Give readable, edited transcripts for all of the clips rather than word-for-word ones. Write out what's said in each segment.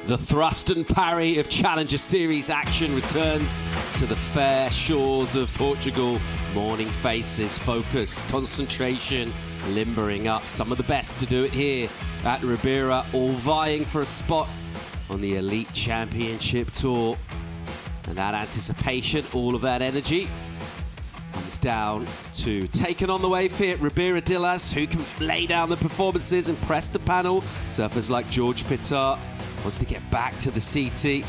The thrust and parry of Challenger Series action returns to the fair shores of Portugal. Morning faces, focus, concentration, limbering up. Some of the best to do it here at Ribeira, all vying for a spot on the Elite Championship Tour. And that anticipation, all of that energy, comes down to taking on the wave here, Ribera Dillas, who can lay down the performances and press the panel. Surfers like George Pittar wants to get back to the CT.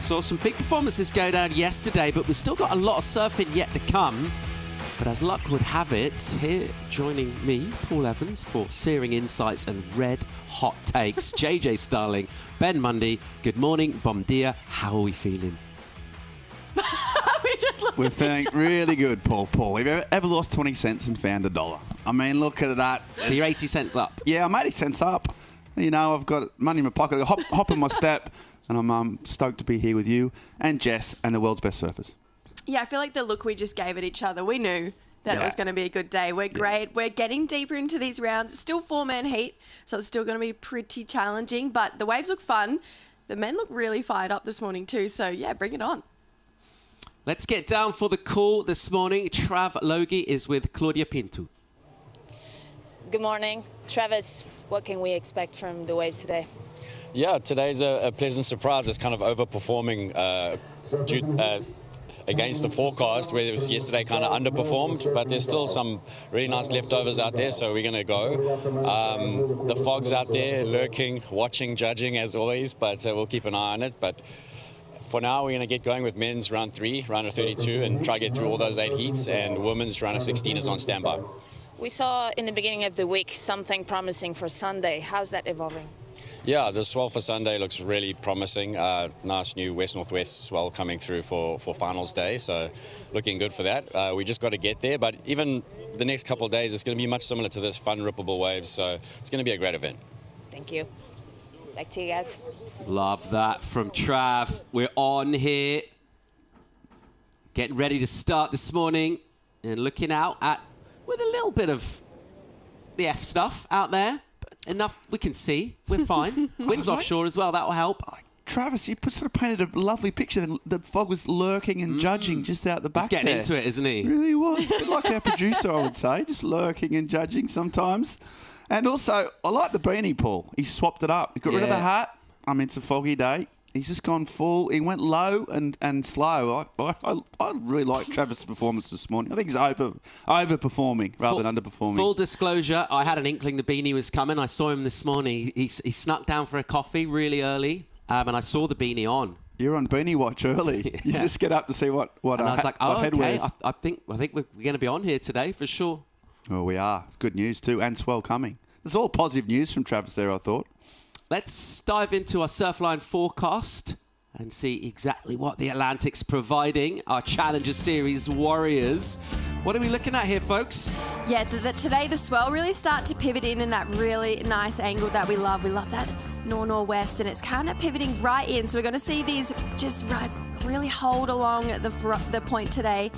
Saw some big performances go down yesterday, but we've still got a lot of surfing yet to come. But as luck would have it, here joining me, Paul Evans, for searing insights and red hot takes, JJ Starling, Ben Mundy. Good morning, bom dia. How are we feeling? We're feeling really good, Paul. We've ever lost 20 cents and found $1. I mean, look at that. So you're 80 cents up? Yeah, I'm 80 cents up. You know, I've got money in my pocket. I hop in my step, and I'm stoked to be here with you and Jess and the world's best surfers. Yeah, I feel like the look we just gave at each other, we knew that it was going to be a good day. We're great. We're getting deeper into these rounds. It's still 4-man heat, so it's still going to be pretty challenging, but the waves look fun. The men look really fired up this morning too, so yeah, bring it on. Let's get down for the call this morning. Trav Logie is with Claudia Pinto. Good morning. Travis, what can we expect from the waves today? Yeah, today's a pleasant surprise. It's kind of overperforming against the forecast, where it was yesterday kind of underperformed, but there's still some really nice leftovers out there, so we're going to go. The fog's out there lurking, watching, judging as always, but we'll keep an eye on it. But for now, we're going to get going with men's round 3, round of 32, and try to get through all those 8 heats, and women's round of 16 is on standby. We saw in the beginning of the week something promising for Sunday. How's that evolving? Yeah, the swell for Sunday looks really promising. Nice new west-northwest swell coming through for finals day, so looking good for that. We just got to get there, but even the next couple of days, it's going to be much similar to this fun, rippable waves, so it's going to be a great event. Thank you. Back to you guys. Love that from Trav. We're on here, getting ready to start this morning and looking out at, with a little bit of the F stuff out there. Enough we can see. We're fine. Wind's offshore as well. That will help. Travis, you sort of painted a lovely picture. The fog was lurking and judging just out the back. He's getting there. into it, isn't he? He really was. A bit like our producer, I would say, just lurking and judging sometimes. And also, I like the beanie, Paul. He swapped it up. He got rid of the hat. I mean, it's a foggy day. He's just gone full. He went low and slow. I really like Travis' performance this morning. I think he's overperforming rather than underperforming. Full disclosure, I had an inkling the beanie was coming. I saw him this morning. He snuck down for a coffee really early, and I saw the beanie on. You're on beanie watch early. Yeah. You just get up to see what and I was like, oh, okay. wears. I think we're going to be on here today for sure. Well, we are. Good news too, and swell coming. There's all positive news from Travis there, I thought. Let's dive into our Surfline forecast and see exactly what the Atlantic's providing. Our Challenger Series warriors. What are we looking at here, folks? Yeah, today the swell really start to pivot in that really nice angle that we love. We love that nor-northwest, and it's kind of pivoting right in. So we're going to see these just really hold along at the point today.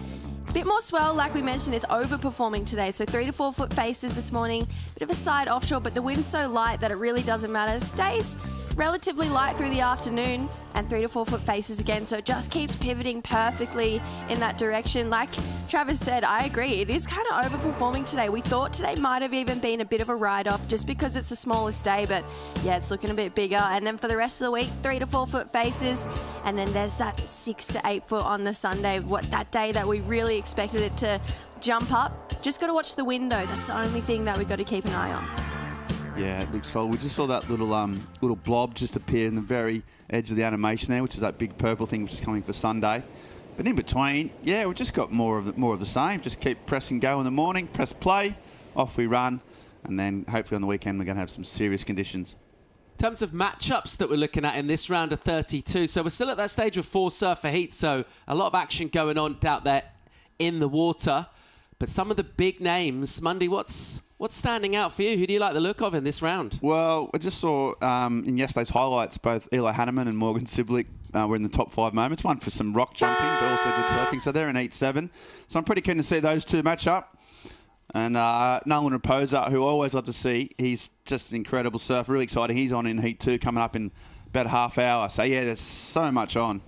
Bit more swell, like we mentioned, is overperforming today. So 3 to 4 foot faces this morning. Bit of a side offshore, but the wind's so light that it really doesn't matter. It stays relatively light through the afternoon, and 3 to 4 foot faces again. So it just keeps pivoting perfectly in that direction. Like Travis said, I agree. It is kind of overperforming today. We thought today might have even been a bit of a write-off just because it's the smallest day, but yeah, it's looking a bit bigger. And then for the rest of the week, 3 to 4 foot faces, and then there's that 6 to 8 foot on the Sunday. That day that we really expected it to jump up. Just got to watch the wind though. That's the only thing that we've got to keep an eye on. Yeah, it looks solid. We just saw that little blob just appear in the very edge of the animation there, which is that big purple thing which is coming for Sunday. But in between, yeah, we've just got more of the same. Just keep pressing go in the morning, press play, off we run, and then hopefully on the weekend we're going to have some serious conditions. In terms of matchups that we're looking at in this round of 32, so we're still at that stage of 4 surfer heats, so a lot of action going on out there in the water. But some of the big names, Mundy, what's standing out for you? Who do you like the look of in this round? Well, I just saw in yesterday's highlights, both Eli Hanneman and Morgan Siblick were in the top 5 moments. One for some rock jumping, but also good surfing. So they're in Heat 7. So I'm pretty keen to see those two match up. And Nolan Raposa, who I always love to see, he's just an incredible surfer, really exciting. He's on in Heat 2, coming up in about a half hour. So yeah, there's so much on.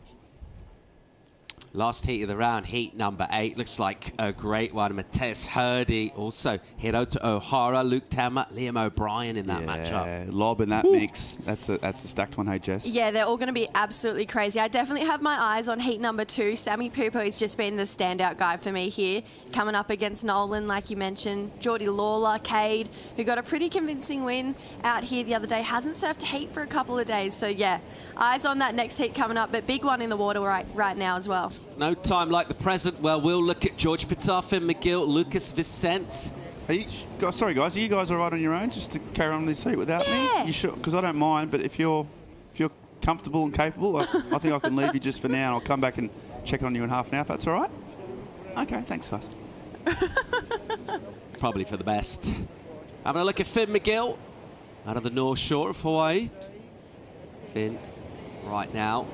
Last heat of the round, heat number 8. Looks like a great one. Mateus Hurdy, also Hiroto O'Hara, Luke Tammer, Liam O'Brien in that matchup. Yeah, Lob in that mix. That's a stacked one, hey, Jess? Yeah, they're all going to be absolutely crazy. I definitely have my eyes on heat number 2. Sammy Pupo has just been the standout guy for me here, coming up against Nolan, like you mentioned. Geordie Lawler, Cade, who got a pretty convincing win out here the other day, hasn't surfed a heat for a couple of days. So, yeah, eyes on that next heat coming up, but big one in the water right now as well. No time like the present. Well, we'll look at George Pitar, Finn McGill, Lucas Vicente. Sorry, guys. Are you guys all right on your own just to carry on this heat without me? You sure? Because I don't mind, but if you're comfortable and capable, I think I can leave you just for now, and I'll come back and check on you in half an hour, if that's all right? Okay, thanks, guys. Probably for the best. Having a look at Finn McGill out of the North Shore of Hawaii. Finn, right now,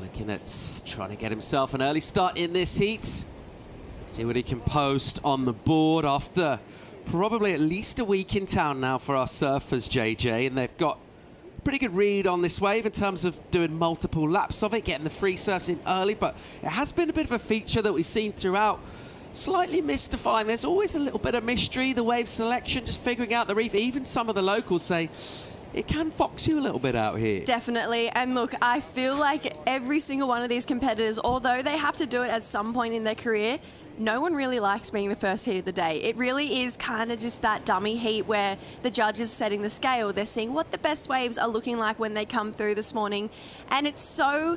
looking at trying to get himself an early start in this heat. See what he can post on the board after probably at least a week in town now for our surfers, JJ, and they've got a pretty good read on this wave in terms of doing multiple laps of it, getting the free surfs in early, but it has been a bit of a feature that we've seen throughout. Slightly mystifying. There's always a little bit of mystery, the wave selection, just figuring out the reef. Even some of the locals say it can fox you a little bit out here. Definitely. And look, I feel like every single one of these competitors, although they have to do it at some point in their career, no one really likes being the first heat of the day. It really is kind of just that dummy heat where the judge is setting the scale. They're seeing what the best waves are looking like when they come through this morning. And it's so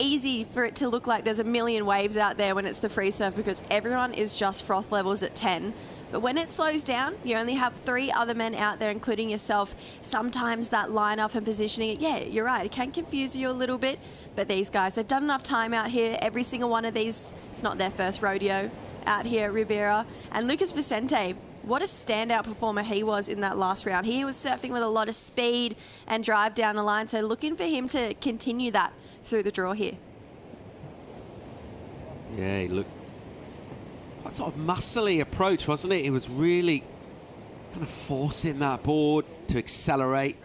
easy for it to look like there's a million waves out there when it's the free surf because everyone is just froth levels at 10. But when it slows down, you only have 3 other men out there, including yourself. Sometimes that lineup and positioning, yeah, you're right, it can confuse you a little bit. But these guys, they've done enough time out here. Every single one of these, it's not their first rodeo out here at Riviera. And Lucas Vicente, what a standout performer he was in that last round. He was surfing with a lot of speed and drive down the line. So looking for him to continue that through the draw here. Yeah, he looked a sort of muscly approach, wasn't it? He was really kind of forcing that board to accelerate,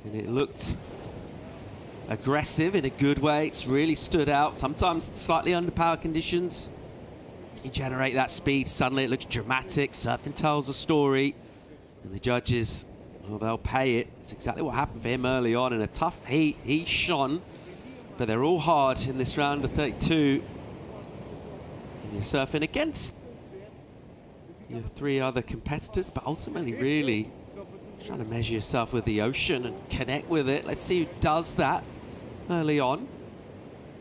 and it looked aggressive in a good way. It's really stood out. Sometimes slightly under power conditions, you generate that speed. Suddenly it looks dramatic. Surfing tells a story, and the judges, well, they'll pay it. It's exactly what happened for him early on in a tough heat. He shone, but they're all hard in this round of 32. You're surfing against your 3 other competitors, but ultimately really trying to measure yourself with the ocean and connect with it. Let's see who does that early on.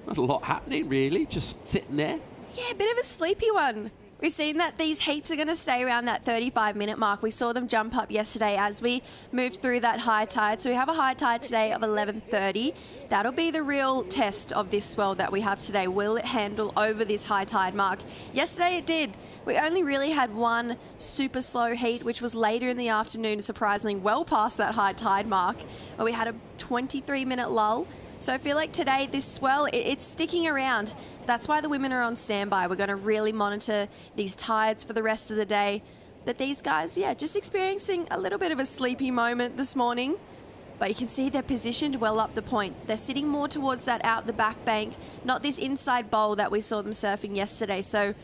Not a lot happening, really, just sitting there. Yeah, a bit of a sleepy one. We've seen that these heats are going to stay around that 35-minute mark. We saw them jump up yesterday as we moved through that high tide. So we have a high tide today of 11:30. That'll be the real test of this swell that we have today. Will it handle over this high tide mark? Yesterday it did. We only really had one super slow heat, which was later in the afternoon, surprisingly well past that high tide mark, where we had a 23-minute lull. So I feel like today this swell, it's sticking around. That's why the women are on standby. We're going to really monitor these tides for the rest of the day. But these guys, yeah, just experiencing a little bit of a sleepy moment this morning. But you can see they're positioned well up the point. They're sitting more towards that out the back bank, not this inside bowl that we saw them surfing yesterday. So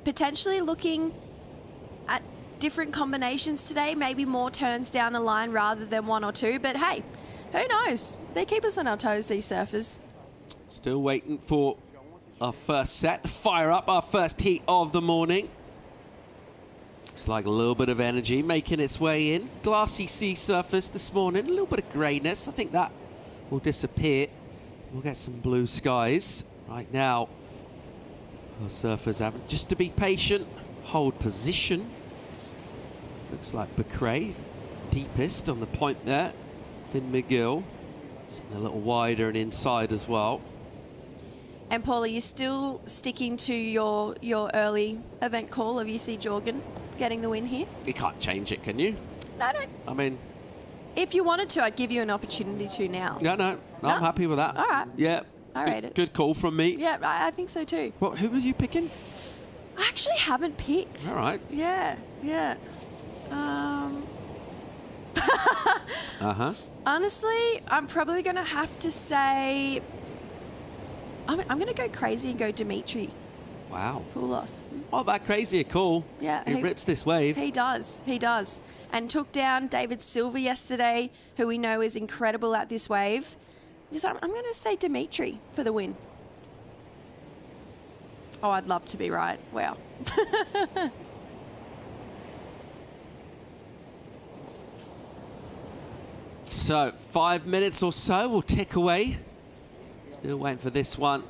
potentially looking at different combinations today, maybe more turns down the line rather than 1 or 2. But hey, who knows? They keep us on our toes, these surfers. Still waiting for our first set to fire up our first heat of the morning. Looks like a little bit of energy making its way in. Glassy sea surface this morning, a little bit of greyness. I think that will disappear. We'll get some blue skies. Right now, our surfers have just to be patient, hold position. Looks like Becrae, deepest on the point there. Finn McGill, sitting a little wider and inside as well. And Paul, are you still sticking to your early event call of UC Jorgen getting the win here? You can't change it, can you? No. I mean, if you wanted to, I'd give you an opportunity to now. No, I'm happy with that. All right. Yeah. I rate it. Good call from me. Yeah, I think so too. What? Who were you picking? I actually haven't picked. All right. Yeah. Uh-huh. Honestly, I'm probably going to have to say I'm going to go crazy and go Dimitri Wow. Poulos. Not that crazy a call. Yeah, He rips this wave. He does. And took down David Silva yesterday, who we know is incredible at this wave. So I'm going to say Dimitri for the win. Oh, I'd love to be right. Wow. So 5 minutes or so will tick away. Still waiting for this one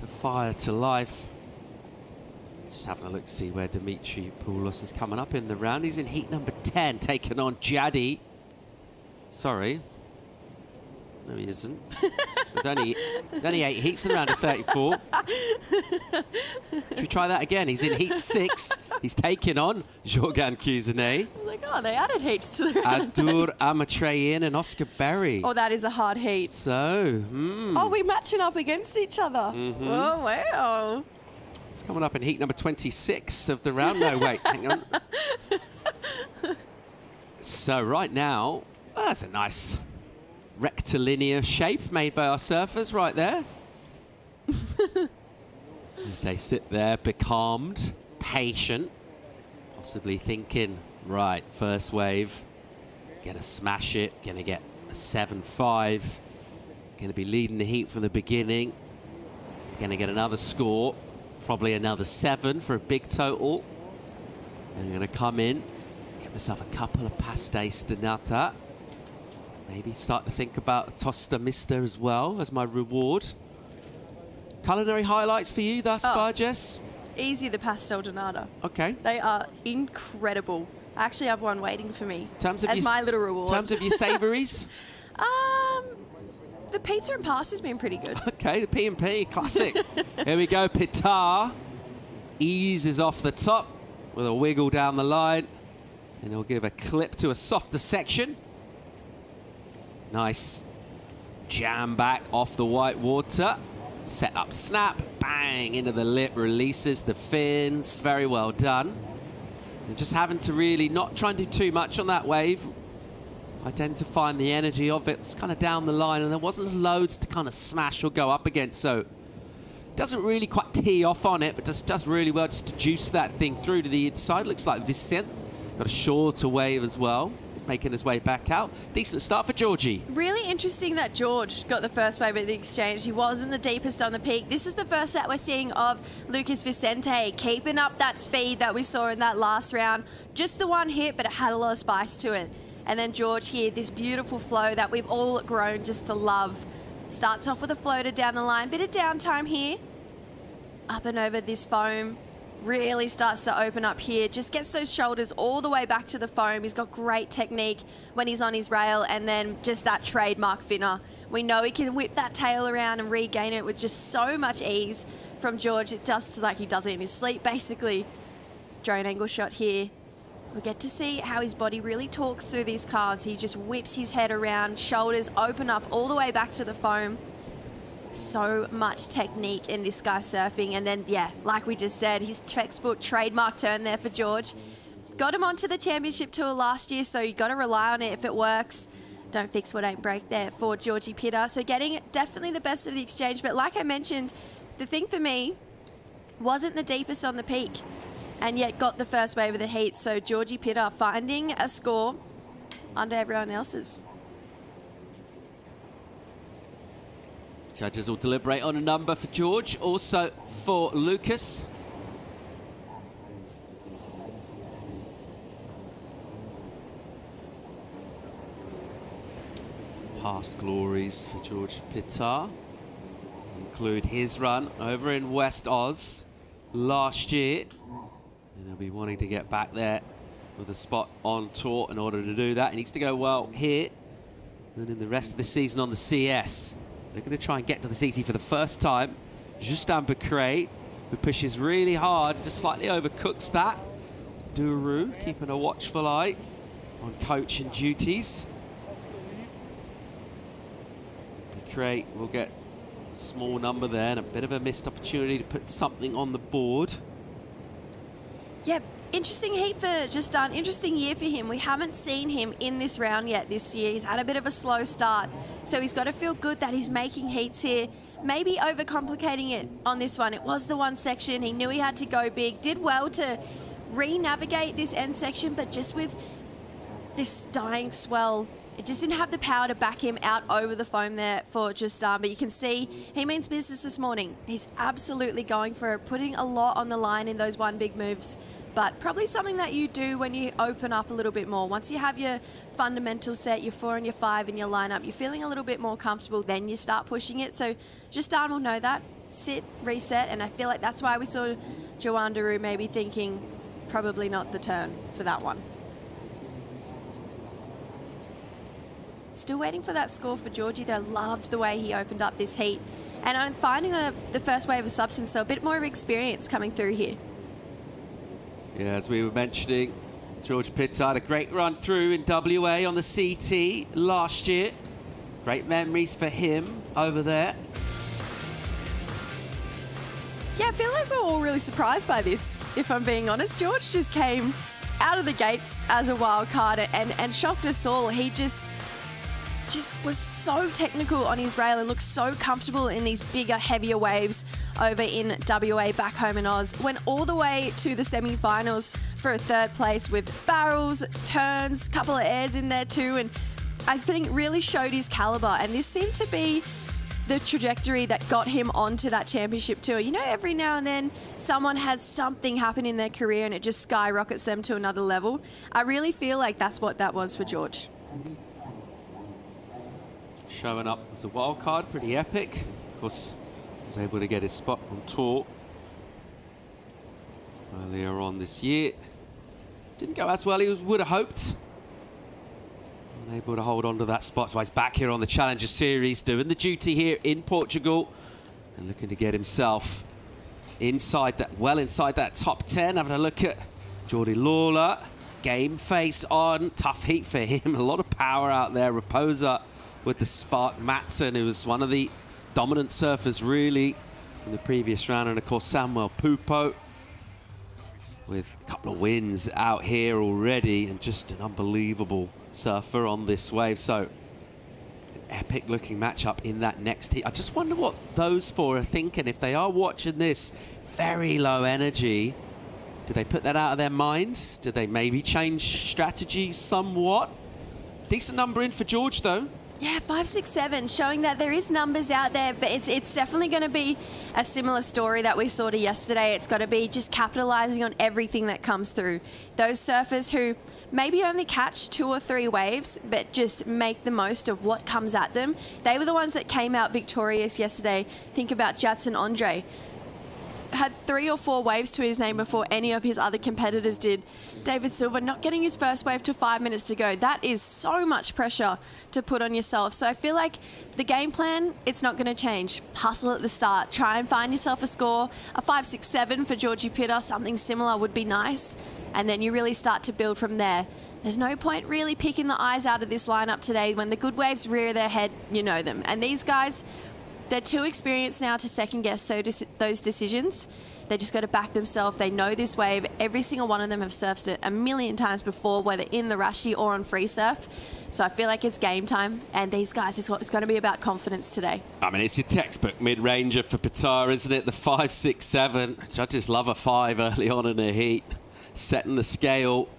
to fire to life. Just having a look to see where Dimitri Poulos is coming up in the round. He's in heat number 10, taking on Jadi. Sorry. No, he isn't. There's only 8 heats in the round of 34. Should we try that again? He's in heat 6. He's taking on Jorgan Cuzinet. I was like, oh, they added heats to the round. Adur Amatreyin and Oscar Berry. Oh, that is a hard heat. So, Oh, we're matching up against each other. Oh, wow. it's coming up in heat number 26 of the round. No, wait, hang on. So right now, that's a nice rectilinear shape made by our surfers right there. As they sit there, becalmed, patient, possibly thinking, right, first wave, gonna smash it, gonna get a 7-5, gonna be leading the heat from the beginning, gonna get another score, probably another 7 for a big total, and I'm gonna come in, get myself a couple of pastéis de nata, maybe start to think about a tosta mista as well as my reward. Culinary highlights for you thus far, Jess? Easy, the pastel de nata. Okay. They are incredible. I actually have one waiting for me Terms of as your, my little reward. In terms of your savouries? The pizza and pasta's been pretty good. Okay, the P&P, classic. Here we go, Pitar. Eases off the top with a wiggle down the line. And he'll give a clip to a softer section. Nice jam back off the white water. Set up snap, bang, into the lip, releases the fins. Very well done. And just having to really not try and do too much on that wave. Identifying the energy of it. It's kind of down the line, and there wasn't loads to kind of smash or go up against, so doesn't really quite tee off on it, but just does really well just to juice that thing through to the inside. Looks like Vicent got a shorter wave as well. He's making his way back out. Decent start for Georgie. Really interesting that George got the first wave at the exchange. He wasn't the deepest on the peak. This is the first that we're seeing of Lucas Vicente keeping up that speed that we saw in that last round. Just the one hit, but it had a lot of spice to it. And then George here, this beautiful flow that we've all grown just to love. Starts off with a floater down the line. Bit of downtime here. Up and over this foam. Really starts to open up here. Just gets those shoulders all the way back to the foam. He's got great technique when he's on his rail. And then just that trademark finner. We know he can whip that tail around and regain it with just so much ease from George. It's just like he does it in his sleep, basically. Drone angle shot here. We get to see how his body really talks through these calves. He just whips his head around, shoulders open up all the way back to the foam. So much technique in this guy surfing. And then, yeah, like we just said, his textbook trademark turn there for George. Got him onto the championship tour last year, so you got to rely on it if it works. Don't fix what ain't break there for Georgie Pitta. So getting definitely the best of the exchange. But like I mentioned, the thing for me wasn't the deepest on the peak, and yet got the first wave of the heat. So Georgie Pitta finding a score under everyone else's. Judges will deliberate on a number for George, also for Lucas. Past glories for George Pitta include his run over in West Oz last year. And he'll be wanting to get back there with a spot on tour. In order to do that, he needs to go well here and in the rest of the season on the CS. They're going to try and get to the CT for the first time. Justin Becret, who pushes really hard, just slightly overcooks that. Duru keeping a watchful eye on coaching duties. Becret will get a small number there and a bit of a missed opportunity to put something on the board. Yeah, Interesting heat for Justin, interesting year for him. We haven't seen him in this round yet this year. He's had a bit of a slow start, so he's got to feel good that he's making heats here. Maybe overcomplicating it on this one. It was the one section. He knew he had to go big. Did well to re-navigate this end section, but just with this dying swell, it just didn't have the power to back him out over the foam there for Justin. But you can see he means business this morning. He's absolutely going for it, putting a lot on the line in those one big moves. But probably something that you do when you open up a little bit more. Once you have your fundamental set, your 4 and your 5 in your lineup, you're feeling a little bit more comfortable, then you start pushing it. So Justin will know that. Sit, reset, and I feel like that's why we saw Joanne Daru maybe thinking probably not the turn for that one. Still waiting for that score for Georgie, though. Loved the way he opened up this heat. And I'm finding the first wave of substance, so a bit more of experience coming through here. Yeah, as we were mentioning, George Pitts had a great run through in WA on the CT last year. Great memories for him over there. Yeah, I feel like we're all really surprised by this, if I'm being honest. George just came out of the gates as a wild card and shocked us all. He just was so technical on his rail and looked so comfortable in these bigger, heavier waves over in WA back home in Oz. Went all the way to the semi-finals for a third place with barrels, turns, couple of airs in there too, and I think really showed his caliber. And this seemed to be the trajectory that got him onto that championship tour. You know, every now and then someone has something happen in their career and it just skyrockets them to another level. I really feel like that's what that was for George. Showing up as a wild card, pretty epic. Of course, was able to get his spot on tour earlier on this year. Didn't go as well as he would have hoped. Unable to hold on to that spot, so he's back here on the Challenger Series, doing the duty here in Portugal and looking to get himself inside that, well inside that top 10. Having a look at Geordie Lawler, game face on, tough heat for him, a lot of power out there. Raposa with the spark. Matson, who was one of the dominant surfers really in the previous round, and of course Samuel Pupo with a couple of wins out here already, and just an unbelievable surfer on this wave. So an epic looking matchup in that next heat. I just wonder what those four are thinking if they are watching this very low energy. Do they put that out of their minds? Do they maybe change strategy somewhat? Decent number in for George though. Yeah, 5, 6, 7, showing that there is numbers out there, but it's definitely going to be a similar story that we saw to yesterday. It's got to be just capitalising on everything that comes through. Those surfers who maybe only catch 2 or 3 waves, but just make the most of what comes at them. They were the ones that came out victorious yesterday. Think about Jadson Andre. Had 3 or 4 waves to his name before any of his other competitors did. David Silver not getting his first wave to 5 minutes to go. That is so much pressure to put on yourself. So I feel like the game plan, it's not going to change. Hustle at the start. Try and find yourself a score. A 5, 6, 7 for Georgie Pitter. Something similar would be nice. And then you really start to build from there. There's no point really picking the eyes out of this lineup today. When the good waves rear their head, you know them. And these guys, they're too experienced now to second guess those decisions. They just got to back themselves. They know this wave. Every single one of them have surfed it a million times before, whether in the Rashi or on free surf. So I feel like it's game time, and these guys, it's going to be about confidence today. I mean, it's your textbook mid-ranger for Pitar, isn't it? The 5, 6, 7. I just love a 5 early on in the heat. Setting the scale.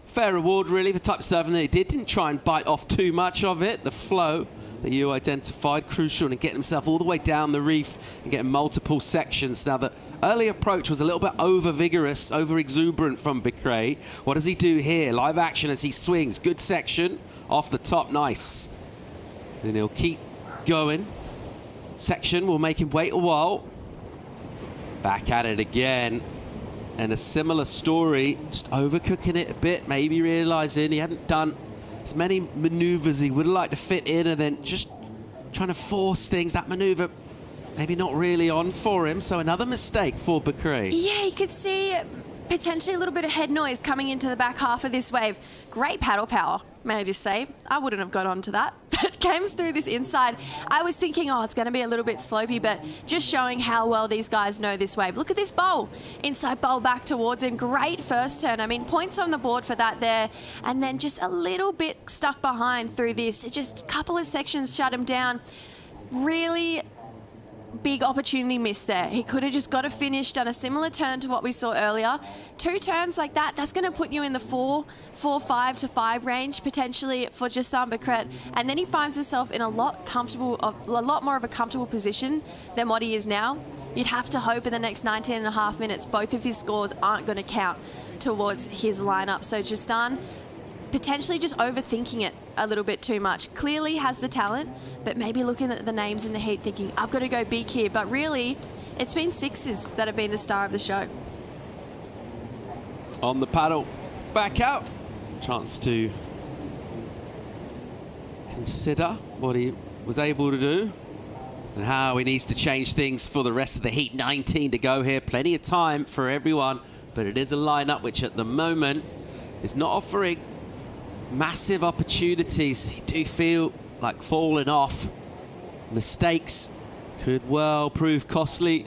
Fair reward, really. The type of surfing that he didn't try and bite off too much of it. The flow that you identified, crucial, and getting himself all the way down the reef and getting multiple sections. Now, the early approach was a little bit over-vigorous, over-exuberant from Becrae. What does he do here? Live action as he swings. Good section off the top, nice. Then he'll keep going. Section will make him wait a while. Back at it again. And a similar story, just overcooking it a bit, maybe realising he hadn't done as many manoeuvres he would like to fit in, and then just trying to force things. That manoeuvre maybe not really on for him, so another mistake for Becrae. Yeah, you could see potentially a little bit of head noise coming into the back half of this wave. Great paddle power. may I just say. I wouldn't have got onto that, but came through this inside. I was thinking, oh, it's going to be a little bit slopey, but just showing how well these guys know this wave. Look at this bowl. Inside bowl back towards him. Great first turn. I mean, points on the board for that there. And then just a little bit stuck behind through this. Just a couple of sections shut him down. Really big opportunity missed there. He could have just got a finish, done a similar turn to what we saw earlier. 2 turns like that, that's going to put you in the 4-5 to 5 range potentially for Justin Becret. And then he finds himself in a lot more of a comfortable position than what he is now. You'd have to hope in the next 19 and a half minutes both of his scores aren't going to count towards his lineup. So Justin potentially just overthinking it a little bit too much. Clearly has the talent, but maybe looking at the names in the heat thinking, I've got to go big here. But really, it's been sixes that have been the star of the show. On the paddle, back out. Chance to consider what he was able to do and how he needs to change things for the rest of the heat. 19 to go here. Plenty of time for everyone, but it is a lineup which at the moment is not offering massive opportunities. You do feel like falling off. Mistakes could well prove costly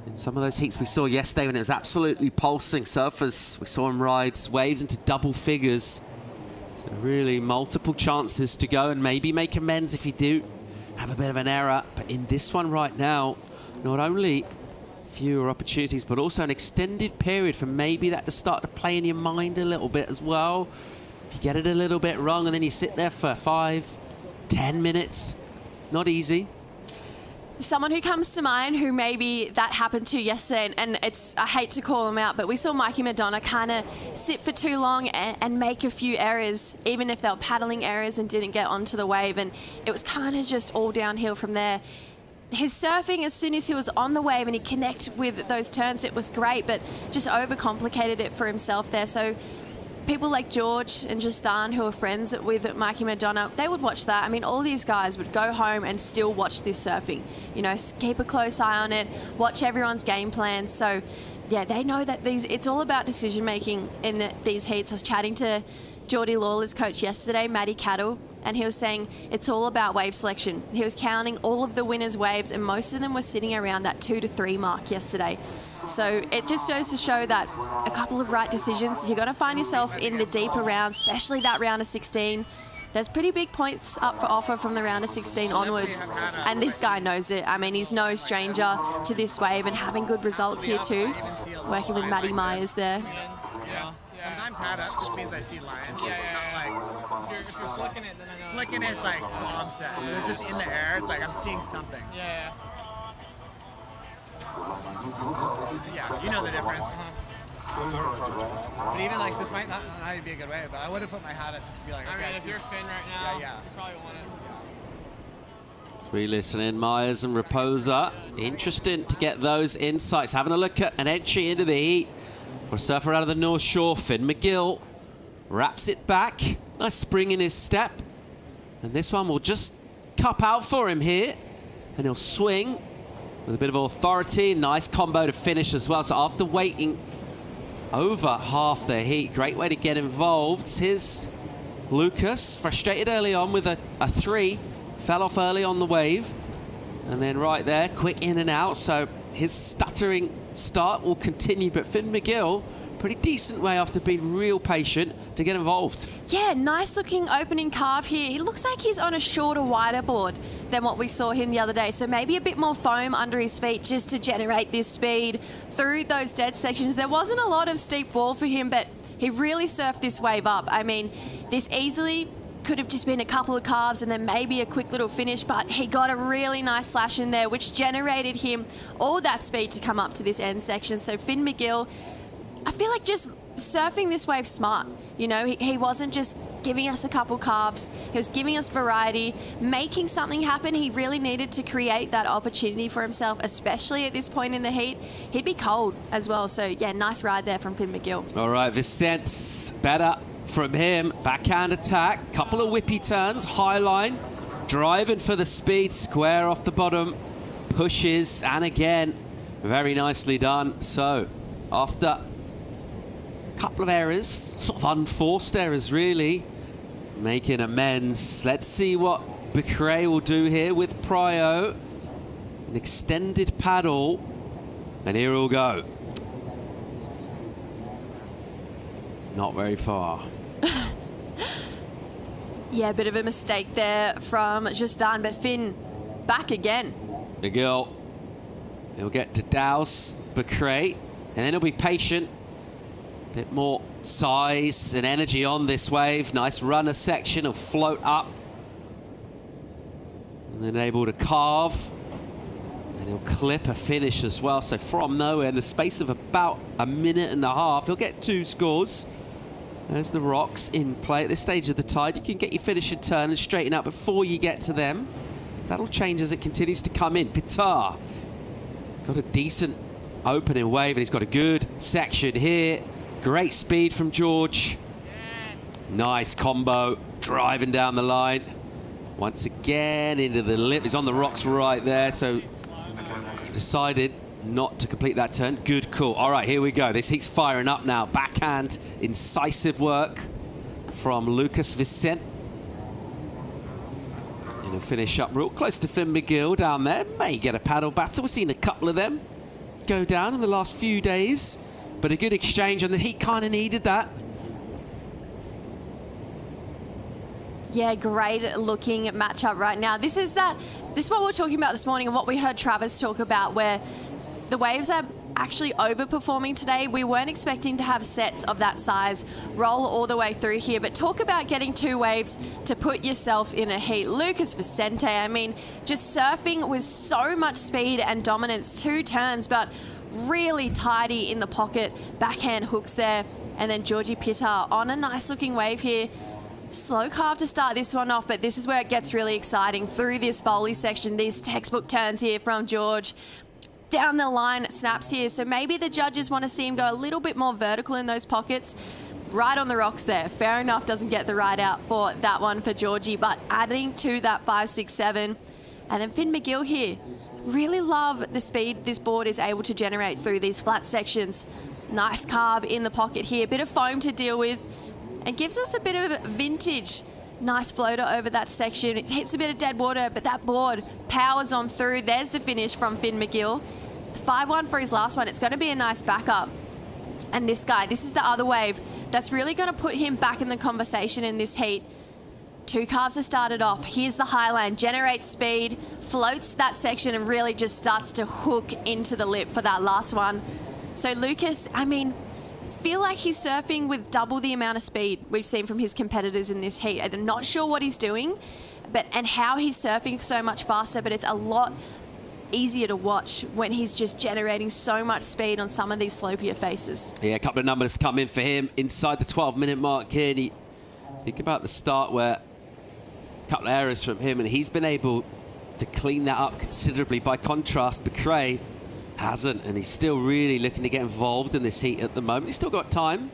in some of those heats we saw yesterday when it was absolutely pulsing surfers. We saw him ride waves into double figures. So really multiple chances to go and maybe make amends if you do have a bit of an error. But in this one right now, not only fewer opportunities, but also an extended period for maybe that to start to play in your mind a little bit as well. If you get it a little bit wrong and then you sit there for 5, 10 minutes, not easy. Someone who comes to mind who maybe that happened to yesterday, and it's, I hate to call him out, but we saw Mikey Madonna kind of sit for too long and make a few errors, even if they were paddling errors and didn't get onto the wave, and it was kind of just all downhill from there. His surfing, as soon as he was on the wave and he connected with those turns, it was great, but just overcomplicated it for himself there. So people like George and Justin, who are friends with Mikey Madonna, they would watch that. I mean, all these guys would go home and still watch this surfing. You know, keep a close eye on it, watch everyone's game plans. So, yeah, they know that it's all about decision-making in these heats. I was chatting to Geordie Lawler's coach yesterday, Matty Cattle, and he was saying it's all about wave selection. He was counting all of the winners' waves, and most of them were sitting around that 2 to 3 mark yesterday. So it just goes to show that a couple of right decisions, you're going to find yourself in the deeper rounds, especially that round of 16. There's pretty big points up for offer from the round of 16 onwards, and this guy knows it. I mean, he's no stranger to this wave and having good results here too, working with Matty Myers there. Sometimes hat up just means I see lines. Not like if you're flicking it, then I know. Flicking it, it's like bomb set. If it's just in the air, it's like I'm seeing something. Yeah. So yeah, you know the difference. But even like this might not even be a good way, but I would have put my hat up just to be like, okay. I mean, if you're Finn right now, you probably want it. As we listen in, Myers and Raposa, interesting to get those insights. Having a look at an entry into the heat. A surfer out of the North Shore, Finn McGill wraps it back. Nice spring in his step. And this one will just cup out for him here. And he'll swing with a bit of authority. Nice combo to finish as well. So after waiting over half the heat, great way to get involved. Here's Lucas, frustrated early on with a 3. Fell off early on the wave. And then right there, quick in and out. So his stuttering start will continue, but Finn McGill, pretty decent way after being real patient to get involved. Yeah, nice looking opening carve here. He looks like he's on a shorter, wider board than what we saw him the other day. So maybe a bit more foam under his feet just to generate this speed through those dead sections. There wasn't a lot of steep wall for him, but he really surfed this wave up. I mean, this easily could have just been a couple of carves and then maybe a quick little finish, but he got a really nice slash in there, which generated him all that speed to come up to this end section. So Finn McGill, I feel like just surfing this wave smart. You know, he wasn't just giving us a couple carves. He was giving us variety, making something happen. He really needed to create that opportunity for himself, especially at this point in the heat. He'd be cold as well. So, yeah, nice ride there from Finn McGill. All right, Vicente, better from him. Backhand attack, couple of whippy turns, high line, driving for the speed, square off the bottom, pushes, and again, very nicely done. So, after a couple of errors, sort of unforced errors really, making amends. Let's see what Becrae will do here with Pryo. An extended paddle. And here we'll go. Not very far. Yeah, a bit of a mistake there from Justin, but Finn back again. McGill. He'll get to douse Becrae, and then he'll be patient. Bit more size and energy on this wave. Nice runner section. He'll float up. And then able to carve. And he'll clip a finish as well. So from nowhere, in the space of about a minute and a half, he'll get 2 scores. There's the rocks in play. At this stage of the tide, you can get your finish and turn and straighten out before you get to them. That'll change as it continues to come in. Pitar got a decent opening wave, and he's got a good section here. Great speed from George. Nice combo, driving down the line. Once again into the lip. He's on the rocks right there, so decided not to complete that turn. Good call. All right, here we go. This heat's firing up now. Backhand, incisive work from Lucas Vicente. And he'll finish up real close to Finn McGill down there. May get a paddle battle. We've seen a couple of them go down in the last few days. But a good exchange, and the heat kind of needed that. Yeah, great looking matchup right now. This is what we were talking about this morning, and what we heard Travis talk about, where the waves are actually overperforming today. We weren't expecting to have sets of that size roll all the way through here, but talk about getting 2 waves to put yourself in a heat. Lucas Vicente, I mean, just surfing with so much speed and dominance. 2 turns, but really tidy in the pocket. Backhand hooks there. And then Georgie Pitar on a nice looking wave here. Slow carve to start this one off, but this is where it gets really exciting through this bowly section. These textbook turns here from George. Down the line, snaps here. So maybe the judges want to see him go a little bit more vertical in those pockets. Right on the rocks there. Fair enough, doesn't get the ride out for that one for Georgie, but adding to that 5, 6, 7. And then Finn McGill here. Really love the speed this board is able to generate through these flat sections. Nice carve in the pocket here. Bit of foam to deal with. And gives us a bit of vintage. Nice floater over that section. It hits a bit of dead water, but that board powers on through. There's the finish from Finn McGill. 5-1 for his last one. It's going to be a nice backup. And this guy, this is the other wave that's really going to put him back in the conversation in this heat. 2 carves have started off. Here's the highline, generates speed, floats that section, and really just starts to hook into the lip for that last one. So Lucas, I mean, feel like he's surfing with double the amount of speed we've seen from his competitors in this heat. I'm not sure what he's doing, and how he's surfing so much faster, but it's a lot easier to watch when he's just generating so much speed on some of these slopier faces. Yeah, a couple of numbers come in for him inside the 12-minute mark here. And think about the start where a couple of errors from him, and he's been able to clean that up considerably. By contrast, Becrae hasn't, and he's still really looking to get involved in this heat at the moment. He's still got time.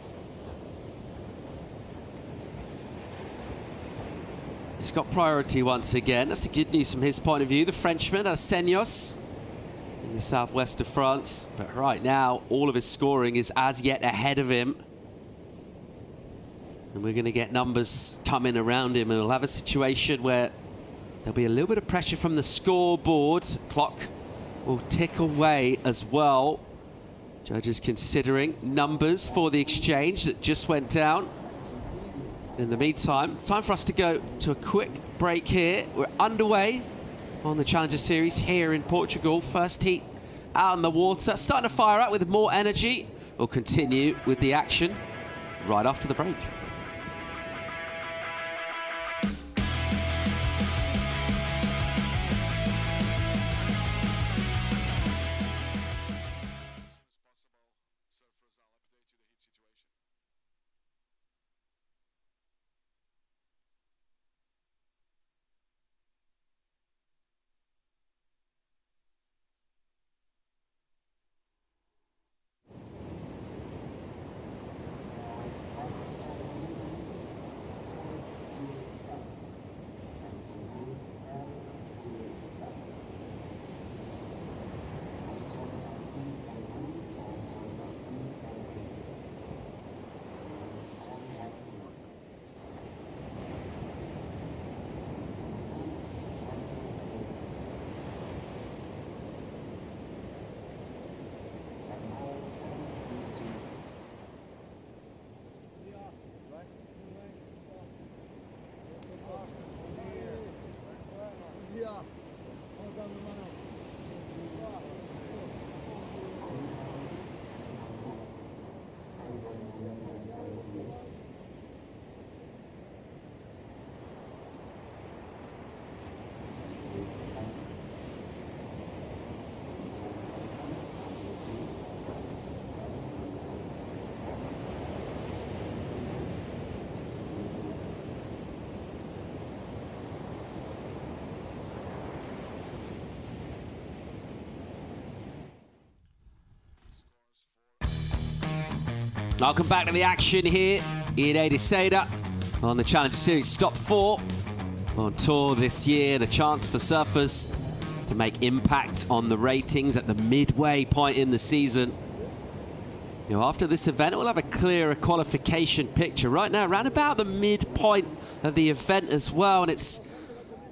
He's got priority once again. That's the good news from his point of view. The Frenchman, Senyos, in the southwest of France. But right now, all of his scoring is as yet ahead of him. And we're going to get numbers coming around him, and we'll have a situation where there'll be a little bit of pressure from the scoreboard. Clock will tick away as well. Judges considering numbers for the exchange that just went down. In the meantime, time for us to go to a quick break here. We're underway on the Challenger Series here in Portugal. First heat out in the water. Starting to fire up with more energy. We'll continue with the action right after the break. Welcome back to the action here in Ericeira on the Challenger Series Stop 4. On tour this year, the chance for surfers to make impact on the ratings at the midway point in the season. You know, after this event, we'll have a clearer qualification picture. Right now, around about the midpoint of the event as well, and it's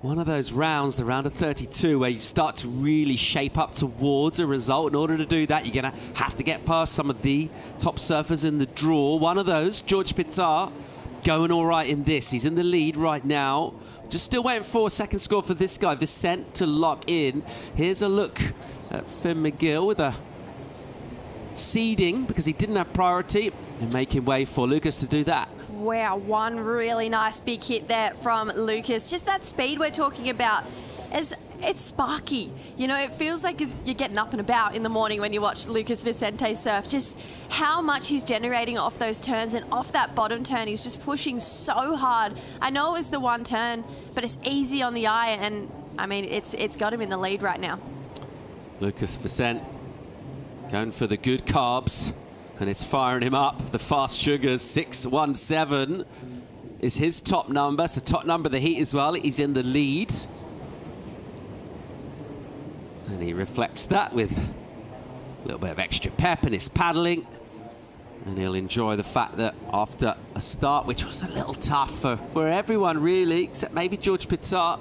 one of those rounds, the round of 32, where you start to really shape up towards a result. In order to do that, you're going to have to get past some of the top surfers in the draw. One of those, George Pittar, going all right in this. He's in the lead right now. Just still waiting for a second score for this guy, Vicent, to lock in. Here's a look at Finn McGill with a seeding because he didn't have priority and making way for Lucas to do that. Wow, one really nice big hit there from Lucas. Just that speed we're talking about, it's sparky. You know, it feels like you're getting up and about in the morning when you watch Lucas Vicente surf. Just how much he's generating off those turns, and off that bottom turn, he's just pushing so hard. I know it was the one turn, but it's easy on the eye, and I mean, it's got him in the lead right now. Lucas Vicente going for the good carbs. And it's firing him up. The fast sugars, 617 is his top number. It's the top number of the heat as well. He's in the lead. And he reflects that with a little bit of extra pep in his paddling. And he'll enjoy the fact that after a start, which was a little tough for everyone really, except maybe George Pittar,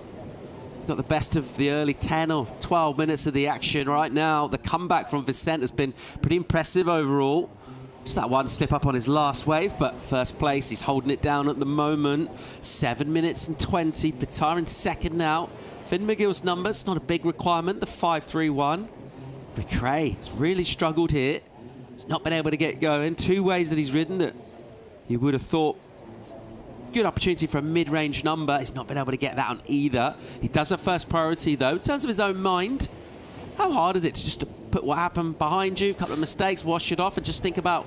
got the best of the early 10 or 12 minutes of the action right now. The comeback from Vicent has been pretty impressive overall. Just that one slip up on his last wave, but first place, he's holding it down at the moment. 7 minutes and 20. Pittar in second now. Finn McGill's numbers, not a big requirement, the 5.31. McRae has really struggled here. He's not been able to get going. 2 ways that he's ridden that you would have thought good opportunity for a mid-range number. He's not been able to get that on either. He does have first priority though. In terms of his own mind, how hard is it to just to put what happened behind you, a couple of mistakes, wash it off and just think about,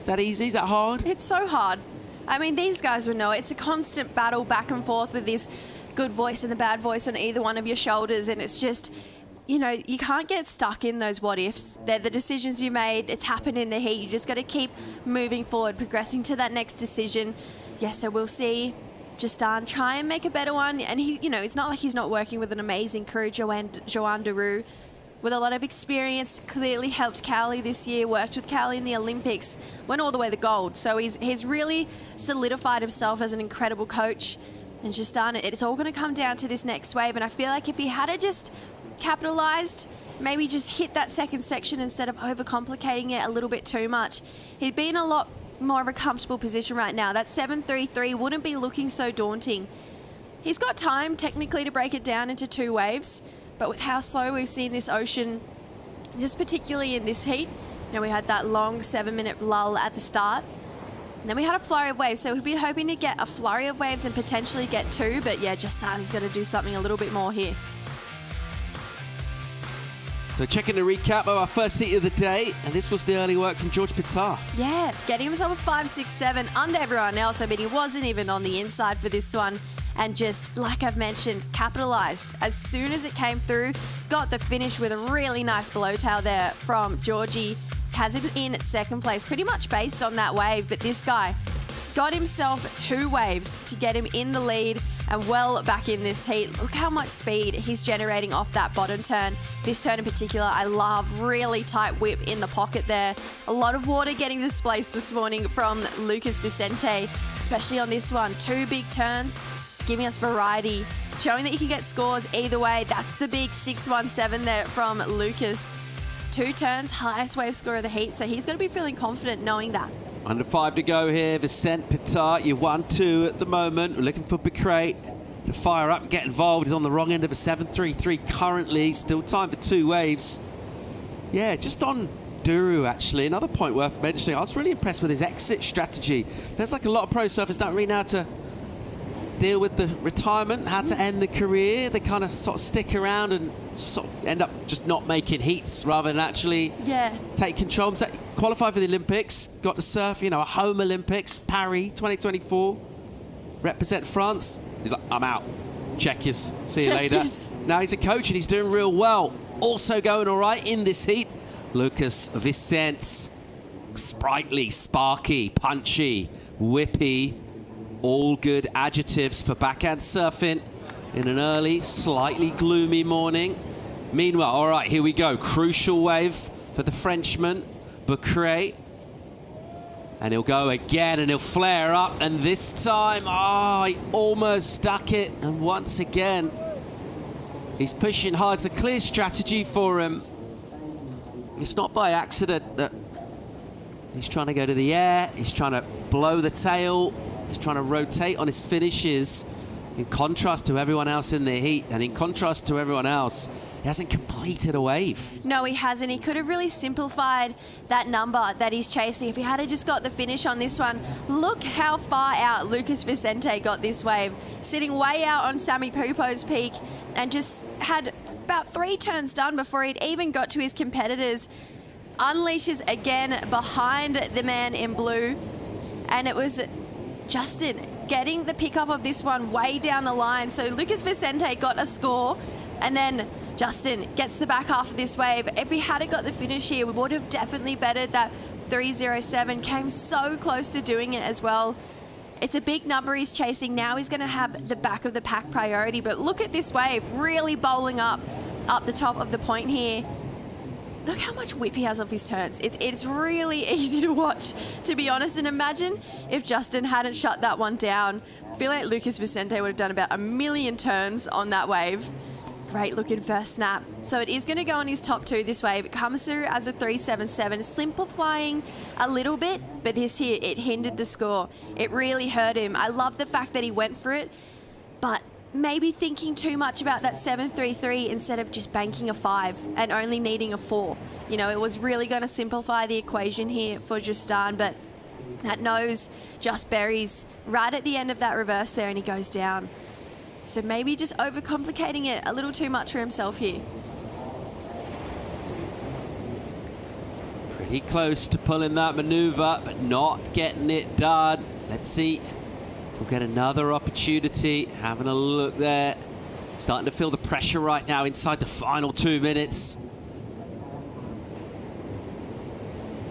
is that easy? Is that hard? It's so hard. I mean, these guys would know. It's a constant battle back and forth with this good voice and the bad voice on either one of your shoulders, and it's just, you know, you can't get stuck in those what ifs. They're the decisions you made. It's happened in the heat. You just got to keep moving forward, progressing to that next decision. Yeah, so we'll see Justin try and make a better one. And he, you know, it's not like he's not working with an amazing crew. Joanne Daru, with a lot of experience, clearly helped Cowley this year, worked with Cowley in the Olympics, went all the way to gold. So he's really solidified himself as an incredible coach. And Justin, it's all going to come down to this next wave. And I feel like if he had just capitalized, maybe just hit that second section instead of overcomplicating it a little bit too much, he'd be in a lot more of a comfortable position right now. That 7.33 wouldn't be looking so daunting. He's got time technically to break it down into 2 waves, but with how slow we've seen this ocean, just particularly in this heat, you know, we had that long 7-minute lull at the start, and then we had a flurry of waves, so we'd be hoping to get a flurry of waves and potentially get 2, but yeah, Justin's got to do something a little bit more here. So checking the recap of our first heat of the day, and this was the early work from George Pittar. Yeah, getting himself a 5.67 under everyone else. I mean, he wasn't even on the inside for this one. And just, like I've mentioned, capitalised. As soon as it came through, got the finish with a really nice below tail there from Georgie. Has him in second place, pretty much based on that wave. But this guy got himself 2 waves to get him in the lead and well back in this heat. Look how much speed he's generating off that bottom turn. This turn in particular, I love. Really tight whip in the pocket there. A lot of water getting displaced this morning from Lucas Vicente, especially on this one. 2 big turns, giving us variety, showing that you can get scores either way. That's the big 6.17 there from Lucas. 2 turns, highest wave score of the heat, so he's going to be feeling confident knowing that. Under 5 to go here. Vicent, Pittar, you're 1-2 at the moment. We're looking for Becrae to fire up and get involved. He's on the wrong end of a 7.33 currently. Still time for 2 waves. Yeah, just on Duru, actually. Another point worth mentioning. I was really impressed with his exit strategy. Feels like a lot of pro surfers don't really know how to deal with the retirement, how to end the career. They kind of sort of stick around and sort of end up just not making heats rather than actually take control. So qualified for the Olympics, got to surf, you know, a home Olympics, Paris 2024, represent France. He's like, I'm out. Check yous. See you later. Now he's a coach and he's doing real well. Also going all right in this heat. Lucas Vicente Sprightly, sparky, punchy, whippy, all good adjectives for backhand surfing in an early, slightly gloomy morning. Meanwhile, all right, here we go. Crucial wave for the Frenchman, Boucret. And he'll go again, and he'll flare up. And this time, he almost stuck it. And once again, he's pushing hard. It's a clear strategy for him. It's not by accident that he's trying to go to the air. He's trying to blow the tail. He's trying to rotate on his finishes, in contrast to everyone else in the heat. And in contrast to everyone else, he hasn't completed a wave. No, he hasn't. He could have really simplified that number that he's chasing if he had just got the finish on this one. Look how far out Lucas Vicente got this wave, sitting way out on Sammy Pupo's peak, and just had about 3 turns done before he'd even got to his competitors. Unleashes again behind the man in blue, and it was Justin getting the pickup of this one way down the line. So Lucas Vicente got a score, and then Justin gets the back half of this wave. If he had got the finish here, we would have definitely bettered that 307. Came so close to doing it as well. It's a big number he's chasing. Now he's going to have the back of the pack priority. But look at this wave, really bowling up the top of the point here. Look how much whip he has off his turns. It's really easy to watch, to be honest. And imagine if Justin hadn't shut that one down. I feel like Lucas Vicente would have done about 1 million turns on that wave. Great looking first snap. So it is going to go on his top 2 this wave. It comes through as a 377, simplifying a little bit, but this here, it hindered the score. It really hurt him. I love the fact that he went for it, but maybe thinking too much about that 733 instead of just banking a 5 and only needing a 4. You know, it was really going to simplify the equation here for Justin, but that nose just buries right at the end of that reverse there, and he goes down. So maybe just overcomplicating it a little too much for himself here. Pretty close to pulling that maneuver, but not getting it done. Let's see. We'll get another opportunity. Having a look there. Starting to feel the pressure right now inside the final 2 minutes.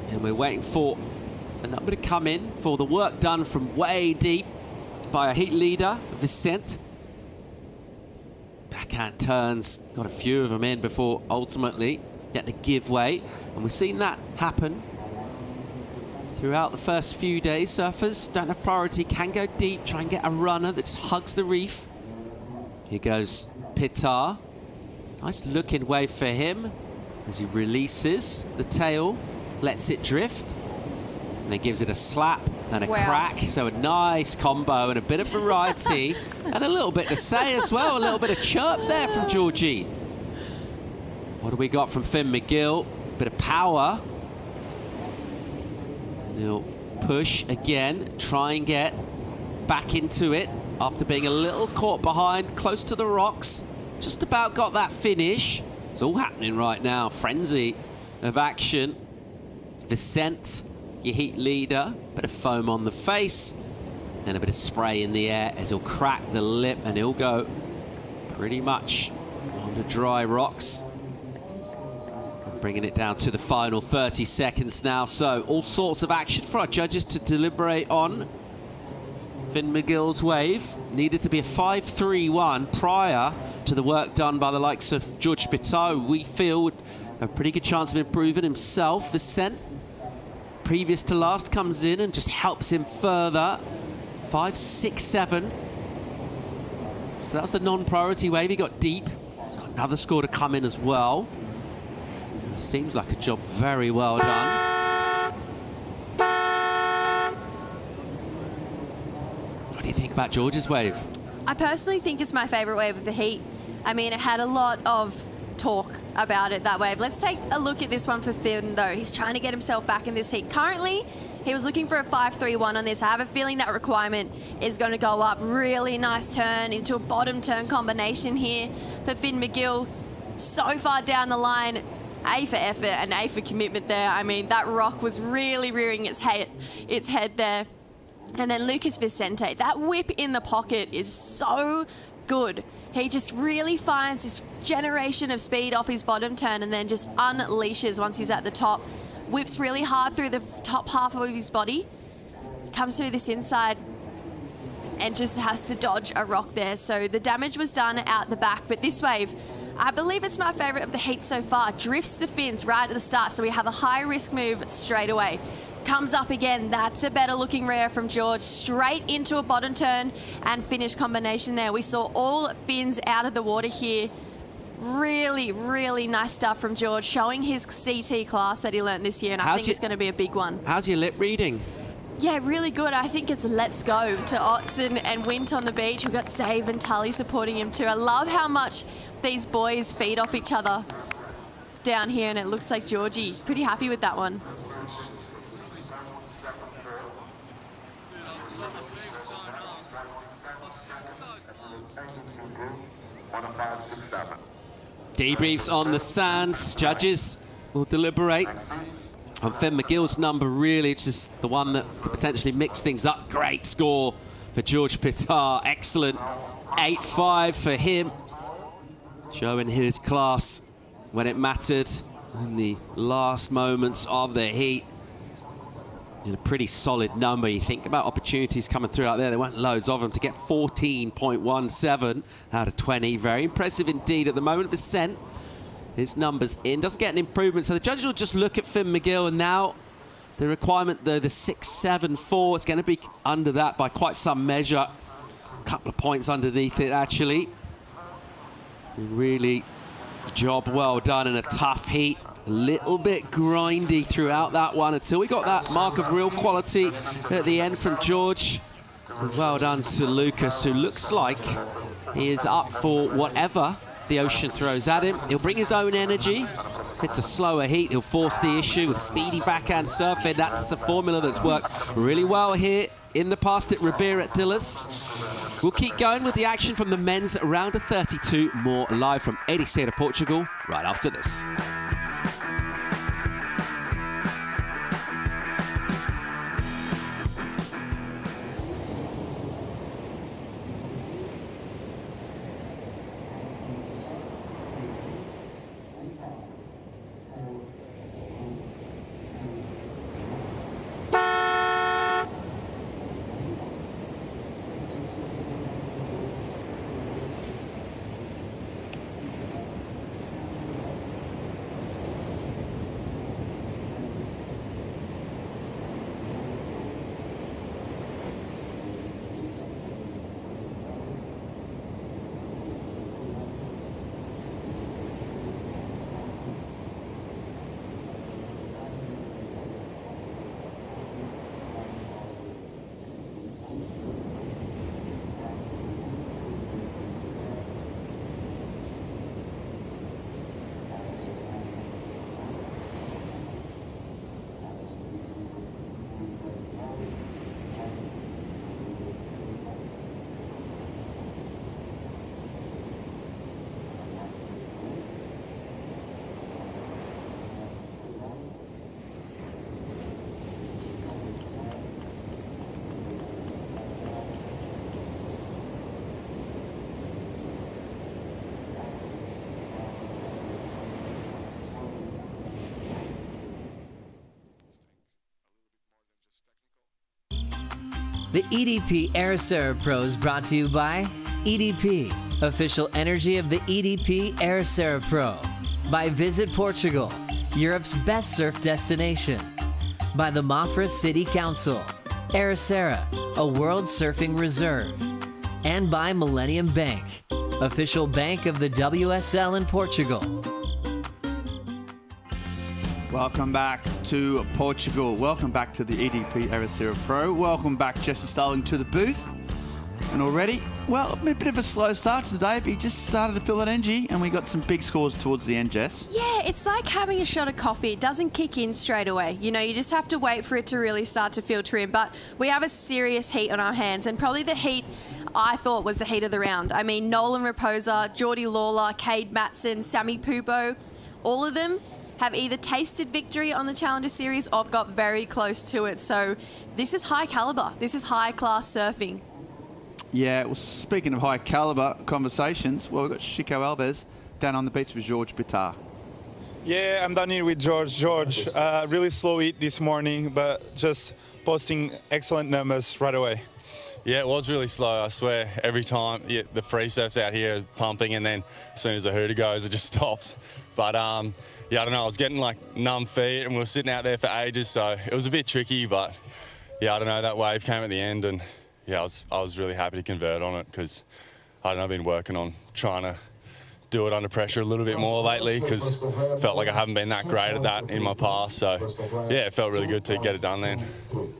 And we're waiting for a number to come in for the work done from way deep by a heat leader, Vicente. Backhand turns, got a few of them in before ultimately getting to give way. And we've seen that happen throughout the first few days. Surfers don't have priority, can go deep, try and get a runner that just hugs the reef. Here goes Pitar. Nice looking wave for him as he releases the tail, lets it drift, and then gives it a slap and a crack. So a nice combo and a bit of variety and a little bit to say as well, a little bit of chirp there from Georgie. What do we got from Finn McGill? Bit of power. He'll push again, try and get back into it after being a little caught behind, close to the rocks. Just about got that finish. It's all happening right now. Frenzy of action. Vicente, your heat leader. Bit of foam on the face and a bit of spray in the air as he'll crack the lip, and he'll go pretty much on the dry rocks. Bringing it down to the final 30 seconds now. So all sorts of action for our judges to deliberate on. Finn McGill's wave needed to be a 5-3-1 prior to the work done by the likes of George Pitot. We feel would have a pretty good chance of improving himself. Vicente, previous to last, comes in and just helps him further. 5-6-7. So that was the non-priority wave. He got deep. He's got another score to come in as well. Seems like a job very well done. What do you think about George's wave? I personally think it's my favourite wave of the heat. I mean, it had a lot of talk about it, that wave. Let's take a look at this one for Finn, though. He's trying to get himself back in this heat. Currently, he was looking for a 5-3-1 on this. I have a feeling that requirement is going to go up. Really nice turn into a bottom turn combination here for Finn McGill. So far down the line. A for effort and A for commitment there. I mean, that rock was really rearing its head there. And then Lucas Vicente, that whip in the pocket is so good. He just really finds this generation of speed off his bottom turn and then just unleashes once he's at the top. whips really hard through the top half of his body, comes through this inside, and just has to dodge a rock there. So the damage was done out the back, but this wave, I believe it's my favorite of the heat so far, drifts the fins right at the start, so we have a high risk move straight away. Comes up again, that's a better looking rear from George, straight into a bottom turn and finish combination there. We saw all fins out of the water here. Really, really nice stuff from George, showing his CT class that he learnt this year, and I think it's going to be a big one. How's your lip reading? Yeah, really good. I think it's let's go to Otts and Wint on the beach. We've got Save and Tully supporting him too. I love how much these boys feed off each other down here, and it looks like Georgie pretty happy with that one. Debriefs on the sands. Judges will deliberate on Finn McGill's number. Really, it's just the one that could potentially mix things up. Great score for George Pittar. Excellent 8.5 for him. Showing his class when it mattered in the last moments of the heat. In a pretty solid number. You think about opportunities coming through out there. There weren't loads of them. To get 14.17 out of 20. Very impressive indeed. At the moment of ascent, his numbers in. Doesn't get an improvement. So the judges will just look at Finn McGill, and now the requirement, though, the 6.74, it's going to be under that by quite some measure. A couple of points underneath it, actually. Really, job well done in a tough heat. A little bit grindy throughout that one until we got that mark of real quality at the end from George. And well done to Lucas, who looks like he is up for whatever the ocean throws at him. He'll bring his own energy. If it's a slower heat, he'll force the issue with speedy backhand surfing. That's a formula that's worked really well here in the past at Ribeira Dillas. We'll keep going with the action from the men's round of 32. More live from Ericeira, Portugal, right after this. The EDP Ericeira Pro is brought to you by EDP, official energy of the EDP Ericeira Pro. By Visit Portugal, Europe's best surf destination. By the Mafra City Council, Ericeira, a world surfing reserve. And by Millennium Bank, official bank of the WSL in Portugal. Welcome back to Portugal. Welcome back to the EDP Ericeira Pro. Welcome back, Jesse Starling, to the booth. And already, well, a bit of a slow start to the day, but he just started to feel that energy, and we got some big scores towards the end, Jess. Yeah, it's like having a shot of coffee. It doesn't kick in straight away. You know, you just have to wait for it to really start to filter in. But we have a serious heat on our hands, and probably the heat I thought was the heat of the round. I mean, Nolan Raposa, Geordie Lawler, Cade Matson, Sammy Pupo, all of them have either tasted victory on the Challenger Series or got very close to it. So this is high caliber. This is high class surfing. Yeah, well, speaking of high caliber conversations, well, we've got Chico Alves down on the beach with George Pittar. Yeah, I'm done here with George. George, really slow hit this morning, but just posting excellent numbers right away. Yeah, it was really slow, I swear. Every time the free surf's out here is pumping, and then as soon as the hooter goes, it just stops. But yeah, I don't know, I was getting like numb feet, and we were sitting out there for ages, so it was a bit tricky, but yeah, I don't know, that wave came at the end, and yeah, I was really happy to convert on it, because I don't know, I've been working on trying to do it under pressure a little bit more lately, because felt like I haven't been that great at that in my past. So yeah, it felt really good to get it done then.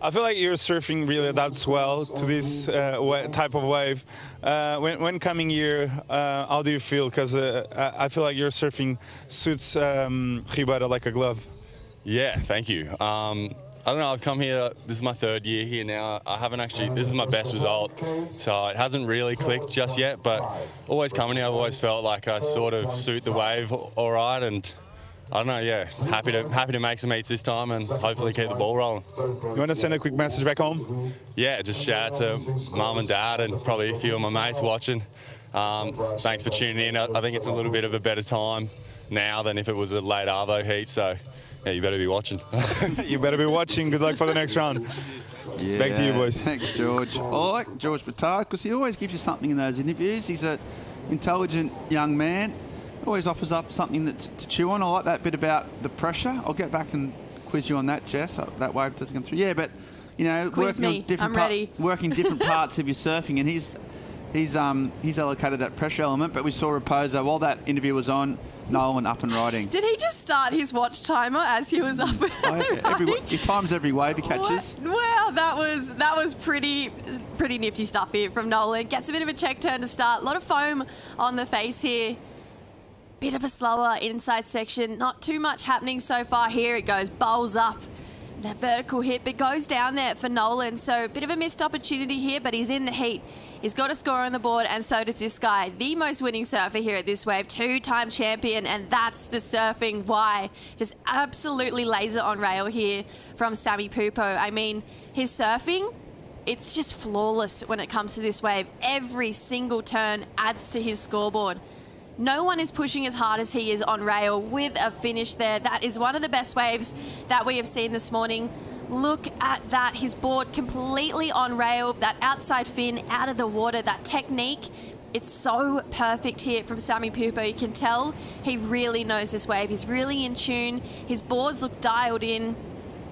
I feel like your surfing really adapts well to this type of wave. When coming here, how do you feel? Because I feel like your surfing suits Ribeira like a glove. Yeah, thank you. I don't know, I've come here, this is my 3rd year here now. I haven't actually, this is my best result, so it hasn't really clicked just yet, but always coming here, I've always felt like I sort of suit the wave all right, and I don't know, yeah, happy to make some heats this time and hopefully keep the ball rolling. You want to send a quick message back home? Yeah, just shout out to Mum and Dad and probably a few of my mates watching. Thanks for tuning in. I think it's a little bit of a better time now than if it was a late Arvo heat, so yeah, you better be watching. You better be watching. Good luck for the next round. Yeah, back to you, boys. Thanks, George. I like George Petard because he always gives you something in those interviews. He's an intelligent young man. Always offers up something to chew on. I like that bit about the pressure. I'll get back and quiz you on that, Jess. That wave doesn't come through. Yeah, but, you know, quiz me. I'm ready. Working different parts of your surfing, and he's allocated that pressure element. But we saw Raposo while that interview was on. Nolan up and riding. Did he just start his watch timer as he was up and riding? He times every wave he catches. Wow, that was pretty nifty stuff here from Nolan. Gets a bit of a check turn to start. A lot of foam on the face here. Bit of a slower inside section. Not too much happening so far here. It goes bowls up. That vertical hit, but goes down there for Nolan. So a bit of a missed opportunity here, but he's in the heat. He's got a score on the board, and so does this guy, the most winning surfer here at this wave, 2-time champion, and that's the surfing why. Just absolutely laser on rail here from Sammy Pupo. I mean, his surfing, it's just flawless when it comes to this wave. Every single turn adds to his scoreboard. No one is pushing as hard as he is on rail with a finish there. That is one of the best waves that we have seen this morning. Look at that, his board completely on rail, that outside fin out of the water, that technique. It's so perfect here from Sammy Pupo. You can tell he really knows this wave. He's really in tune. His boards look dialed in.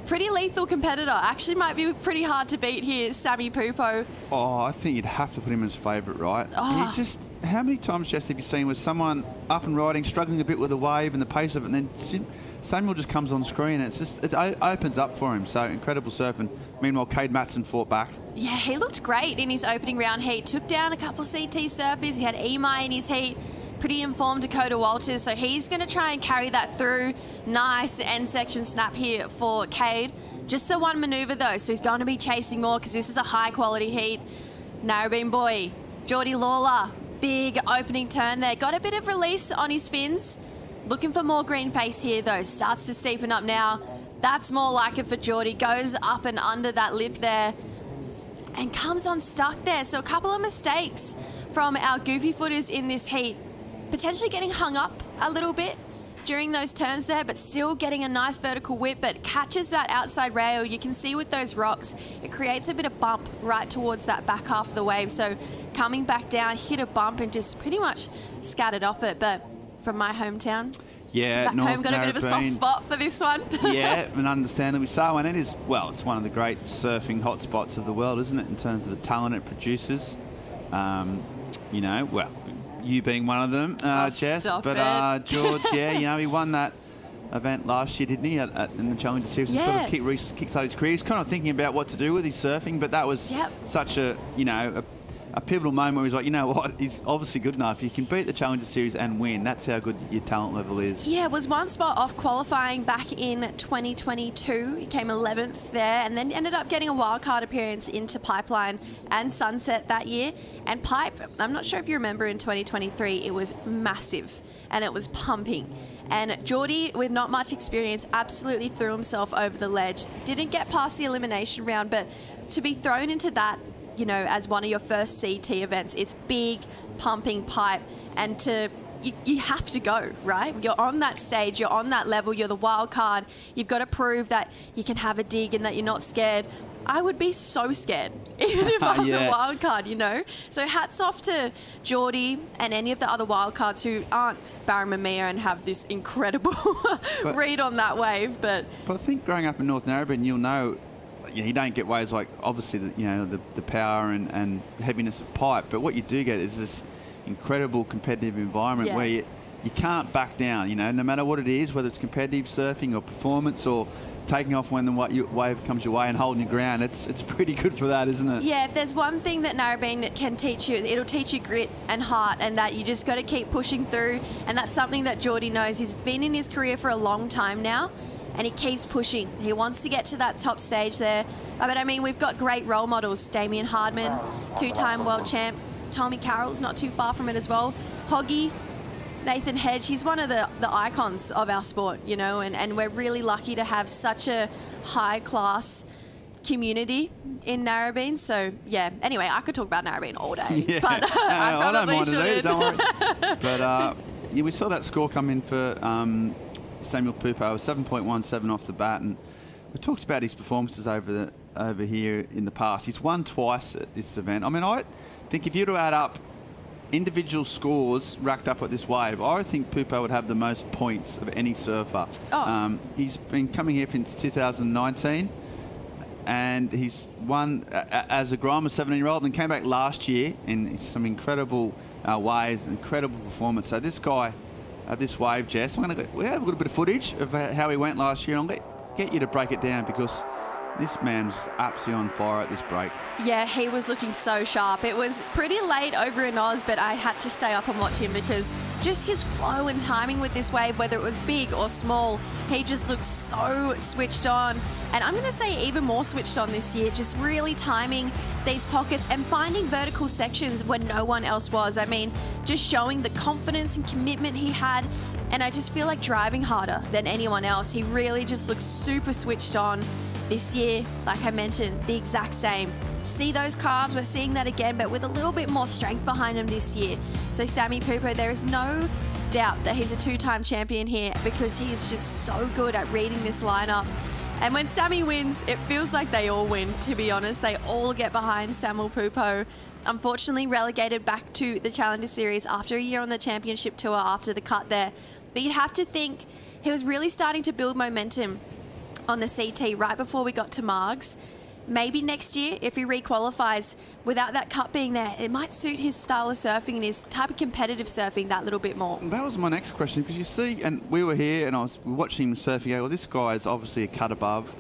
Pretty lethal competitor. Actually might be pretty hard to beat here, Sammy Pupo. Oh, I think you'd have to put him as favourite, right? Oh. How many times, Jess, have you seen with someone up and riding, struggling a bit with the wave and the pace of it, and then Samuel just comes on screen, and it opens up for him. So incredible surfing. Meanwhile, Cade Matson fought back. Yeah, he looked great in his opening round heat. Took down a couple CT surfers. He had Emai in his heat. Pretty informed Dakota Walters, so he's going to try and carry that through. Nice end section snap here for Cade. Just the one manoeuvre though, so he's going to be chasing more because this is a high quality heat. Narrabeen boy, Geordie Lawler, big opening turn there. Got a bit of release on his fins. Looking for more green face here though. Starts to steepen up now. That's more like it for Geordie. Goes up and under that lip there and comes unstuck there. So a couple of mistakes from our goofy footers in this heat. Potentially getting hung up a little bit during those turns there, but still getting a nice vertical whip, but catches that outside rail. You can see with those rocks, it creates a bit of bump right towards that back half of the wave. So coming back down, hit a bump and just pretty much scattered off it. But from my hometown, back home, got a bit of a soft spot for this one. Yeah, and understandably so. And it is, well, it's one of the great surfing hotspots of the world, isn't it, in terms of the talent it produces. You know, well, you being one of them, Jess. But George, yeah, you know, he won that event last year, didn't he, in the Challenger Series? Yeah. Sort of kickstarted his career. He's kind of thinking about what to do with his surfing, but that was such a, you know, a pivotal moment where he's like, you know what, he's obviously good enough. You can beat the Challenger Series and win. That's how good your talent level is. Yeah, was one spot off qualifying back in 2022. He came 11th there and then ended up getting a wildcard appearance into Pipeline and Sunset that year. And Pipe, I'm not sure if you remember in 2023, it was massive and it was pumping. And Geordie, with not much experience, absolutely threw himself over the ledge. Didn't get past the elimination round, but to be thrown into that, you know, as one of your first CT events, it's big, pumping pipe, and to, you have to go, right? You're on that stage, you're on that level, you're the wild card. You've got to prove that you can have a dig and that you're not scared. I would be so scared, even if I was a wild card, you know? So hats off to Geordie and any of the other wild cards who aren't Barramamia and have this incredible read on that wave. But I think growing up in North Narrabeen, you'll know, you don't get waves like, obviously, the power and heaviness of pipe. But what you do get is this incredible competitive environment where you can't back down, no matter what it is, whether it's competitive surfing or performance or taking off when the wave comes your way and holding your ground. It's pretty good for that, isn't it? Yeah, if there's one thing that Narrabeen can teach you, it'll teach you grit and heart, and that you just got to keep pushing through. And that's something that Geordie knows. He's been in his career for a long time now, and he keeps pushing. He wants to get to that top stage there. But I mean, we've got great role models. Damien Hardman, two-time world champ. Tommy Carroll's not too far from it as well. Hoggy, Nathan Hedge, he's one of the icons of our sport, and we're really lucky to have such a high-class community in Narrabeen. So, yeah, anyway, I could talk about Narrabeen all day. Yeah. But I don't mind shouldn't. it either, don't worry. But we saw that score come in for Samuel Pupo, 7.17 off the bat, and we talked about his performances over here in the past. He's won twice at this event. I mean, I think if you were to add up individual scores racked up at this wave, I think Pupo would have the most points of any surfer. He's been coming here since 2019, and he's won as a Grima 17-year-old and came back last year in some incredible waves, incredible performance. So this guy, this wave, Jess, we have a little bit of footage of how he went last year, and I'll get you to break it down because this man was absolutely on fire at this break. Yeah, he was looking so sharp. It was pretty late over in Oz, but I had to stay up and watch him because just his flow and timing with this wave, whether it was big or small, he just looked so switched on. And I'm going to say even more switched on this year, just really timing these pockets and finding vertical sections when no one else was. I mean, just showing the confidence and commitment he had. And I just feel like driving harder than anyone else. He really just looks super switched on. This year, like I mentioned, the exact same. See those calves, we're seeing that again, but with a little bit more strength behind him this year. So Sammy Pupo, there is no doubt that he's a two-time champion here because he is just so good at reading this lineup. And when Sammy wins, it feels like they all win, to be honest. They all get behind Samuel Pupo. Unfortunately relegated back to the Challenger Series after a year on the championship tour after the cut there. But you'd have to think he was really starting to build momentum on the CT right before we got to Margs. Maybe next year, if he re-qualifies without that cut being there, it might suit his style of surfing and his type of competitive surfing that little bit more. That was my next question, because you see, and we were here and I was watching him surfing, well, this guy is obviously a cut above.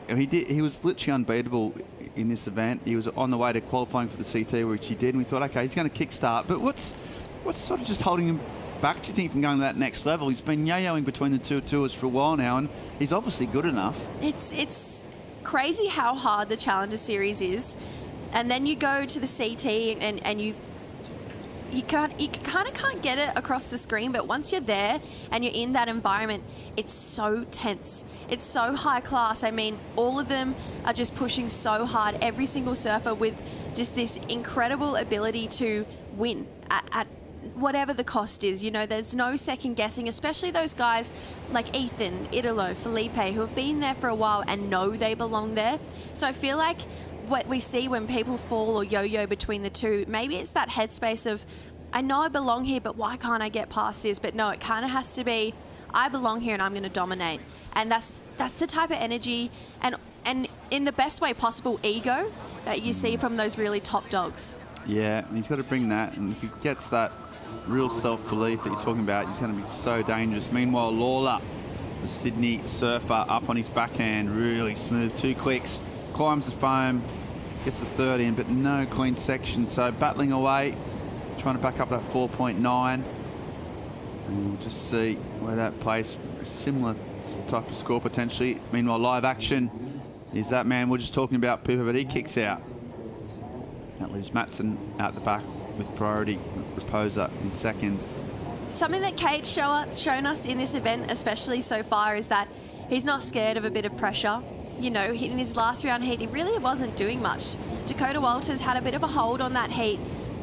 He was literally unbeatable in this event. He was on the way to qualifying for the CT, which he did, and we thought, okay, he's going to kickstart. But what's sort of just holding him back, do you think, from going to that next level? He's been yo-yoing between the two tours for a while now, and he's obviously good enough. It's crazy how hard the Challenger Series is, and then you go to the CT and you kind of can't get it across the screen, but once you're there and you're in that environment, it's so tense. It's so high class. I mean, all of them are just pushing so hard, every single surfer with just this incredible ability to win at whatever the cost is. There's no second guessing, especially those guys like Ethan, Italo, Felipe, who have been there for a while and know they belong there. So I feel like what we see when people fall or yo-yo between the two, maybe it's that headspace of, I know I belong here, but why can't I get past this? But no, it kind of has to be, I belong here and I'm going to dominate. And that's the type of energy and in the best way possible ego that you see from those really top dogs. Yeah, and he's got to bring that, and if he gets that real self-belief that you're talking about, he's going to be so dangerous. Meanwhile, Lawler, the Sydney surfer, up on his backhand, really smooth, 2 clicks, climbs the foam, gets the third in, but no clean section. So battling away, trying to back up that 4.9, and we'll just see where that plays. Similar type of score potentially. Meanwhile, live action is that man we're just talking about, Pupo, but he kicks out. That leaves Matson out the back with priority, Raposa in second. Something that Kate's shown us in this event, especially so far, is that he's not scared of a bit of pressure. In his last round heat, he really wasn't doing much. Dakota Walters had a bit of a hold on that heat,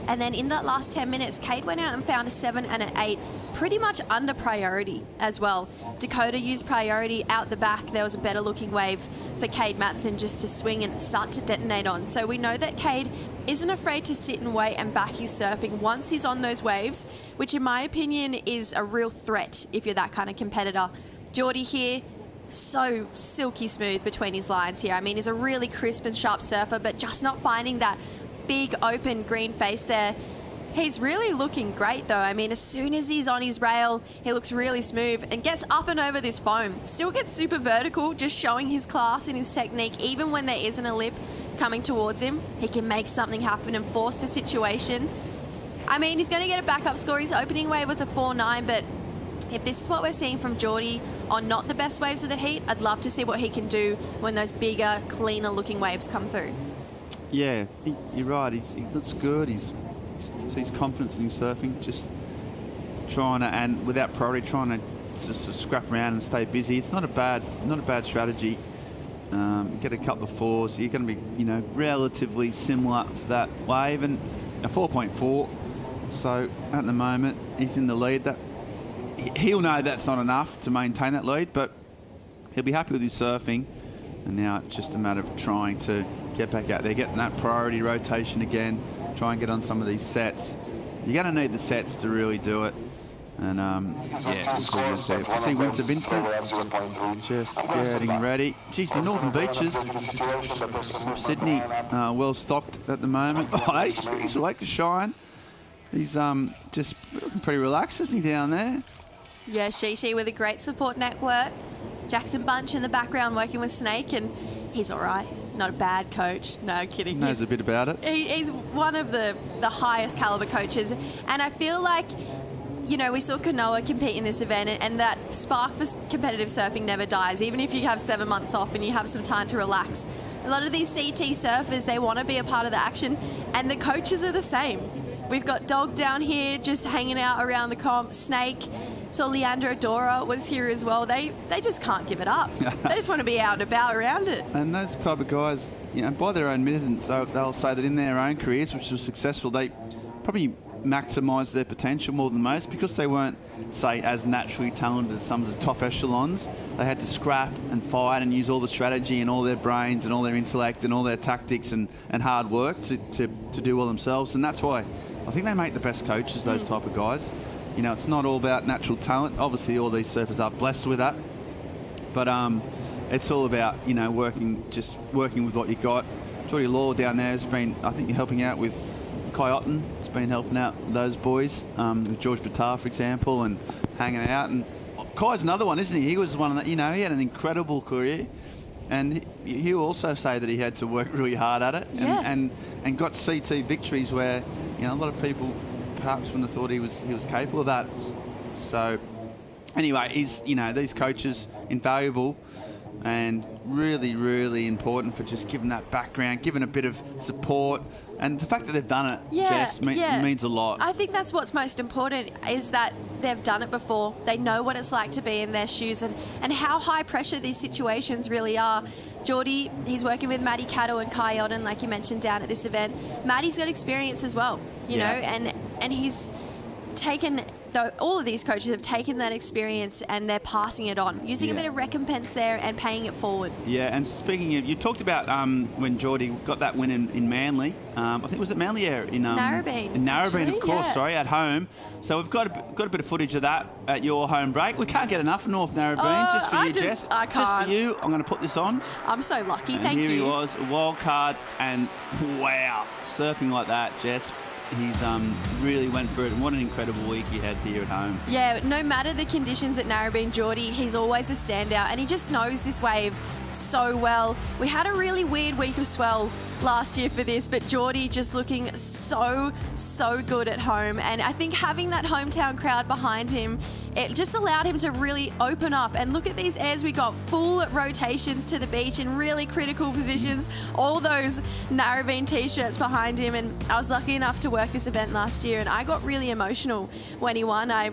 And then in that last 10 minutes, Cade went out and found a 7 and an 8, pretty much under priority as well. Dakota used priority out the back. There was a better looking wave for Cade Matson just to swing and start to detonate on. So we know that Cade isn't afraid to sit and wait and back his surfing once he's on those waves, which in my opinion is a real threat if you're that kind of competitor. Geordie here, so silky smooth between his lines here. I mean, he's a really crisp and sharp surfer, but just not finding that big open green face there. He's really looking great though. I mean, as soon as he's on his rail, he looks really smooth and gets up and over this foam. Still gets super vertical, just showing his class and his technique. Even when there isn't a lip coming towards him, he can make something happen and force the situation. I mean, he's going to get a backup score. His opening wave was a 4.9, but if this is what we're seeing from Geordie on not the best waves of the heat, I'd love to see what he can do when those bigger, cleaner looking waves come through. Yeah, you're right. He looks good. He's confidence in his surfing, just trying to, and without priority, trying to just scrap around and stay busy. It's not a bad strategy. Get a couple of 4s. You're going to be, relatively similar for that wave, and a 4.4. So at the moment, he's in the lead. That he'll know that's not enough to maintain that lead, but he'll be happy with his surfing. And now it's just a matter of trying to get back out there, getting that priority rotation again, try and get on some of these sets. You're going to need the sets to really do it. And yeah, see Winter Vincent just getting ready. Geez, the Northern Beaches of Sydney well stocked at the moment. Oh, he's awake to shine. He's just looking pretty relaxed, isn't he, down there? Yeah, Shishi with a great support network. Jackson Bunch in the background working with Snake, and he's all right. Not a bad coach. No, kidding. Knows a bit about it. He's one of the highest caliber coaches, and I feel like, we saw Kanoa compete in this event, and that spark for competitive surfing never dies, even if you have 7 months off and you have some time to relax. A lot of these CT surfers, they want to be a part of the action, and the coaches are the same. We've got Dog down here just hanging out around the comp. Snake, so Leandro Dora was here as well. They just can't give it up. They just want to be out and about around it. And those type of guys, by their own admittance, they'll say that in their own careers, which was successful, they probably maximised their potential more than most because they weren't, say, as naturally talented as some of the top echelons. They had to scrap and fight and use all the strategy and all their brains and all their intellect and all their tactics and hard work to do well themselves. And that's why I think they make the best coaches, those type of guys. It's not all about natural talent. Obviously, all these surfers are blessed with that. But it's all about, working with what you got. Geordie Law down there has been, I think, helping out with Kai Otten. It's been helping out those boys, with George Batar, for example, and hanging out. And Kai's another one, isn't he? He was one that, he had an incredible career. And he'll also say that he had to work really hard at it and got CT victories where, a lot of people perhaps wouldn't have thought he was capable of that. So anyway, these coaches, invaluable and really, really important for just giving that background, giving a bit of support. And the fact that they've done it, Jess, means a lot. I think that's what's most important, is that they've done it before. They know what it's like to be in their shoes and how high pressure these situations really are. Geordie, he's working with Maddie Cattle and Kai Otten, like you mentioned, down at this event. Maddie's got experience as well, and he's taken... all of these coaches have taken that experience and they're passing it on, using a bit of recompense there and paying it forward. Yeah, and speaking of, you talked about when Geordie got that win in Manly. I think it was at Manly in Narrabeen. In Narrabeen, of course. Sorry, at home. So we've got a bit of footage of that at your home break. We can't get enough of North Narrabeen. Just for you, Jess. I can't. Just for you, I'm going to put this on. I'm so lucky. And Thank you. Here he was, a wild card, and wow, surfing like that, Jess. He's really went for it, and what an incredible week he had here at home. Yeah, no matter the conditions at Narrabeen, Geordie, he's always a standout, and he just knows this wave so well. We had a really weird week of swell last year for this, but Geordie just looking so good at home, and I think having that hometown crowd behind him, it just allowed him to really open up. And look at these airs, we got full rotations to the beach in really critical positions, all those Narrabeen t-shirts behind him, and I was lucky enough to work this event last year, and I got really emotional when he won. I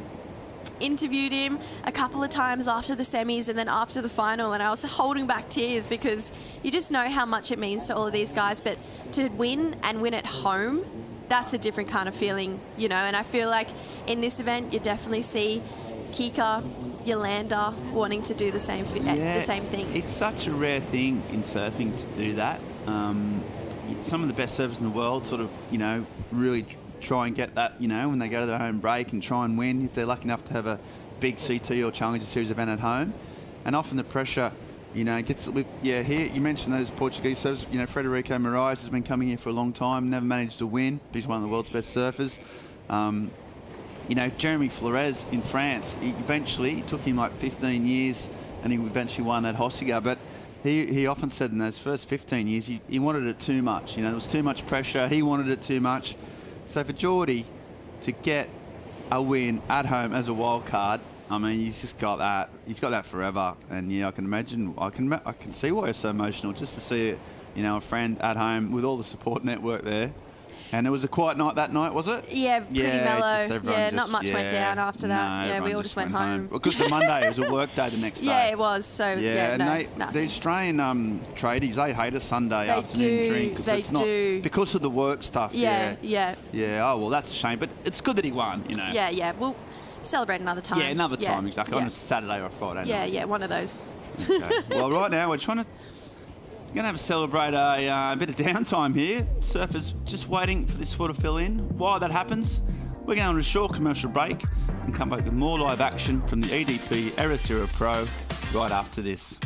interviewed him a couple of times after the semis and then after the final, and I was holding back tears because you just know how much it means to all of these guys. But to win and win at home, that's a different kind of feeling, you know. And I feel like in this event, you definitely see Kika, Yolanda wanting to do the same thing. It's such a rare thing in surfing to do that. Some of the best surfers in the world sort of, you know, really try and get that, you know, when they go to their home break and try and win if they're lucky enough to have a big CT or Challenger Series event at home. And often the pressure, you know, gets with, here you mentioned those Portuguese surfers. You know, Frederico Moraes has been coming here for a long time, never managed to win. He's one of the world's best surfers. You know, Jeremy Flores in France, it took him like 15 years and he eventually won at Hossiga. But he often said in those first 15 years, he wanted it too much. You know, there was too much pressure. He wanted it too much. So for Geordie to get a win at home as a wild card, I mean, he's just got that. He's got that forever. And yeah, I can imagine. I can see why it's so emotional just to see it. You know, a friend at home with all the support network there. And it was a quiet night that night, was it? Yeah, pretty mellow. Yeah, not much went down after that. No, yeah, we all just went home. Because the Monday, it was a work day the next day. Yeah, it was. So, and the Australian tradies, they hate a Sunday afternoon drink. Because of the work stuff. Yeah. Oh, well, that's a shame. But it's good that he won, you know. Yeah. We'll celebrate another time. Yeah, another time, exactly. On a Saturday or a Friday night. Yeah, one of those. Okay. Well, right now, we're going to celebrate a bit of downtime here. Surfers just waiting for this sport to fill in. While that happens, we're going on a short commercial break and come back with more live action from the EDP Ericeira Pro right after this.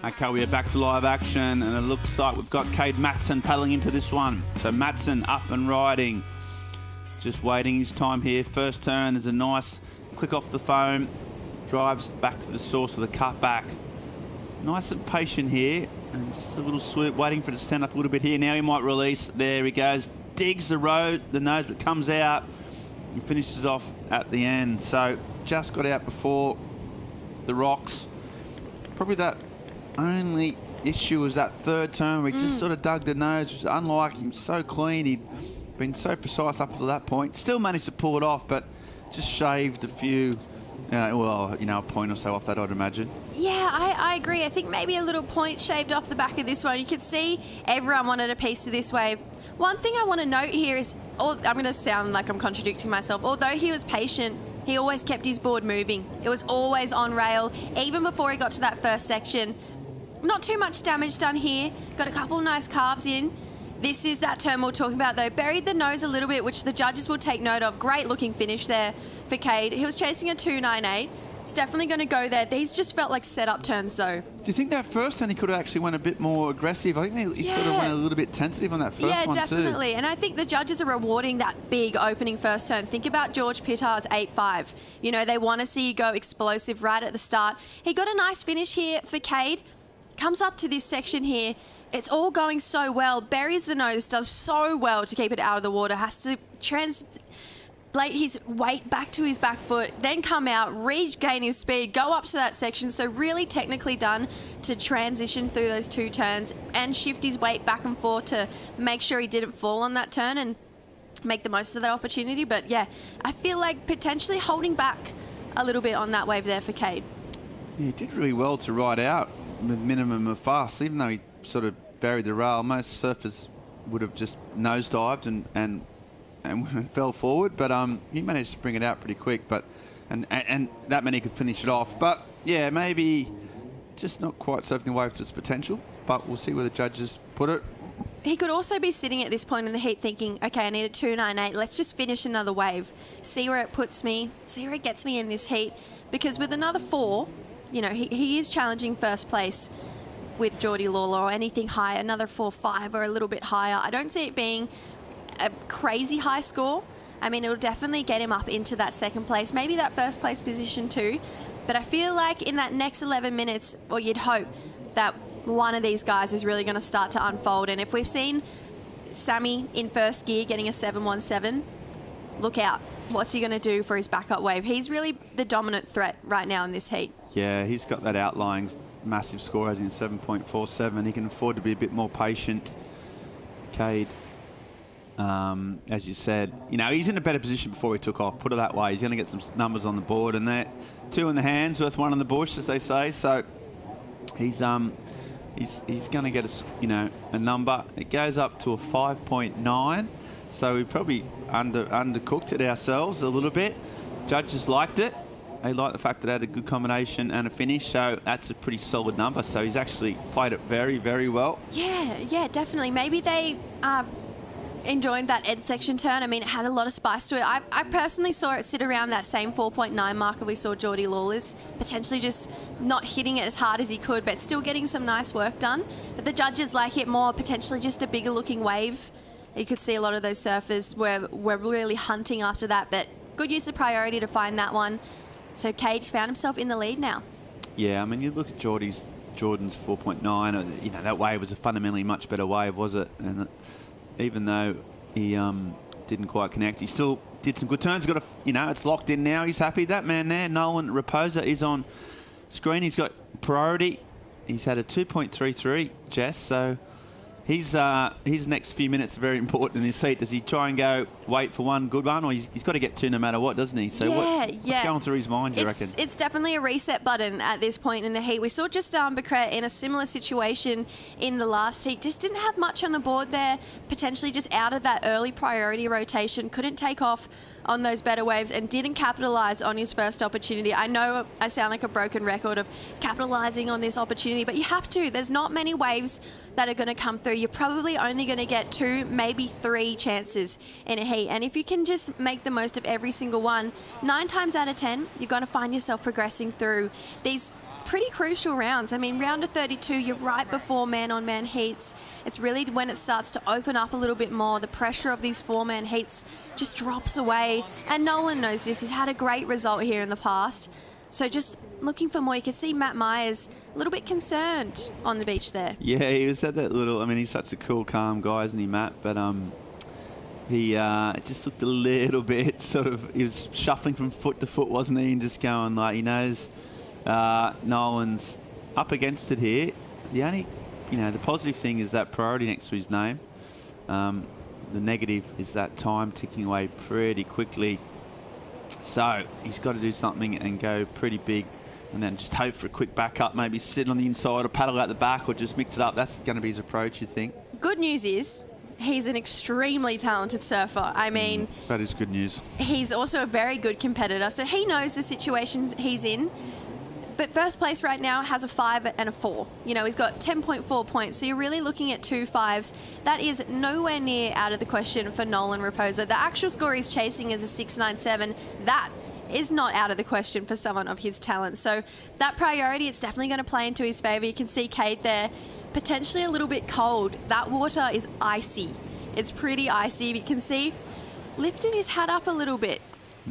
Okay, we are back to live action, and it looks like we've got Cade Matson paddling into this one. So Matson up and riding, just waiting his time here. First turn is a nice click off the foam, drives back to the source of the cutback. Nice and patient here, and just a little swoop, waiting for it to stand up a little bit here. Now he might release. There he goes, digs the nose, but comes out and finishes off at the end. So just got out before the rocks. Probably that only issue was that third turn where he just sort of dug the nose, which was unlike him, so clean. He'd been so precise up to that point. Still managed to pull it off, but just shaved a few, a point or so off that, I'd imagine. Yeah, I agree. I think maybe a little point shaved off the back of this one. You could see everyone wanted a piece of this wave. One thing I want to note here is, I'm going to sound like I'm contradicting myself, although he was patient, he always kept his board moving. It was always on rail, even before he got to that first section. Not too much damage done here. Got a couple of nice carves in. This is that turn we're talking about, though. Buried the nose a little bit, which the judges will take note of. Great looking finish there for Cade. He was chasing a 298. It's definitely going to go there. These just felt like set-up turns, though. Do you think that first turn he could have actually went a bit more aggressive? I think he sort of went a little bit tentative on that first one, too. Yeah, definitely. And I think the judges are rewarding that big opening first turn. Think about George Pittar's 8.5. You know, they want to see you go explosive right at the start. He got a nice finish here for Cade. Comes up to this section here. It's all going so well. Buries the nose, does so well to keep it out of the water. Has to his weight back to his back foot, then come out, regain his speed, go up to that section. So really technically done to transition through those 2 turns and shift his weight back and forth to make sure he didn't fall on that turn and make the most of that opportunity. But yeah, I feel like potentially holding back a little bit on that wave there for Cade. Yeah, he did really well to ride out with minimum of fast, even though he sort of buried the rail. Most surfers would have just nosedived and fell forward, but he managed to bring it out pretty quick. But and that meant he could finish it off. But yeah, maybe just not quite surfing the wave to its potential. But we'll see where the judges put it. He could also be sitting at this point in the heat thinking, okay, I need a 298. Let's just finish another wave, see where it puts me, see where it gets me in this heat. Because with another 4, you know, he is challenging first place with Geordie Lawler or anything higher, another 4-5 or a little bit higher. I don't see it being a crazy high score. I mean, it'll definitely get him up into that second place, maybe that first place position too. But I feel like in that next 11 minutes, or you'd hope that one of these guys is really going to start to unfold. And if we've seen Sammy in first gear getting a 717, look out. What's he going to do for his backup wave? He's really the dominant threat right now in this heat. Yeah, he's got that outlying massive score as in 7.47. He can afford to be a bit more patient. Cade, as you said, you know, he's in a better position before he took off. Put it that way. He's going to get some numbers on the board, and they're 2 in the hands, worth 1 in the bush, as they say. So he's going to get a number. It goes up to a 5.9. So we probably undercooked it ourselves a little bit. Judges liked it. They liked the fact that it had a good combination and a finish. So that's a pretty solid number. So he's actually played it very, very well. Yeah, definitely. Maybe they enjoyed that Ed section turn. I mean, it had a lot of spice to it. I personally saw it sit around that same 4.9 marker we saw Geordie Lawler's, potentially just not hitting it as hard as he could, but still getting some nice work done. But the judges like it more, potentially just a bigger looking wave. You could see a lot of those surfers were really hunting after that, but good use of priority to find that one. So Cade's found himself in the lead now. Yeah, I mean, you look at Jordan's 4.9, you know, that wave was a fundamentally much better wave, was it? And even though he didn't quite connect, he still did some good turns. Got it's locked in now. He's happy. That man there, Nolan Raposa, is on screen. He's got priority. He's had a 2.33, Jess, so his next few minutes are very important in this heat. Does he try and go wait for one good one, or he's got to get 2 no matter what, doesn't he? So what's going through his mind, do you reckon? It's definitely a reset button at this point in the heat. We saw Justin Becret in a similar situation in the last heat. Just didn't have much on the board there, potentially just out of that early priority rotation, couldn't take off on those better waves and didn't capitalise on his first opportunity. I know I sound like a broken record of capitalising on this opportunity, but you have to. There's not many waves that are going to come through. You're probably only going to get 2, maybe 3 chances in a heat. And if you can just make the most of every single one, 9 times out of 10, you're going to find yourself progressing through these pretty crucial rounds. I mean, round of 32, you're right before man-on-man heats. It's really when it starts to open up a little bit more. The pressure of these 4-man heats just drops away. And Nolan knows this. He's had a great result here in the past. So just looking for more. You can see Matt Myers a little bit concerned on the beach there. Yeah, he was at that little, I mean, he's such a cool, calm guy, isn't he, Matt? But he just looked a little bit sort of, he was shuffling from foot to foot, wasn't he? And just going like, he knows Nolan's up against it here. The only, the positive thing is that priority next to his name. The negative is that time ticking away pretty quickly. So he's got to do something and go pretty big, and then just hope for a quick backup, maybe sit on the inside or paddle out the back or just mix it up. That's going to be his approach, you think? Good news is he's an extremely talented surfer. I mean, that is good news. He's also a very good competitor, so he knows the situations he's in. But first place right now has a 5 and a 4. He's got 10.4 points. So you're really looking at 2 5s. That is nowhere near out of the question for Nolan Raposa. The actual score he's chasing is a 697. That is not out of the question for someone of his talent. So that priority, it's definitely going to play into his favour. You can see Cade there, potentially a little bit cold. That water is icy. It's pretty icy. You can see lifting his hat up a little bit.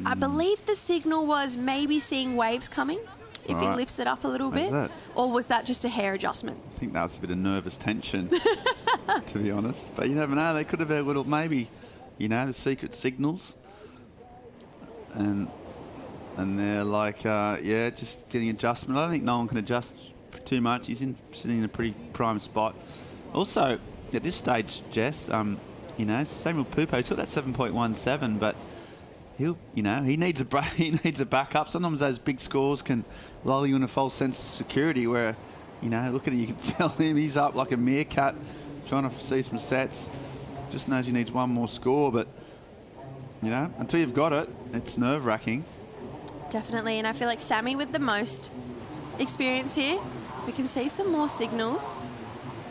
I believe the signal was maybe seeing waves coming. If he lifts it up a little bit, or was that just a hair adjustment? I think that was a bit of nervous tension, to be honest. But you never know. They could have their little, maybe, the secret signals. and they're like, yeah, just getting adjustment. I don't think Nolan can adjust too much. He's sitting in a pretty prime spot. Also, at this stage, Jess, you know, Samuel Pupo took that 7.17, but he needs a break. He needs a backup. Sometimes those big scores can lull you in a false sense of security. Where, you know, look at him, you can tell him he's up like a meerkat, trying to see some sets. Just knows he needs one more score, but you know, until you've got it, it's nerve-wracking. Definitely, and I feel like Sammy with the most experience here. We can see some more signals.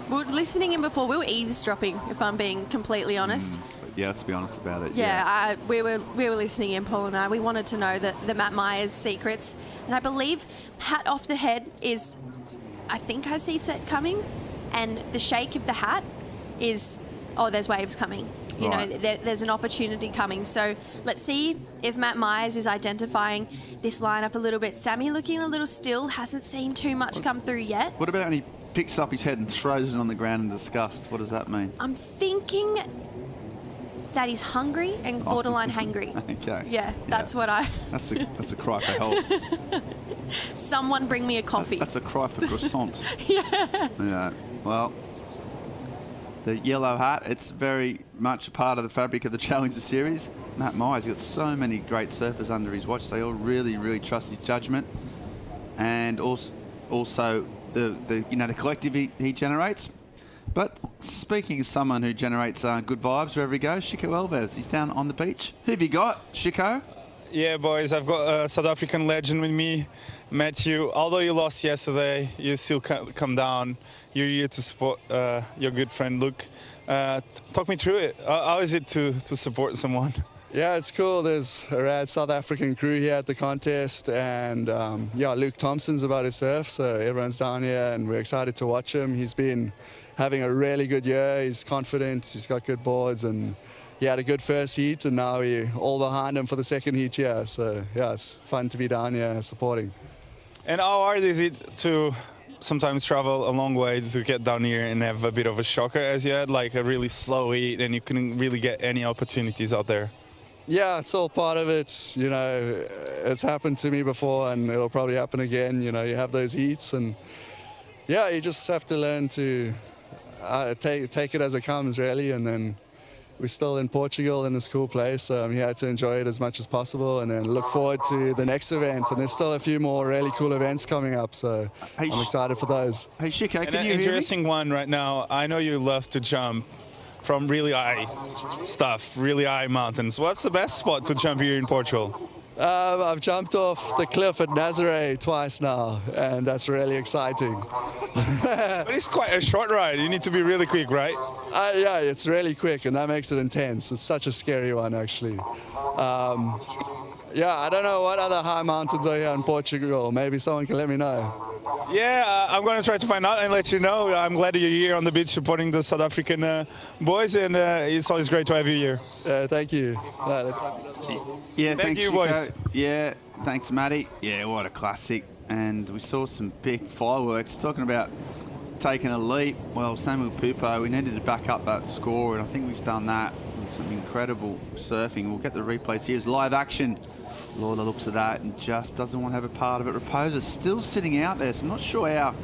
We were listening in before. We were eavesdropping, if I'm being completely honest. Yeah, let's be honest about it. Yeah, we were listening in, Paul and I. We wanted to know the Matt Myers secrets, and I believe hat off the head is, I think I see set coming, and the shake of the hat is, oh, there's waves coming. You know, there's an opportunity coming. So let's see if Matt Myers is identifying this lineup a little bit. Sammy looking a little still, hasn't seen too much come through yet. What about when he picks up his head and throws it on the ground in disgust? What does that mean? I'm thinking that he's hungry and borderline hangry. Okay. Yeah, that's what I... That's a cry for help. Someone bring me a coffee. That's a cry for croissant. Yeah. Yeah. Well, the yellow hat, it's very much a part of the fabric of the Challenger Series. Matt Myers, he's got so many great surfers under his watch. They all really, really trust his judgment. And also the collective he generates. But speaking of someone who generates good vibes wherever he goes, Chico Alves, he's down on the beach. Who have you got, Chico? Yeah, boys, I've got a South African legend with me, Matthew. Although you lost yesterday, you still come down. You're here to support your good friend Luke. Talk me through it. How is it to support someone? Yeah, it's cool. There's a rad South African crew here at the contest, and yeah, Luke Thompson's about to surf, so everyone's down here, and we're excited to watch him. He's been having a really good year. He's confident. He's got good boards, and he had a good first heat, and now we're all behind him for the second heat here. So yeah, it's fun to be down here supporting. And how hard is it to sometimes travel a long way to get down here and have a bit of a shocker, as you had like a really slow heat and you couldn't really get any opportunities out there? Yeah, it's all part of it. You know, it's happened to me before, and it'll probably happen again. You know, you have those heats, and yeah, you just have to learn to take it as it comes, really. And then we're still in Portugal in this cool place, so I'm here to enjoy it as much as possible, and then look forward to the next event. And there's still a few more really cool events coming up, so I'm excited for those. Hey, Chico, can you hear me? An interesting one right now. I know you love to jump from really high stuff, really high mountains. What's the best spot to jump here in Portugal? I've jumped off the cliff at Nazaré twice now, and that's really exciting. But it's quite a short ride. You need to be really quick, right? Yeah, it's really quick, and that makes it intense. It's such a scary one, actually. Yeah, I don't know what other high mountains are here in Portugal. Maybe someone can let me know. Yeah, I'm going to try to find out and let you know. I'm glad you're here on the beach supporting the South African boys, and it's always great to have you here. Thank you. Yeah, thank you, Chico. boys. Yeah, thanks, Matty. Yeah, what a classic. And we saw some big fireworks. Talking about taking a leap. Well, Samuel Pupo, we needed to back up that score, and I think we've done that with some incredible surfing. We'll get the replays here. It's live action. Lorna looks at that and just doesn't want to have a part of it. Raposa's still sitting out there, so I'm not sure how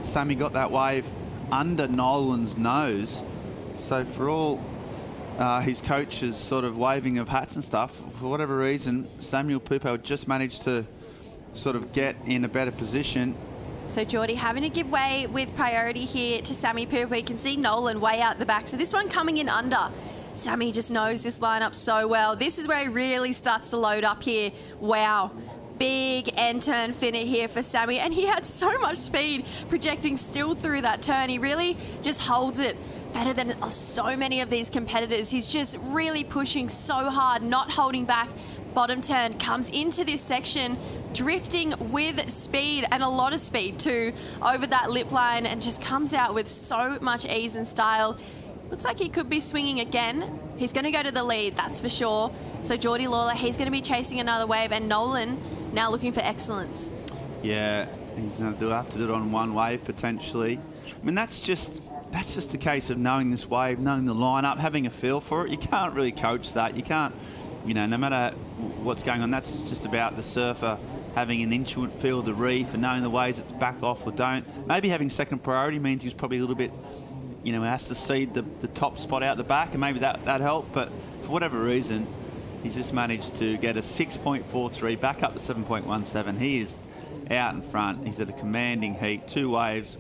Sammy got that wave under Nolan's nose. So for all his coaches sort of waving of hats and stuff, for whatever reason, Samuel Pupo just managed to sort of get in a better position. So Geordie having to give way with priority here to Sammy Pupo. You can see Nolan way out the back. So this one coming in under. Sammy just knows this lineup so well. This is where he really starts to load up here. Wow. Big end turn finner here for Sammy. And he had so much speed projecting still through that turn. He really just holds it better than so many of these competitors. He's just really pushing so hard, not holding back. Bottom turn comes into this section, drifting with speed, and a lot of speed too, over that lip line, and just comes out with so much ease and style. Looks like he could be swinging again. He's going to go to the lead, that's for sure. So Geordie Lawler, he's going to be chasing another wave, and Nolan now looking for excellence. Yeah, he's going to have to do it on one wave potentially. I mean, that's just a case of knowing this wave, knowing the lineup, having a feel for it. You can't really coach that. You can't no matter what's going on, that's just about the surfer having an intuitive feel of the reef and knowing the waves that to back off or don't. Maybe having second priority means he's probably a little bit, has to seed the top spot out the back, and maybe that helped. But for whatever reason, he's just managed to get a 6.43 back up to 7.17. He is out in front. He's at a commanding heat, 2 waves,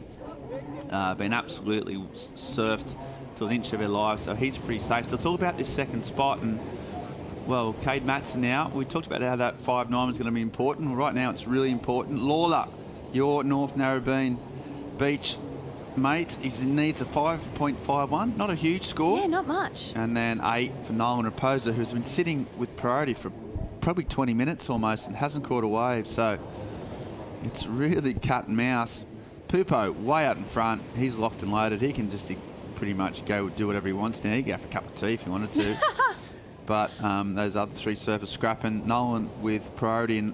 been absolutely surfed to an inch of their life, so he's pretty safe. So it's all about this second spot. And well, Cade Matson now, we talked about how that 5.9 is going to be important. Well, right now it's really important. Lawler, your North Narrabeen Beach mate, he needs a 5.51, not a huge score. Yeah, not much. And then 8 for Nolan Raposa, who's been sitting with priority for probably 20 minutes almost and hasn't caught a wave. So it's really cat and mouse. Pupo way out in front. He's locked and loaded. He can just pretty much go do whatever he wants now. He can go for a cup of tea if he wanted to. But those other 3 surfers scrapping. Nolan with priority and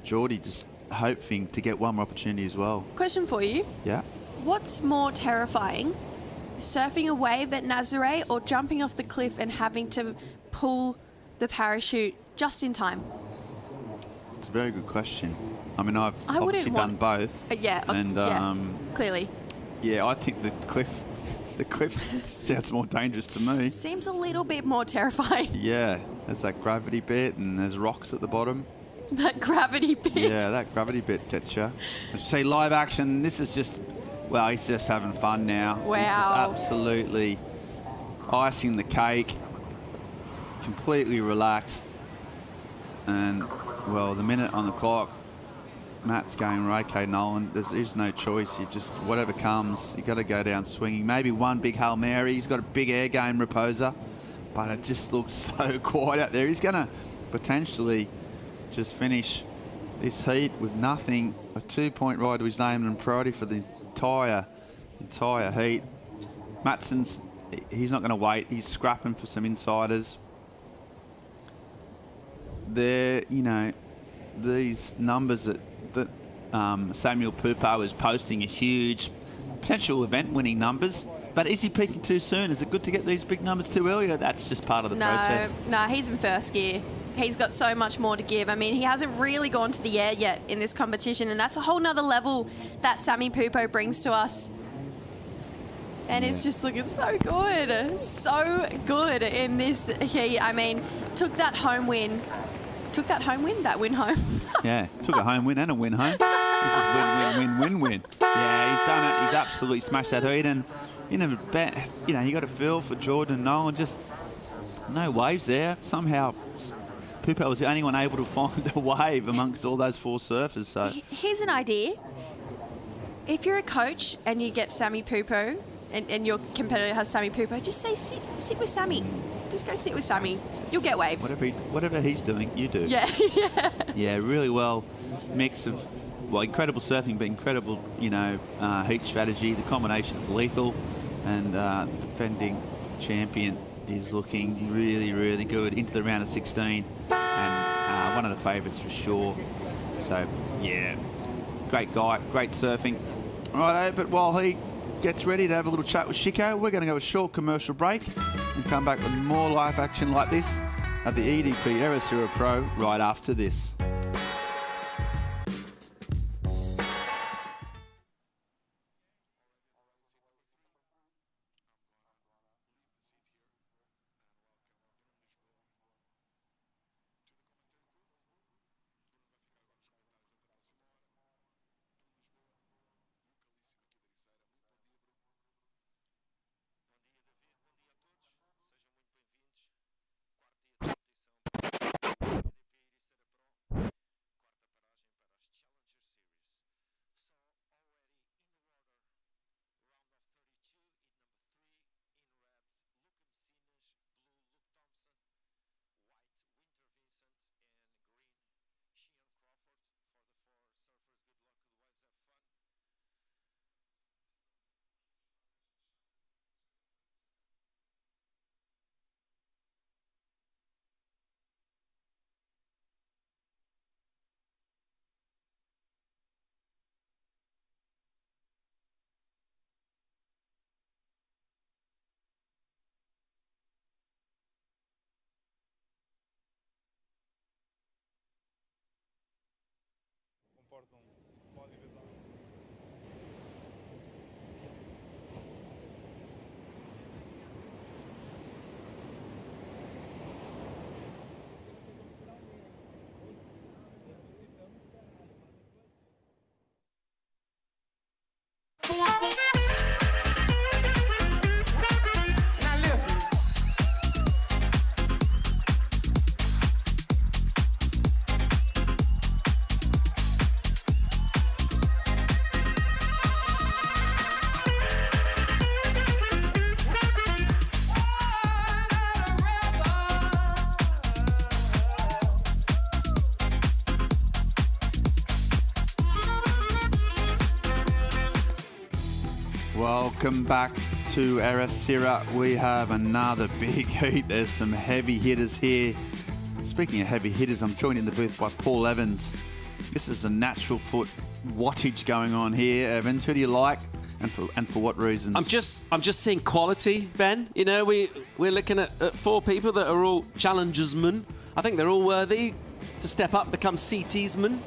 Geordie just hoping to get one more opportunity as well. Question for you. Yeah. What's more terrifying, surfing a wave at Nazare or jumping off the cliff and having to pull the parachute just in time? It's a very good question. I mean, I've obviously done both. Clearly. Yeah, I think the cliff sounds more dangerous to me. Seems a little bit more terrifying. Yeah, there's that gravity bit and there's rocks at the bottom. That gravity bit. Yeah, that gravity bit gets you. I should say live action. This is just, well, he's just having fun now. Wow. He's just absolutely icing the cake, completely relaxed. And, well, the minute on the clock, Matt's going, right, okay, Nolan, there's no choice. You just, whatever comes, you got to go down swinging. Maybe one big Hail Mary. He's got a big air game, Raposa, but it just looks so quiet out there. He's going to potentially just finish this heat with nothing, a 2-point ride to his name and priority for the entire heat. Matson's, he's not going to wait. He's scrapping for some insiders. There, these numbers that Samuel Pupo is posting are huge, potential event-winning numbers. But is he peaking too soon? Is it good to get these big numbers too early? Or that's just part of the process? No, he's in first gear. He's got so much more to give. I mean, he hasn't really gone to the air yet in this competition, and that's a whole nother level that Sammy Pupo brings to us. And it's just looking so good in this heat. I mean, that win home. Yeah, took a home win and a win home. This is win. Yeah, he's done it. He's absolutely smashed that heat. And you got to feel for Jordan and Nolan. Just no waves there. Somehow, Pupo was the only one able to find a wave amongst all those 4 surfers. So here's an idea. If you're a coach and you get Sammy Pupo and your competitor has Sammy Pupo, just say sit with Sammy. Just go sit with Sammy. You'll get waves. Whatever he's doing, you do. Yeah. Yeah, really well mix of, incredible surfing, but incredible, heat strategy. The combination's lethal, and the defending champion is looking really, really good into the round of 16, and one of the favourites for sure. So, yeah, great guy, great surfing. Righto, but while he gets ready to have a little chat with Chico, we're going to go a short commercial break and come back with more live action like this at the EDP Ericeira Pro right after this. Welcome back to Ericeira. We have another big heat. There's some heavy hitters here. Speaking of heavy hitters, I'm joined in the booth by Paul Evans. This is a natural foot wattage going on here. Evans, who do you like, and for what reasons? I'm just seeing quality, Ben. You know, we're looking at 4 people that are all challengersmen. I think they're all worthy to step up, become CTsmen.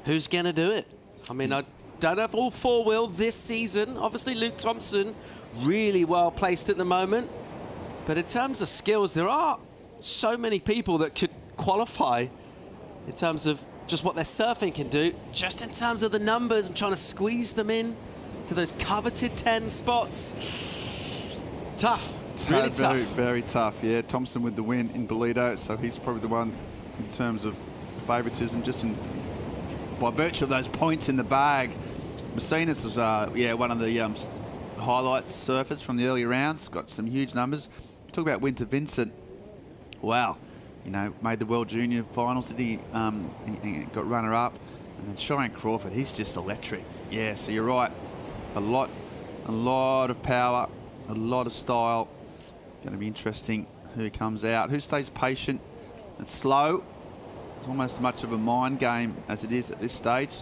Who's gonna do it? I mean, I don't know if all 4 will this season. Obviously, Luke Thompson, really well placed at the moment. But in terms of skills, there are so many people that could qualify in terms of just what their surfing can do, just in terms of the numbers and trying to squeeze them in to those coveted 10 spots. Tough. Really tough. Very tough, yeah. Thompson with the win in Bolito, so he's probably the one in terms of favouritism, just by virtue of those points in the bag. Messinas was, one of the highlight surfers from the early rounds. Got some huge numbers. Talk about Winter Vincent. Wow, you know, made the World Junior Finals. Did he got runner-up? And then Cheyenne Crawford, he's just electric. Yeah, so you're right. A lot of power, a lot of style. Going to be interesting who comes out. Who stays patient and slow. It's almost as much of a mind game as it is at this stage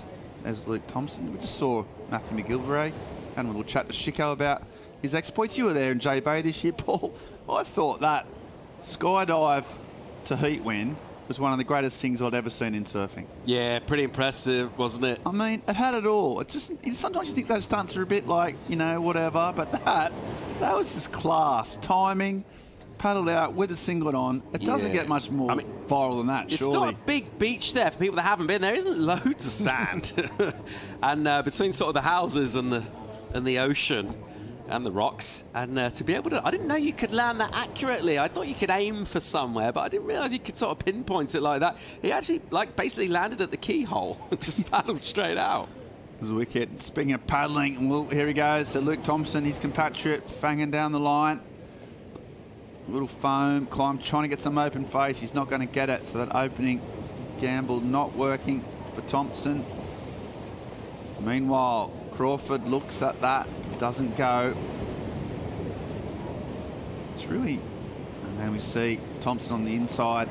as Luke Thompson. We just saw Matthew McGilvray. Had a little chat to Chico about his exploits. You were there in J Bay this year, Paul. I thought that skydive to heat win was one of the greatest things I'd ever seen in surfing. Yeah, pretty impressive, wasn't it? I mean, it had it all. It just, sometimes you think those stunts are a bit like, you know, whatever, but that was just class. Timing, paddled out with a singlet on. It doesn't get much more viral than that, it's surely. It's not a big beach there for people that haven't been there. Isn't loads of sand. And between sort of the houses and the ocean and the rocks, and to be able to, I didn't know you could land that accurately. I thought you could aim for somewhere, but I didn't realise you could sort of pinpoint it like that. He actually, like, basically landed at the keyhole, just paddled straight out. It was wicked. Speaking of paddling, well, here he goes. So Luke Thompson, his compatriot, fanging down the line. Little foam climb, trying to get some open face. He's not going to get it, so that opening gamble not working for Thompson. Meanwhile, Crawford looks at that, doesn't go. It's really, and then we see Thompson on the inside.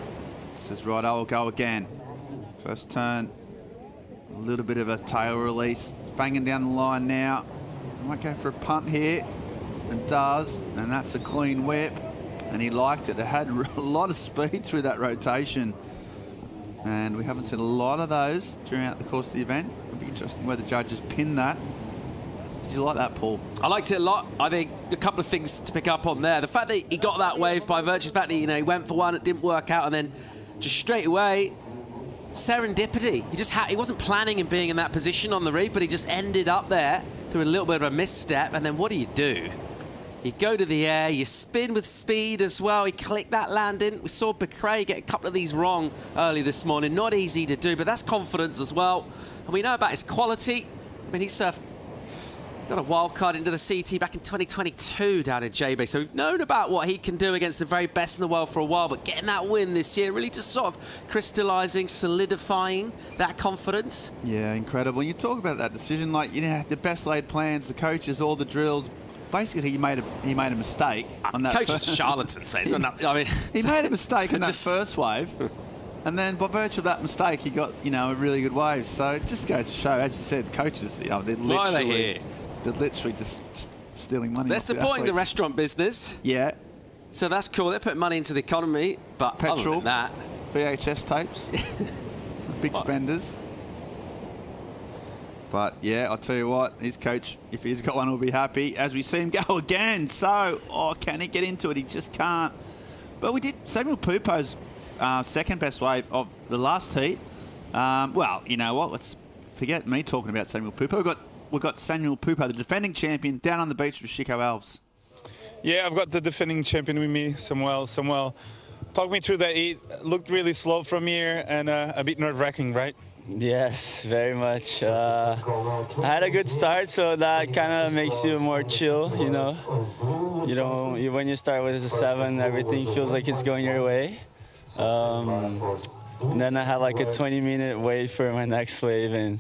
Says, right, I'll go again. First turn, a little bit of a tail release. Banging down the line now. Might go for a punt here, and does, and that's a clean whip. And he liked it. It had a lot of speed through that rotation. And we haven't seen a lot of those throughout the course of the event. It'll be interesting where the judges pin that. Did you like that, Paul? I liked it a lot. I think a couple of things to pick up on there. The fact that he got that wave by virtue of the fact that, you know, he went for one, it didn't work out, and then just straight away, serendipity. He wasn't planning on being in that position on the reef, but he just ended up there through a little bit of a misstep. And then what do? You go to the air, you spin with speed as well. He clicked that landing. We saw Becrae get a couple of these wrong early this morning. Not easy to do, but that's confidence as well. And we know about his quality. I mean, he surfed, got a wild card into the CT back in 2022 down in J-Bay. So we've known about what he can do against the very best in the world for a while, but getting that win this year, really just sort of crystallising, solidifying that confidence. Yeah, incredible. You talk about that decision, like, you know, the best laid plans, the coaches, all the drills. Basically, he made a mistake on that. Coach is charlatans, mate. I mean, he made a mistake on that first wave, and then by virtue of that mistake, he got, you know, a really good wave. So it just goes to show, as you said, coaches, you know, they're literally just stealing money. They're supporting the restaurant business. Yeah. So that's cool. They're putting money into the economy, but petrol, other than that, VHS tapes, big spenders. But, yeah, I'll tell you what, his coach, if he's got one, will be happy as we see him go again. So, can he get into it? He just can't. But we did Samuel Pupo's second best wave of the last heat. Well, you know what? Let's forget me talking about Samuel Pupo. We've got Samuel Pupo, the defending champion, down on the beach with Chico Alves. Yeah, I've got the defending champion with me, Samuel. Talk me through that heat. Looked really slow from here and a bit nerve-wracking, right? Yes, very much. I had a good start, so that kind of makes you more chill, you know. When you start with a 7, everything feels like it's going your way. And then I had like a 20-minute wait for my next wave, and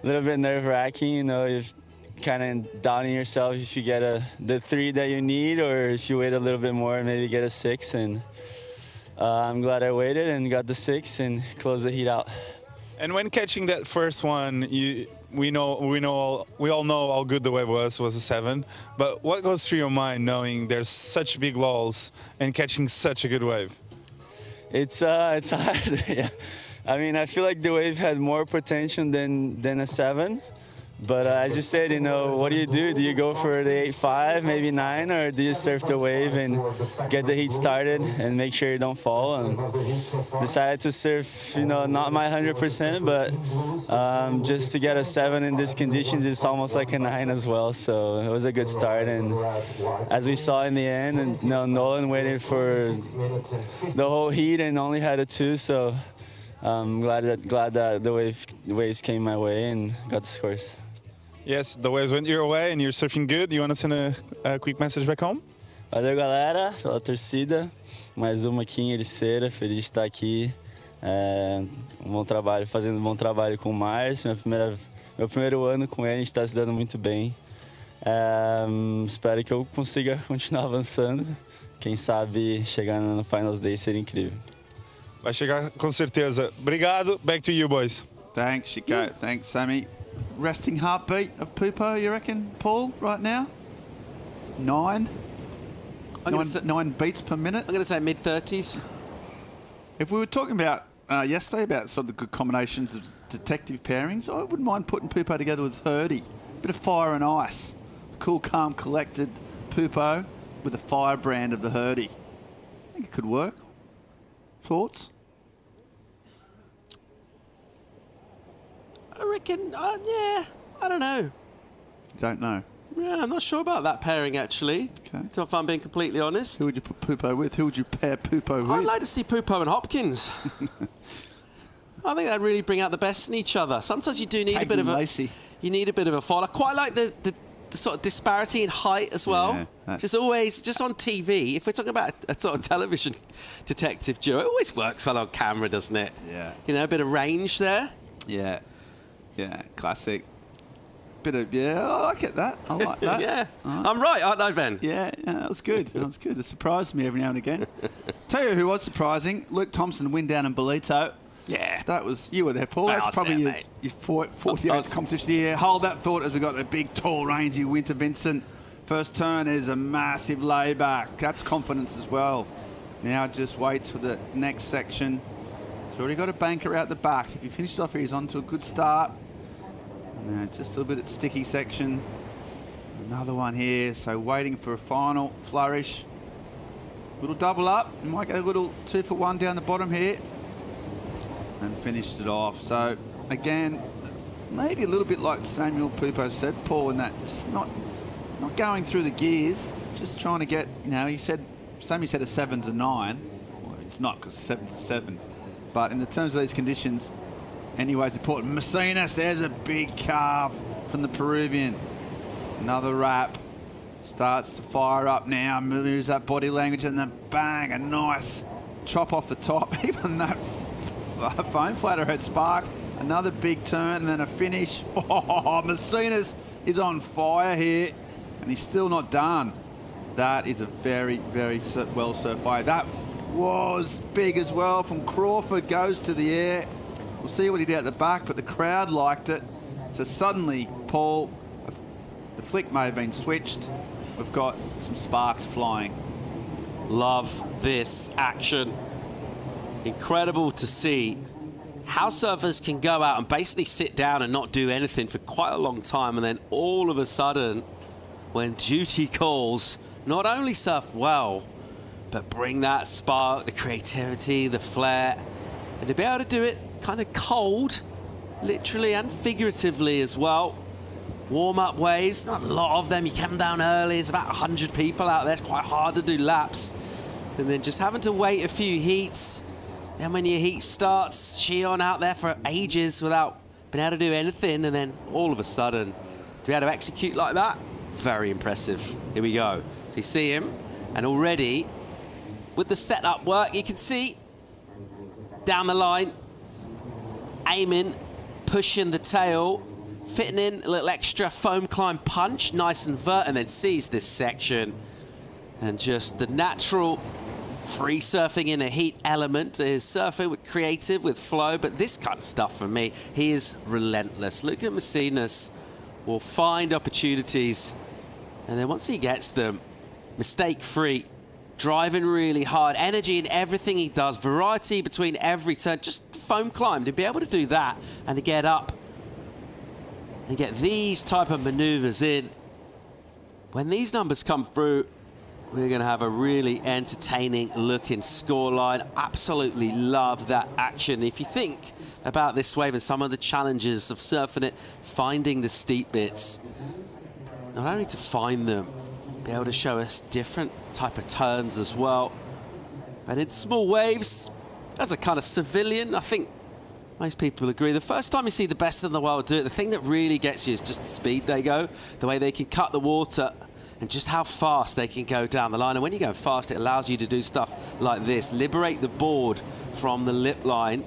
a little bit nerve-wracking, you know. You're kind of doubting yourself if you get the 3 that you need, or if you wait a little bit more, maybe get a 6. And I'm glad I waited and got the 6 and closed the heat out. And when catching that first one, we all know how good the wave was a 7. But what goes through your mind knowing there's such big lulls and catching such a good wave? It's hard. Yeah. I mean, I feel like the wave had more potential than a 7. But as you said, what do? Do you go for the 8.5, maybe 9, or do you surf the wave and get the heat started and make sure you don't fall? And decided to surf, not my 100%, but just to get a 7 in these conditions is almost like a 9 as well. So it was a good start. And as we saw in the end, and Nolan waited for the whole heat and only had a 2. So I'm glad that the waves came my way and got the scores. Yes, the waves went your way and you're surfing good. You want to send a quick message back home? Valeu, galera, pela torcida. Mais uma aqui em Ericeira. Feliz de estar aqui. Fazendo um bom trabalho com o Márcio. Meu primeiro ano com ele, a gente está se dando muito bem. Espero que eu consiga continuar avançando. Quem sabe chegar no Finals Day seria incrível. Vai chegar com certeza. Obrigado. Back to you, boys. Thanks, Chico. Thanks, Sammy. Resting heartbeat of Pupo, you reckon, Paul, right now? 9? 9 beats per minute? I'm going to say mid-30s. If we were talking about yesterday about sort of the good combinations of detective pairings, I wouldn't mind putting Pupo together with 30. Bit of fire and ice. Cool, calm, collected Pupo with the firebrand of the Hurdy. I think it could work. Thoughts? I reckon, yeah, I don't know. Don't know. Yeah, I'm not sure about that pairing, actually. Okay. If I'm being completely honest. Who would you put Pupo with? Who would you pair Pupo with? I'd like to see Pupo and Hopkins. I think that'd really bring out the best in each other. Sometimes you do need a bit of a fall. I quite like the sort of disparity in height as well. Yeah, just on TV. If we're talking about a sort of television detective duo, it always works well on camera, doesn't it? Yeah. A bit of range there. Yeah. Yeah, classic. I get that. I like that. Yeah. Right. I'm right, aren't I, Ben? Yeah, that was good. That was good. It surprised me every now and again. Tell you who was surprising, Luke Thompson win down in Bolito. Yeah. You were there, Paul. That's probably your 48th competition of the year. Hold that thought as we got a big, tall, rangy Winter Vincent. First turn is a massive layback. That's confidence as well. Now just waits for the next section. He's already got a banker out the back. If he finishes off here, he's on to a good start. And just a little bit at sticky section. Another one here, so waiting for a final flourish. Little double up. He might get a little 2 for 1 down the bottom here. And finished it off. So, again, maybe a little bit like Samuel Pupo said, Paul, in that just not going through the gears, just trying to get, Sammy said a 7's a 9. Well, it's not, because 7's a 7. But in the terms of these conditions, anyways, important. Messinas, there's a big carve from the Peruvian. Another wrap. Starts to fire up now, moves that body language, and then bang, a nice chop off the top. Even that foam flatter had spark. Another big turn, and then a finish. Oh, Messinas is on fire here, and he's still not done. That is a very, very well surfed wave. That was big as well from Crawford, goes to the air. We'll see what he did at the back, but the crowd liked it. So suddenly, Paul, the flick may have been switched. We've got some sparks flying. Love this action. Incredible to see how surfers can go out and basically sit down and not do anything for quite a long time, and then all of a sudden, when duty calls, not only surf well, but bring that spark, the creativity, the flair, and to be able to do it kind of cold, literally and figuratively as well. Warm-up waves, not a lot of them. You come down early, there's about 100 people out there. It's quite hard to do laps. And then just having to wait a few heats. Then when your heat starts, Shion out there for ages without being able to do anything. And then all of a sudden, to be able to execute like that, very impressive. Here we go. So you see him, and already with the setup work, you can see down the line, aiming, pushing the tail, fitting in a little extra foam climb punch, nice and vert, and then sees this section. And just the natural free surfing in a heat element is surfing with creative, with flow, but this kind of stuff for me, he is relentless. Luca Macinas will find opportunities, and then once he gets them, mistake-free, driving really hard, energy in everything he does, variety between every turn, just foam climb, to be able to do that and to get up and get these type of maneuvers in. When these numbers come through, we're going to have a really entertaining looking scoreline. Absolutely love that action. If you think about this wave and some of the challenges of surfing it, finding the steep bits, not only to find them, be able to show us different type of turns as well. And in small waves, as a kind of civilian, I think most people agree, the first time you see the best in the world do it, the thing that really gets you is just the speed they go, the way they can cut the water, and just how fast they can go down the line. And when you go fast, it allows you to do stuff like this, liberate the board from the lip line,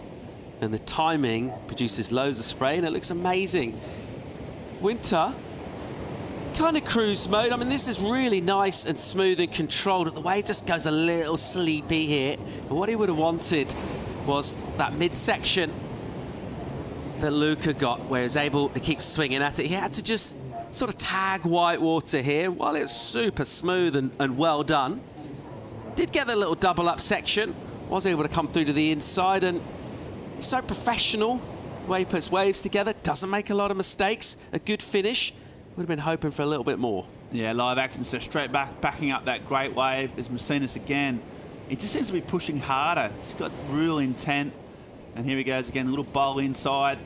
and the timing produces loads of spray, and it looks amazing. Winter, kind of cruise mode. I mean, this is really nice and smooth and controlled. The wave just goes a little sleepy here. And what he would have wanted was that midsection that Luca got, where he was able to keep swinging at it. He had to just sort of tag whitewater here while it's super smooth and well done. Did get the little double up section, was able to come through to the inside, and he's so professional the way he puts waves together, doesn't make a lot of mistakes, a good finish. Would have been hoping for a little bit more. Yeah, live action, so straight back, backing up that great wave. There's Macinas again. He just seems to be pushing harder. He's got real intent. And here he goes again, a little bowl inside.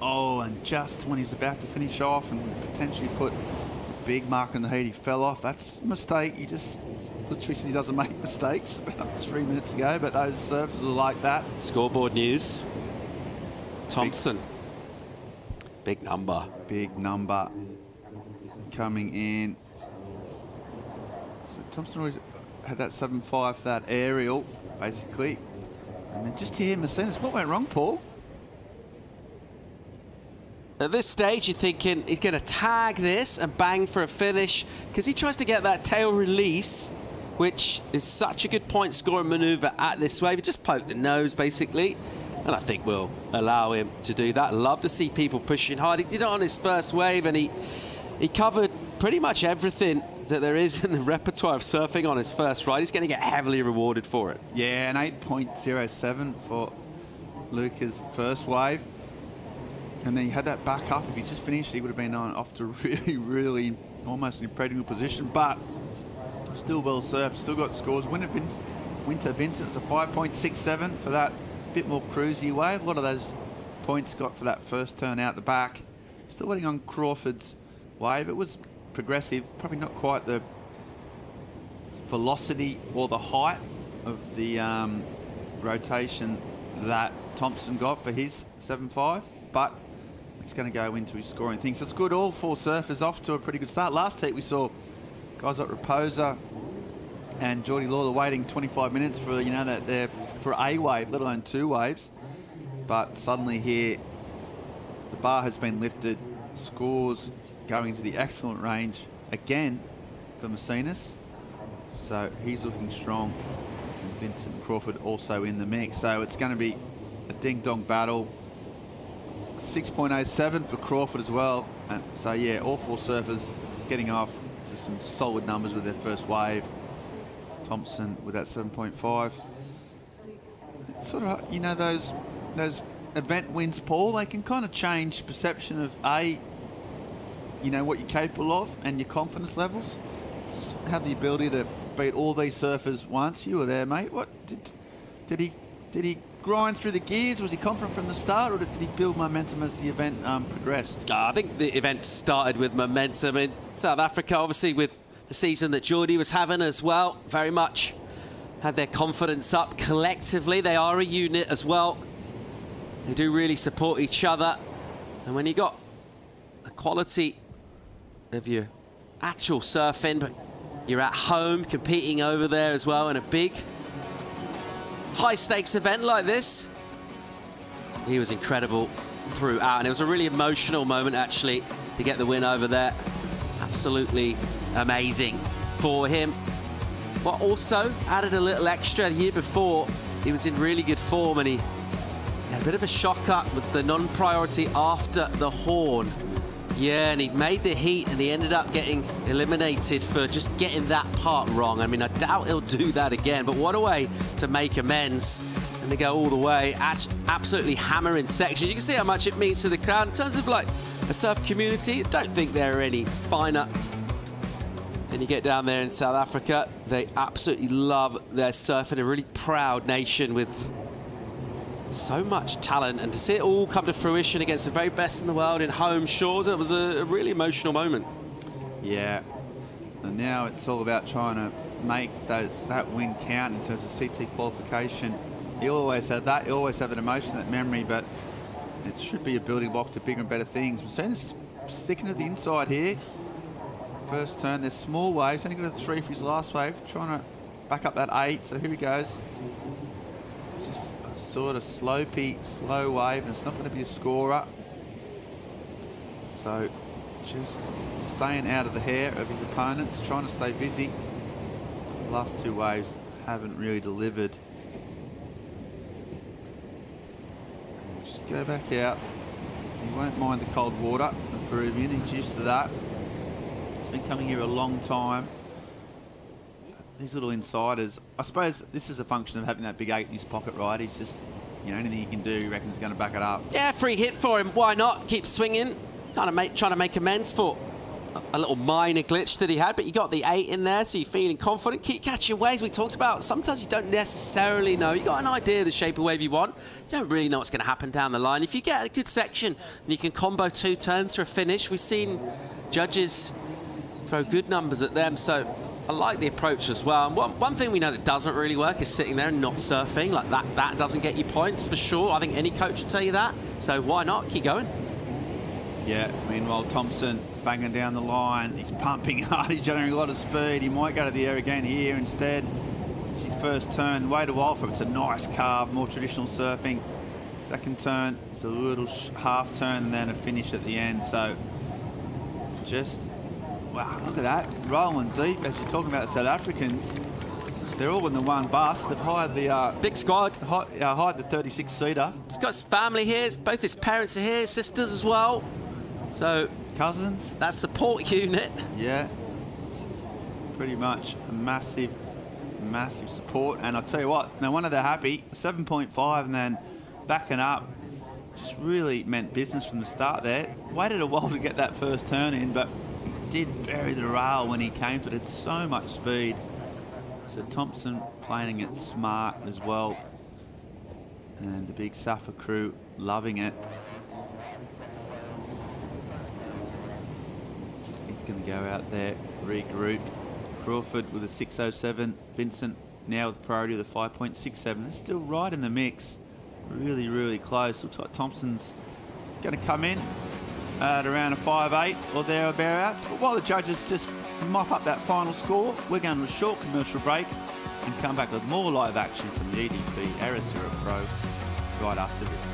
Oh, and just when he's about to finish off and potentially put a big mark on the heat, he fell off. That's a mistake. You just literally said he doesn't make mistakes about 3 minutes ago, but those surfers are like that. Scoreboard news. Thompson. Big number. Big number coming in. So Thompson always had that 7.5 for that aerial, basically. And then just here, Macinas. What went wrong, Paul? At this stage, you're thinking he's going to tag this and bang for a finish, because he tries to get that tail release, which is such a good point scoring maneuver at this wave. He just poked the nose, basically, and I think we'll allow him to do that. Love to see people pushing hard. He did it on his first wave, and he covered pretty much everything that there is in the repertoire of surfing on his first ride. He's going to get heavily rewarded for it. Yeah, an 8.07 for Luca's first wave. And then he had that back up. If he just finished, he would have been off to really almost an impregnable position. But still well surfed, still got scores. Winter Vincent's a 5.67 for that bit more cruisy wave. A lot of those points got for that first turn out the back. Still waiting on Crawford's wave. It was progressive, probably not quite the velocity or the height of the rotation that Thompson got for his 7.5, but it's going to go into his scoring thing. So it's good. All four surfers off to a pretty good start. Last heat we saw guys like Raposa and Geordie Lawler waiting 25 minutes for, you know, that they're for a wave, let alone two waves. But suddenly here, the bar has been lifted. Scores going into the excellent range again for Macinas. So he's looking strong. And Vincent Crawford also in the mix. So it's going to be a ding-dong battle. 6.07 for Crawford as well. And so, yeah, all four surfers getting off to some solid numbers with their first wave. Thompson with that 7.5. It's sort of, you know, those event wins, Paul, they can kind of change perception of, you know, what you're capable of and your confidence levels. Just have the ability to beat all these surfers once. You were there, mate. What did he grind through the gears? Was he confident from the start, or did he build momentum as the event progressed? I think the event started with momentum in South Africa, obviously with the season that Geordie was having as well. Very much had their confidence up collectively. They are a unit as well. They do really support each other. And when you got the quality of your actual surfing, but you're at home competing over there as well in a big high stakes event like this, he was incredible. throughout. And it was a really emotional moment, actually, to get the win over there. Absolutely amazing for him. But also added a little extra. The year before, he was in really good form, and he had a bit of a shock up with the non-priority after the horn. Yeah, and he made the heat, and he ended up getting eliminated for just getting that part wrong. I mean, I doubt he'll do that again, but what a way to make amends and to go all the way. Absolutely hammering sections. You can see how much it means to the crowd. In terms of, like, a surf community, I don't think they're any finer. Then you get down there in South Africa, they absolutely love their surfing, a really proud nation with so much talent, and to see it all come to fruition against the very best in the world in home shores, it was a really emotional moment. Yeah, and now it's all about trying to make that win count in terms of CT qualification. You always have that, you always have that emotion, that memory, but it should be a building block to bigger and better things. We're seeing this sticking to the inside here. First turn, there's small waves, only got a 3 for his last wave, trying to back up that 8, so here he goes. Just a sort of slopey, slow wave, and it's not going to be a scorer. So just staying out of the hair of his opponents, trying to stay busy. The last 2 waves haven't really delivered. And we'll just go back out. He won't mind the cold water, the Peruvian, he's used to that. Been coming here a long time. These little insiders, I suppose this is a function of having that big 8 in his pocket, right? He's just, you know, anything he can do, he reckons he's going to back it up. Yeah, free hit for him. Why not? Keep swinging. Trying to make amends for a little minor glitch that he had, but you got the 8 in there, so you're feeling confident. Keep catching waves we talked about. Sometimes you don't necessarily know. You got an idea of the shape of wave you want. You don't really know what's going to happen down the line. If you get a good section and you can combo 2 turns for a finish, we've seen judges throw good numbers at them, so I like the approach as well. And one thing we know that doesn't really work is sitting there and not surfing. Like that doesn't get you points for sure. I think any coach would tell you that, so why not? Keep going. Yeah, meanwhile Thompson banging down the line, he's pumping hard, he's generating a lot of speed. He might go to the air again here instead. It's his first turn, wait a while for it. It's a nice carve, more traditional surfing. Second turn, it's a little half turn and then a finish at the end, so just wow, look at that, rolling deep. As you're talking about the South Africans, they're all in the one bus. They've hired the big squad. Hired the 36-seater. He's got his family here. Both his parents are here, his sisters as well. So cousins. That support unit. Yeah, pretty much a massive support. And I'll tell you what, no wonder they're happy. 7.5 and then backing up. Just really meant business from the start there. Waited a while to get that first turn in, but did bury the rail when he came to it. It's so much speed. So Thompson playing it smart as well. And the big Safa crew loving it. He's going to go out there, regroup. Crawford with a 6.07. Vincent now with priority of the 5.67. They're still right in the mix. Really, really close. Looks like Thompson's going to come in at around a 5.8 or thereabouts. But while the judges just mop up that final score, we're going to a short commercial break and come back with more live action from the EDP Ericeira Pro right after this.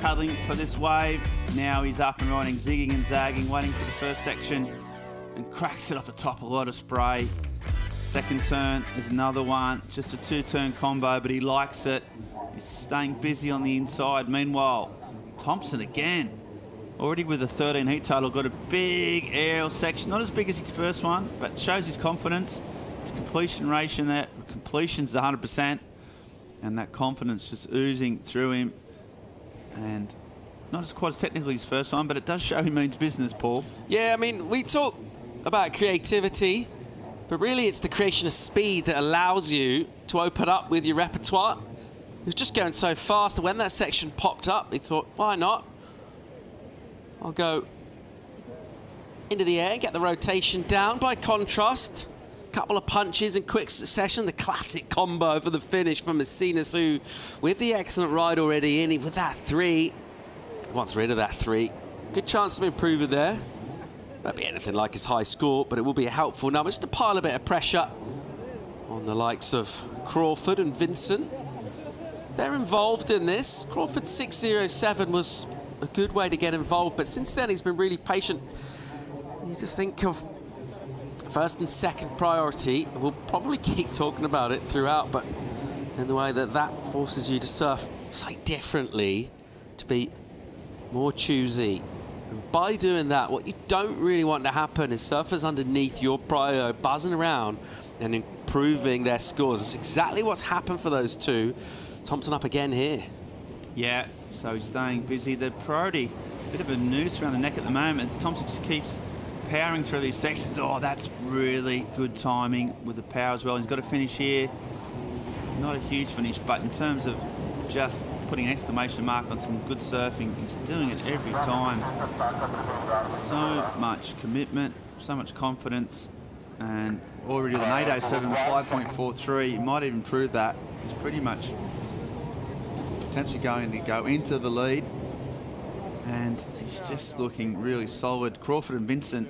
paddling for this wave. Now he's up and riding, zigging and zagging, waiting for the first section, and cracks it off the top, a lot of spray. Second turn is another one, just a 2-turn combo, but he likes it. He's staying busy on the inside. Meanwhile, Thompson again, already with a 13 heat total, got a big aerial section, not as big as his first one, but shows his confidence. His completion ratio there, completion's 100%, and that confidence just oozing through him. And not as quite as technical as his first one, but it does show he means business, Paul. Yeah, I mean, we talk about creativity, but really it's the creation of speed that allows you to open up with your repertoire. He was just going so fast, and when that section popped up, he thought, why not? I'll go into the air, get the rotation down. By contrast, a couple of punches in quick succession, the classic combo for the finish from Messinas, who, with the excellent ride already in, with that 3, wants rid of that 3. Good chance of improving there. Won't be anything like his high score, but it will be a helpful number just to pile a bit of pressure on the likes of Crawford and Vincent. They're involved in this. Crawford 6.07 was a good way to get involved, but since then he's been really patient. You just think of first and second priority. We'll probably keep talking about it throughout, but in the way that that forces you to surf slightly differently, to be more choosy. And by doing that, what you don't really want to happen is surfers underneath your prio buzzing around and improving their scores. That's exactly what's happened for those two. Thompson up again here. Yeah, so he's staying busy. The priority, a bit of a noose around the neck at the moment. Thompson just keeps powering through these sections. Oh, that's really good timing with the power as well. He's got a finish here. Not a huge finish, but in terms of just putting an exclamation mark on some good surfing, he's doing it every time. So much commitment, so much confidence, and already with an 8.07, 5.43, he might even prove that. He's pretty much potentially going to go into the lead, and he's just looking really solid. Crawford and Vincent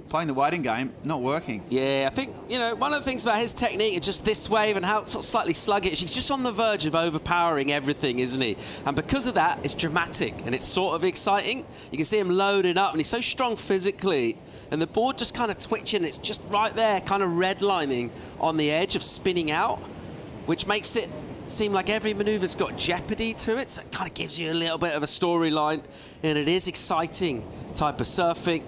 playing the waiting game, not working. Yeah, I think, you know, one of the things about his technique is just this wave and how it's sort of slightly sluggish. He's just on the verge of overpowering everything, isn't he? And because of that, it's dramatic and it's sort of exciting. You can see him loading up, and he's so strong physically, and the board just kind of twitching. It's just right there, kind of redlining on the edge of spinning out, which makes it seem like every maneuver's got jeopardy to it. So it kind of gives you a little bit of a storyline, and it is exciting type of surfing.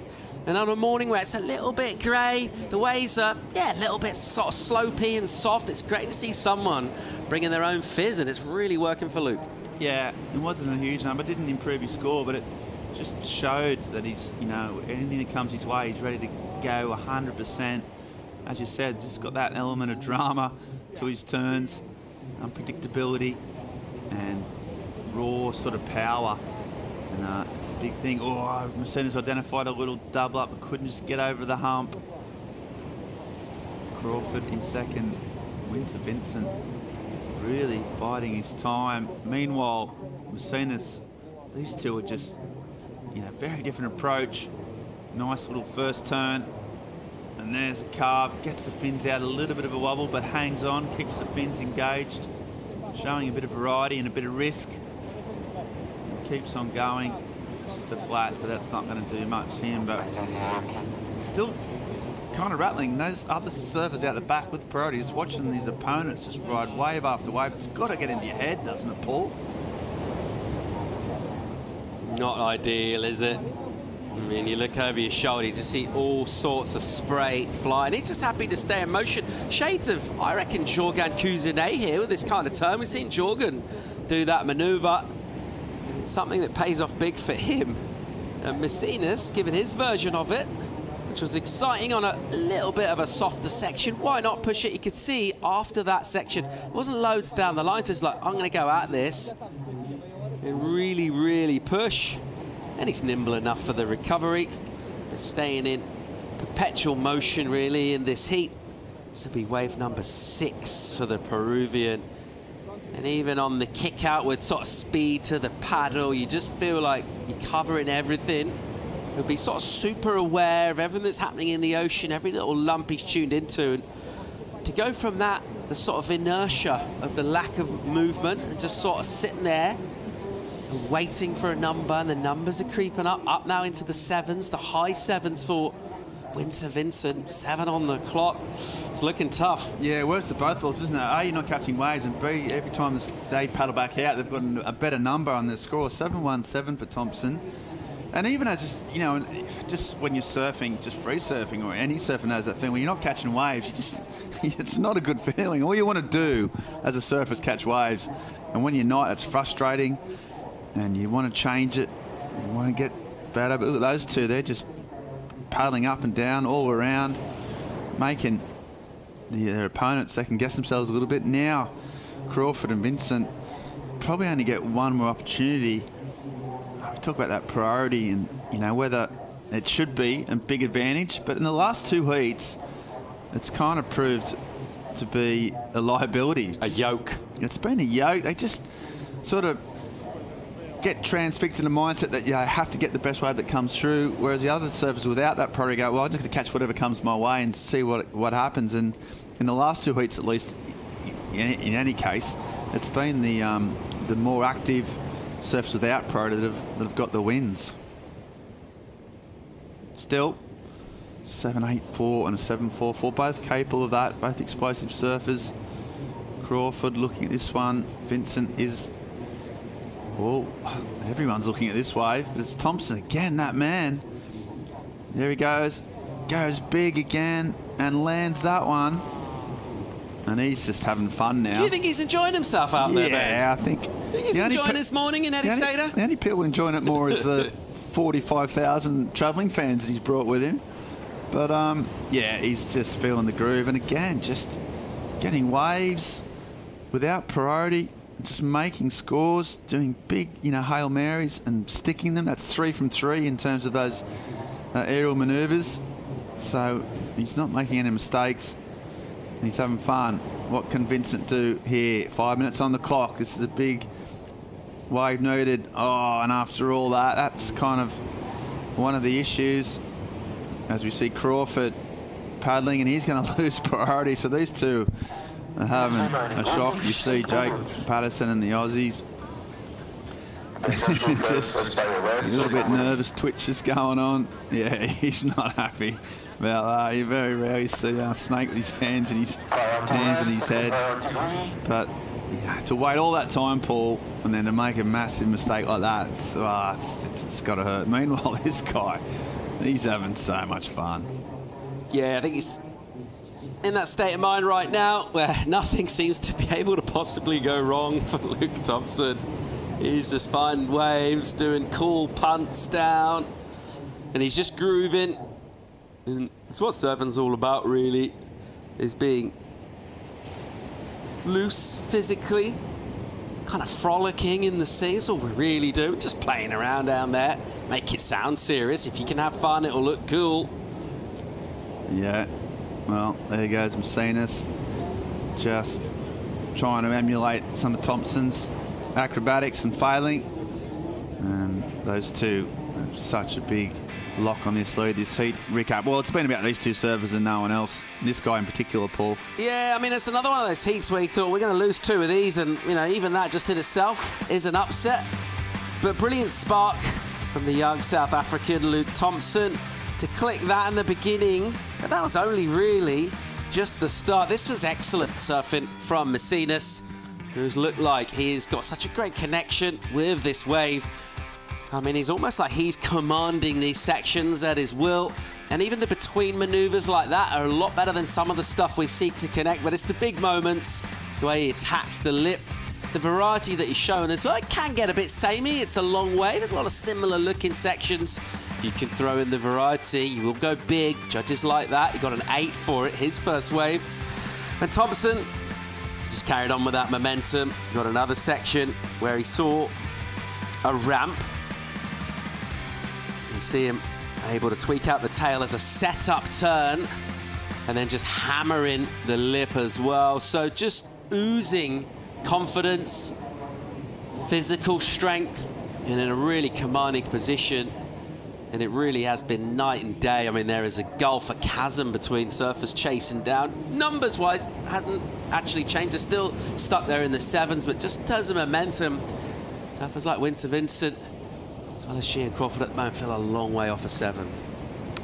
And on a morning where it's a little bit grey, the waves are, yeah, a little bit sort of slopey and soft, it's great to see someone bringing their own fizz, and it's really working for Luke. Yeah, it wasn't a huge number, didn't improve his score, but it just showed that he's, you know, anything that comes his way, he's ready to go 100%. As you said, just got that element of drama to his turns, unpredictability, and raw sort of power. And it's a big thing. Oh, Messinas identified a little double up, but couldn't just get over the hump. Crawford in second, Winter Vincent really biding his time. Meanwhile, Messinas, these two are just, you know, very different approach. Nice little first turn. And there's a carve, gets the fins out, a little bit of a wobble, but hangs on, keeps the fins engaged, showing a bit of variety and a bit of risk. Keeps on going. It's just a flat, so that's not going to do much to him, but still kind of rattling. Those other surfers out the back with priority, just watching these opponents just ride wave after wave. It's got to get into your head, doesn't it, Paul? Not ideal, is it? I mean, you look over your shoulder, you just see all sorts of spray flying. He's just happy to stay in motion. Shades of, I reckon, Jorgen Kuzine here with this kind of turn. We've seen Jorgen do that manoeuvre. Something that pays off big for him. And Messinas giving his version of it, which was exciting on a little bit of a softer section. Why not push it? You could see after that section, it wasn't loads down the line, so it's like, I'm going to go at this and really, really push. And he's nimble enough for the recovery, but staying in perpetual motion really in this heat. This will be wave number 6 for the Peruvian. And even on the kick out with sort of speed to the paddle, you just feel like you're covering everything. You'll be sort of super aware of everything that's happening in the ocean, every little lump he's tuned into. And to go from that, the sort of inertia of the lack of movement, and just sort of sitting there waiting for a number, and the numbers are creeping up now into the 7s, the high 7s for Winter Vincent. 7 on the clock. It's looking tough. Yeah, worse to both balls, isn't it? A, you're not catching waves, and B, every time they paddle back out, they've got a better number on their score. 7-1-7 for Thompson. And even as just, you know, just when you're surfing, just free surfing, or any surfer knows that feeling, when you're not catching waves, it's not a good feeling. All you want to do as a surfer is catch waves. And when you're not, it's frustrating, and you want to change it. You want to get better. But look at those two, they're just paddling up and down all around, making their opponents second guess themselves a little bit. Now Crawford and Vincent probably only get one more opportunity. We talk about that priority and, you know, whether it should be a big advantage, but in the last 2 heats it's kind of proved to be a liability. A yoke. It's been a yoke. They just sort of get transfixed in a mindset that you have to get the best wave that comes through, whereas the other surfers without that priority go, well, I'm just going to catch whatever comes my way and see what happens. And in the last 2 heats, at least, in any case, it's been the more active surfers without priority that have got the wins. Still, 7-8-4 and a 7-4-4, both capable of that, both explosive surfers. Crawford looking at this one. Vincent is... Well, everyone's looking at this wave, but it's Thompson again, that man. There he goes. Goes big again and lands that one. And he's just having fun now. Do you think he's enjoying himself out there, man? Yeah, I think he's enjoying his morning in Ericeira? The only people enjoying it more is the 45,000 travelling fans that he's brought with him. But, yeah, he's just feeling the groove. And again, just getting waves without priority. Just making scores, doing big, you know, Hail Marys and sticking them. That's 3 from 3 in terms of those aerial manoeuvres. So he's not making any mistakes. And he's having fun. What can Vincent do here? 5 minutes on the clock. This is a big wave needed. Oh, and after all that, that's kind of one of the issues. As we see Crawford paddling, and he's going to lose priority. So these two are having a shock. You see Jake Patterson and the Aussies just a little bit nervous, twitches going on. Yeah, he's not happy about that. You very rarely see a snake with his hands in his head. But yeah, to wait all that time, Paul, and then to make a massive mistake like that, it's got to hurt. Meanwhile, this guy, he's having so much fun. Yeah, I think he's in that state of mind right now where nothing seems to be able to possibly go wrong for Luke Thompson. He's just finding waves, doing cool punts down, and he's just grooving. And it's what surfing's all about, really, is being loose physically, kind of frolicking in the sea. That's all we really do, just playing around down there. Make it sound serious. If you can have fun, it'll look cool. Yeah. Well, there goes Messinas, just trying to emulate some of Thompson's acrobatics and failing. And those two have such a big lock on this lead, this heat recap. Well, it's been about these two surfers and no one else. This guy in particular, Paul. Yeah, I mean, it's another one of those heats where you thought we're going to lose 2 of these, and you know, even that just in itself is an upset. But brilliant spark from the young South African Luke Thompson to click that in the beginning. But that was only really just the start. This was excellent surfing from Messinas, who's looked like he's got such a great connection with this wave. I mean, he's almost like he's commanding these sections at his will. And even the between maneuvers like that are a lot better than some of the stuff we see to connect. But it's the big moments, the way he attacks the lip, the variety that he's shown as well. It can get a bit samey. It's a long wave. There's a lot of similar looking sections. If you can throw in the variety, you will go big. Judges like that. He got an 8 for it, his first wave. And Thompson just carried on with that momentum. Got another section where he saw a ramp. You see him able to tweak out the tail as a setup turn and then just hammering the lip as well. So just oozing confidence, physical strength, and in a really commanding position. And it really has been night and day. I mean, there is a gulf, a chasm between surfers chasing down. Numbers-wise, hasn't actually changed. They're still stuck there in the 7s, but just in terms of momentum, So it feels like Winter Vincent, as well as she and Crawford at the moment, feel a long way off a 7.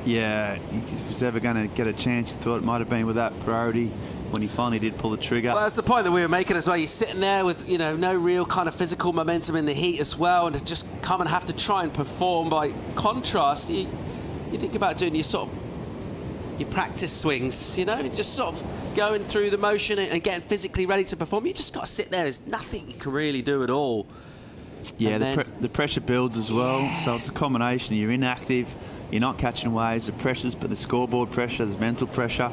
Yeah, if he was ever going to get a chance, you thought it might have been with that priority when he finally did pull the trigger. Well, that's the point that we were making as well. You're sitting there with, you know, no real kind of physical momentum in the heat as well, and to just come and have to try and perform. By contrast, you think about doing your sort of your practice swings, you know, just sort of going through the motion and getting physically ready to perform. You just got to sit there. There's nothing you can really do at all. Yeah, the pressure builds as well, so it's a combination. You're inactive, you're not catching waves, the pressures, but the scoreboard pressure, there's mental pressure.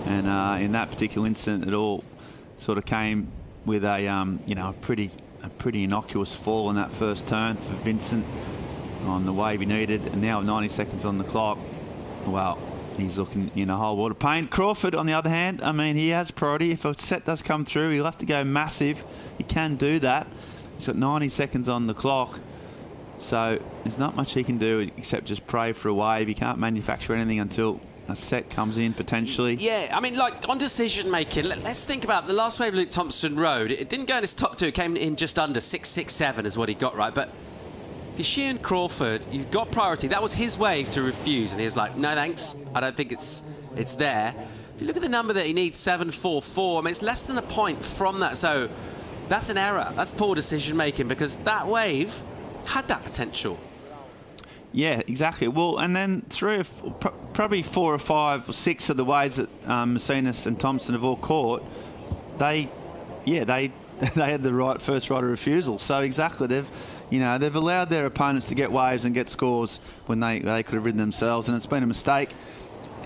And in that particular incident, it all sort of came with a you know, a pretty innocuous fall in that first turn for Vincent on the wave he needed. And now 90 seconds on the clock. Well, he's looking in a whole world of pain. Crawford, on the other hand, I mean, he has priority. If a set does come through, he'll have to go massive. He can do that. He's got 90 seconds on the clock. So there's not much he can do except just pray for a wave. He can't manufacture anything until a set comes in, potentially. Yeah, I mean, like, on decision making, let's think about the last wave Luke Thompson rode. It didn't go in his top 2. It came in just under 6.67 is what he got right. But if you're Sheehan Crawford, you've got priority. That was his wave to refuse, and he was like, no thanks, I don't think it's there. If you look at the number that he needs, 7.44, I mean, it's less than a point from that. So that's an error. That's poor decision making, because that wave had that potential. Yeah, exactly. Well, and then probably 4 or 5 or 6 of the waves that Messinas and Thompson have all caught, they had the right first right of refusal. So exactly, they've allowed their opponents to get waves and get scores when they could have ridden themselves, and it's been a mistake.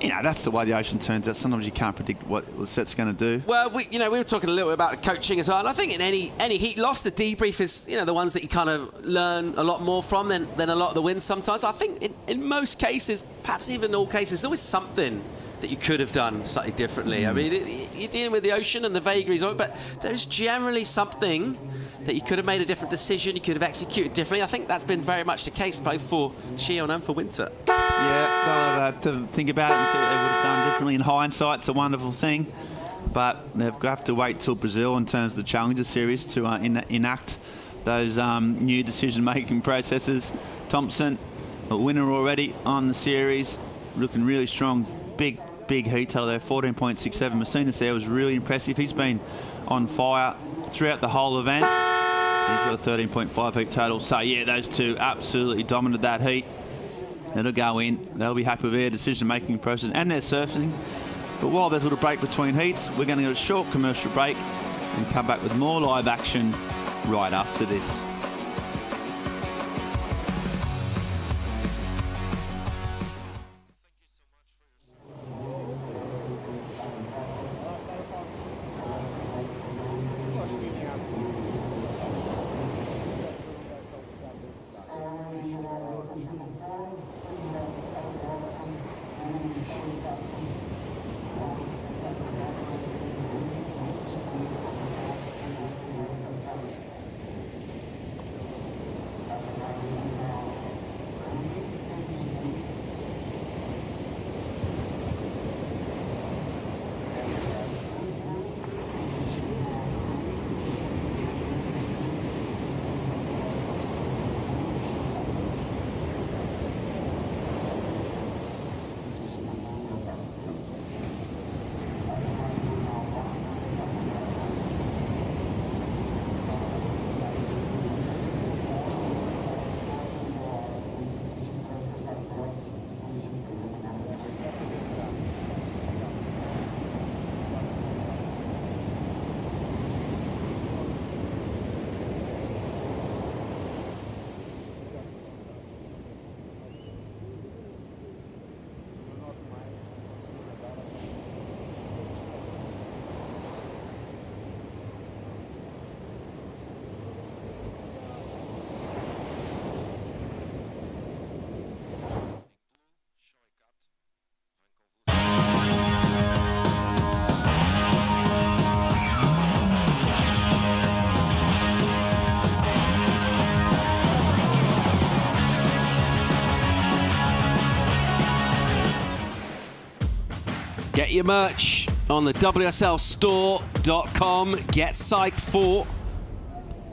You know, that's the way the ocean turns out. Sometimes you can't predict what the set's going to do. Well, we were talking a little bit about coaching as well, and I think in any heat loss, the debrief is, you know, the ones that you kind of learn a lot more from than a lot of the wins sometimes. I think in most cases, perhaps even all cases, there's always something that you could have done slightly differently. I mean, you're dealing with the ocean and the vagaries of it, but there's generally something that you could have made a different decision, you could have executed differently. I think that's been very much the case both for Sheehan and for Winter. Yeah, they'll have to think about it and see what they would have done differently. In hindsight, it's a wonderful thing, but they've got to wait till Brazil in terms of the Challenger Series to enact those new decision-making processes. Thompson, a winner already on the series, looking really strong. Big heat total there, 14.67. Messinas there was really impressive. He's been on fire throughout the whole event. He's got a 13.5 heat total. So yeah, those two absolutely dominated that heat. It'll go in. They'll be happy with their decision-making process and their surfing. But while there's a little break between heats, we're going to get a short commercial break and come back with more live action right after this. Get your merch on the WSLstore.com. Get psyched for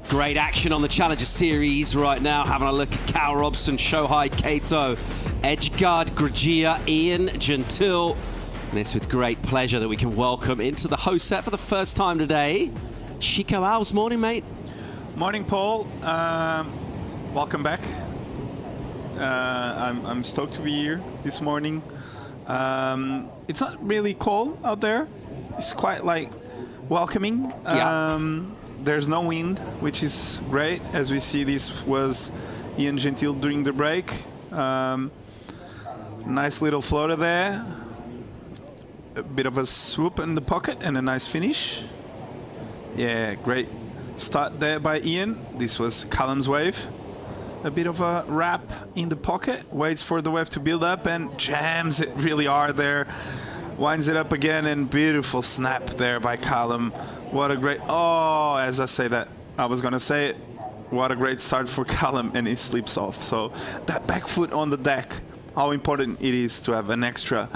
Great action on the Challenger Series right now. Having a look at Cal Robston, Shohei Kato, Edgeguard, Gragia, Ian Gentile. And it's with great pleasure that we can welcome into the host set for the first time today, Chico Alves. Morning, mate. Morning, Paul. Welcome back. I'm stoked to be here this morning. It's not really cold out there. It's quite like welcoming. There's no wind, which is great. As we see, this was Ian Gentile during the break. Nice little floater there. A bit of a swoop in the pocket and a nice finish. Yeah, great start there by Ian. This was Callum's wave. A bit of a wrap in the pocket. Waits for the wave to build up and jams it really hard there. Winds it up again and beautiful snap there by Callum. What a great, as I say that, I was going to say it. What a great start for Callum, and he slips off. So that back foot on the deck, how important it is to have an extra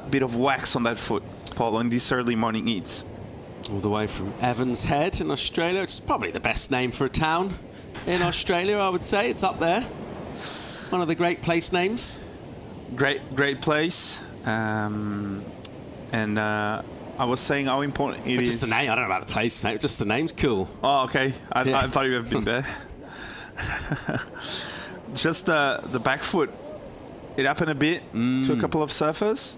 bit of wax on that foot, Paul, on these early morning heats. All the way from Evans Head in Australia. It's probably the best name for a town in Australia, I would say. It's up there. One of the great place names. Great place. I was saying how important it is. Just the name. I don't know about the place name. Just the name's cool. Oh, okay. I thought you have been there. Just the back foot. It happened a bit to a couple of surfers.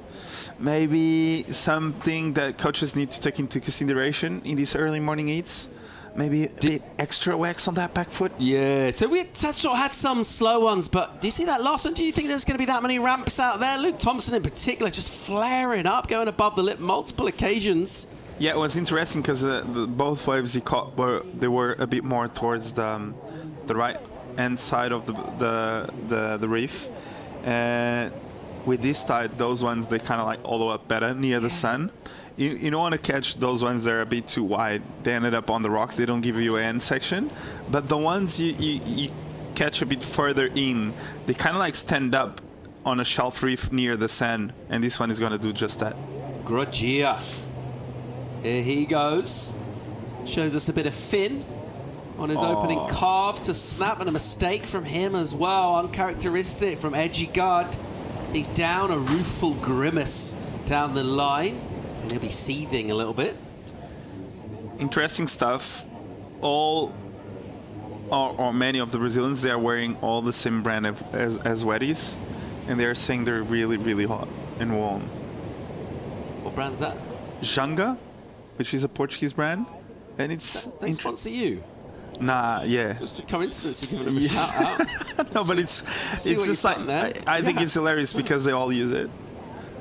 Maybe something that coaches need to take into consideration in these early morning heats. Maybe a bit extra wax on that back foot. Yeah, so we sort of had some slow ones, but do you see that last one? Do you think there's going to be that many ramps out there? Luke Thompson in particular just flaring up, going above the lip multiple occasions. Yeah, it was interesting because both waves he caught were a bit more towards the right hand side of the reef. With this tide, those ones, they kind of like all the way up better near the sun. You don't want to catch those ones that are a bit too wide. They ended up on the rocks. They don't give you an end section. But the ones you catch a bit further in, they kind of like stand up on a shelf reef near the sand. And this one is going to do just that. Gragia. Here he goes. Shows us a bit of fin on his opening carve to snap, and a mistake from him as well. Uncharacteristic from Edgeguard. He's down a rueful grimace down the line. And he'll be seething a little bit. Interesting stuff. All or many of the Brazilians, they are wearing all the same brand as wetties, and they're saying they're really, really hot and warm. What brand's that? Janga, which is a Portuguese brand, and it's. They sponsor you? Nah, yeah. Just a coincidence you're giving them a shout out. No, but it's just like I think it's hilarious because they all use it.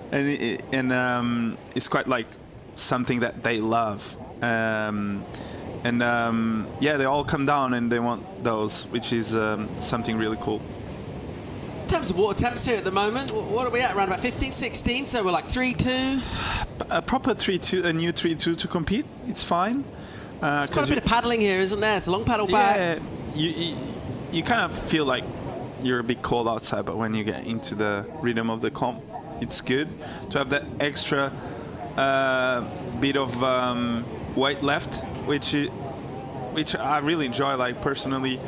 And it's quite like something that they love. They all come down and they want those, which is something really cool. In terms of water temps here at the moment, what are we at? Around about 15, 16, so we're like 3-2? A proper 3-2, a new 3-2 to compete, it's fine. There's quite a bit of paddling here, isn't there? It's a long paddle back. Yeah, you kind of feel like you're a bit cold outside, but when you get into the rhythm of the comp, it's good to have that extra bit of weight left, which I really enjoy. Like personally,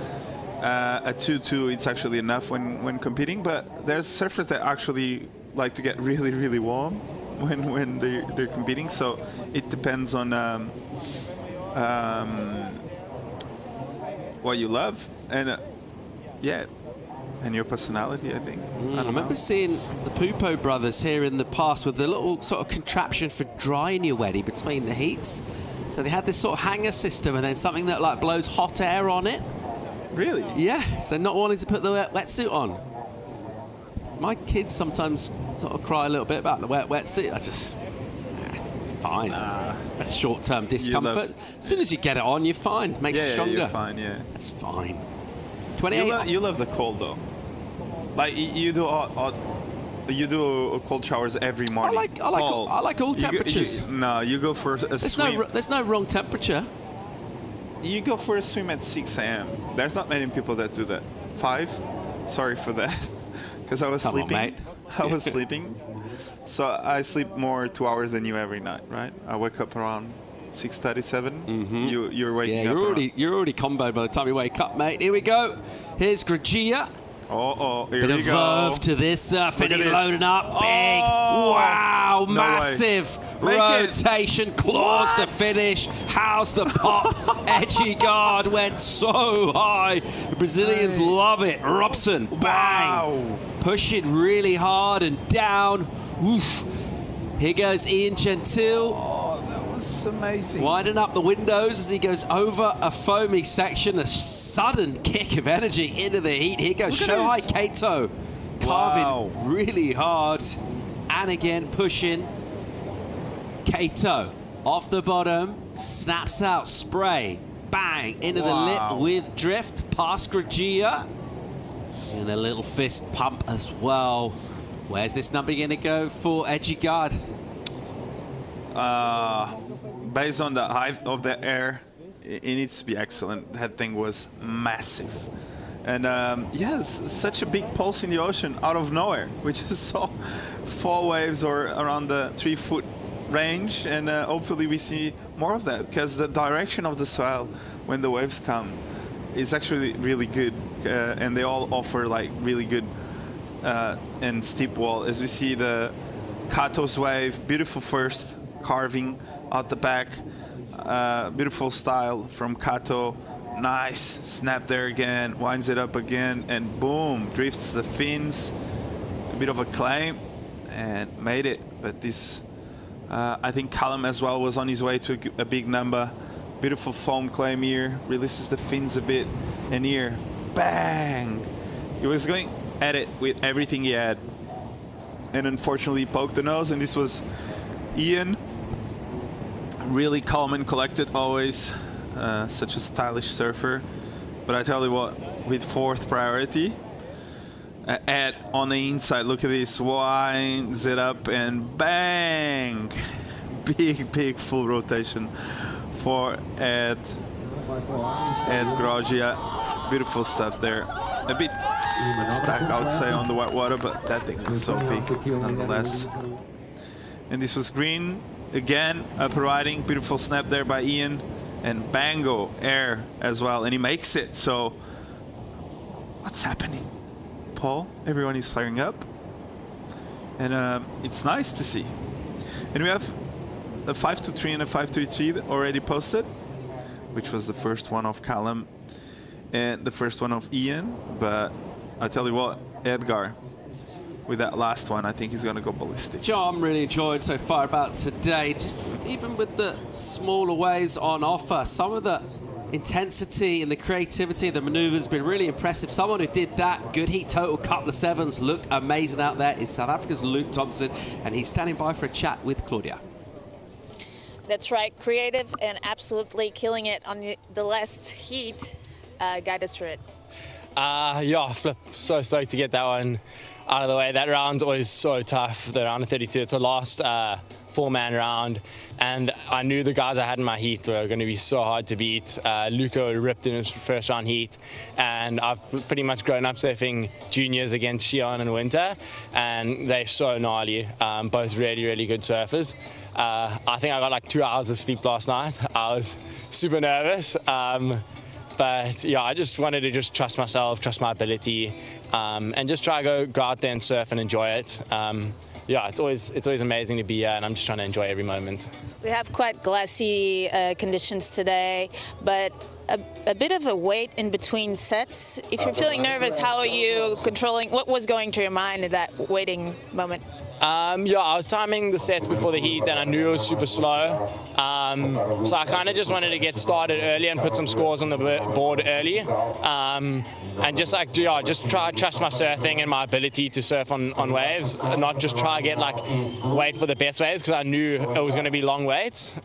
a 2-2, it's actually enough when competing. But there's surfers that actually like to get really, really warm when they're competing. So it depends on what you love and and your personality, I think. I remember seeing the Pupo brothers here in the past with the little sort of contraption for drying your weddy between the heats. So they had this sort of hanger system and then something that like blows hot air on it. Really? Yeah, so not wanting to put the wetsuit on. My kids sometimes sort of cry a little bit about the wetsuit. It's fine. That's short-term discomfort. As soon as you get it on, you're fine. Makes you stronger. Yeah, you're fine, yeah. That's fine. 28. You love the cold, though. Like, you do cold showers every morning. I like all temperatures. You go for a swim. There's no wrong temperature. You go for a swim at 6 a.m. There's not many people that do that. 5? Sorry for that. Because I was sleeping. On, mate. I was sleeping. So I sleep more 2 hours than you every night, right? I wake up around 6:37. You're waking Yeah, up. you're already comboed by the time you wake up, mate. Here we go. Here's Grgia. Here Bit we of go. verve to this surf, and he's this. loading up big. Wow, No massive way. Make it. rotation, claws the finish. How's the pop? Edgy guard went so high. The Brazilians love it. Robson, bang. Wow. Pushing really hard and down. Oof. Here goes Ian Gentile. Oh, that was amazing. Widen up the windows as he goes over a foamy section. A sudden kick of energy into the heat. Here goes Shohei Kato, carving really hard. And again, pushing. Kato off the bottom, snaps out, spray, bang, into the lip with drift, past Grgia. And a little fist pump as well. Where's this number going to go for Edgy Guard? Based on the height of the air, it needs to be excellent. That thing was massive. And yeah, it's such a big pulse in the ocean out of nowhere. We just saw 4 waves or around the 3-foot range, and hopefully we see more of that, because the direction of the swell when the waves come is actually really good, and they all offer like really good and steep wall. As we see the Kato's wave, beautiful first carving out the back, beautiful style from Kato. Nice snap there again, winds it up again, and boom, drifts the fins. A bit of a claim and made it. But this, I think Callum as well was on his way to a big number. Beautiful foam claim here, releases the fins a bit, and here, bang! He was going at it with everything he had, and unfortunately poked the nose, and this was Ian. Really calm and collected always. Such a stylish surfer, but I tell you what, with 4th priority, Ed on the inside, look at this, winds it up and bang, big full rotation for Ed Grgia. Beautiful stuff there, a bit stuck I would say on the white water, but that thing was so big nonetheless. And this was green again, up riding, beautiful snap there by Ian. And bango air as well, and he makes it. So what's happening, Paul? Everyone is flaring up, and it's nice to see. And we have a 5-2-3 and a 5-3-3 already posted, which was the first one of Callum and the first one of Ian. But I tell you what, Edgar, with that last one, I think he's going to go ballistic. Joe, I'm really enjoying so far about today. Just even with the smaller waves on offer, some of the intensity and the creativity, the maneuvers been really impressive. Someone who did that, good heat total, couple of 7s, looked amazing out there is South Africa's Luke Thompson, and he's standing by for a chat with Claudia. That's right, creative and absolutely killing it on the last heat. Guide us through it. Yeah, flip, so stoked to get that one out of the way. That round's always so tough, the round of 32. It's a last 4-man round, and I knew the guys I had in my heat were going to be so hard to beat. Luca ripped in his first round heat, and I've pretty much grown up surfing juniors against Shion and Winter, and they're so gnarly, both really good surfers. I think I got like 2 hours of sleep last night. I was super nervous, but yeah, I just wanted to just trust myself, trust my ability, and just try to go out there and surf and enjoy it. Yeah, it's always amazing to be here, and I'm just trying to enjoy every moment. We have quite glassy conditions today, but a bit of a wait in between sets. If you're feeling nervous, how are you controlling? What was going through your mind at that waiting moment? Yeah, I was timing the sets before the heat, and I knew it was super slow. So I kind of just wanted to get started early and put some scores on the board early. And just like, yeah, just try to trust my surfing and my ability to surf on waves, and not just try to get like wait for the best waves, because I knew it was going to be long waits.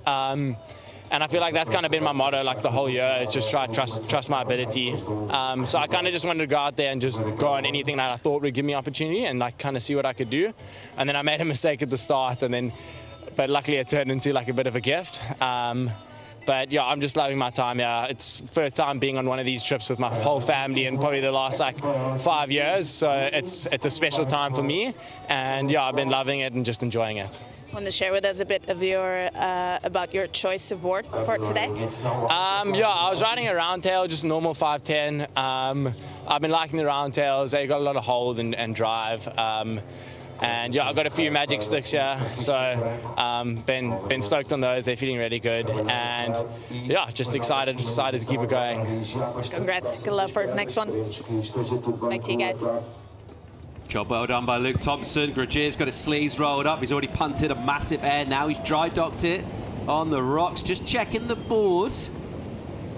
And I feel like that's kind of been my motto like the whole year, is just try to trust my ability. So I kind of just wanted to go out there and just go on anything that I thought would give me opportunity, and like kind of see what I could do. And then I made a mistake at the start, but luckily it turned into like a bit of a gift. But yeah, I'm just loving my time here. It's first time being on one of these trips with my whole family in probably the last like 5 years. So it's a special time for me. And yeah, I've been loving it and just enjoying it. Want to share with us a bit of your about your choice of board for today? Yeah, I was riding a round tail, just normal 510. I've been liking the round tails. They got a lot of hold and drive. And yeah, I've got a few magic sticks here, so been stoked on those. They're feeling really good, and yeah, just excited to keep it going. Congrats, good luck for the next one. Back to you guys. Job well done by Luke Thompson. Gragier's got his sleeves rolled up. He's already punted a massive air. Now he's dry docked it on the rocks. Just checking the board.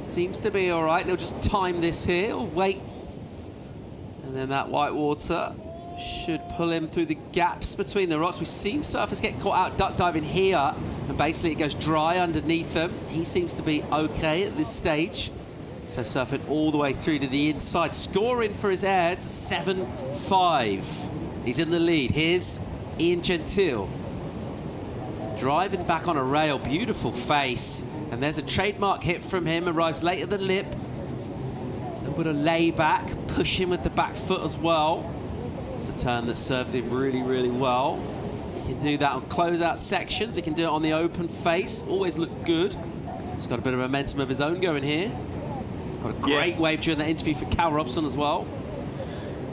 Seems to be all right. They'll just time this here. Or wait. And then that white water should pull him through the gaps between the rocks. We've seen surfers get caught out duck diving here, and basically it goes dry underneath them. He seems to be okay at this stage. So surfing all the way through to the inside, scoring for his air. It's 7-5. He's in the lead. Here's Ian Gentile. Driving back on a rail, beautiful face. And there's a trademark hit from him, arrives late at the lip. A bit of lay back, push him with the back foot as well. It's a turn that served him really, really well. He can do that on closeout sections. He can do it on the open face. Always look good. He's got a bit of momentum of his own going here. Got a great wave during that interview for Cal Robson as well.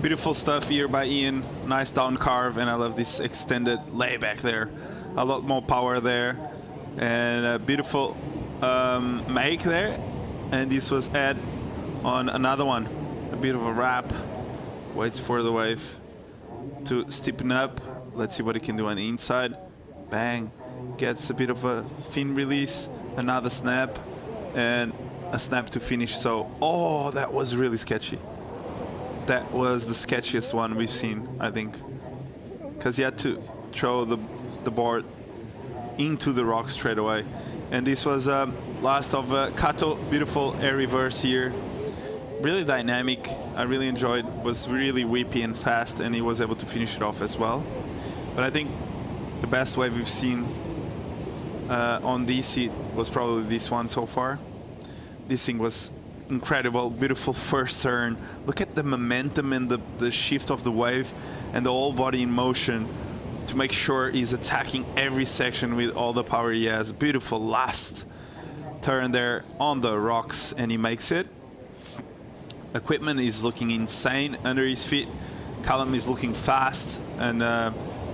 Beautiful stuff here by Ian. Nice down carve, and I love this extended layback there. A lot more power there, and a beautiful make there. And this was Ed on another one. A bit of a wrap. Waits for the wave to steepen up. Let's see what he can do on the inside. Bang. Gets a bit of a fin release. Another snap. And a snap to finish. So, oh, that was really sketchy. That was the sketchiest one we've seen, I think. Because he had to throw the board into the rock straight away. And this was last of Kato. Beautiful air reverse here. Really dynamic. I really enjoyed. Was really whippy and fast, and he was able to finish it off as well. But I think the best wave we've seen on DC was probably this one so far. This thing was incredible. Beautiful first turn. Look at the momentum and the shift of the wave and the whole body in motion to make sure he's attacking every section with all the power he has. Beautiful last turn there on the rocks, and he makes it. Equipment is looking insane under his feet. Callum is looking fast, and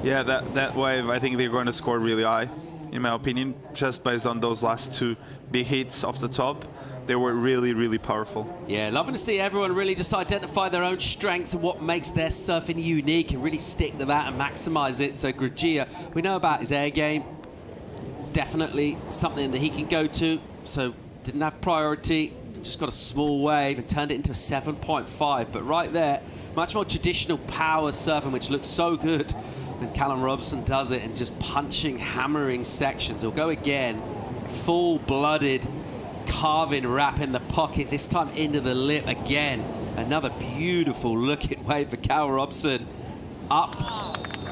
yeah, that wave, I think they're going to score really high, in my opinion, just based on those last two big hits off the top. They were really, really powerful. Yeah, loving to see everyone really just identify their own strengths and what makes their surfing unique and really stick to that and maximize it. So Gragier, we know about his air game. It's definitely something that he can go to, so didn't have priority. Just got a small wave and turned it into a 7.5. But right there, much more traditional power surfing, which looks so good when Callum Robson does it, and just punching, hammering sections. He'll go again, full-blooded carving wrap in the pocket, this time into the lip again. Another beautiful looking wave for Cal Robson. Up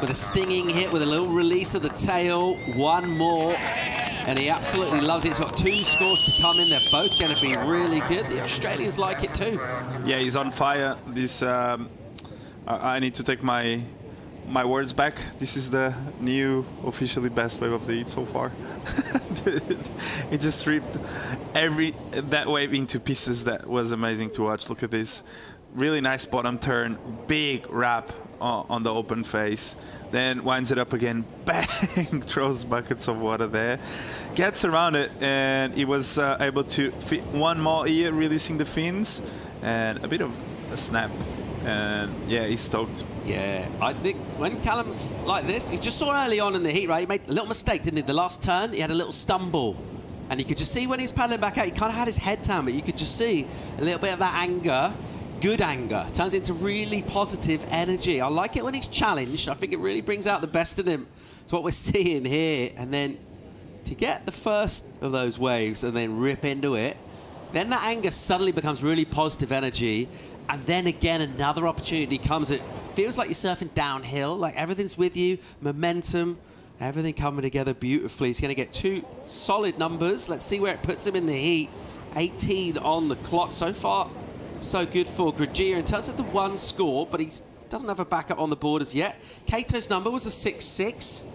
with a stinging hit with a little release of the tail. One more. And he absolutely loves it. He's got two scores to come in. They're both going to be really good. The Australians like it too. Yeah, he's on fire. This I need to take my words back. This is the new officially best wave of the heat so far. It just ripped that wave into pieces. That was amazing to watch. Look at this. Really nice bottom turn. Big wrap on the open face. Then winds it up again, bang, throws buckets of water there, gets around it, and he was able to fit one more here, releasing the fins, and a bit of a snap, and yeah, he's stoked. Yeah, I think when Callum's like this, he just saw early on in the heat, right, he made a little mistake, didn't he? The last turn, he had a little stumble, and you could just see when he was paddling back out, he kind of had his head down, but you could just see a little bit of that anger. Good anger, turns into really positive energy. I like it when he's challenged. I think it really brings out the best in him. It's what we're seeing here. And then to get the first of those waves and then rip into it, then that anger suddenly becomes really positive energy. And then again, another opportunity comes. It feels like you're surfing downhill, like everything's with you, momentum, everything coming together beautifully. He's going to get two solid numbers. Let's see where it puts him in the heat. 18 on the clock so far. So good for Gragier in terms of the one score, but he doesn't have a backup on the board as yet. Kato's number was a 6-6.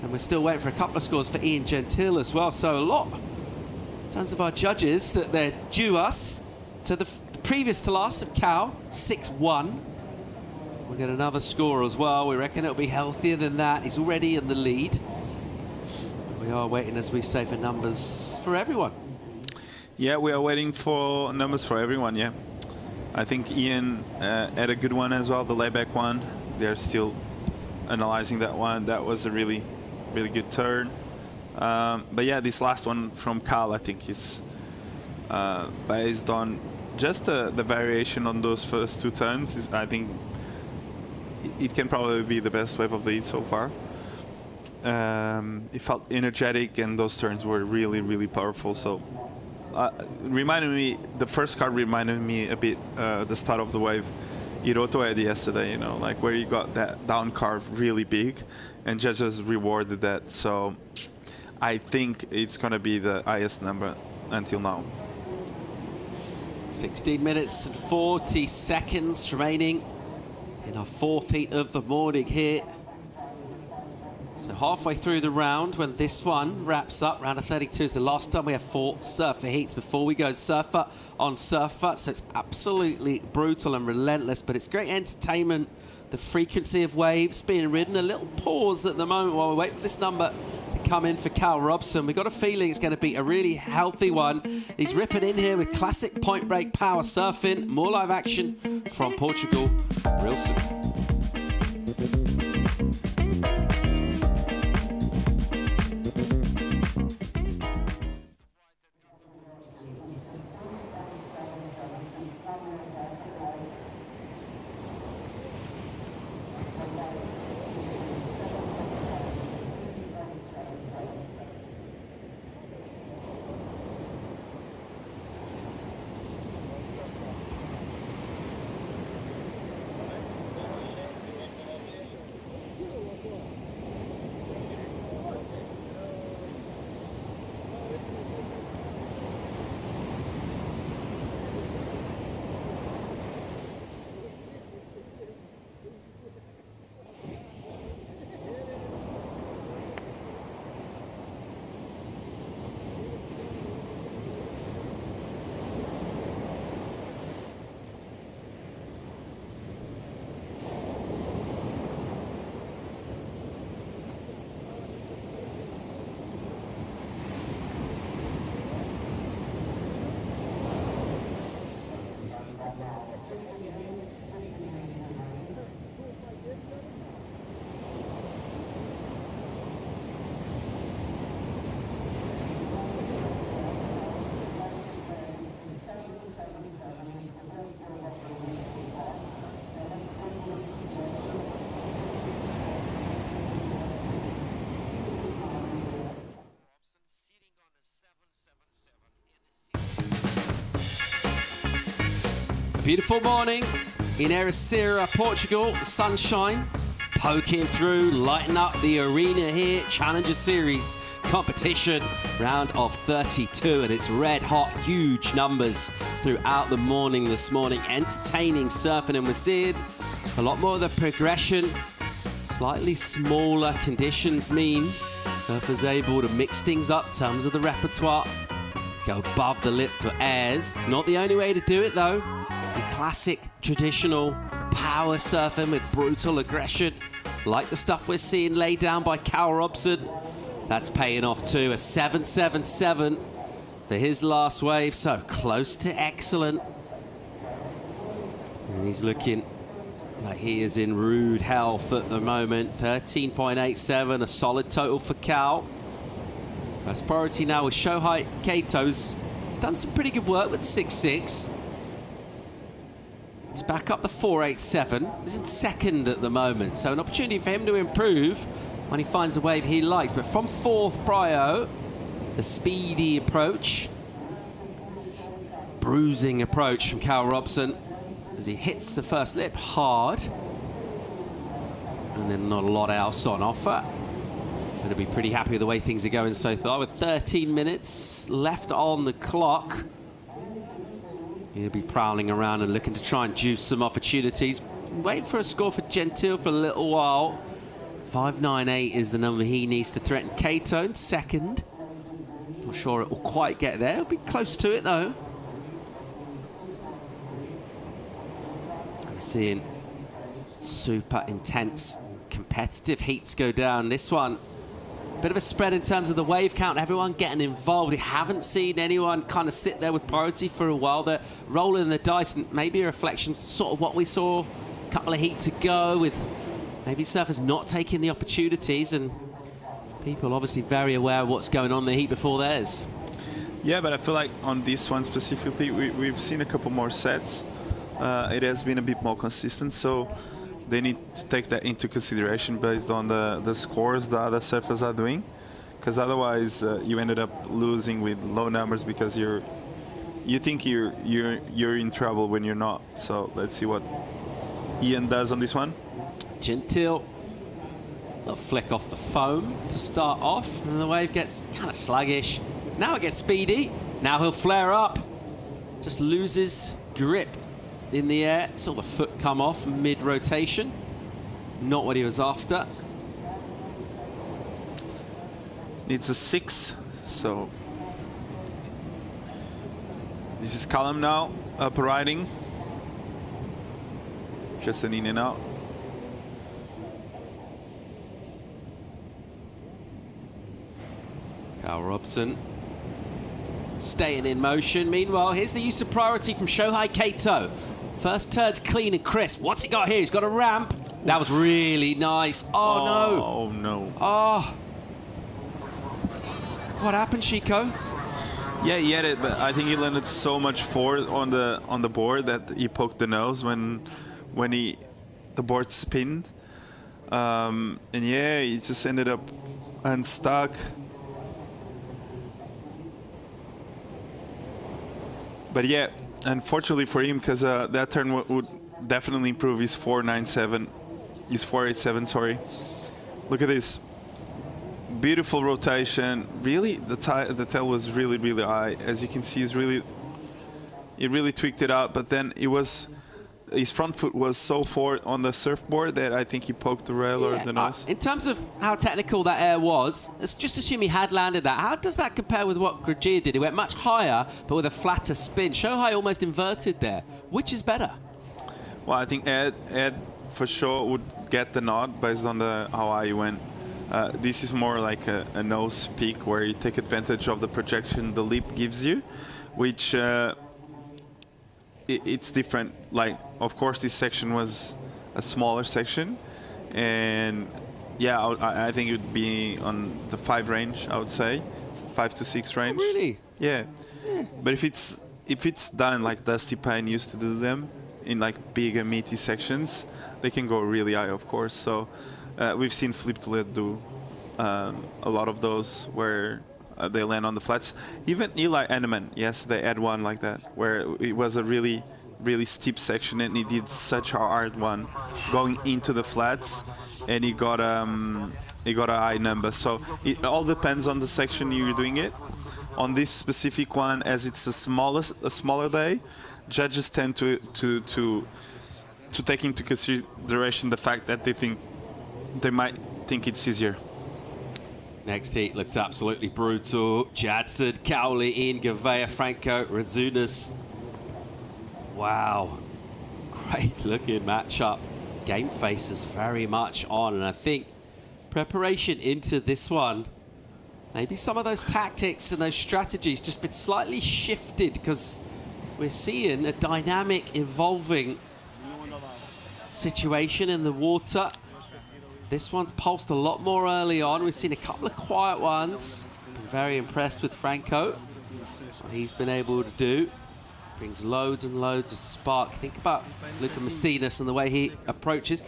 And we're still waiting for a couple of scores for Ian Gentile as well. So a lot in terms of our judges that they're due us. To the previous to last of Cal, 6-1. We'll get another score as well. We reckon it'll be healthier than that. He's already in the lead. We are waiting, as we say, for numbers for everyone. Yeah, we are waiting for numbers for everyone, yeah. I think Ian had a good one as well, the layback one. They're still analyzing that one. That was a really, really good turn. But yeah, this last one from Cal, I think is based on just the variation on those first two turns. I think it can probably be the best wave of the heat so far. It felt energetic, and those turns were really, really powerful. So reminded me, the first card reminded me a bit the start of the wave Hiroto had yesterday, you know, like where you got that down carve really big, and judges rewarded that. So I think it's going to be the highest number until now. 16 minutes and 40 seconds remaining in our fourth heat of the morning here. So halfway through the round, when this one wraps up, round of 32 is the last time we have 4 surfer heats before we go surfer on surfer. So it's absolutely brutal and relentless, but it's great entertainment. The frequency of waves being ridden, a little pause at the moment while we wait for this number to come in for Cal Robson. We've got a feeling it's going to be a really healthy one. He's ripping in here with classic point break power surfing. More live action from Portugal real soon. Beautiful morning in Ericeira, Portugal. The sunshine poking through, lighting up the arena here. Challenger Series competition, round of 32, and it's red hot, huge numbers throughout the morning this morning. Entertaining surfing, and we're seeing a lot more of the progression. Slightly smaller conditions mean surfers able to mix things up in terms of the repertoire. Go above the lip for airs. Not the only way to do it though. The classic traditional power surfing with brutal aggression, like the stuff we're seeing laid down by Cal Robson. That's paying off too. A 777 for his last wave, so close to excellent. And he's looking like he is in rude health at the moment. 13.87, a solid total for Cal. First priority now with Shohei Kato's done some pretty good work with 6.6. He's back up the 4.87. He's in second at the moment, so an opportunity for him to improve when he finds a wave he likes. But from fourth prio, the speedy approach, bruising approach from Cal Robson as he hits the first lip hard, and then not a lot else on offer. Going to be pretty happy with the way things are going so far, with 13 minutes left on the clock. He'll be prowling around and looking to try and juice some opportunities. Waiting for a score for Gentile for a little while. 598 is the number he needs to threaten Kato in second. Not sure it will quite get there. It'll be close to it though. We're seeing super intense competitive heats go down. This one, bit of a spread in terms of the wave count. Everyone getting involved. We haven't seen anyone kind of sit there with priority for a while. They're rolling the dice, and maybe a reflection sort of what we saw a couple of heats ago with maybe surfers not taking the opportunities, and people obviously very aware of what's going on in the heat before theirs. Yeah, but I feel like on this one specifically, we've seen a couple more sets. It has been a bit more consistent, so they need to take that into consideration based on the scores the other surfers are doing, because otherwise you ended up losing with low numbers because you think you're in trouble when you're not. So let's see what Ian does on this one. Gentile, little flick off the foam to start off, and the wave gets kind of sluggish. Now it gets speedy. Now he'll flare up. Just loses grip in the air. Saw the foot come off mid-rotation. Not what he was after. Needs a 6, so this is Callum now, up riding. Just an in and out. Kyle Robson staying in motion. Meanwhile, here's the use of priority from Shohei Kato. First turn's clean and crisp. What's he got here? He's got a ramp. That was really nice. Oh, no. Oh, no. Oh. What happened, Chico? Yeah, he had it, but I think he landed so much forward on the board that he poked the nose when the board spinned. And yeah, he just ended up unstuck. But yeah, unfortunately for him, because that turn would definitely improve his 497, his 487, sorry. Look at this. Beautiful rotation. Really, the tail was really, really high. As you can see, it really tweaked it out, but then his front foot was so forward on the surfboard that I think he poked the rail or the nose. In terms of how technical that air was, let's just assume he had landed that. How does that compare with what Grajir did? He went much higher, but with a flatter spin. Shohei almost inverted there. Which is better? Well, I think Ed for sure would get the nod based on how high he went. This is more like a nose peak where you take advantage of the projection the lip gives you, which it's different. Like, of course, this section was a smaller section, and yeah, I think it would be on the 5 range. I would say 5 to 6 range. Oh, really? Yeah. But if it's done like Dusty Payne used to do them in like big and meaty sections, they can go really high, of course. So we've seen Flip to Let do a lot of those where they land on the flats. Even Eli Enneman, yes, they had one like that where it was a really, really steep section, and he did such a hard one going into the flats, and he got a high number. So it all depends on the section you're doing it. On this specific one, as it's a smaller day, judges tend to take into consideration the fact that they might think it's easier. Next heat looks absolutely brutal. Jadson, Cowley, Ian Gavea, Franco, Razunas. Wow. Great looking matchup. Game face is very much on, and I think preparation into this one, maybe some of those tactics and those strategies just been slightly shifted, because we're seeing a dynamic, evolving situation in the water. This one's pulsed a lot more early on. We've seen a couple of quiet ones. Been very impressed with Franco, what he's been able to do. Brings loads and loads of spark. Think about Luca Macinas and the way he approaches.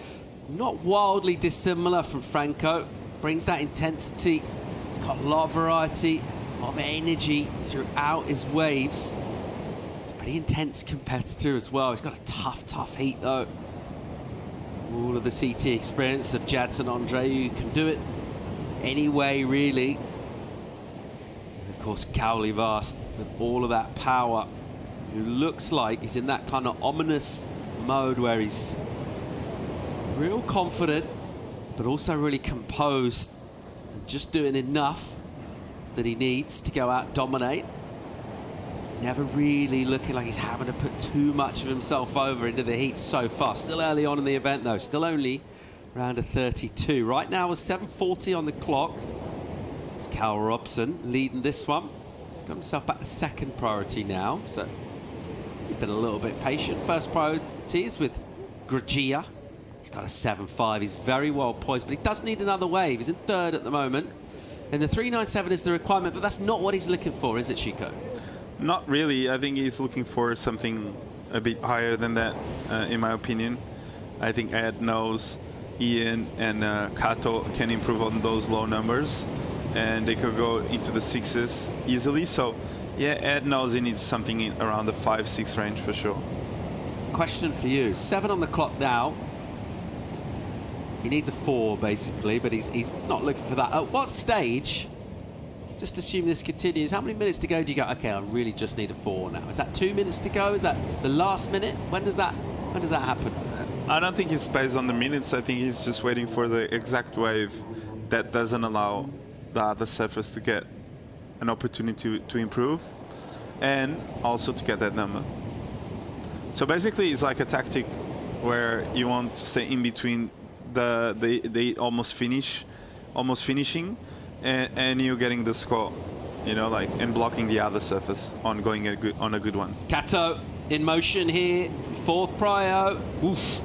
Not wildly dissimilar from Franco. Brings that intensity. He's got a lot of variety, a lot of energy throughout his waves. He's a pretty intense competitor as well. He's got a tough heat though. All of the CT experience of Jadson Andre, you can do it any way really. And of course Cowley Vast with all of that power, who looks like he's in that kind of ominous mode where he's real confident, but also really composed and just doing enough that he needs to go out, dominate. Never really looking like he's having to put too much of himself over into the heat so far. Still early on in the event though, still only round of 32. Right now with 7:40 on the clock. It's Cal Robson leading this one. He's got himself back to second priority now, so he's been a little bit patient. First priority is with Gragia. He's got a 7.5. He's very well poised, but he does need another wave. He's in third at the moment. And the 3.97 is the requirement, but that's not what he's looking for, is it, Chico? Not really. I think he's looking for something a bit higher than that, in my opinion. I think Ed knows Ian and Kato can improve on those low numbers, and they could go into the 6s easily. So, yeah, Ed knows he needs something around the 5-6 range for sure. Question for you. 7 on the clock now. He needs a 4, basically, but he's not looking for that. At what stage, just assume this continues, how many minutes to go do you go, okay, I really just need a 4 now? Is that 2 minutes to go? Is that the last minute? When does that happen? I don't think it's based on the minutes. I think he's just waiting for the exact wave that doesn't allow the other surfers to get an opportunity to improve and also to get that number. So basically it's like a tactic where you want to stay in between the almost finishing and you getting the score, you know, like, and blocking the other surface on going on a good one. Kato in motion here, fourth prio. Oof.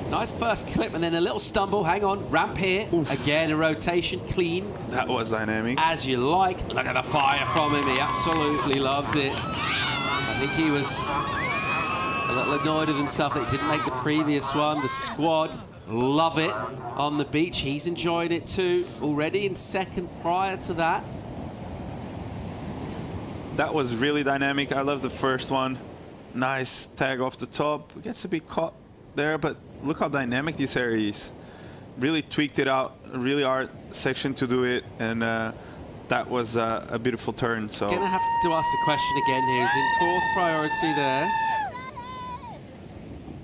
Nice first clip and then a little stumble. Hang on, ramp here. Oof. Again, a rotation, clean. That was dynamic. As you like. Look at the fire from him. He absolutely loves it. I think he was a little annoyed with himself that he didn't make the previous one. The squad love it on the beach. He's enjoying it too. Already in second prior to that. That was really dynamic. I love the first one. Nice tag off the top. Gets a bit caught there, but look how dynamic this area is. Really tweaked it out. A really hard section to do it, and that was a beautiful turn. So gonna have to ask the question again here. He's in fourth priority there.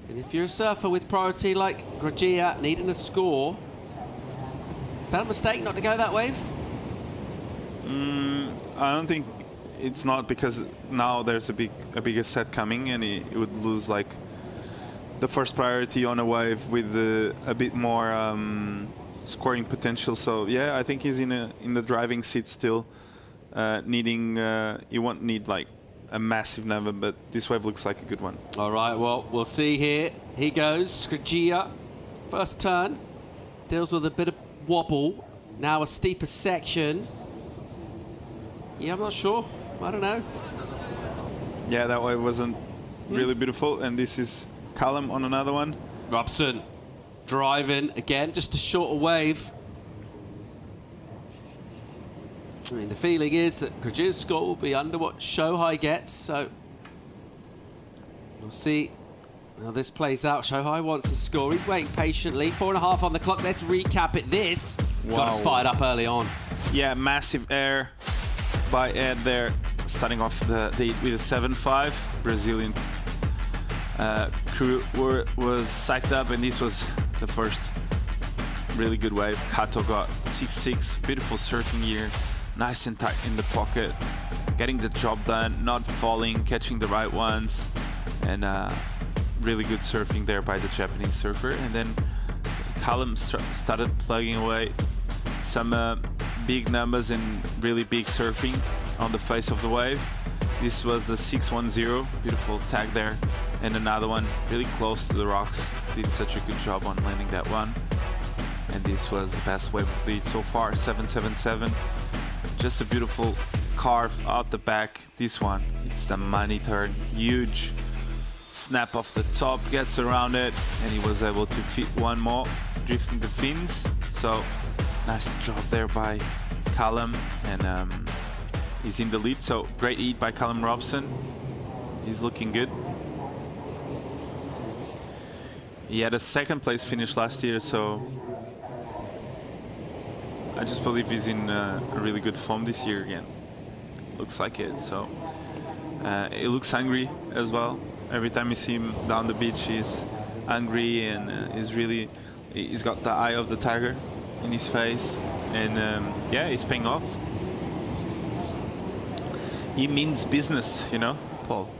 And if you're a surfer with priority like Gragia needing a score, is that a mistake not to go that wave? I don't think it's not, because now there's a bigger set coming, and he would lose like the first priority on a wave with a bit more scoring potential. So yeah, I think he's in the driving seat still, needing. He won't need like a massive number, but this wave looks like a good one. All right, well, we'll see here. He goes, Gragia, first turn, deals with a bit of wobble. Now a steeper section. Yeah, I'm not sure. I don't know. Yeah, that wave wasn't really beautiful, and this is Callum on another one. Robson driving again, just a shorter wave. I mean, the feeling is that Gragia's score will be under what Shohei gets, so we'll see how this plays out. Shohei wants a score. He's waiting patiently. 4.5 on the clock. Let's recap it. This got us fired up early on. Yeah, massive air by Ed there, starting off the with a 7.5. Brazilian crew was psyched up, and this was the first really good wave. Kato got 6.6. Beautiful surfing here. Nice and tight in the pocket, getting the job done, not falling, catching the right ones, and really good surfing there by the Japanese surfer. And then Callum started plugging away some big numbers and really big surfing on the face of the wave. This was the 610, beautiful tag there, and another one really close to the rocks. Did such a good job on landing that one. And this was the best wave of lead so far, 777. Just a beautiful carve out the back. This one, it's the money turn. Huge snap off the top, gets around it, and he was able to fit one more, drifting the fins. So nice job there by Callum, and he's in the lead. So great eat by Callum Robson. He's looking good. He had a second place finish last year, so I just believe he's in a really good form this year again. Looks like it. So he looks hungry as well. Every time you see him down the beach, he's hungry and is really He's got the eye of the tiger in his face, and yeah, he's paying off. He means business, you know, Paul.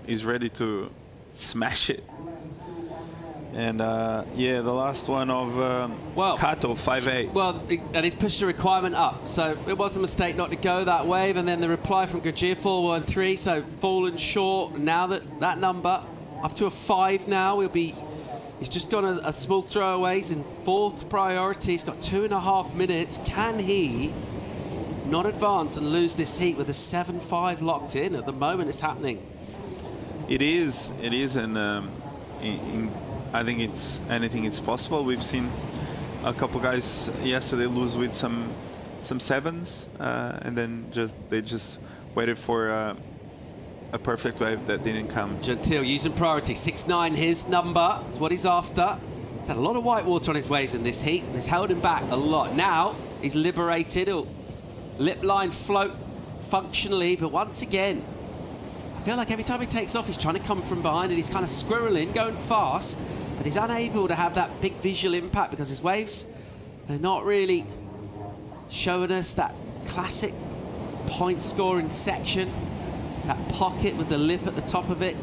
He's ready to smash it. And yeah, the last one of Kato, 5'8". Well, and he's pushed the requirement up, so it was a mistake not to go that wave. And then the reply from Gajir, 4-1-3, so fallen short. Now that number up to a 5 now, he's just gone a small throwaway. He's in 4th priority. He's got 2.5 minutes. Can he not advance and lose this heat with a 7-5 locked in? At the moment, it's happening. It is, and I think anything is possible. We've seen a couple guys yesterday lose with some 7s, and then they just waited for a perfect wave that didn't come. Gentile using priority, 6'9", his number. That's what he's after. He's had a lot of white water on his waves in this heat, and it's held him back a lot. Now he's liberated. He'll lip line float functionally, but once again, I feel like every time he takes off, he's trying to come from behind, and he's kind of squirreling, going fast, but he's unable to have that big visual impact because his waves are not really showing us that classic point scoring section, that pocket with the lip at the top of it.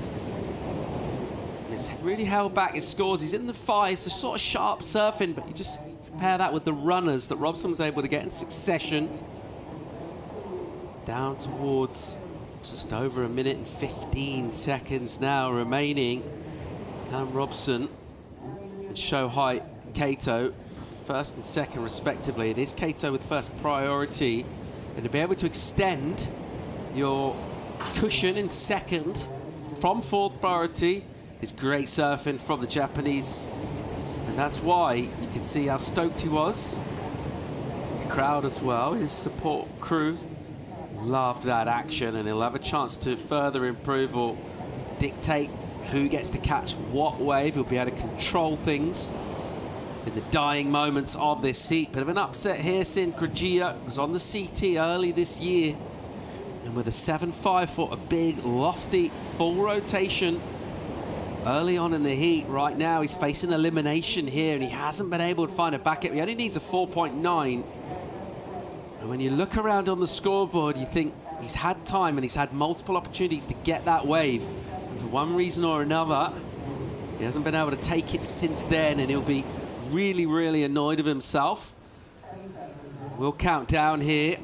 And it's really held back his scores. He's in the 5s, so sort of sharp surfing, but you just compare that with the runners that Robson was able to get in succession. Down towards just over 1 minute and 15 seconds now remaining. Callum Robson and Shohei Kato, 1st and 2nd respectively. It is Kato with 1st priority, and to be able to extend your cushion in 2nd from 4th priority is great surfing from the Japanese, and that's why you can see how stoked he was. The crowd as well, his support crew loved that action, and he'll have a chance to further improve or dictate who gets to catch what wave. He'll be able to control things in the dying moments of this heat. Bit of an upset here, since Grajia was on the CT early this year, and with a 7.5 for a big, lofty, full rotation early on in the heat. Right now, he's facing elimination here, and he hasn't been able to find a backup. He only needs a 4.9. And when you look around on the scoreboard, you think he's had time and he's had multiple opportunities to get that wave. And for one reason or another, he hasn't been able to take it since then, and he'll be really, really annoyed of himself. We'll count down here.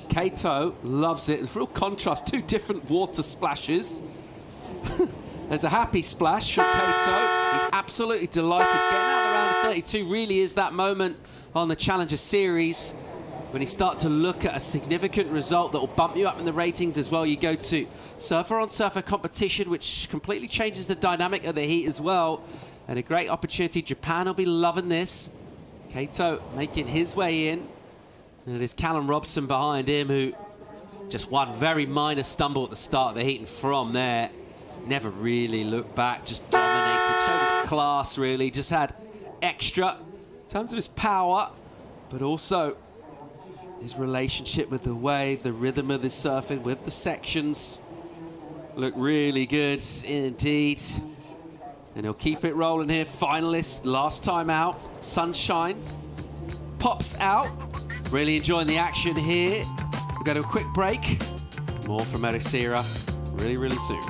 Kato loves it. There's real contrast, 2 different water splashes. There's a happy splash from Kato. He's absolutely delighted. Getting out of the round of 32 really is that moment on the Challenger Series when you start to look at a significant result that will bump you up in the ratings as well. You go to surfer-on-surfer competition, which completely changes the dynamic of the heat as well. And a great opportunity. Japan will be loving this. Kato making his way in. And it is Callum Robson behind him, who just one very minor stumble at the start of the heat, and from there, never really looked back, just dominated, showed his class really, just had extra in terms of his power, but also his relationship with the wave, the rhythm of his surfing with the sections. Look really good indeed. And he'll keep it rolling here. Finalist, last time out. Sunshine pops out. Really enjoying the action here. We'll go to a quick break. More from Ericeira really, really soon.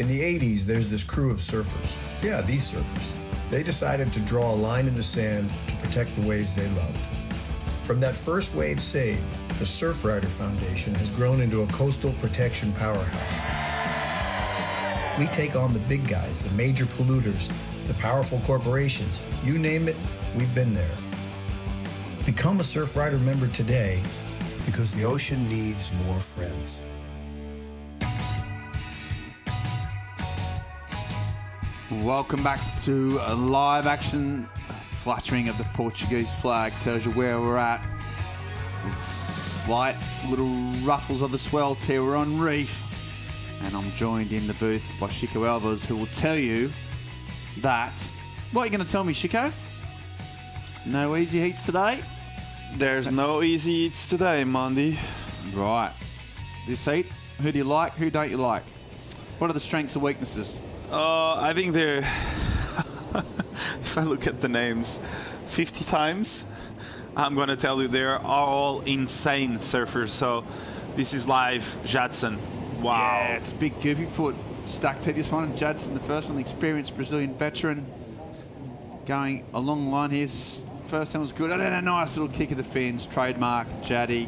In the 80s, there's this crew of surfers. Yeah, these surfers. They decided to draw a line in the sand to protect the waves they loved. From that first wave saved, the Surfrider Foundation has grown into a coastal protection powerhouse. We take on the big guys, the major polluters, the powerful corporations. You name it, we've been there. Become a Surfrider member today because the ocean needs more friends. Welcome back to a live action. Fluttering of the Portuguese flag tells you where we're at. It's slight little ruffles of the swell tear. We're on reef. And I'm joined in the booth by Chico Alves, who will tell you that... What are you going to tell me, Chico? No easy heats today? There's no easy eats today, Monday. Right. This heat, who do you like, who don't you like? What are the strengths and weaknesses? I think they're... if I look at the names 50 times, I'm going to tell you they're all insane surfers. So this is live Jadson. Wow. Yeah, it's big goofy foot. Stuck to this one. And Jadson, the first one, the experienced Brazilian veteran. Going a long line here. First time was good. And then a nice little kick of the fins. Trademark, Jaddy.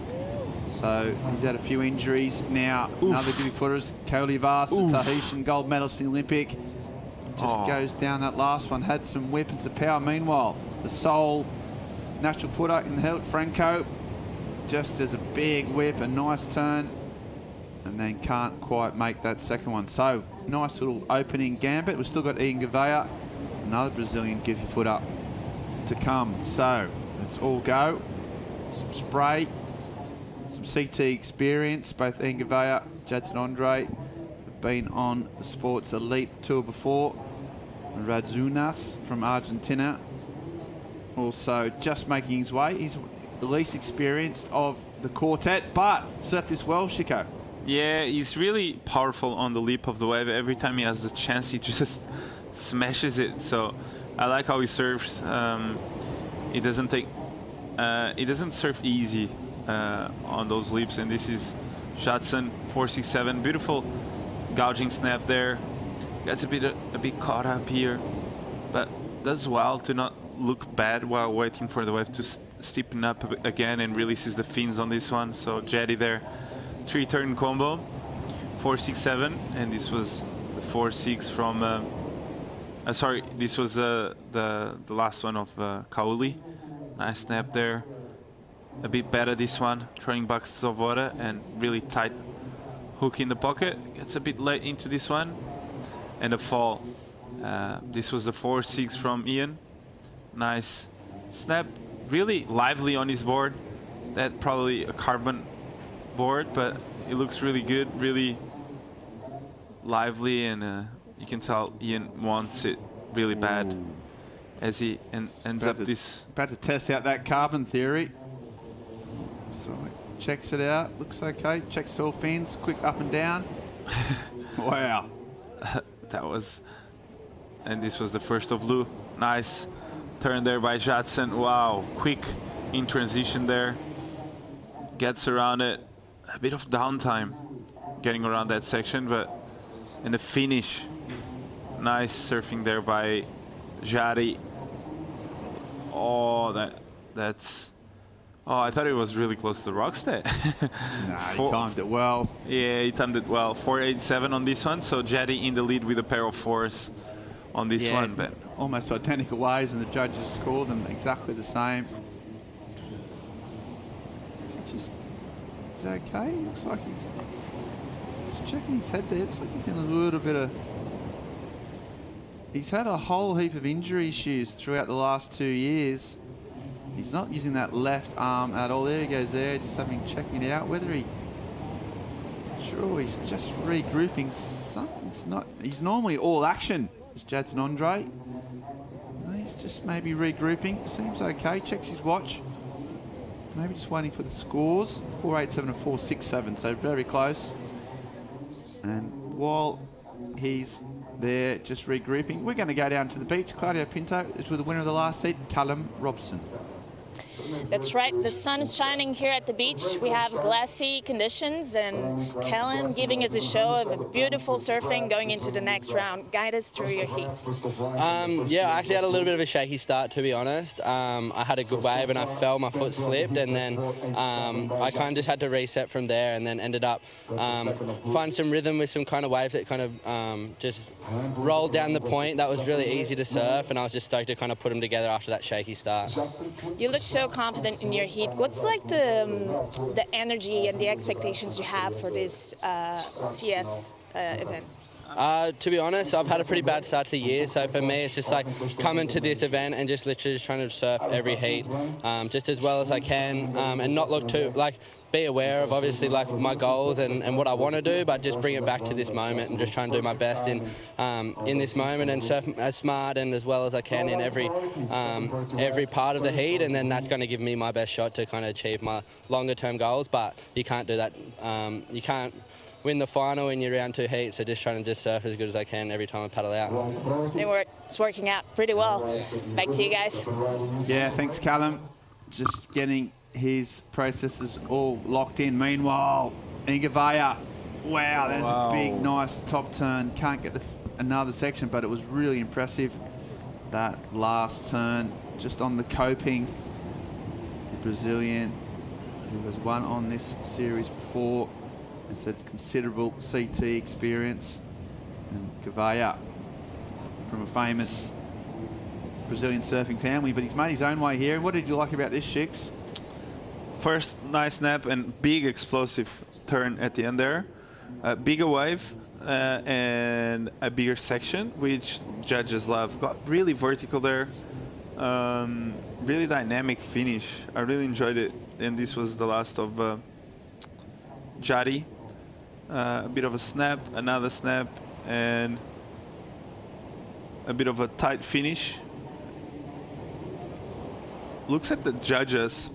So he's had a few injuries. Now, another goofy footers. Kaoli Vast, the Tahitian gold medalist in the Olympic. Just goes down that last one. Had some whip and some power. Meanwhile, the sole natural footer in the hilt, Franco, just as a big whip, a nice turn, and then can't quite make that second one. So, nice little opening gambit. We've still got Ian Gouveia, another Brazilian goofy footer to come. So, let's all go. Some spray, some CT experience. Both Ian Gouveia, Jadson Andre have been on the Sports Elite Tour before. Radzunas from Argentina, also just making his way. He's the least experienced of the quartet, but surfed this well, Chico. Yeah, he's really powerful on the lip of the wave. Every time he has the chance, he just smashes it. So I like how he surfs. He doesn't surf easy on those lips, and this is Jadson 467. Beautiful gouging snap there. Gets a bit caught up here, but does well to not look bad while waiting for the wave to steepen up again, and releases the fins on this one. So jetty there, 3-turn combo, 467, and this was the 4-6 from. Sorry, this was the last one of Kaoli. Nice snap there. A bit better this one, throwing buckets of water and really tight hook in the pocket. Gets a bit late into this one. And a fall. This was the 4-6 from Ian. Nice snap. Really lively on his board. That probably a carbon board, but it looks really good, really lively, and you can tell Ian wants it really bad as he ends up this. About to test out that carbon theory. So checks it out. Looks okay. Checks all fins. Quick up and down. Wow. That was, and this was the first of Lou. Nice turn there by Jadson. Wow, quick in transition there. Gets around it. A bit of downtime getting around that section, but in the finish, nice surfing there by Jari. Oh, that's. Oh, I thought it was really close to the rocks there. Nah, he timed it well. Yeah, he timed it well. 487 on this one, so Jetty in the lead with a pair of fours on this one. But almost identical waves, and the judges scored them exactly the same. He's okay. Looks like he's checking his head there. Looks like he's in a little bit of. He's had a whole heap of injury issues throughout the last 2 years. He's not using that left arm at all. There he goes there, just checking it out. Whether he's just regrouping. It's not. He's normally all action. It's Jadson Andre. He's just maybe regrouping. Seems okay. Checks his watch. Maybe just waiting for the scores. 487 and 467, so very close. And while he's there, just regrouping, we're going to go down to the beach. Claudio Pinto is with the winner of the last seat, Callum Robson. That's right. The sun is shining here at the beach. We have glassy conditions, and Kellen giving us a show of a beautiful surfing going into the next round. Guide us through your heat. Yeah, I actually had a little bit of a shaky start, to be honest. I had a good wave and I fell, my foot slipped, and then I kind of just had to reset from there, and then ended up finding some rhythm with some kind of waves that kind of just rolled down the point. That was really easy to surf, and I was just stoked to kind of put them together after that shaky start. You look so confident in your heat. What's like the energy and the expectations you have for this CS event? To be honest, I've had a pretty bad start to the year, so for me it's just like coming to this event and just literally just trying to surf every heat just as well as I can, and not look too, like, be aware of obviously like my goals and what I want to do, but just bring it back to this moment and just try and do my best in this moment and surf as smart and as well as I can in every part of the heat, and then that's going to give me my best shot to kind of achieve my longer term goals. But you can't do that. You can't win the final in your round 2 heat, so just trying to just surf as good as I can every time I paddle out. It's working out pretty well. Back to you guys. Yeah, thanks, Callum. Just getting his processes all locked in. Meanwhile, Ingavaya, wow, there's a big, nice top turn. Can't get another section, but it was really impressive. That last turn, just on the coping. The Brazilian, who has won on this series before, has had considerable CT experience. And Gavaya, from a famous Brazilian surfing family, but he's made his own way here. And what did you like about this, Shix? First, nice snap and big explosive turn at the end there. A bigger wave and a bigger section, which judges love. Got really vertical there. Really dynamic finish. I really enjoyed it. And this was the last of Jari. A bit of a snap, another snap, and a bit of a tight finish. Looks at the judges.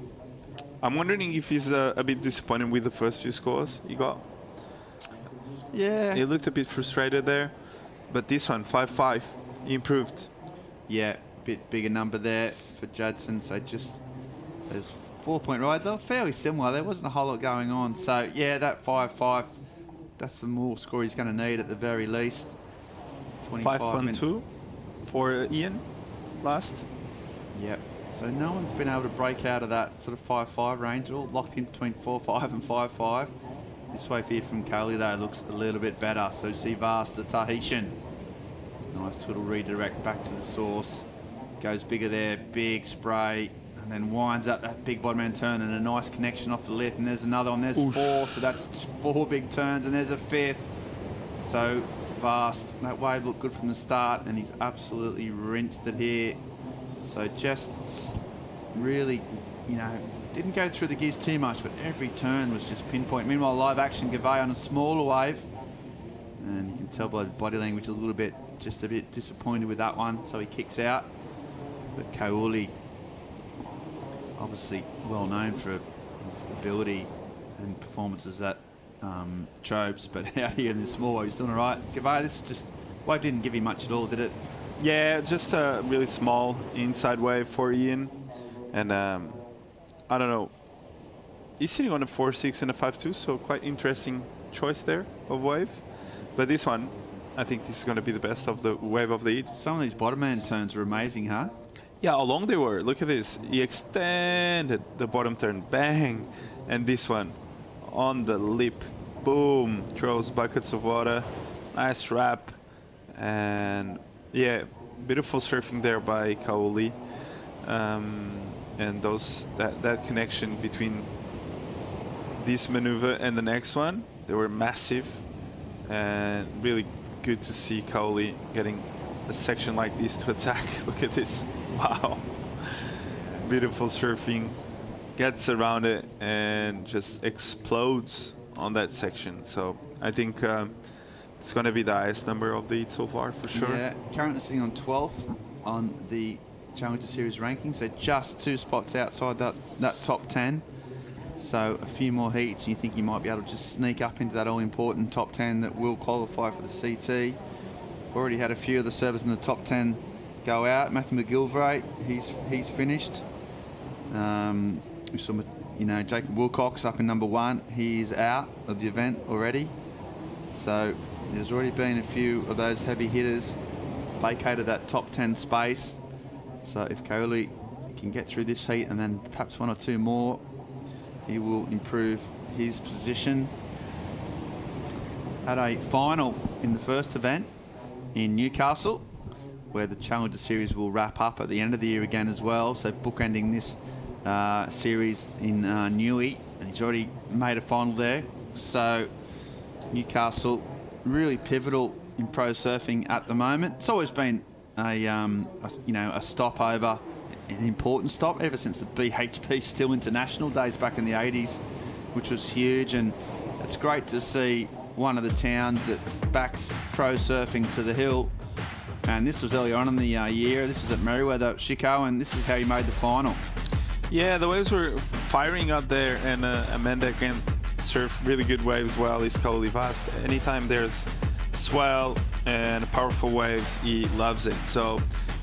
I'm wondering if he's a bit disappointed with the first few scores he got. Yeah. He looked a bit frustrated there. But this one, 5-5, he improved. Yeah, bit bigger number there for Judson. So just those 4-point rides, they were fairly similar. There wasn't a whole lot going on. So, yeah, that 5-5, that's the more score he's going to need at the very least. 5.2 for Ian last. Yep. So no one's been able to break out of that sort of 5-5 range. They're all locked in between 4-5 and 5-5. This wave here from Coley, though, looks a little bit better. So see Vast, the Tahitian. Nice little redirect back to the source. Goes bigger there, big spray, and then winds up that big bottom end turn and a nice connection off the lip. And there's another one, there's 4, so that's 4 big turns, and there's a 5th. So Vast, that wave looked good from the start, and he's absolutely rinsed it here. So just really, didn't go through the gears too much, but every turn was just pinpoint. Meanwhile, live action Gavay on a smaller wave. And you can tell by the body language just a bit disappointed with that one, so he kicks out. But Kauli, obviously well known for his ability and performances at Jobs, but out here in the small wave, he's doing all right. Gavay, this just, wave didn't give him much at all, did it? Yeah, just a really small inside wave for Ian. And I don't know. He's sitting on a 4.6 and a 5.2, so quite interesting choice there of wave. But this one, I think this is going to be the best of the wave of the heat. Some of these bottom end turns are amazing, huh? Yeah, how long they were. Look at this. He extended the bottom turn. Bang. And this one on the lip. Boom. Throws buckets of water. Nice wrap. And yeah, beautiful surfing there by Kauli. And that connection between this maneuver and the next one, they were massive. And really good to see Kauli getting a section like this to attack. Look at this. Wow. Beautiful surfing. Gets around it and just explodes on that section. So I think it's going to be the highest number of the heat so far, for sure. Yeah, currently sitting on 12th on the Challenger Series rankings. So just 2 spots outside that top 10. So a few more heats, and you think you might be able to just sneak up into that all-important top 10 that will qualify for the CT. Already had a few of the servers in the top 10 go out. Matthew McGilvray, he's finished. We saw, Jacob Wilcox up in number 1. He's out of the event already. So there's already been a few of those heavy hitters vacated that top 10 space. So if Kauli can get through this heat and then perhaps 1 or 2 more, he will improve his position. At a final in the first event in Newcastle, where the Challenger Series will wrap up at the end of the year again as well. So bookending this series in Newey, and he's already made a final there. So Newcastle really pivotal in pro surfing at the moment. It's always been a stopover, an important stop ever since the BHP Still International days back in the 80s, which was huge. And it's great to see one of the towns that backs pro surfing to the hill. And this was early on in the year. This was at Merriweather, Chico, and this is how he made the final. Yeah, the waves were firing up there, and Amanda can surf really good waves well. He's totally fast. Anytime there's swell and powerful waves, he loves it. So,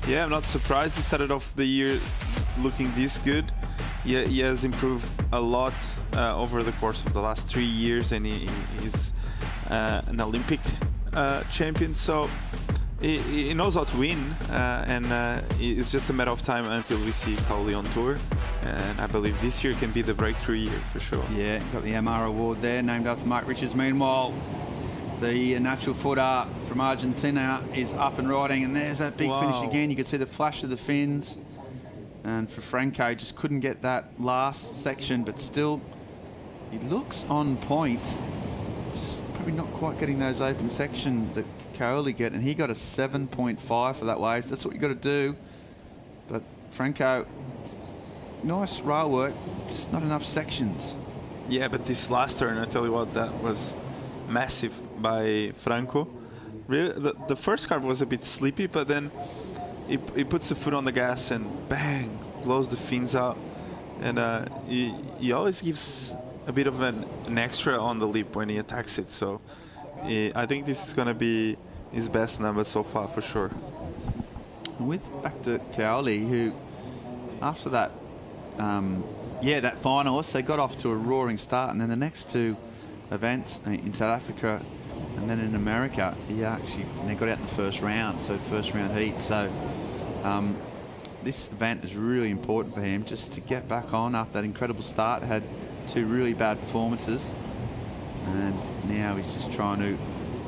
yeah, I'm not surprised he started off the year looking this good. He has improved a lot over the course of the last 3 years, and he's an Olympic champion. So he knows how to win, and it's just a matter of time until we see Kauli on tour. And I believe this year can be the breakthrough year for sure. Yeah, got the MR award there, named after Mike Richards. Meanwhile, the natural footer from Argentina is up and riding, and there's that big finish again. You could see the flash of the fins. And for Franco, just couldn't get that last section, but still, he looks on point. Just probably not quite getting those open sections that Kauli get, and he got a 7.5 for that wave. That's what you got to do. But Franco, nice rail work, just not enough sections. Yeah, but this last turn, I tell you what, that was massive by Franco. Really, the first carve was a bit sleepy, but then he puts the foot on the gas and bang, blows the fins out. And he always gives a bit of an extra on the lip when he attacks it. So I think this is going to be his best number so far for sure. Back to Kauli, who after that, that finalist, they got off to a roaring start, and then the next 2 events in South Africa and then in America, they got out in the first round, so first round heat. So this event is really important for him, just to get back on after that incredible start. Had 2 really bad performances, and now he's just trying to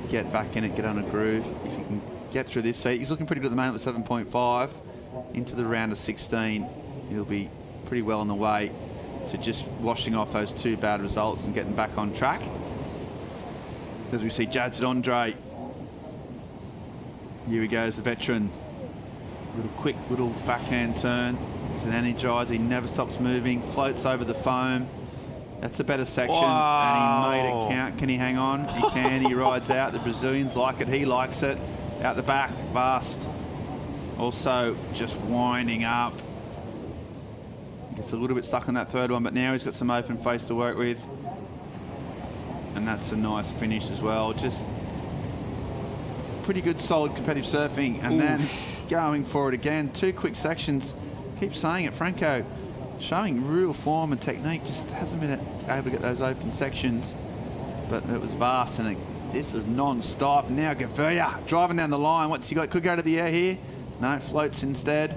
get back in it, get on a groove. If he can get through this heat, he's looking pretty good at the moment with 7.5 into the round of 16. He'll be pretty well on the way to just washing off those 2 bad results and getting back on track. As we see Jadson Andre, here he goes, the veteran. Quick little backhand turn. He's an energizer. He never stops moving. Floats over the foam. That's a better section, and he made it count. Can he hang on? He can. He rides out. The Brazilians like it. He likes it. Out the back, Vast. Also just winding up. Gets a little bit stuck on that third one, but now he's got some open face to work with. And that's a nice finish as well. Just pretty good, solid competitive surfing. And then going for it again. 2 quick sections. Keep saying it, Franco showing real form and technique, just hasn't been able to get those open sections. But it was Vast, and this is non-stop. Now Gavia driving down the line. What's he got? Could go to the air here. No, floats instead.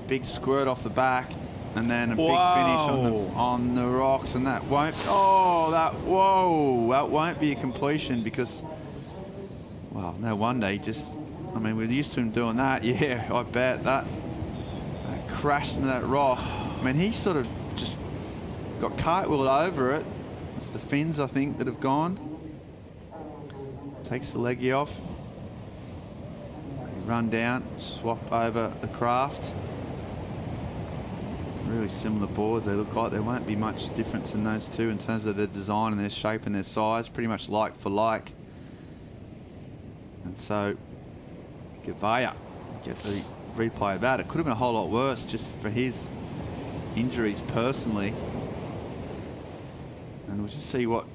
Big squirt off the back, and then a big finish on the rocks, and that won't. That won't be a completion because, well, no wonder he just. I mean, we're used to him doing that. Yeah, I bet that crashed into that rock. I mean, he sort of just got cartwheeled over it. It's the fins, I think, that have gone. Takes the leggy off. Run down, swap over the craft. Really similar boards, they look like. There won't be much difference in those 2 in terms of their design and their shape and their size. Pretty much like for like. And so, Gavia, get the replay of that. It could have been a whole lot worse just for his injuries personally. And we'll just see what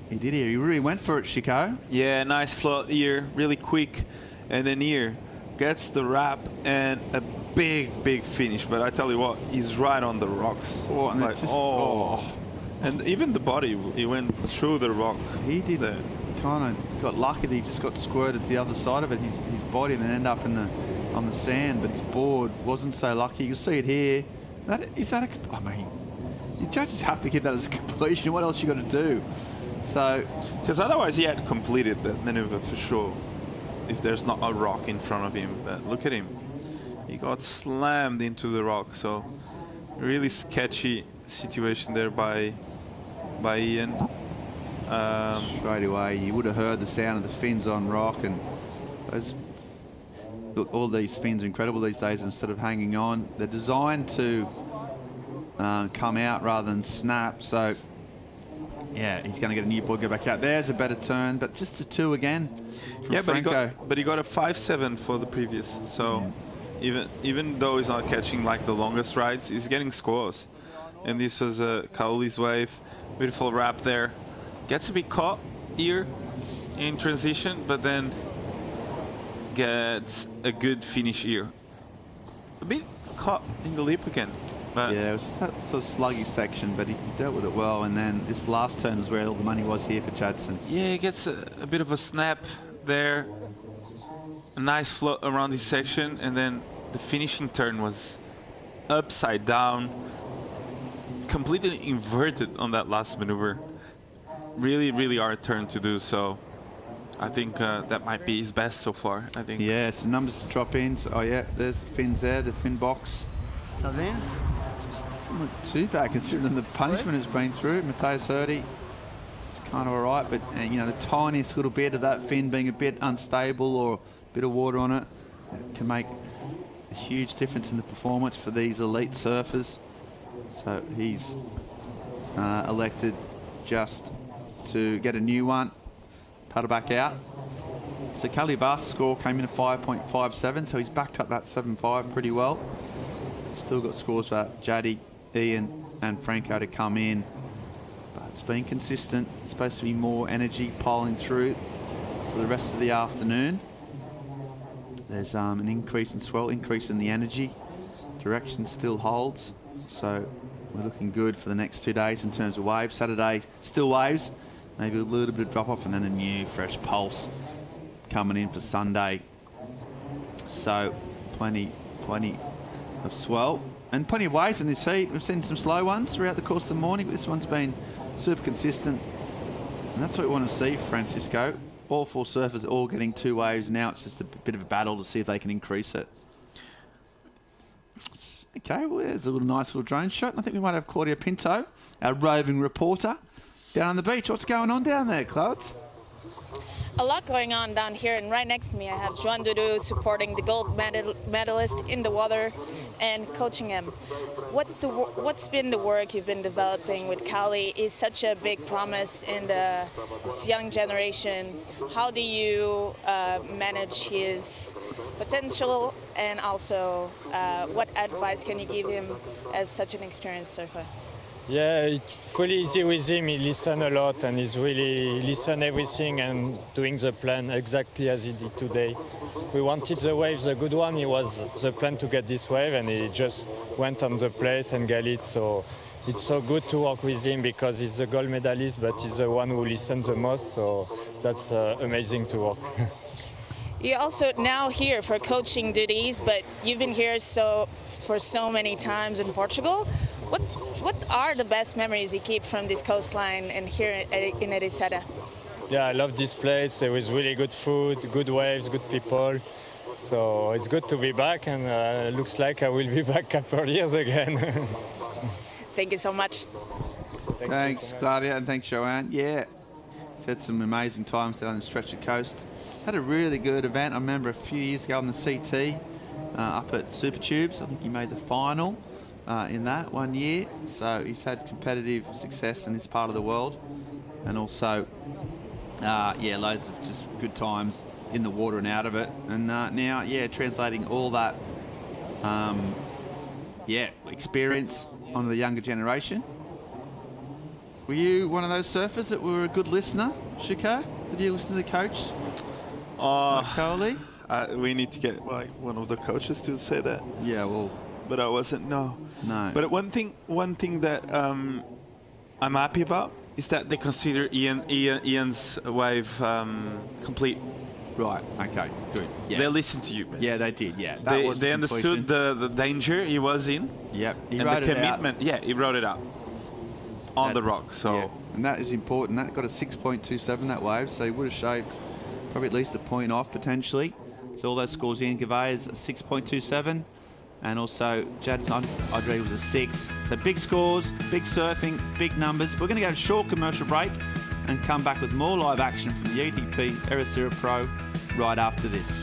he did here. He really went for it, Chico. Yeah, nice float here, really quick. And then here, gets the wrap and a big finish, but I tell you what, he's right on the rocks. Oh, and like, and even the body, he went through the rock. He did kind of got lucky that he just got squirted to the other side of it, his body, and then end up on the sand. But his board wasn't so lucky. You'll see it here. I mean, the judges have to give that as a completion. What else you got to do? So, because otherwise he had completed that maneuver for sure, if there's not a rock in front of him. But look at him. He got slammed into the rock. So really sketchy situation there by Ian. Straight away, you would have heard the sound of the fins on rock, and look, all these fins are incredible these days. Instead of hanging on, they're designed to come out rather than snap. So yeah, he's going to get a new board, go back out. There's a better turn, but just a 2 again. Yeah, Franco. but he got a 5-7 for the previous. So even though he's not catching like the longest rides, he's getting scores. And this was Kaoli's wave. Beautiful wrap there. Gets a bit caught here in transition, but then gets a good finish here. A bit caught in the lip again. But yeah, it was just that sort of sluggy section, but he dealt with it well. And then this last turn was where all the money was here for Judson. Yeah, he gets a bit of a snap there. A nice float around this section, and then the finishing turn was upside down, completely inverted on that last maneuver. Really hard turn to do, so I think that might be his best so far, I think. Yeah, some numbers to drop in. So, oh yeah, there's the fins there, the fin box. So then? Just doesn't look too bad considering the punishment has been through. Mateus Hurdy, it's kind of all right, but you know, the tiniest little bit of that fin being a bit unstable or a bit of water on it can make a huge difference in the performance for these elite surfers. So he's elected just to get a new one, paddle back out. So Calibas' score came in at 5.57, so he's backed up that 7.5 pretty well. Still got scores for Jaddy, Ian and Franco to come in, but it's been consistent. It's supposed to be more energy piling through for the rest of the afternoon. There's an increase in swell, increase in the energy. Direction still holds, so we're looking good for the next 2 days in terms of waves. Saturday, still waves, maybe a little bit of drop off, and then a new fresh pulse coming in for Sunday. So plenty of swell and plenty of waves in this heat. We've seen some slow ones throughout the course of the morning, but this one's been super consistent, and that's what we want to see, Francisco. All 4 surfers all getting 2 waves. Now it's just a bit of a battle to see if they can increase it. Okay, well, there's a nice little drone shot. I think we might have Claudia Pinto, our roving reporter, down on the beach. What's going on down there, Clouds? A lot going on down here, and right next to me I have Joan Dudu supporting the gold medalist in the water and coaching him. What's been the work you've been developing with Kaoli? He's such a big promise in this young generation. How do you manage his potential, and also what advice can you give him as such an experienced surfer? Yeah, it's really easy with him. He listens a lot, and he's really listen everything and doing the plan exactly as he did today. We wanted the wave, the good one. It was the plan to get this wave, and he just went on the place and got it. So it's so good to work with him because he's the gold medalist, but he's the one who listens the most. So that's amazing to work. You're also now here for coaching duties, but you've been here for so many times in Portugal. What are the best memories you keep from this coastline and here in Ericeira? Yeah, I love this place. There was really good food, good waves, good people. So it's good to be back, and looks like I will be back a couple of years again. Thank you so much. Thanks, Claudia, and thanks, Joanne. Yeah, it's had some amazing times down the stretch of coast. Had a really good event. I remember a few years ago on the CT up at Super Tubes. I think he made the final in that one year. So he's had competitive success in this part of the world, and also, yeah, loads of just good times in the water and out of it. And now, yeah, translating all that, yeah, experience onto the younger generation. Were you one of those surfers that were a good listener, Shiko? Did you listen to the coach, Kaoli? We need to get like one of the coaches to say that. Yeah, well, but I wasn't. No. But one thing that I'm happy about is that they consider Ian's wave complete. Right. Okay. Good. Yeah. They listened to you. Man. Yeah, they did. Yeah. They understood the danger he was in. Yep. He and wrote the it commitment. out. Yeah, he wrote it up on the rock. So. Yeah. And that is important. That got a 6.27 that wave, so he would have shaved probably at least a point off potentially. So all those scores in, Gavay is a 6.27, and also Jadson Andre was a 6. So big scores, big surfing, big numbers. We're going to go to a short commercial break and come back with more live action from the EDP Ericeira Pro right after this.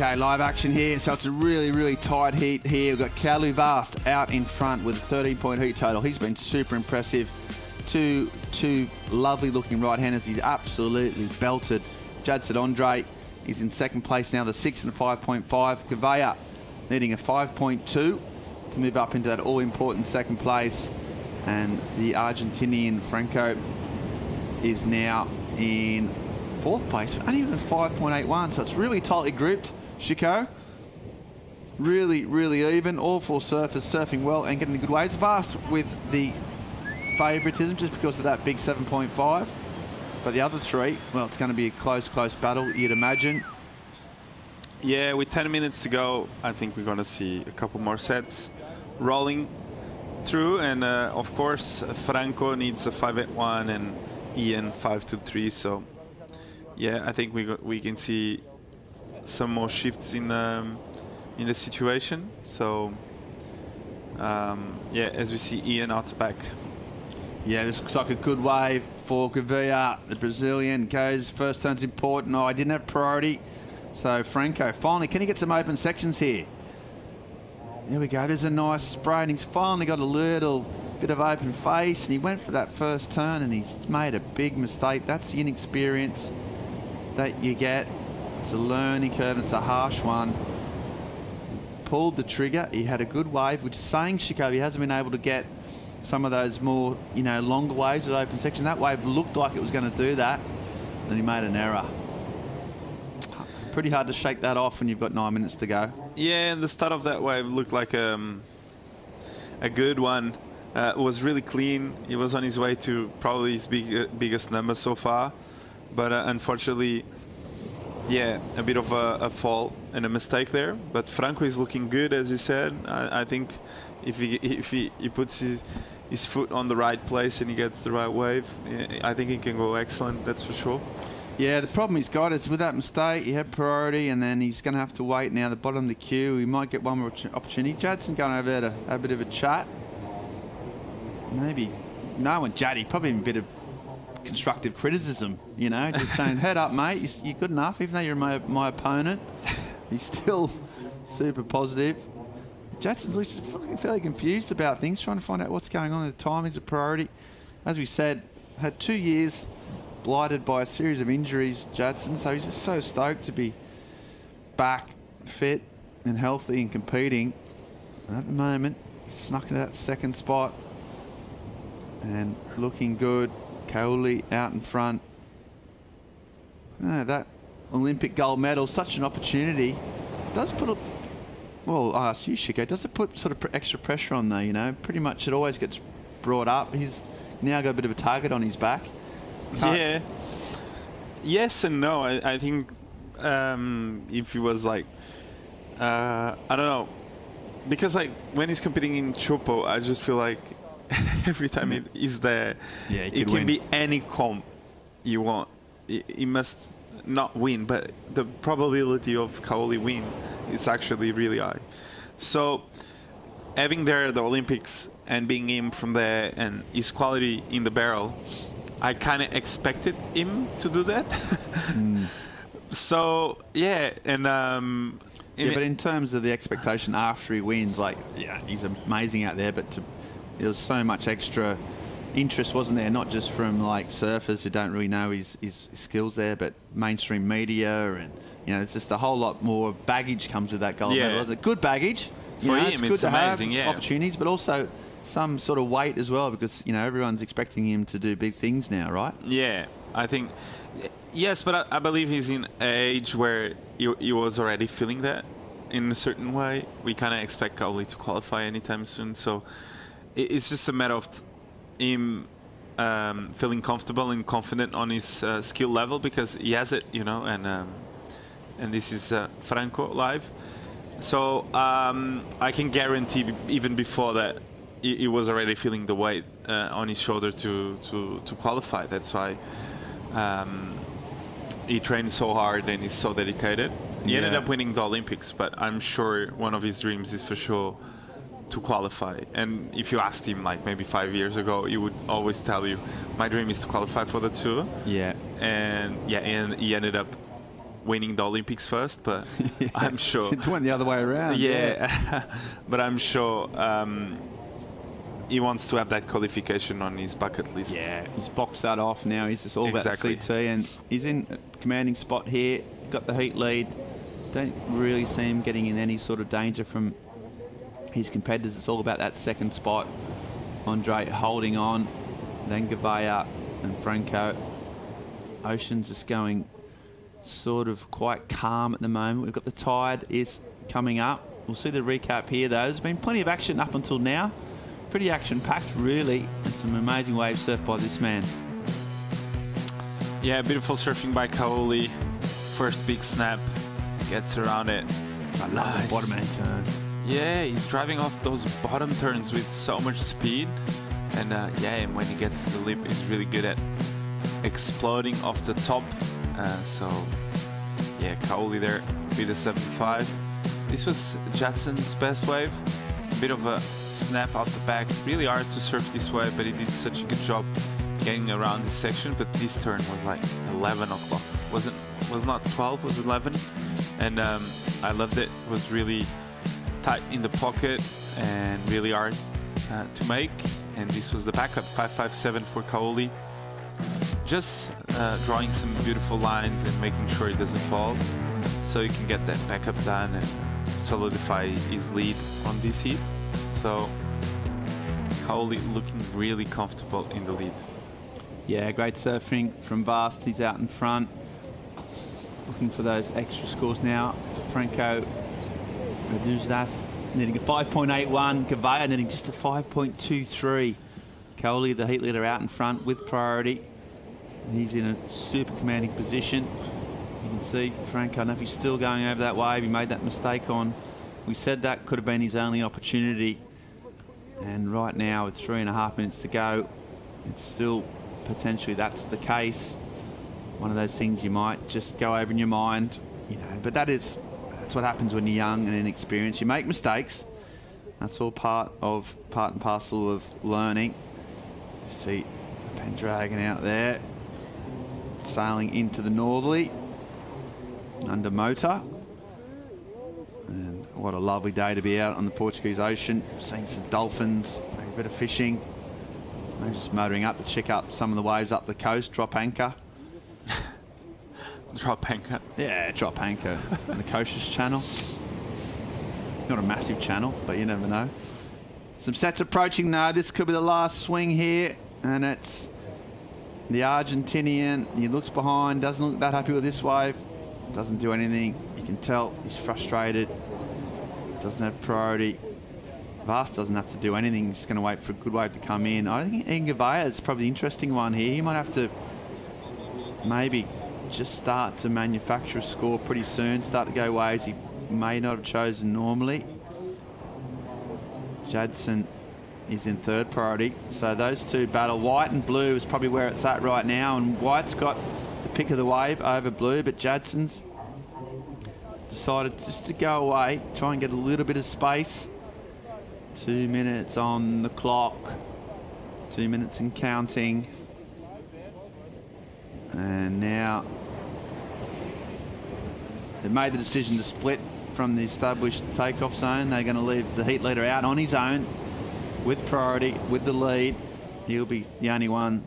Okay, live action here. So it's a really, really tight heat here. We've got Kalu Vast out in front with a 13-point heat total. He's been super impressive. Two lovely-looking right-handers. He's absolutely belted. Jadson Andre is in second place now, the 6 and a 5.5. Gavaya needing a 5.2 to move up into that all-important second place. And the Argentinian Franco is now in fourth place, only with a 5.81. So it's really tightly grouped. Chico, really, really even. All four surfers surfing well and getting the good waves. Vast with the favouritism just because of that big 7.5. But the other three, well, it's going to be a close battle, you'd imagine. Yeah, with 10 minutes to go, I think we're going to see a couple more sets rolling through. And, of course, Franco needs a 5.81 and Ian 5.23. So, yeah, I think we can see some more shifts in the situation. So, yeah, as we see Ian out the back. Yeah, this looks like a good wave for Gavia. The Brazilian goes, first turn's important. Oh, I didn't have priority. So Franco, finally, can he get some open sections here? There we go, there's a nice spray, and he's finally got a little bit of open face, and he went for that first turn, and he's made a big mistake. That's the inexperience that you get. It's a learning curve, it's a harsh one. Pulled the trigger, he had a good wave, which is saying Chico, he hasn't been able to get some of those more, longer waves at open section. That wave looked like it was going to do that, and he made an error. Pretty hard to shake that off when you've got 9 minutes to go. Yeah, and the start of that wave looked like a good one. It was really clean. He was on his way to probably his biggest number so far. But unfortunately, yeah, a bit of a fall and a mistake there. But Franco is looking good, as you said. I think if he puts his foot on the right place and he gets the right wave, I think he can go excellent, that's for sure. Yeah, the problem he's got is with that mistake, he had priority, and then he's going to have to wait now at the bottom of the queue. He might get one more opportunity. Jadson going over there to have a bit of a chat. Maybe no one, Jaddy, probably a bit of constructive criticism, just saying, head up, mate, you're good enough, even though you're my opponent. He's still super positive. Jadson's fairly confused about things, trying to find out what's going on. The timing's a priority. as we said, had 2 years blighted by a series of injuries, Judson. So he's just so stoked to be back, fit and healthy and competing. And at the moment, he's snuck into that second spot and looking good. Kauli out in front. That Olympic gold medal, such an opportunity. Does put well, I'll ask you, Shiko, does it put sort of extra pressure on though, you know? Pretty much it always gets brought up. He's now got a bit of a target on his back. Yeah. Yes and no. I think if he was like, I don't know, because like when he's competing in Chopo, I just feel like every time he's there, it can be any comp you want. He must not win, but the probability of Kauli win is actually really high. So having there the Olympics and being him from there and his quality in the barrel, I kind of expected him to do that. So yeah, and but in terms of the expectation after he wins, like he's amazing out there, but there was so much extra interest, wasn't there? Not just from like surfers who don't really know his skills there, but mainstream media, and you know, it's just a whole lot more baggage comes with that gold medal. Is it good baggage? For him, it's good it's to amazing. have opportunities, but also some sort of weight as well, because you know everyone's expecting him to do big things now, right? Yeah, I think yes, but I believe he's in an age where he was already feeling that in a certain way. We kind of expect Kauli to qualify anytime soon, so it's just a matter of him feeling comfortable and confident on his skill level, because he has it, you know, and this is Franco live. So I can guarantee even before that he was already feeling the weight on his shoulder to qualify. That's why he trained so hard and he's so dedicated. He ended up winning the Olympics, but I'm sure one of his dreams is for sure to qualify. And if you asked him like maybe 5 years ago, he would always tell you, my dream is to qualify for the tour. And he ended up winning the Olympics first, but I'm sure it went the other way around. But I'm sure he wants to have that qualification on his bucket list. He's boxed that off now. He's just all about the CT, and he's in a commanding spot here. Got the heat lead. Don't really see him getting in any sort of danger from his competitors. It's all about that second spot. Andre holding on, then Gavaya and Franco. Ocean's just going sort of quite calm at the moment. We've got the tide is coming up. We'll see the recap here though. There's been plenty of action up until now. Pretty action-packed really, and some amazing wave surf by this man. Yeah, beautiful surfing by Kauli. First big snap, gets around it. I love the bottom end turn. Yeah, he's driving off those bottom turns with so much speed. And and when he gets to the lip, he's really good at exploding off the top. Kauli there with a 7.5. This was Jackson's best wave. A bit of a snap out the back. Really hard to surf this way, but he did such a good job getting around this section. But this turn was like 11 o'clock. Was not 12, was 11. And I loved it. It was really tight in the pocket and really hard to make. And this was the backup, 5.57 for Kauli. Just drawing some beautiful lines and making sure it doesn't fall, so you can get that backup done and solidify his lead on this heat. So Kauli looking really comfortable in the lead. Yeah, great surfing from Vast. He's out in front. Looking for those extra scores now. Franco Reduzas needing a 5.81. Gavaya needing just a 5.23. Kauli, the heat leader, out in front with priority. He's in a super commanding position. You can see Franco, I don't know if he's still going over that wave. He made that mistake on. We said that could have been his only opportunity. And right now, with 3.5 minutes to go, it's still potentially that's the case. One of those things you might just go over in your mind, you know. But that's what happens when you're young and inexperienced. You make mistakes. That's all part and parcel of learning. You see the Pendragon out there, sailing into the northerly under motor. And what a lovely day to be out on the Portuguese Ocean, seeing some dolphins, maybe a bit of fishing. They're just motoring up to check up some of the waves up the coast, drop anchor. Drop anchor? Yeah, drop anchor on the Coasters channel. Not a massive channel, but you never know. Some sets approaching now. This could be the last swing here, and it's the Argentinian. He looks behind, doesn't look that happy with this wave. Doesn't do anything. You can tell he's frustrated. Doesn't have priority. Vast doesn't have to do anything. He's just going to wait for a good wave to come in. I think Ingavaya is probably the interesting one here. He might have to maybe just start to manufacture a score pretty soon, start to go waves he may not have chosen normally. Jadson is in third priority, so those two battle. White and blue is probably where it's at right now, and White's got the pick of the wave over blue, but Jadson's decided just to go away, try and get a little bit of space. 2 minutes on the clock, 2 minutes and counting. And now they've made the decision to split from the established takeoff zone. They're going to leave the heat leader out on his own with priority, with the lead. He'll be the only one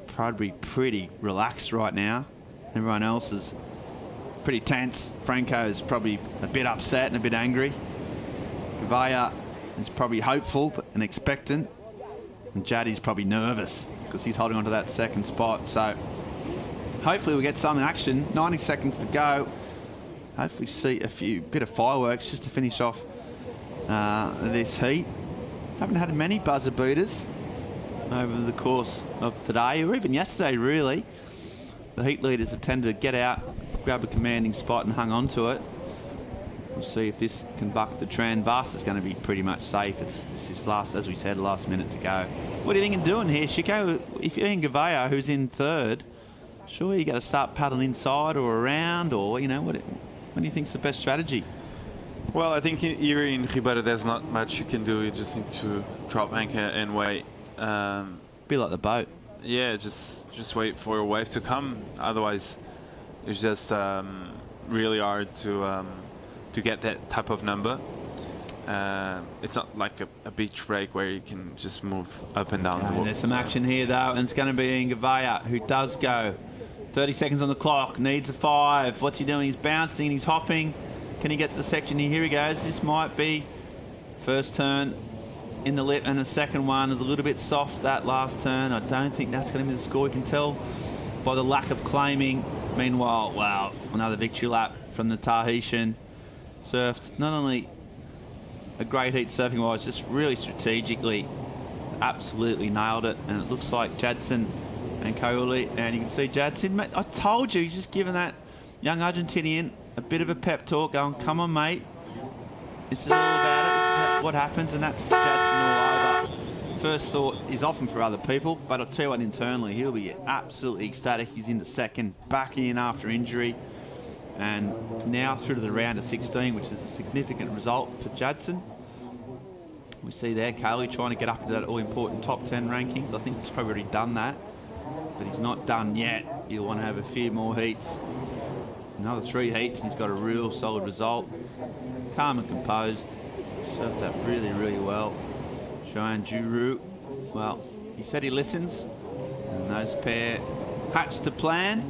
probably pretty relaxed right now. Everyone else is pretty tense. Franco's probably a bit upset and a bit angry. Gavaya is probably hopeful and expectant. And Jaddy's probably nervous because he's holding on to that second spot. So hopefully we'll get some action. 90 seconds to go. Hopefully see a bit of fireworks just to finish off this heat. Haven't had many buzzer beaters over the course of today, or even yesterday really. The heat leaders have tended to get out, grab a commanding spot and hung on to it. We'll see if this can buck the trend. Vast is going to be pretty much safe. It's this last, as we said, last minute to go. What do you think of doing here, Chico? If you're in Gavaya, who's in third, sure you got to start paddling inside or around, or what do you think's the best strategy? Well, I think here in Ribeira there's not much you can do. You just need to drop anchor and wait. Be like the boat. Yeah, just wait for a wave to come. Otherwise, it's just really hard to get that type of number. It's not like a beach break where you can just move up and down. Okay, there's some action here though, and it's going to be Ingavaya, who does go. 30 seconds on the clock, needs a 5. What's he doing? He's bouncing, he's hopping. Can he get to the section here? Here he goes. This might be first turn in the lip, and the second one is a little bit soft, that last turn. I don't think that's going to be the score. You can tell by the lack of claiming. Meanwhile, wow, another victory lap from the Tahitian. Surfed not only a great heat surfing wise, just really strategically, absolutely nailed it. And it looks like Jadson and Kauli, and you can see Jadson, mate, I told you, he's just giving that young Argentinian a bit of a pep talk, going, come on, mate. This is all about it. This is what happens, and that's Jadson all over. First thought is often for other people, but I'll tell you what, internally, he'll be absolutely ecstatic. He's into second, back in after injury, and now through to the round of 16, which is a significant result for Jadson. We see there Kauli trying to get up into that all-important top 10 rankings. I think he's probably already done that, but he's not done yet. He'll want to have a few more heats. Another 3 heats, and he's got a real solid result. Calm and composed. Surfed that really, really well. Shoyan Juru, well, he said he listens, and those pair hatched to plan,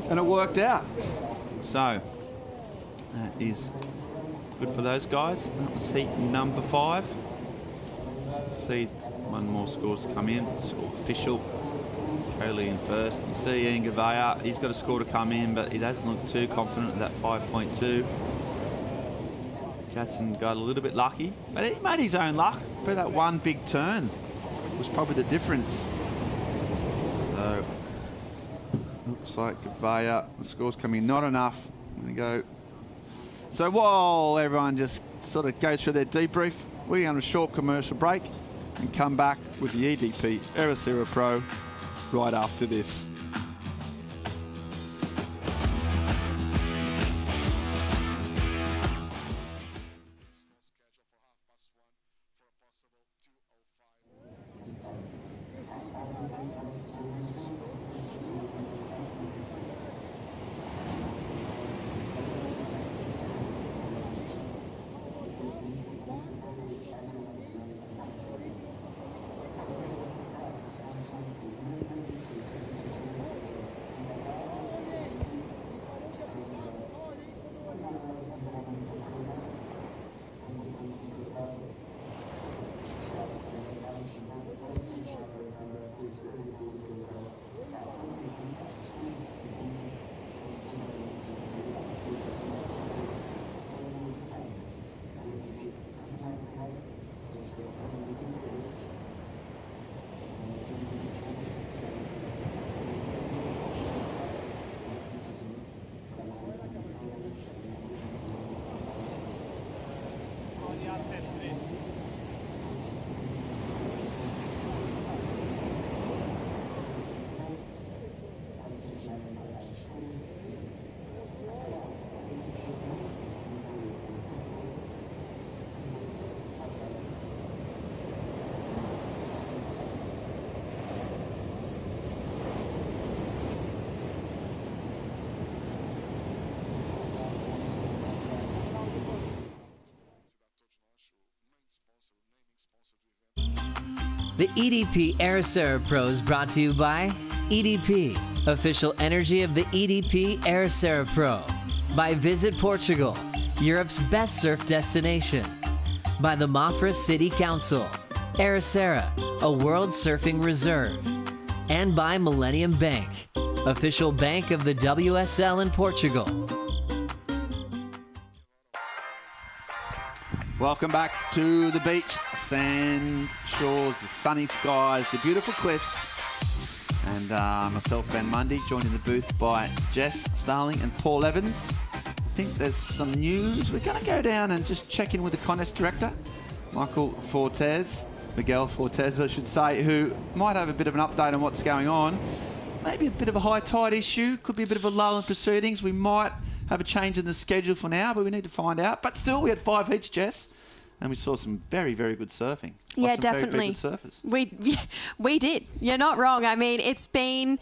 and it worked out. So that is good for those guys. That was heat number 5. See one more scores come in. Score official. Coley in first. You see Ian Gavaya, he's got a score to come in, but he doesn't look too confident with that 5.2. Jadson got a little bit lucky, but he made his own luck. But that one big turn was probably the difference. So, looks like Gavaya, the score's coming not enough. There we go. So while everyone just sort of goes through their debrief, we're going to a short commercial break and come back with the EDP Ericeira Pro right after this. The EDP Ericeira Pro is brought to you by EDP, official energy of the EDP Ericeira Pro. By Visit Portugal, Europe's best surf destination. By the Mafra City Council, Ericeira, a world surfing reserve. And by Millennium Bank, official bank of the WSL in Portugal. Welcome back to the beach, the sand shores, the sunny skies, the beautiful cliffs. And myself, Ben Mundy, joined in the booth by Jess Starling and Paul Evans. I think there's some news. We're going to go down and just check in with the contest director, Miguel Fortes, I should say, who might have a bit of an update on what's going on. Maybe a bit of a high tide issue, could be a bit of a lull in proceedings. We might have a change in the schedule for now, but we need to find out. But still, we had 5 heats, Jess, and we saw some very, very good surfing. Yeah, some definitely. Very, very good surfers. We did. You're not wrong. I mean, it's been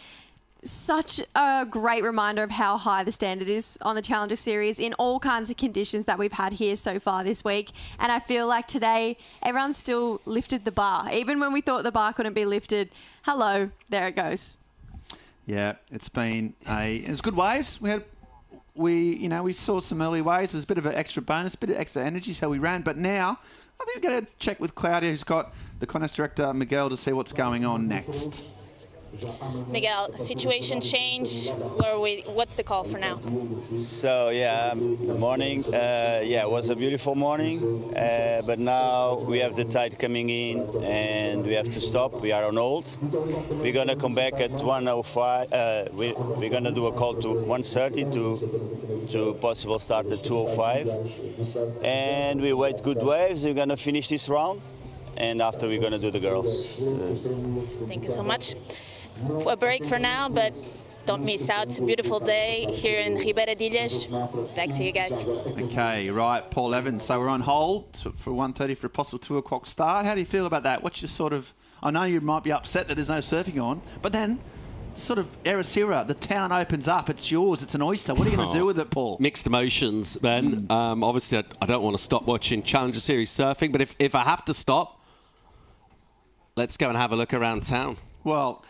such a great reminder of how high the standard is on the Challenger Series in all kinds of conditions that we've had here so far this week. And I feel like today, everyone still lifted the bar. Even when we thought the bar couldn't be lifted, hello, there it goes. Yeah, it's been it's good waves. We saw some early waves. There's a bit of an extra bonus, a bit of extra energy, so we ran. But now, I think we're going to check with Claudia, who's got the contest director, Miguel, to see what's going on next. Miguel, situation change. What's the call for now? So yeah, morning. It was a beautiful morning, but now we have the tide coming in and we have to stop. We are on hold. We're gonna come back at 1:05. We're gonna do a call to 1:30 to possible start at 2:05, and we wait good waves. We're gonna finish this round, and after we're gonna do the girls. Thank you so much. A break for now, but don't miss out. It's a beautiful day here in Ribeira de Ilhas. Back to you guys. Okay, right, Paul Evans. So we're on hold for 1:30 for a possible 2 o'clock start. How do you feel about that? What's your sort of... I know you might be upset that there's no surfing on, but then sort of Ericeira, the town opens up. It's yours. It's an oyster. What are you going to do with it, Paul? Mixed emotions, Ben. Obviously, I don't want to stop watching Challenger Series surfing, but if I have to stop, let's go and have a look around town. Well...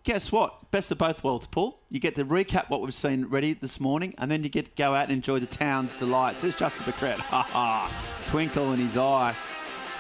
guess what? Best of both worlds, Paul. You get to recap what we've seen ready this morning, and then you get to go out and enjoy the town's delights. There's Justin Becret. Ha ha. Twinkle in his eye.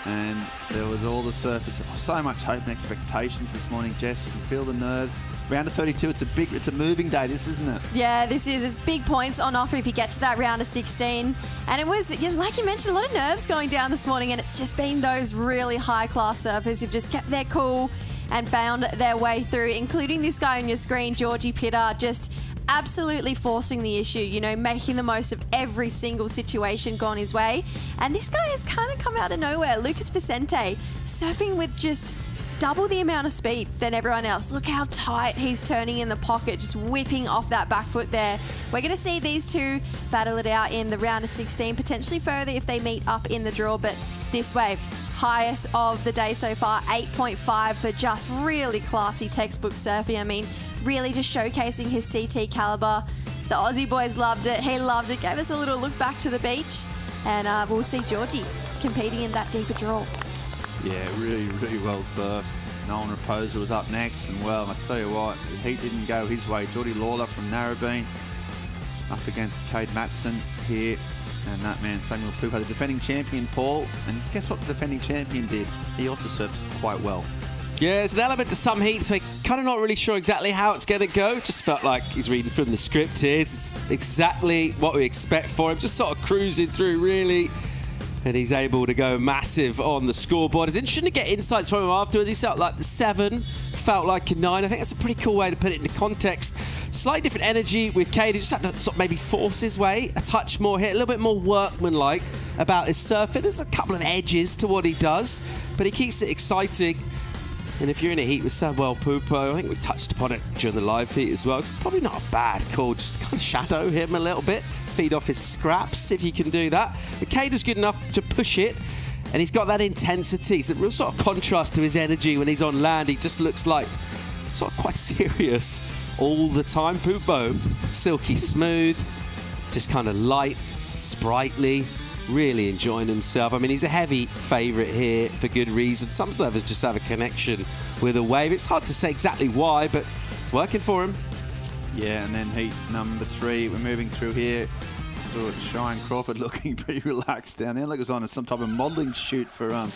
And there was all the surfers. So much hope and expectations this morning, Jess. You can feel the nerves. Round of 32, it's a moving day, this, isn't it? Yeah, this is. It's big points on offer if you get to that round of 16. And it was, like you mentioned, a lot of nerves going down this morning, and it's just been those really high-class surfers who've just kept their cool and found their way through, including this guy on your screen, Georgie Pitter, just absolutely forcing the issue, making the most of every single situation gone his way. And this guy has kind of come out of nowhere. Lucas Vicente surfing with just double the amount of speed than everyone else. Look how tight he's turning in the pocket, just whipping off that back foot there. We're going to see these two battle it out in the round of 16, potentially further if they meet up in the draw, but this wave, highest of the day so far, 8.5 for just really classy textbook surfing. I mean, really just showcasing his CT caliber. The Aussie boys loved it. He loved it. Gave us a little look back to the beach. And we'll see Georgie competing in that deeper draw. Yeah, really, really well surfed. Nolan Raposa was up next. And, well, I tell you what, the heat didn't go his way. Geordie Lawler from Narrabeen up against Cade Matson here. And that man, Samuel Pupo, the defending champion, Paul. And guess what the defending champion did? He also surfed quite well. Yeah, there's an element to some heats. We're kind of not really sure exactly how it's going to go. Just felt like he's reading from the script here. It's exactly what we expect for him. Just sort of cruising through, really. And he's able to go massive on the scoreboard. It's interesting to get insights from him afterwards. He felt like the 7, felt like a 9. I think that's a pretty cool way to put it into context. Slightly different energy with Cade. He just had to sort of maybe force his way a touch more here, a little bit more workmanlike about his surfing. There's a couple of edges to what he does, but he keeps it exciting. And if you're in a heat with Samuel Pupo, I think we touched upon it during the live heat as well. It's probably not a bad call. Just kind of shadow him a little bit, feed off his scraps if you can do that. But Cade was good enough to push it, and he's got that intensity. It's a real sort of contrast to his energy when he's on land. He just looks like sort of quite serious all the time. Pupo, silky smooth, just kind of light, sprightly. really enjoying himself. I mean, he's a heavy favourite here for good reason. Some surfers just have a connection with a wave. It's hard to say exactly why, but it's working for him. Yeah, and then heat number 3, we're moving through here. Saw Shine Crawford looking pretty relaxed down there. Like it was on some type of modelling shoot for some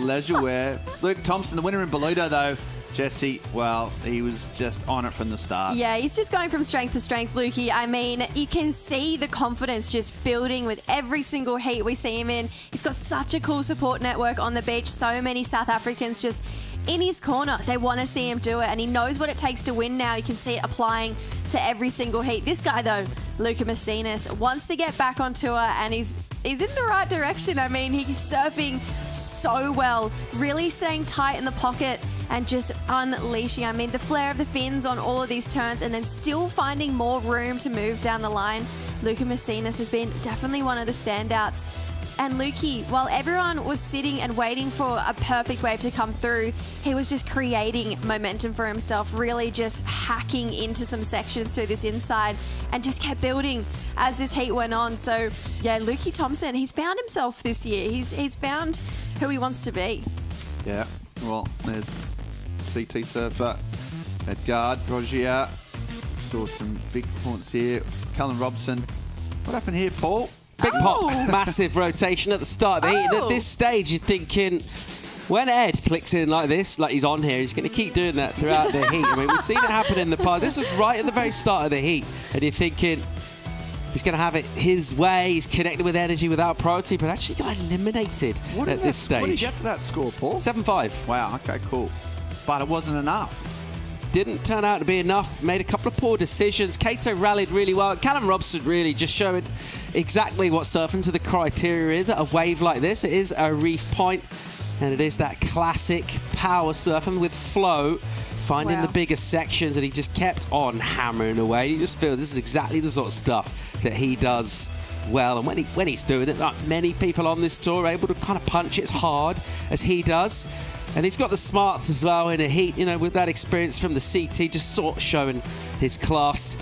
leisure wear. Luke Thompson, the winner in Boluto, though. Jesse, well, he was just on it from the start. Yeah, he's just going from strength to strength, Lukey. I mean, you can see the confidence just building with every single heat we see him in. He's got such a cool support network on the beach. So many South Africans just in his corner. They want to see him do it, and he knows what it takes to win now. You can see it applying to every single heat. This guy, though, Luca Messinas, wants to get back on tour, and he's in the right direction. I mean, he's surfing so well, really staying tight in the pocket and just unleashing. I mean, the flare of the fins on all of these turns and then still finding more room to move down the line. Luca Messinas has been definitely one of the standouts. And Lukey, while everyone was sitting and waiting for a perfect wave to come through, he was just creating momentum for himself, really just hacking into some sections through this inside and just kept building as this heat went on. So, yeah, Lukey Thompson, he's found himself this year. He's found who he wants to be. Yeah, well, there's CT surfer at guard, Rogier. Saw some big performance here. Callum Robson. What happened here, Paul? Big pop, massive rotation at the start of the heat. And at this stage, you're thinking, when Ed clicks in like this, like he's on here, he's going to keep doing that throughout the heat. I mean, we've seen it happen in the past. This was right at the very start of the heat. And you're thinking, he's going to have it his way. He's connected with energy without priority, but actually got eliminated at this stage. What did you get for that score, Paul? 7-5. Wow, okay, cool. But it wasn't enough. Didn't turn out to be enough. Made a couple of poor decisions. Kato rallied really well. Callum Robson really just showed exactly what surfing to the criteria is at a wave like this. It is a reef point, and it is that classic power surfing with flow, finding the bigger sections, and he just kept on hammering away. You just feel this is exactly the sort of stuff that he does well, and when he's doing it, not many people on this tour are able to kind of punch it as hard as he does. And he's got the smarts as well in a heat, you know, with that experience from the CT, just sort of showing his class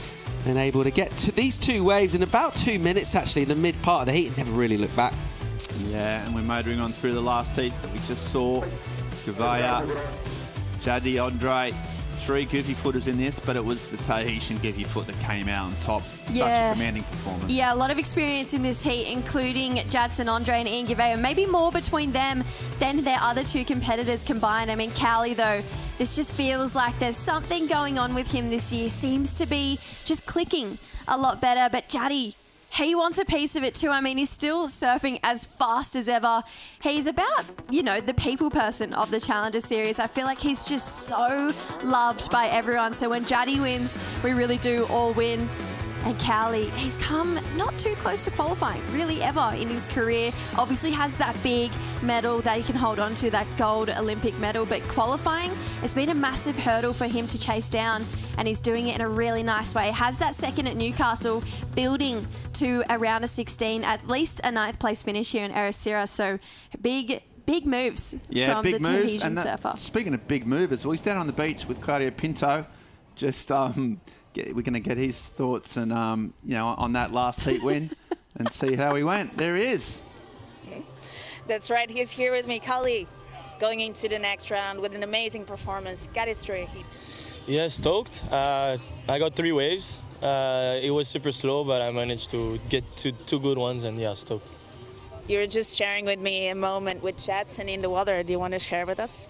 and able to get to these 2 waves in about 2 minutes, actually, in the mid part of the heat, and never really looked back. Yeah, and we're motoring on through the last heat that we just saw. Gavaya, Jadi, Andre, 3 goofy footers in this, but it was the Tahitian goofy foot that came out on top. Such a commanding performance. Yeah, a lot of experience in this heat, including Jadson Andre and Ian Gavaya. Maybe more between them than their other 2 competitors combined. I mean, Cali, though, this just feels like there's something going on with him this year. Seems to be just clicking a lot better. But Jadi, he wants a piece of it too. I mean, he's still surfing as fast as ever. He's about, you know, the people person of the Challenger Series. I feel like he's just so loved by everyone. So when Jadi wins, we really do all win. And Cowley, he's come not too close to qualifying, really, ever in his career. Obviously has that big medal that he can hold on to, that gold Olympic medal, but qualifying, it's been a massive hurdle for him to chase down, and he's doing it in a really nice way. Has that second at Newcastle, building to around a 16, at least a 9th place finish here in Ericeira. So big moves from the Tahitian surfer. Speaking of big movers, well, he's down on the beach with Claudio Pinto. Just we're going to get his thoughts and you know, on that last heat win and see how he went. There he is. That's right. He's here with me, Kali, going into the next round with an amazing performance. Got his story. Yeah, stoked. I got 3 waves. It was super slow, but I managed to get 2 good ones, and yeah, stoked. You were just sharing with me a moment with Jadson in the water. Do you want to share with us?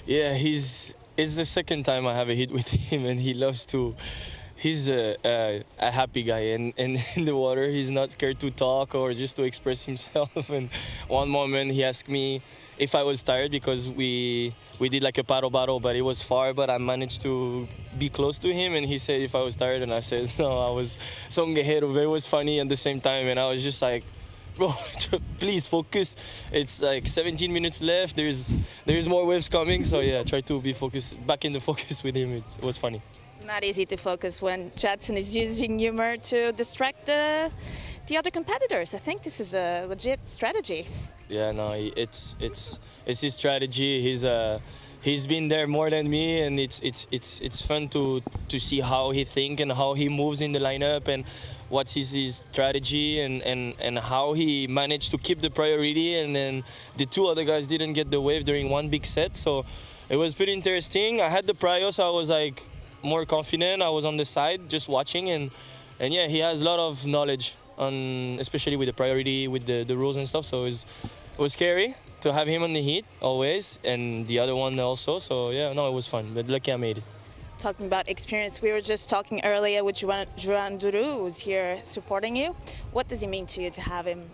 Yeah, it's the second time I have a hit with him, and he loves to. He's a happy guy, and in the water, he's not scared to talk or just to express himself. And one moment, he asked me if I was tired because we did like a paddle battle, but it was far, but I managed to be close to him, and he said if I was tired, and I said no, I was son guerrero. It was funny at the same time, and I was just like, bro, please focus. It's like 17 minutes left. There's more waves coming, so yeah, try to be focused, back in the focus with him. It was funny. Not easy to focus when Jadson is using humor to distract the other competitors. I think this is a legit strategy. Yeah, no, it's his strategy. he's been there more than me, and it's fun to see how he thinks and how he moves in the lineup and what's his strategy and how he managed to keep the priority, and then the two other guys didn't get the wave during one big set. So it was pretty interesting. I had the prio, so I was like more confident. I was on the side just watching, and yeah, he has a lot of knowledge on, especially with the priority, with the rules and stuff. So it was scary to have him on the heat always, and the other one also. So yeah, no, it was fun, but lucky I made it. Talking about experience, we were just talking earlier with Juan Duru, who's here supporting you. What does it mean to you to have him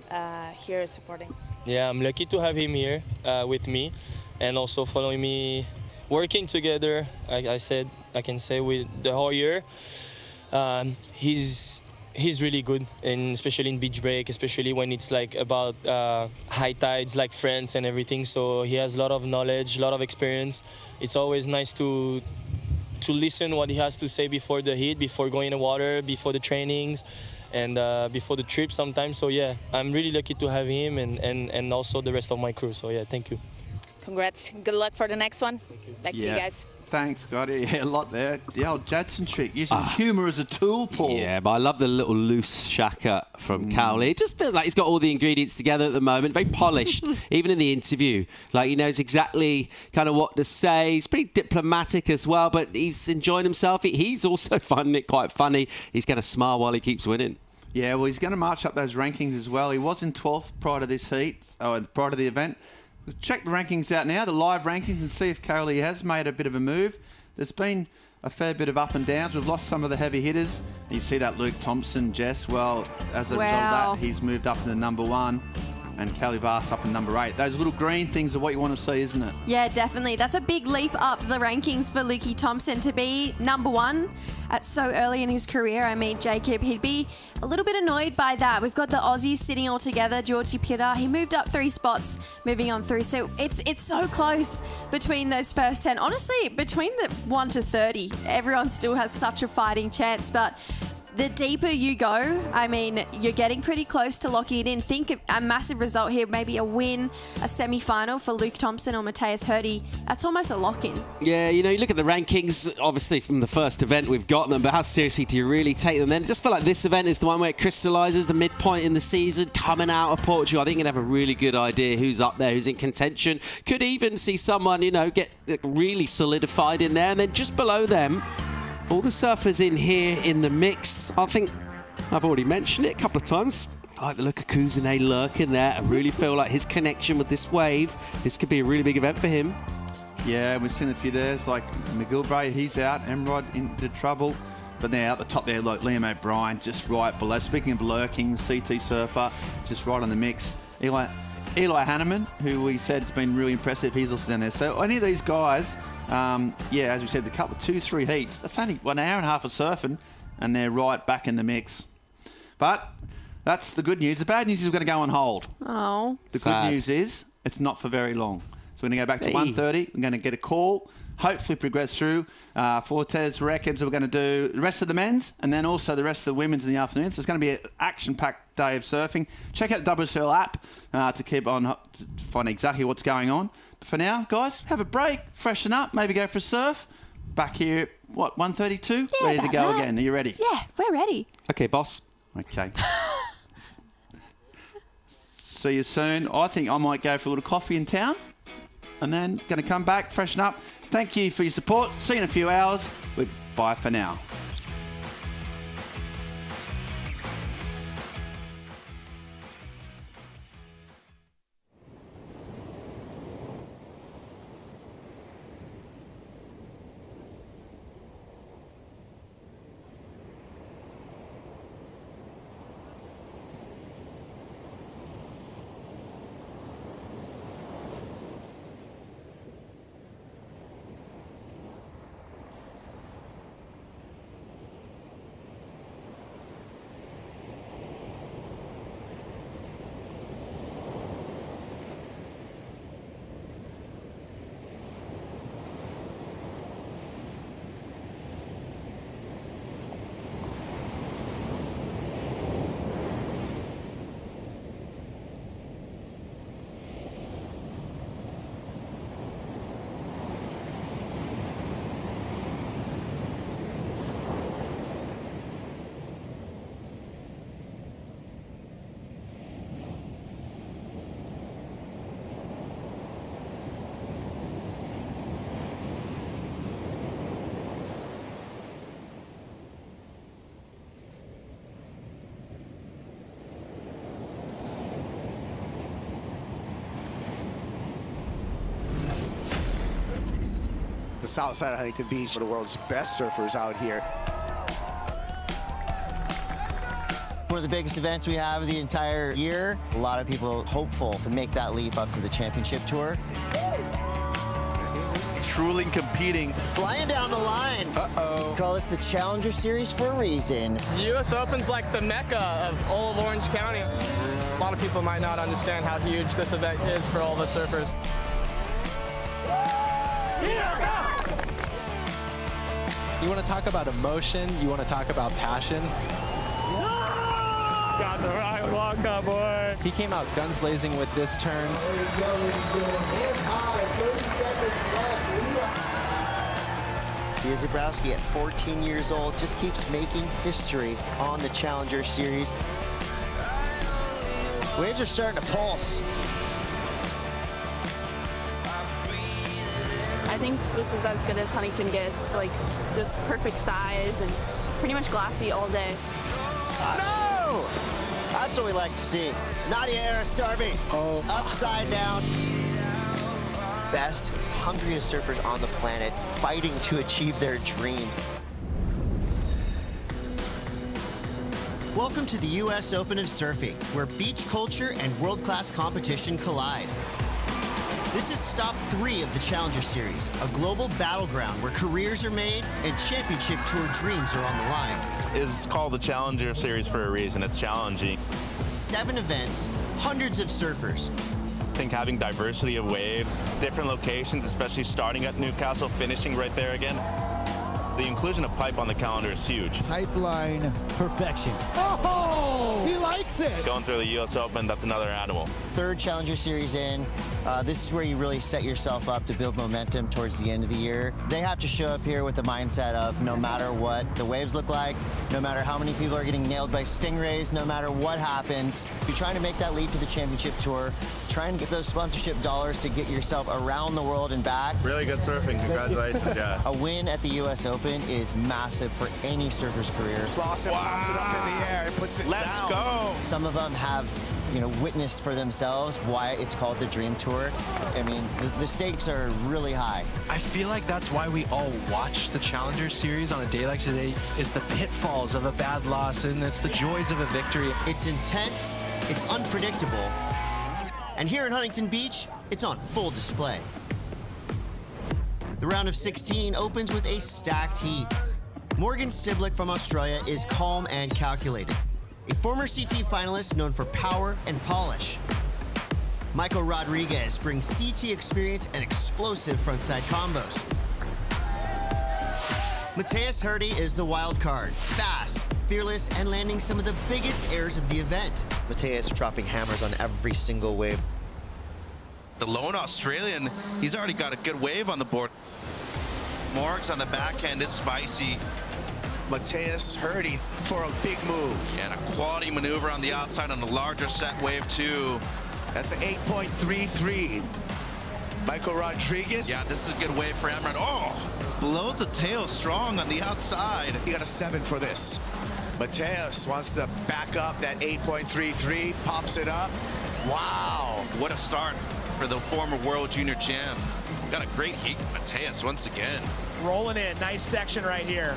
here supporting? Yeah, I'm lucky to have him here with me, and also following me, working together. I can say with the whole year. He's really good, and especially in beach break, especially when it's like about high tides, like friends and everything. So he has a lot of knowledge, a lot of experience. It's always nice to listen what he has to say before the heat, before going in the water, before the trainings, and before the trip sometimes. So yeah, I'm really lucky to have him and also the rest of my crew. So yeah, thank you. Congrats. Good luck for the next one. Back to you guys. Thanks, Scotty. Yeah, a lot there. The old Jadson trick, using humour as a tool, Paul. Yeah, but I love the little loose shaka from Cowley. It just feels like he's got all the ingredients together at the moment. Very polished, even in the interview. Like, he knows exactly kind of what to say. He's pretty diplomatic as well, but he's enjoying himself. He's also finding it quite funny. He's going to smile while he keeps winning. Yeah, well, he's going to march up those rankings as well. He was in 12th prior to this heat, or prior to the event. We'll check the rankings out now, the live rankings, and see if Cowley has made a bit of a move. There's been a fair bit of up and downs. We've lost some of the heavy hitters. You see that Luke Thompson, Jess. Well, as a result of that, he's moved up into number 1. And Kelly Vass up in number 8. Those little green things are what you want to see, isn't it? Yeah, definitely. That's a big leap up the rankings for Lukey Thompson to be number 1 at so early in his career. I mean, Jacob, he'd be a little bit annoyed by that. We've got the Aussies sitting all together. Georgie Pitta, he moved up 3 spots, moving on through. So it's so close between those first 10. Honestly, between the 1 to 30, everyone still has such a fighting chance. But the deeper you go, I mean, you're getting pretty close to locking it in. Think of a massive result here, maybe a win, a semi-final for Luke Thompson or Matthias Hurdy. That's almost a lock-in. Yeah, you know, you look at the rankings, obviously from the first event we've got them, but how seriously do you really take them then? I just feel like this event is the one where it crystallises the midpoint in the season, coming out of Portugal. I think you're going to have a really good idea who's up there, who's in contention. Could even see someone, you know, get really solidified in there, and then just below them, all the surfers in here in the mix. I think I've already mentioned it a couple of times. I like the look of Kuzine lurking there. I really feel like his connection with this wave, this could be a really big event for him. Yeah, we've seen a few there. It's like McGilvray, he's out. Emrod into trouble. But now out the top there, like Liam O'Brien, just right below. Speaking of lurking, CT surfer, just right on the mix. Eli Hanneman, who we said has been really impressive, he's also down there. So any of these guys, yeah, as we said, the couple 2-3 heats, that's only 1 hour and a half of surfing, and they're right back in the mix. But that's the good news. The bad news is we're going to go on hold. Oh. The good news is it's not for very long. So we're going to go back to 1:30. We're going to get a call, hopefully progress through. Fortes reckons we're going to do the rest of the men's and then also the rest of the women's in the afternoon. So it's going to be an action-packed day of surfing. Check out the WSL app to keep on to find exactly what's going on. But for now, guys, have a break, freshen up, maybe go for a surf. Back here, 1:32? Yeah, ready to go that. again. Are you ready? Yeah, we're ready. Okay, boss. Okay. See you soon. I think I might go for a little coffee in town and then going to come back, freshen up. Thank you for your support. See you in a few hours. Bye for now. the south side of Huntington Beach, one of the world's best surfers out here. One of the biggest events we have the entire year. A lot of people hopeful to make that leap up to the championship tour. Truly competing. Flying down the line. Uh-oh. Call this the Challenger Series for a reason. The U.S. Open's like the mecca of all of Orange County. A lot of people might not understand how huge this event is for all the surfers. You want to talk about emotion, you want to talk about passion. Got the right walk up, boy. He came out guns blazing with this turn. Dia Zabrowski at 14 years old just keeps making history on the Challenger Series. Waves are starting to pulse. I think this is as good as Huntington gets, like this perfect size and pretty much glassy all day. No! That's what we like to see. Nadia Arastarbi, upside down. Best, hungriest surfers on the planet, fighting to achieve their dreams. Welcome to the U.S. Open of Surfing, where beach culture and world-class competition collide. This is stop 3 of the Challenger Series, a global battleground where careers are made and championship tour dreams are on the line. It's called the Challenger Series for a reason. It's challenging. 7 events, hundreds of surfers. I think having diversity of waves, different locations, especially starting at Newcastle, finishing right there again. The inclusion of pipe on the calendar is huge. Pipeline perfection. Oh, he likes it. Going through the U.S. Open, that's another animal. 3rd Challenger Series in. This is where you really set yourself up to build momentum towards the end of the year. They have to show up here with the mindset of no matter what the waves look like, no matter how many people are getting nailed by stingrays, no matter what happens, if you're trying to make that leap to the championship tour, try and get those sponsorship dollars to get yourself around the world and back. Really good surfing, congratulations, yeah. A win at the U.S. Open is massive for any surfer's career. Slauson pops it up in the air and puts it down. Let's go! Some of them have, witnessed for themselves why it's called the Dream Tour. I mean, the stakes are really high. I feel like that's why we all watch the Challenger Series on a day like today. It's the pitfalls of a bad loss, and it's the joys of a victory. It's intense, it's unpredictable, and here in Huntington Beach, it's on full display. The round of 16 opens with a stacked heat. Morgan Siblick from Australia is calm and calculated. A former CT finalist known for power and polish. Michael Rodriguez brings CT experience and explosive frontside combos. Mateus Hurdy is the wild card, fast, fearless, and landing some of the biggest airs of the event. Mateus dropping hammers on every single wave. The lone Australian, he's already got a good wave on the board. Morgs on the backhand is spicy. Mateus Hurdy for a big move. And a quality maneuver on the outside on the larger set wave too. That's an 8.33. Michael Rodriguez. Yeah, this is a good wave for Emran. Oh, blows the tail strong on the outside. He got a 7 for this. Mateus wants to back up that 8.33, pops it up. Wow. What a start for the former world junior champ. Got a great heat, Mateus once again. Rolling in, nice section right here.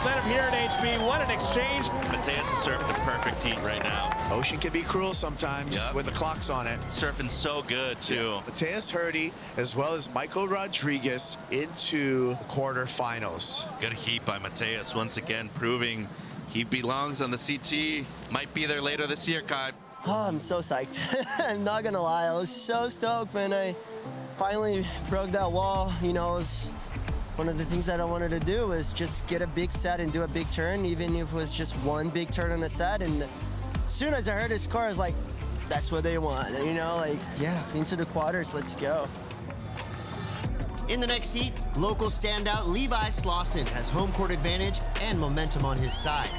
Let him hear it, HB. What an exchange. Mateus has surfed the perfect heat right now. Ocean can be cruel sometimes with the clocks on it. Surfing so good, too. Yeah. Mateus Hurdy, as well as Michael Rodriguez, into quarterfinals. Good heat by Mateus once again, proving he belongs on the CT. Might be there later this year, Kai. Oh, I'm so psyched. I'm not gonna lie, I was so stoked when I finally broke that wall. It was one of the things that I wanted to do was just get a big set and do a big turn, even if it was just one big turn on the set. And as soon as I heard his score, I was like, that's what they want. Yeah, into the quarters, let's go. In the next heat, local standout Levi Slauson has home court advantage and momentum on his side.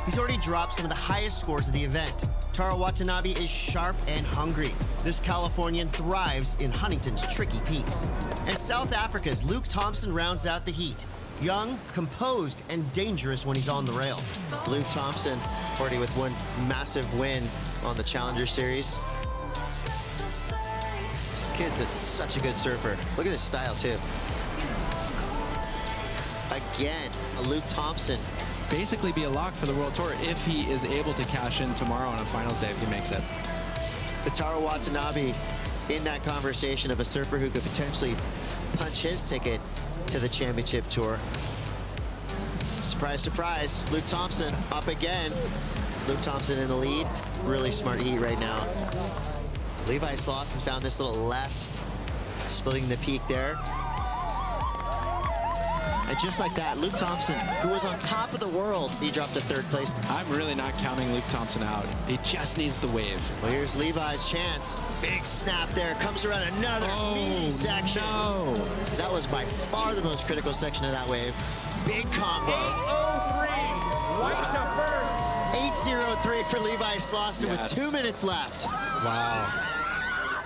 He's already dropped some of the highest scores of the event. Taro Watanabe is sharp and hungry. This Californian thrives in Huntington's tricky peaks. And South Africa's Luke Thompson rounds out the heat. Young, composed, and dangerous when he's on the rail. Luke Thompson, already with one massive win on the Challenger Series. kid's such a good surfer. Look at his style, too. Again, Luke Thompson. Basically be a lock for the World Tour if he is able to cash in tomorrow on a finals day if he makes it. Taro Watanabe in that conversation of a surfer who could potentially punch his ticket to the championship tour. Surprise, surprise, Luke Thompson up again. Luke Thompson in the lead. Really smart heat right now. Levi Slauson found this little left, splitting the peak there. And just like that, Luke Thompson, who was on top of the world, he dropped to 3rd place. I'm really not counting Luke Thompson out. He just needs the wave. Well, here's Levi's chance. Big snap there. Comes around another meaty section. No. That was by far the most critical section of that wave. Big combo. 8:03, white to first. 8:03 for Levi Slauson with 2 minutes left. Wow.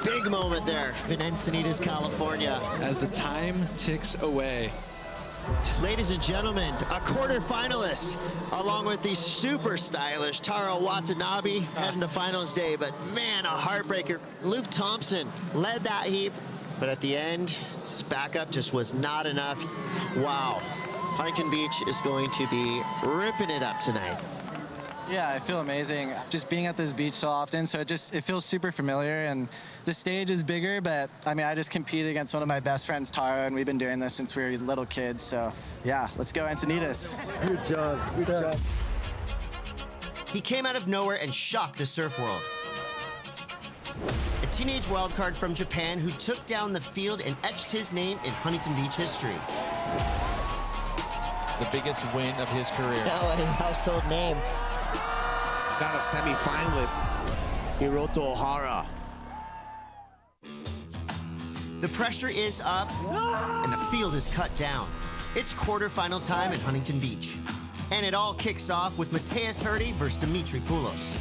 Big moment there in Encinitas, California. As the time ticks away. Ladies and gentlemen, a quarterfinalist, along with the super stylish Taro Watanabe, heading to finals day. But man, a heartbreaker. Luke Thompson led that heap, but at the end, his backup just was not enough. Wow. Huntington Beach is going to be ripping it up tonight. Yeah, I feel amazing. Just being at this beach so often, so it feels super familiar, and the stage is bigger, but I mean, I just competed against one of my best friends, Tara, and we've been doing this since we were little kids, so yeah, let's go Encinitas. Good job. Good job. He came out of nowhere and shocked the surf world. A teenage wildcard from Japan who took down the field and etched his name in Huntington Beach history. The biggest win of his career. Now a household name. Got a semi-finalist, Hiroto Ohara. The pressure is up, and the field is cut down. It's quarterfinal time in Huntington Beach. And it all kicks off with Mateus Herdy versus Dimitri Poulos.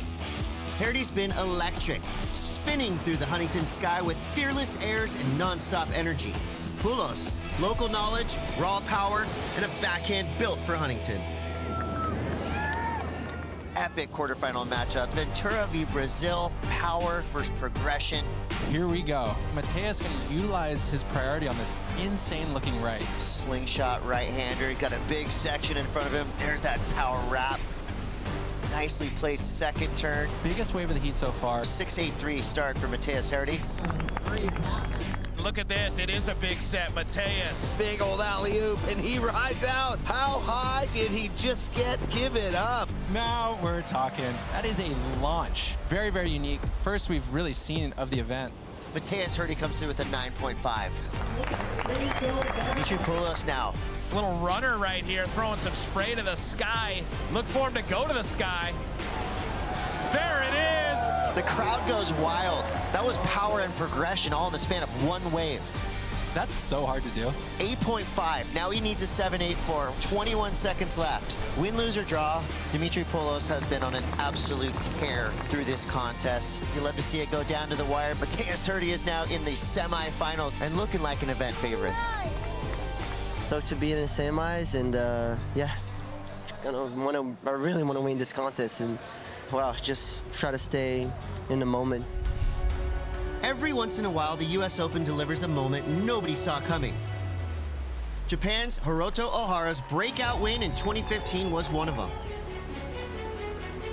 Herdy's been electric, spinning through the Huntington sky with fearless airs and non-stop energy. Poulos, local knowledge, raw power, and a backhand built for Huntington. Epic quarterfinal matchup. Ventura v Brazil, power versus progression. Here we go. Mateus going to utilize his priority on this insane looking right. Slingshot right-hander. Got a big section in front of him. There's that power wrap. Nicely placed second turn. Biggest wave of the heat so far. 6.83 start for Mateus Herdy. Look at this, it is a big set, Mateus. Big old alley-oop, and he rides out. How high did he just get? Give it up. Now we're talking. That is a launch. Very, very unique. First we've really seen of the event. Mateus Herdy comes through with a 9.5. Dimitri Poulos now. This little runner right here throwing some spray to the sky. Look for him to go to the sky. There it is. The crowd goes wild. That was power and progression all in the span of one wave. That's so hard to do. 8.5. Now he needs a 7.84. 21 seconds left. Win, lose, or draw, Dimitri Poulos has been on an absolute tear through this contest. You'd love to see it go down to the wire. Mateus Herdy is now in the semifinals and looking like an event favorite. Stoked to be in the semis, and yeah, I really want to win this contest, and wow, just try to stay in the moment. Every once in a while, the US Open delivers a moment nobody saw coming. Japan's Hiroto Ohara's breakout win in 2015 was one of them.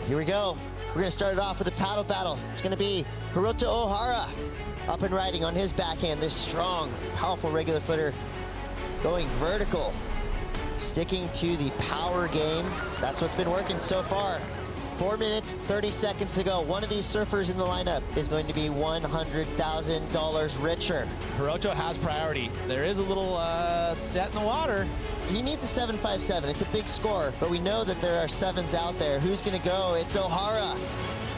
Here we go. We're gonna start it off with a paddle battle. It's gonna be Hiroto Ohara up and riding on his backhand, this strong, powerful regular footer going vertical, sticking to the power game. That's what's been working so far. 4 minutes, 30 seconds to go. One of these surfers in the lineup is going to be $100,000 richer. Hiroto has priority. There is a little set in the water. He needs a 7.57. It's a big score, but we know that there are sevens out there. Who's going to go? It's Ohara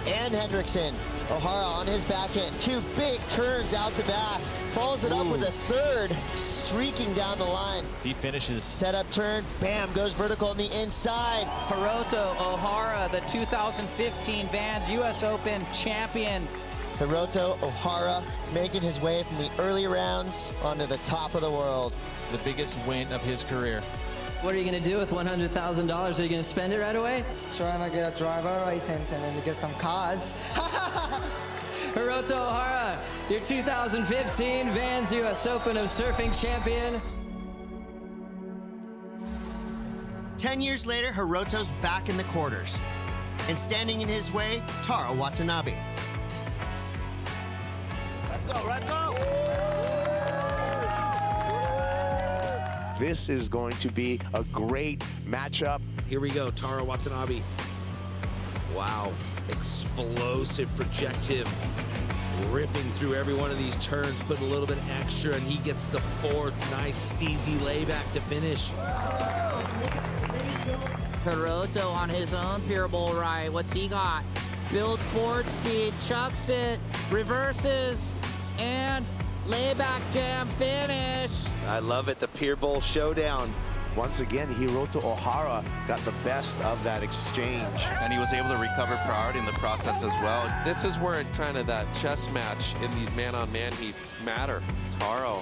and Hendrickson. Ohara on his backhand. Two big turns out the back. Follows it up with a third, streaking down the line. He finishes. Setup turn, bam, goes vertical on the inside. Hiroto Ohara, the 2015 Vans US Open champion. Hiroto Ohara making his way from the early rounds onto the top of the world. The biggest win of his career. What are you going to do with $100,000? Are you going to spend it right away? Trying to get a driver license and then get some cars. Hiroto Ohara, your 2015 Vans US Open of Surfing champion. 10 years later, Hiroto's back in the quarters. And standing in his way, Taro Watanabe. Let's go, let's go! This is going to be a great matchup. Here we go, Taro Watanabe. Wow, explosive projective, ripping through every one of these turns, putting a little bit extra, and he gets the fourth nice steezy layback to finish. Hiroto on his own pier bowl right. What's he got? Builds board speed, chucks it, reverses, and layback jam finish. I love it, the Pier Bowl showdown. Once again, Hiroto Ohara got the best of that exchange. And he was able to recover priority in the process as well. This is where it kind of that chess match in these man-on-man heats matter. Taro,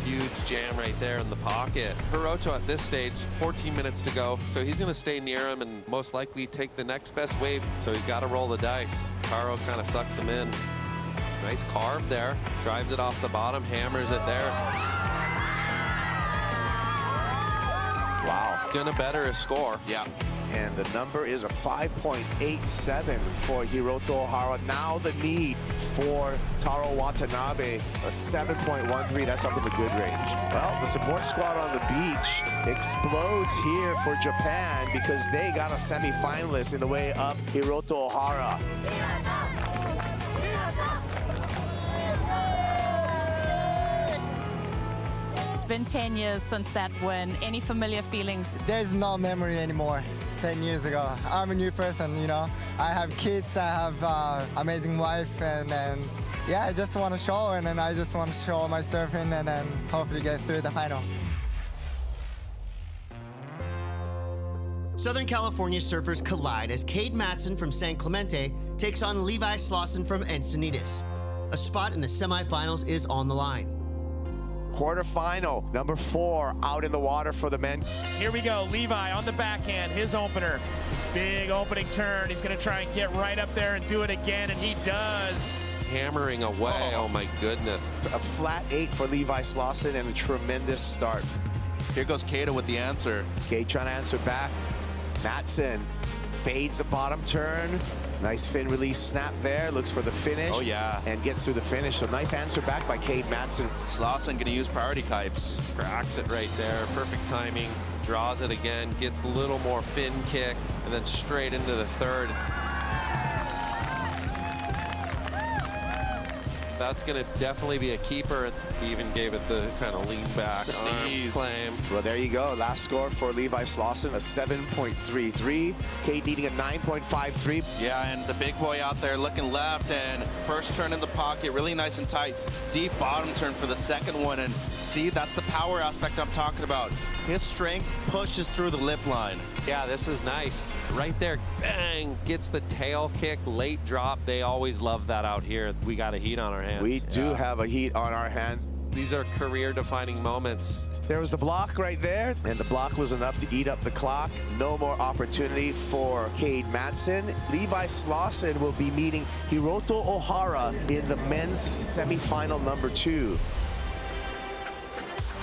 huge jam right there in the pocket. Hiroto at this stage, 14 minutes to go, so he's going to stay near him and most likely take the next best wave, so he's got to roll the dice. Taro kind of sucks him in. Nice carve there, drives it off the bottom, hammers it there. Wow. Gonna better his score. Yeah. And the number is a 5.87 for Hiroto Ohara. Now the need for Taro Watanabe, a 7.13. That's up in the good range. Well, the support squad on the beach explodes here for Japan because they got a semifinalist in the way of Hiroto Ohara. It's been 10 years since that win. Any familiar feelings? There's no memory anymore. 10 years ago, I'm a new person, you know. I have kids, I have amazing wife, and yeah, I just want to show, and then I just want to show my surfing, and then hopefully get through the final. Southern California surfers collide as Cade Matson from San Clemente takes on Levi Slauson from Encinitas. A spot in the semifinals is on the line. Quarterfinal, number 4 out in the water for the men. Here we go, Levi on the backhand, his opener. Big opening turn. He's gonna try and get right up there and do it again, and he does. Hammering away, oh my goodness. A flat 8 for Levi Slauson and a tremendous start. Here goes Keita with the answer. Cade trying to answer back. Matson fades the bottom turn. Nice fin release snap there, looks for the finish. Oh yeah. And gets through the finish, so nice answer back by Cade Matson. Slauson gonna use priority kipes. Cracks it right there, perfect timing. Draws it again, gets a little more fin kick, and then straight into the third. That's going to definitely be a keeper. He even gave it the kind of lean back arms claim. Well, there you go. Last score for Levi Slauson, a 7.33. Cade needing a 9.53. Yeah, and the big boy out there looking left, and first turn in the pocket, really nice and tight. Deep bottom turn for the second one, and see, that's the power aspect I'm talking about. His strength pushes through the lip line. Yeah, this is nice. Right there, bang, gets the tail kick, late drop. They always love that out here. We got a heat on our hands. We do have a heat on our hands. These are career-defining moments. There was the block right there, and the block was enough to eat up the clock. No more opportunity for Cade Matson. Levi Slauson will be meeting Hiroto Ohara in the men's semifinal number 2.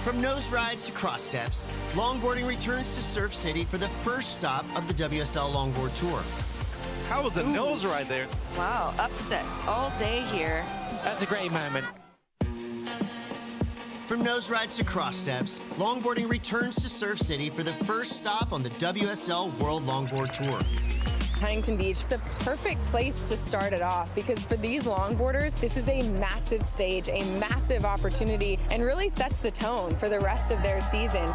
From nose rides to cross steps, longboarding returns to Surf City for the first stop of the WSL Longboard Tour. How was the nose ride there? Wow, upsets all day here. That's a great moment. From nose rides to cross steps, longboarding returns to Surf City for the first stop on the WSL World Longboard Tour. Huntington Beach, it's a perfect place to start it off because for these longboarders, this is a massive stage, a massive opportunity, and really sets the tone for the rest of their season.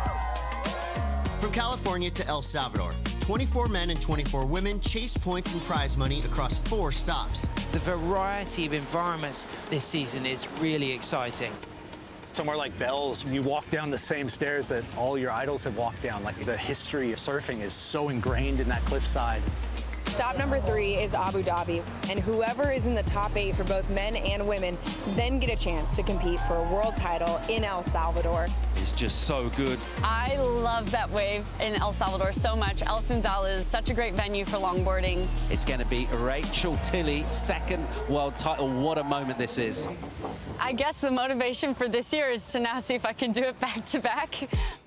From California to El Salvador, 24 men and 24 women chase points and prize money across 4 stops. The variety of environments this season is really exciting. Somewhere like Bells, you walk down the same stairs that all your idols have walked down. Like the history of surfing is so ingrained in that cliffside. Stop number 3 is Abu Dhabi, and whoever is in the top 8 for both men and women then get a chance to compete for a world title in El Salvador. It's just so good. I love that wave in El Salvador so much. El Sunzal is such a great venue for longboarding. It's going to be Rachel Tilley's second world title. What a moment this is. I guess the motivation for this year is to now see if I can do it back to back.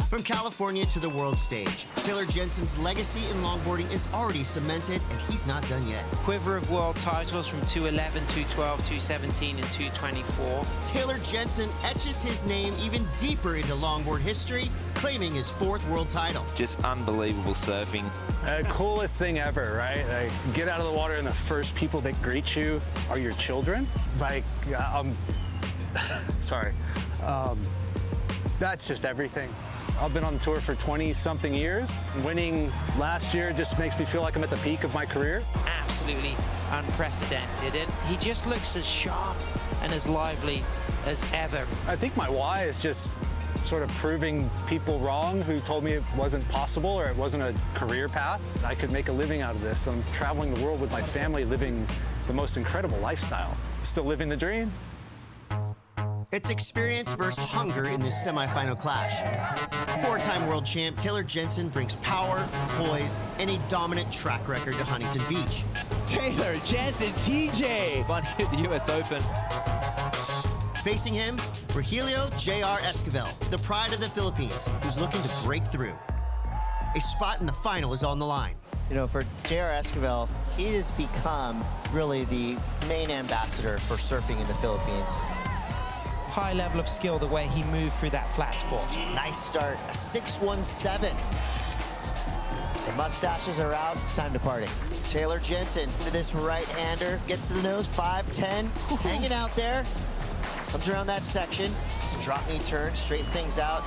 From California to the world stage, Taylor Jensen's legacy in longboarding is already cemented, and he's not done yet. Quiver of world titles from 211, 212, 217, and 224. Taylor Jensen etches his name even deeper into longboard history, claiming his 4th world title. Just unbelievable surfing. Coolest thing ever, right? Like, get out of the water and the first people that greet you are your children. Like, sorry. That's just everything. I've been on tour for 20-something years. Winning last year just makes me feel like I'm at the peak of my career. Absolutely unprecedented, and he just looks as sharp and as lively as ever. I think my why is just sort of proving people wrong who told me it wasn't possible or it wasn't a career path. I could make a living out of this. I'm traveling the world with my family, living the most incredible lifestyle. Still living the dream. It's experience versus hunger in this semifinal clash. 4-time world champ Taylor Jensen brings power, poise, and a dominant track record to Huntington Beach. Taylor Jensen, TJ, won the US Open. Facing him, Rogelio J.R. Esquivel, the pride of the Philippines, who's looking to break through. A spot in the final is on the line. You know, for J.R. Esquivel, he has become really the main ambassador for surfing in the Philippines. High level of skill, the way he moved through that flat spot. Nice start, a 617. The mustaches are out, it's time to party. Taylor Jensen into this right-hander, gets to the nose, 5'10", hanging out there. Comes around that section, it's a drop knee turn, straighten things out.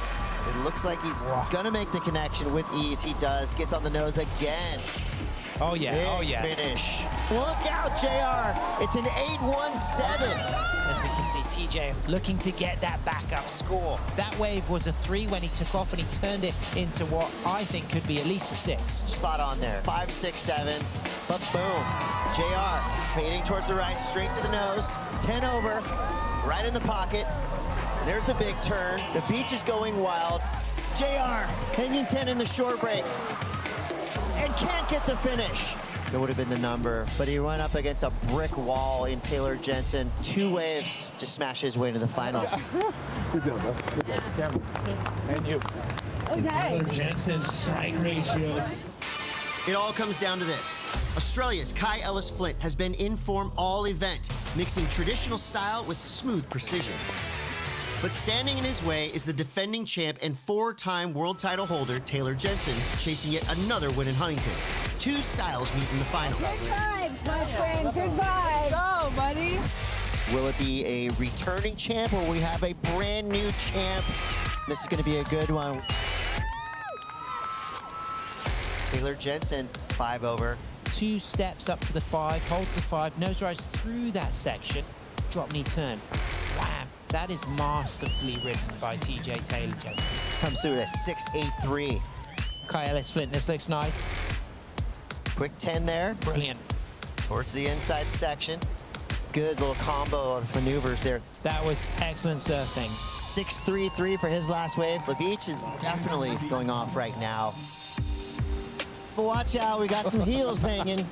It looks like he's gonna make the connection with ease. He does, gets on the nose again. Oh yeah, Big finish. Look out, JR, it's an 817. As we can see, TJ looking to get that backup score. That wave was a 3 when he took off, and he turned it into what I think could be at least a 6. Spot on there, 5, 6, 7, but boom. JR fading towards the right, straight to the nose, 10 over, right in the pocket. There's the big turn. The beach is going wild. JR hanging 10 in the short break and can't get the finish. That would have been the number, but he went up against a brick wall in Taylor Jensen. 2 waves to smash his way to the final. Good job, bro. Good job. Cameron. And you. Okay. Taylor Jensen's strike ratios. It all comes down to this. Australia's Kai Ellis Flint has been in form all event, mixing traditional style with smooth precision. But standing in his way is the defending champ and 4-time world title holder, Taylor Jensen, chasing yet another win in Huntington. 2 styles meet in the final. Good vibes, my friend. Good vibes. Go, buddy. Will it be a returning champ or we have a brand new champ? This is going to be a good one. Taylor Jensen, 5 over. 2 steps up to the 5, holds the 5, nose rise through that section, drop knee turn. Wham! That is masterfully ridden by TJ Taylor Jensen. Comes through at a 6.83. Kai Ellis Flint, this looks nice. Quick 10 there. Brilliant. Towards the inside section. Good little combo of maneuvers there. That was excellent surfing. 6.33 for his last wave. The beach is definitely going off right now. But watch out, we got some heels hanging.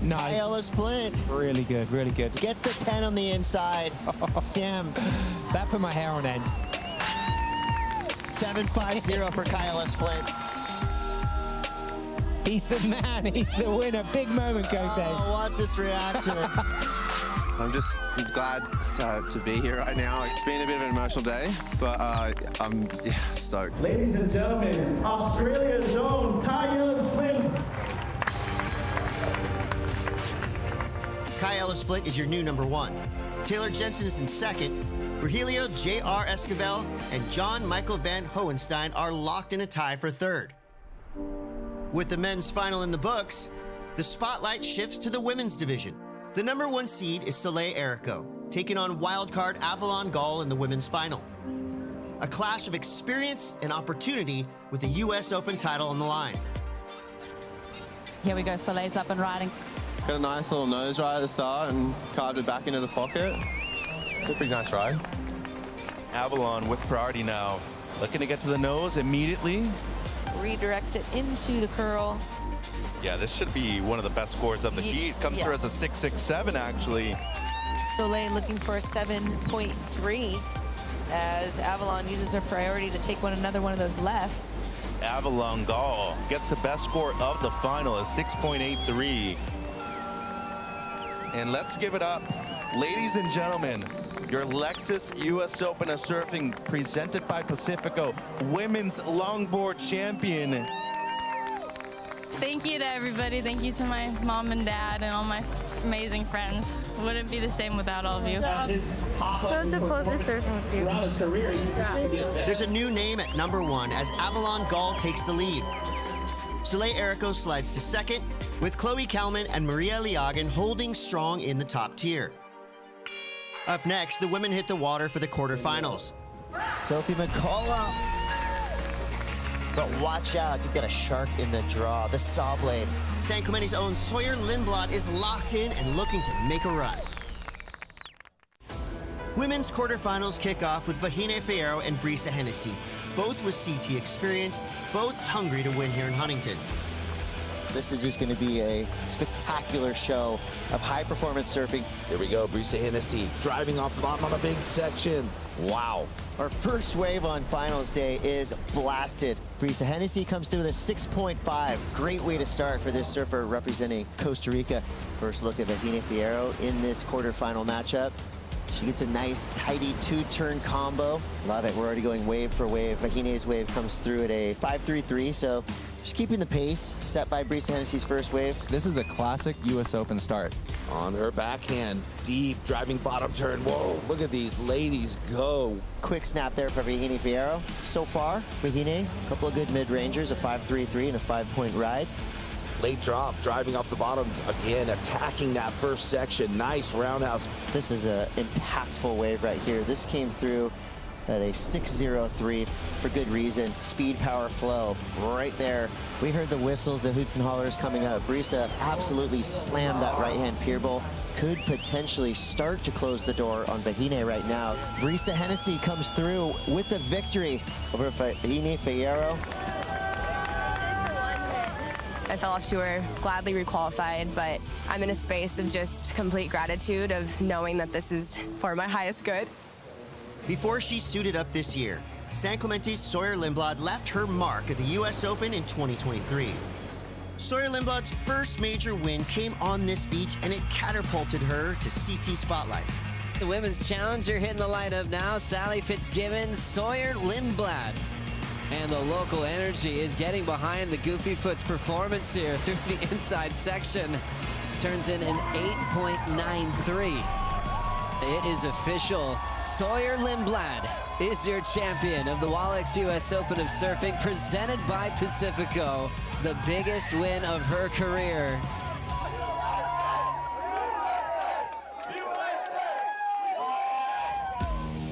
Nice. Kai Ellis Flint. Really good, really good. Gets the 10 on the inside. Sam. That put my hair on end. 7.50 for Kai Ellis Flint. He's the man, he's the winner. Big moment, Cote. Oh, watch this reaction. I'm just glad to be here right now. It's been a bit of an emotional day, but I'm stoked. Ladies and gentlemen, Australia's own Kai Ellis Flint. Kai Ellis Flint is your new number 1. Taylor Jensen is in second. Rogelio J.R. Esquivel and John Michael Van Hohenstein are locked in a tie for third. With the men's final in the books, the spotlight shifts to the women's division. The number 1 seed is Sally Fitzgibbons, taking on wildcard Avalon Gall in the women's final. A clash of experience and opportunity with the US Open title on the line. Here we go, Soleil's up and riding. Got a nice little nose ride at the start and carved it back into the pocket. It's a pretty nice ride. Avalon with priority now. Looking to get to the nose immediately. Redirects it into the curl. Yeah, this should be one of the best scores of the heat. Comes through as a 6.67 actually. Soleil looking for a 7.3 as Avalon uses her priority to take another one of those lefts. Avalon Gall gets the best score of the final, a 6.83. And let's give it up, ladies and gentlemen, your Lexus US Open of Surfing presented by Pacifico, women's longboard champion. Thank you to everybody. Thank you to my mom and dad and all my amazing friends. Wouldn't be the same without all of you. There's a new name at #1 as Avalon Gall takes the lead. Soleil Ericeira slides to second, with Chloe Kalman and Maria Liagan holding strong in the top tier. Up next, the women hit the water for the quarterfinals. Sophie McCullough. But watch out, you've got a shark in the draw, the saw blade. San Clemente's own Sawyer Lindblad is locked in and looking to make a run. Women's quarterfinals kick off with Vahine Fierro and Brisa Hennessy, both with CT experience, both hungry to win here in Huntington. This is just going to be a spectacular show of high-performance surfing. Here we go, Brisa Hennessy driving off the bottom on a big section. Wow. Our first wave on finals day is blasted. Brisa Hennessy comes through with a 6.5. Great way to start for this surfer representing Costa Rica. First look at Vahine Fierro in this quarterfinal matchup. She gets a nice, tidy two-turn combo. Love it. We're already going wave for wave. Vahine's wave comes through at a 5.33, so just keeping the pace set by Brisa Hennessy's first wave. This is a classic U.S. Open start. On her backhand, deep driving bottom turn. Whoa, look at these ladies go. Quick snap there for Vahine Fierro. So far, Vahine, a couple of good mid-rangers, a 5.33 and a 5-point ride. Late drop, driving off the bottom, again, attacking that first section. Nice roundhouse. This is an impactful wave right here. This came through at a 6.03 for good reason. Speed, power, flow, right there. We heard the whistles, the hoots and hollers coming up. Brisa absolutely slammed that right-hand pier bowl. Could potentially start to close the door on Vahine right now. Brisa Hennessy comes through with a victory over Vahine Fierro. I fell off tour, gladly requalified, but I'm in a space of just complete gratitude of knowing that this is for my highest good. Before she suited up this year, San Clemente's Sawyer Lindblad left her mark at the U.S. Open in 2023. Sawyer Lindblad's first major win came on this beach, and it catapulted her to CT Spotlight. The women's challenger hitting the lineup now, Sally Fitzgibbons, Sawyer Lindblad. And the local energy is getting behind the Goofy Foot's performance here through the inside section. Turns in an 8.93. It is official. Sawyer Lindblad is your champion of the Walex US Open of Surfing, presented by Pacifico. The biggest win of her career.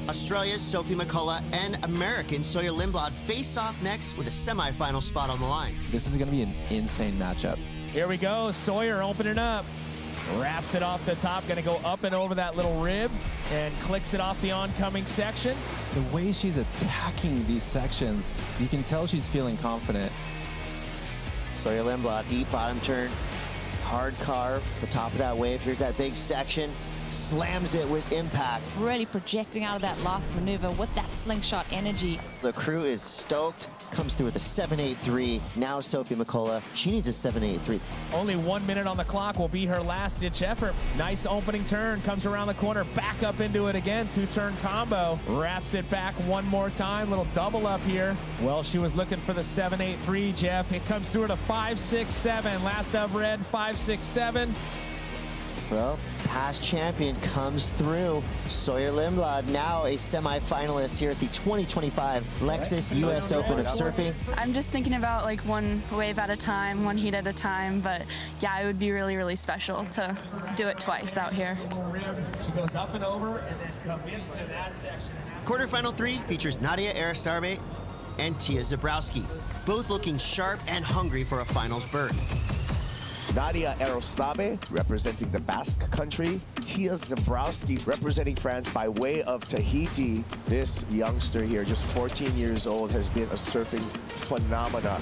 Australia's Sophie McCullough and American Sawyer Lindblad face off next with a semifinal spot on the line. This is going to be an insane matchup. Here we go. Sawyer opening up. Wraps it off the top. Going to go up and over that little rib and clicks it off the oncoming section. The way she's attacking these sections, you can tell she's feeling confident. Sawyer Lindblad, deep bottom turn, hard carve, the top of that wave. Here's that big section. Slams it with impact. Really projecting out of that last maneuver with that slingshot energy. The crew is stoked. Comes through with a 7.83. Now Sophie McCullough, she needs a 7.83. Only 1 minute on the clock will be her last ditch effort. Nice opening turn, comes around the corner, back up into it again. Two-turn combo, wraps it back one more time. Little double up here. Well, she was looking for the 7.83, Jeff. It comes through at a 5.67. Last I've read, 5.67. Well, past champion comes through. Sawyer Lindblad, now a semifinalist here at the 2025 Lexus US Open of Surfing. I'm just thinking about like one wave at a time, one heat at a time, but yeah, it would be really, really special to do it twice out here. She goes up and over and then comes into that section. Quarterfinal 3 features Nadia Aristarbe and Tia Zabrowski, both looking sharp and hungry for a finals berth. Nadia Ericeira representing the Basque country. Tia Zebrowski representing France by way of Tahiti. This youngster here, just 14 years old, has been a surfing phenomenon.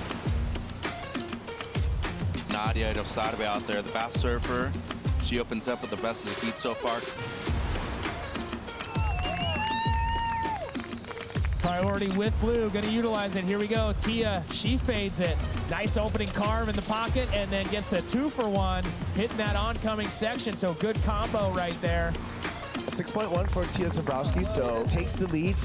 Nadia Ericeira out there, the Basque surfer. She opens up with the best of the heat so far. Priority with blue, gonna utilize it. Here we go, Tia, she fades it. Nice opening carve in the pocket and then gets the 2-for-1, hitting that oncoming section, so good combo right there. 6.1 for Tia Zebrowski, so takes the lead.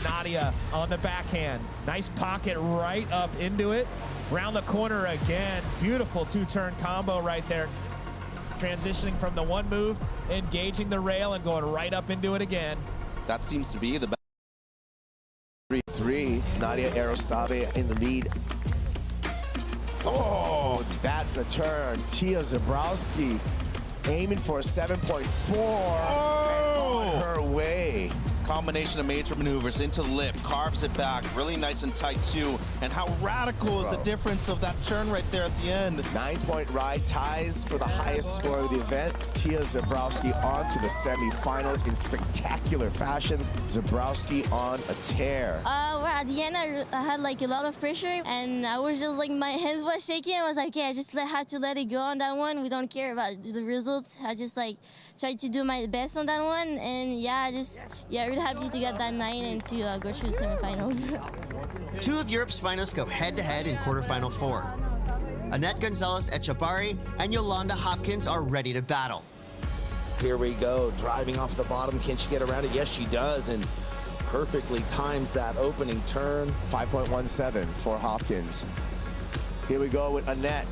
Nadia on the backhand. Nice pocket right up into it. Round the corner again. Beautiful two-turn combo right there. Transitioning from the one move, engaging the rail and going right up into it again. That seems to be the best. 3-3, Nadia Ericeira in the lead. Oh, that's a turn. Tia Zebrowski aiming for a 7.4 on her way. Combination of major maneuvers into the lip, carves it back, really nice and tight too. And how radical is the difference of that turn right there at the end. 9-point ride, ties for the highest score of the event. Tia Zebrowski on to the semifinals in spectacular fashion. Zebrowski on a tear. Well, at the end, I had like a lot of pressure, and I was just like, my hands was shaking. I was like, okay, I just have to let it go on that one. We don't care about the results. I just like tried to do my best on that one, and yeah, really happy to get that 9 and to go through the semifinals. Two of Europe's finalists go head-to-head in quarterfinal 4. Annette Gonzalez-Echebarri and Yolanda Hopkins are ready to battle. Here we go, driving off the bottom. Can she get around it? Yes, she does, and perfectly times that opening turn. 5.17 for Hopkins. Here we go with Annette.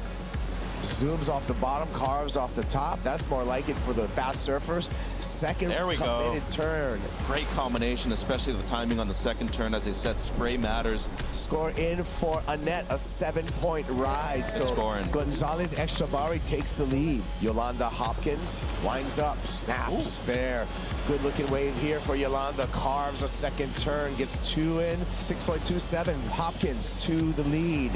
Zooms off the bottom, carves off the top. That's more like it for the Basque surfers. Second committed turn. Great combination, especially the timing on the second turn. As I said, spray matters. Score in for Annette, a 7-point ride. So scoring. Gonzalez-Echebarri takes the lead. Yolanda Hopkins winds up, snaps fair. Good looking wave here for Yolanda. Carves a second turn, gets 2 in. 6.27, Hopkins to the lead.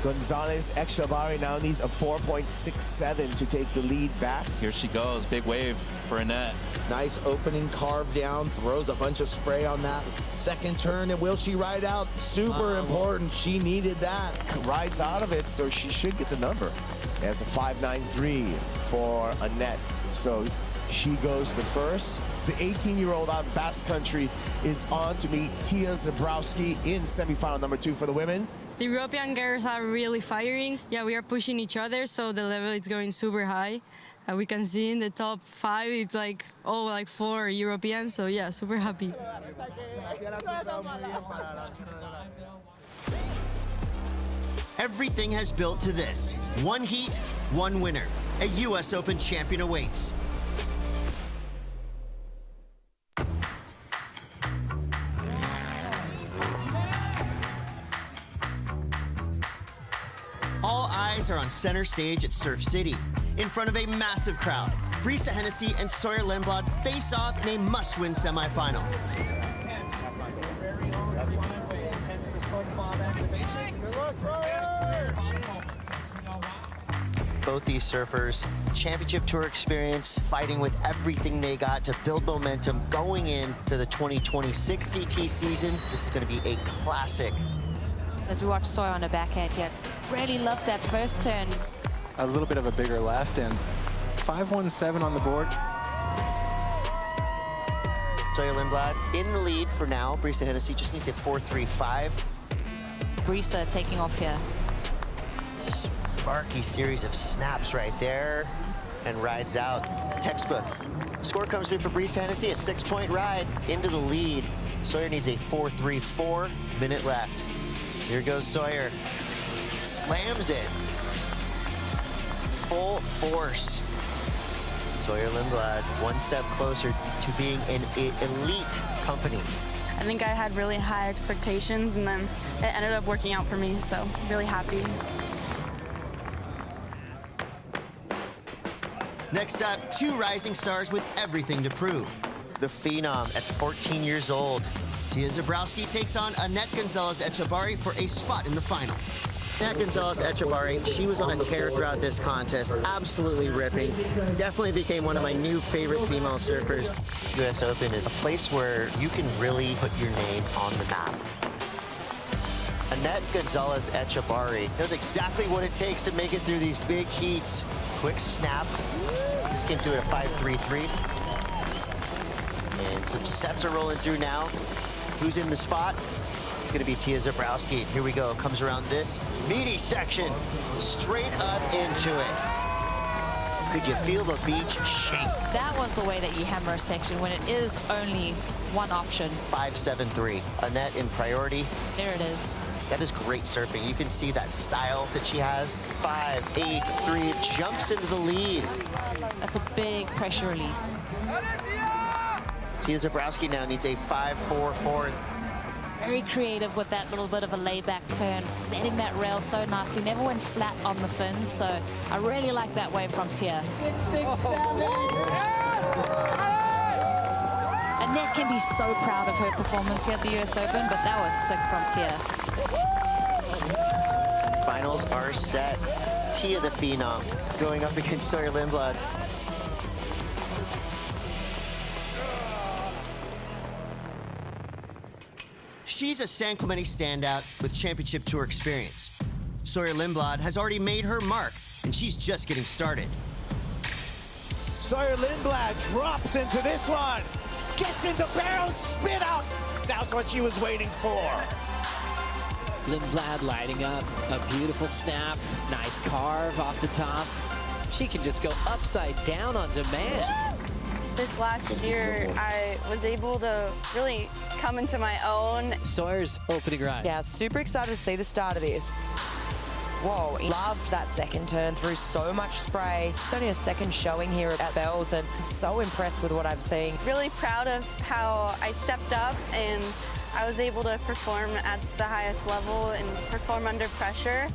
Gonzalez-Echebarri now needs a 4.67 to take the lead back. Here she goes, big wave for Annette. Nice opening carve down, throws a bunch of spray on that second turn, and will she ride out? Super important, she needed that. Rides out of it, so she should get the number. That's a 5.93 for Annette. So she goes the first. The 18-year-old out of Basque Country is on to meet Tia Zebrowski in semifinal number 2 for the women. The European girls are really firing. Yeah, we are pushing each other, so the level is going super high. We can see in the top 5, it's like, 4 Europeans, so yeah, super happy. Everything has built to this. One heat, one winner. A U.S. Open champion awaits. All eyes are on center stage at Surf City. In front of a massive crowd, Brisa Hennessy and Sawyer Lindblad face off in a must-win semifinal. Both these surfers, championship tour experience, fighting with everything they got to build momentum going into the 2026 CT season. This is going to be a classic. As we watch Sawyer on the backhand, really loved that first turn. A little bit of a bigger left and 5.17 on the board. Sawyer Lindblad in the lead for now. Brisa Hennessy just needs a 4.35. Brisa taking off here. Sparky series of snaps right there and rides out. Textbook. Score comes through for Brisa Hennessy, a 6-point ride into the lead. Sawyer needs a 4.34, minute left. Here goes Sawyer. Slams it. Full force. Sawyer Lindblad, one step closer to being an elite company. I think I had really high expectations, and then it ended up working out for me, so really happy. Next up, 2 rising stars with everything to prove. The Phenom at 14 years old. Tia Zebrowski takes on Annette Gonzalez-Echebarri for a spot in the final. Nat Gonzalez-Echabari, she was on a tear throughout this contest, absolutely ripping. Definitely became one of my new favorite female surfers. US Open is a place where you can really put your name on the map. Annette Gonzalez-Echabari knows exactly what it takes to make it through these big heats. Quick snap. This came through at a 5.33. And some sets are rolling through now. Who's in the spot? It's going to be Tia Zebrowski. Here we go. Comes around this meaty section. Straight up into it. Could you feel the beach shake? That was the way that you hammer a section when it is only one option. 5.73. Annette in priority. There it is. That is great surfing. You can see that style that she has. 5.83, jumps into the lead. That's a big pressure release. Tia Zebrowski now needs a 5.44. Very creative with that little bit of a layback turn, setting that rail so nicely. Never went flat on the fins, so I really like that wave from Tia. 6.67. Annette can be so proud of her performance here at the US Open, but that was sick from Tia. Finals are set. Tia the Phenom going up against Sawyer Lindblad. She's a San Clemente standout with championship tour experience. Sawyer Lindblad has already made her mark, and she's just getting started. Sawyer Lindblad drops into this one. Gets in the barrel, spin out. That's what she was waiting for. Lindblad lighting up a beautiful snap. Nice carve off the top. She can just go upside down on demand. This last year, I was able to really come into my own. Sawyer's opening ride. Yeah, super excited to see the start of this. Whoa, loved that second turn through so much spray. It's only a second showing here at Bells, and I'm so impressed with what I'm seeing. Really proud of how I stepped up and I was able to perform at the highest level and perform under pressure.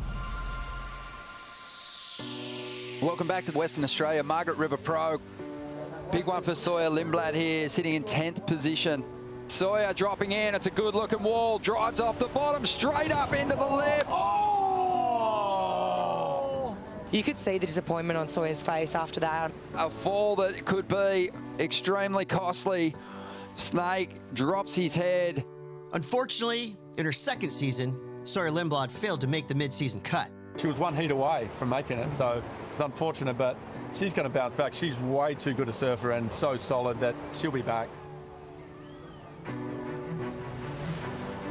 Welcome back to Western Australia, Margaret River Pro. Big one for Sawyer Lindblad here, sitting in 10th position. Sawyer dropping in, it's a good looking wall, drives off the bottom, straight up into the lip. You could see the disappointment on Sawyer's face after that. A fall that could be extremely costly. Snake drops his head. Unfortunately, in her second season, Sawyer Lindblad failed to make the mid-season cut. She was one heat away from making it, so it's unfortunate, but she's going to bounce back. She's way too good a surfer and so solid that she'll be back.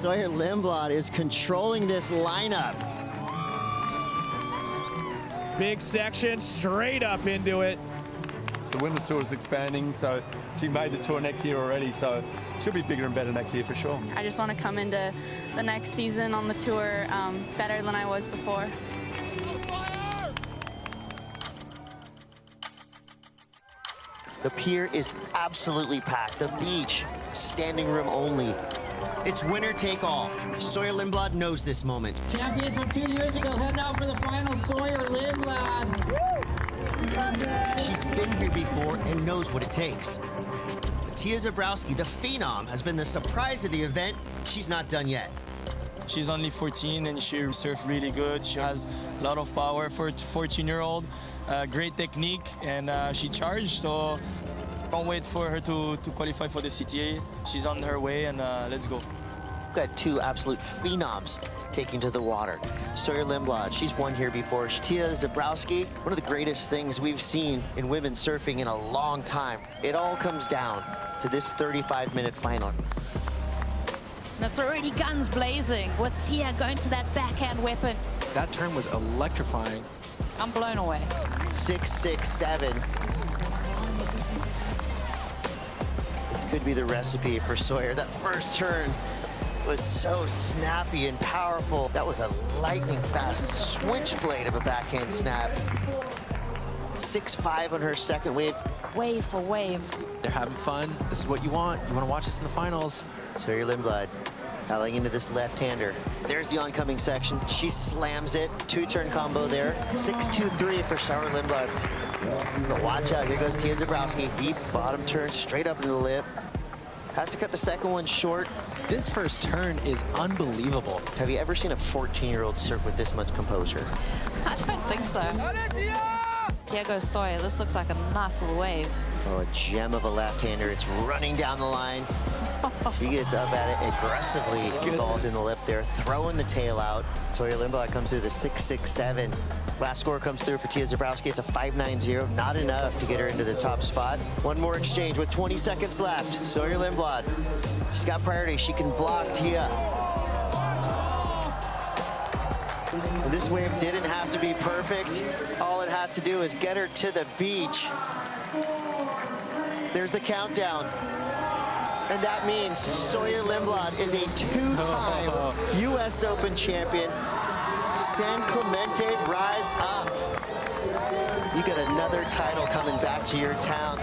Sawyer Lindblad is controlling this lineup. Big section, straight up into it. The women's tour is expanding, so she made the tour next year already, so she'll be bigger and better next year for sure. I just want to come into the next season on the tour better than I was before. The pier is absolutely packed. The beach, standing room only. It's winner take all. Sawyer Lindblad knows this moment. Champion from 2 years ago, heading out for the final, Sawyer Lindblad. She's been here before and knows what it takes. But Tia Zebrowski, the Phenom, has been the surprise of the event. She's not done yet. She's only 14 and she surfs really good. She has a lot of power for a 14-year-old, great technique, and she charged, so can't wait for her to qualify for the CTA. She's on her way, and let's go. We've got two absolute phenoms taking to the water. Sawyer Lindblad, she's won here before. Tia Zebrowski, one of the greatest things we've seen in women's surfing in a long time. It all comes down to this 35-minute final. That's already guns blazing with Tia going to that backhand weapon. That turn was electrifying. I'm blown away. 6.67. This could be the recipe for Sawyer. That first turn was so snappy and powerful. That was a lightning fast switchblade of a backhand snap. 6.5 on her second wave. Wave for wave. They're having fun. This is what you want. You want to watch this in the finals. Sawyer Lindblad paddling into this left-hander. There's the oncoming section. She slams it. Two-turn combo there. 6.23 for Sawyer Lindblad. But watch out. Here goes Tia Zebrowski. Deep bottom turn straight up into the lip. Has to cut the second one short. This first turn is unbelievable. Have you ever seen a 14-year-old surf with this much composure? I don't think so. Here goes Sawyer. This looks like a nice little wave. Oh, a gem of a left-hander. It's running down the line. He gets up at it aggressively, involved in the lip there, throwing the tail out. Sawyer Lindblad comes through the 6.67. Last score comes through for Tia Zebrowski. It's a 5.90. Not enough to get her into the top spot. One more exchange with 20 seconds left. Sawyer Lindblad, she's got priority. She can block Tia. This wave didn't have to be perfect. All it has to do is get her to the beach. There's the countdown. And that means Sawyer Lindblad is a two-time U.S. Open champion. San Clemente, rise up. You got another title coming back to your town.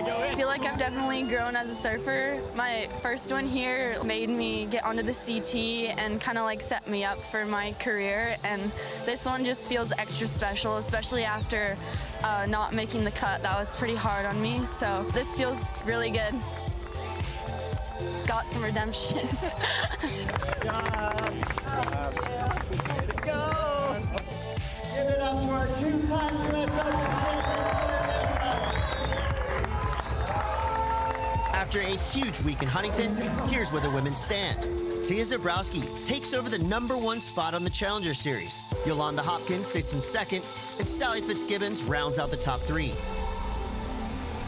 I feel like I've definitely grown as a surfer. My first one here made me get onto the CT and kind of like set me up for my career. And this one just feels extra special, especially after not making the cut. That was pretty hard on me. So this feels really good. Got some redemption. Go! Give it up to our two-time U.S. Open champion. After a huge week in Huntington, here's where the women stand. Tia Zebrowski takes over the #1 spot on the Challenger Series. Yolanda Hopkins sits in second, and Sally Fitzgibbons rounds out the top 3.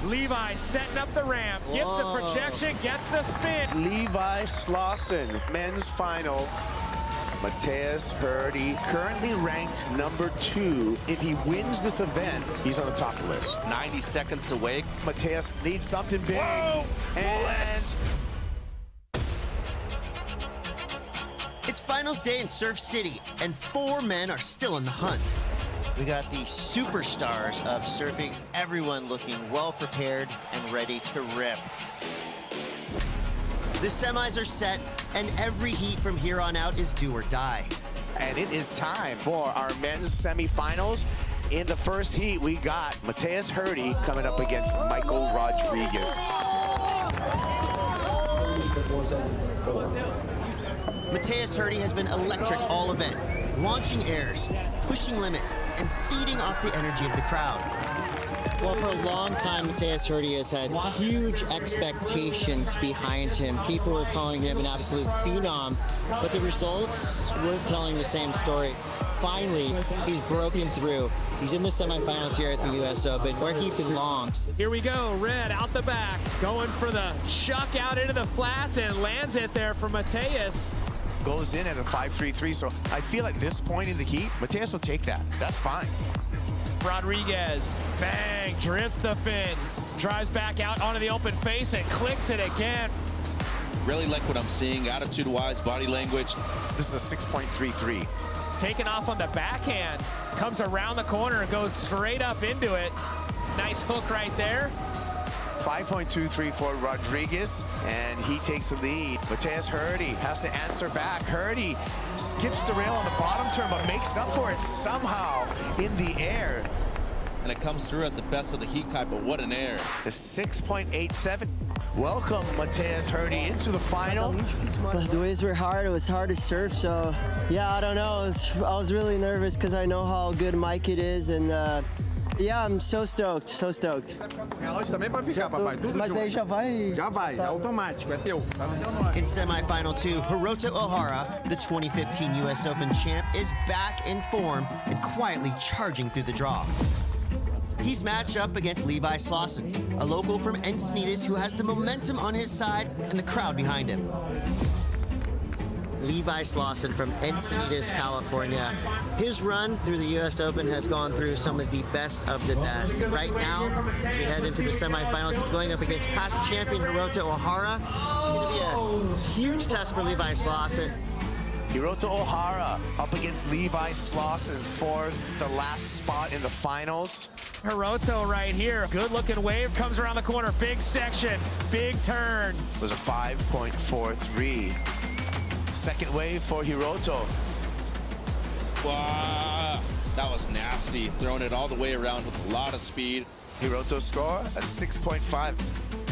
Levi setting up the ramp, gets the projection, gets the spin. Levi Slauson, men's final. Matthias Hurdy, currently ranked #2. If he wins this event, he's on the top of the list. 90 seconds away. Matthias needs something big. Whoa, and It's finals day in Surf City, and 4 men are still in the hunt. We got the superstars of surfing, everyone looking well prepared and ready to rip. The semis are set, and every heat from here on out is do or die. And it is time for our men's semifinals. In the first heat, we got Matthias Hurdy coming up against Michael Rodriguez. Matthias Hurdy has been electric all event, launching airs, pushing limits, and feeding off the energy of the crowd. Well, for a long time, Matthias Hurdy has had huge expectations behind him. People were calling him an absolute phenom, but the results weren't telling the same story. Finally, he's broken through. He's in the semifinals here at the U.S. Open, where he belongs. Here we go, Red out the back, going for the chuck out into the flats and lands it there for Matthias. Goes in at a 5.33, so I feel at this point in the heat, Matthias will take that. That's fine. Rodriguez, bang, drifts the fins, drives back out onto the open face and clicks it again. Really like what I'm seeing, attitude-wise, body language. This is a 6.33. Taking off on the backhand, comes around the corner and goes straight up into it. Nice hook right there. 5.23 for Rodriguez, and he takes the lead. Matthias Hurdy has to answer back. Hurdy skips the rail on the bottom turn, but makes up for it somehow in the air. And it comes through as the best of the heat kite, but what an air. The 6.87. Welcome, Matthias Hurdy, into the final. The waves were hard. It was hard to surf, so yeah, I don't know. I was really nervous because I know how good my kit is, and yeah, I'm so stoked, so stoked. In semifinal 2, Hiroto Ohara, the 2015 U.S. Open champ, is back in form and quietly charging through the draw. He's matched up against Levi Slauson, a local from Encinitas who has the momentum on his side and the crowd behind him. Levi Slauson from Encinitas, California. His run through the U.S. Open has gone through some of the best of the best. Right now, as we head into the semifinals, he's going up against past champion Hiroto Ohara. It's going to be a huge test for Levi Slauson. Hiroto Ohara up against Levi Slauson for the last spot in the finals. Hiroto right here. Good looking wave, comes around the corner. Big section, big turn. It was a 5.43. Second wave for Hiroto. Wow, that was nasty. Throwing it all the way around with a lot of speed. Hiroto score a 6.5.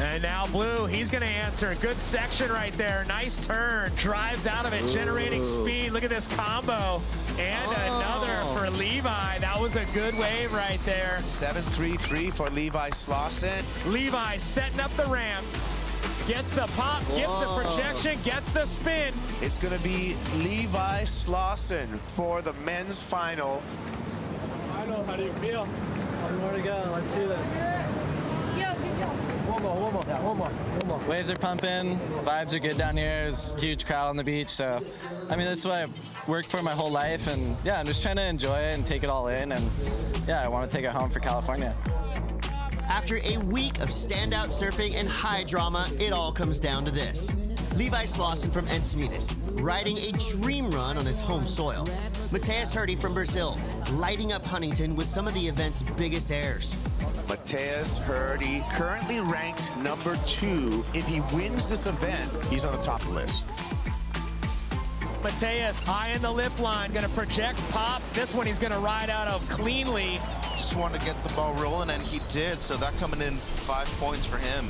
And now Blue, he's going to answer. Good section right there. Nice turn. Drives out of it, generating speed. Look at this combo. And another for Levi. That was a good wave right there. 7-3-3 for Levi Slauson. Levi setting up the ramp. Gets the pop, gets the projection, gets the spin. It's going to be Levi Slauson for the men's final. Final, how do you feel? One more to go. Let's do this. Yo, good job. One more. Waves are pumping, vibes are good down here. There's a huge crowd on the beach, so I mean, this is what I've worked for my whole life, and yeah, I'm just trying to enjoy it and take it all in, and yeah, I want to take it home for California. After a week of standout surfing and high drama, it all comes down to this. Levi Slauson from Encinitas, riding a dream run on his home soil. Mateus Hurdy from Brazil, lighting up Huntington with some of the event's biggest airs. Mateus Hurdy, currently ranked number 2. If he wins this event, he's on the top of the list. Mateus high in the lip line, gonna project pop. This one he's gonna ride out of cleanly. Just wanted to get the ball rolling, and he did, so that coming in 5 points for him.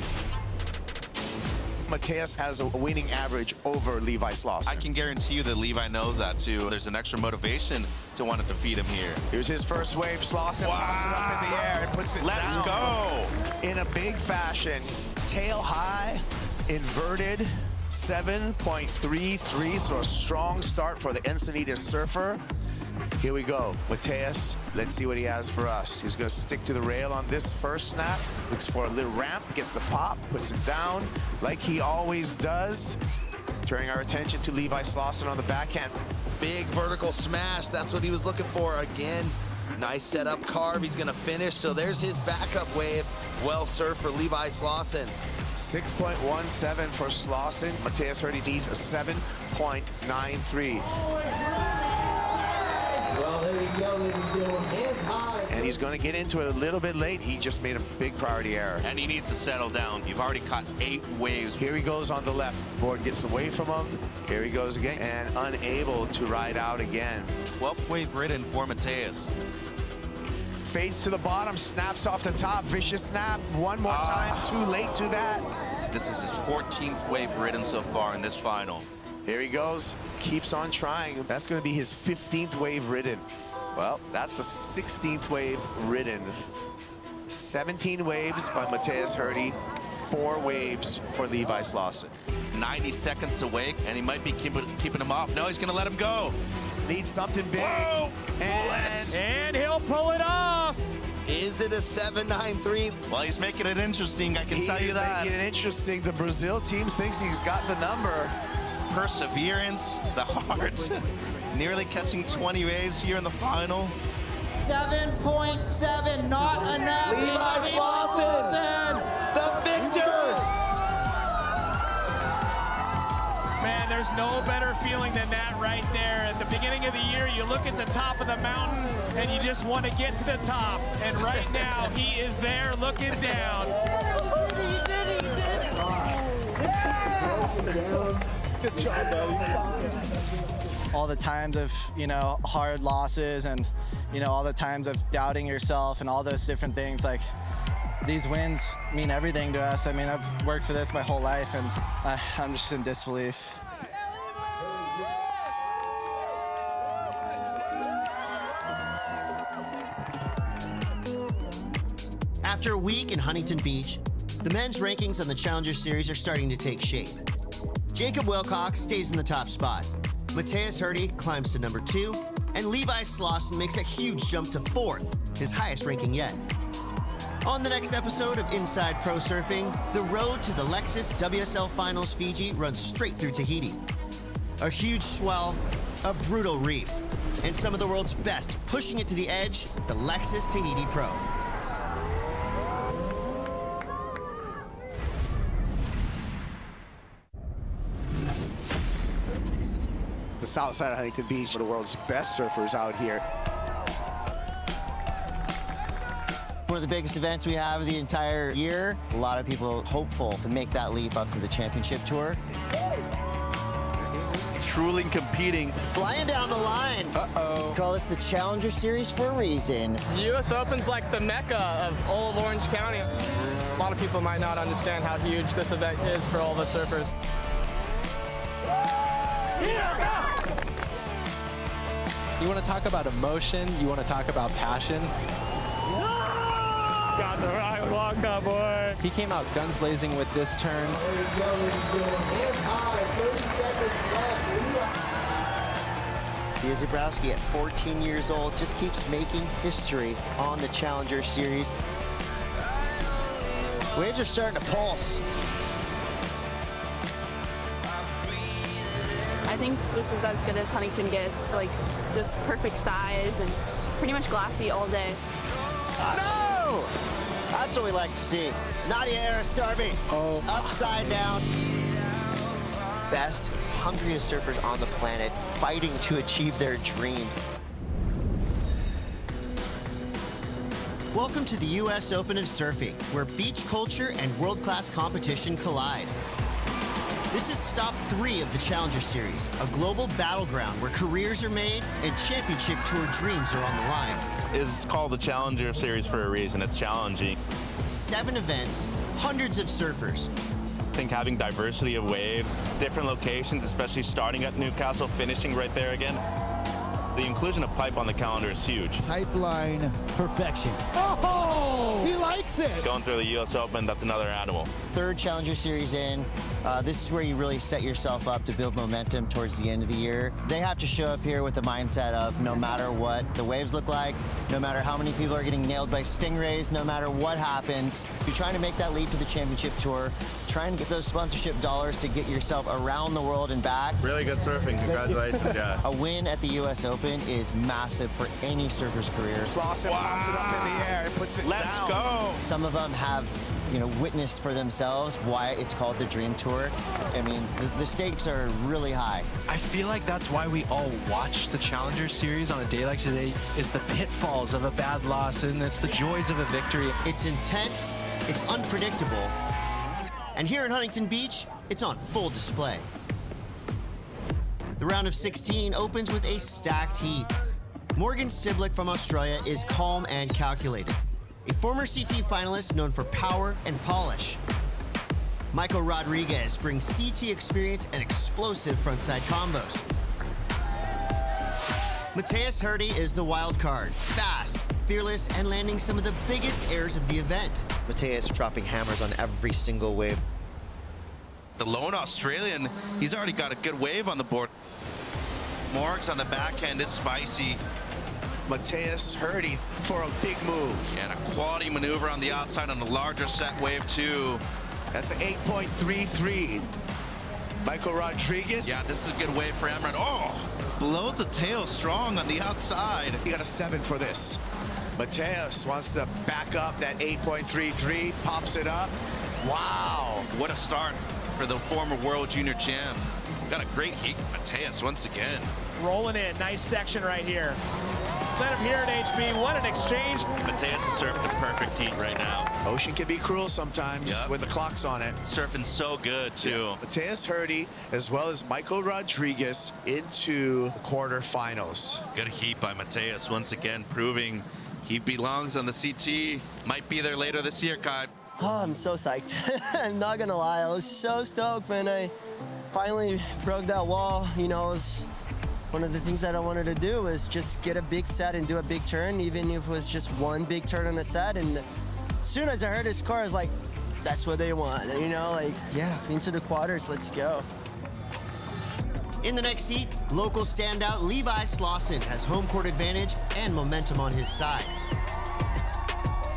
Mateus has a winning average over Levi Slauson. I can guarantee you that Levi knows that too. There's an extra motivation to want to defeat him here. Here's his first wave. Slauson pops it up in the air and puts it Let's down. go! In a big fashion. Tail high, inverted, 7.33, so a strong start for the Encinitas surfer. Here we go. Mateus, let's see what he has for us. He's going to stick to the rail on this first snap. Looks for a little ramp, gets the pop, puts it down like he always does. Turning our attention to Levi Slauson on the backhand. Big vertical smash. That's what he was looking for. Again, nice setup carve. He's going to finish. So there's his backup wave. Well served for Levi Slauson. 6.17 for Slauson. Mateus Hurdy needs a 7.93. Well, there you go, ladies and gentlemen. Hands high. And he's going to get into it a little bit late. He just made a big priority error. And he needs to settle down. You've already caught 8 waves. Here he goes on the left. Board gets away from him. Here he goes again. And unable to ride out again. 12th wave ridden for Mateus. Fades to the bottom, snaps off the top. Vicious snap. One more time. Too late to that. This is his 14th wave ridden so far in this final. Here he goes. Keeps on trying. That's going to be his 15th wave ridden. Well, that's the 16th wave ridden. 17 waves by Mateus Hurdy. 4 waves for Levi Slauson. 90 seconds away, and he might be keeping him off. No, he's going to let him go. Needs something big. Whoa! And he'll pull it off. Is it a 7.93? Well, he's making it interesting, I can tell you that. He's making it interesting. The Brazil team thinks he's got the number. Perseverance, the heart. Nearly catching 20 waves here in the final. 7.7, not enough. Levi Slauson, the victor. Man, there's no better feeling than that right there. At the beginning of the year, you look at the top of the mountain and you just want to get to the top. And right now, he is there looking down. Good job, buddy. All the times of, hard losses and, all the times of doubting yourself and all those different things, like, these wins mean everything to us. I mean, I've worked for this my whole life, and I'm just in disbelief. After a week in Huntington Beach, the men's rankings on the Challenger Series are starting to take shape. Jacob Wilcox stays in the top spot. Mateus Hurdy climbs to number 2, and Levi Slauson makes a huge jump to 4th, his highest ranking yet. On the next episode of Inside Pro Surfing, the road to the Lexus WSL Finals Fiji runs straight through Tahiti. A huge swell, a brutal reef, and some of the world's best pushing it to the edge, the Lexus Tahiti Pro. The south side of Huntington Beach, one of the world's best surfers out here. One of the biggest events we have the entire year. A lot of people hopeful to make that leap up to the championship tour. Truly competing. Flying down the line. Uh-oh. We call this the Challenger Series for a reason. The U.S. Open's like the mecca of all of Orange County. lot of people might not understand how huge this event is for all the surfers. You want to talk about emotion, you want to talk about passion. Got the right walk up, boy. He came out guns blazing with this turn. Dia Zabrowski at 14 years old just keeps making history on the Challenger Series. Waves are starting to pulse. I think this is as good as Huntington gets, like this perfect size and pretty much glassy all day. No! That's what we like to see. Nadia Aristarabi, upside down. Best, hungriest surfers on the planet, fighting to achieve their dreams. Welcome to the U.S. Open of Surfing, where beach culture and world-class competition collide. This is stop 3 of the Challenger Series, a global battleground where careers are made and championship tour dreams are on the line. It's called the Challenger Series for a reason. It's challenging. 7 events, hundreds of surfers. I think having diversity of waves, different locations, especially starting at Newcastle, finishing right there again. The inclusion of pipe on the calendar is huge. Pipeline perfection. Oh, he likes it. Going through the U.S. Open, that's another animal. 3rd Challenger Series in. This is where you really set yourself up to build momentum towards the end of the year. They have to show up here with the mindset of no matter what the waves look like, no matter how many people are getting nailed by stingrays, no matter what happens, you're trying to make that leap to the championship tour, trying to get those sponsorship dollars to get yourself around the world and back. Really good surfing, congratulations, yeah. A win at the U.S. Open is massive for any surfer's career. Slauson pops it up in the air and puts it down. Let's go! Some of them have, witnessed for themselves why it's called the Dream Tour. I mean, the stakes are really high. I feel like that's why we all watch the Challenger Series on a day like today, is the pitfalls of a bad loss, and it's the joys of a victory. It's intense, it's unpredictable, and here in Huntington Beach, it's on full display. The round of 16 opens with a stacked heat. Morgan Siblick from Australia is calm and calculated. A former CT finalist known for power and polish. Michael Rodriguez brings CT experience and explosive frontside combos. Mateus Herdy is the wild card, fast, fearless, and landing some of the biggest airs of the event. Mateus dropping hammers on every single wave. The lone Australian, he's already got a good wave on the board. Morgs on the backhand is spicy. Mateus Herdy for a big move. And a quality maneuver on the outside on the larger set wave too. That's an 8.33. Michael Rodriguez. Yeah, this is a good wave for Emran. Oh, blows the tail strong on the outside. He got a 7 for this. Mateus wants to back up that 8.33, pops it up. Wow. What a start for the former world junior champ. Got a great heat, Mateus, once again. Rolling in, nice section right here. Let him hear it, HB. What an exchange. Mateus has surfed the perfect heat right now. Ocean can be cruel sometimes when the clock's on it. Surfing so good, too. Yeah. Mateus Herdy, as well as Michael Rodriguez, into the quarterfinals. Good heat by Mateus, once again, proving he belongs on the CT. Might be there later this year, Kai. Oh, I'm so psyched. I'm not gonna lie, I was so stoked when I finally broke that wall. It was one of the things that I wanted to do was just get a big set and do a big turn, even if it was just one big turn on the set. And as soon as I heard his score, I was like, that's what they want. Yeah, into the quarters, let's go. In the next heat, local standout Levi Slauson has home court advantage and momentum on his side.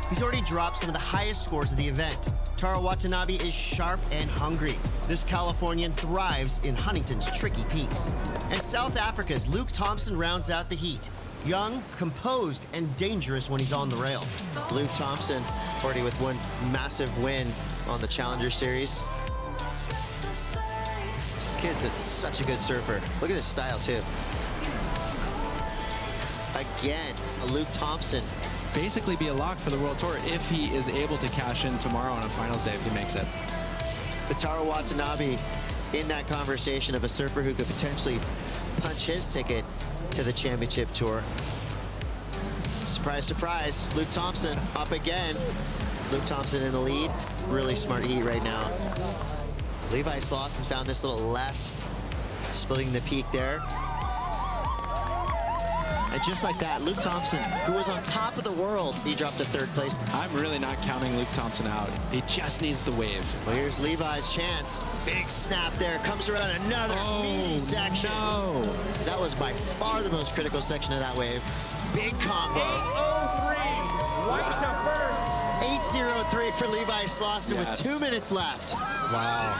He's already dropped some of the highest scores of the event. Taro Watanabe is sharp and hungry. This Californian thrives in Huntington's tricky peaks. And South Africa's Luke Thompson rounds out the heat. Young, composed, and dangerous when he's on the rail. Luke Thompson, already with one massive win on the Challenger Series. This kid's such a good surfer. Look at his style, too. Again, Luke Thompson. Basically be a lock for the World Tour if he is able to cash in tomorrow on a finals day if he makes it. But Taro Watanabe in that conversation of a surfer who could potentially punch his ticket to the championship tour. Surprise, surprise, Luke Thompson up again. Luke Thompson in the lead. Really smart heat right now. Levi Slauson found this little left, splitting the peak there. And just like that, Luke Thompson, who was on top of the world, he dropped to 3rd place. I'm really not counting Luke Thompson out. He just needs the wave. Well, here's Levi's chance. Big snap there. Comes around another meaty section. No. That was by far the most critical section of that wave. Big combo. 8:03, right to first. 8:03 for Levi Slauson with 2 minutes left. Wow.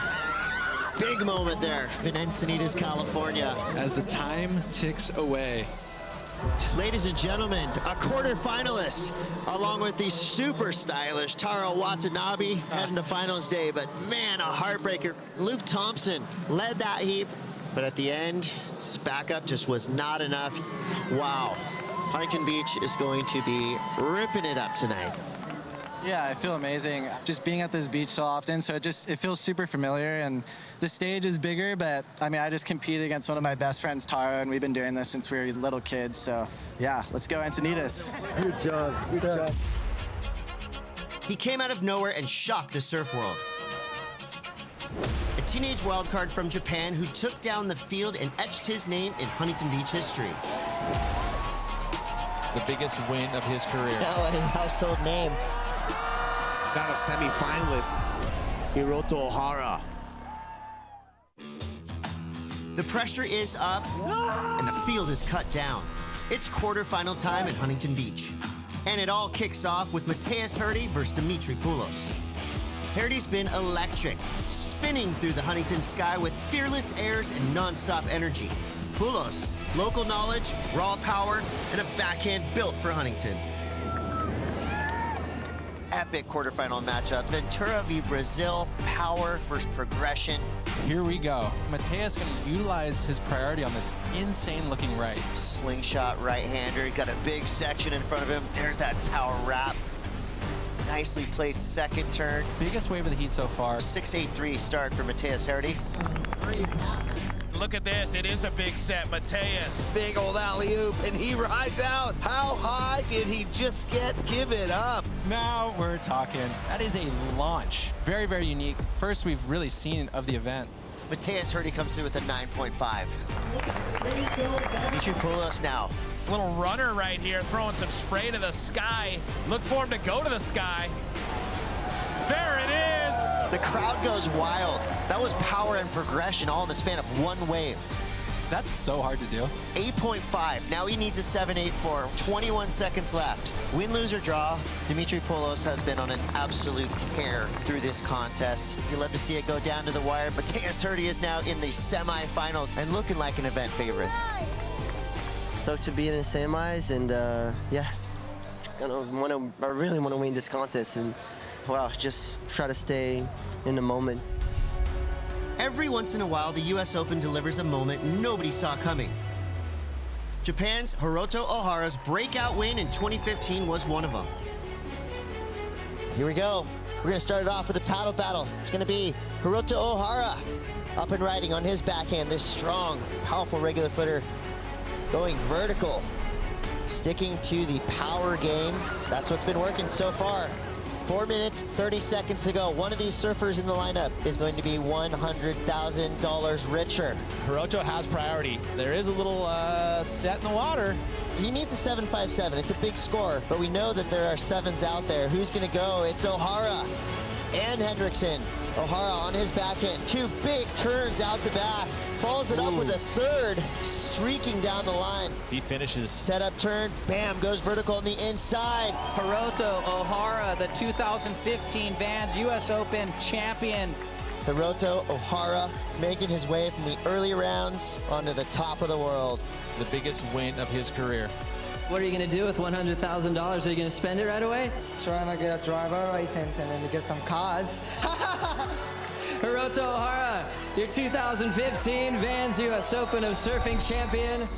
Big moment there in Encinitas, California. As the time ticks away. Ladies and gentlemen, a quarterfinalist, along with the super stylish Tara Watanabe, heading to finals day. But man, a heartbreaker. Luke Thompson led that heap, but at the end, his backup just was not enough. Wow. Huntington Beach is going to be ripping it up tonight. Yeah, I feel amazing. Just being at this beach so often, so it feels super familiar, and the stage is bigger, but I mean, I just competed against one of my best friends, Tara, and we've been doing this since we were little kids, so yeah, let's go Encinitas. Good job. Good job. He came out of nowhere and shocked the surf world. A teenage wildcard from Japan who took down the field and etched his name in Huntington Beach history. The biggest win of his career. Oh, a household name. Not a semi-finalist, Hiroto Ohara. The pressure is up, and the field is cut down. It's quarterfinal time in Huntington Beach. And it all kicks off with Mateus Herdy versus Dimitri Poulos. Herdy's been electric, spinning through the Huntington sky with fearless airs and non-stop energy. Poulos, local knowledge, raw power, and a backhand built for Huntington. Epic quarterfinal matchup. Ventura v Brazil, power versus progression. Here we go. Mateus going to utilize his priority on this insane-looking right. Slingshot right-hander. Got a big section in front of him. There's that power wrap. Nicely placed second turn. Biggest wave of the heat so far. 6.83 start for Mateus Herdy. Look at this, it is a big set, Mateus. Big old alley-oop, and he rides out. How high did he just get? Give it up. Now we're talking. That is a launch. Very, very unique. First we've really seen of the event. Mateus Herdy comes through with a 9.5. Dimitri Poulos now. This little runner right here throwing some spray to the sky. Look for him to go to the sky. There it is. The crowd goes wild. That was power and progression all in the span of one wave. That's so hard to do. 8.5. Now he needs a 7.84. 21 seconds left. Win, lose, or draw, Dimitri Poulos has been on an absolute tear through this contest. You love to see it go down to the wire. Mateus Herdy is now in the semifinals and looking like an event favorite. Stoked to be in the semis, and yeah, I really want to win this contest, and well, just try to stay in the moment. Every once in a while, the US Open delivers a moment nobody saw coming. Japan's Hiroto Ohara's breakout win in 2015 was one of them. Here we go. We're gonna start it off with a paddle battle. It's gonna be Hiroto Ohara up and riding on his backhand. This strong, powerful regular footer going vertical, sticking to the power game. That's what's been working so far. 4 minutes, 30 seconds to go. One of these surfers in the lineup is going to be $100,000 richer. Hiroto has priority. There is a little set in the water. He needs a 7.57. It's a big score, but we know that there are sevens out there. Who's going to go? It's Ohara and Hendrickson. Ohara on his backhand. 2 big turns out the back. Follows it up with a third, streaking down the line. He finishes. Setup turn, bam, goes vertical on the inside. Hiroto Ohara, the 2015 Vans US Open champion. Hiroto Ohara making his way from the early rounds onto the top of the world. The biggest win of his career. What are you going to do with $100,000? Are you going to spend it right away? Trying to get a driver license and then get some cars. Hiroto Ohara, your 2015 Vans US Open of Surfing champion.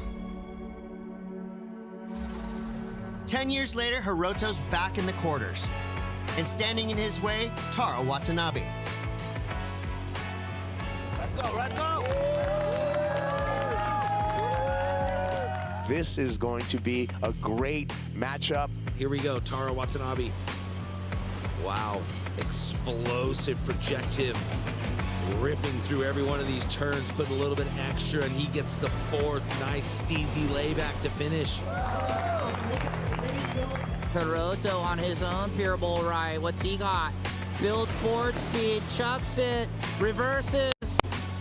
10 years later, Hiroto's back in the quarters. And standing in his way, Tara Watanabe. Let's go, let's go. This is going to be a great matchup. Here we go, Tara Watanabe. Wow, explosive projective, ripping through every one of these turns, putting a little bit extra, and he gets the fourth. Nice steezy layback to finish. Hiroto on his own pure bull right. What's he got? Builds board speed, chucks it, reverses,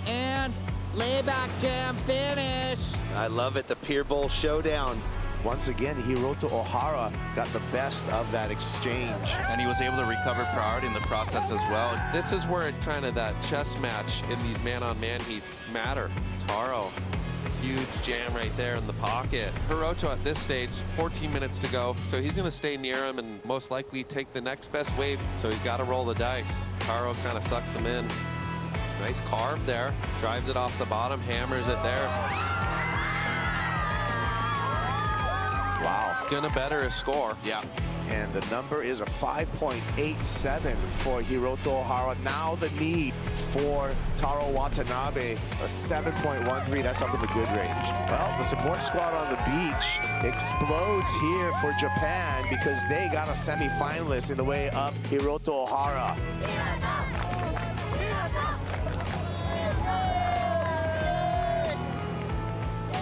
and layback jam finish. I love it, the Pier Bowl showdown. Once again, Hiroto Ohara got the best of that exchange. And he was able to recover priority in the process as well. This is where it kind of that chess match in these man-on-man heats matter. Taro, huge jam right there in the pocket. Hiroto at this stage, 14 minutes to go, so he's gonna stay near him and most likely take the next best wave, so he's gotta roll the dice. Taro kind of sucks him in. Nice carve there, drives it off the bottom, hammers it there. Wow. Gonna better his score. Yeah. And the number is a 5.87 for Hiroto Ohara. Now the need for Taro Watanabe, a 7.13. That's up in the good range. Well, the support squad on the beach explodes here for Japan because they got a semifinalist in the way of Hiroto Ohara.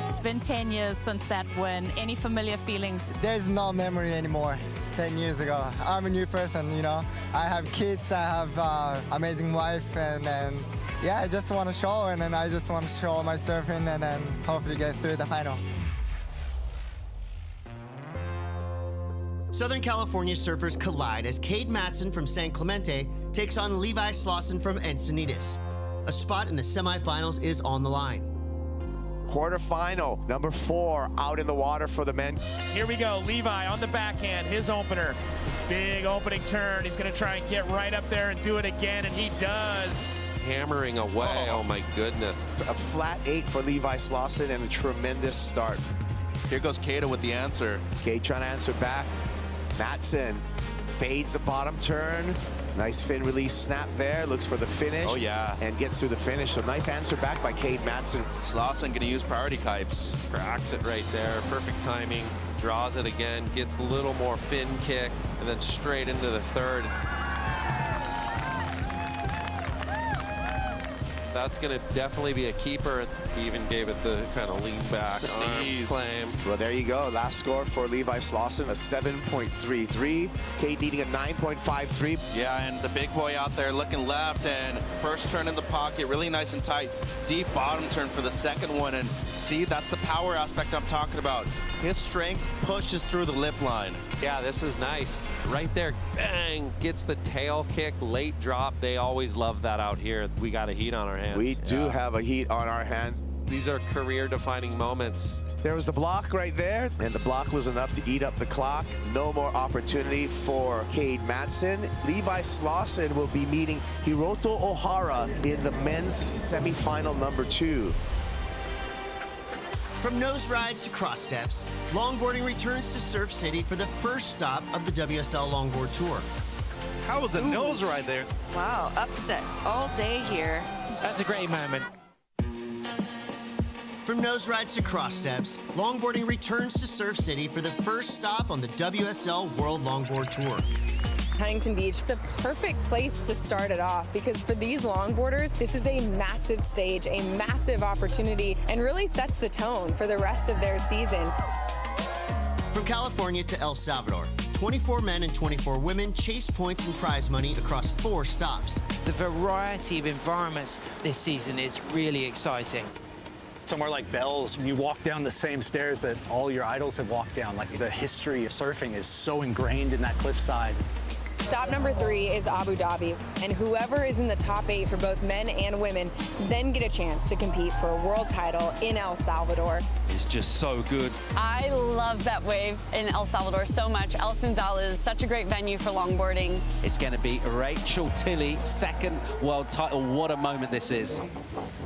It's been 10 years since that win. Any familiar feelings? There's no memory anymore. 10 years ago. I'm a new person, you know. I have kids, I have amazing wife, and then, yeah, I just want to show, and then I just want to show my surfing, and then hopefully get through the final. Southern California surfers collide as Cade Matson from San Clemente takes on Levi Slauson from Encinitas. A spot in the semifinals is on the line. Quarterfinal, number 4 out in the water for the men. Here we go, Levi on the backhand, his opener. Big opening turn. He's gonna try and get right up there and do it again, and he does. Hammering away, oh my goodness. A flat 8 for Levi Slauson and a tremendous start. Here goes Keita with the answer. Cade trying to answer back. Matson fades the bottom turn. Nice fin release snap there, looks for the finish. Oh yeah. And gets through the finish, so nice answer back by Cade Matson. Slauson gonna use priority kipes. Cracks it right there, perfect timing. Draws it again, gets a little more fin kick, and then straight into the third. That's gonna definitely be a keeper. He even gave it the kind of lean back arms claim. Well, there you go. Last score for Levi Slauson, a 7.33. Cade needing a 9.53. Yeah, and the big boy out there looking left, and first turn in the pocket, really nice and tight. Deep bottom turn for the second one, and see, that's the power aspect I'm talking about. His strength pushes through the lip line. Yeah, this is nice. Right there, bang, gets the tail kick, late drop. They always love that out here. We got a heat on our hands. We do have a heat on our hands. These are career-defining moments. There was the block right there, and the block was enough to eat up the clock. No more opportunity for Cade Matson. Levi Slauson will be meeting Hiroto Ohara in the men's semifinal number 2. From nose rides to cross steps, longboarding returns to Surf City for the first stop of the WSL Longboard Tour. How was the nose ride there? Wow, upsets all day here. That's a great moment. From nose rides to cross steps, longboarding returns to Surf City for the first stop on the WSL World Longboard Tour. Huntington Beach, it's a perfect place to start it off because for these longboarders, this is a massive stage, a massive opportunity, and really sets the tone for the rest of their season. From California to El Salvador, 24 men and 24 women chase points and prize money across 4 stops. The variety of environments this season is really exciting. Somewhere like Bells, you walk down the same stairs that all your idols have walked down. Like the history of surfing is so ingrained in that cliffside. Stop number 3 is Abu Dhabi, and whoever is in the top 8 for both men and women then get a chance to compete for a world title in El Salvador. It's just so good. I love that wave in El Salvador so much. El Sunzal is such a great venue for longboarding. It's going to be Rachel Tilley's second world title. What a moment this is.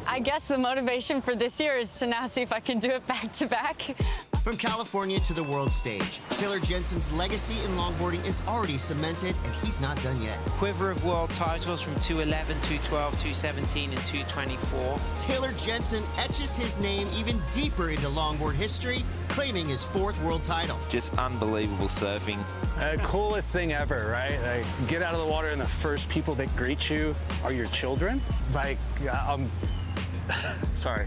I guess the motivation for this year is to now see if I can do it back to back. From California to the world stage, Taylor Jensen's legacy in longboarding is already cemented, and he's not done yet. Quiver of world titles from 211, 212, 217, and 224. Taylor Jensen etches his name even deeper into longboard history, claiming his 4th world title. Just unbelievable surfing. Coolest thing ever, right? Like, get out of the water and the first people that greet you are your children. Like, sorry.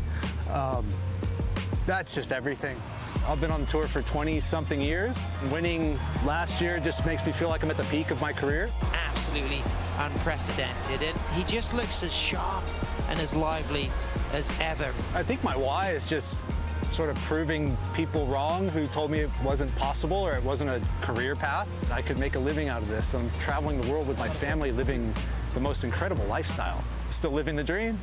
That's just everything. I've been on the tour for 20-something years. Winning last year just makes me feel like I'm at the peak of my career. Absolutely unprecedented, and he just looks as sharp and as lively as ever. I think my why is just sort of proving people wrong who told me it wasn't possible or it wasn't a career path. I could make a living out of this. I'm traveling the world with my family, living the most incredible lifestyle. Still living the dream.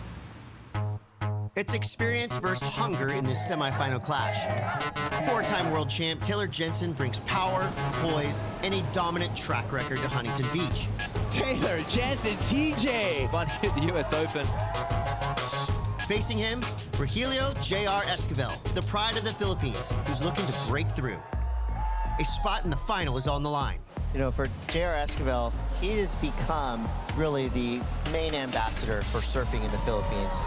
It's experience versus hunger in this semifinal clash. 4-time world champ Taylor Jensen brings power, poise, and a dominant track record to Huntington Beach. Taylor Jensen, TJ, won the US Open. Facing him, Rogelio J.R. Esquivel, the pride of the Philippines, who's looking to break through. A spot in the final is on the line. You know, for J.R. Esquivel, he has become really the main ambassador for surfing in the Philippines.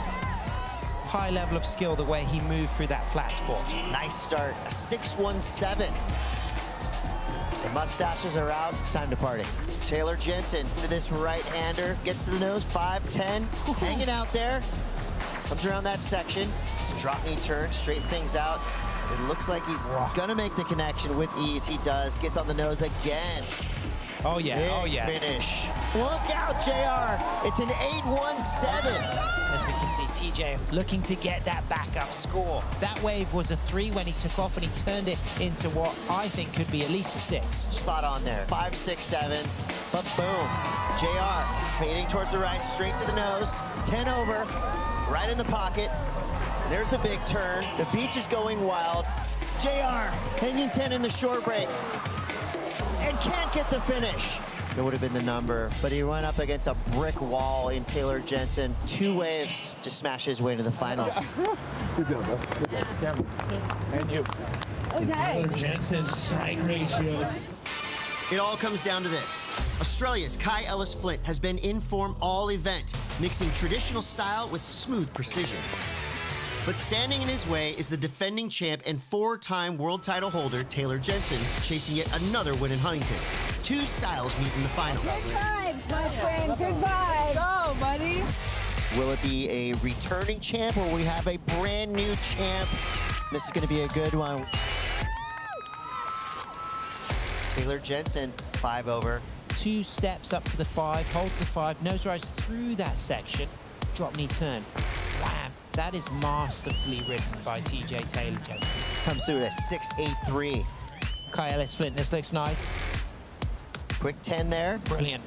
High level of skill, the way he moved through that flat spot. Nice start, a 617. The mustaches are out, it's time to party. Taylor Jensen to this right-hander, gets to the nose, 5'10", hanging out there. Comes around that section, it's a drop knee turn, straighten things out. It looks like he's gonna make the connection with ease. He does, gets on the nose again. Oh yeah, Big oh yeah. finish. Look out, JR, it's an 817. As we can see, TJ looking to get that backup score. That wave was a 3 when he took off, and he turned it into what I think could be at least a 6. Spot on there, 5, 6, 7, but boom. JR fading towards the right, straight to the nose, 10 over, right in the pocket. There's the big turn. The beach is going wild. JR hanging 10 in the short break and can't get the finish. That would have been the number, but he went up against a brick wall in Taylor Jensen. 2 waves to smash his way to the final. Good job, bro. Good job. And you. Okay. Taylor Jensen's strike ratios. It all comes down to this. Australia's Kai Ellis Flint has been in form all event, mixing traditional style with smooth precision. But standing in his way is the defending champ and 4-time world title holder, Taylor Jensen, chasing yet another win in Huntington. 2 styles meet in the final. Good vibes, my friend. Good vibes. Go, buddy. Will it be a returning champ or we have a brand new champ? This is going to be a good one. Taylor Jensen, 5 over. 2 steps up to the 5, holds the 5, nose rise through that section, drop knee turn. Wham! That is masterfully ridden by TJ Taylor Jensen. Comes through at a 6.83. Kai Ellis Flint, this looks nice. Quick 10 there. Brilliant.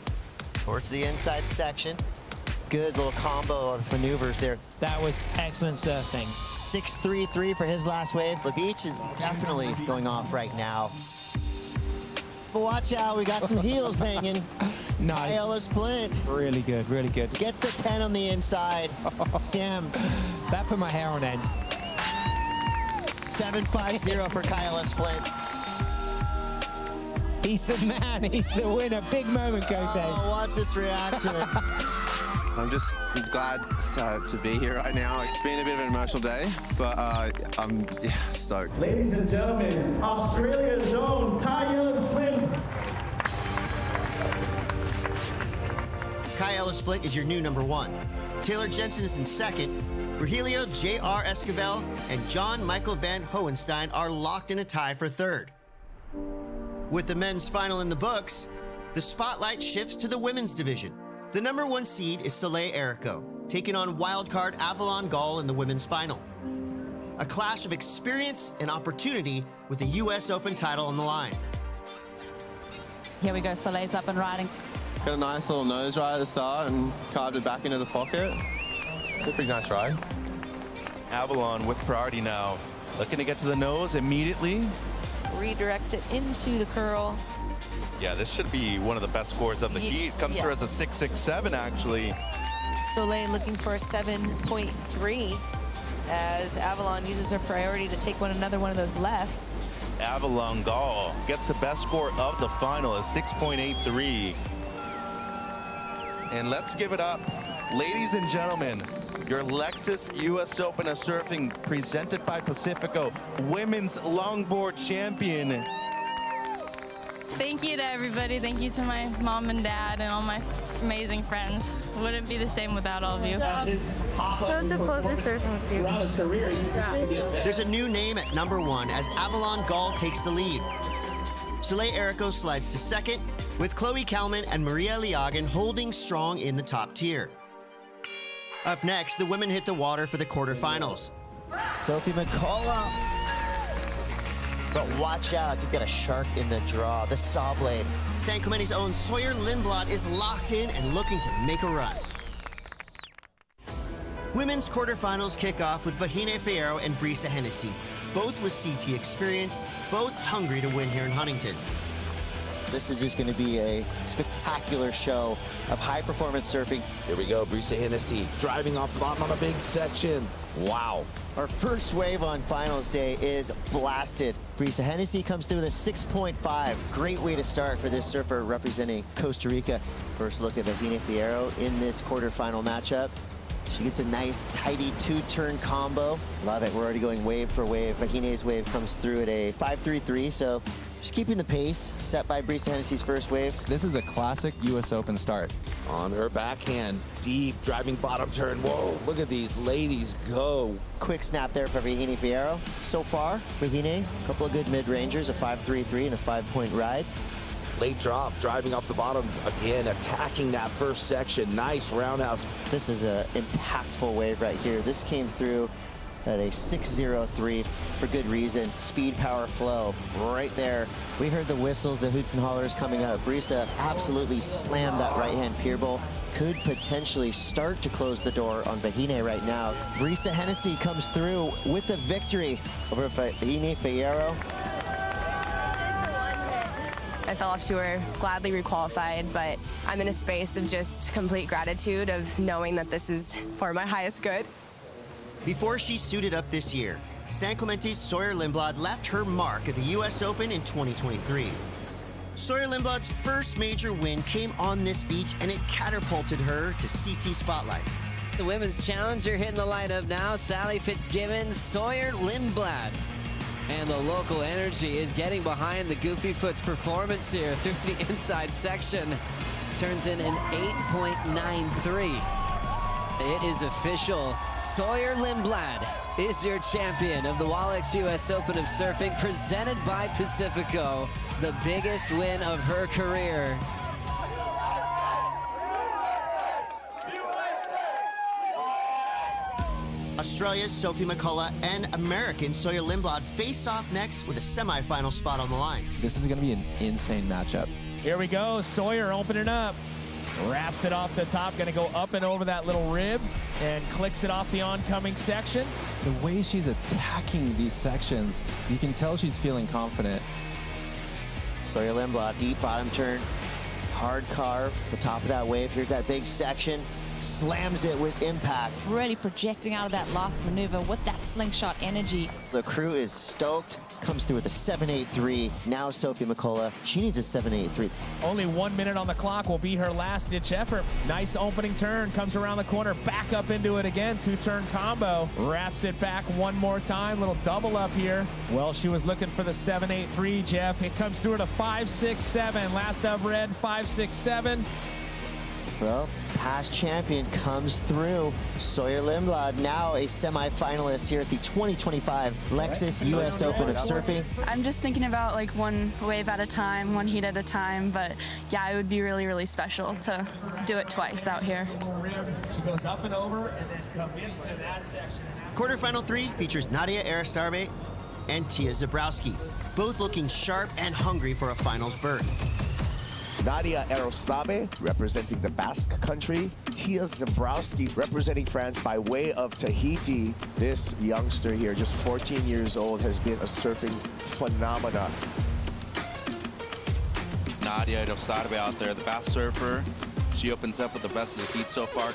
Towards the inside section. Good little combo of maneuvers there. That was excellent surfing. 6.33 for his last wave. The beach is definitely going off right now. But watch out, we got some heels hanging. Nice. Kai Ellis Flint. Really good, really good. Gets the 10 on the inside. Sam. That put my hair on end. 7.50 for Kai Ellis Flint. He's the man, he's the winner. Big moment, Cote. Oh, watch this reaction. I'm just glad to be here right now. It's been a bit of an emotional day, but I'm stoked. Ladies and gentlemen, Australia's own Kai Ellis Flint. Kai Ellis Flint is your new number 1. Taylor Jensen is in second. Rogelio J.R. Esquivel and John Michael Van Hohenstein are locked in a tie for third. With the men's final in the books, the spotlight shifts to the women's division. The number 1 seed is Sally Fitzgibbons, taking on wildcard Avalon Gall in the women's final. A clash of experience and opportunity with the US Open title on the line. Here we go, Soleil's up and riding. Got a nice little nose ride at the start and carved it back into the pocket. It's a pretty nice ride. Avalon with priority now. Looking to get to the nose immediately. Redirects it into the curl. Yeah, this should be one of the best scores of the heat. Comes through as a 6.67 actually. Soleil looking for a 7.3 as Avalon uses her priority to take another one of those lefts. Avalon Gall gets the best score of the final, a 6.83. And let's give it up, ladies and gentlemen, your Lexus US Open of Surfing presented by Pacifico, women's longboard champion. Thank you to everybody. Thank you to my mom and dad and all my amazing friends. Wouldn't be the same without all of you. So to close this surfing with you. There's a new name at #1 as Avalon Gall takes the lead. Soleil Ericeira slides to second, with Chloe Kalman and Maria Liagan holding strong in the top tier. Up next, the women hit the water for the quarterfinals. Sophie McCullough. But watch out, you've got a shark in the draw, the saw blade. San Clemente's own Sawyer Lindblad is locked in and looking to make a run. Women's quarterfinals kick off with Vahine Fierro and Brisa Hennessy, both with CT experience, both hungry to win here in Huntington. This is just going to be a spectacular show of high-performance surfing. Here we go, Brisa Hennessy driving off the bottom on a big section. Wow. Our first wave on finals day is blasted. Brisa Hennessy comes through with a 6.5. Great way to start for this surfer representing Costa Rica. First look at Vahine Fierro in this quarterfinal matchup. She gets a nice, tidy two-turn combo. Love it. We're already going wave for wave. Vahine's wave comes through at a 5.33, so just keeping the pace set by Brisa Hennessy's first wave. This is a classic U.S. Open start. On her backhand, deep driving bottom turn. Whoa, look at these ladies go. Quick snap there for Vahine Fierro. So far, Vahine, a couple of good mid-rangers, a 5.33 and a 5-point ride. Late drop, driving off the bottom, again, attacking that first section. Nice roundhouse. This is an impactful wave right here. This came through at a 6.03 for good reason. Speed, power, flow, right there. We heard the whistles, the hoots and hollers coming up. Brisa absolutely slammed that right-hand pier bowl. Could potentially start to close the door on Vahine right now. Brisa Hennessy comes through with a victory over Vahine Fierro. I fell off to her, gladly requalified, but I'm in a space of just complete gratitude of knowing that this is for my highest good. Before she suited up this year, San Clemente's Sawyer Lindblad left her mark at the U.S. Open in 2023. Sawyer Lindblad's first major win came on this beach, and it catapulted her to CT Spotlight. The women's challenger hitting the lineup now, Sally Fitzgibbons, Sawyer Lindblad. And the local energy is getting behind the Goofy Foot's performance here through the inside section. Turns in an 8.93. It is official. Sawyer Lindblad is your champion of the Walex US Open of Surfing, presented by Pacifico. The biggest win of her career. Australia's Sophie McCullough and American Sawyer Lindblad face off next with a semifinal spot on the line. This is going to be an insane matchup. Here we go, Sawyer opening up. Wraps it off the top, gonna go up and over that little rib and clicks it off the oncoming section. The way she's attacking these sections, you can tell she's feeling confident. Sawyer Lindblad, deep bottom turn, hard carve, the top of that wave. Here's that big section. Slams it with impact. Really projecting out of that last maneuver with that slingshot energy. The crew is stoked. Comes through with a 7.83. Now Sophie McCullough, she needs a 7.83. Only 1 minute on the clock will be her last ditch effort. Nice opening turn, comes around the corner, back up into it again, two-turn combo. Wraps it back one more time, little double up here. Well, she was looking for the 7.83, Jeff. It comes through at a 5.67. Last I've read, 5.67. Well, past champion comes through. Sawyer Lindblad, now a semifinalist here at the 2025 Lexus US Open of Surfing. I'm just thinking about like one wave at a time, one heat at a time, but yeah, it would be really, really special to do it twice out here. She goes up and over and then comes into that section. Quarterfinal 3 features Nadia Aristarabe and Tia Zabrowski, both looking sharp and hungry for a finals berth. Nadia Aristarabe, representing the Basque Country. Tia Zabrowski, representing France by way of Tahiti. This youngster here, just 14 years old, has been a surfing phenomenon. Nadia Aristarabe out there, the Basque surfer. She opens up with the best of the heat so far.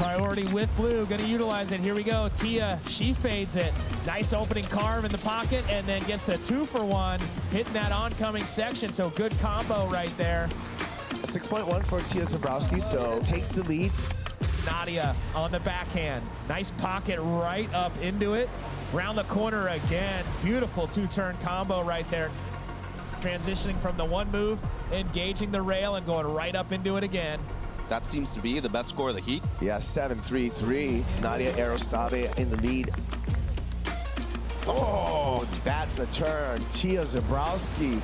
Priority with blue, gonna utilize it. Here we go. Tia, she fades it. Nice opening carve in the pocket and then gets the 2-for-1, hitting that oncoming section. So good combo right there. 6.1 for Tia Zebrowski, so takes the lead. Nadia on the backhand. Nice pocket right up into it. Round the corner again. Beautiful two-turn combo right there. Transitioning from the one move, engaging the rail and going right up into it again. That seems to be the best score of the heat. Yeah, 7-3-3. Nadia Ericeira in the lead. Oh, that's a turn. Tia Zebrowski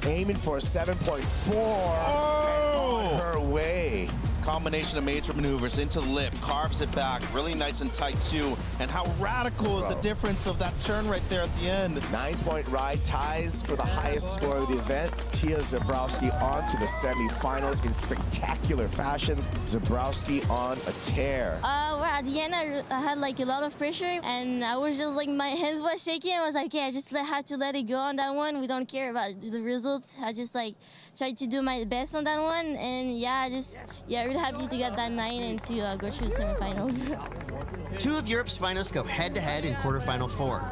aiming for a 7.4. Oh! On her way. Combination of major maneuvers into the lip, carves it back, really nice and tight too. And how radical is the difference of that turn right there at the end. 9-point ride, ties for the highest score of the event. Tia Zebrowski on to the semifinals in spectacular fashion. Zebrowski on a tear. Well, at the end, I had like a lot of pressure, and I was just like, my hands was shaking. I was like, okay, I just have to let it go on that one. We don't care about the results. I just like tried to do my best on that one, and yeah, really happy to get that 9 and to go through the semifinals. Two of Europe's finalists go head-to-head in quarterfinal 4.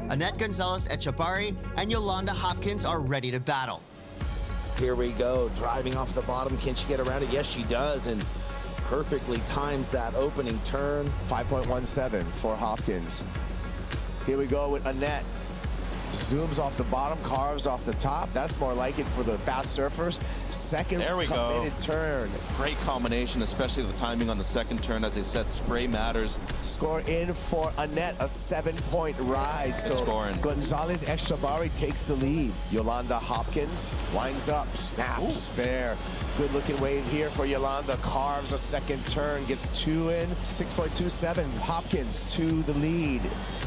Annette Gonzalez-Echebarri and Yolanda Hopkins are ready to battle. Here we go, driving off the bottom. Can she get around it? Yes, she does, and perfectly times that opening turn. 5.17 for Hopkins. Here we go with Annette. Zooms off the bottom, carves off the top. That's more like it for the fast surfers. Second committed turn. Great combination, especially the timing on the second turn. As I said, spray matters. Score in for Annette, a 7-point ride. Good so scoring. Gonzalez-Echebarri takes the lead. Yolanda Hopkins winds up, snaps, fair. Good looking wave here for Yolanda. Carves a second turn, gets 2 in. 6.27, Hopkins to the lead.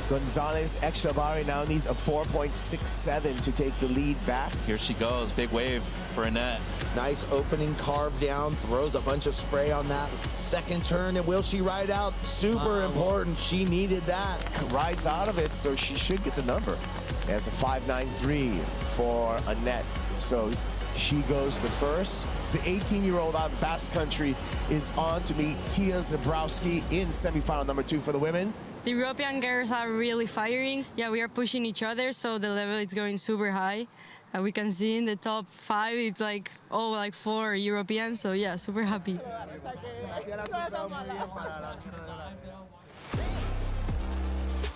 Gonzalez-Echebarri now needs a 4.67 to take the lead back. Here she goes, big wave for Annette. Nice opening carve down, throws a bunch of spray on that second turn, and will she ride out? Super important, she needed that. Rides out of it, so she should get the number. There's a 5.93 for Annette. So she goes the first. The 18-year-old out of Basque Country is on to meet Tia Zebrowski in semifinal number 2 for the women. The European girls are really firing. Yeah, we are pushing each other, so the level is going super high. We can see in the top 5, it's like, 4 Europeans, so yeah, super happy.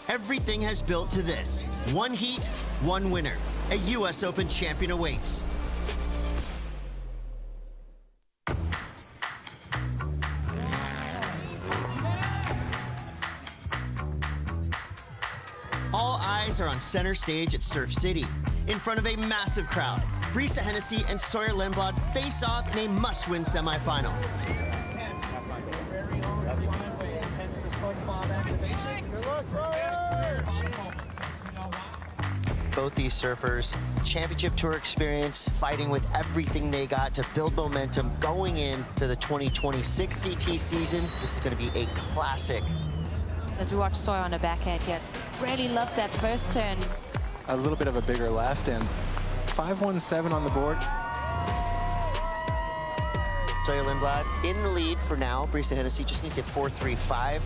Everything has built to this. One heat, one winner. A U.S. Open champion awaits. All eyes are on center stage at Surf City. In front of a massive crowd, Brisa Hennessy and Sawyer Lindblad face off in a must-win semifinal. Both these surfers, championship tour experience, fighting with everything they got to build momentum going into the 2026 CT season. This is going to be a classic. As we watch Sawyer on the backhand, really loved that first turn. A little bit of a bigger left and 5.17 on the board. Sawyer Lindblad in the lead for now. Brisa Hennessy just needs a 4.35.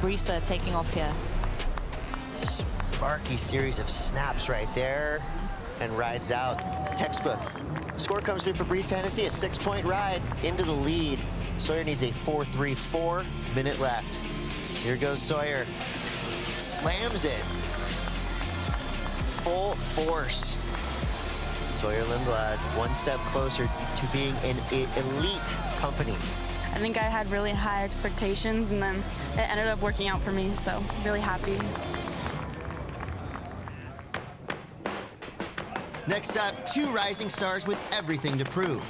Brisa taking off here. Sparky series of snaps right there and rides out. Textbook. Score comes through for Brisa Hennessy, a 6-point ride into the lead. Sawyer needs a 4.34, minute left. Here goes Sawyer. Slams it. Full force. Sawyer Lindblad, one step closer to being an elite company. I think I had really high expectations, and then it ended up working out for me, so really happy. Next up, 2 rising stars with everything to prove.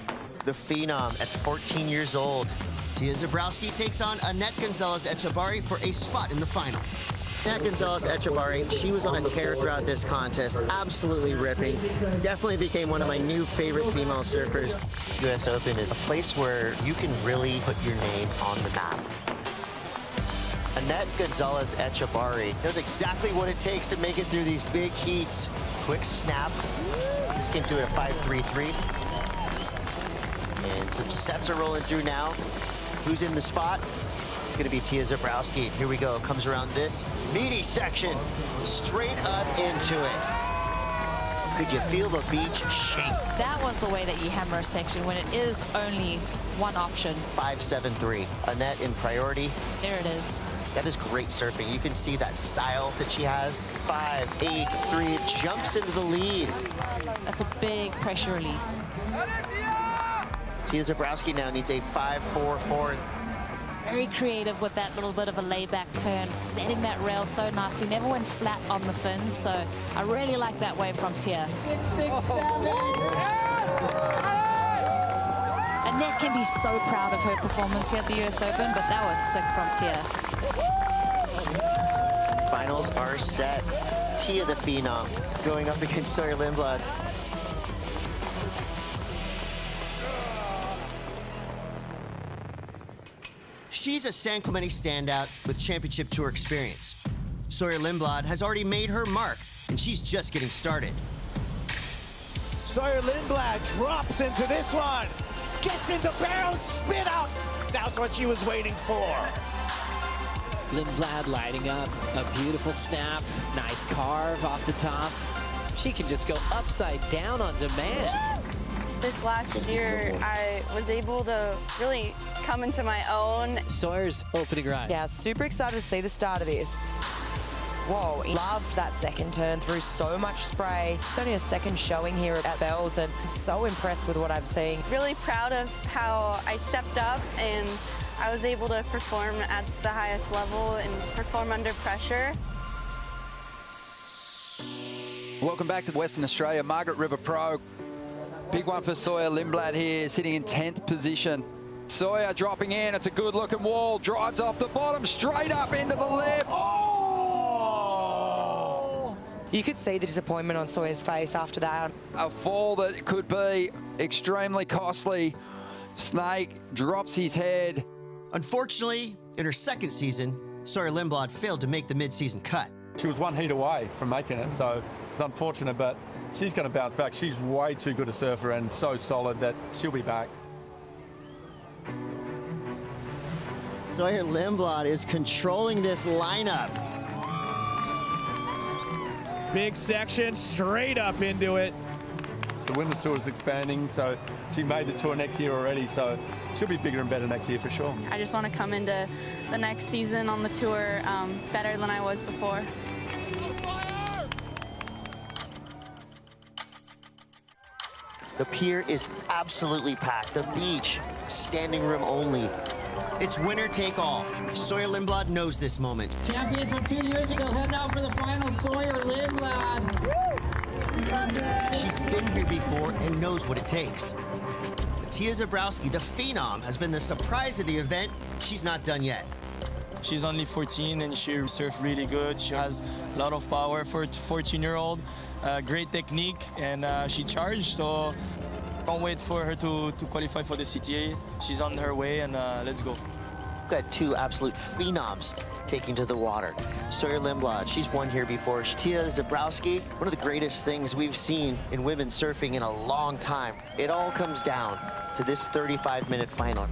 The Phenom at 14 years old. Tia Zebrowski takes on Annette Gonzalez-Echebarri for a spot in the final. Annette Gonzalez-Echebarri, she was on a tear throughout this contest, absolutely ripping. Definitely became one of my new favorite female surfers. US Open is a place where you can really put your name on the map. Annette Gonzalez-Echebarri knows exactly what it takes to make it through these big heats. Quick snap. This came through at a 5.33. And some sets are rolling through now. Who's in the spot? It's going to be Tia Zebrowski. Here we go. Comes around this meaty section. Straight up into it. Could you feel the beach shake? That was the way that you hammer a section when it is only one option. 5-7-3. Annette in priority. There it is. That is great surfing. You can see that style that she has. 5-8-3. Jumps into the lead. That's a big pressure release. Tia Zebrowski now needs a 5-4-4. Very creative with that little bit of a layback turn, setting that rail so nicely. Never went flat on the fins, so I really like that wave from Tia. 6-6-7. Annette can be so proud of her performance here at the US Open, but that was sick from Tia. Finals are set. Tia the Phenom going up against Sawyer Lindblad. She's a San Clemente standout with championship tour experience. Sawyer Lindblad has already made her mark, and she's just getting started. Sawyer Lindblad drops into this one. Gets in the barrel, spin out. That's what she was waiting for. Lindblad lighting up. A beautiful snap. Nice carve off the top. She can just go upside down on demand. This last year, I was able to really come into my own. Sawyer's opening ride. Yeah, super excited to see the start of this. Whoa, loved that second turn through so much spray. It's only a second showing here at Bells, and I'm so impressed with what I'm seeing. Really proud of how I stepped up and I was able to perform at the highest level and perform under pressure. Welcome back to Western Australia, Margaret River Pro. Big one for Sawyer Lindblad here, sitting in 10th position. Sawyer dropping in, it's a good looking wall, drives off the bottom, straight up into the lip. Oh! You could see the disappointment on Sawyer's face after that. A fall that could be extremely costly. Snake drops his head. Unfortunately, in her second season, Sawyer Lindblad failed to make the mid-season cut. She was one heat away from making it, so it's unfortunate, but she's going to bounce back. She's way too good a surfer and so solid that she'll be back. Sawyer Lindblad is controlling this lineup. Big section, straight up into it. The Women's Tour is expanding, so she made the tour next year already, so she'll be bigger and better next year for sure. I just want to come into the next season on the tour better than I was before. The pier is absolutely packed. The beach, standing room only. It's winner take all. Sawyer Lindblad knows this moment. Champion from 2 years ago, heading out for the final, Sawyer Lindblad. She's been here before and knows what it takes. But Tia Zebrowski, the Phenom, has been the surprise of the event. She's not done yet. She's only 14 and she surfs really good. She has a lot of power for a 14-year-old, great technique, and she charged, so can't wait for her to qualify for the CTA. She's on her way, and let's go. We've got two absolute phenoms taking to the water. Sawyer Lindblad, she's won here before. Tia Zebrowski, one of the greatest things we've seen in women's surfing in a long time. It all comes down to this 35-minute final.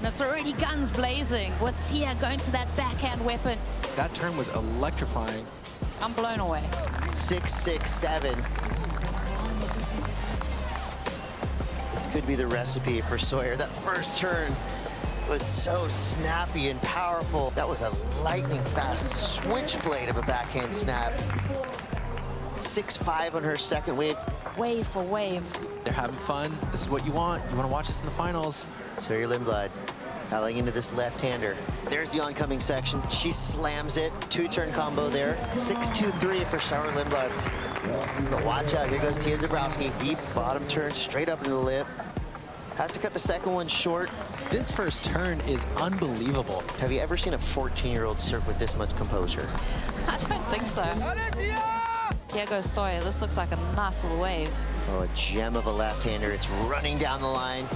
That's already guns blazing with Tia going to that backhand weapon. That turn was electrifying. I'm blown away. 6-6-7. This could be the recipe for Sawyer. That first turn was so snappy and powerful. That was a lightning fast switchblade of a backhand snap. 6-5 on her second wave. Wave for wave. They're having fun. This is what you want. You want to watch this in the finals. Sawyer Lindblad paddling into this left-hander. There's the oncoming section. She slams it. Two-turn combo there. 6-2-3 for Sawyer Lindblad. But watch out. Here goes Tia Zebrowski. Deep bottom turn straight up into the lip. Has to cut the second one short. This first turn is unbelievable. Have you ever seen a 14-year-old surf with this much composure? I don't think so. Here goes Sawyer. This looks like a nice little wave. Oh, a gem of a left-hander. It's running down the line.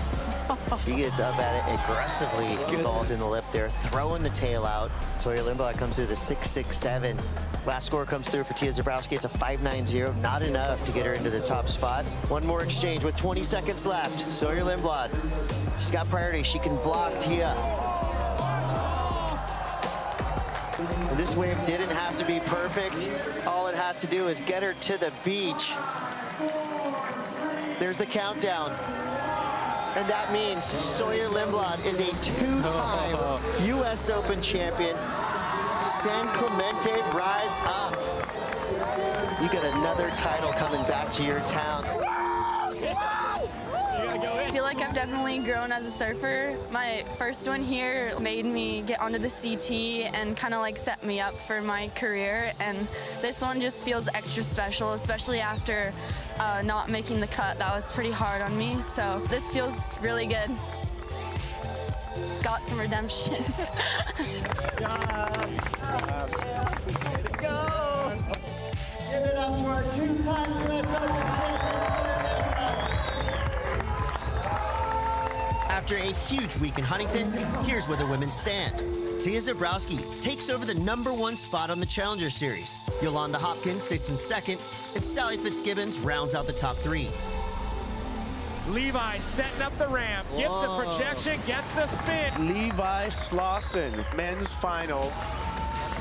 She gets up at it aggressively, involved in the lip there, throwing the tail out. Sawyer Lindblad comes through the 6-6-7. Last score comes through for Tia Zebrowski. It's a 5-9-0. Not enough to get her into the top spot. One more exchange with 20 seconds left. Sawyer Lindblad She's got priority. She can block Tia. And this wave didn't have to be perfect. All it has to do is get her to the beach. There's the countdown. And that means Sawyer Lindblad is a two-time U.S. Open champion. San Clemente, rise up. You got another title coming back to your town. I feel like I've definitely grown as a surfer. My first one here made me get onto the CT and kind of like set me up for my career. And this one just feels extra special, especially after not making the cut. That was pretty hard on me. So this feels really good. Got some redemption. Go! Give it up to our two-time U.S. Open champion. After a huge week in Huntington, here's where the women stand. Tia Zabrowski takes over the #1 spot on the Challenger Series. Yolanda Hopkins sits in second, and Sally Fitzgibbons rounds out the top 3. Levi setting up the ramp, gets the projection, gets the spin. Levi Slauson, men's final.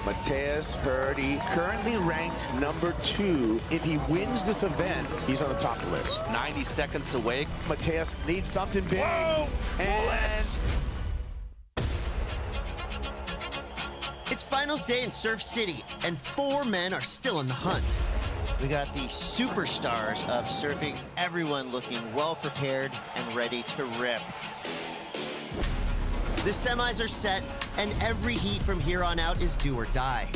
Matthias Hurdy, currently ranked #2. If he wins this event, he's on the top of the list. 90 seconds away. Matthias needs something big. Whoa! And It's finals day in Surf City, and 4 men are still in the hunt. We got the superstars of surfing, everyone looking well prepared and ready to rip. The semis are set, and every heat from here on out is do or die.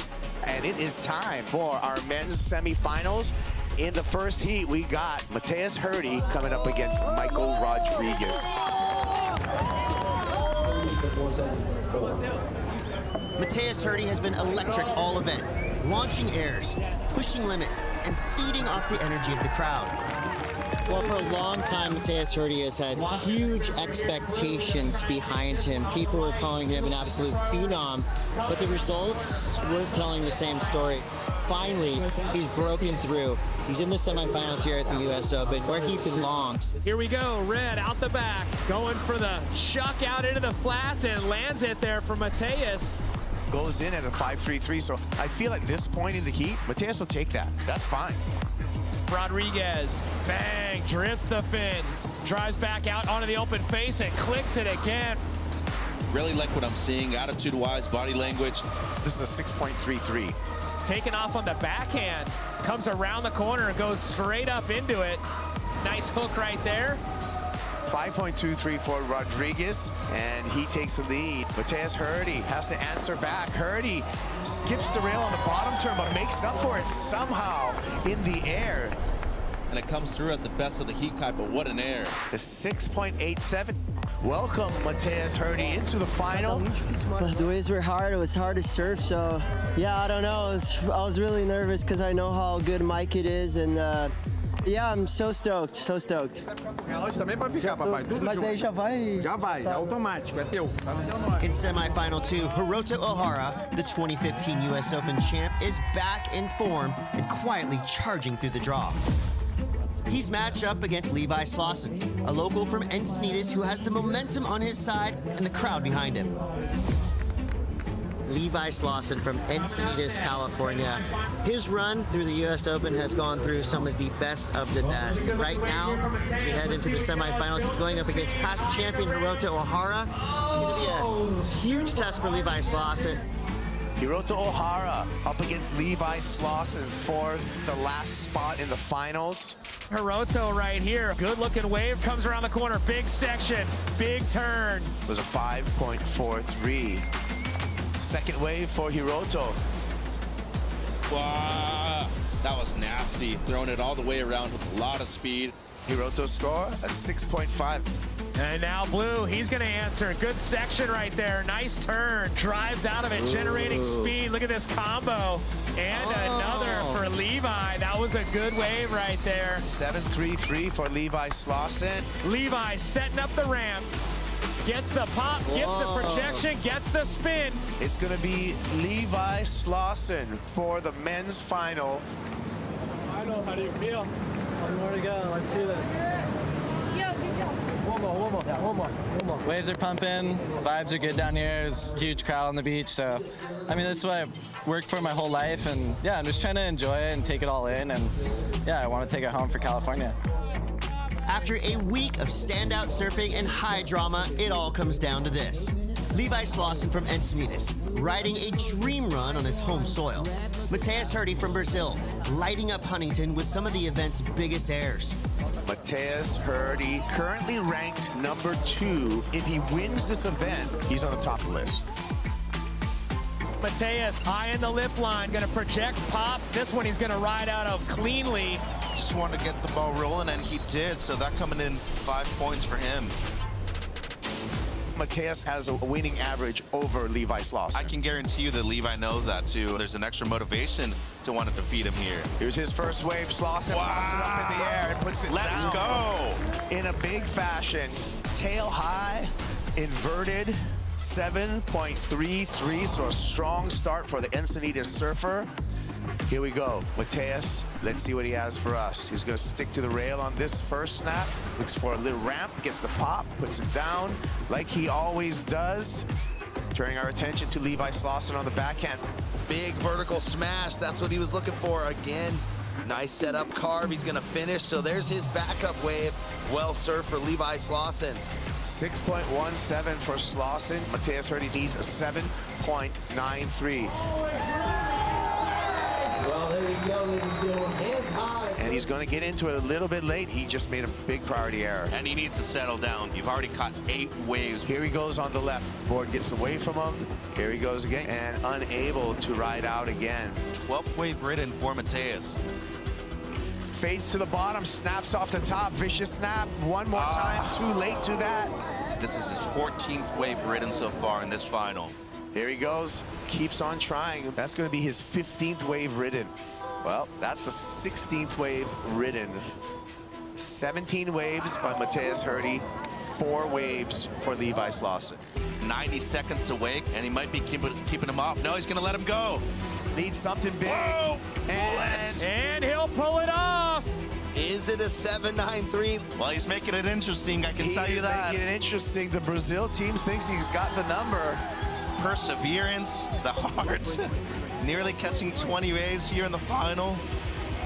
And it is time for our men's semifinals. In the first heat, we got Matthias Hurdy coming up against Michael Rodriguez. Matthias Hurdy has been electric all event, launching airs, pushing limits, and feeding off the energy of the crowd. Well, for a long time, Matthias Hurdy has had huge expectations behind him. People were calling him an absolute phenom, but the results weren't telling the same story. Finally, he's broken through. He's in the semifinals here at the U.S. Open, where he belongs. Here we go, Red out the back, going for the chuck out into the flats and lands it there for Matthias. Goes in at a 5.33, so I feel like this point in the heat, Matthias will take that. That's fine. Rodriguez, bang, drifts the fins, drives back out onto the open face and clicks it again. Really like what I'm seeing, attitude-wise, body language. This is a 6.33. Taken off on the backhand, comes around the corner and goes straight up into it. Nice hook right there. 5.23 for Rodriguez, and he takes the lead. Matthias Hurdy has to answer back. Hurdy skips the rail on the bottom turn, but makes up for it somehow in the air. And it comes through as the best of the heat kite, but what an air. The 6.87. Welcome, Matthias Hurdy, into the final. The waves were hard. It was hard to surf, so yeah, I don't know. I was really nervous because I know how good my kit is, and yeah, I'm so stoked, so stoked. In semifinal 2, Hiroto Ohara, the 2015 U.S. Open champ, is back in form and quietly charging through the draw. He's matched up against Levi Slauson, a local from Encinitas who has the momentum on his side and the crowd behind him. Levi Slauson from Encinitas, California. His run through the U.S. Open has gone through some of the best of the best. And right now, as we head into the semifinals, he's going up against past champion Hiroto Ohara. It's going to be a huge test for Levi Slauson. Hiroto Ohara up against Levi Slauson for the last spot in the finals. Hiroto right here, good looking wave, comes around the corner, big section, big turn. It was a 5.43. Second wave for Hiroto. Wow, that was nasty. Throwing it all the way around with a lot of speed. Hiroto score, a 6.5. And now Blue, he's gonna answer. Good section right there, nice turn. Drives out of it, generating speed. Look at this combo. And another for Levi. That was a good wave right there. 7.33 for Levi Slauson. Levi setting up the ramp. Gets the pop, gets the projection, gets the spin. It's gonna be Levi Slauson for the men's final. How do you feel? One more to go, let's do this. Yo, good job. Waves are pumping, vibes are good down here. There's a huge crowd on the beach. So, I mean, this is what I've worked for my whole life. And yeah, I'm just trying to enjoy it and take it all in. And yeah, I want to take it home for California. After a week of standout surfing and high drama, it all comes down to this. Levi Slauson from Encinitas, riding a dream run on his home soil. Mateus Hurdy from Brazil, lighting up Huntington with some of the event's biggest airs. Mateus Hurdy, currently ranked number 2. If he wins this event, he's on the top of the list. Mateus high in the lip line, gonna project pop. This one he's gonna ride out of cleanly. Just wanted to get the ball rolling, and he did, so that coming in 5 points for him. Mateus has a winning average over Levi Slauson. I can guarantee you that Levi knows that too. There's an extra motivation to want to defeat him here. Here's his first wave. Slauson pops it up in the air and puts it down. Let's go! In a big fashion. Tail high, inverted, 7.33, so a strong start for the Encinitas surfer. Here we go, Mateus, let's see what he has for us. He's gonna stick to the rail on this first snap, looks for a little ramp, gets the pop, puts it down like he always does. Turning our attention to Levi Slauson on the backhand. Big vertical smash, that's what he was looking for. Again, nice setup carve, he's gonna finish, so there's his backup wave. Well served for Levi Slauson. 6.17 for Slauson. Mateus Hurdy needs a 7.93. Well, there you go, ladies and gentlemen. Hands high. And he's going to get into it a little bit late. He just made a big priority error. And he needs to settle down. You've already caught 8 waves. Here he goes on the left. Board gets away from him. Here he goes again. And unable to ride out again. 12th wave ridden for Mateus. Fades to the bottom, snaps off the top. Vicious snap. One more time. Too late to that. This is his 14th wave ridden so far in this final. Here he goes, keeps on trying. That's going to be his 15th wave ridden. Well, that's the 16th wave ridden. 17 waves by Mateus Hurdy, 4 waves for Levi Slauson. 90 seconds away, and he might be keeping him off. No, he's going to let him go. Needs something big. Whoa! And he'll pull it off. Is it a 7.93? Well, he's making it interesting, I can tell you that. He's making it interesting. The Brazil team thinks he's got the number. Perseverance, the heart, nearly catching 20 waves here in the final.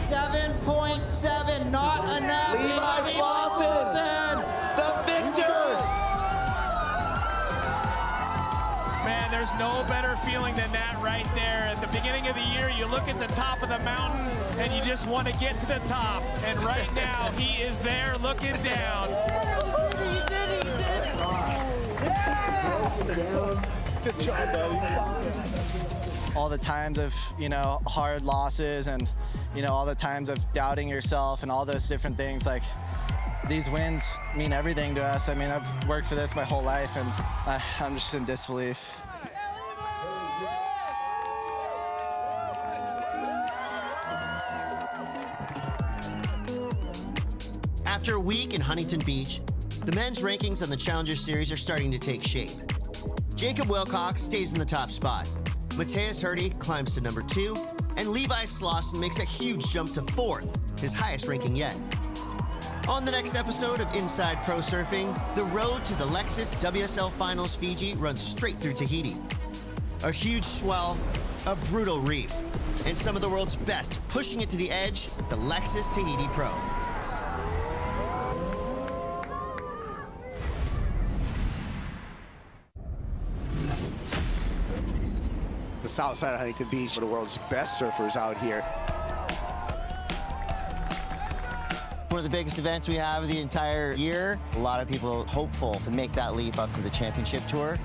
7.7, not enough. Levi Slauson, the victor. Man, there's no better feeling than that right there. At the beginning of the year, you look at the top of the mountain and you just want to get to the top. And right now, he is there looking down. He did it. Good job, buddy. All the times of, hard losses and, all the times of doubting yourself and all those different things, like, these wins mean everything to us. I mean, I've worked for this my whole life, and I'm just in disbelief. After a week in Huntington Beach, the men's rankings on the Challenger Series are starting to take shape. Jacob Wilcox stays in the top spot. Mateus Hurdy climbs to number 2, and Levi Slauson makes a huge jump to 4th, his highest ranking yet. On the next episode of Inside Pro Surfing, the road to the Lexus WSL Finals Fiji runs straight through Tahiti. A huge swell, a brutal reef, and some of the world's best pushing it to the edge, the Lexus Tahiti Pro. The south side of Huntington Beach, one of the world's best surfers out here. One of the biggest events we have the entire year. A lot of people hopeful to make that leap up to the championship tour.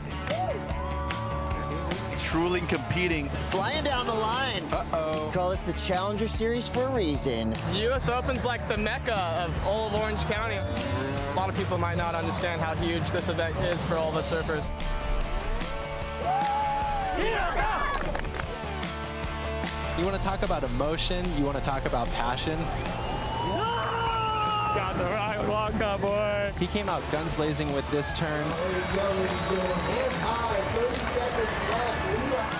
Truly competing. Flying down the line. Uh-oh. Call this the Challenger Series for a reason. The U.S. Open's like the mecca of all of Orange County. A lot of people might not understand how huge this event is for all the surfers. You want to talk about emotion, you want to talk about passion. Got the right walk up, boy. He came out guns blazing with this turn. There you go, ladies and gentlemen. Hands high, 30 seconds left.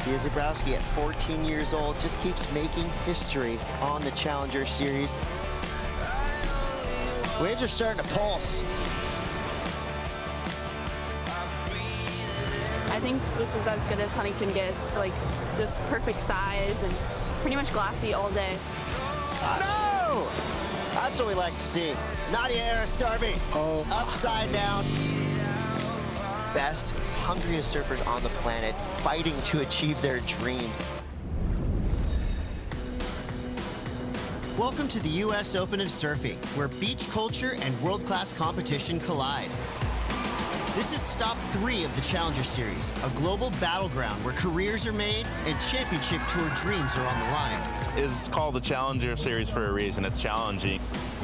Pia Zebrowski at 14 years old just keeps making history on the Challenger Series. Waves are starting to pulse. I think this is as good as Huntington gets, like just perfect size and pretty much glassy all day. No! That's what we like to see. Nadia Aristarabi, upside down. Best, hungriest surfers on the planet, fighting to achieve their dreams. Welcome to the U.S. Open of Surfing, where beach culture and world-class competition collide. This is stop 3 of the Challenger Series, a global battleground where careers are made and championship tour dreams are on the line. It's called the Challenger Series for a reason. It's challenging.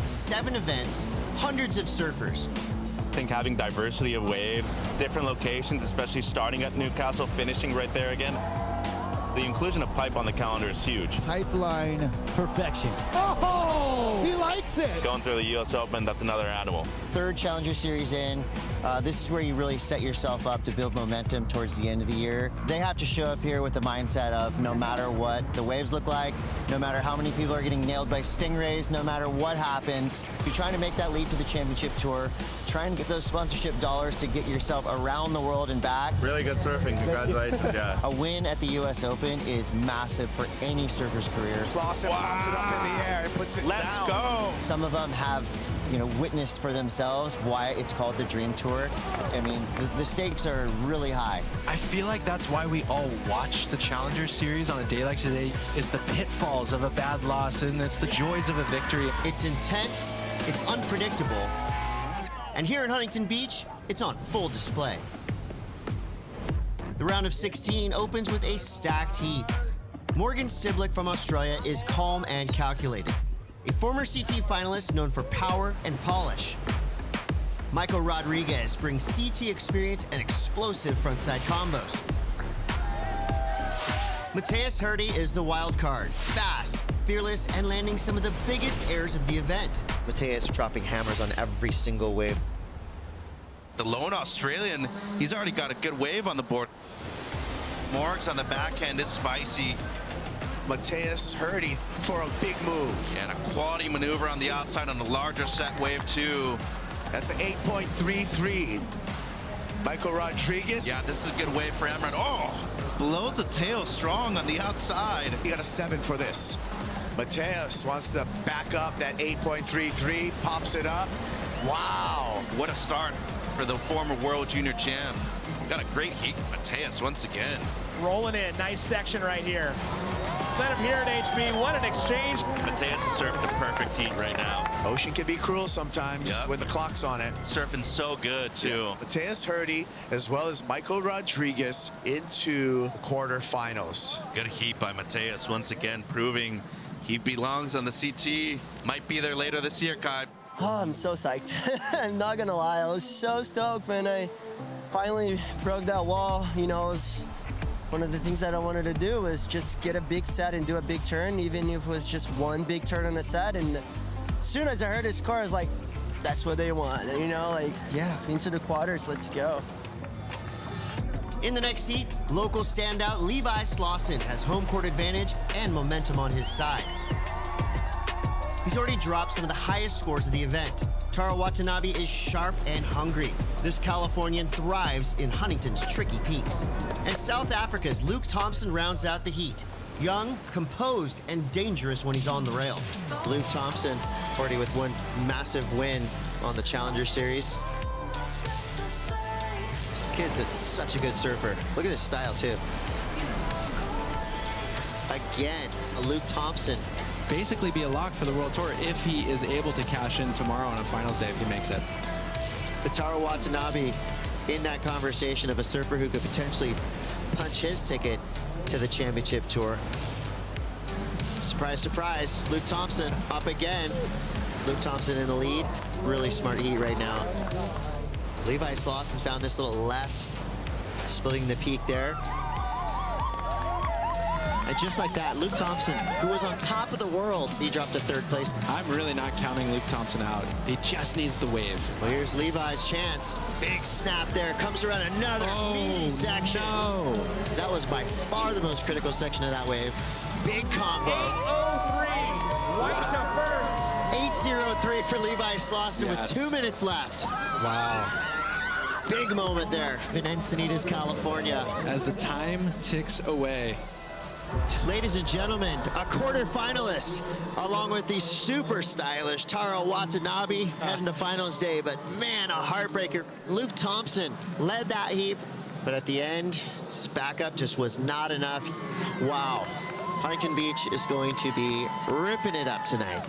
7 events, hundreds of surfers. I think having diversity of waves, different locations, especially starting at Newcastle, finishing right there again. The inclusion of pipe on the calendar is huge. Pipeline perfection. Oh, he likes it. Going through the U.S. Open, that's another animal. 3rd Challenger Series in. This is where you really set yourself up to build momentum towards the end of the year. They have to show up here with the mindset of no matter what the waves look like, no matter how many people are getting nailed by stingrays, no matter what happens, you're trying to make that leap to the championship tour, try and get those sponsorship dollars to get yourself around the world and back. Really good surfing, congratulations, yeah. A win at the U.S. Open is massive for any surfer's career. Lawson pops it up in the air and puts it down. Let's go. Some of them have, witnessed for themselves why it's called the Dream Tour. I mean, the stakes are really high. I feel like that's why we all watch the Challenger Series on a day like today. It's the pitfalls of a bad loss, and it's the joys of a victory. It's intense, it's unpredictable, and here in Huntington Beach, it's on full display. The round of 16 opens with a stacked heat. Morgan Siblick from Australia is calm and calculated. A former CT finalist known for power and polish. Michael Rodriguez brings CT experience and explosive frontside combos. Mateus Herdy is the wild card, fast, fearless, and landing some of the biggest airs of the event. Mateus dropping hammers on every single wave. The lone Australian, he's already got a good wave on the board. Morgs on the backhand is spicy. Mateus Herdy for a big move. And a quality maneuver on the outside on the larger set wave too. That's an 8.33. Michael Rodriguez. Yeah, this is a good wave for Emran. Oh, blows the tail strong on the outside. He got a 7 for this. Mateus wants to back up that 8.33, pops it up. Wow. What a start for the former world junior champ. Got a great heat, Mateus once again. Rolling in, nice section right here. Let him hear it, HB. What an exchange. Mateus has surfed the perfect heat right now. Ocean can be cruel sometimes when the clock's on it. Surfing so good, too. Yeah. Mateus Herdy, as well as Michael Rodriguez, into the quarterfinals. Good heat by Mateus once again, proving he belongs on the CT. Might be there later this year, Kai. Oh, I'm so psyched. I'm not gonna lie, I was so stoked when I finally broke that wall. It was one of the things that I wanted to do was just get a big set and do a big turn, even if it was just one big turn on the set. And as soon as I heard his score, I was like, that's what they want. Yeah, into the quarters, let's go. In the next heat, local standout Levi Slauson has home court advantage and momentum on his side. He's already dropped some of the highest scores of the event. Taro Watanabe is sharp and hungry. This Californian thrives in Huntington's tricky peaks. And South Africa's Luke Thompson rounds out the heat. Young, composed, and dangerous when he's on the rail. Luke Thompson, already with one massive win on the Challenger Series. This kid's such a good surfer. Look at his style, too. Again, a Luke Thompson. Basically be a lock for the World Tour if he is able to cash in tomorrow on a finals day if he makes it. Taro Watanabe in that conversation of a surfer who could potentially punch his ticket to the championship tour. Surprise, surprise, Luke Thompson up again. Luke Thompson in the lead. Really smart heat right now. Levi Slauson found this little left, splitting the peak there. And just like that, Luke Thompson, who was on top of the world, he dropped to 3rd place. I'm really not counting Luke Thompson out. He just needs the wave. Well, here's Levi's chance. Big snap there. Comes around another mini section. No. That was by far the most critical section of that wave. Big combo. 803, white to first. 8:03 for Levi Slauson with 2 minutes left. Wow. Big moment there in Encinitas, California. As the time ticks away. Ladies and gentlemen, a quarterfinalist, along with the super stylish Tara Watanabe, heading to finals day. But man, a heartbreaker. Luke Thompson led that heap, but at the end, his backup just was not enough. Wow. Huntington Beach is going to be ripping it up tonight.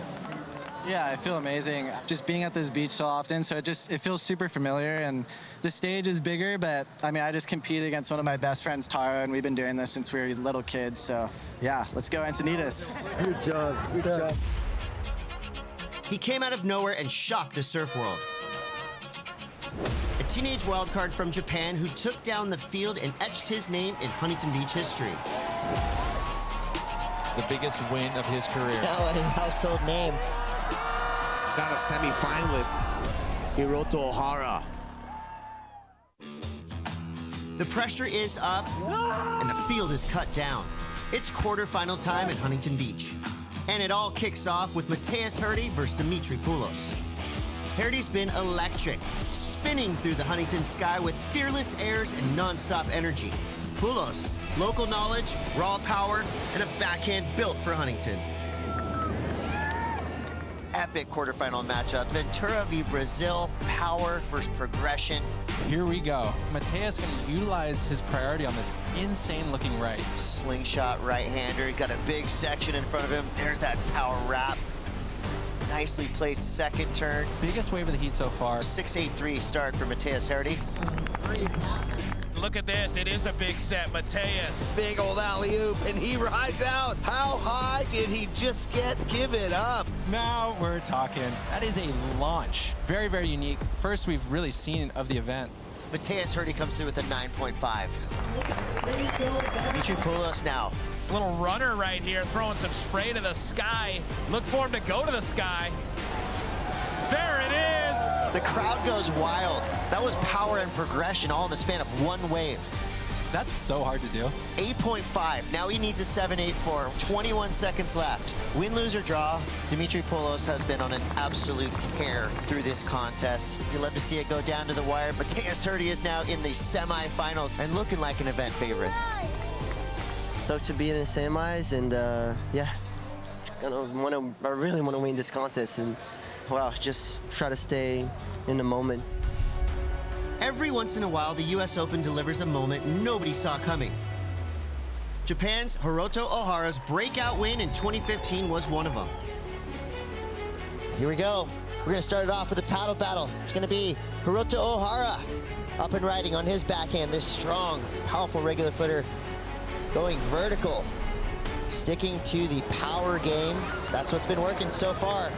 Yeah, I feel amazing. Just being at this beach so often, so it feels super familiar, and the stage is bigger, but I mean, I just competed against one of my best friends, Tara, and we've been doing this since we were little kids, so yeah, let's go Encinitas. Good job. Good job. He came out of nowhere and shocked the surf world. A teenage wildcard from Japan who took down the field and etched his name in Huntington Beach history. The biggest win of his career. Oh, a household name. Got a semi-finalist, Hiroto Ohara. The pressure is up, and the field is cut down. It's quarterfinal time in Huntington Beach. And it all kicks off with Mateus Herdy versus Dimitri Poulos. Herdy's been electric, spinning through the Huntington sky with fearless airs and non-stop energy. Poulos, local knowledge, raw power, and a backhand built for Huntington. Epic quarterfinal matchup. Ventura v Brazil, power versus progression. Here we go. Mateus going to utilize his priority on this insane looking right. Slingshot right-hander, got a big section in front of him. There's that power wrap. Nicely placed second turn. Biggest wave of the heat so far. 6.83 start for Mateus Herdy. Look at this, it is a big set, Mateus. Big old alley-oop, and he rides out. How high did he just get? Give it up. Now we're talking. That is a launch. Very, very unique. First we've really seen of the event. Mateus Herdy comes through with a 9.5. Dimitri Poulos now. This little runner right here throwing some spray to the sky. Look for him to go to the sky. There it is. The crowd goes wild. That was power and progression all in the span of one wave. That's so hard to do. 8.5. Now he needs a 7.84. 21 seconds left. Win, lose, or draw, Dimitri Poulos has been on an absolute tear through this contest. You'd love to see it go down to the wire. Mateus Herdy is now in the semifinals and looking like an event favorite. Stoked to be in the semis, and yeah, I really want to win this contest, and wow, just try to stay in the moment. Every once in a while, the US Open delivers a moment nobody saw coming. Japan's Hiroto Ohara's breakout win in 2015 was one of them. Here we go. We're gonna start it off with a paddle battle. It's gonna be Hiroto Ohara up and riding on his backhand. This strong, powerful regular footer going vertical, sticking to the power game. That's what's been working so far.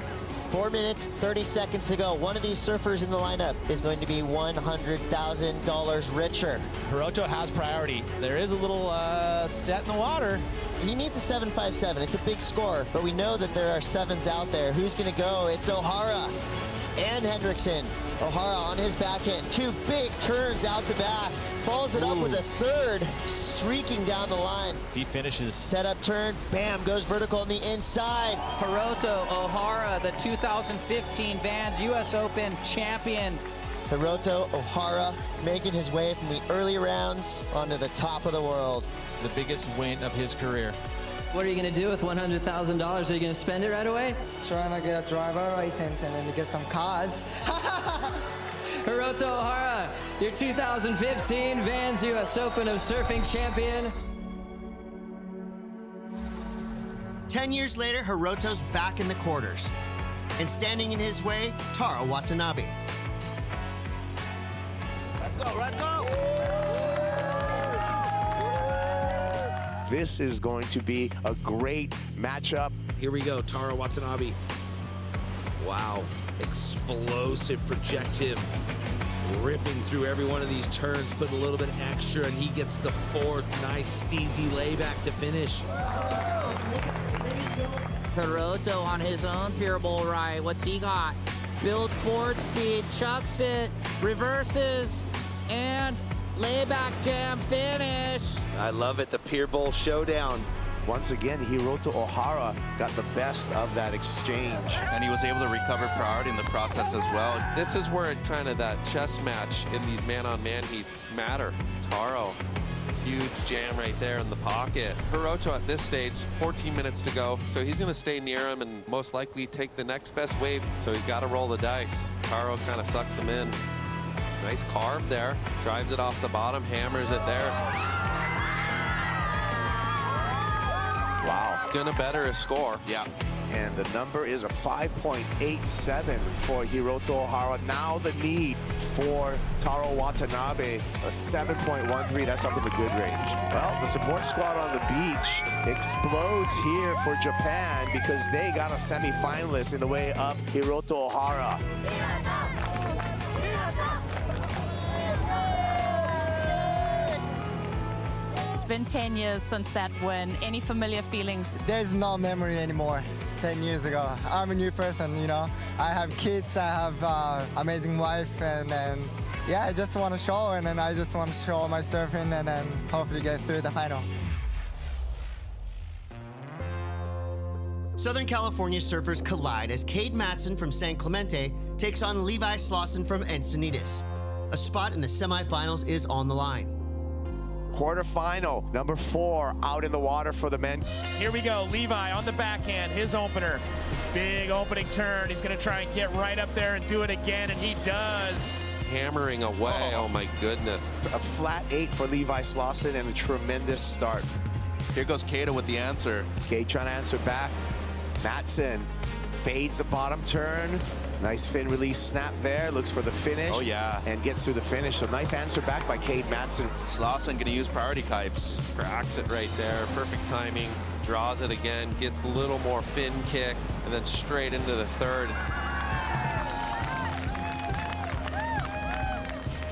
4 minutes, 30 seconds to go. One of these surfers in the lineup is going to be $100,000 richer. Hiroto has priority. There is a little set in the water. He needs a 7.57. It's a big score, but we know that there are sevens out there. Who's gonna go? It's Ohara and Hendrickson. Ohara on his backhand. Two big turns out the back. Follows it up with a third, streaking down the line. He finishes. Setup turn, bam, goes vertical on the inside. Hiroto Ohara, the 2015 Vans US Open champion. Hiroto Ohara making his way from the early rounds onto the top of the world. The biggest win of his career. What are you going to do with $100,000? Are you going to spend it right away? Trying to get a driver license and then get some cars. Hiroto Ohara, your 2015 Vans US Open of Surfing champion. 10 years later, Hiroto's back in the quarters. And standing in his way, Tara Watanabe. Let's go, let's go! This is going to be a great matchup. Here we go, Tara Watanabe. Wow, explosive projective. Ripping through every one of these turns, putting a little bit extra, and he gets the fourth. Nice, steezy layback to finish. Hiroto on his own pier bowl right. What's he got? Builds board speed, chucks it, reverses, and layback jam finish. I love it, the Pier Bowl showdown. Once again, Hiroto Ohara got the best of that exchange. And he was able to recover priority in the process as well. This is where it kind of that chess match in these man-on-man heats matter. Taro, huge jam right there in the pocket. Hiroto at this stage, 14 minutes to go, so he's going to stay near him and most likely take the next best wave, so he's got to roll the dice. Taro kind of sucks him in. Nice carve there, drives it off the bottom, hammers it there. Wow. Gonna better his score. Yeah. And the number is a 5.87 for Hiroto Ohara. Now the need for Taro Watanabe, a 7.13. That's up in the good range. Well, the support squad on the beach explodes here for Japan because they got a semifinalist in the way of Hiroto Ohara. It's been 10 years since that win. Any familiar feelings? There's no memory anymore. 10 years ago, I'm a new person, you know. I have kids, I have amazing wife, and then yeah, I just want to show, and then I just want to show my surfing, and then hopefully get through the final. Southern California surfers collide as Cade Matson from San Clemente takes on Levi Slauson from Encinitas. A spot in the semifinals is on the line. Quarterfinal, number 4 out in the water for the men. Here we go, Levi on the backhand, his opener. Big opening turn. He's going to try and get right up there and do it again, and he does. Hammering away, oh my goodness. A flat 8 for Levi Slauson and a tremendous start. Here goes Keita with the answer. Cade trying to answer back. Matson fades the bottom turn. Nice fin release snap there, looks for the finish. Oh yeah. And gets through the finish, so nice answer back by Cade Matson. Slauson gonna use priority kipes. Cracks it right there, perfect timing. Draws it again, gets a little more fin kick, and then straight into the third.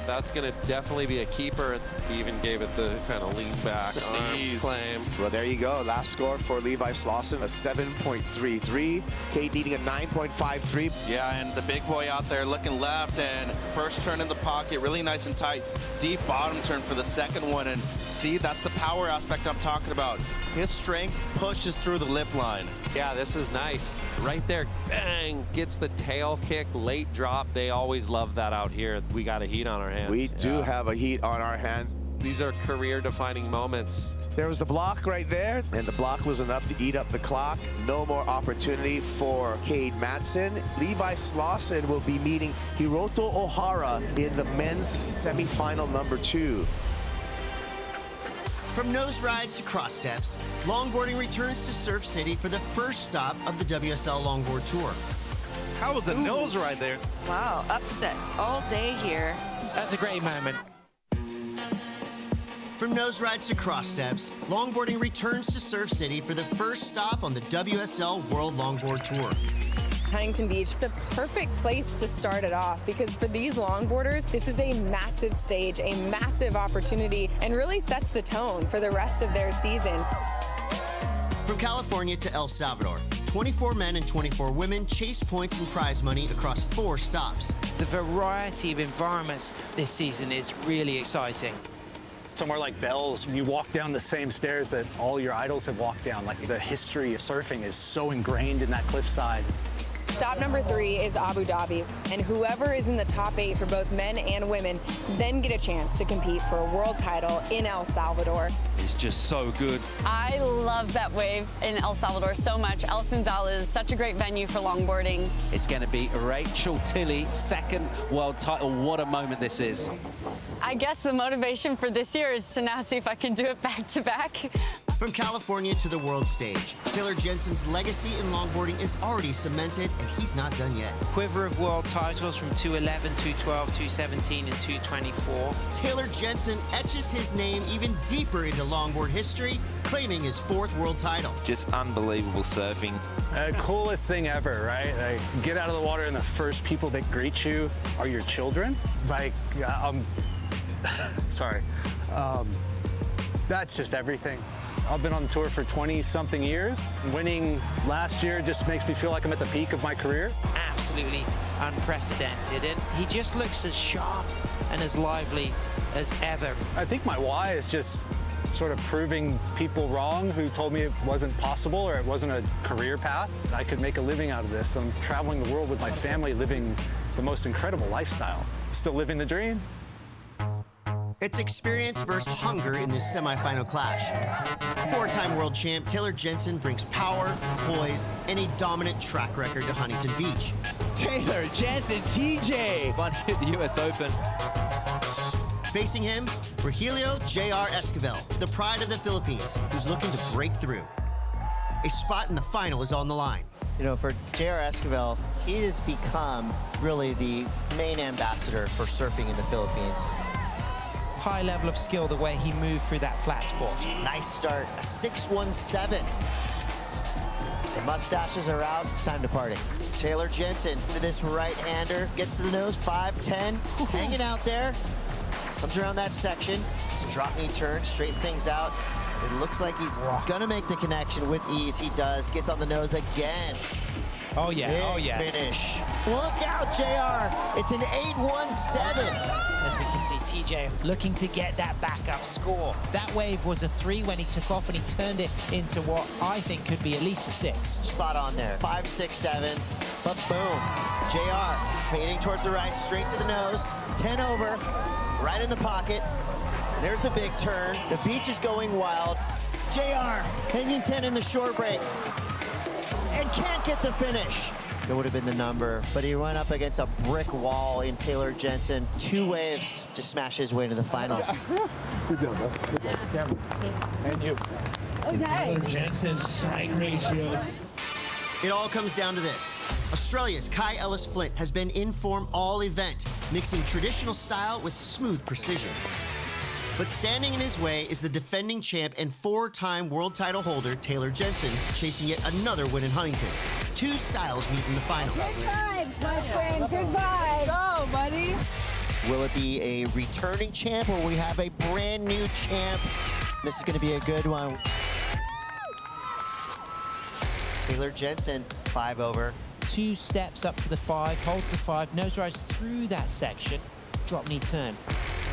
That's gonna definitely be a keeper. He even gave it the kind of lean back arms claim. Well, there you go. Last score for Levi Slauson, a 7.33. Cade needing a 9.53. Yeah, and the big boy out there looking left, and first turn in the pocket, really nice and tight. Deep bottom turn for the second one, and see, that's the power aspect I'm talking about. His strength pushes through the lip line. Yeah, this is nice. Right there, bang, gets the tail kick, late drop. They always love that out here. We got a heat on our hands. We do have a heat on our hands. These are career-defining moments. There was the block right there, and the block was enough to eat up the clock. No more opportunity for Cade Matson. Levi Slauson will be meeting Hiroto Ohara in the men's semifinal number 2. From nose rides to cross steps, longboarding returns to Surf City for the first stop of the WSL Longboard Tour. How was the nose ride there? Wow, upsets all day here. That's a great moment. From nose rides to cross steps, longboarding returns to Surf City for the first stop on the WSL World Longboard Tour. Huntington Beach, it's a perfect place to start it off because for these longboarders, this is a massive stage, a massive opportunity, and really sets the tone for the rest of their season. From California to El Salvador, 24 men and 24 women chase points and prize money across 4 stops. The variety of environments this season is really exciting. Somewhere like Bells, you walk down the same stairs that all your idols have walked down. Like the history of surfing is so ingrained in that cliffside. Stop number 3 is Abu Dhabi, and whoever is in the top 8 for both men and women then get a chance to compete for a world title in El Salvador. It's just so good. I love that wave in El Salvador so much. El Sunzal is such a great venue for longboarding. It's going to be Rachel Tilley's second world title. What a moment this is. I guess the motivation for this year is to now see if I can do it back to back. From California to the world stage, Taylor Jensen's legacy in longboarding is already cemented, and he's not done yet. Quiver of world titles from 211, 212, 217, and 224. Taylor Jensen etches his name even deeper into longboard history, claiming his 4th world title. Just unbelievable surfing. Coolest thing ever, right? Like, get out of the water and the first people that greet you are your children. Like, sorry. That's just everything. I've been on the tour for 20-something years. Winning last year just makes me feel like I'm at the peak of my career. Absolutely unprecedented, and he just looks as sharp and as lively as ever. I think my why is just sort of proving people wrong who told me it wasn't possible or it wasn't a career path. I could make a living out of this. I'm traveling the world with my family, living the most incredible lifestyle. Still living the dream. It's experience versus hunger in this semifinal clash. Four-time world champ Taylor Jensen brings power, poise, and a dominant track record to Huntington Beach. Taylor Jensen, TJ, won the US Open. Facing him, Rogelio J.R. Esquivel, the pride of the Philippines, who's looking to break through. A spot in the final is on the line. You know, for J.R. Esquivel, he has become really the main ambassador for surfing in the Philippines. High level of skill, the way he moved through that flat spot. Nice start, a 6.17. The mustaches are out, it's time to party. Taylor Jensen to this right-hander, gets to the nose, 5.10, hanging out there. Comes around that section, it's a drop knee turn, straighten things out. It looks like he's gonna make the connection with ease. He does, gets on the nose again. Oh yeah, Big oh yeah. finish. Look out, JR, it's an 8.17. As we can see, TJ looking to get that backup score. That wave was a 3 when he took off, and he turned it into what I think could be at least a 6. Spot on there, 5, 6, 7, but boom. JR fading towards the right, straight to the nose, 10 over, right in the pocket. There's the big turn. The beach is going wild. JR hanging 10 in the short break and can't get the finish. That would have been the number, but he went up against a brick wall in Taylor Jensen. 2 waves to smash his way to the final. Good job, bro. Good job. And you. Okay. Taylor Jensen's strike ratios. It all comes down to this. Australia's Kai Ellis Flint has been in form all event, mixing traditional style with smooth precision. But standing in his way is the defending champ and 4-time world title holder, Taylor Jensen, chasing yet another win in Huntington. 2 styles meet in the final. Good vibes, my friend. Good vibes. Go, buddy. Will it be a returning champ or we have a brand new champ? This is going to be a good one. Taylor Jensen, 5 over. 2 steps up to the 5, holds the 5, nose rise through that section, drop knee turn.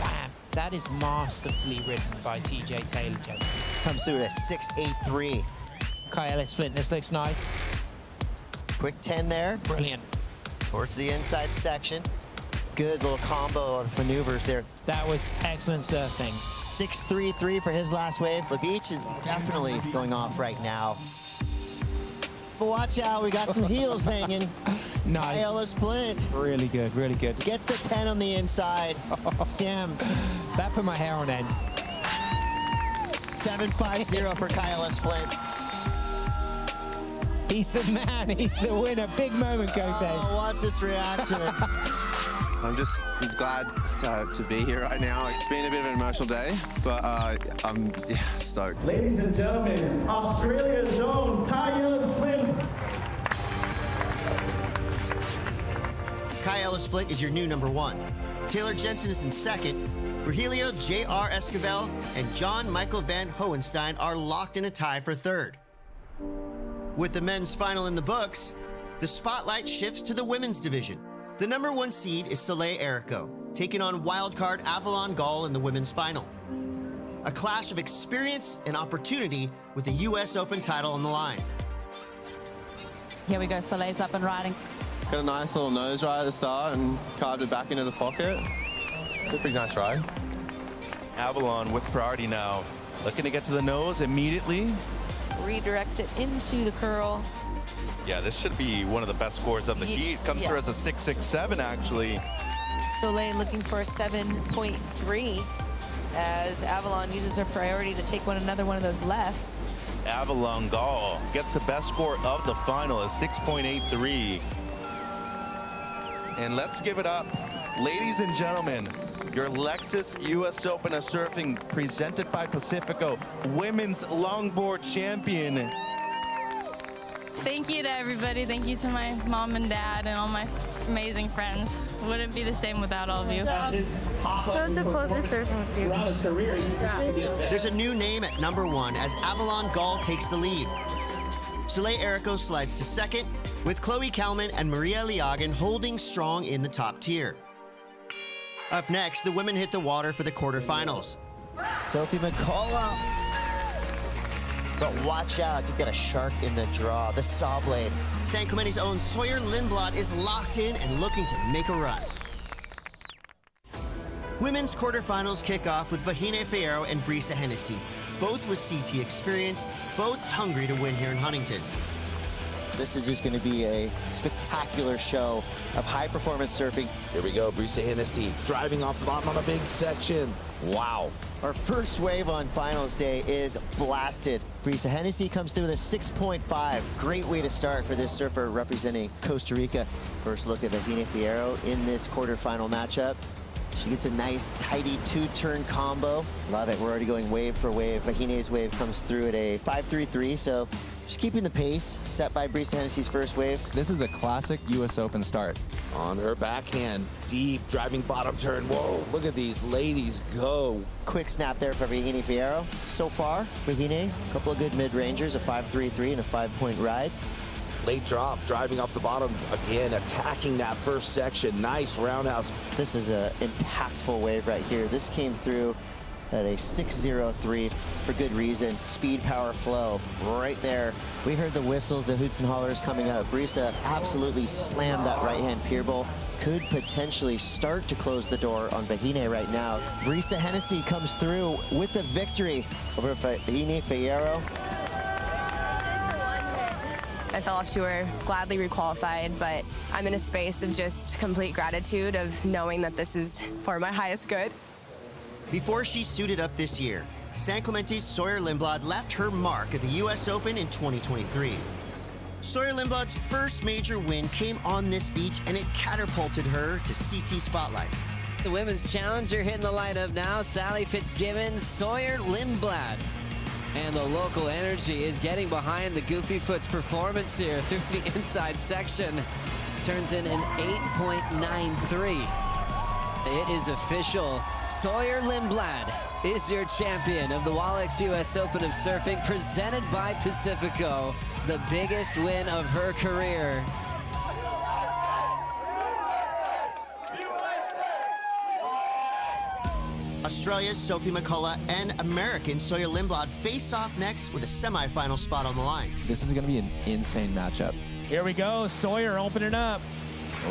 Wham! That is masterfully ridden by TJ Taylor Jensen. Comes through at a 6.83. Kai Ellis Flint, this looks nice. Quick 10 there. Brilliant. Towards the inside section. Good little combo of maneuvers there. That was excellent surfing. 6.33 for his last wave. The beach is definitely going off right now. But watch out, we got some heels hanging. Nice. Kai Ellis Flint. Really good, really good. Gets the 10 on the inside. Sam. That put my hair on end. 7.50 for Kai Ellis Flint. He's the man, he's the winner. Big moment, Cote. Oh, watch this reaction. I'm just glad to be here right now. It's been a bit of an emotional day, but I'm stoked. Ladies and gentlemen, Australia's own Kai Ellis Flint. Kai Ellis Flint is your new number 1. Taylor Jensen is in second. Rogelio J.R. Esquivel and John Michael Van Hohenstein are locked in a tie for third. With the men's final in the books, the spotlight shifts to the women's division. The number 1 seed is Sally Fitzgibbons, taking on wildcard Avalon Gall in the women's final. A clash of experience and opportunity with the US Open title on the line. Here we go, Soleil's up and riding. Got a nice little nose ride at the start and carved it back into the pocket. A pretty nice ride. Avalon with priority now. Looking to get to the nose immediately. Redirects it into the curl. Yeah, this should be one of the best scores of the heat. Comes through as a 6.67 actually. Soleil looking for a 7.3 as Avalon uses her priority to take another one of those lefts. Avalon Gall gets the best score of the final, a 6.83. And let's give it up, ladies and gentlemen, your Lexus US Open of Surfing presented by Pacifico, women's longboard champion. Thank you to everybody. Thank you to my mom and dad and all my amazing friends. Wouldn't be the same without all of you. So the closest surfing with you. There's a new name at number 1 as Avalon Gall takes the lead. Soleil Ericeira slides to second, with Chloe Kalman and Maria Liagan holding strong in the top tier. Up next, the women hit the water for the quarterfinals. Sophie McCullough. But watch out, you've got a shark in the draw, the saw blade. San Clemente's own Sawyer Lindblad is locked in and looking to make a run. Women's quarterfinals kick off with Vahine Fierro and Brisa Hennessy, both with CT experience, both hungry to win here in Huntington. This is just going to be a spectacular show of high-performance surfing. Here we go, Brisa Hennessy driving off the bottom on a big section. Wow. Our first wave on finals day is blasted. Brisa Hennessy comes through with a 6.5. Great way to start for this surfer representing Costa Rica. First look at Vahine Fierro in this quarterfinal matchup. She gets a nice, tidy two-turn combo. Love it. We're already going wave for wave. Vahine's wave comes through at a 5.33, so just keeping the pace set by Brisa Hennessy's first wave. This is a classic U.S. Open start. On her backhand, deep driving bottom turn. Whoa, look at these ladies go. Quick snap there for Vahine Fierro. So far, Vahine, a couple of good mid-rangers, a 5.33 and a 5-point ride. Late drop, driving off the bottom, again, attacking that first section. Nice roundhouse. This is an impactful wave right here. This came through at a 6.03 for good reason. Speed, power, flow, right there. We heard the whistles, the hoots and hollers coming up. Brisa absolutely slammed that right-hand pier bowl. Could potentially start to close the door on Vahine right now. Brisa Hennessy comes through with a victory over Vahine Fierro. I fell off to her, gladly requalified, but I'm in a space of just complete gratitude of knowing that this is for my highest good. Before she suited up this year, San Clemente's Sawyer Lindblad left her mark at the U.S. Open in 2023. Sawyer Lindblad's first major win came on this beach, and it catapulted her to CT Spotlight. The women's challenger hitting the lineup now, Sally Fitzgibbons, Sawyer Lindblad. And the local energy is getting behind the Goofy Foot's performance here through the inside section. Turns in an 8.93. It is official. Sawyer Lindblad is your champion of the Walex US Open of Surfing, presented by Pacifico. The biggest win of her career. Australia's Sophie McCullough and American Sawyer Lindblad face off next with a semifinal spot on the line. This is going to be an insane matchup. Here we go. Sawyer opening up.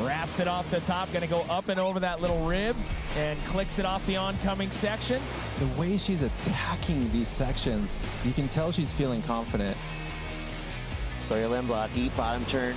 Wraps it off the top. Going to go up and over that little rib and clicks it off the oncoming section. The way she's attacking these sections, you can tell she's feeling confident. Sawyer Lindblad, deep bottom turn,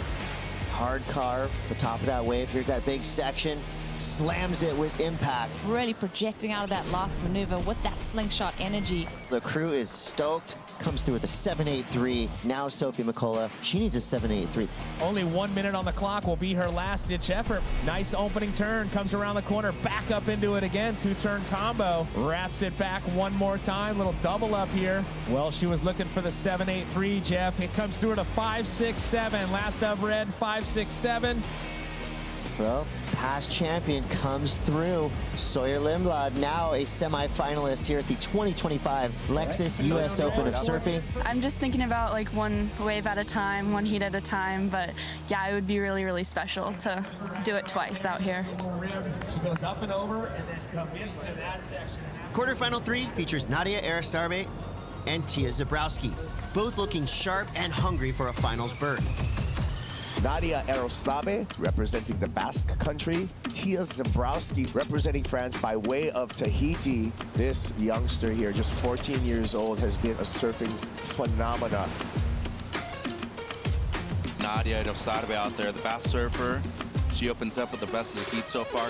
hard carve, the top of that wave. Here's that big section. Slams it with impact. Really projecting out of that last maneuver with that slingshot energy. The crew is stoked. Comes through with a 7.83. Now Sophie McCullough, she needs a 7.83. Only 1 minute on the clock will be her last ditch effort. Nice opening turn, comes around the corner, back up into it again. Two-turn combo, wraps it back one more time. Little double up here. Well, she was looking for the 7.83, Jeff. It comes through at a 5.67. Last I've read, 5.67. Well, past champion comes through. Sawyer Lindblad, now a semifinalist here at the 2025 Lexus US Open of Surfing. I'm just thinking about like one wave at a time, one heat at a time, but yeah, it would be really, really special to do it twice out here. She goes up and over and then comes into that section. Quarterfinal 3 features Nadia Ericeira and Tia Zabrowski, both looking sharp and hungry for a finals berth. Nadia Ericeira representing the Basque Country. Tia Zabrowski representing France by way of Tahiti. This youngster here, just 14 years old, has been a surfing phenomenon. Nadia Ericeira out there, the Basque surfer. She opens up with the best of the heat so far.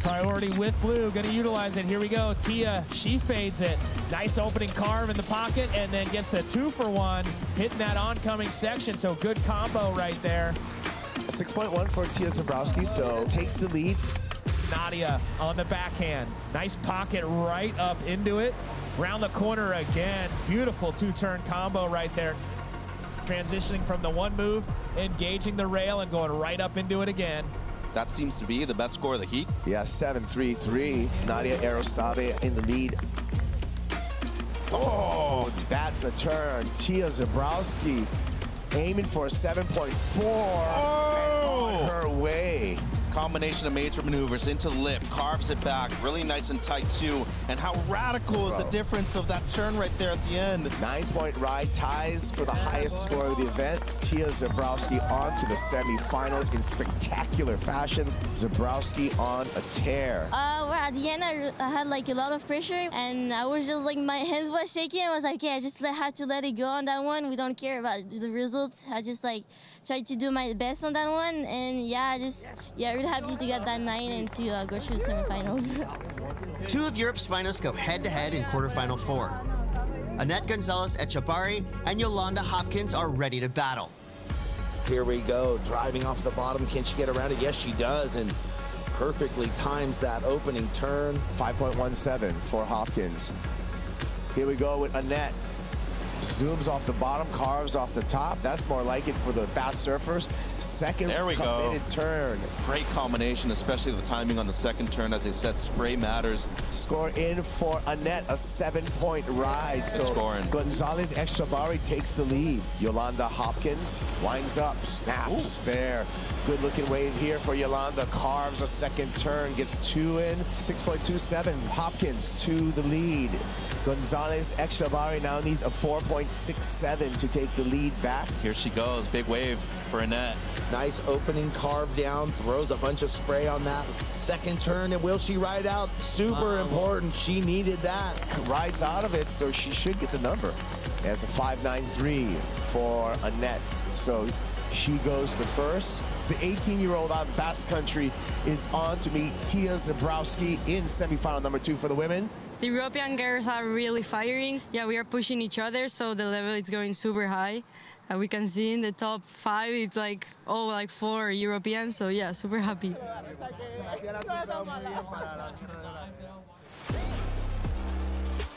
Priority with blue, gonna utilize it. Here we go. Tia, she fades it. Nice opening carve in the pocket and then gets the 2-for-1, hitting that oncoming section. So good combo right there. 6.1 for Tia Zabrowski, so takes the lead. Nadia on the backhand. Nice pocket right up into it. Round the corner again. Beautiful two-turn combo right there. Transitioning from the one move, engaging the rail and going right up into it again. That seems to be the best score of the heat. Yeah, 7.33. Nadia Ericeira in the lead. Oh, that's a turn. Tia Zabrowski aiming for a 7.4 and on her way. Combination of major maneuvers into the lip, carves it back, really nice and tight too. And how radical is the difference of that turn right there at the end. 9-point ride ties for the highest score of the event. Tia Zebrowski on to the semifinals in spectacular fashion. Zebrowski on a tear. Well, at the end, I had like a lot of pressure, and I was just like, my hands was shaking. I was like, okay, I just have to let it go on that one. We don't care about the results. I just like tried to do my best on that one, and yeah, really happy to get that 9 and to go through the semifinals. Two of Europe's finalists go head-to-head in quarterfinal 4. Annette Gonzalez-Echebarri and Yolanda Hopkins are ready to battle. Here we go, driving off the bottom. Can she get around it? Yes, she does, and perfectly times that opening turn. 5.17 for Hopkins. Here we go with Annette. Zooms off the bottom, carves off the top. That's more like it for the fast surfers. Second committed turn. Great combination, especially the timing on the second turn. As I said, spray matters. Score in for Annette, a 7-point ride. Good so scoring. Gonzalez-Echebarri takes the lead. Yolanda Hopkins winds up, snaps, fair. Good looking wave here for Yolanda. Carves a second turn, gets 2 in. 6.27, Hopkins to the lead. Gonzalez-Echebarri now needs a 4.67 to take the lead back. Here she goes, big wave for Annette. Nice opening carve down, throws a bunch of spray on that second turn, and will she ride out? Super important, she needed that. Rides out of it, so she should get the number. As a 5.93 for Annette. So she goes the first. The 18-year-old out of Basque Country is on to meet Tia Zebrowski in semifinal number 2 for the women. The European girls are really firing. Yeah, we are pushing each other, so the level is going super high. We can see in the top 5, it's like, 4 Europeans, so yeah, super happy.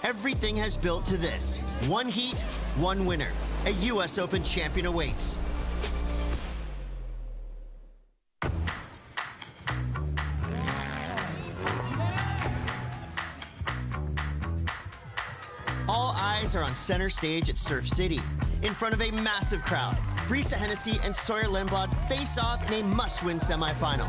Everything has built to this. One heat, one winner. A U.S. Open champion awaits. All eyes are on center stage at Surf City. In front of a massive crowd, Brisa Hennessy and Sawyer Lindblad face off in a must-win semifinal.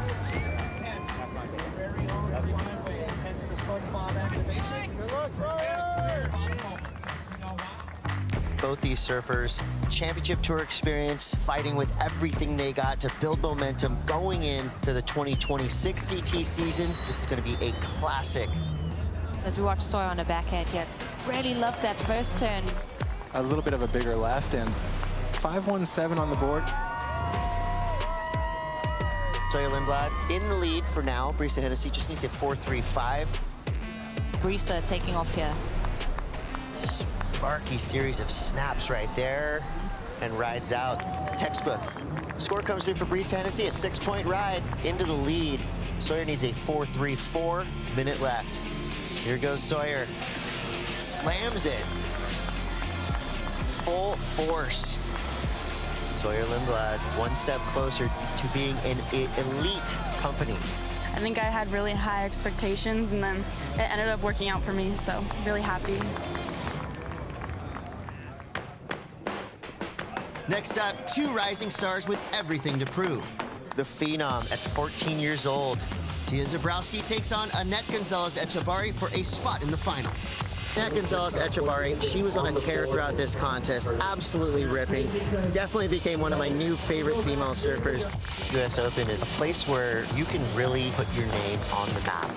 Both these surfers, championship tour experience, fighting with everything they got to build momentum going into the 2026 CT season. This is going to be a classic. As we watch Sawyer on the backhand, really loved that first turn. A little bit of a bigger left, and 5.17 on the board. Sawyer Lindblad in the lead for now. Brisa Hennessy just needs a 4.35. Brisa taking off here. Sparky series of snaps right there and rides out. Textbook. Score comes through for Brisa Hennessy, a 6-point ride into the lead. Sawyer needs a 4.34, minute left. Here goes Sawyer. Slams it. Full force. Sawyer Lindblad, one step closer to being an elite company. I think I had really high expectations, and then it ended up working out for me, so really happy. Next up, 2 rising stars with everything to prove. The Phenom at 14 years old. Tia Zebrowski takes on Annette Gonzalez-Echebarri for a spot in the final. Annette Gonzalez-Echebarri, she was on a tear throughout this contest, absolutely ripping. Definitely became one of my new favorite female surfers. US Open is a place where you can really put your name on the map.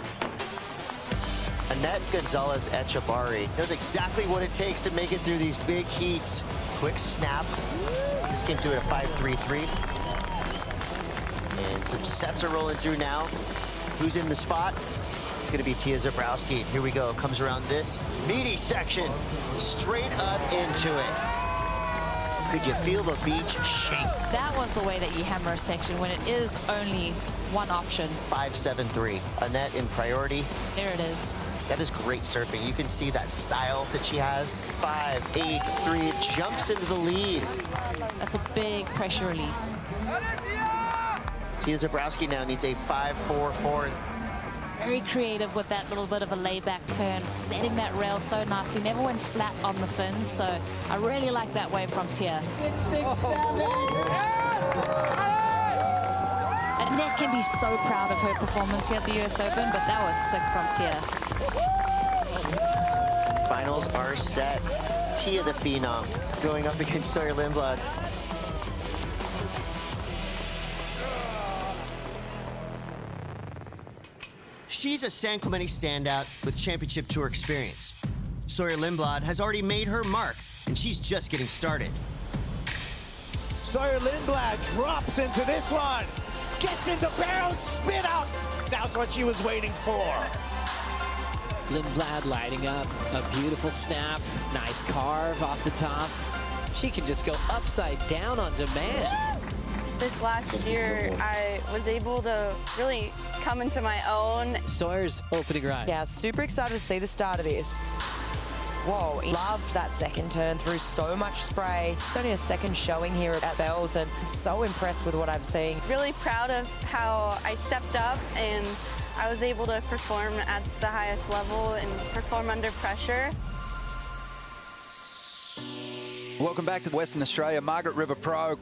Annette Gonzalez-Echebarri knows exactly what it takes to make it through these big heats. Quick snap. This came through at a 5.33. And some sets are rolling through now. Who's in the spot? It's going to be Tia Zebrowski. Here we go. Comes around this meaty section. Straight up into it. Could you feel the beach shake? That was the way that you hammer a section when it is only one option. 5.73. Annette in priority. There it is. That is great surfing. You can see that style that she has. 5.83. Jumps into the lead. That's a big pressure release. Tia Zebrowski now needs a 5.44. Very creative with that little bit of a layback turn, setting that rail so nicely. Never went flat on the fins, so I really like that wave from Tia. 6.67. And Annette can be so proud of her performance here at the US Open, but that was sick from Tia. Finals are set. Tia the Phenom going up against Sawyer Lindblad. She's a San Clemente standout with championship tour experience. Sawyer Lindblad has already made her mark, and she's just getting started. Sawyer Lindblad drops into this one. Gets into barrel, spin out. That's what she was waiting for. Lindblad lighting up, a beautiful snap, nice carve off the top. She can just go upside down on demand. This last year, I was able to really come into my own. Sawyer's opening ride. Yeah, super excited to see the start of this. Whoa, loved that second turn through so much spray. It's only a second showing here at Bells, and I'm so impressed with what I'm seeing. Really proud of how I stepped up and I was able to perform at the highest level and perform under pressure. Welcome back to Western Australia, Margaret River Pro.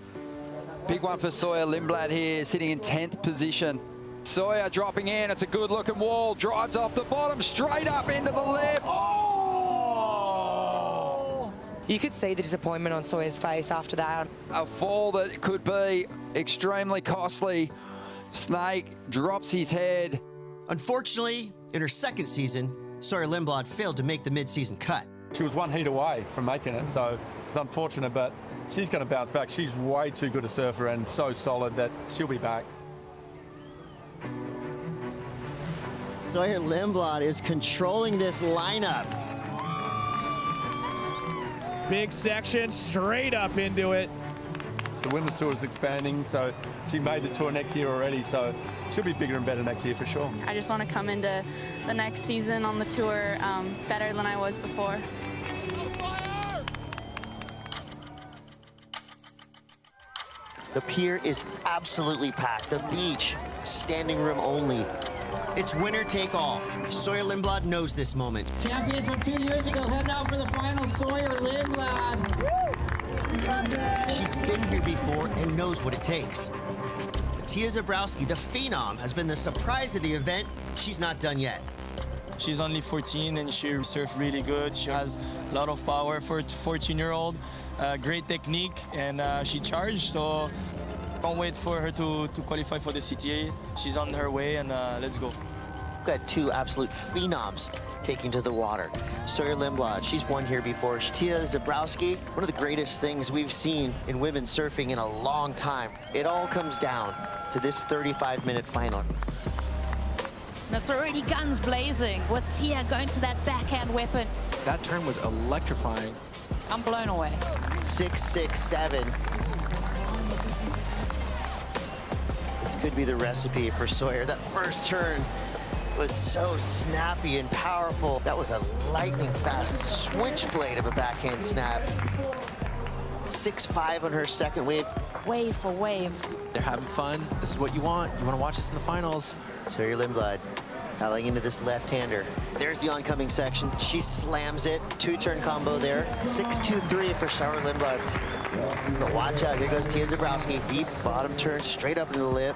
Big one for Sawyer Lindblad here, sitting in 10th position. Sawyer dropping in, it's a good looking wall, drives off the bottom, straight up into the lip. Oh! You could see the disappointment on Sawyer's face after that. A fall that could be extremely costly. Snake drops his head. Unfortunately, in her second season, Sawyer Lindblad failed to make the mid-season cut. She was one heat away from making it, so it's unfortunate, but she's going to bounce back. She's way too good a surfer and so solid that she'll be back. Sawyer Lindblad is controlling this lineup. Big section, straight up into it. The women's tour is expanding, so she made the tour next year already, so she'll be bigger and better next year for sure. I just want to come into the next season on the tour better than I was before. The pier is absolutely packed. The beach, standing room only. It's winner take all. Sawyer Lindblad knows this moment. Champion from 2 years ago, heading out for the final, Sawyer Lindblad. She's been here before and knows what it takes. Tia Zabrowski, the Phenom, has been the surprise of the event. She's not done yet. She's only 14 and she surfs really good. She has a lot of power for a 14-year-old, great technique, and she charged. So can't wait for her to qualify for the CTA. She's on her way, and let's go. We've got two absolute phenoms taking to the water. Sawyer Lindblad, she's won here before. Tia Zabrowski, one of the greatest things we've seen in women's surfing in a long time. It all comes down to this 35-minute final. That's already guns blazing with Tia going to that backhand weapon. That turn was electrifying. I'm blown away. 6-6-7. This could be the recipe for Sawyer. That first turn was so snappy and powerful. That was a lightning fast switchblade of a backhand snap. 6-5 on her second wave. Wave for wave. They're having fun. This is what you want. You want to watch this in the finals. Sawyer Lindblad paddling into this left-hander. There's the oncoming section. She slams it. Two-turn combo there. 6-2-3 for Sawyer Lindblad. But watch out, here goes Tia Zabrowski. Deep bottom turn, straight up into the lip.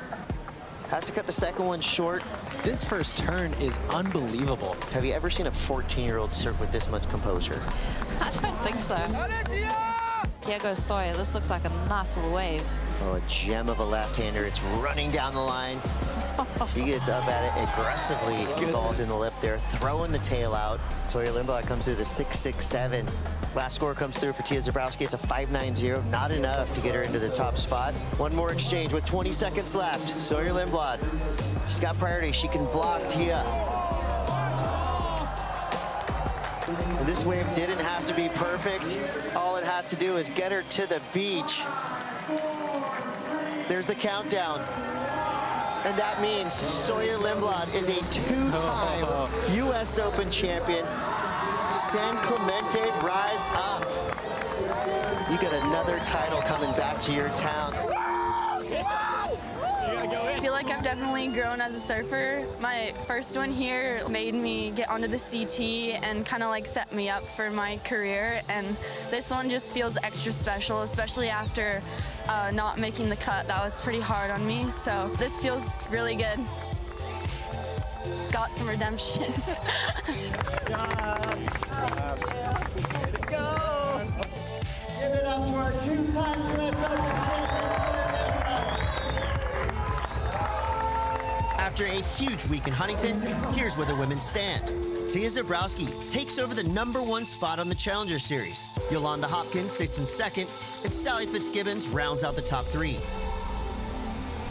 Has to cut the second one short. This first turn is unbelievable. Have you ever seen a 14-year-old surf with this much composure? I don't think so. Here goes Sawyer. This looks like a nice little wave. Oh, a gem of a left-hander. It's running down the line. She gets up at it aggressively, involved in the lip there, throwing the tail out. Sawyer Lindblad comes through the 6-6-7. Last score comes through for Tia Zabrowski. It's a 5-9-0. Not enough to get her into the top spot. One more exchange with 20 seconds left. Sawyer Lindblad. She's got priority. She can block Tia. And this wave didn't have to be perfect. All it has to do is get her to the beach. There's the countdown. And that means Sawyer Lindblad is a two-time US Open champion. San Clemente, rise up. You got another title coming back to your town. feel like I've definitely grown as a surfer. My first one here made me get onto the CT and kind of like set me up for my career, and this one just feels extra special, especially after not making the cut. That was pretty hard on me, so this feels really good. Got some redemption. Go! Give it up to our two-time US Open champion. After a huge week in Huntington, here's where the women stand. Tia Zabrowski takes over the #1 spot on the Challenger Series. Yolanda Hopkins sits in second, and Sally Fitzgibbons rounds out the top 3.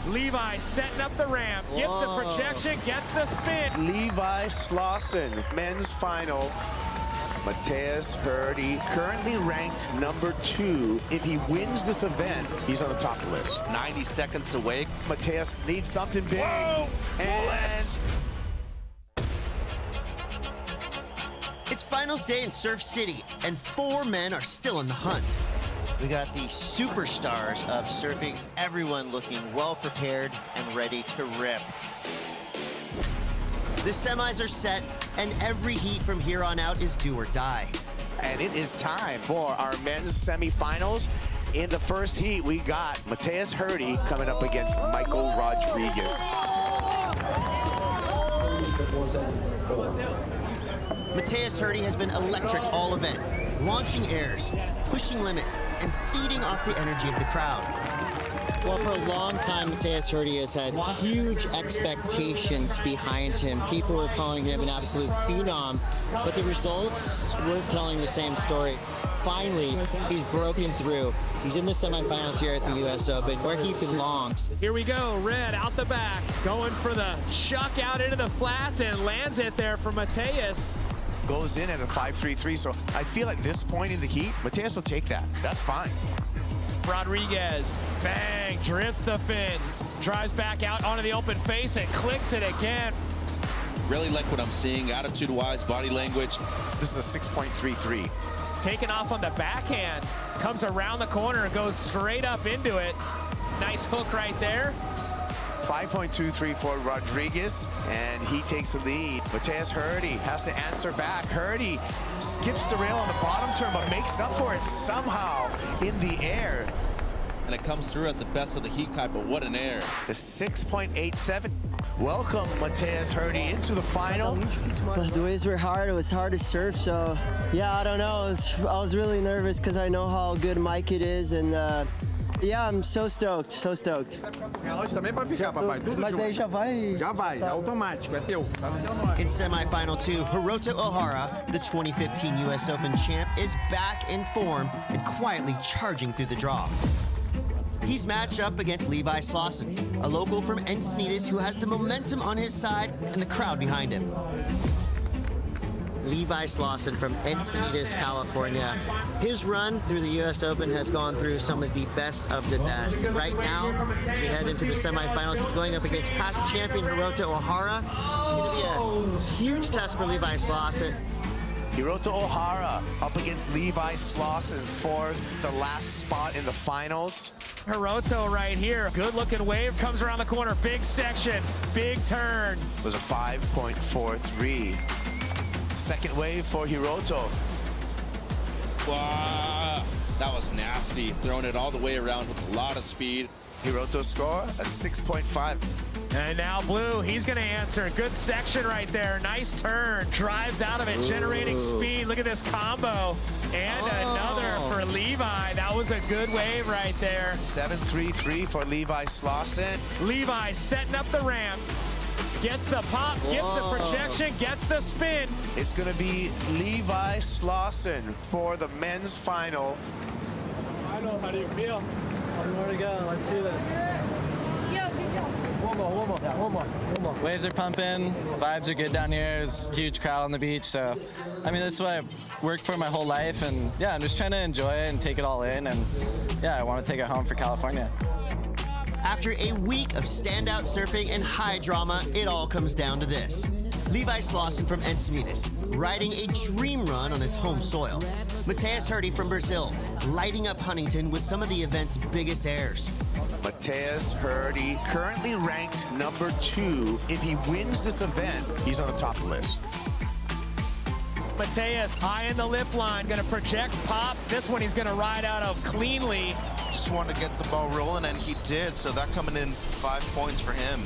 Levi setting up the ramp, gets the projection, gets the spin. Levi Slauson, men's final. Matthias Hurdy, currently ranked #2. If he wins this event, he's on the top of the list. 90 seconds away. Matthias needs something big. Whoa! And It's finals day in Surf City, and 4 men are still in the hunt. We got the superstars of surfing, everyone looking well prepared and ready to rip. The semis are set, and every heat from here on out is do or die. And it is time for our men's semifinals. In the first heat, we got Matthias Hurdy coming up against Michael Rodriguez. Matthias Hurdy has been electric all event, launching airs, pushing limits, and feeding off the energy of the crowd. Well, for a long time, Matthias Hurdy has had huge expectations behind him. People were calling him an absolute phenom, but the results weren't telling the same story. Finally, he's broken through. He's in the semifinals here at the US Open, where he belongs. Here we go, Red out the back, going for the chuck out into the flats and lands it there for Matthias. Goes in at a 5.33, so I feel at this point in the heat, Matthias will take that. That's fine. Rodriguez, bang, drifts the fins, drives back out onto the open face and clicks it again. Really like what I'm seeing, attitude-wise, body language. This is a 6.33. Taking off on the backhand, comes around the corner and goes straight up into it. Nice hook right there. 5.23 for Rodriguez, and he takes the lead. Matthias Hurdy has to answer back. Hurdy skips the rail on the bottom turn, but makes up for it somehow in the air. And it comes through as the best of the heat kite, but what an air. The 6.87. Welcome, Matthias Hurdy, into the final. The waves were hard. It was hard to surf, so yeah, I don't know. I was really nervous because I know how good my kid is, and yeah, I'm so stoked, so stoked. Relógio também pode ficar, papai. Tudo Mas daí já vai. Já vai, é automático, é teu. In semifinal 2, Hiroto Ohara, the 2015 US Open champ, is back in form and quietly charging through the draw. He's matched up against Levi Slauson, a local from Encinitas who has the momentum on his side and the crowd behind him. Levi Slauson from Encinitas, California. His run through the US Open has gone through some of the best of the best. And right now, as we head into the semifinals, he's going up against past champion Hiroto Ohara. It's going to be a huge test for Levi Slauson. Hiroto Ohara up against Levi Slauson for the last spot in the finals. Hiroto right here, good looking wave, comes around the corner, big section, big turn. It was a 5.43. Second wave for Hiroto. Wow, that was nasty. Throwing it all the way around with a lot of speed. Hiroto score, a 6.5. And now Blue, he's going to answer. Good section right there. Nice turn. Drives out of it, generating speed. Look at this combo. And another for Levi. That was a good wave right there. 7.33 for Levi Slauson. Levi setting up the ramp. Gets the pop, gets the projection, gets the spin. It's going to be Levi Slauson for the men's final. I know, how do you feel? Where to go? Let's do this. One more. Waves are pumping, vibes are good down here. There's a huge crowd on the beach, so I mean, this is what I've worked for my whole life, and yeah, I'm just trying to enjoy it and take it all in, and yeah, I want to take it home for California. After a week of standout surfing and high drama, it all comes down to this. Levi Slauson from Encinitas, riding a dream run on his home soil. Matthias Hurdy from Brazil, lighting up Huntington with some of the event's biggest airs. Mateus Hurdy, currently ranked number 2. If he wins this event, he's on the top of the list. Mateus high in the lip line, gonna project pop. This one he's gonna ride out of cleanly. Just wanted to get the ball rolling, and he did, so that coming in 5 points for him.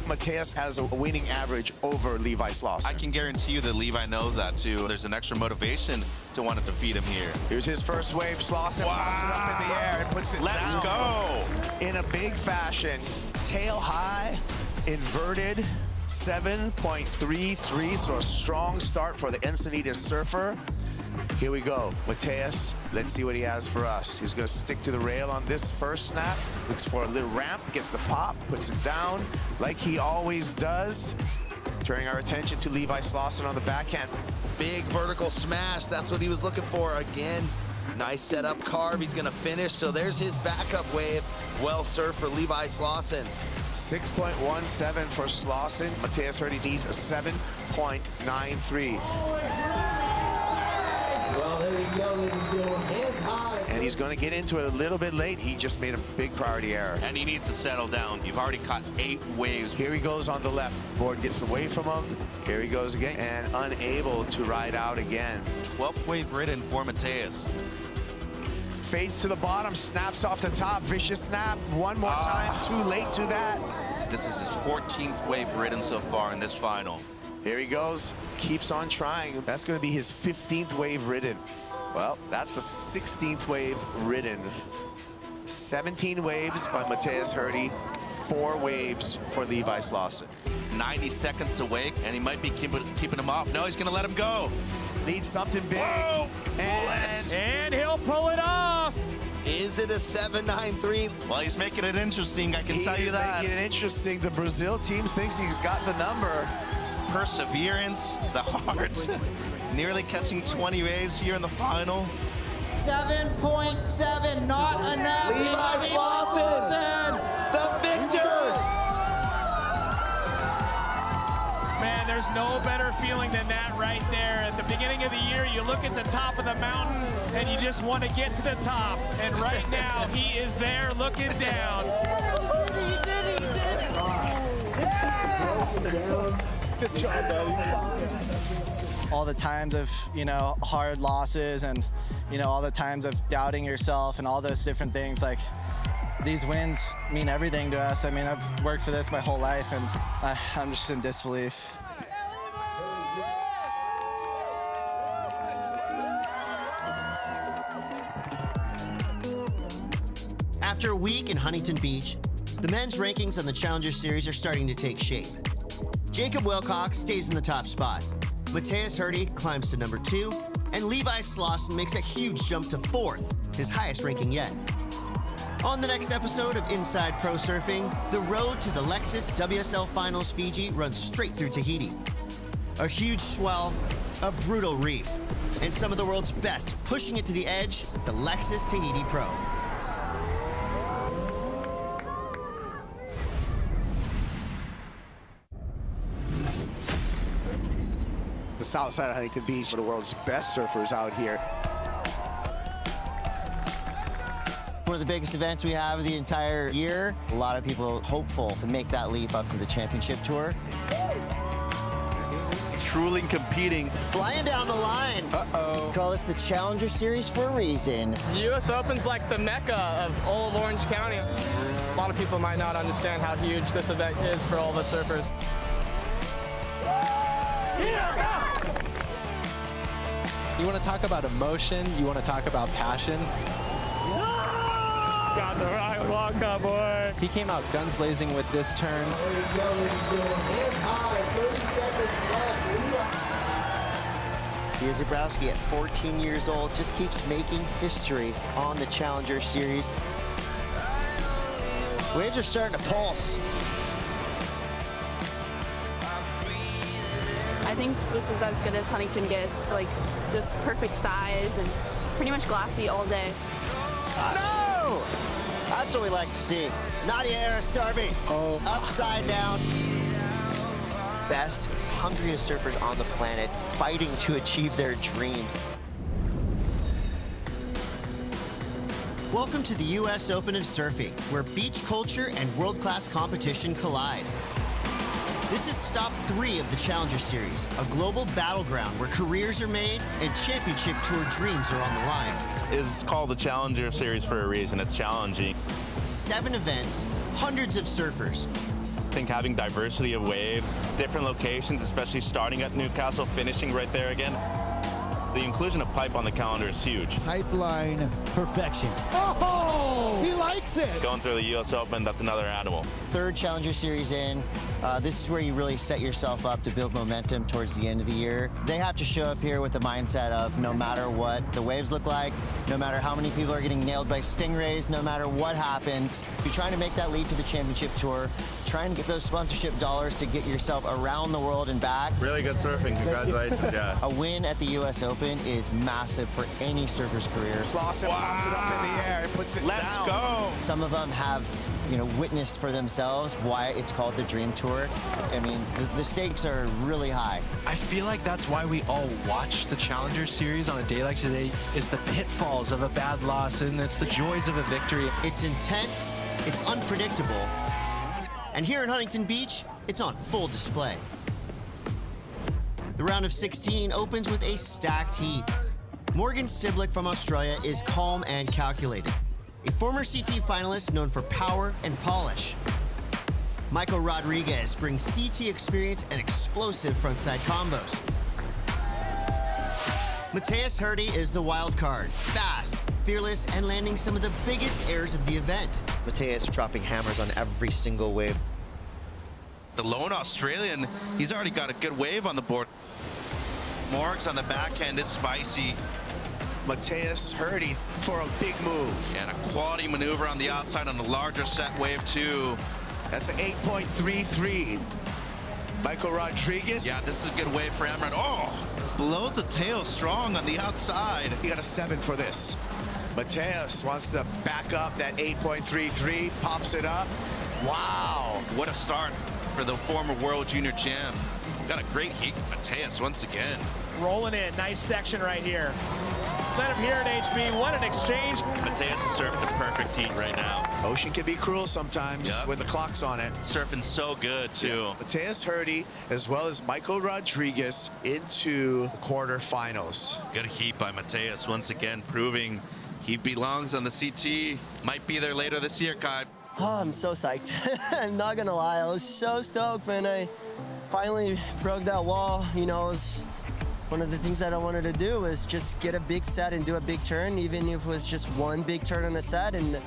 Mateus has a winning average over Levi Slauson. I can guarantee you that Levi knows that too. There's an extra motivation to want to defeat him here. Here's his first wave. Slauson pops it up in the air and puts it Let's down. go! In a big fashion. Tail high, inverted, 7.33, so a strong start for the Encinitas surfer. Here we go, Mateus. Let's see what he has for us. He's gonna stick to the rail on this first snap. Looks for a little ramp, gets the pop, puts it down like he always does. Turning our attention to Levi Slauson on the backhand. Big vertical smash, that's what he was looking for. Again, nice setup carve, he's gonna finish. So there's his backup wave. Well served for Levi Slauson. 6.17 for Slauson. Mateus Hurdy needs a 7.93. Well, there you go, ladies and gentlemen. Hands high. And he's going to get into it a little bit late. He just made a big priority error. And he needs to settle down. You've already caught 8 waves. Here he goes on the left. Board gets away from him. Here he goes again, and unable to ride out again. 12th wave ridden for Mateus. Fades to the bottom, snaps off the top. Vicious snap. One more time. Too late to that. This is his 14th wave ridden so far in this final. Here he goes, keeps on trying. That's going to be his 15th wave ridden. Well, that's the 16th wave ridden. 17 waves by Mateus Hurdy, 4 waves for Levi Slauson. 90 seconds away, and he might be keeping him off. No, he's going to let him go. Needs something big. Whoa! And he'll pull it off. Is it a 7.93? Well, he's making it interesting, I can tell you that. He's making it interesting. The Brazil team thinks he's got the number. Perseverance, the heart. Nearly catching 20 waves here in the final. 7.7, not enough. Levi Slauson, the victor. Man, there's no better feeling than that right there. At the beginning of the year, you look at the top of the mountain and you just want to get to the top. And right now, he is there looking down. He did it. Good job, buddy. All the times of, hard losses and, all the times of doubting yourself and all those different things, like, these wins mean everything to us. I mean, I've worked for this my whole life, and I'm just in disbelief. After a week in Huntington Beach, the men's rankings on the Challenger Series are starting to take shape. Jacob Wilcox stays in the top spot. Mateus Hurdy climbs to number 2, and Levi Slauson makes a huge jump to 4th, his highest ranking yet. On the next episode of Inside Pro Surfing, the road to the Lexus WSL Finals Fiji runs straight through Tahiti. A huge swell, a brutal reef, and some of the world's best pushing it to the edge, the Lexus Tahiti Pro. The south side of Huntington Beach, one of the world's best surfers out here. One of the biggest events we have the entire year. A lot of people hopeful to make that leap up to the championship tour. Truly competing. Flying down the line. Uh-oh. Call this the Challenger Series for a reason. The U.S. Open's like the mecca of all of Orange County. A lot of people might not understand how huge this event is for all the surfers. You want to talk about emotion, you want to talk about passion. Got the right walk up, boy. He came out guns blazing with this turn. There you go, ladies and gentlemen. Hands high, 30 seconds left. Pia Zebrowski at 14 years old just keeps making history on the Challenger Series. Waves are starting to pulse. I think this is as good as Huntington gets, like just perfect size and pretty much glassy all day. No! That's what we like to see. Nadia Arastarbi, upside down. Best, hungriest surfers on the planet, fighting to achieve their dreams. Welcome to the U.S. Open of Surfing, where beach culture and world-class competition collide. This is stop 3 of the Challenger Series, a global battleground where careers are made and championship tour dreams are on the line. It's called the Challenger Series for a reason. It's challenging. 7 events, hundreds of surfers. I think having diversity of waves, different locations, especially starting at Newcastle, finishing right there again. The inclusion of pipe on the calendar is huge. Pipeline perfection. Oh, he likes it. Going through the U.S. Open, that's another animal. 3rd Challenger Series in. This is where you really set yourself up to build momentum towards the end of the year. They have to show up here with the mindset of no matter what the waves look like, no matter how many people are getting nailed by stingrays, no matter what happens, you're trying to make that leap to the championship tour, trying to get those sponsorship dollars to get yourself around the world and back. Really good surfing. Congratulations. Yeah. A win at the U.S. Open is massive for any surfer's career. Slauson pops it up in the air and puts it down. Let's go. Some of them have, witnessed for themselves why it's called the Dream Tour. I mean, the stakes are really high. I feel like that's why we all watch the Challenger Series on a day like today, is the pitfalls of a bad loss, and it's the joys of a victory. It's intense, it's unpredictable, and here in Huntington Beach, it's on full display. The round of 16 opens with a stacked heat. Morgan Siblick from Australia is calm and calculated. A former CT finalist known for power and polish. Michael Rodriguez brings CT experience and explosive frontside combos. Mateus Herdy is the wild card, fast, fearless, and landing some of the biggest airs of the event. Mateus dropping hammers on every single wave. The lone Australian, he's already got a good wave on the board. Morgs on the backhand is spicy. Mateus Herdy for a big move. And a quality maneuver on the outside on the larger set wave too. That's an 8.33. Michael Rodriguez. Yeah, this is a good wave for Emran. Oh, blows the tail strong on the outside. He got a 7 for this. Mateus wants to back up that 8.33, pops it up. Wow. What a start for the former world junior champ. Got a great heat, Mateus once again. Rolling in, nice section right here. Let him hear it, HB. What an exchange. Mateus has surfed the perfect heat right now. Ocean can be cruel sometimes when the clock's on it. Surfing so good, too. Yeah. Mateus Herdy, as well as Michael Rodriguez, into the quarterfinals. Good heat by Mateus once again, proving he belongs on the CT. Might be there later this year, Kai. Oh, I'm so psyched. I'm not gonna lie, I was so stoked when I finally broke that wall. It was one of the things that I wanted to do was just get a big set and do a big turn, even if it was just one big turn on the set. And as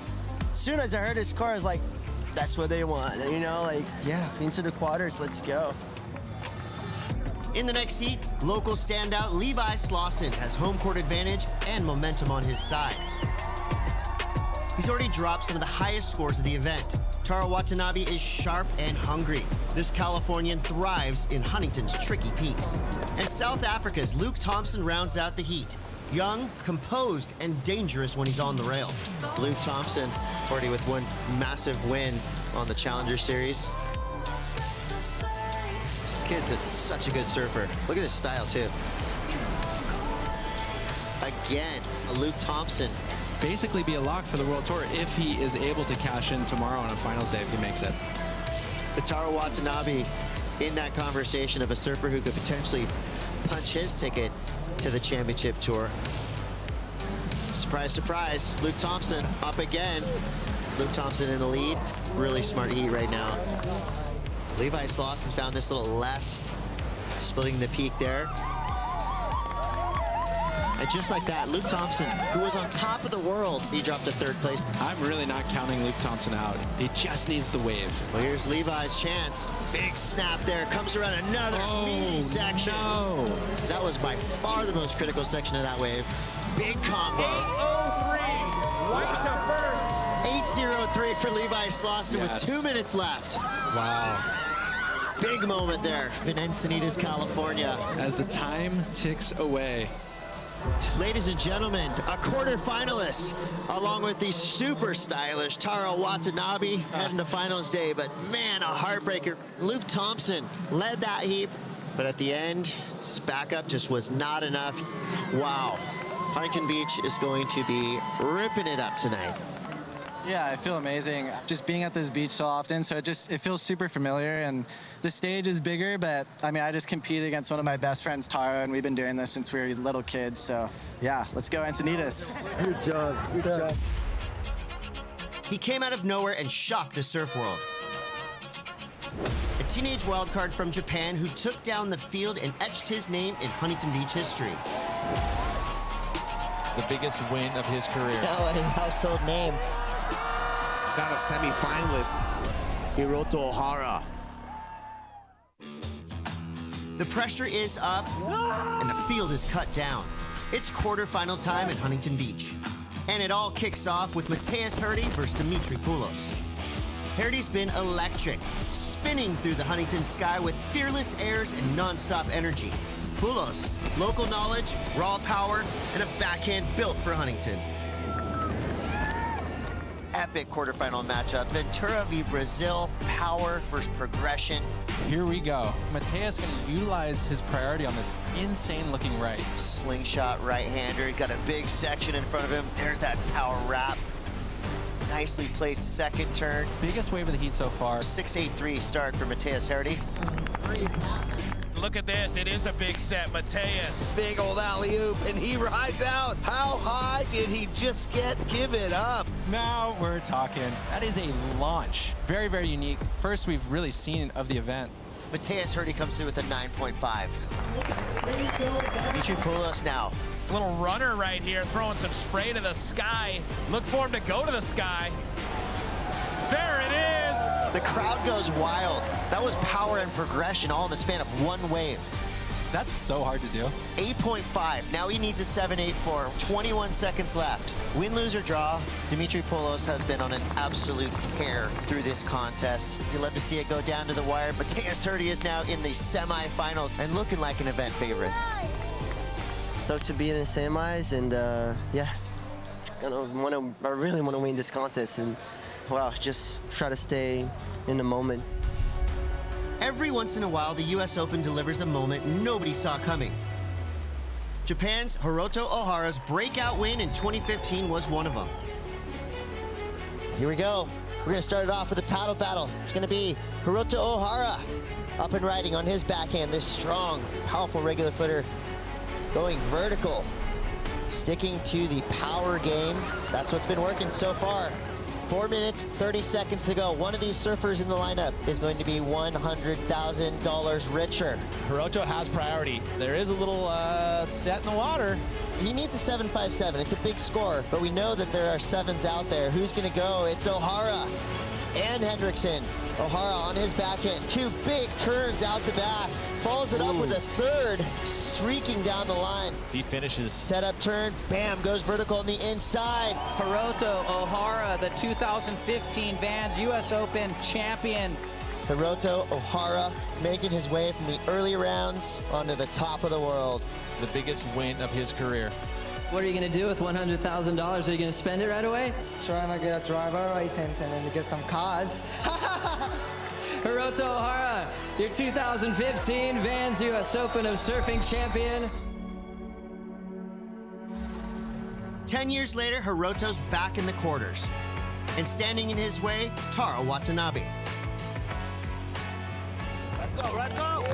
soon as I heard his score, I was like, that's what they want, yeah, into the quarters, let's go. In the next heat, local standout Levi Slauson has home court advantage and momentum on his side. He's already dropped some of the highest scores of the event. Taro Watanabe is sharp and hungry. This Californian thrives in Huntington's tricky peaks. And South Africa's Luke Thompson rounds out the heat. Young, composed, and dangerous when he's on the rail. Luke Thompson, already with one massive win on the Challenger Series. This kid's such a good surfer. Look at his style, too. Again, Luke Thompson. Basically be a lock for the World Tour if he is able to cash in tomorrow on a finals day if he makes it. Taro Watanabe in that conversation of a surfer who could potentially punch his ticket to the championship tour. Surprise, surprise, Luke Thompson up again. Luke Thompson in the lead. Really smart heat right now. Levi Slauson found this little left, splitting the peak there. And just like that, Luke Thompson, who was on top of the world, he dropped to 3rd place. I'm really not counting Luke Thompson out. He just needs the wave. Well, here's Levi's chance. Big snap there. Comes around another meaty section. No. That was by far the most critical section of that wave. Big combo. 803, right to first. 8:03 for Levi Slauson with 2 minutes left. Wow. Big moment there in Encinitas, California. As the time ticks away. Ladies and gentlemen, a quarterfinalist, along with the super stylish Taro Watanabe, heading to finals day. But man, a heartbreaker. Luke Thompson led that heat, but at the end, his backup just was not enough. Wow. Huntington Beach is going to be ripping it up tonight. Yeah, I feel amazing. Just being at this beach so often, so it feels super familiar, and the stage is bigger, but I mean, I just competed against one of my best friends, Tara, and we've been doing this since we were little kids, so yeah, let's go Encinitas. Good job. Good job. He came out of nowhere and shocked the surf world. A teenage wildcard from Japan who took down the field and etched his name in Huntington Beach history. The biggest win of his career. Oh, a household name. Got a semi-finalist, Hiroto Ohara. The pressure is up, and the field is cut down. It's quarterfinal time in Huntington Beach. And it all kicks off with Mateus Herdy versus Dimitri Poulos. Herdy's been electric, spinning through the Huntington sky with fearless airs and non-stop energy. Poulos, local knowledge, raw power, and a backhand built for Huntington. Epic quarterfinal matchup. Ventura v Brazil, power versus progression. Here we go. Mateus going to utilize his priority on this insane-looking right. Slingshot right-hander. Got a big section in front of him. There's that power wrap. Nicely placed second turn. Biggest wave of the heat so far. 6-8-3 start for Mateus Herdy. Look at this, it is a big set, Mateus. Big old alley-oop, and he rides out. How high did he just get? Give it up. Now we're talking. That is a launch. Very, very unique. First we've really seen of the event. Mateus Herdy comes through with a 9.5. Dimitri Poulos now. This little runner right here throwing some spray to the sky. Look for him to go to the sky. There it is. The crowd goes wild. That was power and progression all in the span of one wave. That's so hard to do. 8.5. Now he needs a 7.84. 21 seconds left. Win, lose, or draw, Dimitri Poulos has been on an absolute tear through this contest. You love to see it go down to the wire. Mateus Herdy is now in the semifinals and looking like an event favorite. Stoked to be in the semis, and yeah, I really want to win this contest, and well, just try to stay in the moment. Every once in a while, the US Open delivers a moment nobody saw coming. Japan's Hiroto Ohara's breakout win in 2015 was one of them. Here we go. We're gonna start it off with a paddle battle. It's gonna be Hiroto Ohara up and riding on his backhand. This strong, powerful regular footer going vertical, sticking to the power game. That's what's been working so far. 4 minutes, 30 seconds to go. One of these surfers in the lineup is going to be $100,000 richer. Hiroto has priority. There is a little set in the water. He needs a 7.57. It's a big score, but we know that there are sevens out there. Who's going to go? It's Ohara and Hendrickson. Ohara on his backhand. Two big turns out the back. Follows it up with a third, streaking down the line. He finishes. Setup turn, bam, goes vertical on the inside. Hiroto Ohara, the 2015 Vans US Open champion. Hiroto Ohara making his way from the early rounds onto the top of the world. The biggest win of his career. What are you going to do with $100,000? Are you going to spend it right away? Trying to get a driver license and then get some cars. Hiroto Ohara, your 2015 Vans US Open of Surfing champion. 10 years later, Hiroto's back in the quarters. And standing in his way, Taro Watanabe. Let's go, let's go!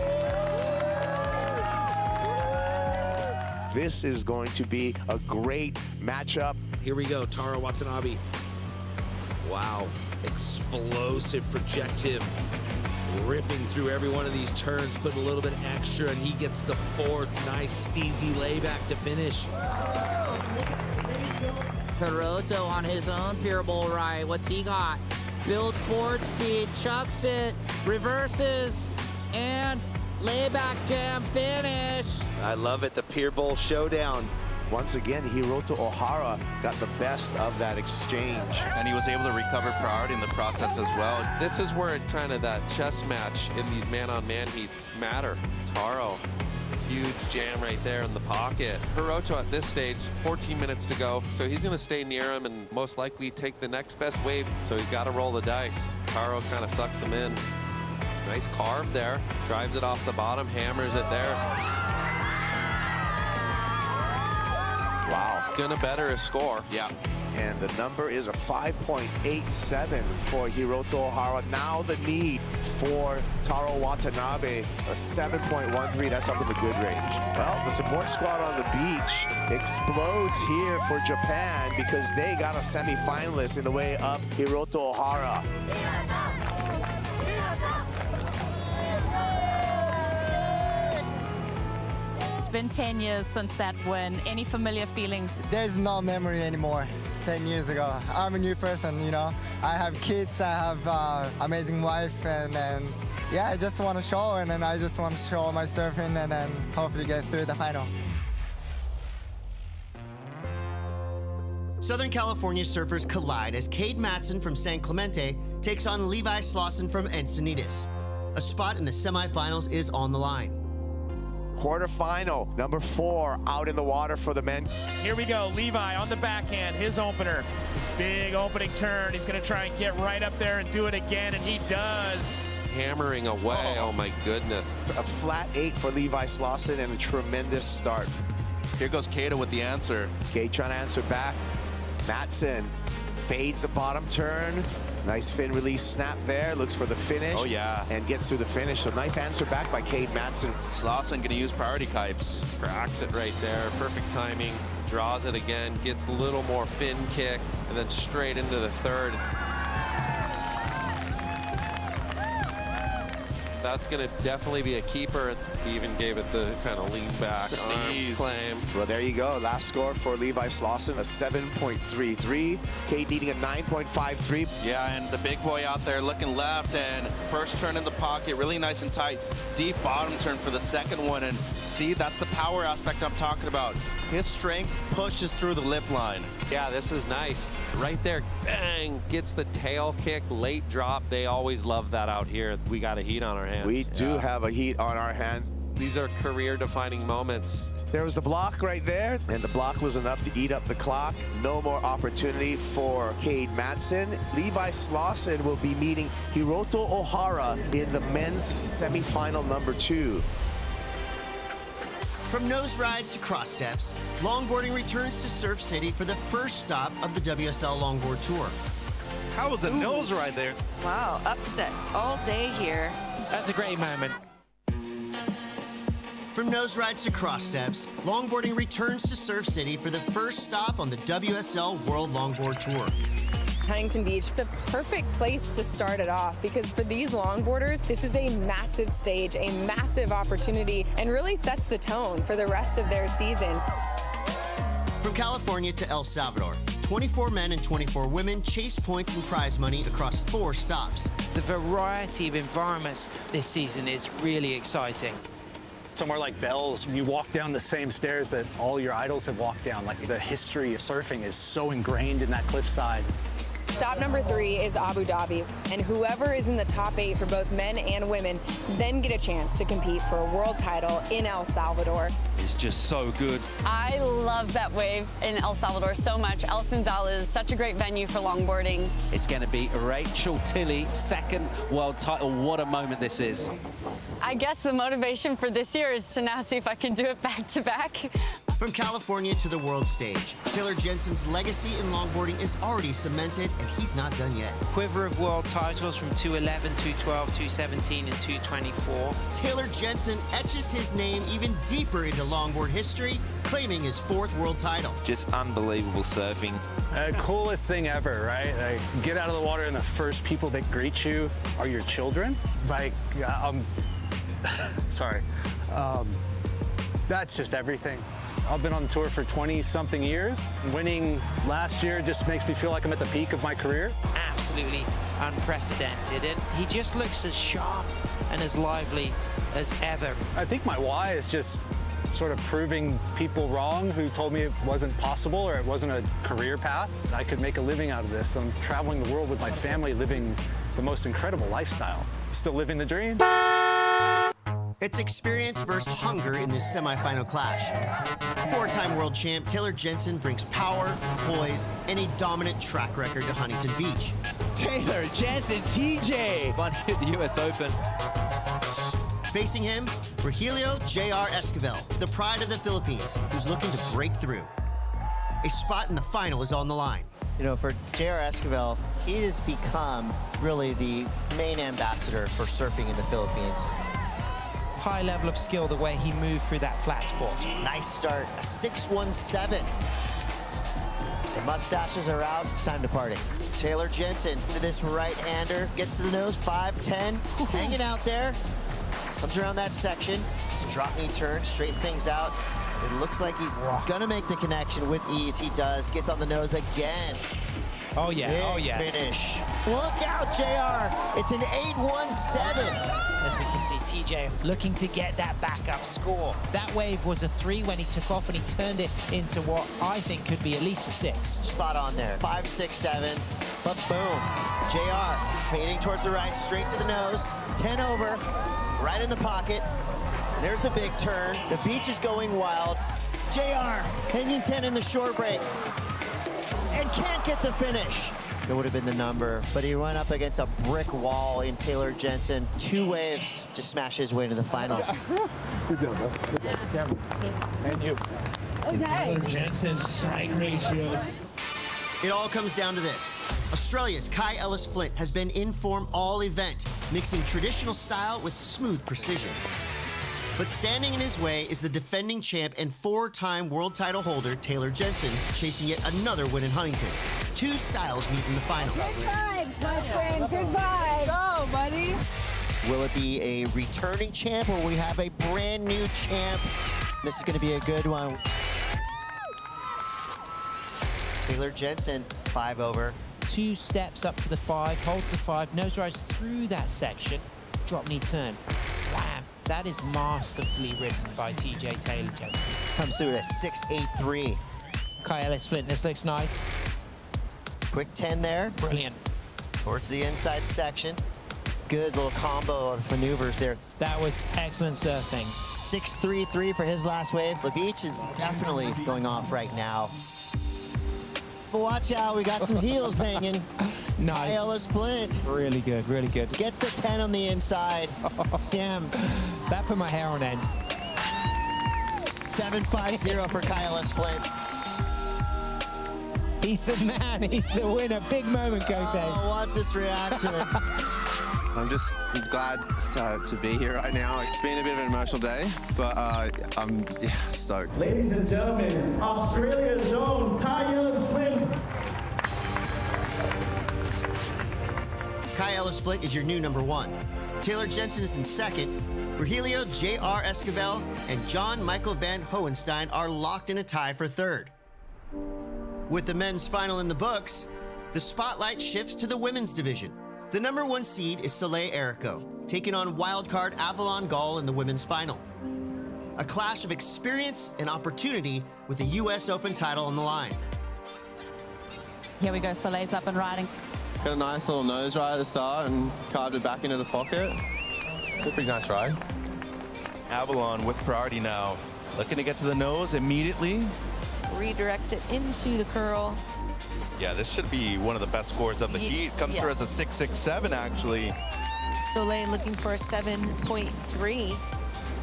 This is going to be a great matchup. Here we go, Taro Watanabe. Wow, explosive projective. Ripping through every one of these turns, putting a little bit extra, and he gets the fourth. Nice steezy layback to finish. Hiroto on his own pier bowl right. What's he got? Builds board speed, chucks it, reverses, and layback jam finish. I love it, the Pier Bowl showdown. Once again, Hiroto Ohara got the best of that exchange. And he was able to recover priority in the process as well. This is where kind of that chess match in these man-on-man heats matter. Taro, huge jam right there in the pocket. Hiroto at this stage, 14 minutes to go, so he's gonna stay near him and most likely take the next best wave, so he's gotta roll the dice. Taro kind of sucks him in. Nice carve there, drives it off the bottom, hammers it there. Wow. gonna better his score. Yeah. And the number is a 5.87 for Hiroto Ohara. Now the need for Taro Watanabe, a 7.13. That's up in the good range. Well, the support squad on the beach explodes here for Japan because they got a semifinalist in the way of Hiroto Ohara. It's been 10 years since that win. Any familiar feelings? There's no memory anymore. 10 years ago. I'm a new person, you know. I have kids, I have amazing wife, and then, yeah, I just want to show, and then I just want to show my surfing, and then hopefully get through the final. Southern California surfers collide as Cade Matson from San Clemente takes on Levi Slauson from Encinitas. A spot in the semifinals is on the line. Quarterfinal, number 4 out in the water for the men. Here we go, Levi on the backhand, his opener. Big opening turn. He's gonna try and get right up there and do it again, and he does. Hammering away, oh my goodness. A flat 8 for Levi Slauson and a tremendous start. Here goes Keita with the answer. Cade trying to answer back. Matson fades the bottom turn. Nice fin release snap there, looks for the finish. Oh yeah. And gets through the finish, so nice answer back by Cade Matson. Slauson gonna use priority kipes. Cracks it right there, perfect timing. Draws it again, gets a little more fin kick, and then straight into the third. That's going to definitely be a keeper. He even gave it the kind of lean back arms claim. Well, there you go. Last score for Levi Slauson, a 7.33. Cade needing a 9.53. Yeah, and the big boy out there looking left, and first turn in the pocket, really nice and tight. Deep bottom turn for the second one, and see, that's the power aspect I'm talking about. His strength pushes through the lip line. Yeah, this is nice. Right there, bang, gets the tail kick, late drop. They always love that out here. We got a heat on our hands. We do have a heat on our hands. These are career-defining moments. There was the block right there, and the block was enough to eat up the clock. No more opportunity for Cade Matson. Levi Slauson will be meeting Hiroto Ohara in the men's semifinal number 2. From nose rides to cross steps, longboarding returns to Surf City for the first stop of the WSL Longboard Tour. How was the nose ride there? Wow, upsets all day here. That's a great moment. From nose rides to cross steps, longboarding returns to Surf City for the first stop on the WSL World Longboard Tour. Huntington Beach, it's a perfect place to start it off because for these longboarders, this is a massive stage, a massive opportunity, and really sets the tone for the rest of their season. From California to El Salvador, 24 men and 24 women chase points and prize money across 4 stops. The variety of environments this season is really exciting. Somewhere like Bells, you walk down the same stairs that all your idols have walked down. Like, the history of surfing is so ingrained in that cliffside. Stop number 3 is Abu Dhabi, and whoever is in the top 8 for both men and women then get a chance to compete for a world title in El Salvador. It's just so good. I love that wave in El Salvador so much. El Sunzal is such a great venue for longboarding. It's going to be Rachel Tilley's second world title. What a moment this is. I guess the motivation for this year is to now see if I can do it back to back. From California to the world stage, Taylor Jensen's legacy in longboarding is already cemented, and he's not done yet. Quiver of world titles from 211, 212, 217, and 224. Taylor Jensen etches his name even deeper into longboard history, claiming his 4th world title. Just unbelievable surfing. Coolest thing ever, right? Like, get out of the water and the first people that greet you are your children. Like, sorry. That's just everything. I've been on the tour for 20-something years. Winning last year just makes me feel like I'm at the peak of my career. Absolutely unprecedented, and he just looks as sharp and as lively as ever. I think my why is just sort of proving people wrong who told me it wasn't possible or it wasn't a career path. I could make a living out of this. I'm traveling the world with my family, living the most incredible lifestyle. Still living the dream. It's experience versus hunger in this semifinal clash. 4-time world champ Taylor Jensen brings power, poise, and a dominant track record to Huntington Beach. Taylor Jensen, TJ, won the US Open. Facing him, Rogelio J.R. Esquivel, the pride of the Philippines, who's looking to break through. A spot in the final is on the line. You know, for J.R. Esquivel, he has become really the main ambassador for surfing in the Philippines. High level of skill, the way he moved through that flat spot. Nice start, a 6.17. The mustaches are out, it's time to party. Taylor Jensen into this right-hander, gets to the nose, 5.10, hanging out there. Comes around that section, it's a drop knee turn, straighten things out. It looks like he's gonna make the connection with ease. He does, gets on the nose again. Oh yeah, Big oh yeah. finish. Look out, JR. It's an 8.17. As we can see, TJ looking to get that backup score. That wave was a 3 when he took off, and he turned it into what I think could be at least a 6. Spot on there. 5.67. But boom. JR fading towards the right, straight to the nose. 10 over, right in the pocket. There's the big turn. The beach is going wild. JR hanging 10 in the short break. And can't get the finish. It would have been the number, but he went up against a brick wall in Taylor Jensen. 2 waves to smash his way to the final. Good job, bro. Good job. And you. Okay. Taylor Jensen's strike ratios. It all comes down to this. Australia's Kai Ellis Flint has been in form all event, mixing traditional style with smooth precision. But standing in his way is the defending champ and 4-time world title holder, Taylor Jensen, chasing yet another win in Huntington. 2 styles meet in the final. Good vibes, my friend. Good vibes. Go, buddy. Will it be a returning champ, or we have a brand new champ? This is going to be a good one. Taylor Jensen, 5 over. 2 steps up to the 5, holds the 5, nose rise through that section, drop knee turn. Wham! That is masterfully ridden by TJ Taylor Jensen. Comes through at 6.83. Kai Ellis Flint, this looks nice. Quick 10 there. Brilliant. Towards the inside section. Good little combo of maneuvers there. That was excellent surfing. 6.33 for his last wave. The beach is definitely going off right now. But watch out, we got some heels hanging. Nice. Kai Ellis Flint. Really good, really good. Gets the 10 on the inside. Sam. That put my hair on end. 7.50 for Kai Ellis Flint. He's the man, he's the winner. Big moment, Cote. Oh, watch this reaction. I'm just glad to be here right now. It's been a bit of an emotional day, but I'm stoked. Ladies and gentlemen, Australia's own Kai Ellis Flint. Kai Ellis Flint is your new number 1. Taylor Jensen is in second. Rogelio J.R. Esquivel and John Michael Van Hohenstein are locked in a tie for third. With the men's final in the books, the spotlight shifts to the women's division. The number 1 seed is Sally Fitzgibbons, taking on wildcard Avalon Gall in the women's final. A clash of experience and opportunity with the U.S. Open title on the line. Here we go, Soleil's up and riding. Got a nice little nose ride at the start and carved it back into the pocket. A pretty nice ride. Avalon with priority now. Looking to get to the nose immediately. Redirects it into the curl. Yeah, this should be one of the best scores of the heat. Comes through as a 6.67 actually. Soleil looking for a 7.3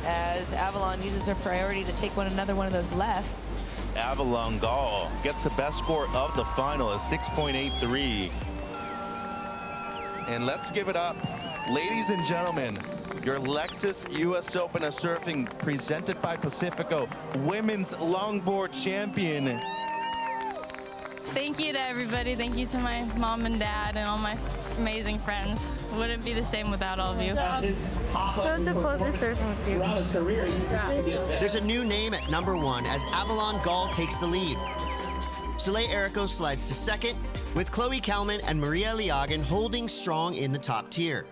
as Avalon uses her priority to take another one of those lefts. Avalon Gall gets the best score of the final, a 6.83. And let's give it up, ladies and gentlemen, your Lexus US Open of Surfing presented by Pacifico, women's longboard champion. Thank you to everybody. Thank you to my mom and dad and all my amazing friends. Wouldn't be the same without all of you. Fun to close this surfing with you. There's a new name at number 1 as Avalon Gall takes the lead. Sally Fitzgibbons slides to second, with Chloe Kalman and Maria Liagan holding strong in the top tier.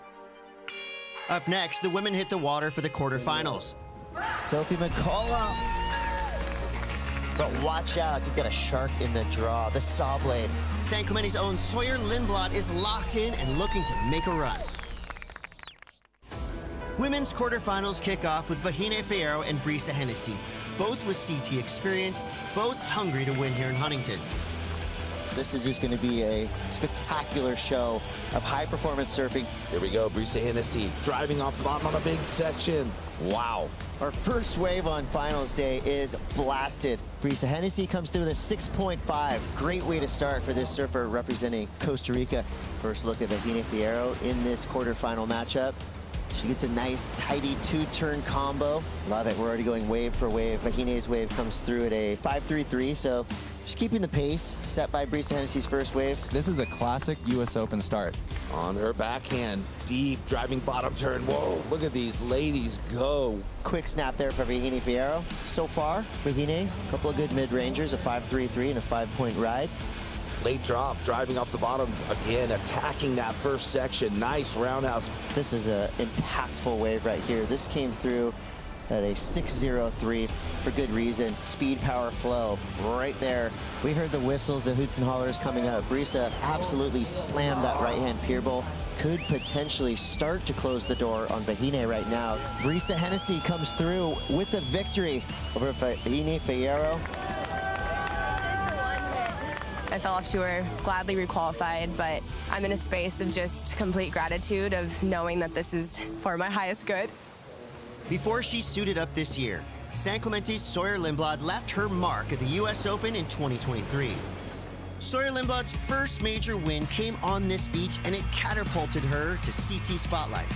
Up next, the women hit the water for the quarterfinals. Sophie McCullough. But watch out, you've got a shark in the draw, the saw blade. San Clemente's own Sawyer Lindblad is locked in and looking to make a run. Women's quarterfinals kick off with Vahine Fierro and Brisa Hennessy, both with CT experience, both hungry to win here in Huntington. This is just going to be a spectacular show of high-performance surfing. Here we go, Brisa Hennessy driving off the bottom on a big section. Wow. Our first wave on finals day is blasted. Brisa Hennessy comes through with a 6.5. Great way to start for this surfer representing Costa Rica. First look at Vahine Fierro in this quarterfinal matchup. She gets a nice, tidy two-turn combo. Love it. We're already going wave for wave. Vahine's wave comes through at a 5.33, so just keeping the pace set by Brisa Hennessy's first wave. This is a classic U.S. Open start. On her backhand, deep driving bottom turn. Whoa, look at these ladies go. Quick snap there for Vahine Fierro. So far, Vahine, a couple of good mid-rangers, a 5.33 and a 5-point ride. Late drop, driving off the bottom, again, attacking that first section. Nice roundhouse. This is an impactful wave right here. This came through at a 6.03 for good reason. Speed, power, flow, right there. We heard the whistles, the hoots and hollers coming up. Brisa absolutely slammed that right-hand pier bowl. Could potentially start to close the door on Vahine right now. Brisa Hennessy comes through with a victory over Vahine Fierro. I fell off tour, gladly requalified, but I'm in a space of just complete gratitude of knowing that this is for my highest good. Before she suited up this year, San Clemente's Sawyer Lindblad left her mark at the U.S. Open in 2023. Sawyer Lindblad's first major win came on this beach, and it catapulted her to CT Spotlight.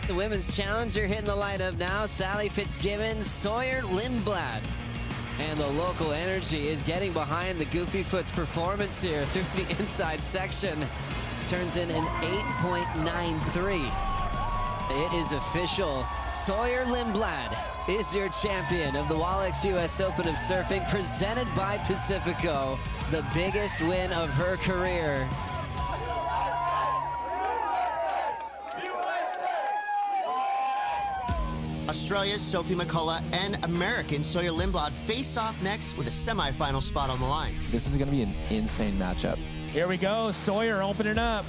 The women's challenger hitting the lineup now, Sally Fitzgibbons, Sawyer Lindblad. And the local energy is getting behind the Goofy Foot's performance here through the inside section. Turns in an 8.93. It is official. Sawyer Lindblad is your champion of the Wallix US Open of Surfing, presented by Pacifico. The biggest win of her career. Australia's Sophie McCullough and American Sawyer Lindblad face off next with a semifinal spot on the line. This is going to be an insane matchup. Here we go. Sawyer opening up.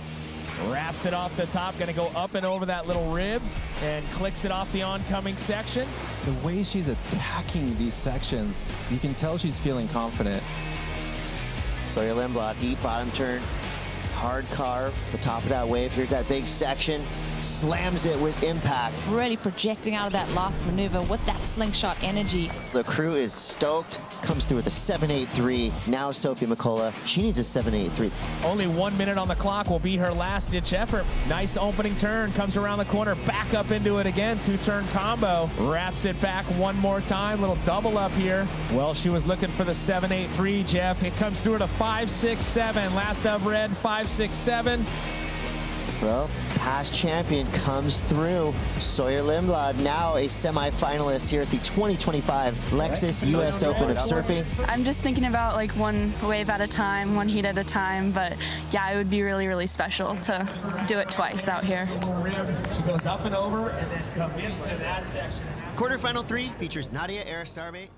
Wraps it off the top. Going to go up and over that little rib and clicks it off the oncoming section. The way she's attacking these sections, you can tell she's feeling confident. Sawyer Lindblad, deep bottom turn, hard carve, the top of that wave. Here's that big section. Slams it with impact. Really projecting out of that last maneuver with that slingshot energy. The crew is stoked. Comes through with a 7.83. Now Sophie McCullough. She needs a 7.83. Only 1 minute on the clock will be her last ditch effort. Nice opening turn. Comes around the corner. Back up into it again. Two-turn combo. Wraps it back one more time. Little double up here. Well, she was looking for the 7.83, Jeff. It comes through at a 5.67. Last I've read, 5.67. Well, past champion comes through. Sawyer Lindblad, now a semifinalist here at the 2025 Lexus US Open of Surfing. I'm just thinking about like one wave at a time, one heat at a time, but yeah, it would be really, really special to do it twice out here. She goes up and over and then comes into that section. Quarterfinal 3 features Nadia Aristarabe.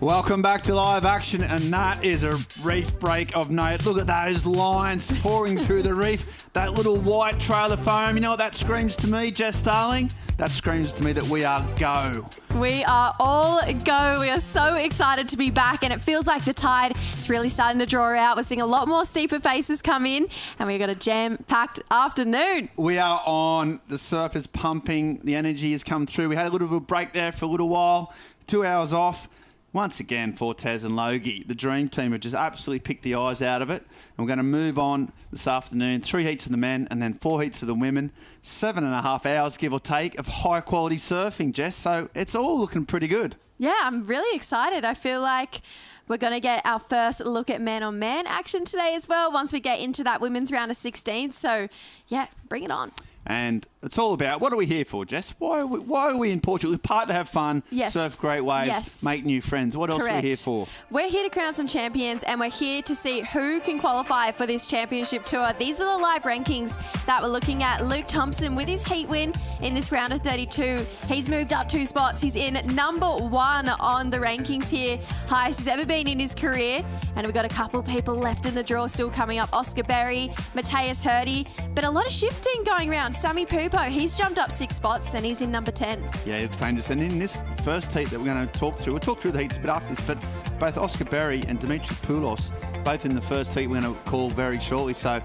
Welcome back to live action, and that is a reef break of note. Look at those lines pouring through the reef. That little white trail of foam. You know what that screams to me, Jess Starling? That screams to me that we are go. We are all go. We are so excited to be back, and it feels like the tide is really starting to draw out. We're seeing a lot more steeper faces come in, and we've got a jam-packed afternoon. We are on. The surf is pumping. The energy has come through. We had a little bit of a break there for a little while. 2 hours off. Once again, Fortes and Logie, the dream team, have just absolutely picked the eyes out of it. And we're going to move on this afternoon. 3 heats of the men and then 4 heats of the women. 7.5 hours, give or take, of high-quality surfing, Jess. So it's all looking pretty good. Yeah, I'm really excited. I feel like we're going to get our first look at man-on-man action today as well once we get into that women's round of 16. So, yeah, bring it on. And it's all about, what are we here for, Jess? Why are we in Portugal? We're part to have fun, Yes. surf great waves, Yes. make new friends. What else are we Correct. here for? We're here to crown some champions, and we're here to see who can qualify for this championship tour. These are the live rankings that we're looking at. Luke Thompson with his heat win in this round of 32. He's moved up 2 spots. He's in number 1 on the rankings here. Highest he's ever been in his career. And we've got a couple of people left in the draw still coming up. Oscar Berry, Matthias Hurdy, but a lot of shifting going around. Sammy Pupo, he's jumped up 6 spots and he's in number 10. Yeah, it's dangerous. And in this first heat that we're going to talk through, we'll talk through the heats a bit after this, but both Oscar Berry and Dimitri Poulos, both in the first heat, we're going to call very shortly. So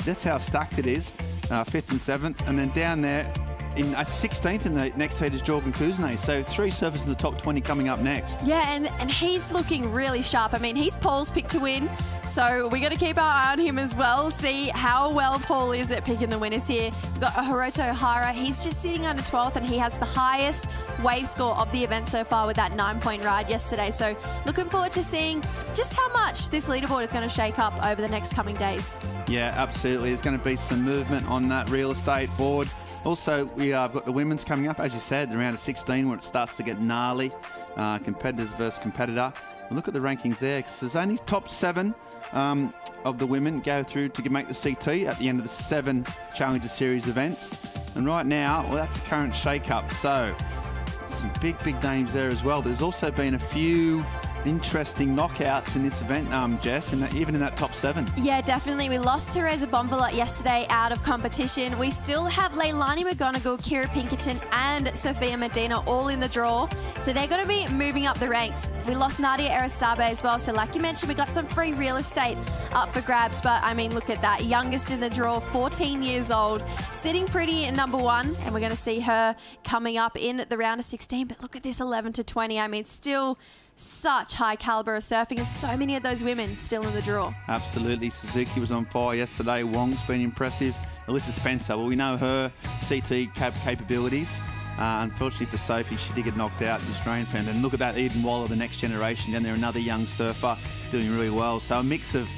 that's how stacked it is, 5th and 7th. And then down there, in 16th in the next heat is Jorgen Kuzne. So 3 surfers in the top 20 coming up next. Yeah, and he's looking really sharp. I mean, he's Paul's pick to win, so we got to keep our eye on him as well, see how well Paul is at picking the winners here. We've got Hiroto Ohara. He's just sitting under 12th, and he has the highest wave score of the event so far with that 9-point ride yesterday. So looking forward to seeing just how much this leaderboard is going to shake up over the next coming days. Yeah, absolutely. There's going to be some movement on that real estate board. Also, we have got the women's coming up, as you said, the round of 16 where it starts to get gnarly, competitors versus competitor. Look at the rankings there, because there's only top 7 of the women go through to make the CT at the end of the 7 Challenger Series events. And right now, well, that's a current shake-up. So some big names there as well. There's also been a few interesting knockouts in this event, Jess, even in that top 7. Yeah, definitely. We lost Teresa Bonvillain yesterday out of competition. We still have Leilani McGonigal, Kira Pinkerton, and Sophia Medina all in the draw. So they're going to be moving up the ranks. We lost Nadia Aristabe as well. So like you mentioned, we got some free real estate up for grabs. But I mean, look at that. Youngest in the draw, 14 years old, sitting pretty at number 1. And we're going to see her coming up in the round of 16. But look at this 11 to 20. I mean, still such high caliber of surfing, and so many of those women still in the draw. Absolutely. Suzuki was on fire yesterday. Wong's been impressive. Alyssa Spencer, well, we know her CT capabilities. Unfortunately for Sophie, she did get knocked out in the Australian friend. And look at that, Eden Waller, the next generation down there, another young surfer doing really well. So a mix of,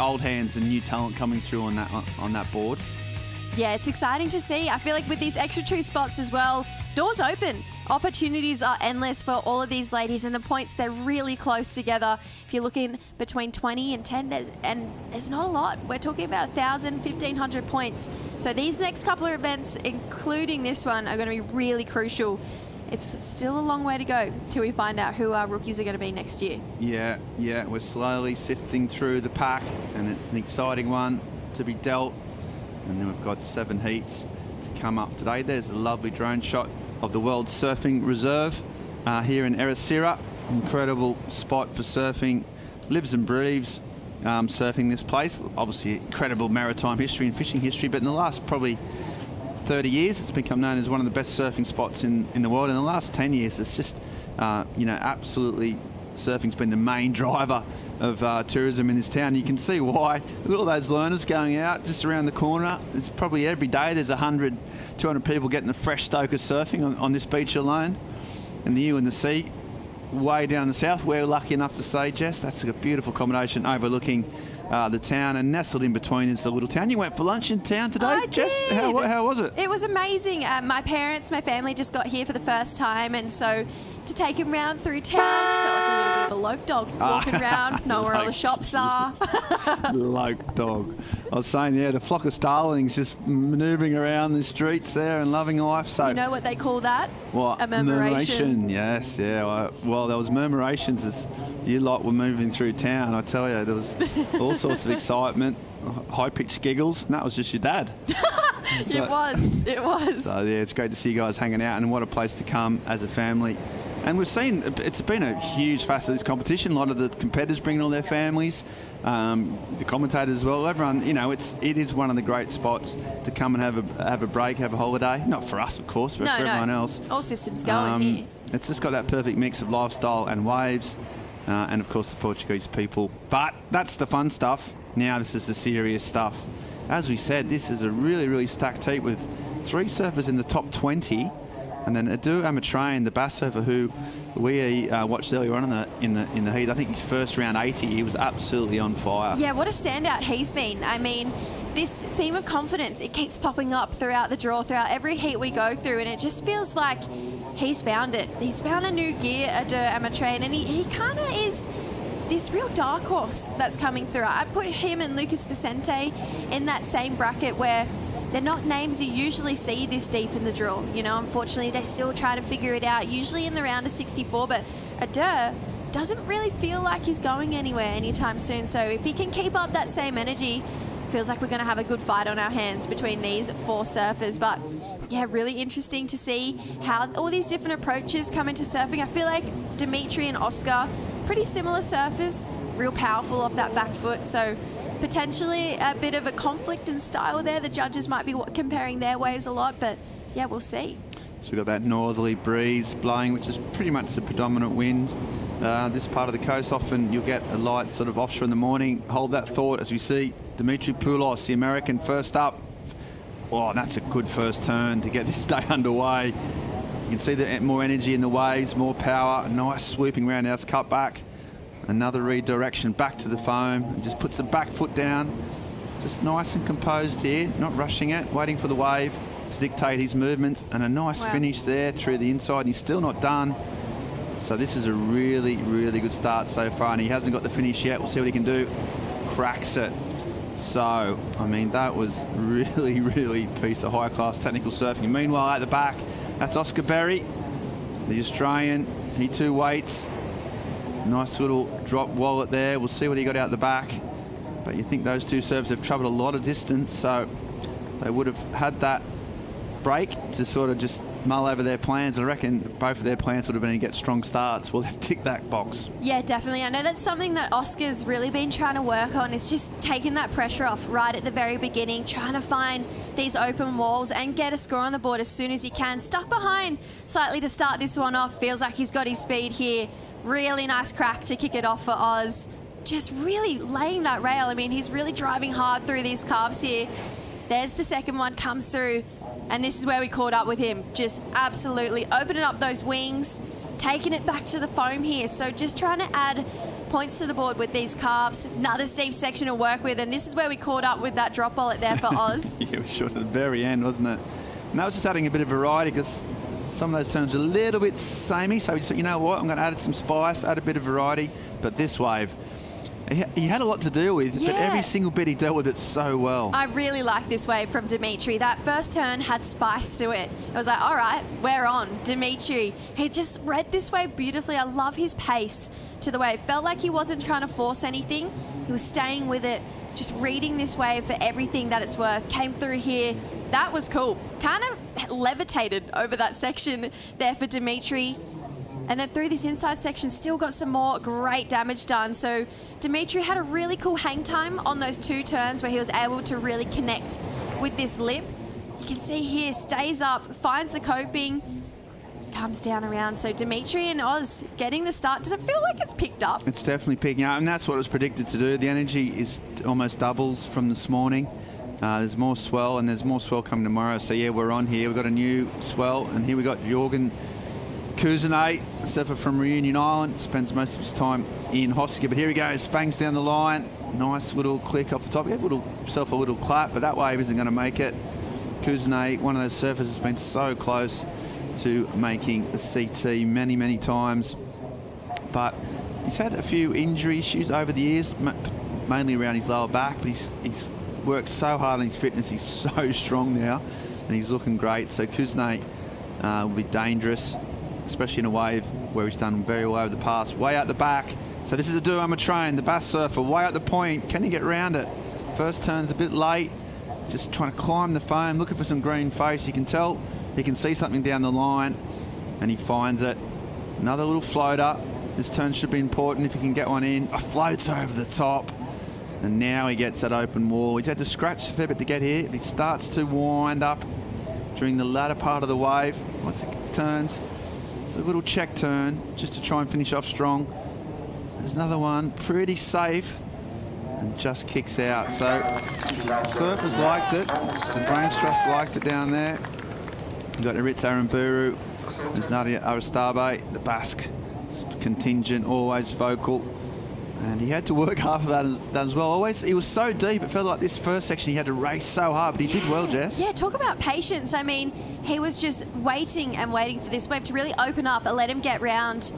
old hands and new talent coming through on that board. Yeah, it's exciting to see. I feel like with these extra 2 spots as well, doors open. Opportunities are endless for all of these ladies, and the points, they're really close together. If you're looking between 20 and 10, there's not a lot. We're talking about 1,000, 1,500 points. So these next couple of events, including this one, are going to be really crucial. It's still a long way to go till we find out who our rookies are going to be next year. Yeah, we're slowly sifting through the pack, and it's an exciting one to be dealt. And then we've got 7 heats to come up today. There's a lovely drone shot of the World Surfing Reserve here in Ericeira. Incredible spot for surfing. Lives and breathes surfing this place. Obviously, incredible maritime history and fishing history, but in the last probably 30 years, it's become known as one of the best surfing spots in the world. In the last 10 years, it's just, absolutely, surfing's been the main driver of tourism in this town. You can see why. Look at all those learners going out just around the corner. It's probably every day there's 100, 200 people getting a fresh stoke of surfing on this beach alone. And the U and the sea, way down the south, we're lucky enough to say, Jess, that's a beautiful accommodation overlooking the town, and nestled in between is the little town. You went for lunch in town today, I Jess? did. How was it? It was amazing. My family just got here for the first time, and so to take them round through town, felt like a little bit of a lope dog walking around, know where all the shops are. Lope dog. I was saying, the flock of starlings just manoeuvring around the streets there and loving life. So You know what they call that? What? A murmuration. Yes, yeah. Well, there was murmurations as you lot were moving through town. I tell you, there was all sorts of excitement, high-pitched giggles, and that was just your dad. It was. So, yeah, it's great to see you guys hanging out, and what a place to come as a family. And we've seen, it's been a huge facet of this competition. A lot of the competitors bringing all their families, the commentators as well. Everyone, it is one of the great spots to come and have a break, have a holiday. Not for us, of course, but for everyone else. All systems going here. It's just got that perfect mix of lifestyle and waves, and of course the Portuguese people. But that's the fun stuff. Now this is the serious stuff. As we said, this is a really, really stacked heat with 3 surfers in the top 20. And then Adu Amatrain, the bass surfer who we watched earlier on in the heat, I think his first round 80, he was absolutely on fire. Yeah, what a standout he's been. I mean, this theme of confidence, it keeps popping up throughout the draw, throughout every heat we go through, and it just feels like he's found it. He's found a new gear, a amateur, and he kind of is this real dark horse that's coming through. I'd put him and Lucas Vicente in that same bracket where they're not names you usually see this deep in the drill. You know, unfortunately, they're still trying to figure it out, usually in the round of 64, but Adair doesn't really feel like he's going anywhere anytime soon. So if he can keep up that same energy, feels like we're going to have a good fight on our hands between these 4 surfers. But yeah, really interesting to see how all these different approaches come into surfing. I feel like Dimitri and Oscar, pretty similar surfers, real powerful off that back foot. So potentially a bit of a conflict in style there. The judges might be comparing their waves a lot, but yeah, we'll see. So we've got that northerly breeze blowing, which is pretty much the predominant wind. This part of the coast, often you'll get a light sort of offshore in the morning. Hold that thought as we see Dimitri Poulos, the American, first up. Oh, that's a good first turn to get this day underway. You can see the more energy in the waves, more power, a nice swooping roundhouse cut back. Another redirection back to the foam, and just puts the back foot down. Just nice and composed here, not rushing it, waiting for the wave to dictate his movements, and a nice finish there through the inside, and he's still not done. So this is a really, really good start so far, and he hasn't got the finish yet. We'll see what he can do. Cracks it. So, I mean, that was really, really a piece of high-class technical surfing. Meanwhile, at the back, that's Oscar Berry, the Australian. He too waits. Nice little drop wallet there. We'll see what he got out the back. But you think those two surfers have travelled a lot of distance, so they would have had that break to sort of just mull over their plans. I reckon both of their plans would have been to get strong starts. Well, they've ticked that box. Yeah, definitely. I know that's something that Oscar's really been trying to work on, is just taking that pressure off right at the very beginning, trying to find these open walls and get a score on the board as soon as he can. Stuck behind slightly to start this one off. Feels like he's got his speed here. Really nice crack to kick it off for Oz. Just really laying that rail. I mean, he's really driving hard through these calves here. There's the second one, comes through. And this is where we caught up with him. Just absolutely opening up those wings, taking it back to the foam here. So just trying to add points to the board with these calves. Another steep section to work with. And this is where we caught up with that drop wallet there for Oz. Yeah, we shot at the very end, wasn't it? And that was just adding a bit of variety, because some of those turns are a little bit samey. So we just thought, you know what, I'm going to add some spice, add a bit of variety. But this wave, he had a lot to deal with, but every single bit he dealt with it so well. I really like this wave from Dimitri. That first turn had spice to it. It was like, all right, we're on. Dimitri, he just read this wave beautifully. I love his pace to the wave. Felt like he wasn't trying to force anything. He was staying with it, just reading this wave for everything that it's worth. Came through here. That was cool. Kind of levitated over that section there for Dimitri. And then through this inside section, still got some more great damage done. So Dimitri had a really cool hang time on those 2 turns where he was able to really connect with this lip. You can see here, stays up, finds the coping, comes down around. So Dimitri and Oz getting the start. Does it feel like it's picked up? It's definitely picking up, and that's what it was predicted to do. The energy is almost doubles from this morning. There's more swell, and there's more swell coming tomorrow. So yeah, we're on here. We've got a new swell, and here we got Jorgen Kuzanay, surfer from Reunion Island, spends most of his time in Hoska, but here he goes, fangs down the line, nice little click off the top. He gave himself a little clap, but that wave isn't going to make it. Kuzanay, one of those surfers that's been so close to making the CT many, many times, but he's had a few injury issues over the years, mainly around his lower back, but he's worked so hard on his fitness. He's so strong now, and he's looking great. So Kuzanay will be dangerous, especially in a wave where he's done very well over the past. Way out the back. So this is a duo train, the bass surfer, way out the point. Can he get around it? First turn's a bit late. Just trying to climb the foam, looking for some green face. You can tell he can see something down the line, and he finds it. Another little floater. This turn should be important if he can get one in. Floats over the top. And now he gets that open wall. He's had to scratch a fair bit to get here. He starts to wind up during the latter part of the wave. Lots of turns. It's a little check turn just to try and finish off strong. There's another one, pretty safe, and just kicks out. So surfers liked it. The Brains Trust liked it down there. You've got Aritz Aramburu. There's Nadia Aristabe, the Basque contingent, always vocal. And he had to work half of that as well. Always, he was so deep. It felt like this first section he had to race so hard, but he did well, Jess. Yeah, talk about patience. I mean, he was just waiting and waiting for this wave to really open up and let him get round,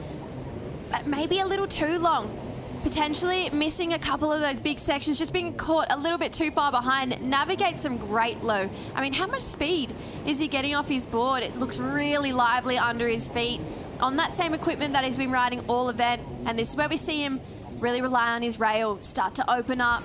but maybe a little too long. Potentially missing a couple of those big sections, just being caught a little bit too far behind. Navigates some great low. I mean, how much speed is he getting off his board? It looks really lively under his feet on that same equipment that he's been riding all event. And this is where we see him really rely on his rail, start to open up.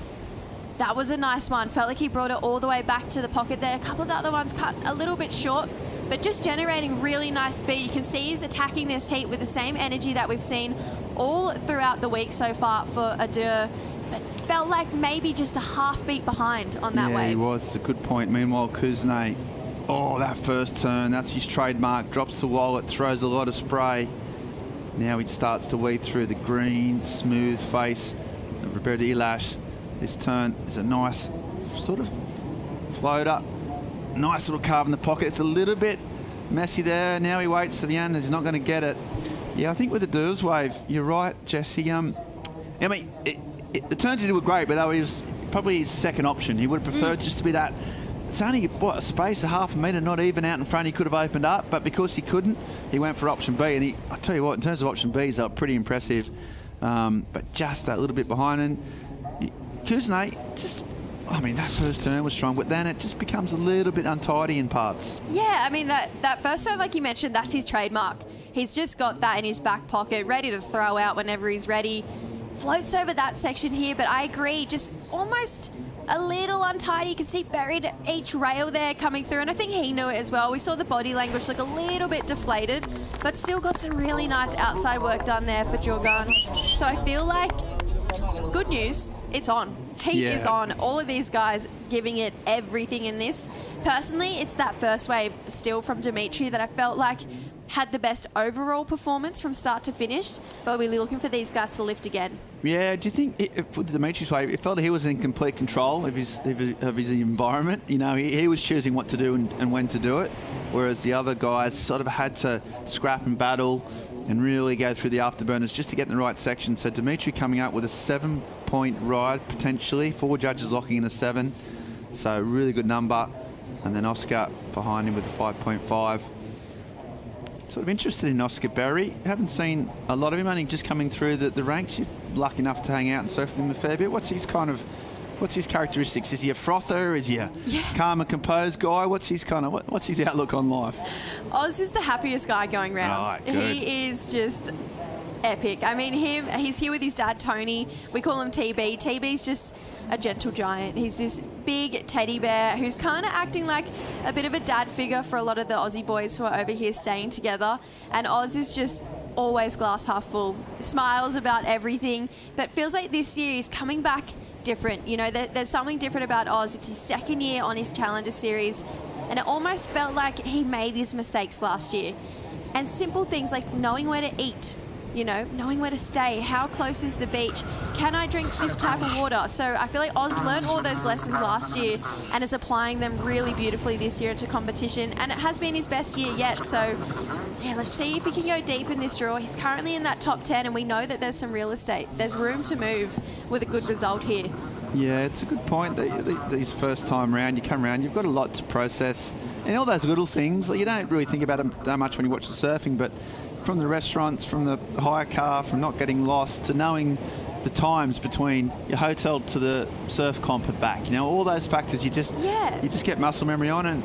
That was a nice one. Felt like he brought it all the way back to the pocket there. A couple of the other ones cut a little bit short, but just generating really nice speed. You can see he's attacking this heat with the same energy that we've seen all throughout the week so far for Adair, but felt like maybe just a half beat behind on that wave. Yeah, he was. It's a good point. Meanwhile, Kuznets, oh, that first turn, that's his trademark. Drops the wallet, throws a lot of spray. Now he starts to weave through the green, smooth face of Roberto Ilash. This turn is a nice sort of floater. Nice little carve in the pocket. It's a little bit messy there. Now he waits to the end. He's not going to get it. Yeah, I think with the Durs wave, you're right, Jesse. I mean, the turns he did were great, but that was probably his second option. He would have preferred just to be that. It's only, what, a space, a half a metre, not even out in front. He could have opened up, but because he couldn't, he went for option B. And I tell you what, in terms of option Bs, they were pretty impressive. But just that little bit behind. And Kuznets, just, I mean, that first turn was strong, but then it just becomes a little bit untidy in parts. Yeah, I mean, that first turn, like you mentioned, that's his trademark. He's just got that in his back pocket, ready to throw out whenever he's ready. Floats over that section here, but I agree, just almost a little untidy. You can see buried each rail there coming through, and I think he knew it as well. We saw the body language look a little bit deflated, but still got some really nice outside work done there for Jorgan. So I feel like, good news, it's on. Heat is on. All of these guys giving it everything in this. Personally, it's that first wave still from Dimitri that I felt like had the best overall performance from start to finish, but we're looking for these guys to lift again. Yeah, do you think with the Dimitri's wave, it felt like he was in complete control of his environment? You know, he was choosing what to do and when to do it, whereas the other guys sort of had to scrap and battle and really go through the afterburners just to get in the right section. So Dimitri coming up with a 7-point ride, potentially. 4 judges locking in a 7. So really good number. And then Oscar behind him with a 5.5. Sort of interested in Oscar Berry. Haven't seen a lot of him, only just coming through the ranks. You're lucky enough to hang out and surf with him a fair bit. What's his characteristics? Is he a frother? Is he a calm and composed guy? What's his outlook on life? Oz is the happiest guy going round. Right, good. He is just epic. I mean, he's here with his dad, Tony. We call him TB. TB's just a gentle giant. He's this big teddy bear who's kind of acting like a bit of a dad figure for a lot of the Aussie boys who are over here staying together. And Oz is just always glass half full. Smiles about everything, but feels like this year he's coming back different. You know, there's something different about Oz. It's his second year on his Challenger Series, and it almost felt like he made his mistakes last year. And simple things like knowing where to eat, you know, knowing where to stay, how close is the beach, can I drink this type of water? So I feel like Oz learned all those lessons last year and is applying them really beautifully this year into competition, and it has been his best year yet. So yeah, let's see if he can go deep in this draw. He's currently in that top 10, and we know that there's some real estate. There's room to move with a good result here. Yeah, it's a good point. These first time round, you come around, you've got a lot to process. And all those little things, you don't really think about them that much when you watch the surfing, but from the restaurants, from the hire car, from not getting lost, to knowing the times between your hotel to the surf comp and back. You know, all those factors, you just get muscle memory on, and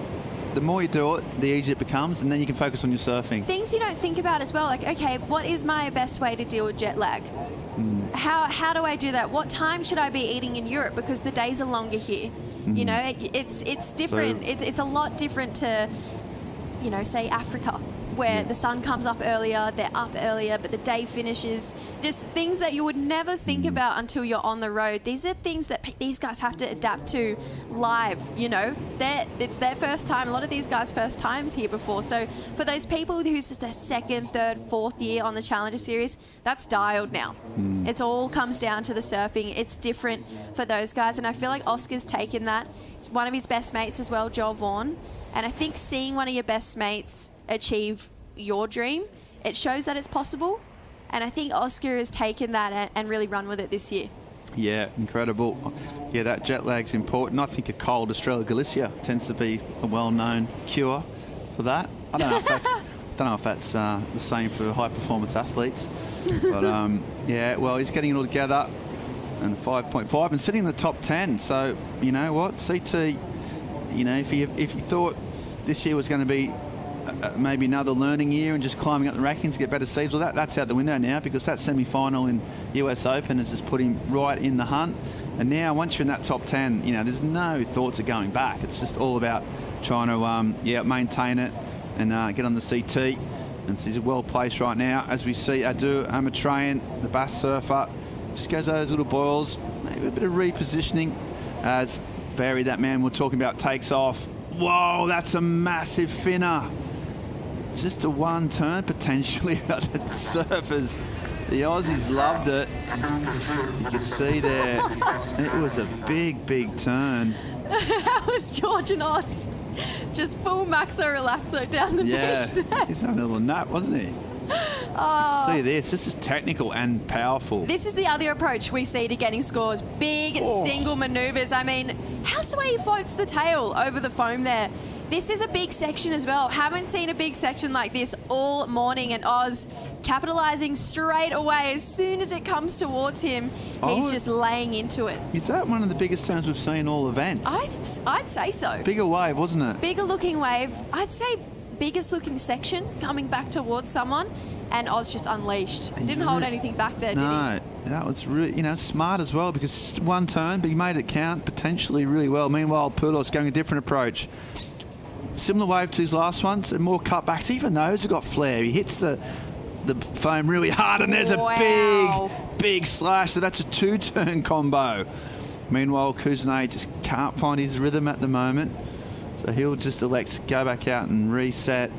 the more you do it, the easier it becomes, and then you can focus on your surfing. Things you don't think about as well, like, okay, what is my best way to deal with jet lag? How do I do that? What time should I be eating in Europe? Because the days are longer here. You know, it's different. So, it's a lot different to, you know, say Africa, where the sun comes up earlier, they're up earlier, but the day finishes. Just things that you would never think about until you're on the road. These are things that these guys have to adapt to live, you know. It's their first time. A lot of these guys' first times here before. So for those people who's just their second, third, fourth year on the Challenger Series, that's dialed now. It all comes down to the surfing. It's different for those guys, and I feel like Oscar's taken that. It's one of his best mates as well, Joel Vaughan. And I think seeing one of your best mates achieve your dream, it shows that it's possible, And I think Oscar has taken that and really run with it this year. Yeah, incredible. Yeah, that jet lag's important. I think a cold Australia Galicia tends to be a well-known cure for that. I don't know if that's the same for high-performance athletes. But, yeah, well, he's getting it all together. And 5.5 and sitting in the top 10. So, you know what? CT, you know, if you thought this year was going to be maybe another learning year and just climbing up the rankings to get better seeds, well, that's out the window now, because that semi-final in US Open has just put him right in the hunt. And now, once you're in that top 10, you know, there's no thoughts of going back. It's just all about trying to, maintain it and get on the CT. And so he's well placed right now. As we see Adu Amatreyan, the Bass surfer, just goes over those little boils, maybe a bit of repositioning as Barry, that man we're talking about, takes off. Whoa, that's a massive finner. Just a one turn potentially. The surfers, the Aussies loved it. You could see there, it was a big, big turn. That was George and Oz. Just full maxo relaxo down the beach there. He's having a little nap, wasn't he? Oh. See this is technical and powerful. This is the other approach we see to getting scores. Big single maneuvers. I mean, how's the way he floats the tail over the foam there? This is a big section as well. Haven't seen a big section like this all morning, and Oz capitalising straight away as soon as it comes towards him. He's just laying into it. Is that one of the biggest turns we've seen all events? I'd say so. Bigger wave, wasn't it? Bigger looking wave. I'd say biggest looking section coming back towards someone, and Oz just unleashed. Didn't hold anything back there, did he? No, that was really, smart as well, because it's one turn, but he made it count potentially really well. Meanwhile, Poulos going a different approach. Similar wave to his last ones, and more cutbacks. Even those have got flair. He hits the foam really hard, and there's a big slash. So that's a two-turn combo. Meanwhile, Kuzne just can't find his rhythm at the moment. So he'll just elect to go back out and reset.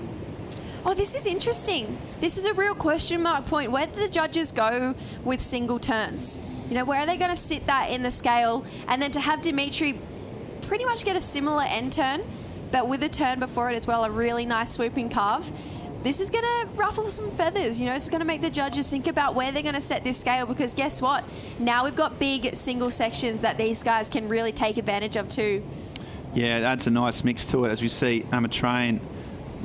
Oh, this is interesting. This is a real question mark point. Where do the judges go with single turns? You know, where are they going to sit that in the scale? And then to have Dimitri pretty much get a similar end turn, but with a turn before it as well, a really nice swooping carve. This is going to ruffle some feathers. You know, it's going to make the judges think about where they're going to set this scale, because guess what? Now we've got big single sections that these guys can really take advantage of too. Yeah, that's a nice mix to it, as we see Amatreyan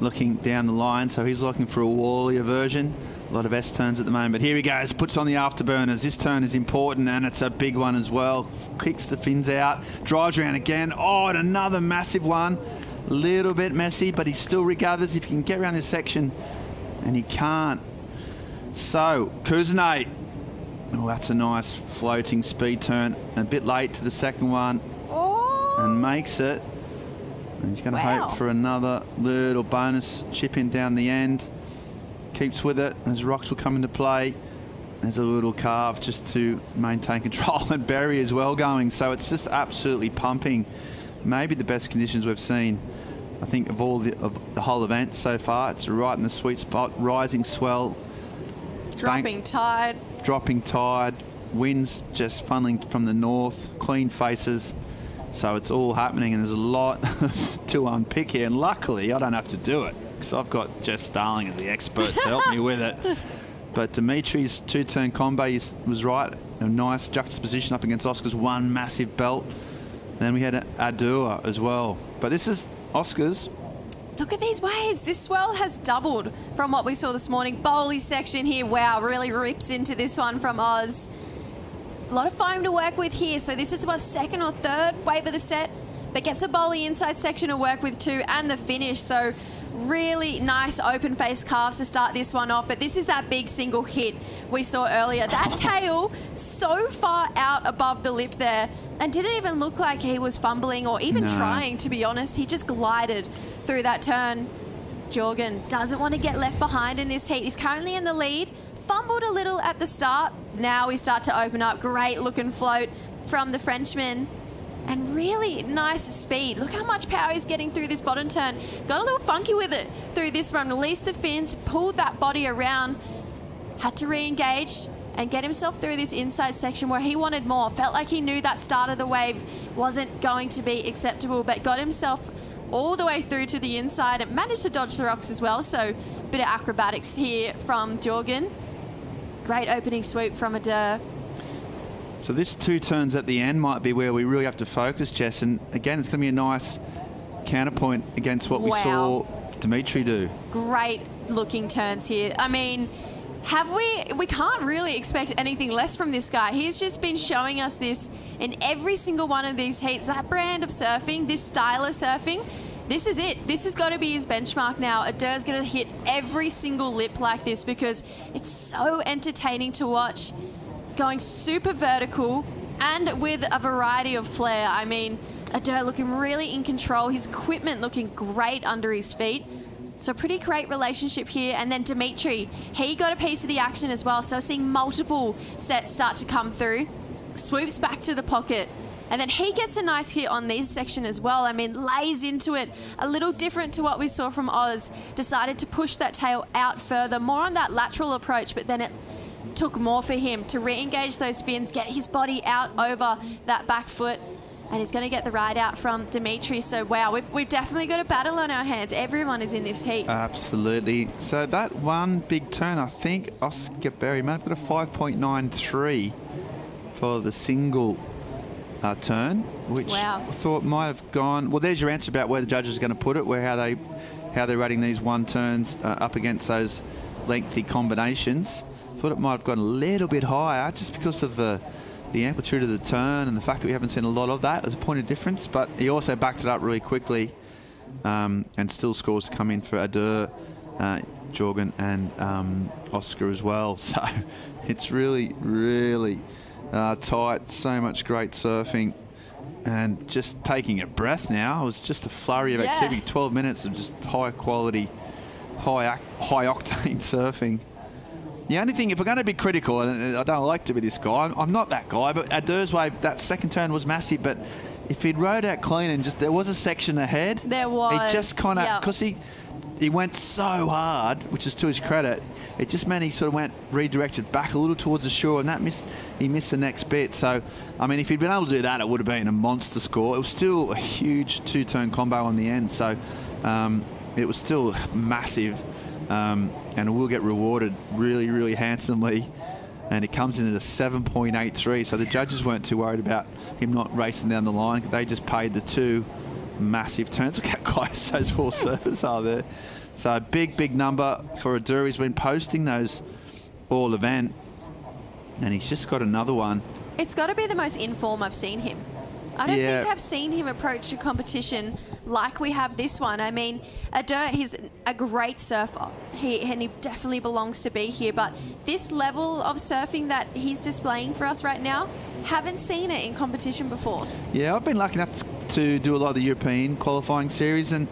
looking down the line. So he's looking for a wallier version. A lot of S-turns at the moment. But here he goes, puts on the afterburners. This turn is important, and it's a big one as well. Kicks the fins out, drives around again. Oh, and another massive one. A little bit messy, but he still recovers if he can get around this section, and he can't. So, Kuzne. Oh, that's a nice floating speed turn. A bit late to the second one. And makes it. And he's going to hope for another little bonus chip in down the end. Keeps with it as rocks will come into play. There's a little carve just to maintain control, and Barry as well going. So it's just absolutely pumping. Maybe the best conditions we've seen, I think, of the whole event so far. It's right in the sweet spot. Rising swell. Dropping tide. Dropping tide. Winds just funneling from the north. Clean faces. So it's all happening, and there's a lot to unpick here. And luckily, I don't have to do it, because I've got Jess Starling as the expert to help me with it. But Dimitri's two-turn combo was right. A nice juxtaposition up against Oscar's one massive belt. Then we had Adua as well. But this is Oscar's. Look at these waves. This swell has doubled from what we saw this morning. Bowley section here. Wow, really rips into this one from Oz. A lot of foam to work with here. So this is my second or third wave of the set, but gets a Bowley inside section to work with too, and the finish. So really nice open face calves to start this one off. But this is that big single hit we saw earlier. That tail so far out above the lip there, and didn't even look like he was fumbling or even trying, to be honest. He just glided through that turn. Jorgen doesn't want to get left behind in this heat. He's currently in the lead. Fumbled a little at the start. Now we start to open up. Great looking float from the Frenchman. And really nice speed. Look how much power he's getting through this bottom turn. Got a little funky with it through this run. Released the fins, pulled that body around. Had to re-engage and get himself through this inside section where he wanted more. Felt like he knew that start of the wave wasn't going to be acceptable, but got himself all the way through to the inside and managed to dodge the rocks as well. So a bit of acrobatics here from Jorgen. Great opening swoop from Adair. So this 2 turns at the end might be where we really have to focus, Jess. And again, it's going to be a nice counterpoint against what we saw Dimitri do. Great looking turns here. I mean, we can't really expect anything less from this guy. He's just been showing us this in every single one of these heats. That brand of surfing, this style of surfing, this is it. This has got to be his benchmark now. Adair's going to hit every single lip like this because it's so entertaining to watch. Going super vertical and with a variety of flair. I mean, Adair looking really in control. His equipment looking great under his feet. So pretty great relationship here. And then Dimitri, he got a piece of the action as well. So seeing multiple sets start to come through. Swoops back to the pocket. And then he gets a nice hit on this section as well. I mean, lays into it. A little different to what we saw from Oz. Decided to push that tail out further. More on that lateral approach, but then it took more for him to re-engage those spins, get his body out over that back foot, and he's going to get the ride out from Dimitri. So, wow, we've definitely got a battle on our hands. Everyone is in this heat. Absolutely. So that one big turn, I think Oscar Berry might have got a 5.93 for the single turn, which I thought might have gone. Well, there's your answer about where the judges are going to put it, how they're rating these 1 turns up against those lengthy combinations. Thought it might have gone a little bit higher just because of the amplitude of the turn and the fact that we haven't seen a lot of that as a point of difference. But he also backed it up really quickly, and still scores come in for Adair, Jorgen, and Oscar as well. So it's really, really tight. So much great surfing, and just taking a breath now. It was just a flurry of activity. 12 minutes of just high quality, high octane surfing. The only thing, if we're going to be critical, and I don't like to be this guy, I'm not that guy, but Adair's wave, that second turn was massive, but if he'd rode out clean and just, there was a section ahead. There was. He just kind of, because he went so hard, which is to his credit, it just meant he sort of went redirected back a little towards the shore, and he missed the next bit. So, I mean, if he'd been able to do that, it would have been a monster score. It was still a huge 2-turn combo on the end, so it was still massive. And will get rewarded really, really handsomely. And it comes in at a 7.83. So the judges weren't too worried about him not racing down the line. They just paid the 2 massive turns. Look how close those 4 surfers are there. So big number for Adair. He's been posting those all event. And he's just got another one. It's got to be the most in form I've seen him. I don't think I've seen him approach a competition like we have this one. I mean, Adair, he's a great surfer. He definitely belongs to be here. But this level of surfing that he's displaying for us right now, haven't seen it in competition before. Yeah, I've been lucky enough to do a lot of the European qualifying series. And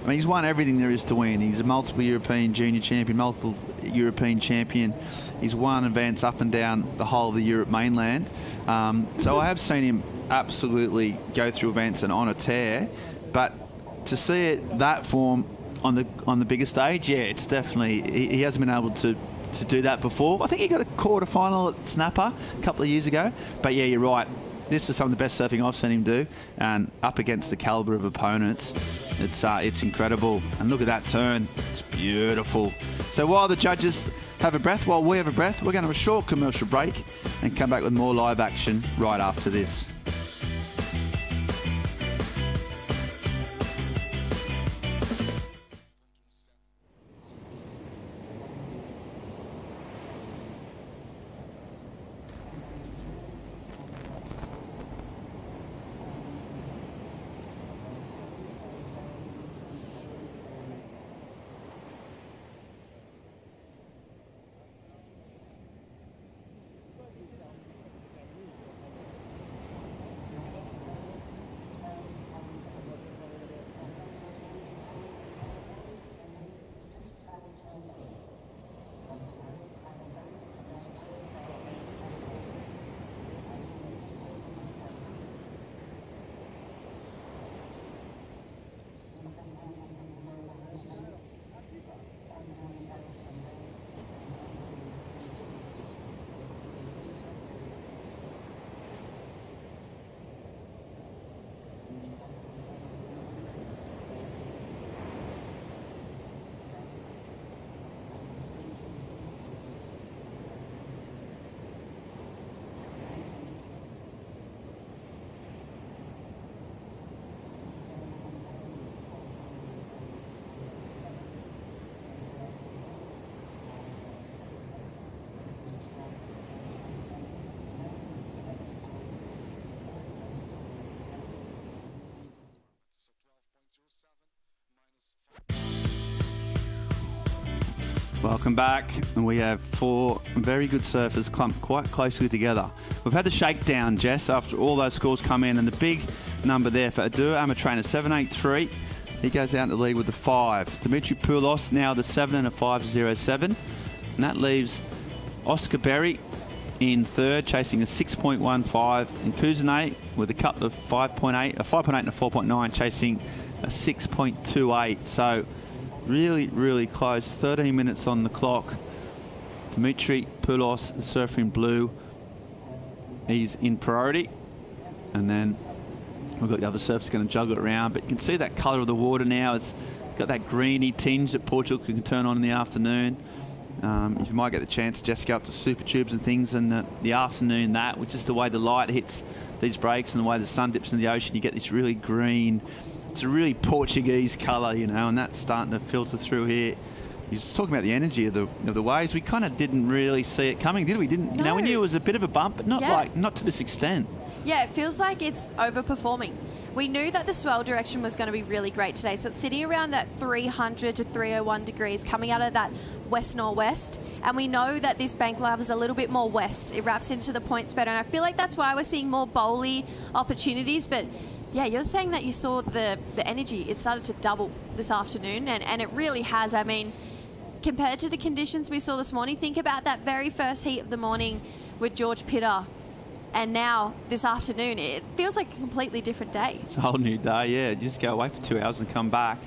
I mean, he's won everything there is to win. He's a multiple European junior champion, multiple European champion. He's won events up and down the whole of the Europe mainland. So I have seen him absolutely go through events and on a tear, but to see it that form on the bigger stage, yeah, it's definitely, he hasn't been able to do that before. I think he got a quarter-final at Snapper a couple of years ago, but yeah, you're right. This is some of the best surfing I've seen him do, and up against the caliber of opponents, it's incredible. And look at that turn, it's beautiful. So while the judges have a breath, while we have a breath, we're going to have a short commercial break and come back with more live action right after this. Welcome back. And we have 4 very good surfers clumped quite closely together. We've had the shakedown, Jess, after all those scores come in, and the big number there for Adua Amatrainer, 7.83. He goes out to lead with the 5. Dimitri Poulos now the 7 and a 5.07. And that leaves Oscar Berry in third, chasing a 6.15. And Kuzane with a couple of 5.8, a 5.8 and a 4.9, chasing a 6.28. So really, really close. 13 minutes on the clock. Dimitri Poulos, the surfer in blue, he's in priority. And then we've got the other surfers going to juggle it around. But you can see that colour of the water now. It's got that greeny tinge that Portugal can turn on in the afternoon. If you might get the chance, just go up to Super Tubes and things in the afternoon, which is the way the light hits these breaks and the way the sun dips in the ocean, you get this really green, it's a really Portuguese colour, you know, and that's starting to filter through here. You're just talking about the energy of the waves. We kind of didn't really see it coming, did we? Didn't. No. You know, we knew it was a bit of a bump, but not to this extent. Yeah, it feels like it's overperforming. We knew that the swell direction was going to be really great today, so it's sitting around that 300 to 301 degrees coming out of that west-northwest, and we know that this bank line is a little bit more west. It wraps into the points better, and I feel like that's why we're seeing more bowly opportunities. But yeah, you're saying that you saw the energy. It started to double this afternoon, and it really has. I mean, compared to the conditions we saw this morning, think about that very first heat of the morning with George Pitter. And now, this afternoon, it feels like a completely different day. It's a whole new day, yeah. You just go away for 2 hours and come back.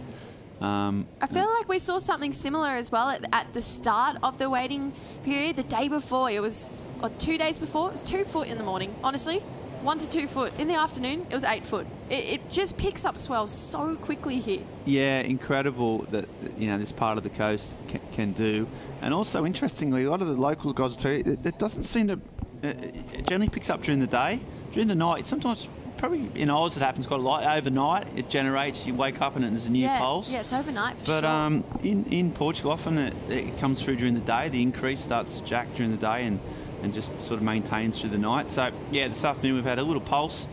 I feel like we saw something similar as well at the start of the waiting period. The day before, it was, or 2 days before, it was 2 foot in the morning. Honestly, 1 to 2 foot. In the afternoon, it was 8 foot. It just picks up swells so quickly here. Yeah, incredible that, you know, this part of the coast can do. And also, interestingly, a lot of the local guys will tell you, it doesn't seem to... It generally picks up during the day. During the night, sometimes, probably in Oz it happens quite a lot. Overnight, it generates, you wake up and there's a new pulse. Yeah, it's overnight for sure. But in Portugal, often it comes through during the day. The increase starts to jack during the day and just sort of maintains through the night. So, yeah, this afternoon we've had a little pulse.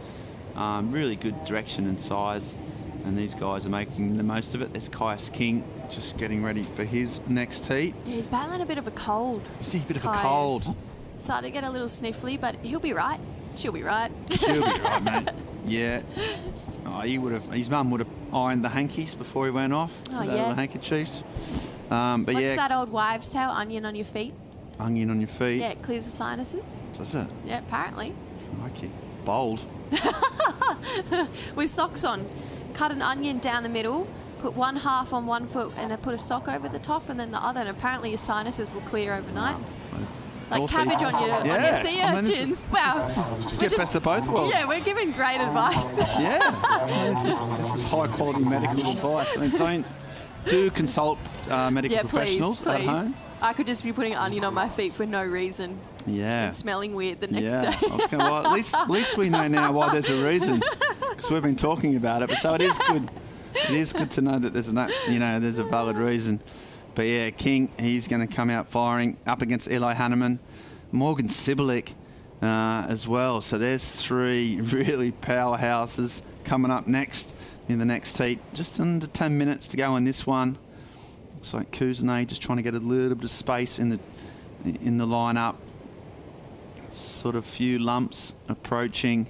Really good direction and size. And these guys are making the most of it. There's Caius King just getting ready for his next heat. Yeah, he's battling a bit of a cold. A bit of a cold. Started to get a little sniffly, but he'll be right. She'll be right. She'll be right, mate. Yeah. Oh, his mum would have ironed the hankies before he went off. Oh, yeah. The handkerchiefs. But What's yeah. that old wives' tale? Onion on your feet. Onion on your feet. Yeah, it clears the sinuses. Does it? Yeah, apparently. Crikey. Bold. With socks on. Cut an onion down the middle, put one half on one foot, and then put a sock over the top, and then the other, and apparently your sinuses will clear overnight. Wow. Like also, cabbage on your sea urchins. Wow. Get best of both worlds. Yeah, we're giving great advice. Yeah. This is high quality medical advice. I mean, do consult medical professionals please. at home. I could just be putting onion on my feet for no reason. Yeah. And smelling weird the next day. I was going, well, at least we know now why there's a reason, because we've been talking about it. But so it is good. It is good to know that there's a valid reason. But yeah, King, he's going to come out firing up against Eli Hanneman, Morgan Sibilic as well. So there's 3 really powerhouses coming up next in the next heat. Just under 10 minutes to go on this one. Looks like Kuzane just trying to get a little bit of space in the lineup. Sort of few lumps approaching.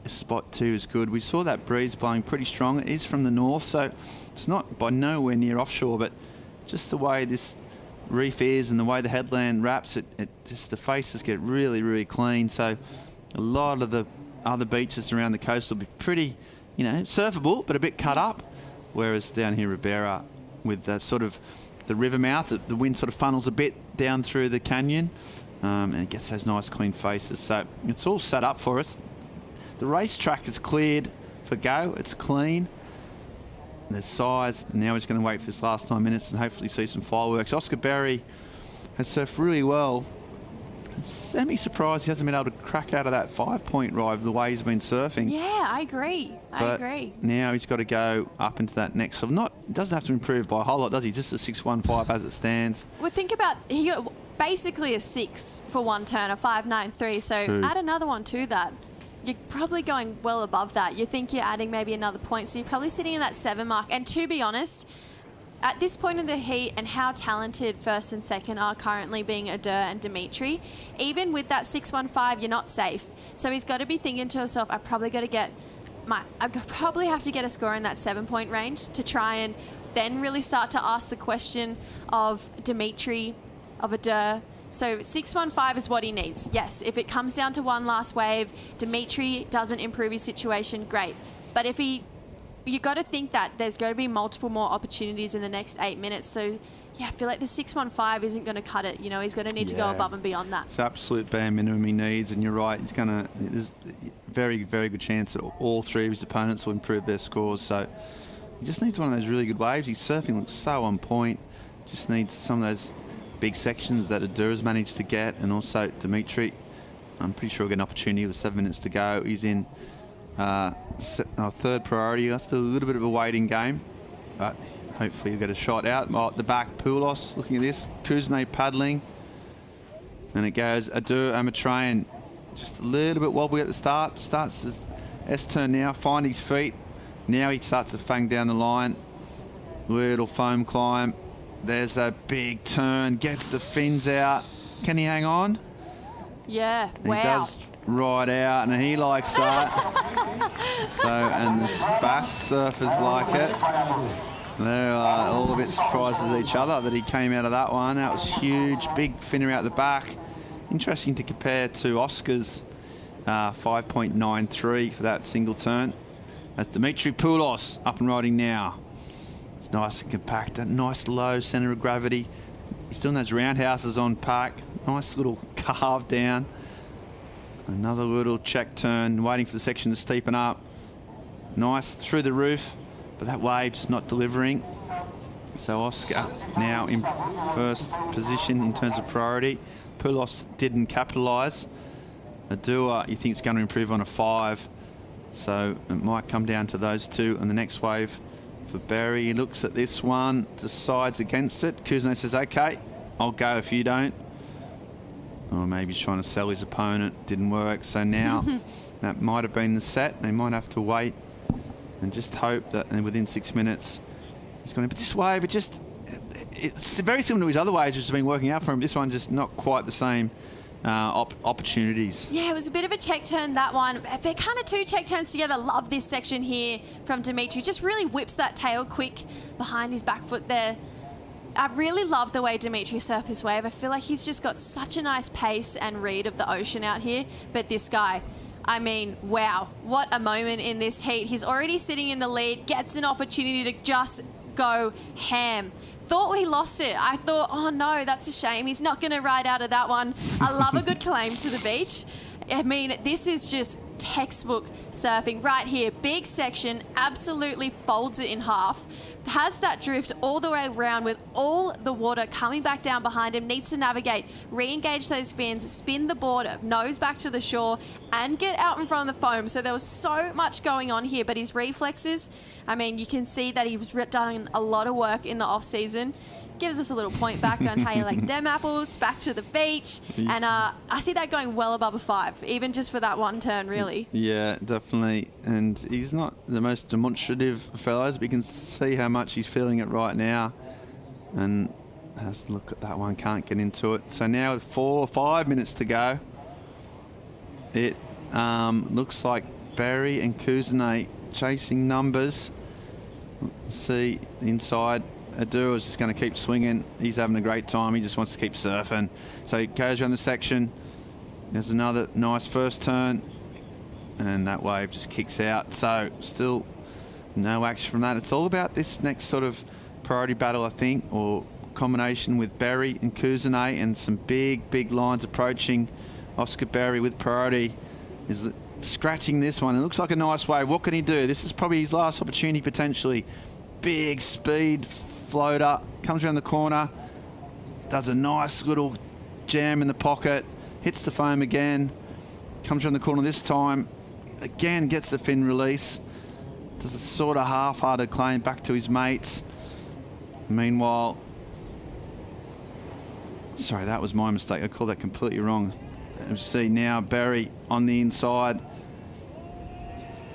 Spot 2 is good. We saw that breeze blowing pretty strong. It is from the north, so it's not by nowhere near offshore, but just the way this reef is and the way the headland wraps, it just the faces get really, really clean. So a lot of the other beaches around the coast will be pretty, surfable, but a bit cut up. Whereas down here, Ribera, with sort of the river mouth, the wind sort of funnels a bit down through the canyon, and it gets those nice clean faces. So it's all set up for us. The racetrack is cleared for go. It's clean. There's size. Now he's going to wait for his last 9 minutes and hopefully see some fireworks. Oscar Berry has surfed really well. Semi-surprised he hasn't been able to crack out of that 5-point ride the way he's been surfing. Yeah, I agree. I agree. Now he's got to go up into that next level. Doesn't have to improve by a whole lot, does he? Just a 6.15 as it stands. Well, think about, he got basically a 6 for one turn, a 5.93. So add another one to that. You're probably going well above that. You think you're adding maybe another point, so you're probably sitting in that 7 mark. And to be honest, at this point in the heat and how talented first and second are currently being Adair and Dimitri, even with that 6-1-5, you're not safe. So he's got to be thinking to himself, I probably have to get a score in that 7-point range to try and then really start to ask the question of Dimitri, of Adair. So 6-1-5 is what he needs. Yes, if it comes down to one last wave, Dimitri doesn't improve his situation, great. But if you got to think that there's going to be multiple more opportunities in the next 8 minutes. So, yeah, I feel like the 6-1-5 isn't going to cut it. You know, he's going to need to go above and beyond that. It's absolute bare minimum he needs, and you're right. There's a very, very good chance that all three of his opponents will improve their scores. So he just needs one of those really good waves. His surfing looks so on point. Just needs some of those big sections that Adair has managed to get, and also Dimitri. I'm pretty sure he'll get an opportunity with 7 minutes to go. He's in third priority. That's still a little bit of a waiting game, but hopefully you'll get a shot out. At the back, Poulos looking at this. Kuznets paddling. And it goes Adair Amatreyan. Just a little bit wobbly at the start. Starts his S-turn now. Find his feet. Now he starts to fang down the line. Little foam climb. There's a big turn. Gets the fins out. Can he hang on? Yeah, He does ride out, and he likes that. So, and the bass surfers like it. They're all a bit surprised as each other that he came out of that one. That was huge. Big finner out the back. Interesting to compare to Oscar's 5.93 for that single turn. That's Dimitri Poulos up and riding now. It's nice and compact. A nice low centre of gravity. He's doing those roundhouses on pack. Nice little carve down. Another little check turn, waiting for the section to steepen up. Nice through the roof, but that wave just not delivering. So Oscar now in first position in terms of priority. Poulos didn't capitalise. Adair, you think, is going to improve on a 5. So it might come down to those two on the next wave. For Barry, he looks at this one, decides against it. Kuznets says, okay, I'll go if you don't. Or maybe he's trying to sell his opponent. Didn't work. So now that might have been the set. They might have to wait and just hope that within 6 minutes he's going to. But this wave, it's very similar to his other waves, which has been working out for him. This one just not quite the same opportunities. Yeah, it was a bit of a check turn, that one. They're kind of two check turns together. Love this section here from Dimitri. Just really whips that tail quick behind his back foot there. I really love the way Dimitri surfed this wave. I feel like he's just got such a nice pace and read of the ocean out here. But this guy, I mean, wow, what a moment in this heat. He's already sitting in the lead, gets an opportunity to just go ham. Thought he lost it. I thought, oh no, that's a shame. He's not going to ride out of that one. I love a good claim to the beach. I mean, this is just textbook surfing right here. Big section, absolutely folds it in half. Has that drift all the way around with all the water coming back down behind him, needs to navigate, re-engage those fins, spin the board, nose back to the shore, and get out in front of the foam. So there was so much going on here, but his reflexes, I mean, you can see that he's done a lot of work in the off-season. Gives us a little point back on how you like dem apples, back to the beach. And I see that going well above a 5, even just for that one turn, really. Yeah, definitely. And he's not the most demonstrative of fellows, but you can see how much he's feeling it right now. And has to look at that one, can't get into it. So now with 4 or 5 minutes to go, it looks like Barry and Kuznets chasing numbers. Let's see inside. Adair is just going to keep swinging. He's having a great time. He just wants to keep surfing. So he goes around the section. There's another nice first turn. And that wave just kicks out. So still no action from that. It's all about this next sort of priority battle, I think, or combination with Barry and Kuznets, and some big lines approaching. Oscar Barry with priority is scratching this one. It looks like a nice wave. What can he do? This is probably his last opportunity potentially. Big speed floater, comes around the corner, does a nice little jam in the pocket, hits the foam again, comes around the corner this time, again gets the fin release, does a sort of half-hearted claim back to his mates. Meanwhile, sorry, that was my mistake. I called that completely wrong. You see now Barry on the inside,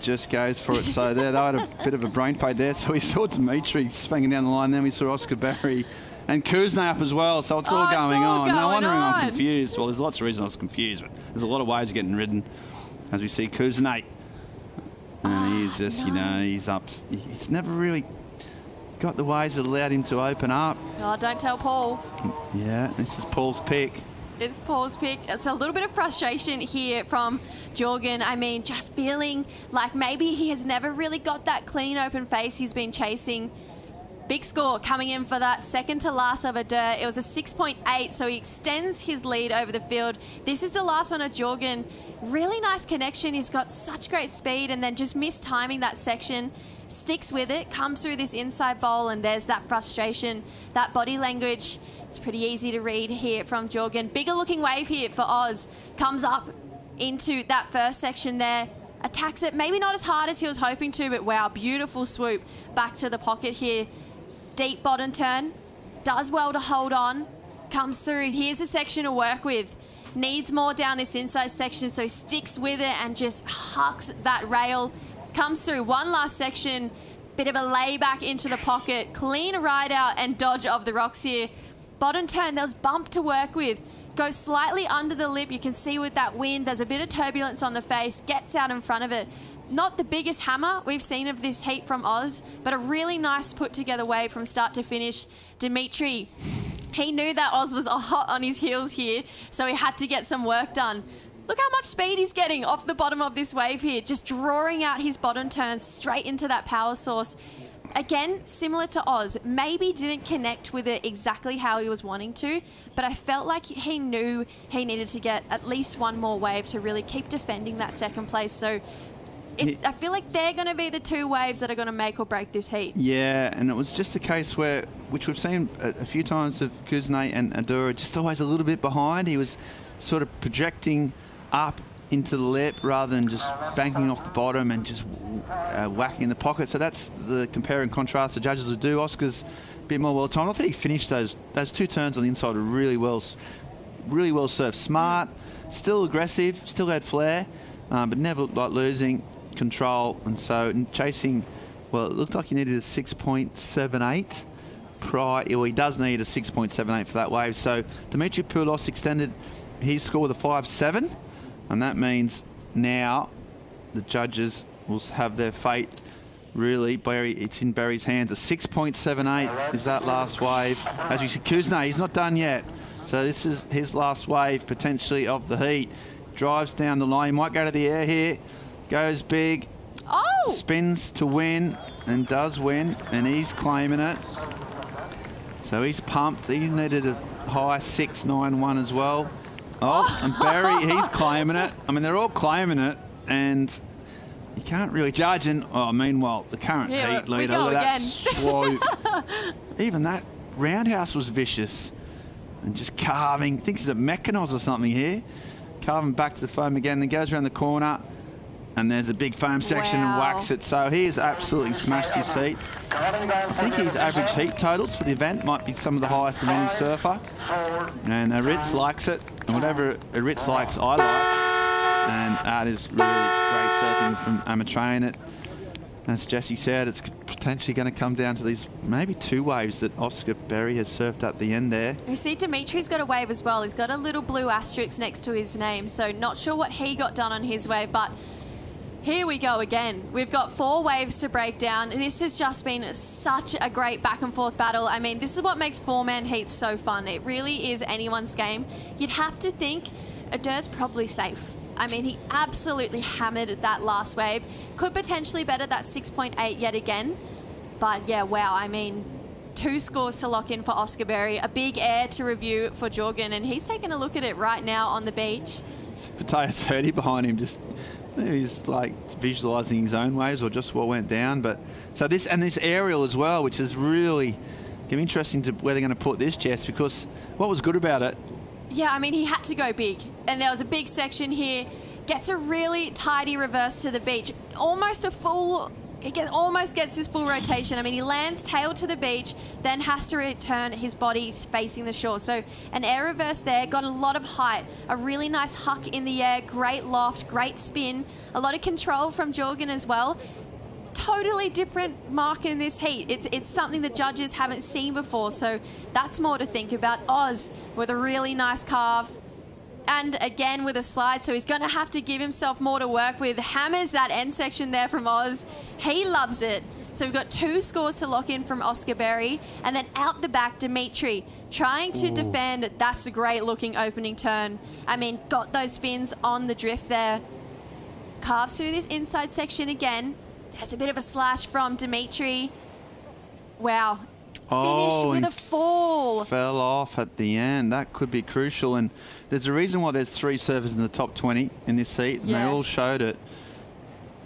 just goes for it. So there, they had a bit of a brain fade there. So we saw Dimitri swinging down the line. Then we saw Oscar Berry and Kuznay up as well. So it's all going on. No wondering I'm confused. Well, there's lots of reasons I was confused, but there's a lot of waves getting ridden as we see Kuznay. And he's just, you know, he's up. He's never really got the waves that allowed him to open up. Oh, don't tell Paul. Yeah, this is Paul's pick. It's Paul's pick. It's a little bit of frustration here from Jorgen. I mean, just feeling like maybe he has never really got that clean open face he's been chasing. Big score coming in for that second to last over Durr. It was a 6.8, so he extends his lead over the field. This is the last one of Jorgen. Really nice connection. He's got such great speed and then just mistiming that section. Sticks with it, comes through this inside bowl, and there's that frustration, that body language. It's pretty easy to read here from Jorgen. Bigger looking wave here for Oz. Comes up into that first section there. Attacks it, maybe not as hard as he was hoping to, but wow, beautiful swoop back to the pocket here. Deep bottom turn. Does well to hold on. Comes through. Here's a section to work with. Needs more down this inside section, so sticks with it and just hucks that rail. Comes through one last section. Bit of a lay back into the pocket. Clean ride out and dodge of the rocks here. Bottom turn, there was bump to work with. Goes slightly under the lip. You can see with that wind, there's a bit of turbulence on the face. Gets out in front of it. Not the biggest hammer we've seen of this heat from Oz, but a really nice put together wave from start to finish. Dimitri, he knew that Oz was hot on his heels here, so he had to get some work done. Look how much speed he's getting off the bottom of this wave here, just drawing out his bottom turns straight into that power source. Again, similar to Oz, maybe didn't connect with it exactly how he was wanting to, but I felt like he knew he needed to get at least one more wave to really keep defending that second place. So I feel like they're going to be the two waves that are going to make or break this heat. Yeah, and it was just a case where, which we've seen a few times of Kuznay and Adura, just always a little bit behind. He was sort of projecting up into the lip rather than just banking off the bottom and just whacking in the pocket. So that's the compare and contrast the judges will do. Oscar's a bit more well timed. I think he finished those two turns on the inside really well served. Smart, still aggressive, still had flair, but never looked like losing control. And so chasing, well, it looked like he needed a 6.78 prior. Well, he does need a 6.78 for that wave. So Dimitri Poulos extended his score with a 5.7. And that means now the judges will have their fate really. It's in Barry's hands. A 6.78 is that last wave. As we see, Kuznay, he's not done yet. So this is his last wave potentially of the heat. Drives down the line. He might go to the air here. Goes big. Oh! Spins to win and does win. And he's claiming it. So he's pumped. He needed a high 6.91 as well. Oh, and Barry, he's claiming it. I mean, they're all claiming it, and you can't really judge. And meanwhile, the current heat leader, look at that swoop. Even that roundhouse was vicious, and just carving. I think it's a Mechanos or something here. Carving back to the foam again, then goes around the corner, and there's a big foam section and whacks it. So he has absolutely smashed his heat. I think his average heat totals for the event might be some of the highest of any surfer. And Ritz likes it. And whatever Ritz likes, I like. And that is really great surfing from Amatrain. It, as Jesse said, it's potentially going to come down to these maybe two waves that Oscar Berry has surfed at the end there. You see Dimitri's got a wave as well. He's got a little blue asterisk next to his name. So not sure what he got done on his wave, but here we go again. We've got 4 waves to break down. This has just been such a great back and forth battle. I mean, this is what makes 4-man heats so fun. It really is anyone's game. You'd have to think Adur's probably safe. I mean, he absolutely hammered that last wave. Could potentially better that 6.8 yet again. But yeah, wow. I mean, 2 scores to lock in for Oscar Berry. A big air to review for Jorgen, and he's taking a look at it right now on the beach. Mateus Hurdy behind him, just he's like visualising his own waves or just what went down. But so this aerial as well, which is really going to be interesting to where they're going to put this, Jess, because what was good about it? Yeah, I mean, he had to go big. And there was a big section here. Gets a really tidy reverse to the beach. Almost a full almost gets his full rotation. I mean, he lands tail to the beach, then has to return his body facing the shore. So an air reverse there, got a lot of height, a really nice huck in the air, great loft, great spin, a lot of control from Jorgen as well. Totally different mark in this heat. It's something the judges haven't seen before, so that's more to think about. Oz with a really nice carve. And again with a slide, so he's going to have to give himself more to work with. Hammers that end section there from Oz. He loves it. So we've got 2 scores to lock in from Oscar Berry. And then out the back, Dimitri trying to defend. That's a great looking opening turn. I mean, got those fins on the drift there. Carves through this inside section again. There's a bit of a slash from Dimitri. Wow. Finish with a fall. Fell off at the end. That could be crucial. And there's a reason why there's 3 surfers in the top 20 in this heat. And they all showed it.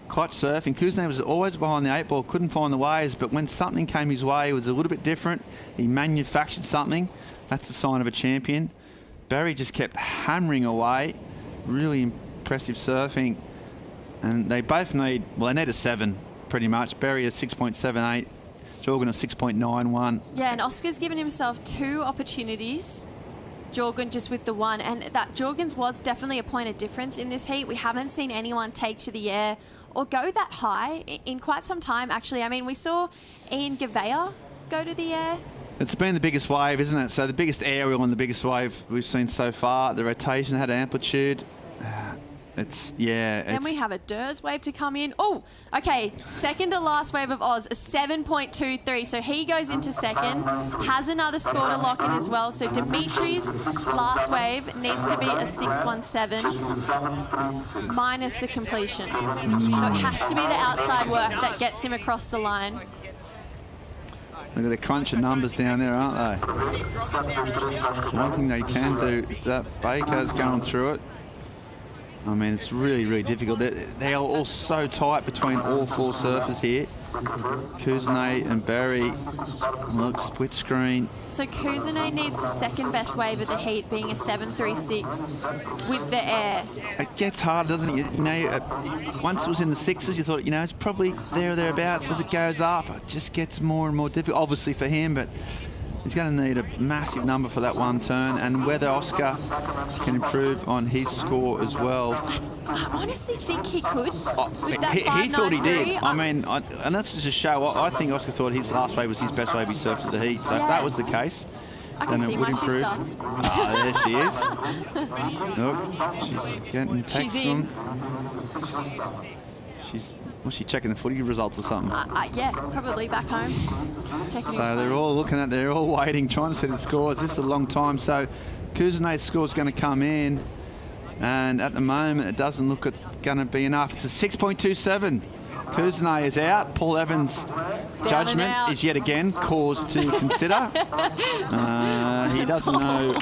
Clutch surfing. Kuznets was always behind the 8 ball, couldn't find the waves. But when something came his way, it was a little bit different. He manufactured something. That's a sign of a champion. Barry just kept hammering away. Really impressive surfing. And they both need, well, they need a 7 pretty much. Barry a 6.78. Jorgen a 6.91. Yeah, and Oscar's given himself 2 opportunities. Jorgen just with the 1. And that Jorgen's was definitely a point of difference in this heat. We haven't seen anyone take to the air or go that high in quite some time, actually. I mean, we saw Ian Gavea go to the air. It's been the biggest wave, isn't it? So the biggest aerial and the biggest wave we've seen so far. The rotation had amplitude. Then we have a Durs wave to come in. Oh, okay. Second to last wave of Oz, a 7.23. So he goes into second, has another score to lock in as well. So Dimitri's last wave needs to be a 6.17 minus the completion. So it has to be the outside work that gets him across the line. Look at the crunching numbers down there, aren't they? One thing they can do is that Baker's going through it. I mean, it's really, really difficult. They are all so tight between all 4 surfers here. Kuznets and Barry. Look, split screen. So Kuznets needs the second best wave of the heat, being a 7.36 with the air. It gets hard, doesn't it? You know, once it was in the 6s, you thought, you know, it's probably there or thereabouts. As it goes up, it just gets more and more difficult, obviously for him, but he's going to need a massive number for that 1 turn, and whether Oscar can improve on his score as well. I honestly think he could. He thought he did. I mean, and that's just a show. I think Oscar thought his last wave was his best wave he surfed at the heat. So if that was the case, then it would improve. Ah, there she is. Look, she's getting texts from. Was she checking the footy results or something? Yeah, probably back home. Checking so they're all looking at, they're all waiting, trying to see the scores. This is a long time. So Kuznets' score is going to come in. And at the moment, it doesn't look it's going to be enough. It's a 6.27. Kuznets is out. Paul Evans' judgment is yet again cause to consider. He doesn't know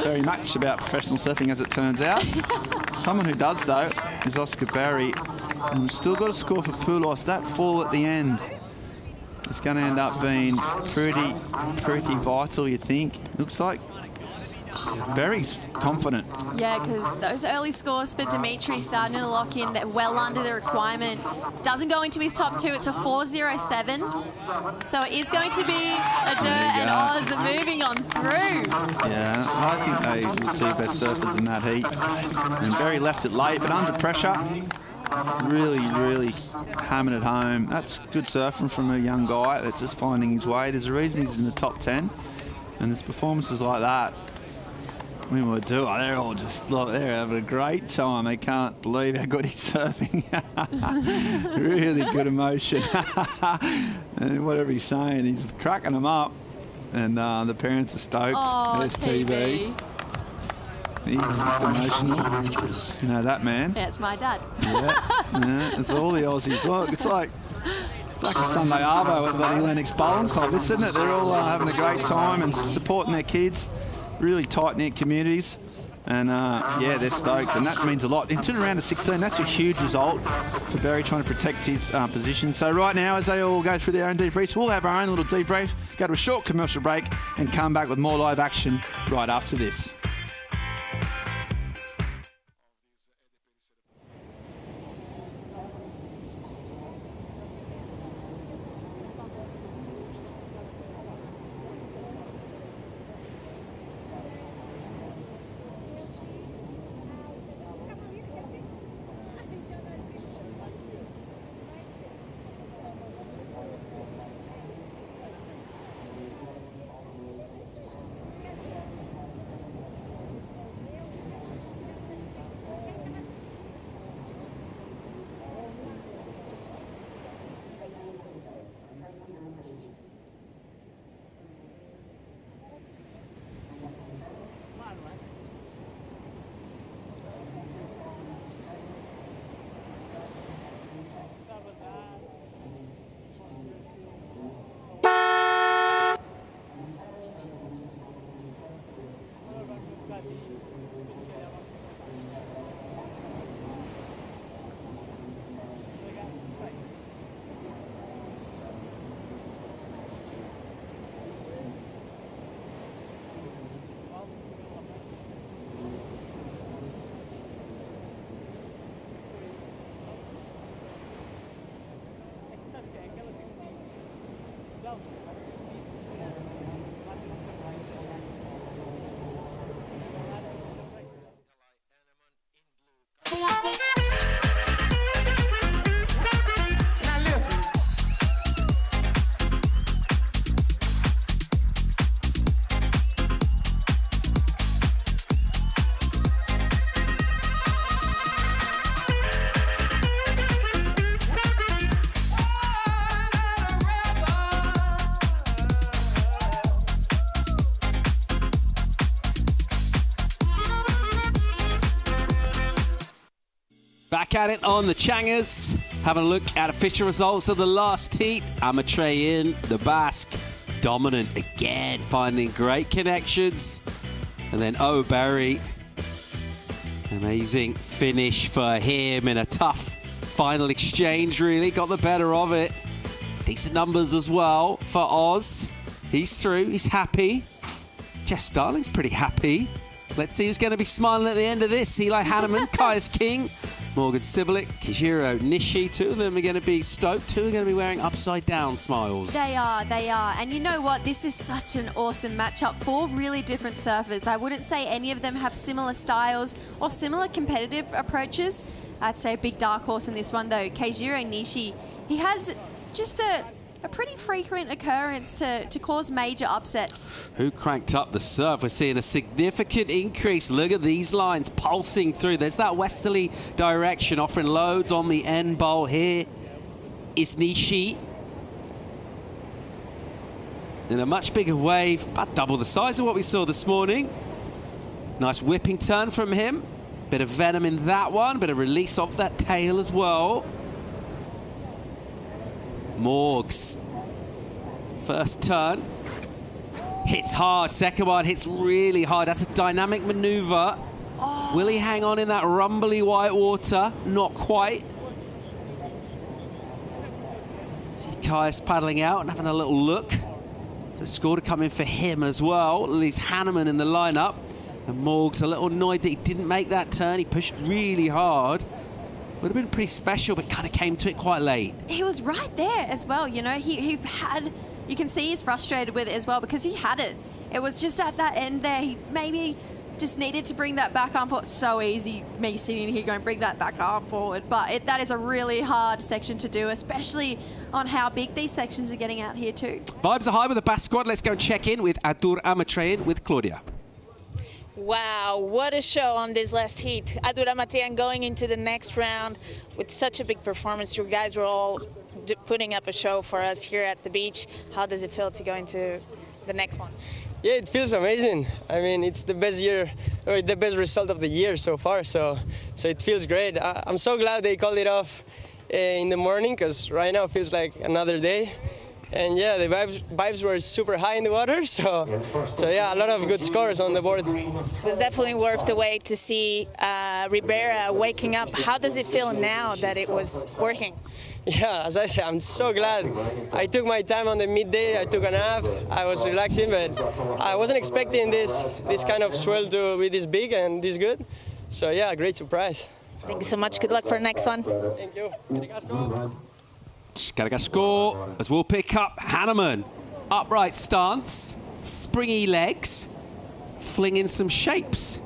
very much about professional surfing, as it turns out. Someone who does, though, is Oscar Barry. And we've still got a score for Poulos. That fall at the end is going to end up being pretty vital, you think. Looks like Barry's confident. Yeah, because those early scores for Dimitri starting to lock in, they're well under the requirement. Doesn't go into his top 2. It's a 4.07. So it is going to be a Dur and Oz moving on through. Yeah, I think they were the 2 best surfers in that heat. And Barry left it late, but under pressure, really hammered it home. That's good surfing from a young guy that's just finding his way. There's a reason he's in the top 10. And there's performances like that. I mean, they're all just, look, they're having a great time. They can't believe how good he's surfing. Really good emotion. And whatever he's saying, he's cracking them up. And the parents are stoked. Oh, There's TV. He's emotional. You know that man. Yeah, it's my dad. Yeah, it's all the Aussies. Look, it's like a Sunday arvo at the Lennox Bowling Club, isn't it? They're all having a great time and supporting their kids. Really tight-knit communities. And, yeah, they're stoked, and that means a lot. Into the round of 16, that's a huge result for Barry trying to protect his position. So right now, as they all go through their own debriefs, we'll have our own little debrief, go to a short commercial break, and come back with more live action right after this. at it on the Changers. Having a look at official results of the last heat. Amatreyin, the Basque, dominant again, finding great connections. And then Barry, amazing finish for him in a tough final exchange, really. Got the better of it. Decent numbers as well for Oz. He's through, he's happy. Jess Starling's pretty happy. Let's see who's going to be smiling at the end of this. Eli Hanneman, Kaius King, Morgan Sibilik, Kijiro Nishi. Two of them are going to be stoked. Two are going to be wearing upside-down smiles. They are. And you know what? This is such an awesome matchup. 4 really different surfers. I wouldn't say any of them have similar styles or similar competitive approaches. I'd say a big dark horse in this one, though. Keijiro Nishi, he has just a pretty frequent occurrence to cause major upsets. Who cranked up the surf? We're seeing a significant increase. Look at these lines pulsing through. There's that westerly direction, offering loads on the end bowl. Here is Nishi in a much bigger wave, about double the size of what we saw this morning. Nice whipping turn from him. Bit of venom in that one, bit of release of that tail as well. Morgs, first turn, hits hard. Second one hits really hard. That's a dynamic maneuver. Oh. Will he hang on in that rumbly white water? Not quite. See Kaius paddling out and having a little look. So score to come in for him as well. Leaves Hanneman in the lineup. And Morgs a little annoyed that he didn't make that turn. He pushed really hard. Would have been pretty special, but kind of came to it quite late. He was right there as well, you know. He had, you can see he's frustrated with it as well because he had it. It was just at that end there, he maybe just needed to bring that back arm forward. So easy, me sitting here going, bring that back arm forward. But that is a really hard section to do, especially on how big these sections are getting out here too. Vibes are high with the Basque squad. Let's go and check in with Adur Amatreyin with Claudia. Wow, what a show on this last heat. Adur Amatreyin going into the next round with such a big performance. You guys were all putting up a show for us here at the beach. How does it feel to go into the next one? Yeah, it feels amazing. I mean, it's the best year, or the best result of the year so far, so it feels great. I'm so glad they called it off in the morning, because right now it feels like another day. And yeah, the vibes were super high in the water, so yeah, a lot of good scores on the board. It was definitely worth the wait to see Ribera waking up. How does it feel now that it was working? Yeah, as I said, I'm so glad. I took my time on the midday, I took a nap, I was relaxing, but I wasn't expecting this kind of swell to be this big and this good. So yeah, great surprise. Thank you so much. Good luck for the next one. Thank you. Gotta go score as we'll pick up Hanneman. Upright stance, springy legs, flinging some shapes.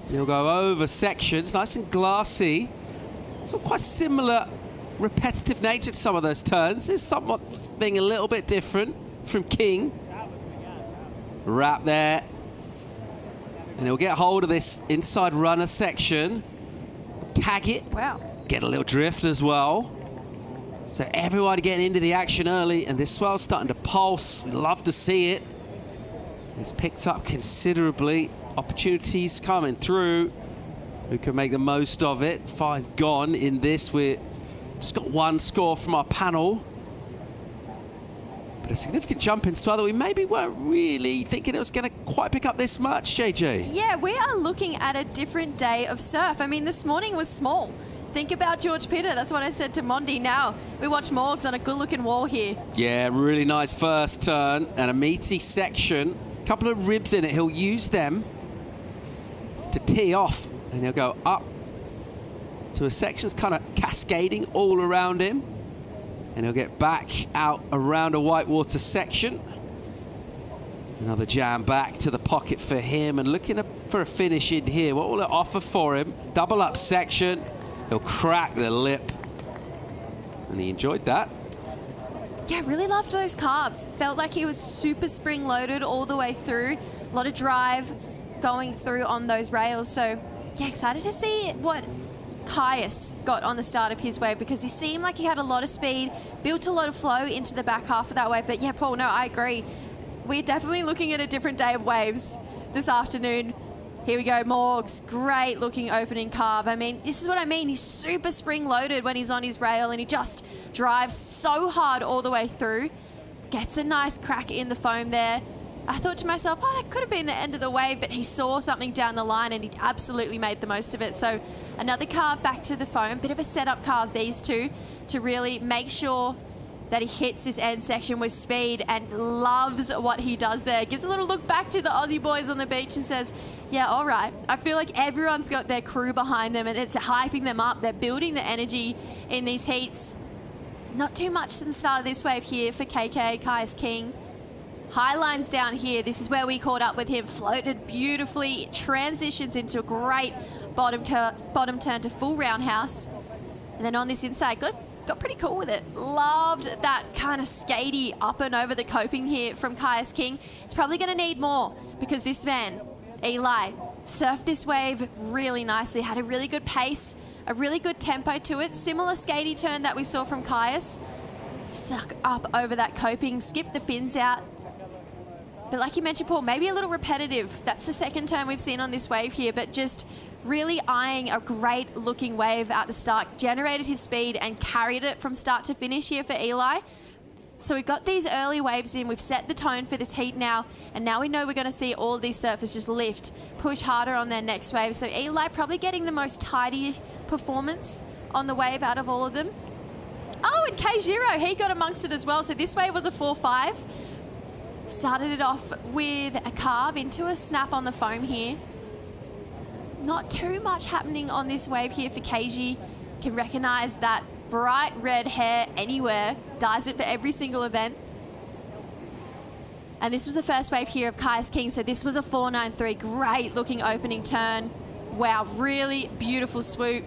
He'll go over sections, nice and glassy. So quite similar repetitive nature to some of those turns. There's something a little bit different from King. Wrap there. And he'll get hold of this inside runner section. Tag it. Wow. Get a little drift as well. So everyone getting into the action early, and this swell's starting to pulse. We love to see it. It's picked up considerably. Opportunities coming through. Who can make the most of it? 5 gone in this. We're just got 1 score from our panel. But a significant jump in swell that we maybe weren't really thinking it was going to quite pick up this much, JJ. Yeah, we are looking at a different day of surf. I mean, this morning was small. Think about George Pitter. That's what I said to Mondi. Now we watch Morgs on a good-looking wall here. Yeah, really nice first turn and a meaty section. Couple of ribs in it. He'll use them to tee off, and he'll go up to a section's kind of cascading all around him, and he'll get back out around a whitewater section. Another jam back to the pocket for him, and looking for a finish in here. What will it offer for him? Double up section. He'll crack the lip, and he enjoyed that. Yeah, really loved those calves. Felt like he was super spring-loaded all the way through. A lot of drive going through on those rails. So, yeah, excited to see what Kaius got on the start of his wave, because he seemed like he had a lot of speed, built a lot of flow into the back half of that wave. But yeah, Paul, no, I agree. We're definitely looking at a different day of waves this afternoon. Here we go, Morgs. Great looking opening carve. I mean, this is what I mean. He's super spring loaded when he's on his rail, and he just drives so hard all the way through. Gets a nice crack in the foam there. I thought to myself, oh, that could have been the end of the wave, but he saw something down the line and he absolutely made the most of it. So another carve back to the foam. Bit of a setup carve, these two, to really make sure that he hits this end section with speed, and loves what he does there. Gives a little look back to the Aussie boys on the beach and says, yeah, all right. I feel like everyone's got their crew behind them and it's hyping them up. They're building the energy in these heats. Not too much to the start of this wave here for KK, Kai's King. High lines down here. This is where we caught up with him. Floated beautifully. Transitions into a great bottom turn to full roundhouse. And then on this inside, got pretty cool with it. Loved that kind of skatey up and over the coping here from Kai's King. It's probably going to need more, because this man, Eli, surfed this wave really nicely. Had a really good pace, a really good tempo to it. Similar skatey turn that we saw from Kaius. Stuck up over that coping, skipped the fins out. But like you mentioned, Paul, maybe a little repetitive. That's the second turn we've seen on this wave here, but just really eyeing a great looking wave at the start. Generated his speed and carried it from start to finish here for Eli. So we've got these early waves in. We've set the tone for this heat now, and now we know we're going to see all of these surfers just lift, push harder on their next wave. So Eli probably getting the most tidy performance on the wave out of all of them. Oh, and K0, he got amongst it as well. So this wave was a 4-5. Started it off with a carve into a snap on the foam here. Not too much happening on this wave here for KG. Can recognize that bright red hair anywhere. Dyes it for every single event. And this was the first wave here of Kai's King. So this was a 4.93. Great looking opening turn. Wow, really beautiful swoop.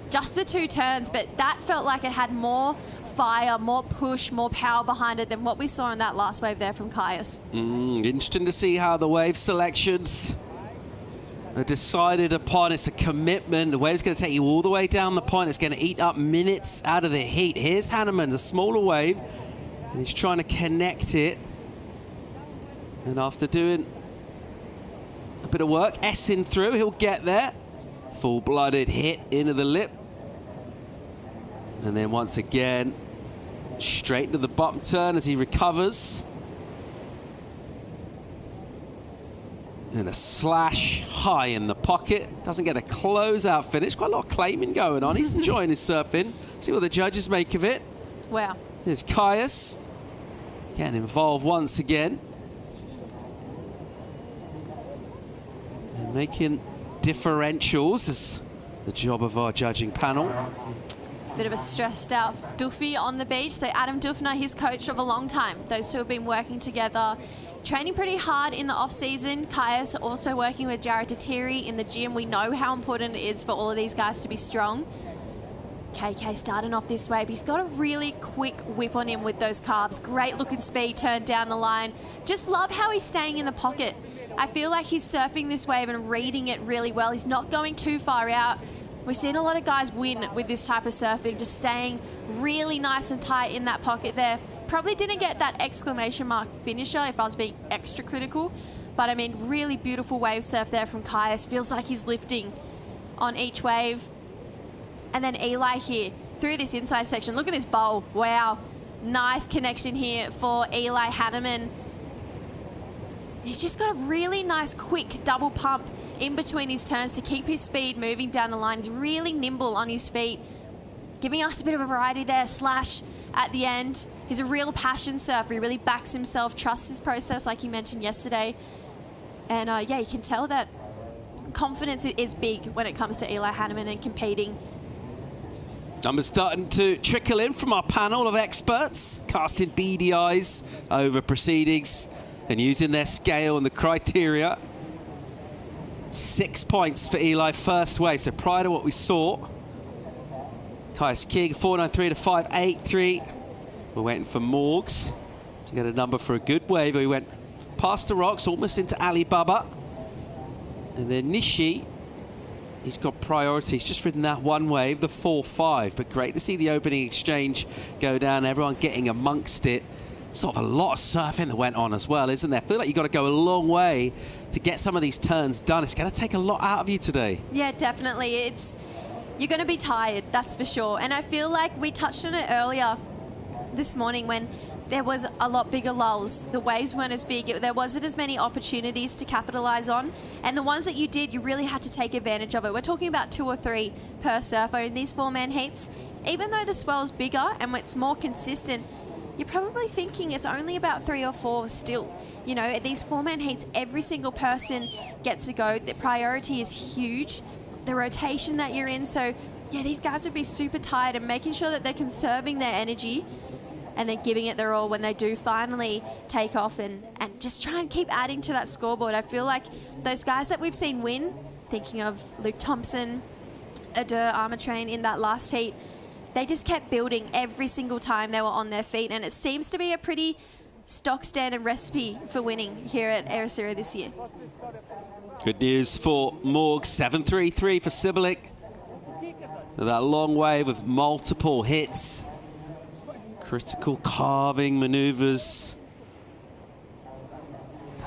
Just the two turns, but that felt like it had more fire, more push, more power behind it than what we saw in that last wave there from Kaius. Interesting to see how the wave selections are decided upon. It's a commitment. The wave's going to take you all the way down the point. It's going to eat up minutes out of the heat. Here's Hanneman, a smaller wave, and he's trying to connect it. And after doing a bit of work, S-ing through, he'll get there. Full-blooded hit into the lip. And then once again, straight into the bottom turn as he recovers. And a slash high in the pocket. Doesn't get a closeout finish. Quite a lot of claiming going on. He's enjoying his surfing. See what the judges make of it. Wow. There's Kaius getting involved once again. And making differentials is the job of our judging panel. Bit of a stressed out Duffy on the beach. So Adam Duffner, his coach of a long time. Those two have been working together, training pretty hard in the off season. Kaius also working with Jared Tatiri in the gym. We know how important it is for all of these guys to be strong. KK starting off this wave. He's got a really quick whip on him with those calves. Great looking speed turn down the line. Just love how he's staying in the pocket. I feel like he's surfing this wave and reading it really well. He's not going too far out. We've seen a lot of guys win with this type of surfing, just staying really nice and tight in that pocket there. Probably didn't get that exclamation mark finisher if I was being extra critical. But I mean, really beautiful wave surf there from Kaius. Feels like he's lifting on each wave. And then Eli here through this inside section. Look at this bowl. Wow. Nice connection here for Eli Hanneman. He's just got a really nice quick double pump in between his turns to keep his speed moving down the line. He's really nimble on his feet, giving us a bit of a variety there. Slash at the end. He's a real passion surfer. He really backs himself, trusts his process like he mentioned yesterday. And yeah, you can tell that confidence is big when it comes to Eli Hanneman and competing. Numbers starting to trickle in from our panel of experts, casting beady eyes over proceedings and using their scale and the criteria. 6 points for Eli first wave. So prior to what we saw, Kai's King 4.93 to 5.83. We're waiting for Morgs to get a number for a good wave. We went past the rocks, almost into Alibaba. And then Nishi, he's got priority. He's just ridden that one wave, the 4.5. But great to see the opening exchange go down, everyone getting amongst it. sort of a lot of surfing that went on as well, isn't there? I feel like you've got to go a long way to get some of these turns done. It's going to take a lot out of you today. Yeah, definitely. You're going to be tired, that's for sure. And I feel like we touched on it earlier this morning when there was a lot bigger lulls. The waves weren't as big. There wasn't as many opportunities to capitalize on. And the ones that you did, you really had to take advantage of it. We're talking about 2 or 3 per surfer in these 4-man heats. Even though the swell's bigger and it's more consistent, you're probably thinking it's only about 3 or 4 still. You know, at these 4-man heats, every single person gets to go. The priority is huge. The rotation that you're in. So, yeah, these guys would be super tired, and making sure that they're conserving their energy and then giving it their all when they do finally take off and just try and keep adding to that scoreboard. I feel like those guys that we've seen win, thinking of Luke Thompson, Adair Armatrain in that last heat, they just kept building every single time they were on their feet, and it seems to be a pretty stock standard recipe for winning here at Ericeira this year. Good news for Morg, 733 for Sibilik. So that long wave with multiple hits. Critical carving maneuvers.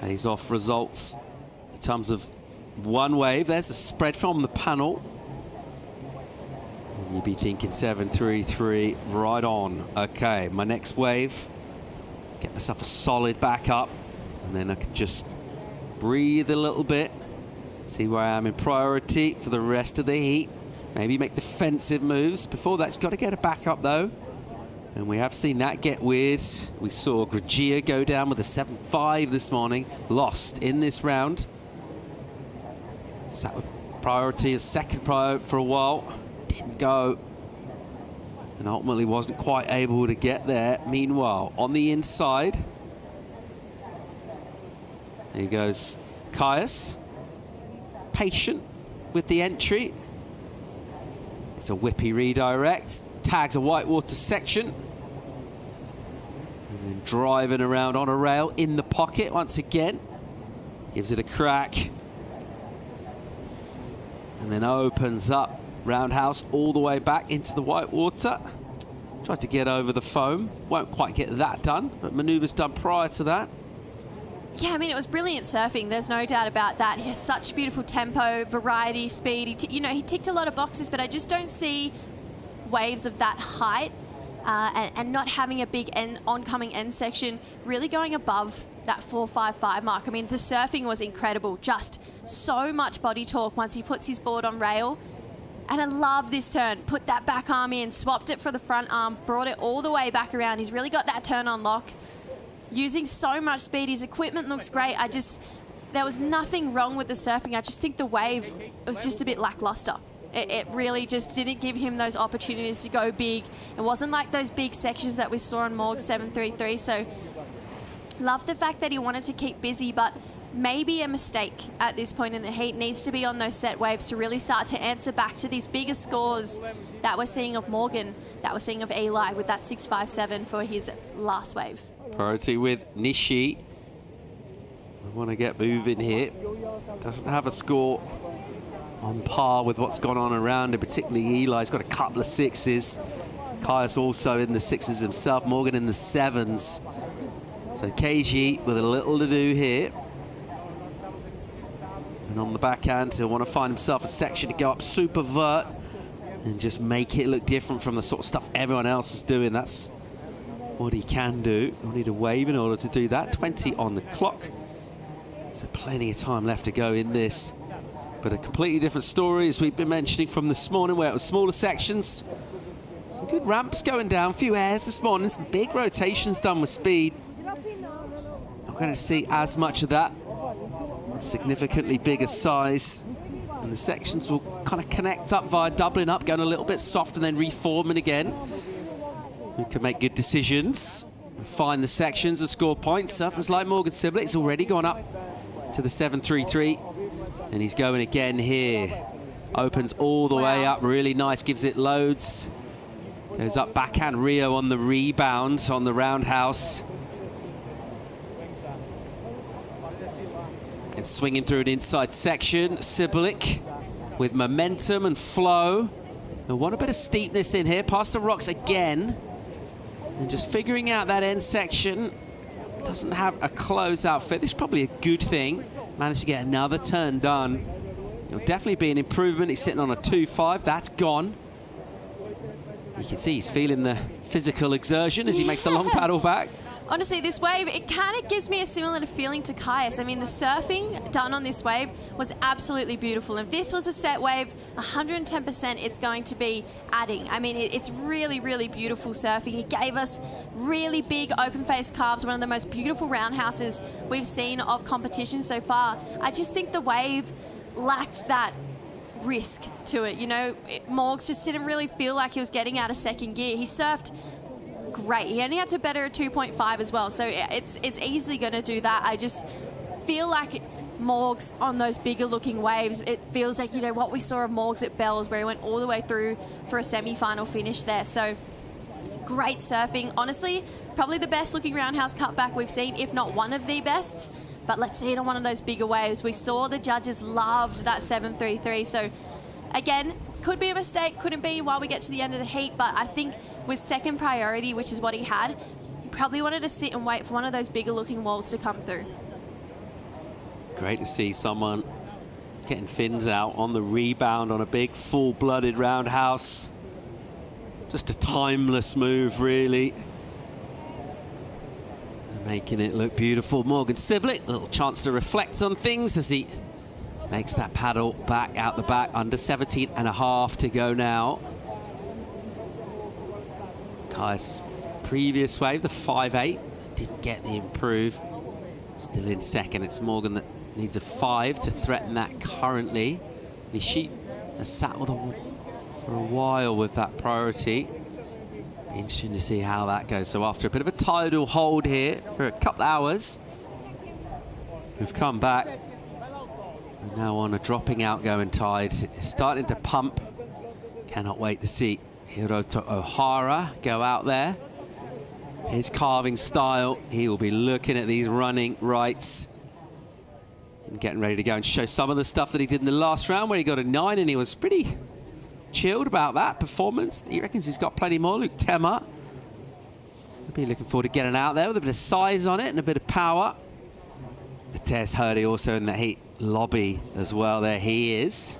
Pays off results in terms of one wave. There's the spread from the panel. And you'd be thinking 733 right on. Okay, my next wave. Get myself a solid back up. And then I can just breathe a little bit. See where I am in priority for the rest of the heat. Maybe make defensive moves. Before that, it's got to get a back up though. And we have seen that get weird. We saw Gragia go down with a 7.5 this morning. Lost in this round. Sat with priority, a second priority for a while. Didn't go. And ultimately wasn't quite able to get there. Meanwhile, on the inside. Here goes Caius. Patient with the entry. It's a whippy redirect. Tags a whitewater section. And then driving around on a rail in the pocket once again. Gives it a crack. And then opens up roundhouse all the way back into the whitewater. Tried to get over the foam. Won't quite get that done, but maneuvers done prior to that. Yeah, I mean, it was brilliant surfing. There's no doubt about that. He has such beautiful tempo, variety, speed. He ticked a lot of boxes, but I just don't see waves of that height and not having a big oncoming end section really going above that 4.55 mark. I mean, the surfing was incredible. Just so much body torque once he puts his board on rail. And I love this turn. Put that back arm in, swapped it for the front arm, brought it all the way back around. He's really got that turn on lock. Using so much speed. His equipment looks great. There was nothing wrong with the surfing. I just think the wave was just a bit lackluster. It really just didn't give him those opportunities to go big. It wasn't like those big sections that we saw on Morg 733. So love the fact that he wanted to keep busy, but maybe a mistake at this point in the heat needs to be on those set waves to really start to answer back to these bigger scores that we're seeing of Morgan, that we're seeing of Eli with that 6.57 for his last wave. Priority with Nishi. I want to get moving here. Doesn't have a score on par with what's gone on around him, particularly Eli's got a couple of 6s. Caius also in the 6s himself, Morgan in the 7s. So KG with a little to do here. And on the backhand, he'll want to find himself a section to go up super vert and just make it look different from the sort of stuff everyone else is doing. That's what he can do. We'll need a wave in order to do that. 20 on the clock. So plenty of time left to go in this. But a completely different story, as we've been mentioning from this morning, where it was smaller sections. Some good ramps going down, a few airs this morning, some big rotations done with speed. Not going to see as much of that. Significantly bigger size. And the sections will kind of connect up via doubling up, going a little bit soft and then reforming again. We can make good decisions and find the sections and score points. Surfers like Morgan Sibilik, it's already gone up to the 7.33. And he's going again here. Opens all the way up, really nice, gives it loads. Goes up backhand Rio on the rebound on the roundhouse. And swinging through an inside section, Sibilik with momentum and flow. And want a bit of steepness in here, past the rocks again. And just figuring out that end section. Doesn't have a closeout finish, probably a good thing. Managed to get another turn done. It'll definitely be an improvement. He's sitting on a 2.5, that's gone. You can see he's feeling the physical exertion as he makes the long paddle back. Honestly, this wave, it kind of gives me a similar feeling to Caius. I mean, the surfing done on this wave was absolutely beautiful. If this was a set wave, 110% it's going to be adding. I mean, it's really, really beautiful surfing. He gave us really big open-face carves, one of the most beautiful roundhouses we've seen of competition so far. I just think the wave lacked that risk to it. You know, Morgs just didn't really feel like he was getting out of second gear. He surfed great. He only had to better a 2.5 as well, so it's easily going to do that. I just feel like Morgs on those bigger looking waves, it feels like, you know, what we saw of Morgs at Bells, where he went all the way through for a semi-final finish there. So great surfing. Honestly, probably the best looking roundhouse cutback we've seen, if not one of the best. But let's see it on one of those bigger waves. We saw the judges loved that 733. So again, could be a mistake, couldn't be while we get to the end of the heat, but I think with second priority, which is what he had, he probably wanted to sit and wait for one of those bigger looking walls to come through. Great to see someone getting fins out on the rebound on a big full-blooded roundhouse. Just a timeless move, really. Making it look beautiful. Morgan Siblick, a little chance to reflect on things as he makes that paddle back out the back. Under 17.5 to go now. Kai's previous wave, the 5.8, didn't get the improve. Still in second. It's Morgan that needs a 5 to threaten that currently. She has sat with for a while with that priority. Be interesting to see how that goes. So after a bit of a tidal hold here for a couple hours, we've come back. We're now on a dropping outgoing tide. It's starting to pump. Cannot wait to see Hiroto Ohara go out there. His carving style, he will be looking at these running rights and getting ready to go and show some of the stuff that he did in the last round where he got a 9 and he was pretty chilled about that performance. He reckons he's got plenty more. Luke Temmer will be looking forward to getting out there with a bit of size on it and a bit of power. Matthias Hurdy also in the heat lobby as well. There he is.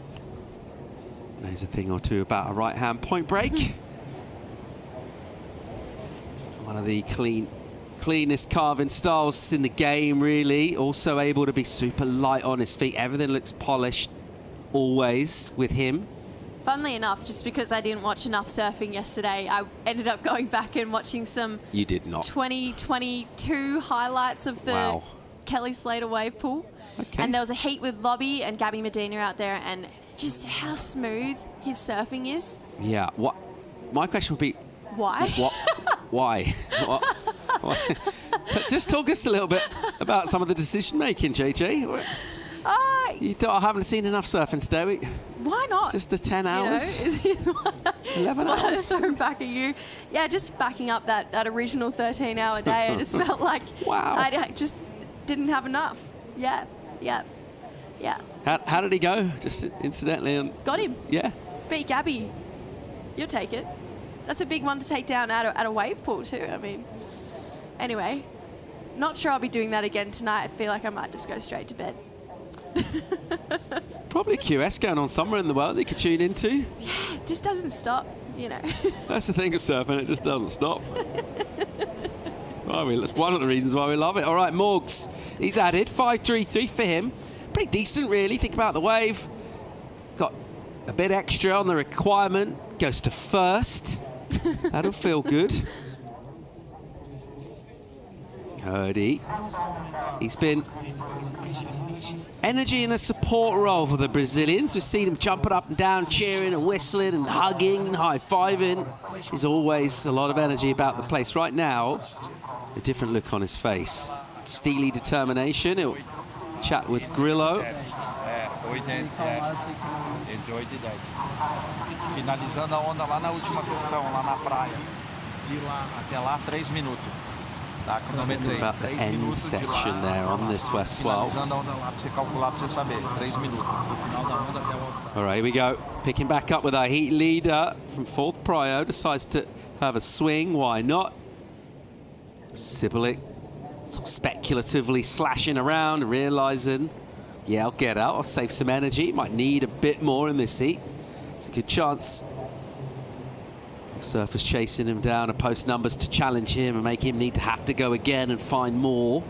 Knows a thing or two about a right-hand point break. One of the cleanest carving styles in the game, really. Also able to be super light on his feet. Everything looks polished always with him. Funnily enough, just because I didn't watch enough surfing yesterday, I ended up going back and watching some You did not. 2022 highlights of the Kelly Slater wave pool. Okay. And there was a heat with Lobby and Gabby Medina out there, and just how smooth his surfing is. Yeah. What? My question would be, why? What? Why? Why? Just talk us a little bit about some of the decision making, JJ. You thought I haven't seen enough surfing today. Why not? Just the 10 hours? You know, 11 hours? Throw back at you. Yeah, just backing up that original 13-hour day. I just felt like I just didn't have enough. Yeah. How did he go? Just incidentally. Got him. Yeah. Beat Gabby. You'll take it. That's a big one to take down at a wave pool too. I mean, anyway, not sure I'll be doing that again tonight. I feel like I might just go straight to bed. It's probably a QS going on somewhere in the world that you could tune into. Yeah, it just doesn't stop, you know. That's the thing of surfing, it just doesn't stop. That's one of the reasons why we love it. All right, Morgs, he's added 5.33 for him. Pretty decent, really. Think about the wave. Got a bit extra on the requirement. Goes to first. That'll feel good. Hurdy. He's been energy in a support role for the Brazilians. We've seen him jumping up and down, cheering and whistling and hugging and high-fiving. There's always a lot of energy about the place. Right now, a different look on his face. Steely determination. He'll chat with Grillo. Oi, gente. 18 e 10. Finalizando a onda lá na última sessão, lá na praia. De lá até lá, 3 minutos. Tá, cronometrei. About the end section there on this west swell. Finalizando a onda lá, pra você calcular, pra você saber. 3 minutos. Do final da onda até o outside. All right, here we go. Picking back up with our heat leader from fourth prio. Decides to have a swing. Why not? Sibilik sort of speculatively slashing around, realizing, yeah, I'll get out, I'll save some energy. Might need a bit more in this heat. It's a good chance of surfers chasing him down, and post numbers to challenge him and make him need to have to go again and find more.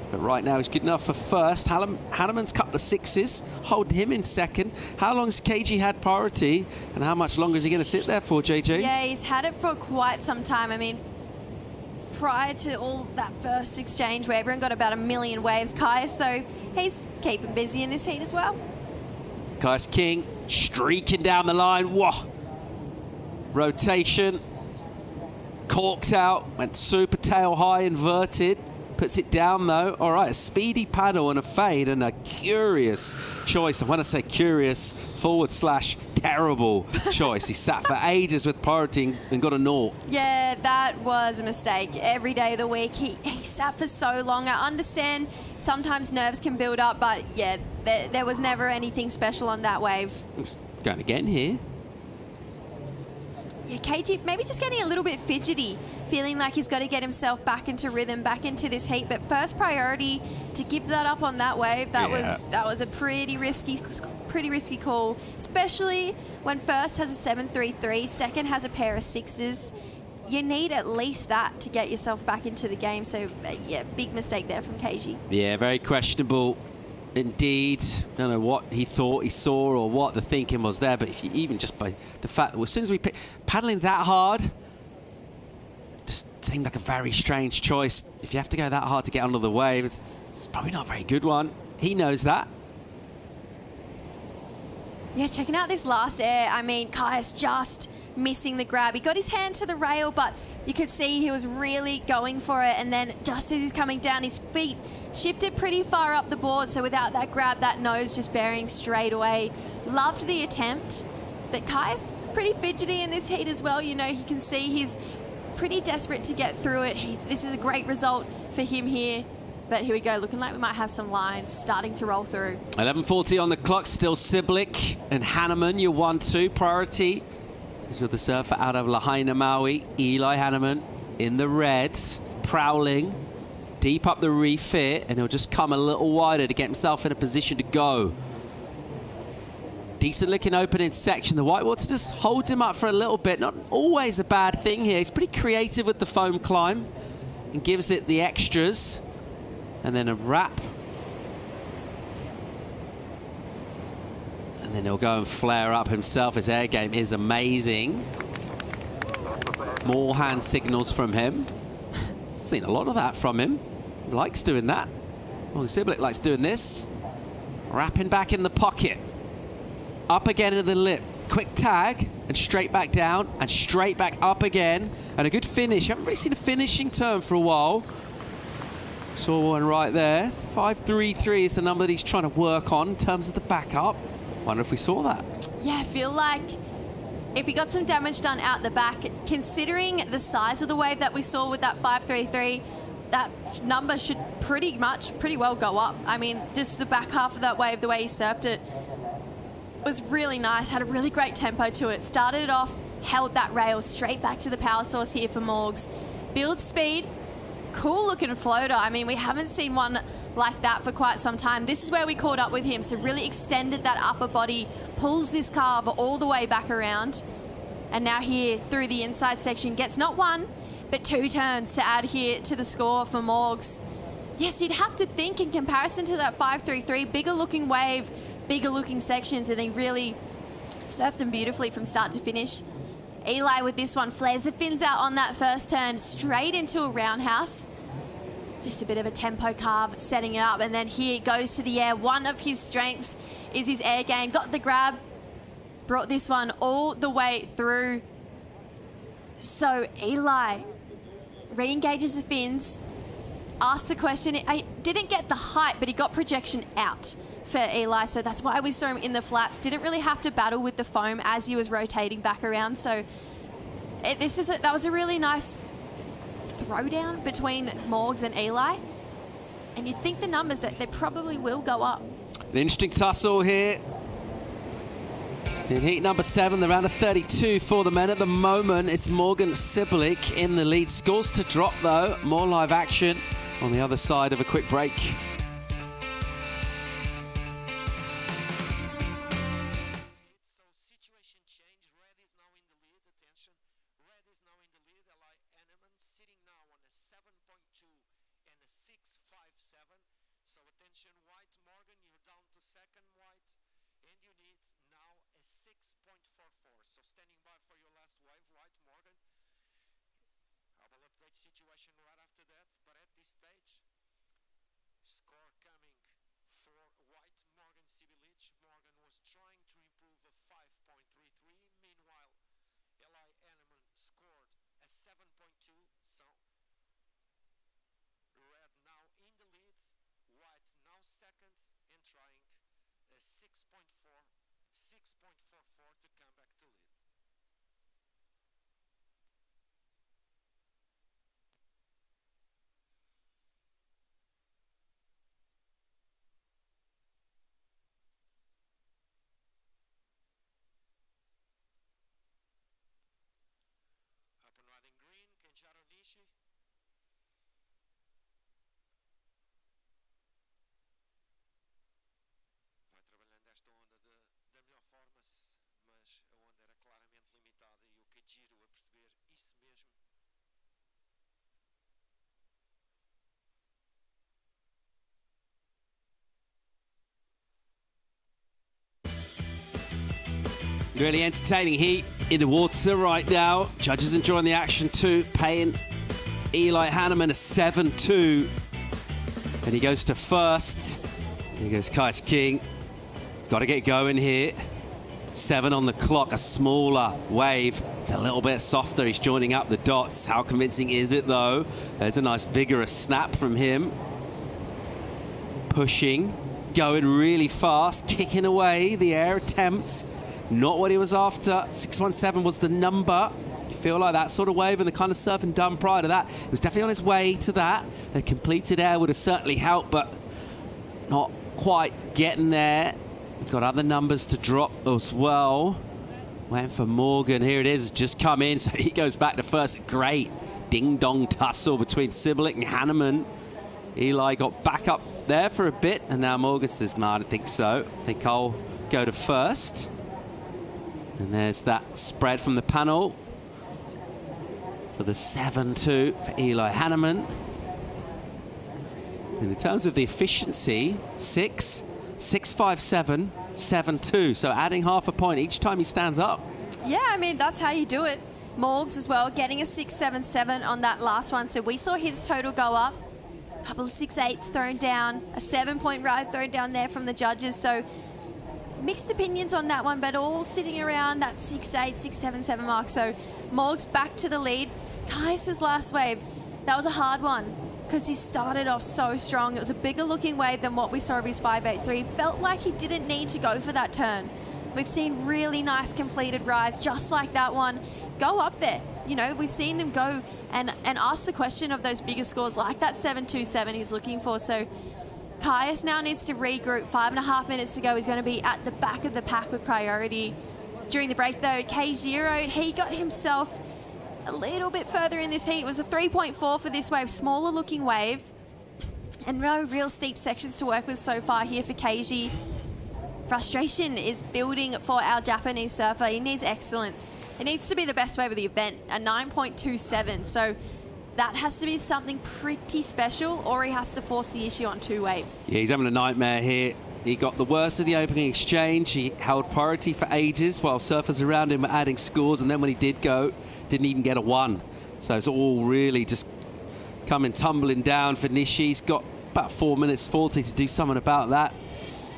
But right now he's good enough for first. Hanneman's couple of sixes hold him in second. How long has KG had priority, and how much longer is he going to sit there for, JJ? Yeah, he's had it for quite some time. I mean, prior to all that first exchange where everyone got about 1 million waves, Kaius, though, he's keeping busy in this heat as well. Kaius King streaking down the line. Whoa. Rotation. Corked out. Went super tail high, inverted. Puts it down, though. All right, a speedy paddle and a fade, and a curious choice. And when I say curious, / terrible choice. He sat for ages with priority and got a naught. Yeah, that was a mistake. Every day of the week, he sat for so long. I understand sometimes nerves can build up, but yeah, there was never anything special on that wave. He's going again here. Yeah, KG maybe just getting a little bit fidgety, feeling like he's got to get himself back into rhythm, back into this heat. But first priority to give that up on that wave, that was a pretty risky call, especially when first has a 7.33, second has a pair of sixes. You need at least that to get yourself back into the game. So yeah, big mistake there from KG. Yeah, very questionable indeed. I don't know what he thought he saw or what the thinking was there, but if you even just by the fact that as soon as we pick paddling that hard, just seemed like a very strange choice. If you have to go that hard to get under the wave, it's probably not a very good one. He knows that. Yeah, checking out this last air, I mean, Kaius just missing the grab. He got his hand to the rail, but you could see he was really going for it, and then just as he's coming down, his feet shifted pretty far up the board, so without that grab, that nose just bearing straight away. Loved the attempt, but Kaius pretty fidgety in this heat as well. You know, you can see he's pretty desperate to get through it. This is a great result for him here. But here we go, looking like we might have some lines starting to roll through. 11:40 on the clock, still Sibilik and Hanneman, your 1-2 priority. Is with the surfer out of Lahaina, Maui. Eli Hanneman in the reds, prowling deep up the reef here, and he'll just come a little wider to get himself in a position to go. Decent looking opening section. The whitewater just holds him up for a little bit. Not always a bad thing here. He's pretty creative with the foam climb and gives it the extras. And then a wrap. And then he'll go and flare up himself. His air game is amazing. More hand signals from him. Seen a lot of that from him. He likes doing that. Well, Sibilik likes doing this. Wrapping back in the pocket. Up again into the lip. Quick tag and straight back down and straight back up again. And a good finish. Haven't really seen a finishing turn for a while. Saw one right there. 5.33 is the number that he's trying to work on in terms of the backup. Wonder if we saw that. Yeah, I feel like if he got some damage done out the back, considering the size of the wave that we saw with that 5.33, that number should pretty well go up. I mean, just the back half of that wave, the way he surfed it, was really nice. Had a really great tempo to it. Started it off, held that rail straight back to the power source here for Morgs. Build speed. Cool looking floater. I mean, we haven't seen one like that for quite some time. This is where we caught up with him. So really extended that upper body, pulls this carve all the way back around. And now here through the inside section, gets not one, but 2 turns to add here to the score for Morgs. Yes, you'd have to think in comparison to that 5.33, bigger looking wave, bigger looking sections, and he really surfed them beautifully from start to finish. Eli with this one flares the fins out on that first turn, straight into a roundhouse. Just a bit of a tempo carve, setting it up, and then here it goes to the air. One of his strengths is his air game. Got the grab, brought this one all the way through. So Eli re-engages the fins, asks the question. I didn't get the height, but he got projection out for Eli, so that's why we saw him in the flats. Didn't really have to battle with the foam as he was rotating back around. So that was a really nice throwdown between Morgs and Eli, and you'd think the numbers that they probably will go up. An interesting tussle here. In heat number 7, the round of 32 for the men. At the moment, it's Morgan Sibilic in the lead. Scores to drop, though. More live action on the other side of a quick break. Situation right after that, but at this stage, score coming for white Morgan Sibilic. Morgan was trying to improve a 5.33. Meanwhile, Eli Hanneman scored a 7.2. So red now in the lead, white now second and trying a 6.44 to come back to lead. Vai trabalhando esta onda da melhor forma, mas a onda era claramente limitada e o que giro a perceber isso mesmo. Really entertaining heat in the water right now. Judges enjoying the action too, paying Eli Hanneman a 7-2. And he goes to first. Here goes Kais King. Got to get going here. 7 on the clock, a smaller wave. It's a little bit softer. He's joining up the dots. How convincing is it, though? There's a nice vigorous snap from him. Pushing, going really fast, kicking away the air attempt. Not what he was after. 617 was the number. You feel like that sort of wave and the kind of surfing done prior to that. He was definitely on his way to that. A completed air would have certainly helped, but not quite getting there. He's got other numbers to drop as well. Waiting for Morgan. Here it is, just come in, so he goes back to first. Great ding-dong tussle between Sibilic and Hanneman. Eli got back up there for a bit, and now Morgan says, no, I don't think so. I think I'll go to first. And there's that spread from the panel for the 7-2 for Eli Hanneman. In terms of the efficiency, 6.57, 7.2. So adding half a point each time he stands up. Yeah, I mean, that's how you do it. Morgs as well, getting a 6.77 on that last one. So we saw his total go up. A couple of 6.8s thrown down. A 7-point ride thrown down there from the judges. So mixed opinions on that one, but all sitting around that 6.8, 6.77 mark. So Morgs back to the lead. Kais' last wave, that was a hard one because he started off so strong. It was a bigger looking wave than what we saw of his 5.83. Felt like he didn't need to go for that turn. We've seen really nice completed rides just like that one. Go up there. You know, we've seen them go and ask the question of those bigger scores like that 7.27 he's looking for. So Kais now needs to regroup. 5.5 minutes to go. He's going to be at the back of the pack with priority. During the break, though, K0, he got himself a little bit further in this heat. It was a 3.4 for this wave, smaller looking wave. And no real steep sections to work with so far here for Keiji. Frustration is building for our Japanese surfer. He needs excellence. It needs to be the best wave of the event, a 9.27. So that has to be something pretty special, or he has to force the issue on 2 waves. Yeah, he's having a nightmare here. He got the worst of the opening exchange. He held priority for ages while surfers around him were adding scores, and then when he did go, didn't even get a 1. So it's all really just coming tumbling down for Nishi. He's got about 4 minutes 40 to do something about that.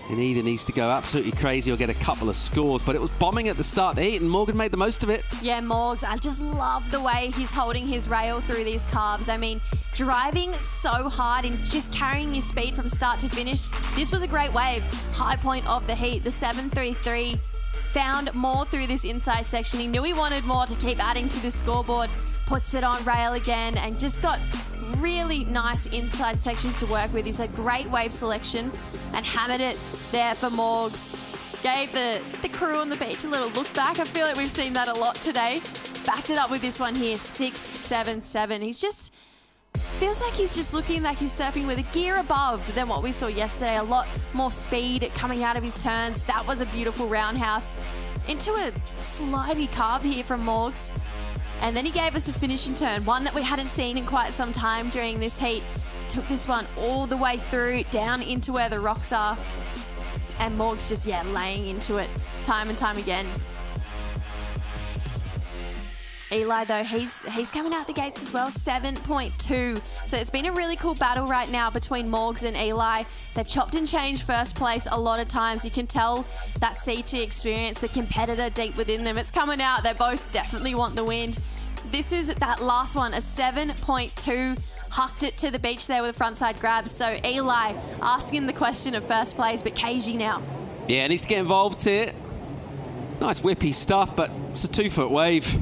And he either needs to go absolutely crazy or get a couple of scores. But it was bombing at the start of the heat, and Morgan made the most of it. Yeah, Morgs, I just love the way he's holding his rail through these carves. I mean, driving so hard and just carrying his speed from start to finish. This was a great wave. High point of the heat, the 7.33. Found more through this inside section. He knew he wanted more to keep adding to this scoreboard. Puts it on rail again and just got really nice inside sections to work with. He's a great wave selection and hammered it there for Morgs. Gave the crew on the beach a little look back. I feel like we've seen that a lot today. Backed it up with this one here, 6-7-7. He's just, feels like he's just looking like he's surfing with a gear above than what we saw yesterday. A lot more speed coming out of his turns. That was a beautiful roundhouse into a slidey carve here from Morgs. And then he gave us a finishing turn, one that we hadn't seen in quite some time during this heat. Took this one all the way through, down into where the rocks are. And Morgs just, yeah, laying into it time and time again. Eli, though, he's coming out the gates as well, 7.2. So it's been a really cool battle right now between Morgs and Eli. They've chopped and changed first place a lot of times. You can tell that CT experience, the competitor deep within them. It's coming out. They both definitely want the win. This is that last one, a 7.2. Hucked it to the beach there with a frontside grab. So Eli asking the question of first place, but KG now. Yeah, needs to get involved here. Nice whippy stuff, but it's a 2-foot wave.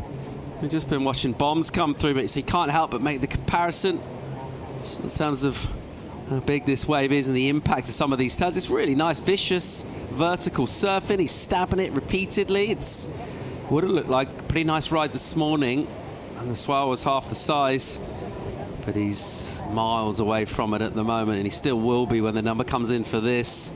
We've just been watching bombs come through, but so you can't help but make the comparison in terms of how big this wave is and the impact of some of these turns. It's really nice, vicious, vertical surfing. He's stabbing it repeatedly. It's would have looked like a pretty nice ride this morning, and the swell was half the size, but he's miles away from it at the moment, and he still will be when the number comes in for this.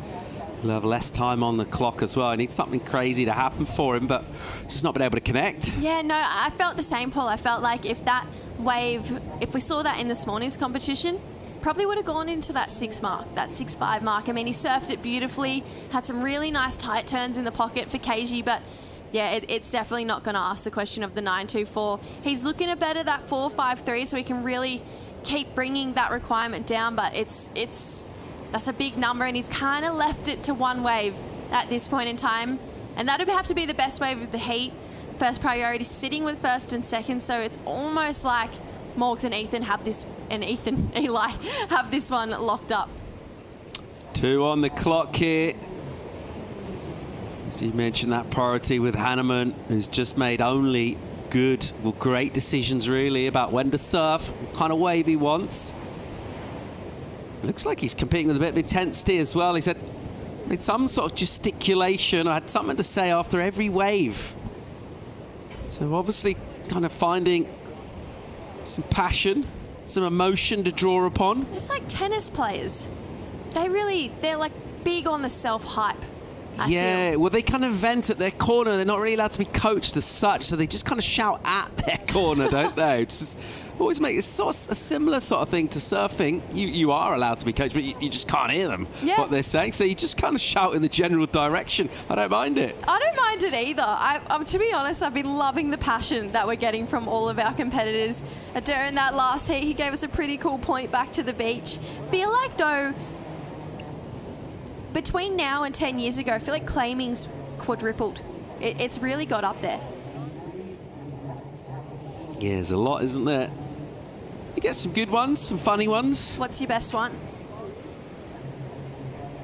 He'll have less time on the clock as well. I need something crazy to happen for him, but just not been able to connect. Yeah, no, I felt the same, Paul. I felt like if that wave, if we saw that in this morning's competition, probably would have gone into that 6 mark, that 6.5 mark. I mean, he surfed it beautifully, had some really nice tight turns in the pocket for KG, but yeah, it's definitely not going to ask the question of the 9.24. He's looking to better that 4.53 so he can really keep bringing that requirement down, but that's a big number, and he's kind of left it to one wave at this point in time, and that would have to be the best wave of the heat. First priority sitting with first and second, so it's almost like Morgs and Eli have this one locked up. 2 on the clock here. As you mentioned, that priority with Hanneman, who's just made only good, well, great decisions really about when to surf, what kind of wave he wants. Looks like he's competing with a bit of intensity as well. He said, made some sort of gesticulation. I had something to say after every wave. So obviously kind of finding some passion, some emotion to draw upon. It's like tennis players. They're like big on the self-hype. I feel. Well, they kind of vent at their corner. They're not really allowed to be coached as such, so they just kind of shout at their corner, don't they? Just always make it's sort of a similar sort of thing to surfing. You are allowed to be coached, but you just can't hear them, what they're saying. So you just kind of shout in the general direction. I don't mind it. I don't mind it either. To be honest, I've been loving the passion that we're getting from all of our competitors. During that last heat, he gave us a pretty cool point back to the beach. Feel like, though, between now and 10 years ago, I feel like claiming's quadrupled. It's really got up there. Yeah, there's a lot, isn't there? You get some good ones, some funny ones. What's your best one?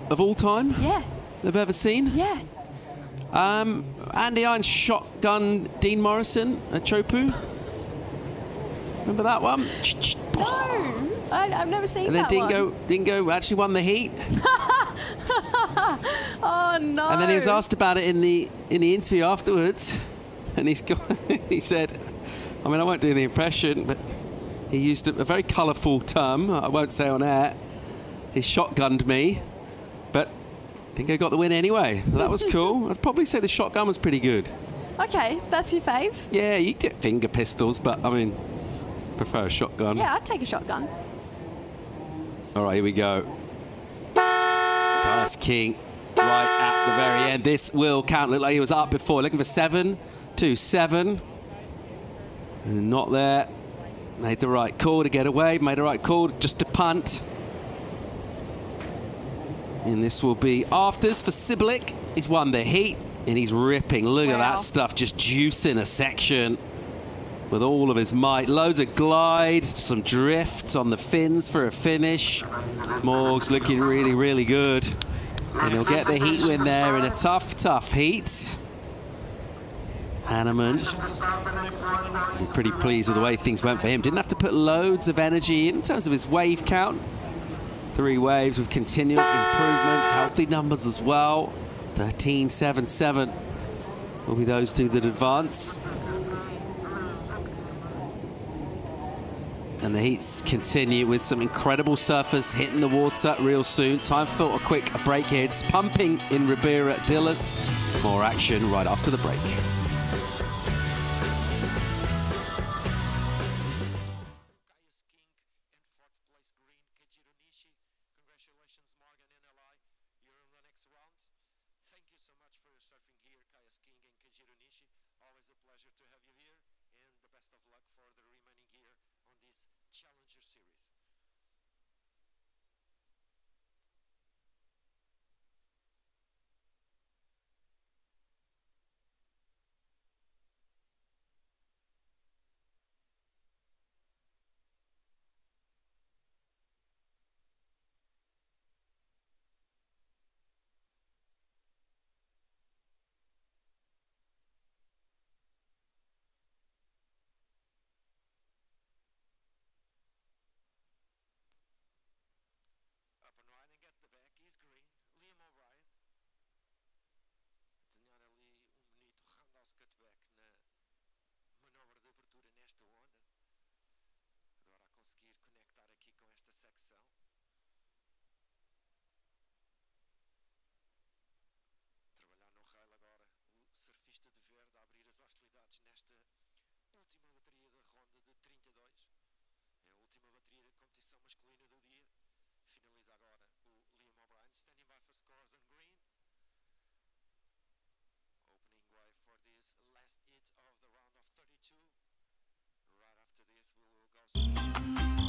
Of all time? Yeah. They've ever seen? Yeah. Andy Irons shotgun Dean Morrison at Chopu. Remember that one? No, I've never seen and then that one. Dingo actually won the heat. Oh no! And then he was asked about it in the interview afterwards, and he said, I mean, I won't do the impression, but he used a very colourful term. I won't say on air. He shotgunned me, but Dingo got the win anyway. So that was cool. I'd probably say the shotgun was pretty good. Okay, that's your fave? Yeah, you get finger pistols, but I mean, prefer a shotgun. Yeah, I'd take a shotgun. All right, here we go. Nice king right at the very end. This will count. Looked like he was up before. Looking for 7-2-7. And not there. Made the right call to get away. Made the right call just to punt. And this will be afters for Siblick. He's won the heat and he's ripping. Look at that stuff, just juicing a section with all of his might. Loads of glides, some drifts on the fins for a finish. Morgs looking really, really good. And he'll get the heat win there in a tough, tough heat. Hanneman, pretty pleased with the way things went for him. Didn't have to put loads of energy in terms of his wave count. 3 waves with continual improvements, healthy numbers as well. 13.77 will be those two that advance. And the heats continue with some incredible surfers hitting the water real soon. Time for a quick break here. It's pumping in Ribeira Dillas. More action right after the break.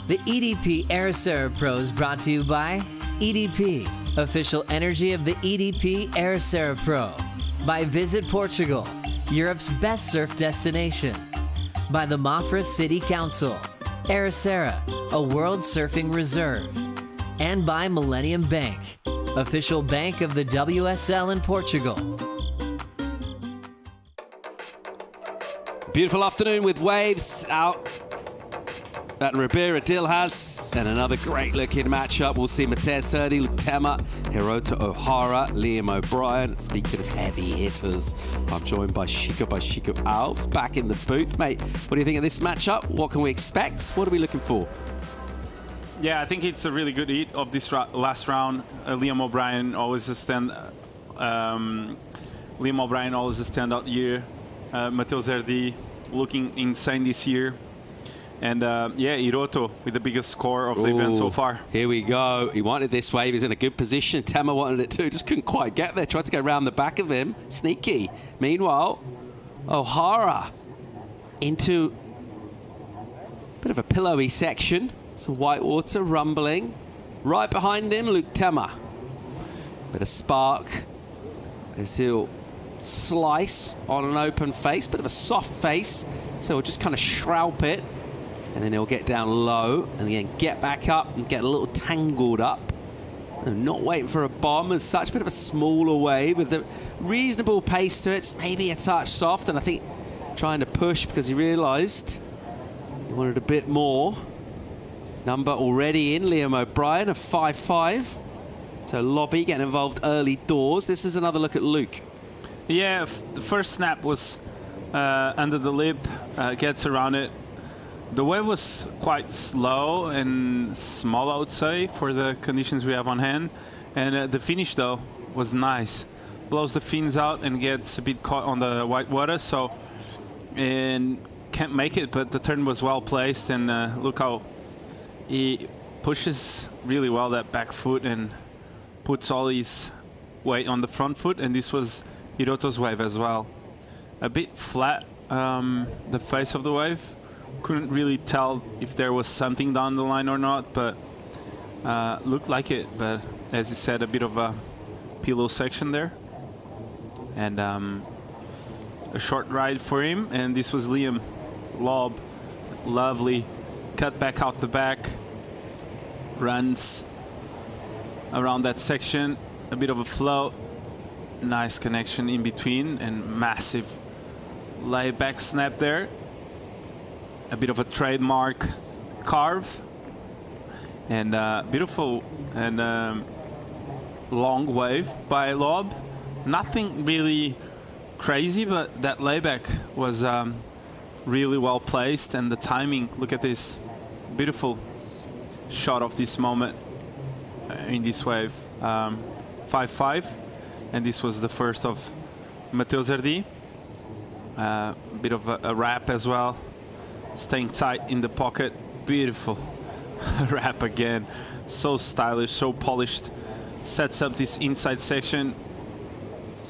The EDP Ericeira Pro is brought to you by EDP, official energy of the EDP Ericeira Pro. By Visit Portugal, Europe's best surf destination. By the Mafra City Council, Ericeira, a world surfing reserve. And by Millennium Bank, official bank of the WSL in Portugal. Beautiful afternoon with waves out at Ribeira Dillas, and another great looking matchup. We'll see Mateus Hurdy, Luke Tema, Hiroto Ohara, Liam O'Brien. Speaking of heavy hitters, I'm joined by Chico Alves back in the booth. Mate, what do you think of this matchup? What can we expect? What are we looking for? Yeah, I think it's a really good heat of this last round. Liam O'Brien always a standout year. Mateus Hurdy looking insane this year. And yeah, Hiroto with the biggest score of the event so far. Here we go. He wanted this wave. He's in a good position. Tema wanted it too. Just couldn't quite get there. Tried to go around the back of him. Sneaky. Meanwhile, O'Hara into a bit of a pillowy section. Some white water rumbling. Right behind him, Luke Tema. Bit of spark as he'll slice on an open face. Bit of a soft face. So we'll just kind of shroud it. And then he'll get down low and then get back up and get a little tangled up. Not waiting for a bomb as such. Bit of a smaller wave with a reasonable pace to it. It's maybe a touch soft, and I think trying to push because he realised he wanted a bit more. Number already in, Liam O'Brien, a 5-5. So Lobby getting involved early doors. This is another look at Luke. Yeah, the first snap was under the lip, gets around it. The wave was quite slow and small, I would say, for the conditions we have on hand. And the finish, though, was nice. Blows the fins out and gets a bit caught on the white water, and can't make it, but the turn was well placed. And look how he pushes really well that back foot and puts all his weight on the front foot. And this was Hiroto's wave as well. A bit flat, the face of the wave. Couldn't really tell if there was something down the line or not, but looked like it. But as you said, a bit of a pillow section there. And a short ride for him. And this was Liam. Lob. Lovely. Cut back out the back. Runs around that section. A bit of a float. Nice connection in between. And massive layback snap there. A bit of a trademark carve, and beautiful and long wave by Lob. Nothing really crazy, but that layback was really well placed, and the timing. Look at this beautiful shot of this moment in this wave. 5-5, and this was the first of Matheus Zardi. Bit of a wrap as well, staying tight in the pocket. Beautiful wrap again, so stylish, so polished. Sets up this inside section,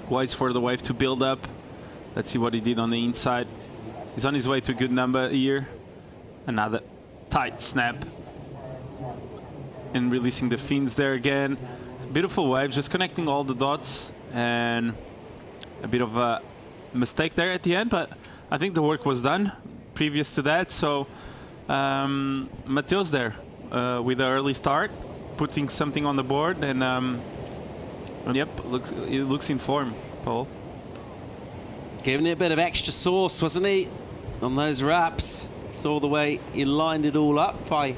waits for the wave to build up. Let's see what he did on the inside. He's on his way to a good number here. Another tight snap and releasing the fins there again. Beautiful wave, just connecting all the dots, and a bit of a mistake there at the end, but I think the work was done previous to that. So Matheus there with an early start, putting something on the board, and yep, it looks in form, Paul. Giving it a bit of extra sauce, wasn't he, on those wraps? Saw the way he lined it all up by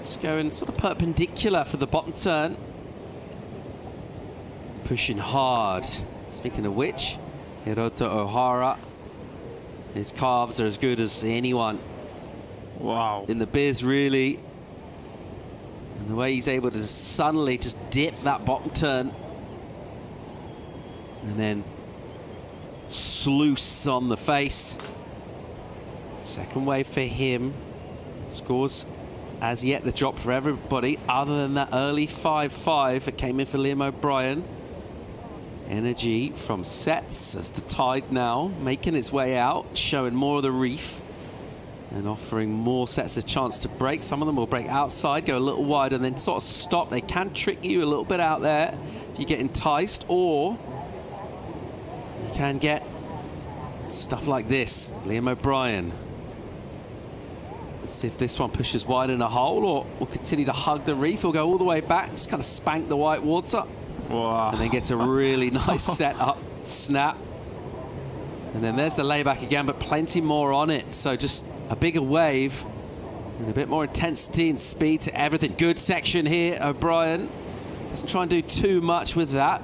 just going sort of perpendicular for the bottom turn. Pushing hard. Speaking of which, Hiroto Ohara, his calves are as good as anyone. Wow. In the biz, really. And the way he's able to suddenly just dip that bottom turn and then sluice on the face. Second wave for him. Scores as yet the drop for everybody other than that early 5-5 that came in for Liam O'Brien. Energy from sets as the tide now making its way out, showing more of the reef and offering more sets a chance to break. Some of them will break outside, go a little wide, and then sort of stop. They can trick you a little bit out there if you get enticed, or you can get stuff like this. Liam O'Brien. Let's see if this one pushes wide in a hole, or will continue to hug the reef, or go all the way back, just kind of spank the white water. Wow. And then gets a really nice set up, snap. And then there's the layback again, but plenty more on it. So just a bigger wave and a bit more intensity and speed to everything. Good section here, O'Brien. Doesn't try and do too much with that.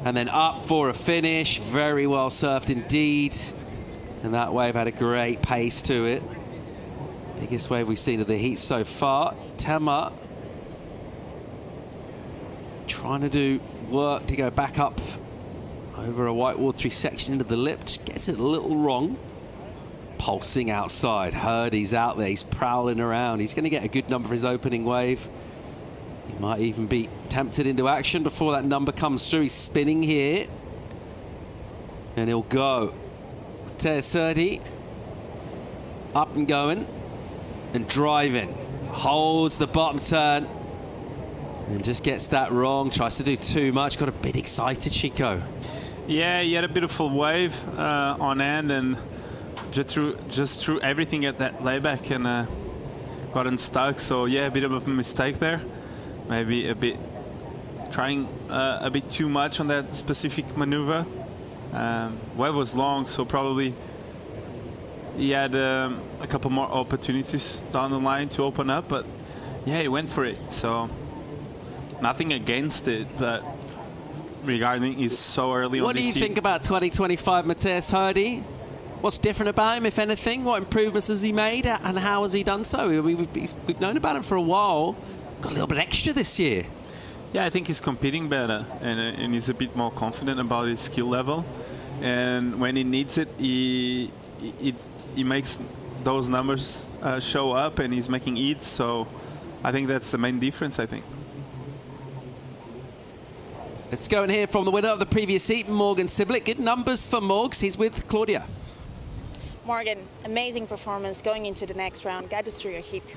And then up for a finish. Very well surfed indeed. And that wave had a great pace to it. Biggest wave we've seen of the heat so far. Tema trying to do work to go back up over a white watery section into the lip. Just gets it a little wrong. Pulsing outside. Hurdy's out there. He's prowling around. He's going to get a good number for his opening wave. He might even be tempted into action before that number comes through. He's spinning here. And he'll go. Tersudi up and going and driving. Holds the bottom turn and just gets that wrong. Tries to do too much. Got a bit excited, Chico. Yeah, he had a beautiful wave on end and just threw everything at that layback and got unstuck. So yeah, a bit of a mistake there. Maybe a bit trying a bit too much on that specific maneuver. Wave was long, so probably he had a couple more opportunities down the line to open up, but yeah, he went for it. So nothing against it, but regarding he's so early on this What do you think about 2025 Matheus Hardy? What's different about him, if anything? What improvements has he made, and how has he done so? We've known about him for a while. Got a little bit extra this year. Yeah, I think he's competing better, and he's a bit more confident about his skill level. And when he needs it, he makes those numbers show up, and he's making eats. So I think that's the main difference, I think. Let's go and hear from the winner of the previous heat, Morgan Siblet. Good numbers for Morgs. He's with Claudia. Morgan, amazing performance going into the next round. Guide us through your heat.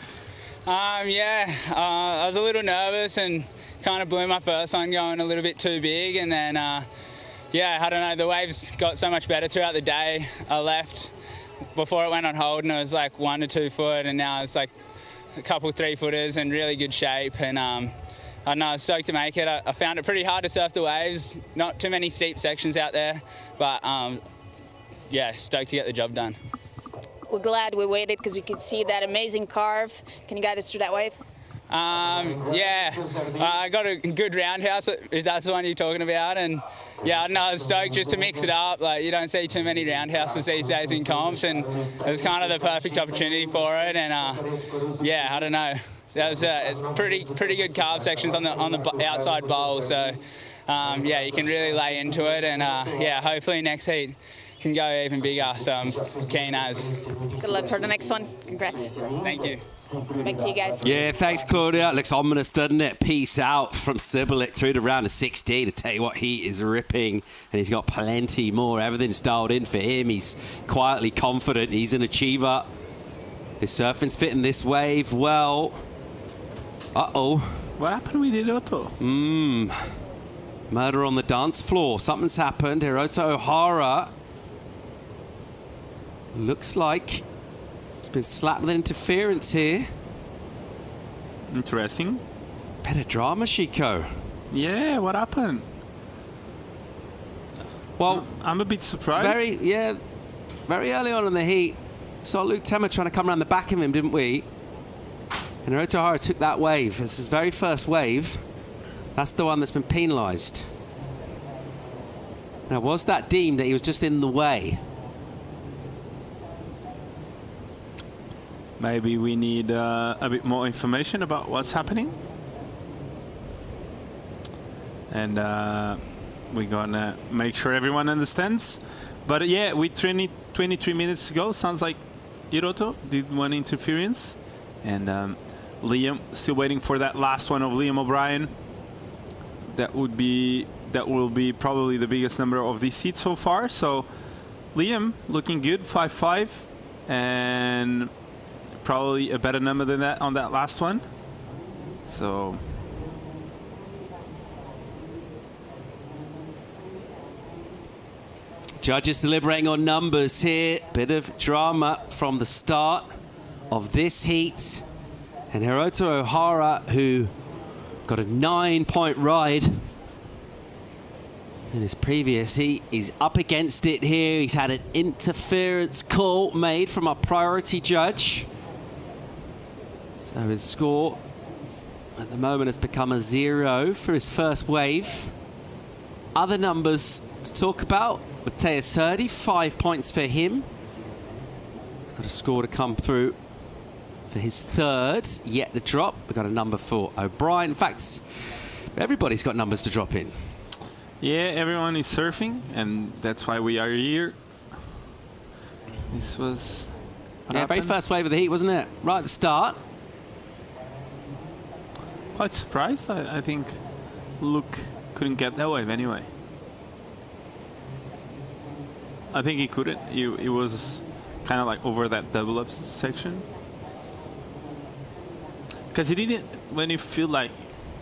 Yeah, I was a little nervous and kind of blew my first one going a little bit too big, and then yeah, I don't know, the waves got so much better throughout the day. I left before it went on hold and it was like 1 to 2 foot, and now it's like a couple 3-footers in really good shape, and I don't know, I was stoked to make it. I found it pretty hard to surf the waves, not too many steep sections out there, but yeah, stoked to get the job done. We're glad we waited because we could see that amazing carve. Can you guide us through that wave? Yeah, I got a good roundhouse, if that's the one you're talking about, and yeah, I don't know, I was stoked just to mix it up. Like, you don't see too many roundhouses these days in comps, and it was kind of the perfect opportunity for it. And yeah, I don't know, that was it's pretty good carve sections on the outside bowl, so yeah, you can really lay into it, and yeah, hopefully next heat can go even bigger, so I'm keen as. Good luck for the next one. Congrats. Thank you. Back to you guys. Yeah, thanks, Claudia. Looks ominous, doesn't it? Peace out from Sibilik through to round of 16. To tell you what, he is ripping, and he's got plenty more. Everything's dialed in for him. He's quietly confident. He's an achiever. His surfing's fitting this wave well. Uh-oh. What happened with Hiroto? Murder on the dance floor. Something's happened. Hiroto Ohara looks like it's been slapped with interference here. Interesting. Bit of drama, Chico. Yeah, what happened? Well, I'm a bit surprised. Very early on in the heat, saw Luke Temmer trying to come around the back of him, didn't we? And Hiroto Ohara took that wave. It's his very first wave. That's the one that's been penalised. Now, was that deemed that he was just in the way? Maybe we need a bit more information about what's happening. And we're gonna make sure everyone understands. But yeah, with 23 minutes to go, sounds like Hiroto did one interference. And Liam, still waiting for that last one of Liam O'Brien. That will be probably the biggest number of these seats so far. So Liam looking good, 5-5, and probably a better number than that on that last one. So judges deliberating on numbers here. Bit of drama from the start of this heat. And Hiroto Ohara, who got a 9-point ride in his previous heat, he's up against it here. He's had an interference call made from our priority judge. So his score at the moment has become a 0 for his first wave. Other numbers to talk about with Tejas Hurdy, 5 points for him. Got a score to come through for his third, yet to drop. We've got a number for O'Brien. In fact, everybody's got numbers to drop in. yeah, everyone is surfing, and that's why we are here. This was very first wave of the heat, wasn't it? Right at the start. Quite surprised. I think Luke couldn't get that wave anyway. I think he couldn't. He was kind of like over that double up section. Because he didn't, when you feel like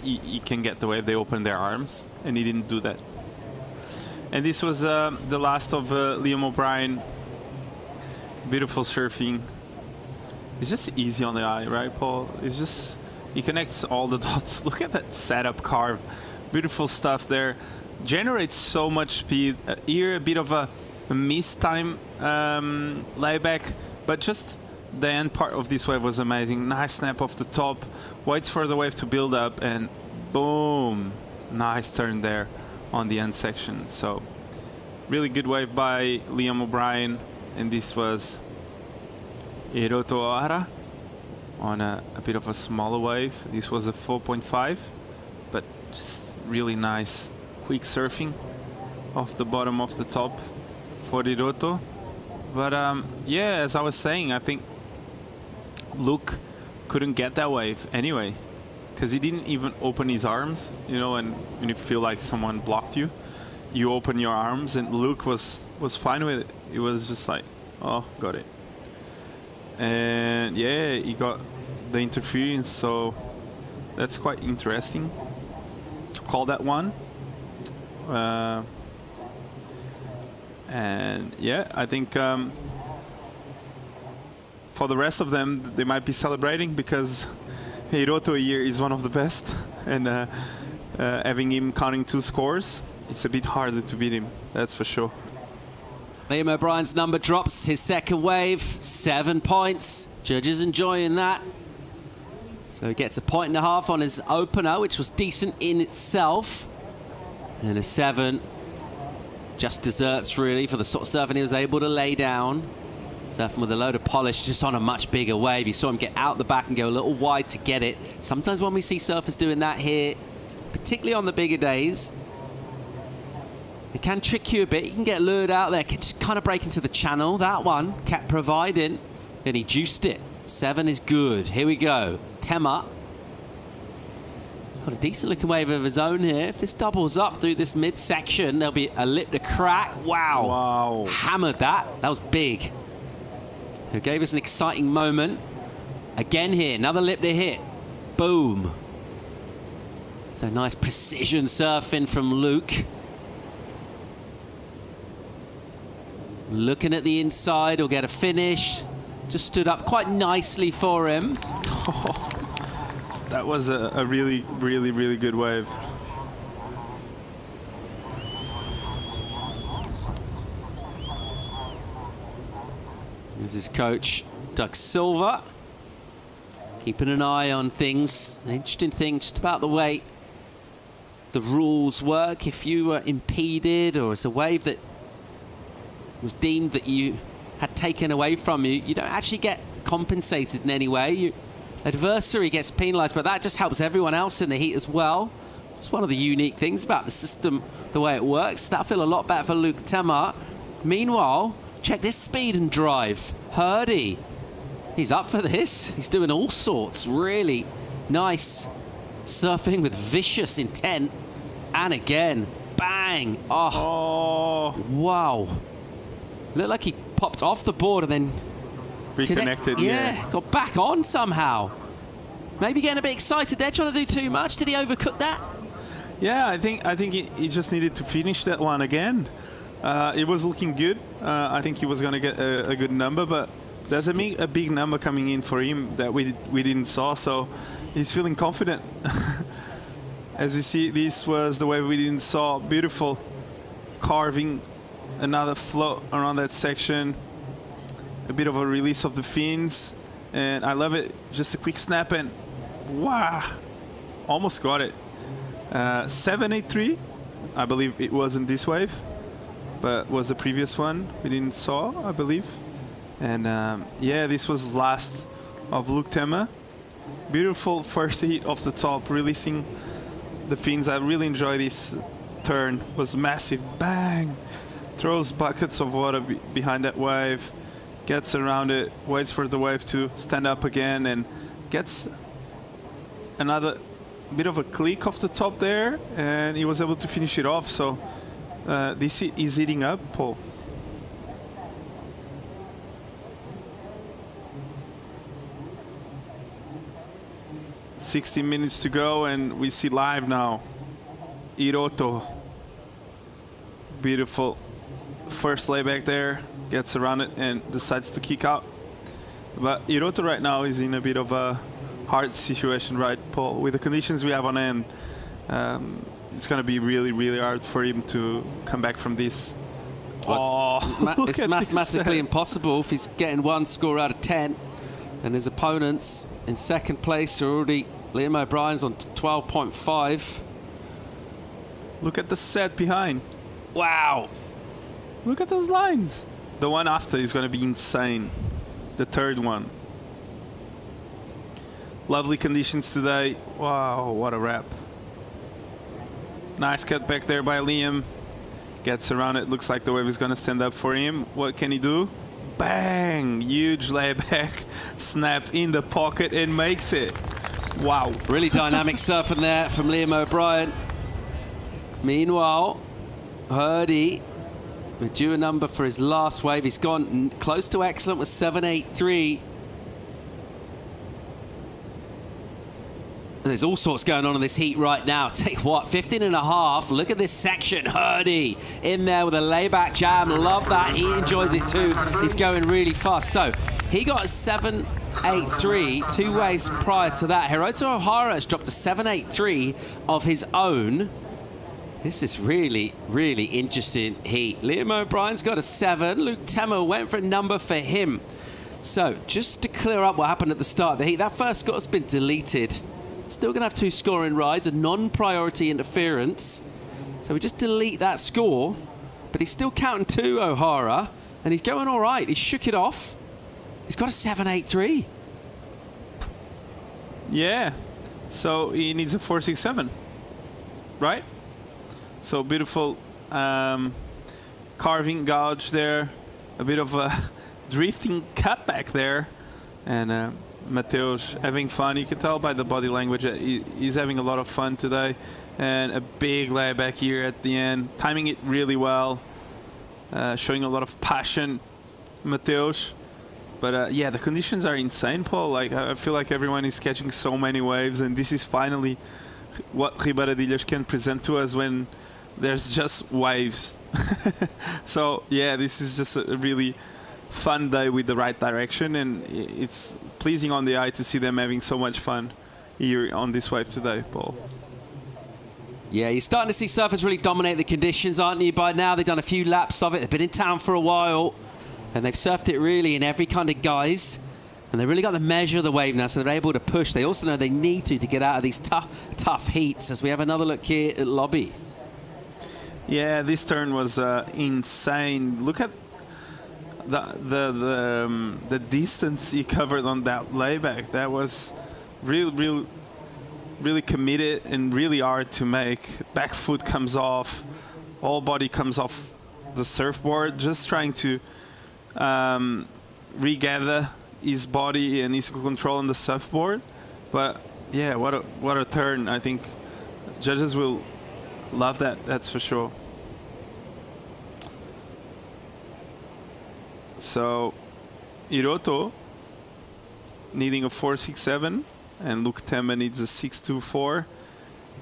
you can get the wave, they open their arms, and he didn't do that. And this was the last of Liam O'Brien. Beautiful surfing. It's just easy on the eye, right, Paul? It's just, he connects all the dots. Look at that setup carve. Beautiful stuff there. Generates so much speed. Here, a bit of a missed time layback, but just the end part of this wave was amazing. Nice snap off the top. Waits for the wave to build up, and boom. Nice turn there on the end section. So, really good wave by Liam O'Brien. And this was Hiroto Ohara on a bit of a smaller wave. This was a 4.5, but just really nice quick surfing off the bottom of the top for Hiroto. But yeah, as I was saying, I think Luke couldn't get that wave anyway, because he didn't even open his arms. You know, and when you feel like someone blocked you, you open your arms, and Luke was fine with it. It was just like, oh, got it. And yeah, he got the interference, so that's quite interesting to call that one. And yeah, I think for the rest of them, they might be celebrating, because Hiroto here is one of the best, and having him counting 2 scores, it's a bit harder to beat him, that's for sure. Liam O'Brien's number drops his second wave, 7 points. Judges enjoying that. So he gets a 1.5 points on his opener, which was decent in itself. And a 7 just desserts, really, for the sort of surfing he was able to lay down. Surfing with a load of polish, just on a much bigger wave. You saw him get out the back and go a little wide to get it. Sometimes when we see surfers doing that here, particularly on the bigger days, it can trick you a bit. You can get lured out there, can just kind of break into the channel. That one kept providing, and he juiced it. 7 is good. Here we go. Tema. Got a decent looking wave of his own here. If this doubles up through this midsection, there'll be a lip to crack. Wow. Wow. Hammered that. That was big. So gave us an exciting moment. Again here, another lip to hit. Boom. So nice precision surfing from Luke. Looking at the inside, he'll get a finish. Just stood up quite nicely for him. That was a really, really, really good wave. Here's his coach, Doug Silver. Keeping an eye on things. The interesting thing just about the way the rules work. If you were impeded or it's a wave that was deemed that you had taken away from you, you don't actually get compensated in any way. Your adversary gets penalized, but that just helps everyone else in the heat as well. It's one of the unique things about the system, the way it works. That'll feel a lot better for Luke Tema. Meanwhile, check this speed and drive. Hurdy. He's up for this. He's doing all sorts. Really nice surfing with vicious intent. And again, bang. Oh. Wow. Looked like he popped off the board and then reconnected. Yeah, got back on somehow. Maybe getting a bit excited there, trying to do too much. Did he overcook that? Yeah, I think he just needed to finish that one again. It was looking good. I think he was going to get a good number, but there's a big number coming in for him that we didn't saw, so he's feeling confident. As we see, this was the way we didn't saw. Beautiful carving, another float around that section, a bit of a release of the fins, and I love it. Just a quick snap and wow, almost got it. 783, I believe it wasn't this wave, but was the previous one we didn't saw, I believe. And yeah, this was last of Luke Tema. Beautiful first hit off the top, releasing the fins. I really enjoy this turn. It was massive. Bang! Throws buckets of water behind that wave, gets around it, waits for the wave to stand up again, and gets another bit of a click off the top there, and he was able to finish it off. So this is eating up, Paul. "60 minutes to go, and we see live now. Hiroto. Beautiful first layback there, gets around it and decides to kick out. But Hiroto right now is in a bit of a hard situation, right, Paul? With the conditions we have on end, it's going to be really, really hard for him to come back from this. Well, it's mathematically impossible if he's getting one score out of 10, and his opponents in second place are already. Liam O'Brien's on 12.5. Look at the set behind. Wow. Look at those lines. The one after is going to be insane. The third one. Lovely conditions today. Wow, what a wrap. Nice cut back there by Liam. Gets around it. Looks like the wave is going to stand up for him. What can he do? Bang! Huge layback. Snap in the pocket and makes it. Wow. Really dynamic surfing there from Liam O'Brien. Meanwhile, Hurdy with due a number for his last wave. He's gone close to excellent with 783. There's all sorts going on in this heat right now. Tell you what, 15.5. Look at this section. Hurdy in there with a layback jam. Love that. He enjoys it too. He's going really fast. So he got a 783 2 waves prior to that. Hiroto Ohara has dropped a 783 of his own. This is really, really interesting heat. Liam O'Brien's got a 7. Luke Tema went for a number for him. So, just to clear up what happened at the start of the heat, that first score has been deleted. Still going to have 2 scoring rides, a non-priority interference. So we just delete that score, but he's still counting 2, O'Hara, and he's going all right. He shook it off. He's got a 7.83. Yeah, so he needs a 4.67, right? So beautiful carving gouge there, a bit of a drifting cutback there, and Mateus having fun. You can tell by the body language that he's having a lot of fun today, and a big layback here at the end, timing it really well, showing a lot of passion, Mateus. But yeah, the conditions are insane, Paul. Like, I feel like everyone is catching so many waves, and this is finally what Ribeiradilhas can present to us when there's just waves. So yeah, this is just a really fun day with the right direction, and it's pleasing on the eye to see them having so much fun here on this wave today, Paul. Yeah, you're starting to see surfers really dominate the conditions, aren't you? By now, they've done a few laps of it. They've been in town for a while, and they've surfed it really in every kind of guise. And they've really got the measure of the wave now, so they're able to push. They also know they need to get out of these tough heats, as we have another look here at Lobby. Yeah, this turn was insane. Look at the distance he covered on that layback. That was really committed and really hard to make. Back foot comes off, whole body comes off the surfboard, just trying to regather his body and his control on the surfboard. But yeah, what a turn. I think judges will love that, that's for sure. So Hiroto needing a 4.67, and Luke Tema needs a 6.24.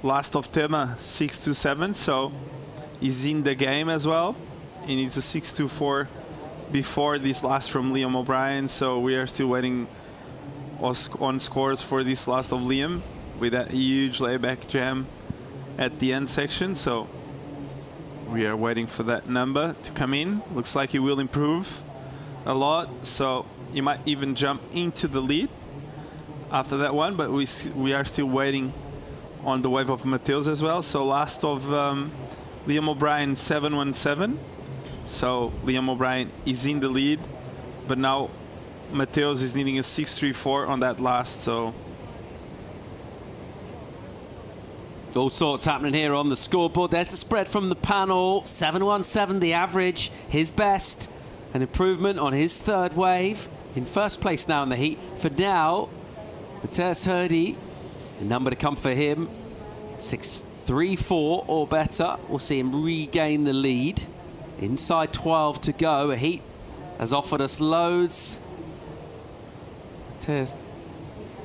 Last of Tema 6.27, so he's in the game as well. He needs a 6.24 before this last from Liam O'Brien, so we are still waiting on scores for this last of Liam with that huge layback jam at the end section. So we are waiting for that number to come in. Looks like he will improve a lot, so he might even jump into the lead after that one, but we are still waiting on the wave of Mateus as well. So last of Liam O'Brien 7.17. So Liam O'Brien is in the lead, but now Mateus is needing a 6.34 on that last. So all sorts happening here on the scoreboard. There's the spread from the panel. 7.17 the average, his best. An improvement on his third wave. In first place now in the heat. For now, Mateus Hurdy, the number to come for him, 6.34 or better. We'll see him regain the lead. Inside 12 to go. A heat has offered us loads. Mateus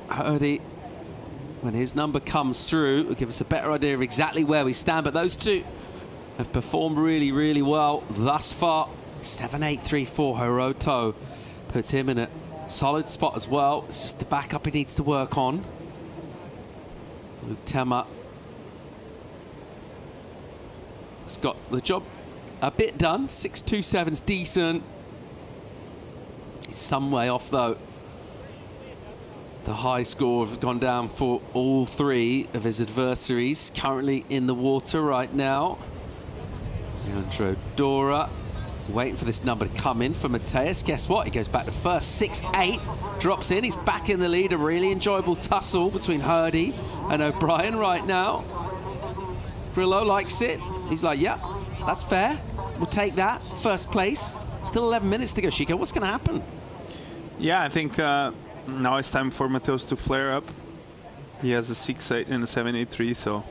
Hurdy, when his number comes through, will give us a better idea of exactly where we stand. But those two have performed really, really well thus far. 7.834 Hiroto puts him in a solid spot as well. It's just the backup he needs to work on. Luke Tema has got the job a bit done. 6.27's decent. He's some way off though. The high score has gone down for all three of his adversaries currently in the water right now. Leandro Dora waiting for this number to come in for Mateus. Guess what? He goes back to first. 6.8 drops in. He's back in the lead. A really enjoyable tussle between Hurdy and O'Brien right now. Brillo likes it. He's like, yeah, that's fair. We'll take that. First place. Still 11 minutes to go. Chico, what's going to happen? Yeah, I think now it's time for Mateus to flare up. He has a 6.8 and a 7.83, so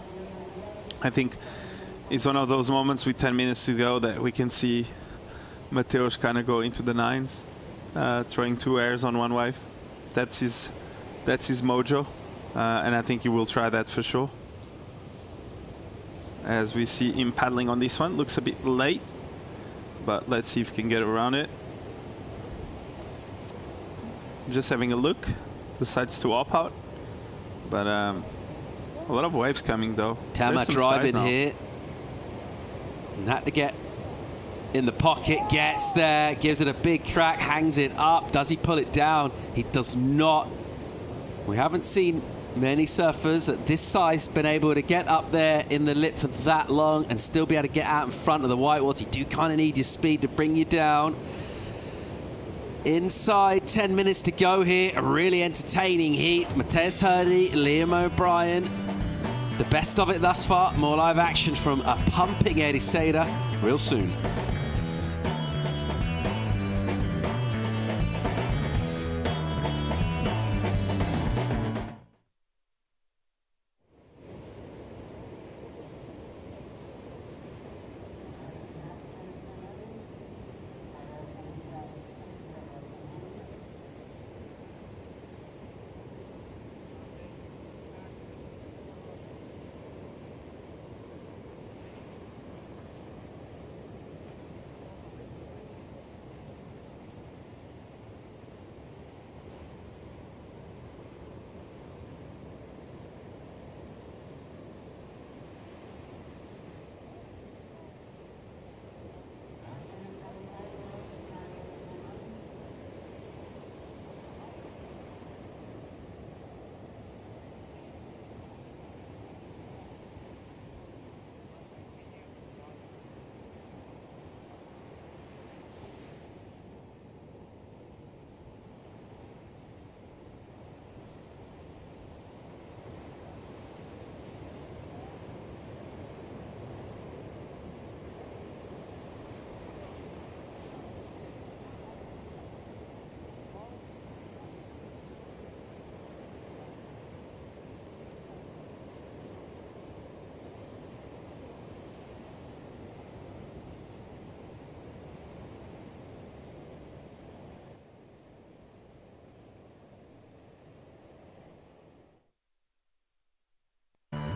I think it's one of those moments with 10 minutes to go that we can see Mateus kind of go into the nines, throwing 2 airs on one wave. That's his mojo, and I think he will try that for sure. As we see him paddling on this one, looks a bit late, but let's see if we can get around it. Just having a look, decides to opt out, but a lot of waves coming though. Tama driving here, and had to get in the pocket, gets there, gives it a big crack, hangs it up. Does he pull it down? He does not. We haven't seen many surfers at this size been able to get up there in the lip for that long and still be able to get out in front of the whitewater. You do kind of need your speed to bring you down. Inside 10 minutes to go here. A really entertaining heat. Matthias Hurdy, Liam O'Brien. The best of it thus far. More live action from a pumping Ericeira real soon.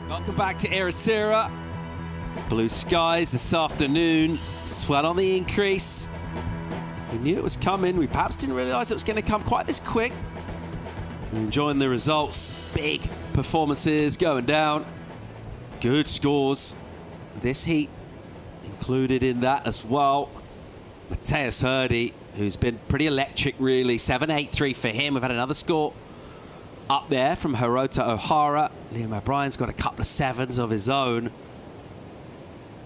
Welcome back to Ericeira. Blue skies this afternoon. Swell on the increase. We knew it was coming. We perhaps didn't realize it was going to come quite this quick. We're enjoying the results. Big performances going down. Good scores. This heat included in that as well. Matthias Hurdy, who's been pretty electric really. 7.83 for him. We've had another score up there from Hiroto Ohara. Liam O'Brien's got a couple of sevens of his own.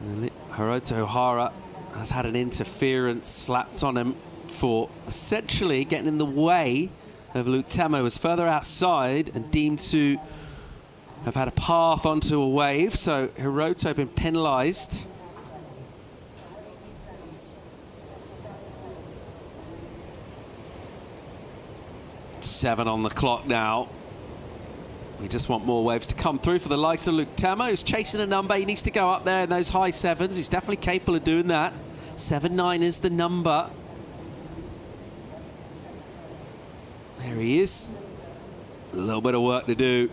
And Hiroto Ohara has had an interference slapped on him for essentially getting in the way of Luke Temo, who was further outside and deemed to have had a path onto a wave. So Hiroto been penalised. Seven on the clock now. We just want more waves to come through for the likes of Luke Temo, who's chasing a number. He needs to go up there in those high sevens. He's definitely capable of doing that. 7.9 is the number. There he is. A little bit of work to do.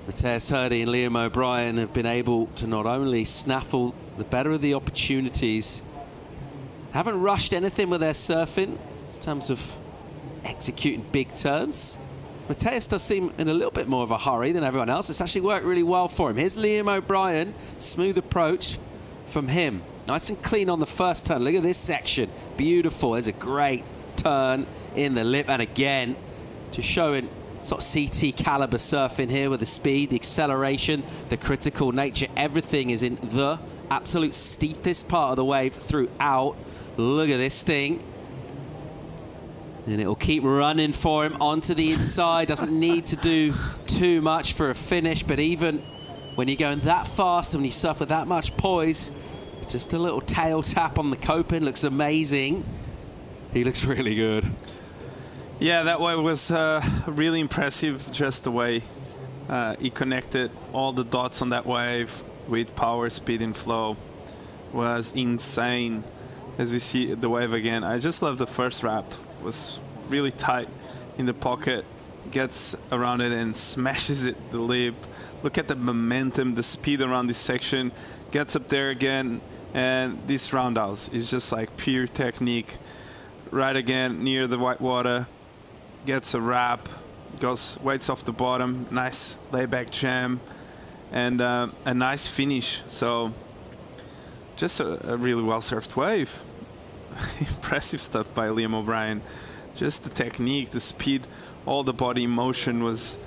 Matthias Hurdy and Liam O'Brien have been able to not only snaffle the better of the opportunities, haven't rushed anything with their surfing in terms of executing big turns. Matthias does seem in a little bit more of a hurry than everyone else. It's actually worked really well for him. Here's Liam O'Brien. Smooth approach from him. Nice and clean on the first turn. Look at this section. Beautiful. There's a great turn in the lip. And again, just showing sort of CT caliber surfing here with the speed, the acceleration, the critical nature. Everything is in the absolute steepest part of the wave throughout. Look at this thing. And it will keep running for him onto the inside. Doesn't need to do too much for a finish, but even when you're going that fast and when you surf with that much poise, just a little tail tap on the coping looks amazing. He looks really good. Yeah, that wave was really impressive, just the way he connected all the dots on that wave with power, speed, and flow was insane. As we see the wave again, I just love the first wrap. Was really tight in the pocket, gets around it and smashes it the lip. Look at the momentum, the speed around this section, gets up there again, and this roundhouse is just like pure technique. Right again near the white water, gets a wrap, goes waits off the bottom, nice layback jam, and a nice finish. So just a really well-surfed wave. Impressive stuff by Liam O'Brien. Just the technique, the speed, all the body motion was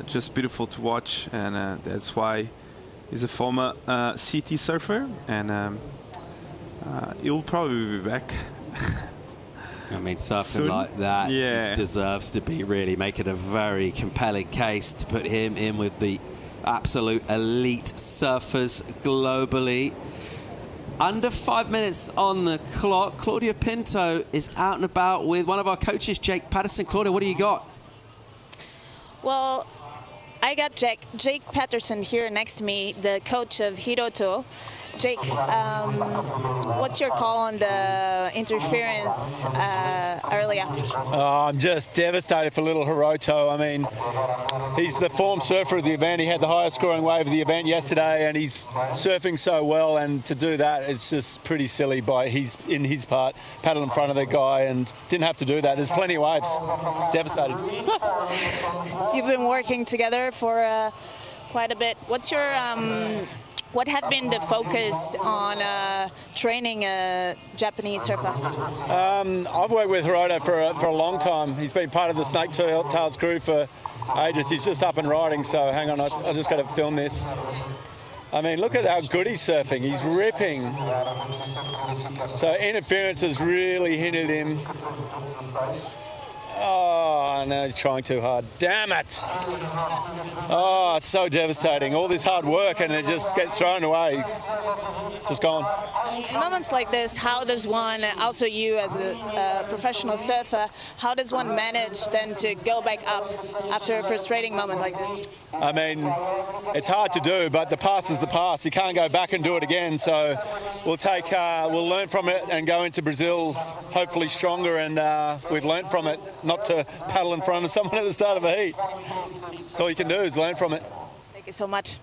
just beautiful to watch, and that's why he's a former CT surfer, and he'll probably be back. I mean, surfing Soon. like that Yeah. deserves to be really making a very compelling case to put him in with the absolute elite surfers globally. Under 5 minutes on the clock. Claudia Pinto is out and about with one of our coaches, Jake Patterson. Claudia, what do you got? Well, I got Jake Patterson here next to me, the coach of Hiroto. Jake, what's your call on the interference earlier? I'm just devastated for little Hiroto. I mean, he's the form surfer of the event. He had the highest scoring wave of the event yesterday, and he's surfing so well. And to do that, it's just pretty silly by in his part, paddle in front of the guy, and didn't have to do that. There's plenty of waves. Devastated. You've been working together for quite a bit. What's your what have been the focus on training a Japanese surfer? I've worked with Hiroto for a long time. He's been part of the Snake Tails crew for ages. He's just up and riding, so hang on, I just got to film this. I mean, look at how good he's surfing. He's ripping. So interference has really hindered him. Oh, no, he's trying too hard. Damn it. Oh, it's so devastating. All this hard work and it just gets thrown away. Just gone. In moments like this, how does one, also you as a professional surfer, how does one manage then to go back up after a frustrating moment like this? I mean, it's hard to do, but the past is the past. You can't go back and do it again. So we'll learn from it and go into Brazil hopefully stronger. And we've learned from it not to paddle in front of someone at the start of a heat. That's all you can do is learn from it. Thank you so much.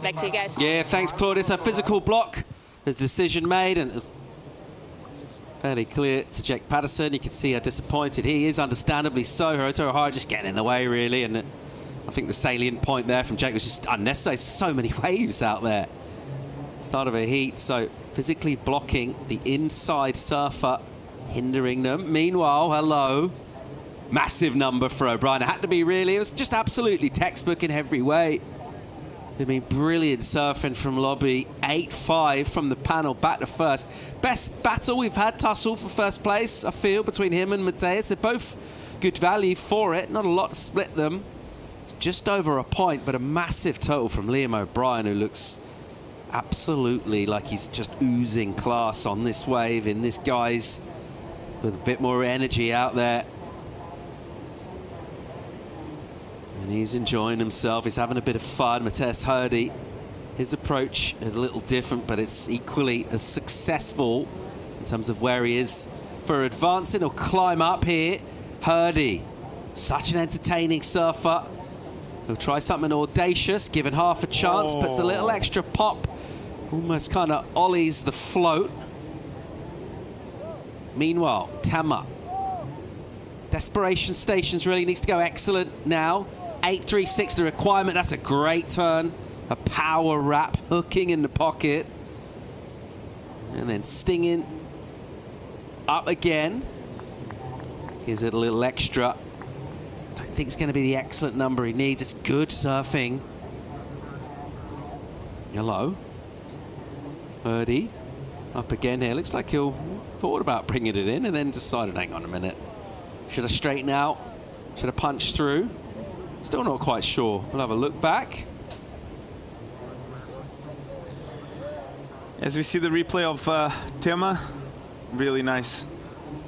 Back to you guys. Yeah, thanks, Claudia. It's a physical block. There's a decision made, and fairly clear to Jake Patterson. You can see how disappointed he is, understandably so. Hiroto Ohara just getting in the way, really, and I think the salient point there from Jake was just unnecessary. So many waves out there. Start of a heat, so physically blocking the inside surfer, hindering them. Meanwhile, hello. Massive number for O'Brien. It had to be, really. It was just absolutely textbook in every way. I mean, brilliant surfing from Lobby. 8-5 from the panel, back to first. Best battle we've had, tussle for first place, I feel, between him and Mateus. They're both good value for it. Not a lot to split them. It's just over a point, but a massive total from Liam O'Brien, who looks absolutely like he's just oozing class on this wave in this guise with a bit more energy out there. And he's enjoying himself. He's having a bit of fun. Mateus Hurdy, his approach a little different, but it's equally as successful in terms of where he is for advancing. He'll climb up here. Hurdy, such an entertaining surfer. He'll try something audacious, given half a chance, puts a little extra pop, almost kind of ollies the float. Meanwhile, Tama. Desperation Stations really needs to go excellent now. 836, the requirement. That's a great turn. A power wrap, hooking in the pocket. And then stinging up again. Gives it a little extra. Don't think it's going to be the excellent number he needs. It's good surfing. Hello. Hurdy. Up again here. Looks like he'll thought about bringing it in and then decided, hang on a minute. Should have straightened out. Should have punched through. Still not quite sure. We'll have a look back. As we see the replay of Tema, really nice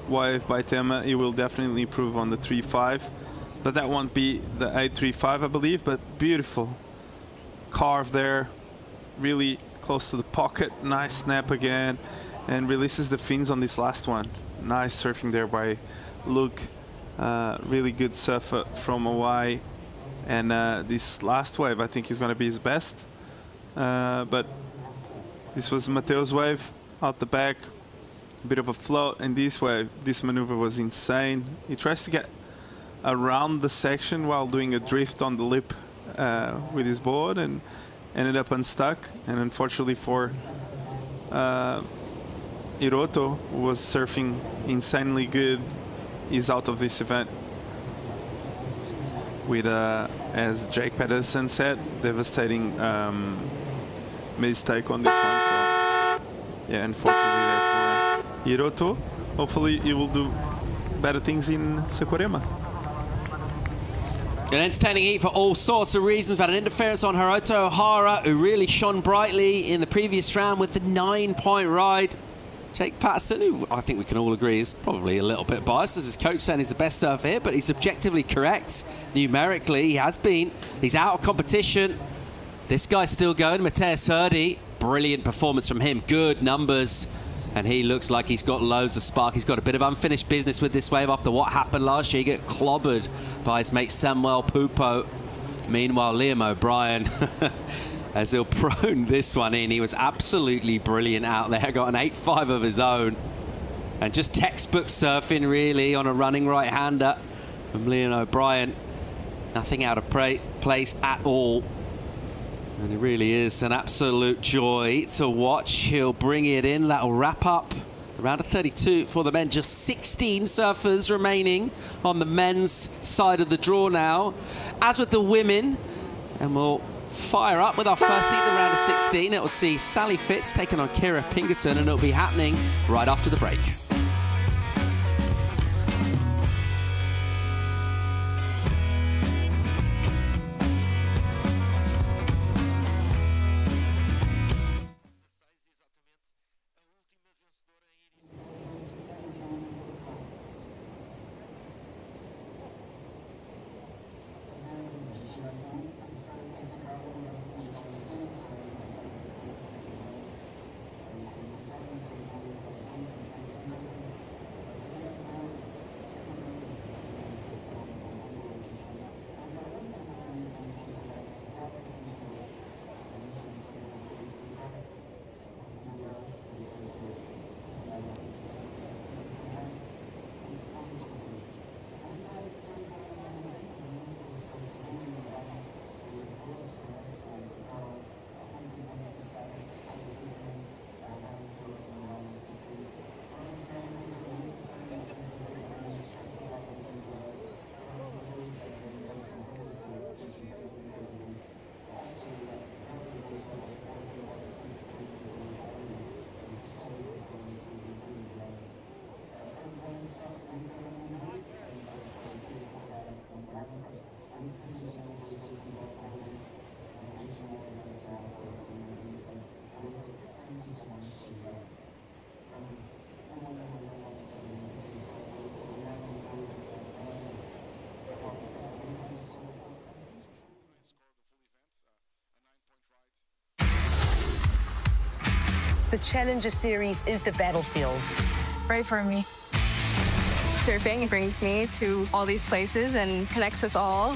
wave by Tema. He will definitely improve on the 3.5, but that won't be the 8.35, I believe, but beautiful carve there, really close to the pocket. Nice snap again, and releases the fins on this last one. Nice surfing there by Luke. Really good surfer from Hawaii, and this last wave I think is going to be his best, but this was Mateus' wave out the back, a bit of a float, and this wave, this maneuver was insane. He tries to get around the section while doing a drift on the lip with his board and ended up unstuck, and unfortunately for Hiroto, who was surfing insanely good, is out of this event. With, as Jake Pedersen said, devastating mistake on this one. So, yeah, unfortunately there for Hiroto. Hopefully he will do better things in Saquarema. An entertaining heat for all sorts of reasons. We've had an interference on Hiroto O'Hara, who really shone brightly in the previous round with the 9-point ride. Jake Patterson, who I think we can all agree is probably a little bit biased, as his coach saying he's the best surfer here, but he's objectively correct. Numerically, he has been. He's out of competition. This guy's still going. Mateus Hurdy, brilliant performance from him. Good numbers. And he looks like he's got loads of spark. He's got a bit of unfinished business with this wave after what happened last year. He got clobbered by his mate Samuel Pupo. Meanwhile, Liam O'Brien, as he'll prone this one in, he was absolutely brilliant out there. Got an 8.5 of his own. And just textbook surfing, really, on a running right-hander from Liam O'Brien. Nothing out of place at all. And it really is an absolute joy to watch. He'll bring it in. That'll wrap up the round of 32 for the men. Just 16 surfers remaining on the men's side of the draw now. As with the women, and we'll fire up with our first heat in the round of 16. It will see Sally Fitz taking on Kira Pinkerton, and it'll be happening right after the break. The Challenger Series is the battlefield. Pray for me. Surfing brings me to all these places and connects us all.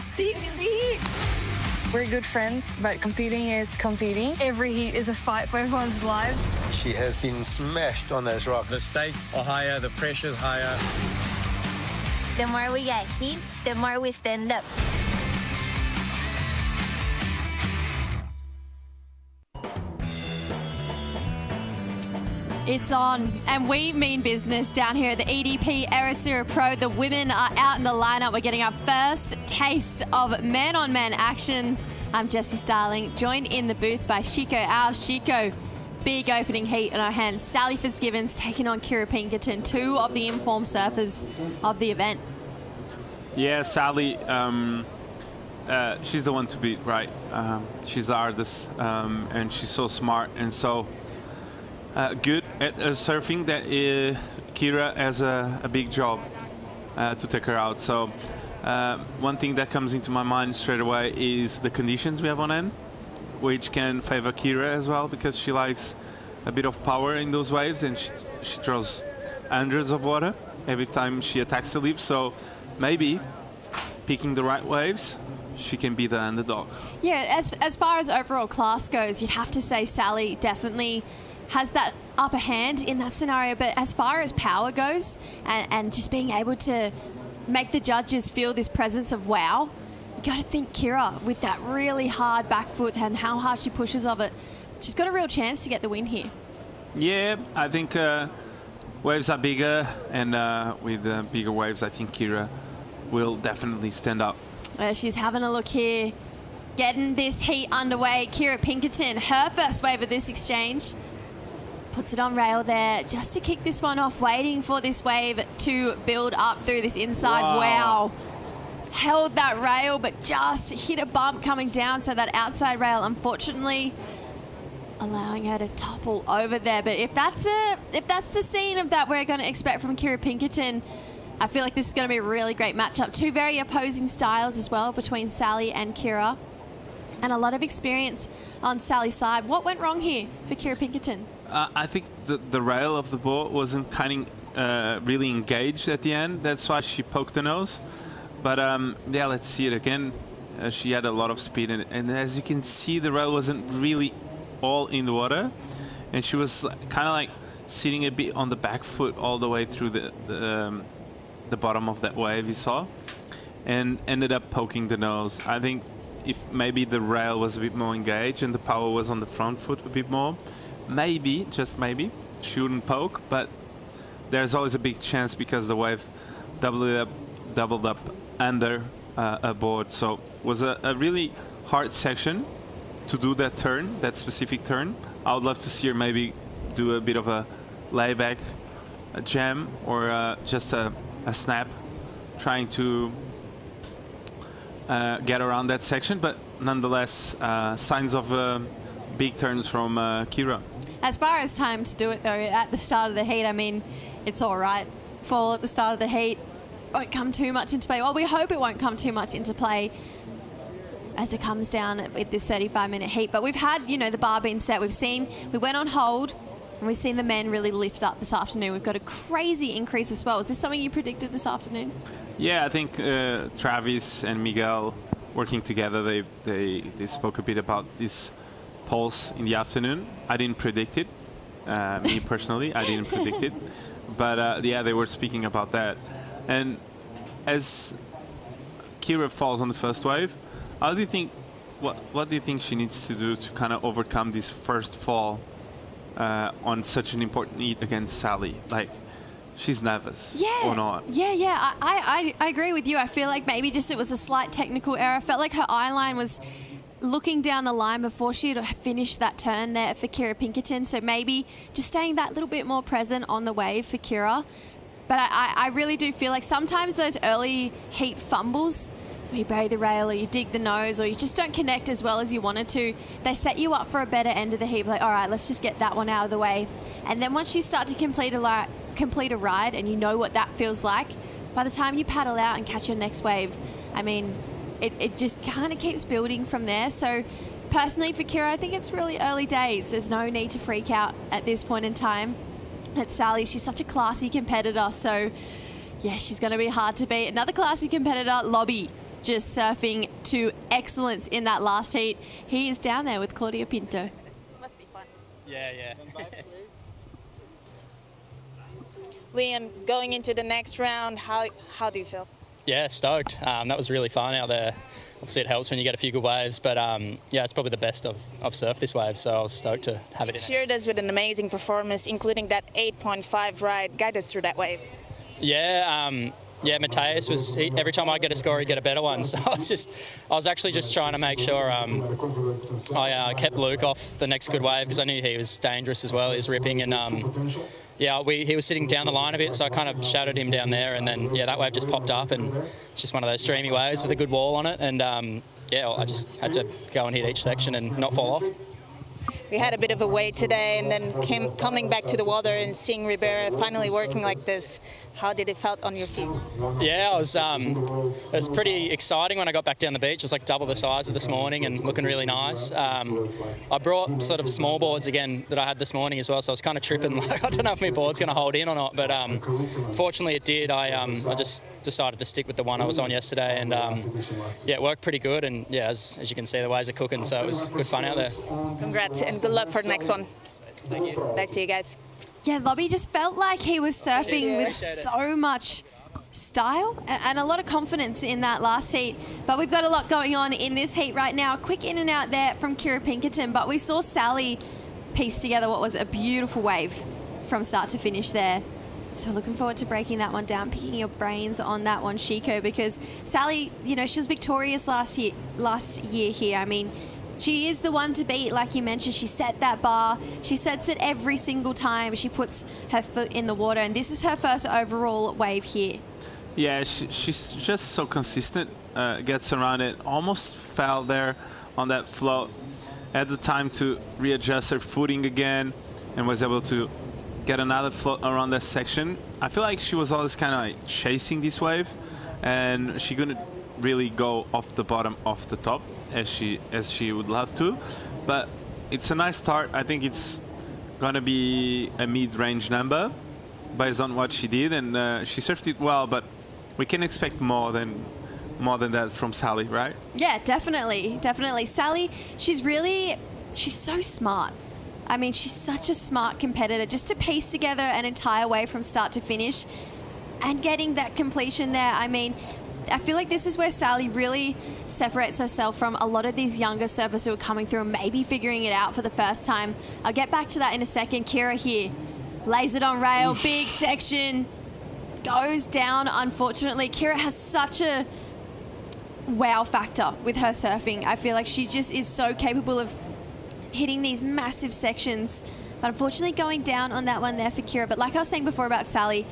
We're good friends, but competing is competing. Every heat is a fight for everyone's lives. She has been smashed on those rocks. The stakes are higher, the pressure's higher. The more we get heat, the more we stand up. It's on, and we mean business down here at the EDP Ericeira Pro. The women are out in the lineup. We're getting our first taste of men-on-men action. I'm Jessie Starling, joined in the booth by Chico Alves. Chico, big opening heat in our hands. Sally Fitzgibbons taking on Kira Pinkerton, two of the informed surfers of the event. Yeah, Sally, she's the one to beat, right? She's the hardest, and she's so smart and so good at surfing that Kira has a big job to take her out. So one thing that comes into my mind straight away is the conditions we have on end, which can favor Kira as well, because she likes a bit of power in those waves, and she throws hundreds of water every time she attacks the lip. So maybe picking the right waves, she can be the underdog. Yeah, as far as overall class goes, you'd have to say Sally definitely has that upper hand in that scenario. But as far as power goes, and just being able to make the judges feel this presence of wow, you got to think Kira, with that really hard back foot and how hard she pushes of it, she's got a real chance to get the win here. Yeah, I think waves are bigger, and with bigger waves, I think Kira will definitely stand up. She's having a look here, getting this heat underway. Kira Pinkerton, her first wave of this exchange, puts it on rail there just to kick this one off, waiting for this wave to build up through this inside. Wow. Held that rail, but just hit a bump coming down, so that outside rail, unfortunately, allowing her to topple over there. But if that's the scene of that we're going to expect from Kira Pinkerton, I feel like this is going to be a really great matchup. Two very opposing styles as well between Sally and Kira, and a lot of experience on Sally's side. What went wrong here for Kira Pinkerton? I think the rail of the board wasn't kind of really engaged at the end. That's why she poked the nose. But yeah, let's see it again. She had a lot of speed, and as you can see, the rail wasn't really all in the water, and she was kind of like sitting a bit on the back foot all the way through the bottom of that wave you saw, and ended up poking the nose. I think if maybe the rail was a bit more engaged and the power was on the front foot a bit more, maybe, just maybe, she wouldn't poke. But there's always a big chance because the wave doubled up under a board. So it was a really hard section to do that turn, that specific turn. I would love to see her maybe do a bit of a layback, a jam, or just a snap, trying to get around that section. But nonetheless, signs of big turns from Kira. As far as time to do it, though, at the start of the heat, I mean, it's all right. Fall at the start of the heat won't come too much into play. Well, we hope it won't come too much into play as it comes down with this 35-minute heat. But we've had, you know, the bar being set. We went on hold, and we've seen the men really lift up this afternoon. We've got a crazy increase as well. Is this something you predicted this afternoon? Yeah, I think Travis and Miguel working together, they spoke a bit about this pulse in the afternoon. I didn't predict it. Me personally, I didn't predict it. But yeah, they were speaking about that. And as Kira falls on the first wave, how do you think? What do you think she needs to do to kind of overcome this first fall on such an important heat against Sally? Like, she's nervous, or not? Yeah. I agree with you. I feel like maybe just it was a slight technical error. I felt like her eye line was looking down the line before she had finished that turn there for Kira Pinkerton. So maybe just staying that little bit more present on the wave for Kira. But I really do feel like sometimes those early heat fumbles, you bury the rail or you dig the nose or you just don't connect as well as you wanted to, they set you up for a better end of the heat. Like, all right, let's just get that one out of the way. And then once you start to complete a ride and you know what that feels like, by the time you paddle out and catch your next wave, I mean, it just kind of keeps building from there. So personally for Kira, I think it's really early days. There's no need to freak out at this point in time. At Sally, she's such a classy competitor, so yeah, she's going to be hard to beat. Another classy competitor, Lobby, just surfing to excellence in that last heat. He is down there with Claudia Pinto. Must be fun. Yeah. Liam, going into the next round, how do you feel? Yeah, stoked. That was really fun out there. Obviously, it helps when you get a few good waves, but yeah, it's probably the best I've surfed this wave, so I was stoked to have it in. Cheered us with an amazing performance, including that 8.5 ride. Guide us through that wave. Yeah, Mateus was, every time I get a score, he'd get a better one. So I was actually just trying to make sure I kept Luke off the next good wave because I knew he was dangerous as well. He was ripping, and yeah, he was sitting down the line a bit, so I kind of shadowed him down there, and then yeah, that wave just popped up, and it's just one of those streamy waves with a good wall on it, and yeah, I just had to go and hit each section and not fall off. We had a bit of a wait today, and then coming back to the water and seeing Ribera finally working like this. How did it felt on your feet? Yeah, it was pretty exciting when I got back down the beach. It was like double the size of this morning and looking really nice. I brought sort of small boards again that I had this morning as well, so I was kind of tripping. Like, I don't know if my board's going to hold in or not, but fortunately it did. I just decided to stick with the one I was on yesterday, and yeah, it worked pretty good. And yeah, as you can see, the waves are cooking, so it was good fun out there. Congrats and good luck for the next one. Thank you. Back to you guys. Yeah, Lobby just felt like he was surfing with so much style and a lot of confidence in that last heat. But we've got a lot going on in this heat right now. Quick in and out there from Kira Pinkerton, but we saw Sally pieced together what was a beautiful wave from start to finish there. So looking forward to breaking that one down, picking your brains on that one, Chico, because Sally, you know, she was victorious last year here. I mean, she is the one to beat, like you mentioned. She set that bar. She sets it every single time she puts her foot in the water, and this is her first overall wave here. Yeah, she's just so consistent. Gets around it, almost fell there on that float. Had the time to readjust her footing again and was able to get another float around that section. I feel like she was always kind of like chasing this wave, and she couldn't really go off the bottom, off the top as she would love to. But it's a nice start. I think it's gonna be a mid-range number based on what she did, and she surfed it well. But we can expect more than that from Sally, right? Yeah, definitely. Sally, she's so smart. I mean, she's such a smart competitor. Just to piece together an entire wave from start to finish and getting that completion there. I mean, I feel like this is where Sally really separates herself from a lot of these younger surfers who are coming through and maybe figuring it out for the first time. I'll get back to that in a second. Kira here, lays it on rail, oof. Big section, goes down, unfortunately. Kira has such a wow factor with her surfing. I feel like she just is so capable of hitting these massive sections, but unfortunately going down on that one there for Kira. But like I was saying before about Sally,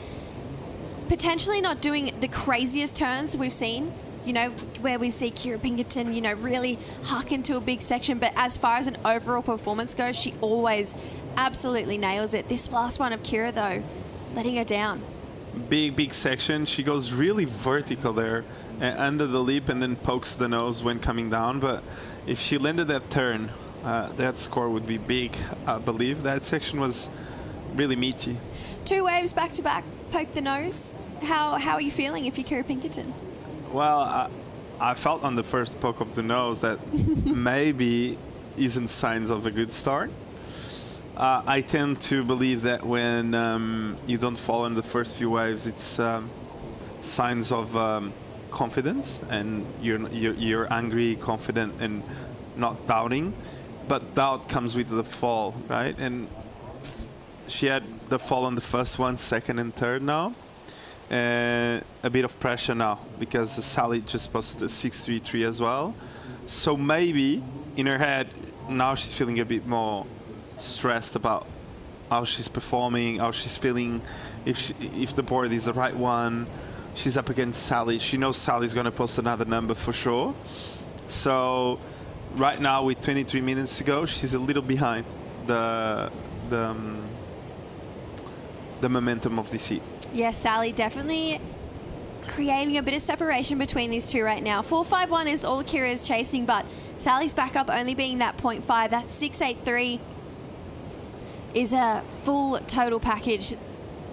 potentially not doing the craziest turns we've seen, you know, where we see Kira Pinkerton, you know, really huck into a big section. But as far as an overall performance goes, she always absolutely nails it. This last one of Kira, though, letting her down. Big section. She goes really vertical there under the lip and then pokes the nose when coming down. But if she landed that turn, that score would be big, I believe. That section was really meaty. 2 waves back to back, poke the nose. How are you feeling if you're Kira Pinkerton? Well, I felt on the first poke of the nose that maybe isn't signs of a good start. I tend to believe that when you don't fall in the first few waves, it's signs of confidence, and you're angry, confident, and not doubting. But doubt comes with the fall, right? And she had the fall on the first one, second and third now. A bit of pressure now because Sally just posted a 6.33 as well. So maybe in her head, now she's feeling a bit more stressed about how she's performing, how she's feeling, if the board is the right one. She's up against Sally. She knows Sally's going to post another number for sure. So right now, with 23 minutes to go, she's a little behind the momentum of this heat. Yeah, Sally definitely creating a bit of separation between these two right now. 4.51 is all Kira is chasing, but Sally's backup only being that 0.5. That 6.83 is a full total package.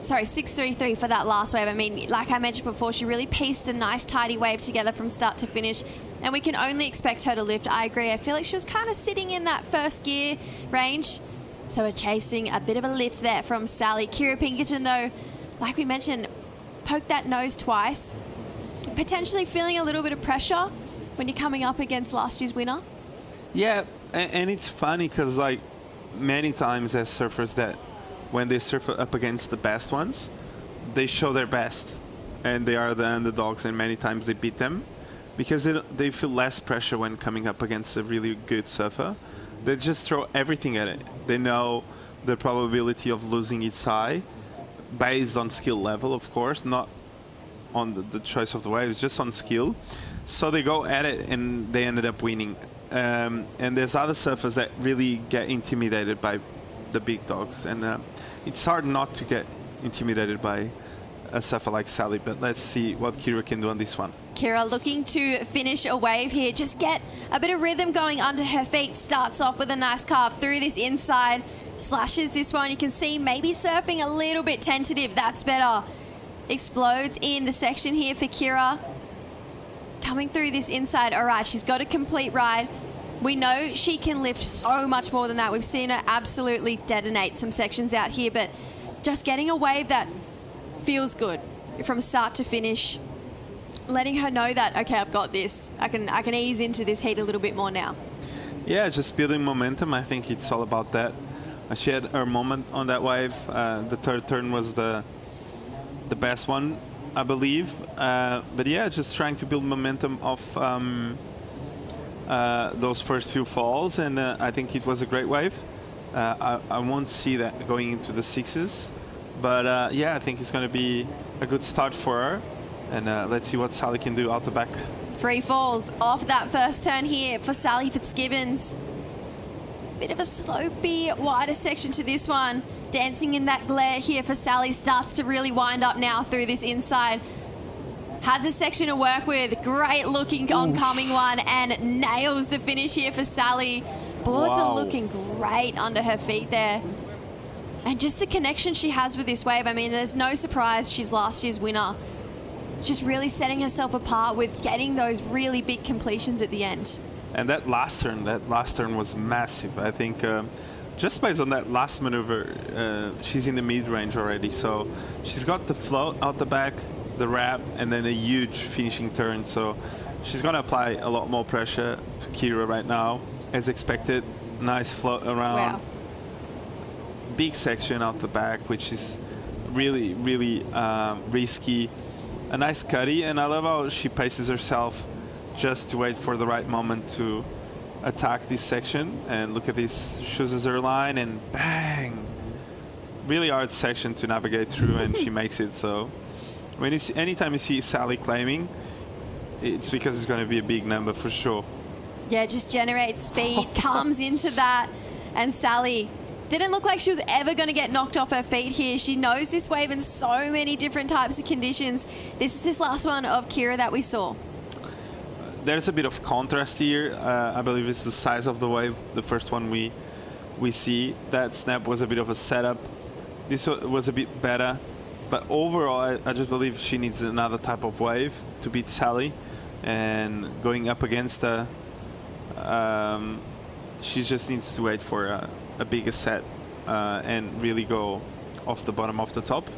Sorry, 6.33 for that last wave. I mean, like I mentioned before, she really pieced a nice tidy wave together from start to finish, and we can only expect her to lift. I agree. I feel like she was kind of sitting in that first gear range, so we're chasing a bit of a lift there from Sally. Kira Pinkerton, though, like we mentioned, poked that nose twice, potentially feeling a little bit of pressure when you're coming up against last year's winner. Yeah, and it's funny because, like, many times as surfers that when they surf up against the best ones, they show their best, and they are the underdogs, and many times they beat them because they feel less pressure when coming up against a really good surfer. They just throw everything at it. They know the probability of losing its high, based on skill level, of course, not on the choice of the waves, just on skill. So they go at it and they ended up winning. And there's other surfers that really get intimidated by the big dogs, and it's hard not to get intimidated by a surfer like Sally, but let's see what Kira can do on this one. Kira looking to finish a wave here, just get a bit of rhythm going under her feet. Starts off with a nice carve through this inside, slashes this one. You can see maybe surfing a little bit tentative. That's better. Explodes in the section here for Kira. Coming through this inside. All right, she's got a complete ride. We know she can lift so much more than that. We've seen her absolutely detonate some sections out here, but just getting a wave that feels good from start to finish, letting her know that, okay, I've got this. I can ease into this heat a little bit more now. Yeah, just building momentum. I think it's all about that. She had her moment on that wave. The third turn was the best one, I believe. But yeah, just trying to build momentum off those first few falls, and I think it was a great wave. I won't see that going into the sixes, but yeah, I think it's going to be a good start for her, and let's see what Sally can do out the back. Free falls off that first turn here for Sally Fitzgibbons. Bit of a slopey, wider section to this one. Dancing in that glare here for Sally. Starts to really wind up now through this inside. Has a section to work with. Great looking oncoming one, and nails the finish here for Sally. Boards are looking great under her feet there. And just the connection she has with this wave. I mean, there's no surprise she's last year's winner. Just really setting herself apart with getting those really big completions at the end. And that last turn was massive. I think just based on that last maneuver, she's in the mid-range already. So she's got the float out the back, the wrap, and then a huge finishing turn. So she's going to apply a lot more pressure to Kira right now, as expected. Nice float around. Wow. Big section out the back, which is really, really risky. A nice cutty, and I love how she paces herself just to wait for the right moment to attack this section. And look at this, chooses her line, and bang! Really hard section to navigate through, and she makes it. So when you see, anytime you see Sally claiming, it's because it's going to be a big number for sure. Yeah, just generates speed, comes into that, and Sally didn't look like she was ever going to get knocked off her feet here. She knows this wave in so many different types of conditions. This is this last one of Kira that we saw. There's a bit of contrast here. I believe it's the size of the wave. The first one we see, that snap was a bit of a setup. This was a bit better. But overall, I just believe she needs another type of wave to beat Sally. And going up against her, she just needs to wait for a bigger set and really go off the bottom, off the top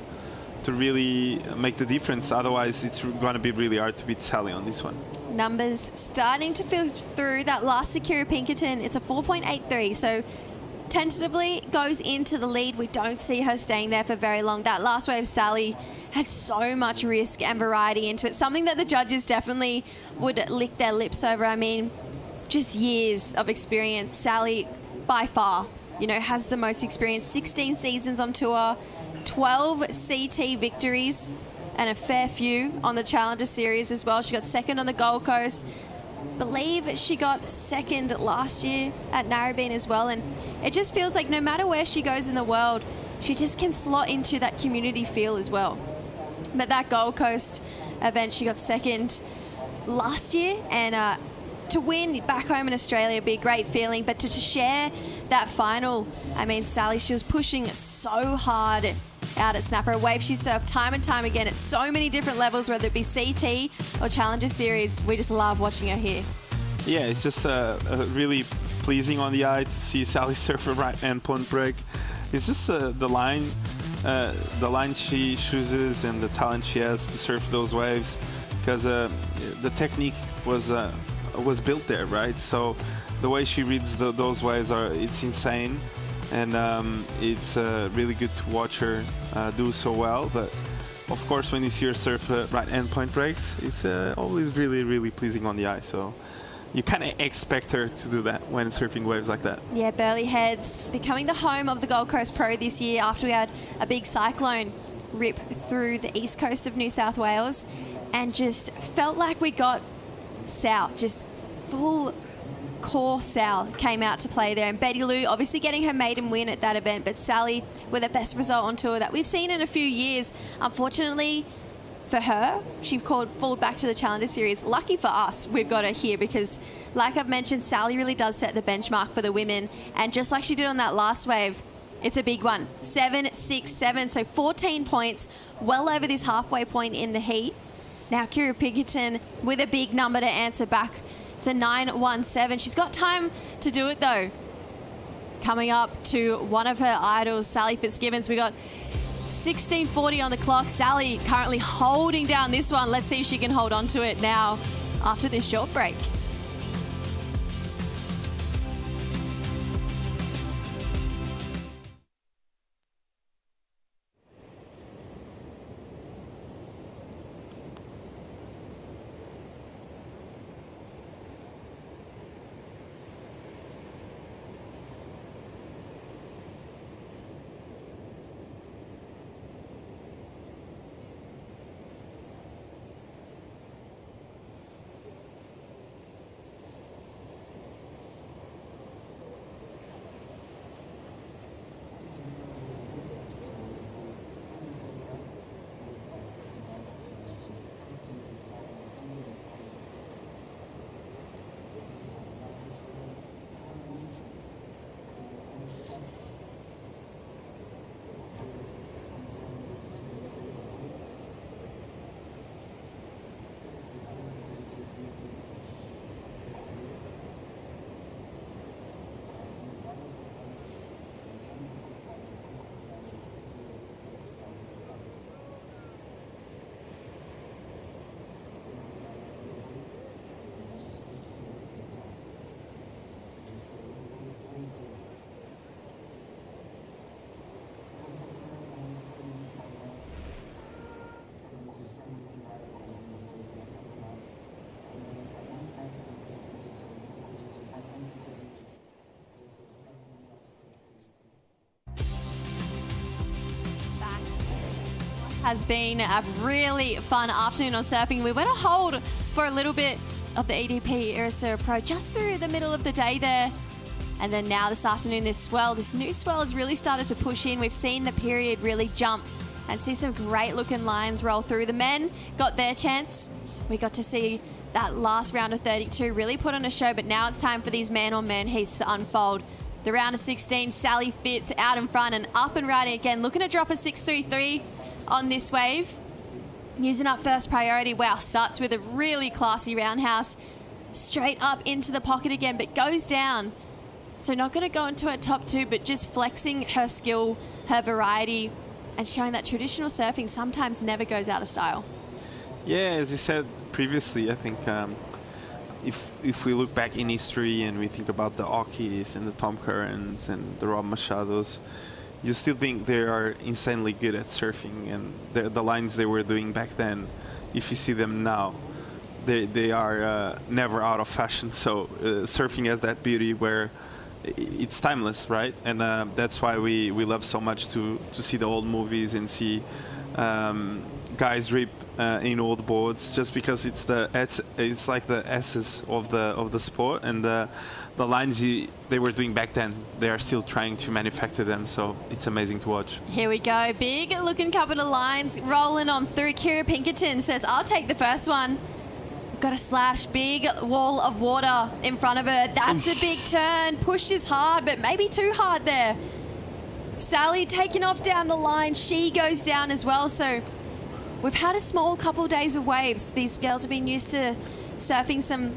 to really make the difference. Otherwise, it's going to be really hard to beat Sally on this one. Numbers starting to filter through. That last Akira Pinkerton, it's a 4.83, so tentatively goes into the lead. We don't see her staying there for very long. That last wave, Sally had so much risk and variety into it, something that the judges definitely would lick their lips over. I mean, just years of experience. Sally, by far, you know, has the most experience. 16 seasons on tour, 12 CT victories, and a fair few on the Challenger Series as well. She got second on the Gold Coast. Believe she got second last year at Narrabeen as well. And it just feels like no matter where she goes in the world, she just can slot into that community feel as well. But that Gold Coast event, she got second last year, and to win back home in Australia would be a great feeling. But to share that final, I mean, Sally, she was pushing so hard out at Snapper. A wave she served time and time again at so many different levels, whether it be CT or Challenger Series. We just love watching her here. Yeah, it's just really pleasing on the eye to see Sally surf a right-hand point break. It's just the line she chooses and the talent she has to surf those waves, because the technique was built there, right? So the way she reads those waves it's insane, and it's really good to watch her do so well. But of course, when you see her surf right-hand point breaks, it's always really, really pleasing on the eye. So you kind of expect her to do that when surfing waves like that. Yeah, Burleigh Heads becoming the home of the Gold Coast Pro this year after we had a big cyclone rip through the east coast of New South Wales, and just felt like we got Sal, just full core Sal came out to play there. And Betty Lou obviously getting her maiden win at that event, but Sally with the best result on tour that we've seen in a few years. Unfortunately for her, she fallen back to the Challenger Series. Lucky for us, we've got her here because, like I've mentioned, Sally really does set the benchmark for the women. And just like she did on that last wave, it's a big one. 7, 6, 7, so 14 points, well over this halfway point in the heat. Now Kira Pinkerton with a big number to answer back. It's a 9-1-7. She's got time to do it though. Coming up to one of her idols, Sally Fitzgibbons. We got 16:40 on the clock. Sally currently holding down this one. Let's see if she can hold on to it now after this short break. has been a really fun afternoon on surfing. We went on hold for a little bit of the EDP Ericeira Pro just through the middle of the day there. And then now this afternoon, this new swell has really started to push in. We've seen the period really jump and see some great looking lines roll through. The men got their chance. We got to see that last round of 32 really put on a show, but now it's time for these man-on-man heats to unfold. The round of 16, Sally Fitz out in front and up and riding again, looking to drop a 6.33 on this wave. Using up first priority. Wow, starts with a really classy roundhouse. Straight up into the pocket again, but goes down. So not going to go into her top two, but just flexing her skill, her variety, and showing that traditional surfing sometimes never goes out of style. Yeah, as you said previously, I think if we look back in history and we think about the Okis and the Tom Currens and the Rob Machados, you still think they are insanely good at surfing, and the lines they were doing back then, if you see them now, they are never out of fashion. So surfing has that beauty where it's timeless, right? And that's why we love so much to see the old movies and see guys rip in old boards, just because it's like the essence of the sport, and the lines they were doing back then, they are still trying to manufacture them, so it's amazing to watch. Here we go, big looking couple of lines rolling on through. Kira Pinkerton says, I'll take the first one. Got a slash, big wall of water in front of her. That's a big turn, pushes hard, but maybe too hard there. Sally taking off down the line, she goes down as well, so we've had a small couple days of waves. These girls have been used to surfing some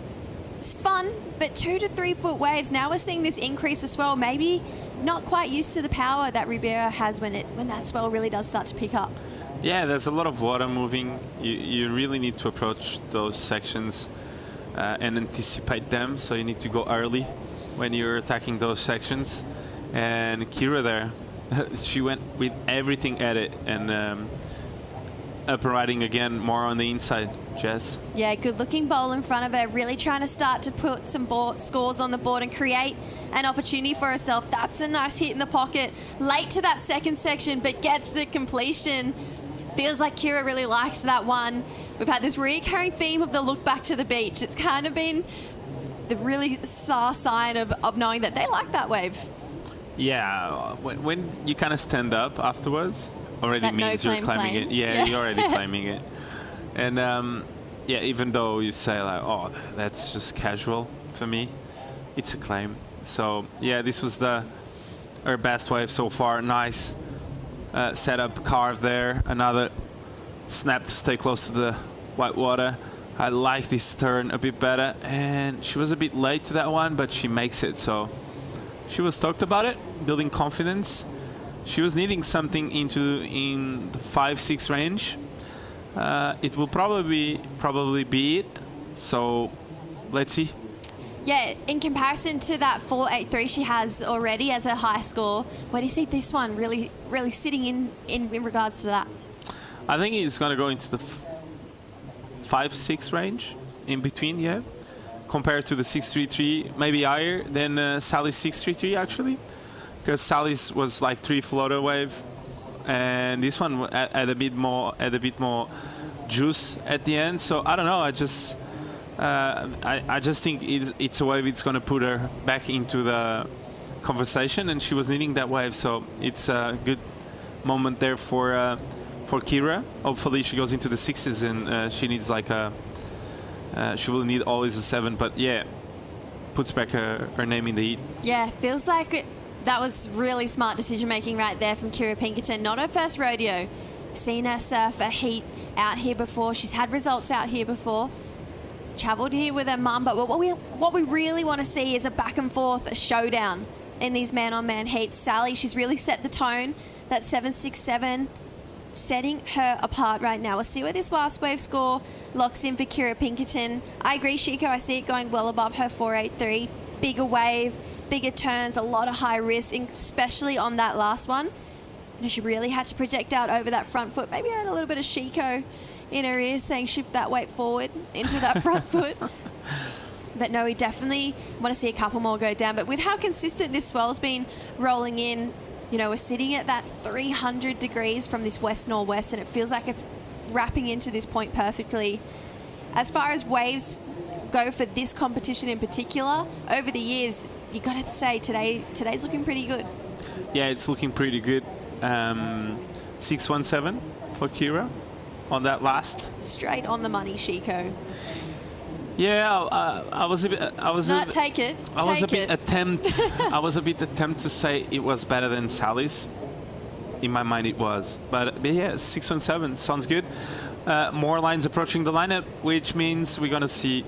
fun, but 2 to 3 foot waves. Now we're seeing this increase as well. Maybe not quite used to the power that Ribeira has when that swell really does start to pick up. Yeah, there's a lot of water moving. You really need to approach those sections and anticipate them. So you need to go early when you're attacking those sections. And Kira there, she went with everything at it, and up and riding again, more on the inside, Jess. Yeah, good looking bowl in front of her, really trying to start to put some scores on the board and create an opportunity for herself. That's a nice hit in the pocket. Late to that second section, but gets the completion. Feels like Kira really liked that one. We've had this recurring theme of the look back to the beach. It's kind of been the really sign of knowing that they like that wave. Yeah, when you kind of stand up afterwards, already that means you're climbing it. Yeah, you're already climbing it. And yeah, even though you say like, oh, that's just casual for me, it's a claim. So yeah, this was our best wave so far. Nice setup, carve there. Another snap to stay close to the white water. I like this turn a bit better, and she was a bit late to that one, but she makes it. So she was stoked about it, building confidence. She was needing something in the 5-6 range. It will probably be it. So let's see. Yeah, in comparison to that 4.83 she has already as a high score, where do you see this one really sitting in regards to that? I think he's going to go into the 5-6 range in between, yeah. Compared to the 6.33, maybe higher than Sally's 6.33 actually, because Sally's was like 3 floater wave, and this one had a bit more juice at the end. So I don't know. I just think it's a wave. It's going to put her back into the conversation, and she was needing that wave. So it's a good moment there for Kira. Hopefully she goes into the 6s, and she needs like she will need always a 7, but yeah, puts back her name in the heat. Yeah, feels like that was really smart decision making right there from Kira Pinkerton. Not her first rodeo. Seen her surf a heat out here before. She's had results out here before. Travelled here with her mum, but what we really want to see is a back and forth showdown in these man-on-man heats. Sally, she's really set the tone. That 7.67, setting her apart right now. We'll see where this last wave score locks in for Kira Pinkerton. I agree, Shiko. I see it going well above her 4.83. Bigger wave, bigger turns, a lot of high risk, especially on that last one. And she really had to project out over that front foot. Maybe I had a little bit of Shiko in her ear saying shift that weight forward into that front foot. But no, we definitely want to see a couple more go down. But with how consistent this swell's been rolling in, You know, we're sitting at that 300 degrees from this west-northwest, and it feels like it's wrapping into this point perfectly. As far as waves go for this competition in particular, over the years, you got to say today's looking pretty good. Yeah, it's looking pretty good. 617 for Kira on that last. Straight on the money, Shiko. Yeah, I was a bit. Take it. I was a bit attempt to say it was better than Sally's. In my mind, it was. But yeah, 617 sounds good. More lines approaching the lineup, which means we're gonna see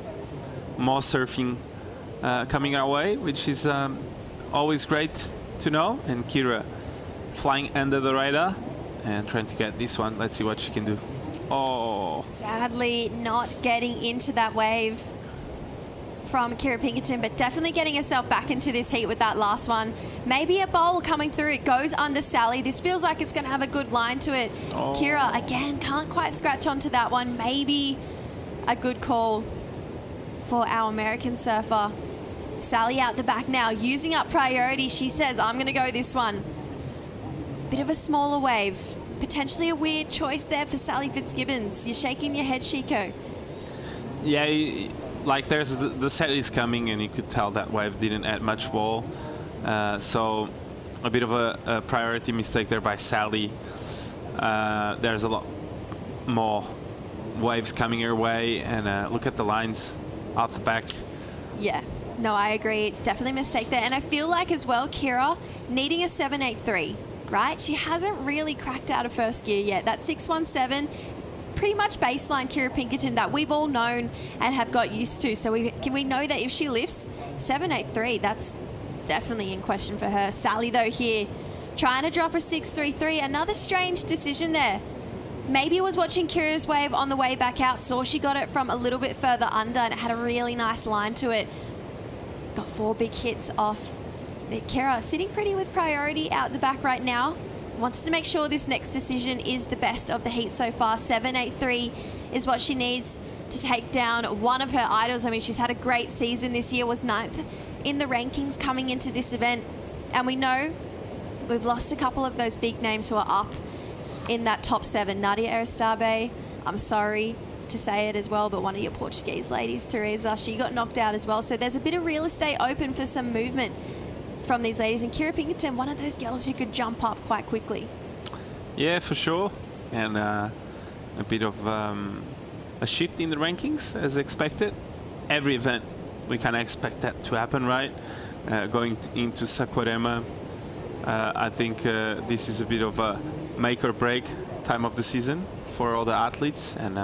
more surfing coming our way, which is always great to know. And Kira flying under the radar and trying to get this one. Let's see what she can do. Oh. Sadly, not getting into that wave from Kira Pinkerton, but definitely getting herself back into this heat with that last one. Maybe a bowl coming through. It goes under Sally. This feels like it's going to have a good line to it. Oh. Kira, again, can't quite scratch onto that one. Maybe a good call for our American surfer. Sally out the back now, using up priority. She says, I'm going to go this one. Bit of a smaller wave. Potentially a weird choice there for Sally Fitzgibbons. You're shaking your head, Shiko. Yeah, like there's the set is coming, and you could tell that wave didn't add much wall. So a bit of a priority mistake there by Sally. There's a lot more waves coming your way, and look at the lines out the back. Yeah, no, I agree. It's definitely a mistake there. And I feel like as well, Kira needing a 783. Right? She hasn't really cracked out of first gear yet. That 617, pretty much baseline Kira Pinkerton that we've all known and have got used to. So we know that if she lifts 783, that's definitely in question for her. Sally, though, here, trying to drop a 633. Another strange decision there. Maybe it was watching Kira's wave on the way back out, saw she got it from a little bit further under, and it had a really nice line to it. Got 4 big hits off. Kira sitting pretty with priority out the back right now. Wants to make sure this next decision is the best of the heat so far. 783 is what she needs to take down one of her idols. I mean, she's had a great season this year, was 9th in the rankings coming into this event. And we know we've lost a couple of those big names who are up in that top 7. Nadia Ericeira, I'm sorry to say it as well, but one of your Portuguese ladies, Teresa, she got knocked out as well. So there's a bit of real estate open for some movement from these ladies, and Kira Pinkerton, one of those girls who could jump up quite quickly. Yeah, for sure, and a bit of a shift in the rankings as expected. Every event we kind of expect that to happen, right? Going into Saquarema, I think this is a bit of a make or break time of the season for all the athletes, and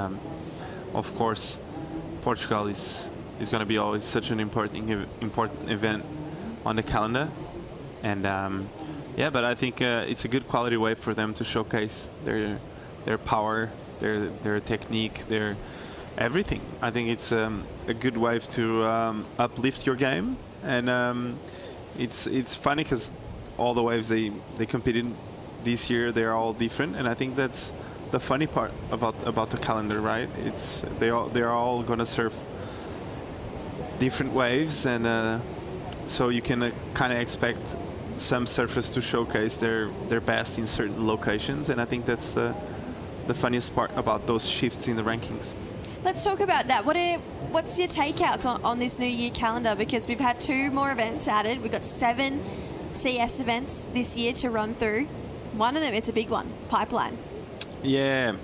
of course Portugal is going to be always such an important event on the calendar. And yeah, but I think it's a good quality wave for them to showcase their power, their technique, their everything. I think it's a good wave to uplift your game, and it's funny because all the waves they competed this year, they're all different, and I think that's the funny part about the calendar, right? It's they're all gonna surf different waves, and so you can kind of expect some surfers to showcase their best in certain locations, and I think that's the funniest part about those shifts in the rankings. Let's talk about that. What's your takeouts on this new year calendar? Because we've had 2 more events added. We've got 7 CS events this year to run through. One of them, it's a big one, Pipeline. Yeah,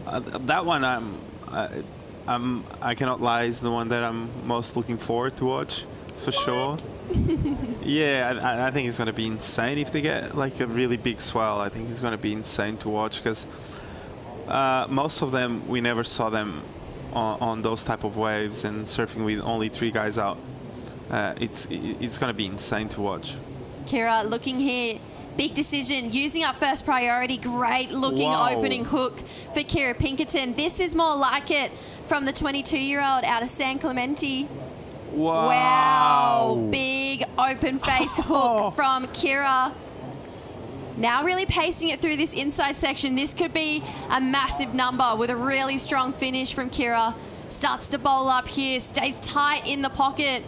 that one I cannot lie, is the one that I'm most looking forward to watch. For sure. Yeah, I think it's going to be insane if they get like a really big swell. I think it's going to be insane to watch, because most of them, we never saw them on those type of waves and surfing with only 3 guys out. It's going to be insane to watch. Kira, looking here, big decision, using up first priority. Great looking opening hook for Kira Pinkerton. This is more like it from the 22-year-old out of San Clemente. Wow. Big open face hook from Kira. Now really pacing it through this inside section. This could be a massive number with a really strong finish from Kira. Starts to bowl up here, stays tight in the pocket.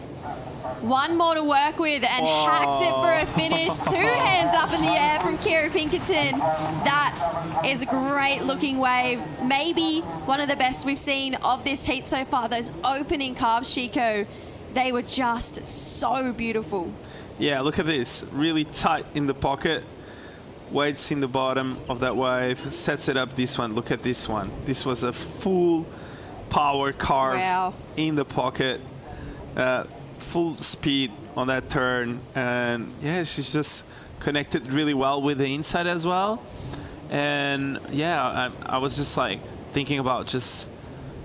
One more to work with and hacks it for a finish. 2 hands up in the air from Kira Pinkerton. That is a great looking wave. Maybe one of the best we've seen of this heat so far. Those opening calves, Chico, they were just so beautiful. Yeah, look at this. Really tight in the pocket. Waits in the bottom of that wave. Sets it up this one. Look at this one. This was a full power carve in the pocket. Full speed on that turn. And yeah, she's just connected really well with the inside as well. And yeah, I was just like thinking about just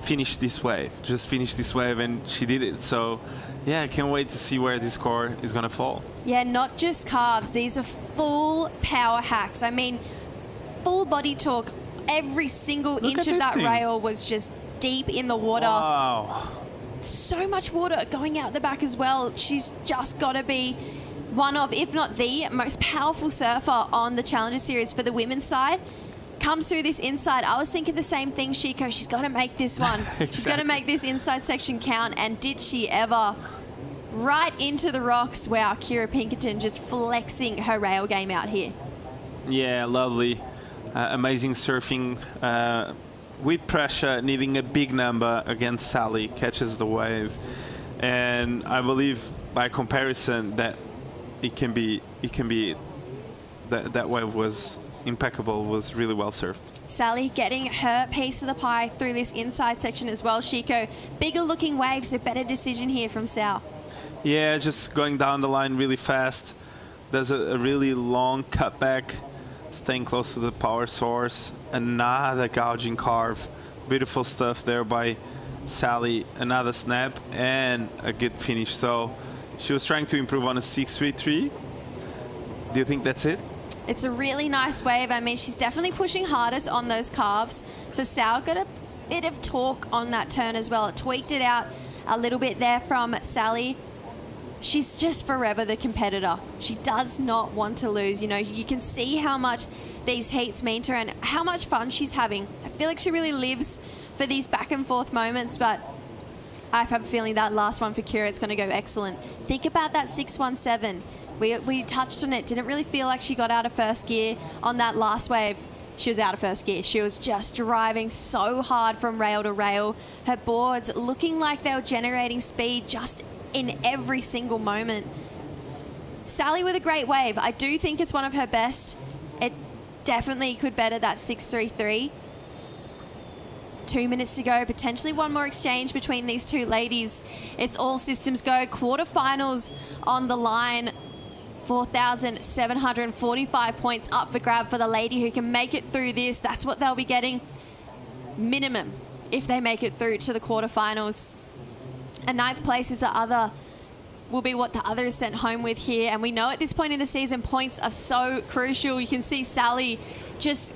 finish this wave. Just finish this wave, and she did it. So yeah, I can't wait to see where this score is going to fall. Yeah, not just calves. These are full power hacks. I mean, full body torque. Every single inch of that rail was just deep in the water. Wow. So much water going out the back as well. She's just got to be one of, if not the most powerful surfer on the Challenger Series for the women's side. Comes through this inside. I was thinking the same thing, Chico. She's got to make this one. Exactly. She's got to make this inside section count. And did she ever? Right into the rocks. Wow, Kira Pinkerton just flexing her rail game out here. Yeah, lovely. Amazing surfing. With pressure, needing a big number against Sally, catches the wave. And I believe by comparison that it can be that wave was impeccable, was really well surfed. Sally getting her piece of the pie through this inside section as well, Chico. Bigger looking waves, so better decision here from Sal. Yeah, just going down the line really fast. There's a really long cutback, staying close to the power source. Another gouging carve. Beautiful stuff there by Sally. Another snap and a good finish. So she was trying to improve on a 6.33. Do you think that's it? It's a really nice wave. I mean, she's definitely pushing hardest on those calves. For Sal, got a bit of torque on that turn as well. It tweaked it out a little bit there from Sally. She's just forever the competitor. She does not want to lose. You know, you can see how much these heats mean to her and how much fun she's having. I feel like she really lives for these back and forth moments, but I have a feeling that last one for Kira, it's going to go excellent. Think about that 617. We touched on it. Didn't really feel like she got out of first gear on that last wave. She was out of first gear. She was just driving so hard from rail to rail. Her boards looking like they were generating speed just in every single moment. Sally with a great wave. I do think it's one of her best. It definitely could better that 6.33. 2 minutes to go, potentially one more exchange between these two ladies. It's all systems go. Quarterfinals on the line. 4,745 points up for grab for the lady who can make it through this. That's what they'll be getting minimum if they make it through to the quarterfinals. A 9th place is the other, will be what the other is sent home with here. And we know at this point in the season, points are so crucial. You can see Sally just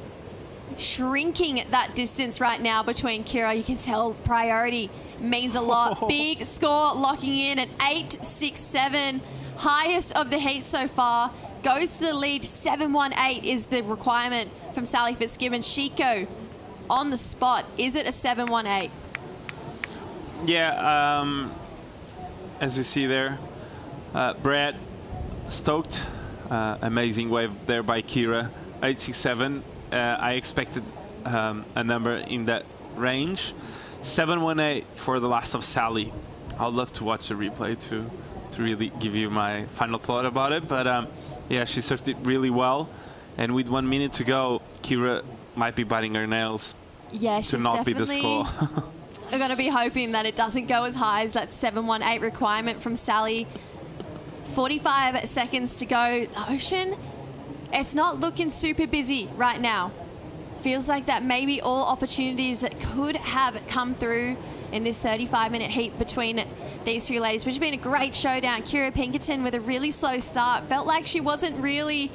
shrinking that distance right now between Kira. You can tell priority means a lot. Big score locking in at 8.67. Highest of the heat so far. Goes to the lead. 7.18 is the requirement from Sally Fitzgibbons. Chico on the spot. Is it a 7.18? Yeah, as we see there, Brad stoked. Amazing wave there by Kira. 8.67. I expected a number in that range. 7.18 for the last of Sally. I'd love to watch the replay to really give you my final thought about it. But yeah, she surfed it really well. And with 1 minute to go, Kira might be biting her nails to not be the score. We're going to be hoping that it doesn't go as high as that 7.18 requirement from Sally. 45 seconds to go. The ocean, it's not looking super busy right now. Feels like that maybe all opportunities that could have come through in this 35-minute heat between these two ladies, which has been a great showdown. Kira Pinkerton with a really slow start. Felt like she wasn't really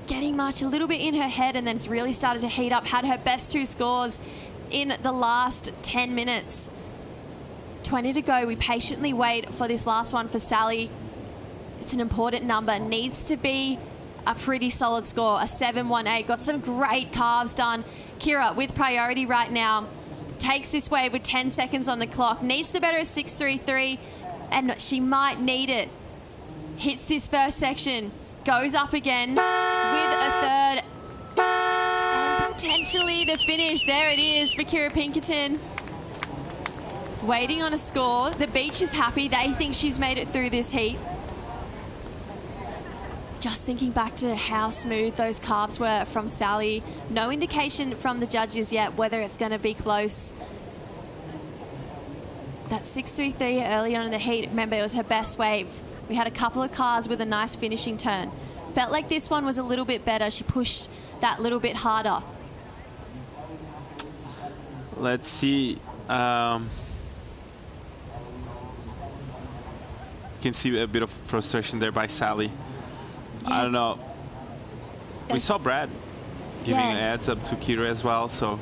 getting much, a little bit in her head, and then it's really started to heat up. Had her best 2 scores in the last 10 minutes. 20 to go. We patiently wait for this last one for Sally. It's an important number. Needs to be a pretty solid score, a 7.18. Got some great carves done. Kira with priority right now. Takes this wave with 10 seconds on the clock. Needs to better a 6.33. and she might need it. Hits this first section, goes up again with a third, and potentially the finish. There it is for Kira Pinkerton. Waiting on a score. The beach is happy. They think she's made it through this heat. Just thinking back to how smooth those carves were from Sally. No indication from the judges yet whether it's going to be close. That 6.33 early on in the heat, remember, it was her best wave. We had a couple of cars with a nice finishing turn. Felt like this one was a little bit better. She pushed that little bit harder. Let's see. You can see a bit of frustration there by Sally. I don't know. We saw Brad giving ads up to Kira as well, so.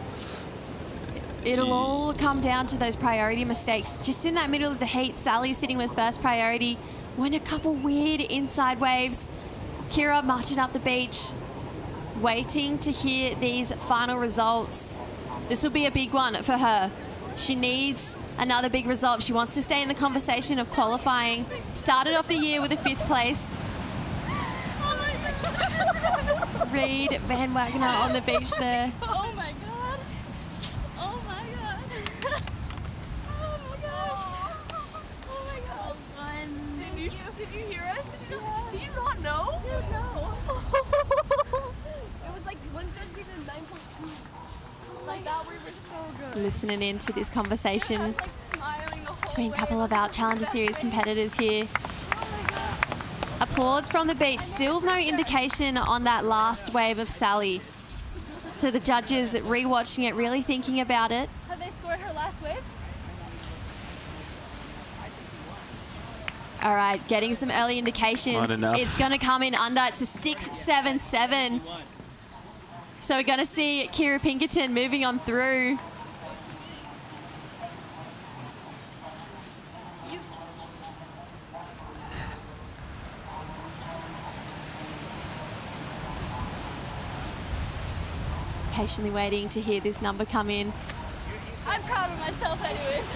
It'll all come down to those priority mistakes. Just in that middle of the heat, Sally's sitting with first priority. Went a couple weird inside waves. Kira marching up the beach, waiting to hear these final results. This will be a big one for her. She needs another big result. She wants to stay in the conversation of qualifying. Started off the year with a 5th place. Reed Van Wagner on the beach there. Oh my god. Oh my god. Oh my gosh. Oh my gosh. Did you hear us? Did you not know? No. It was like 150 to 9.2. Like that, we were so good. Listening into this conversation between a couple of our Challenger Series competitors here. Applause from the beach. Still no indication on that last wave of Sally. So the judges rewatching it, really thinking about it. Have they scored her last wave? All right, getting some early indications. Not enough. It's going to come in under. It's a 6.77. So we're going to see Kira Pinkerton moving on through. Patiently waiting to hear this number come in. I'm proud of myself anyways.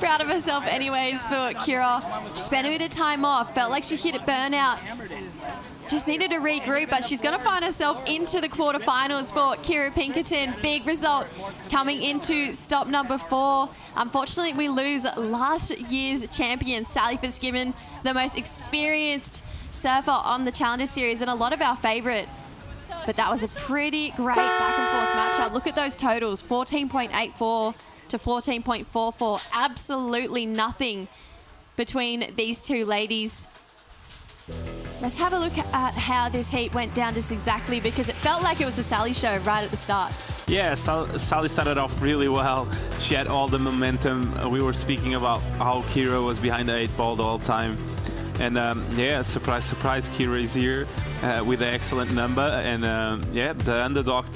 Proud of herself anyways for Kira. She spent a bit of time off. Felt like she hit a burnout. Just needed to regroup, but she's going to find herself into the quarterfinals for Kira Pinkerton. Big result coming into stop number 4. Unfortunately, we lose last year's champion, Sally Fitzgibbons, the most experienced surfer on the Challenger Series and a lot of our favourite. But that was a pretty great back and forth matchup. Look at those totals, 14.84 to 14.44. Absolutely nothing between these two ladies. Let's have a look at how this heat went down just exactly, because it felt like it was a Sally show right at the start. Yeah, Sally started off really well. She had all the momentum. We were speaking about how Kira was behind the 8 ball the whole time. And yeah, surprise, surprise, Kira is here with an excellent number. And yeah, the underdog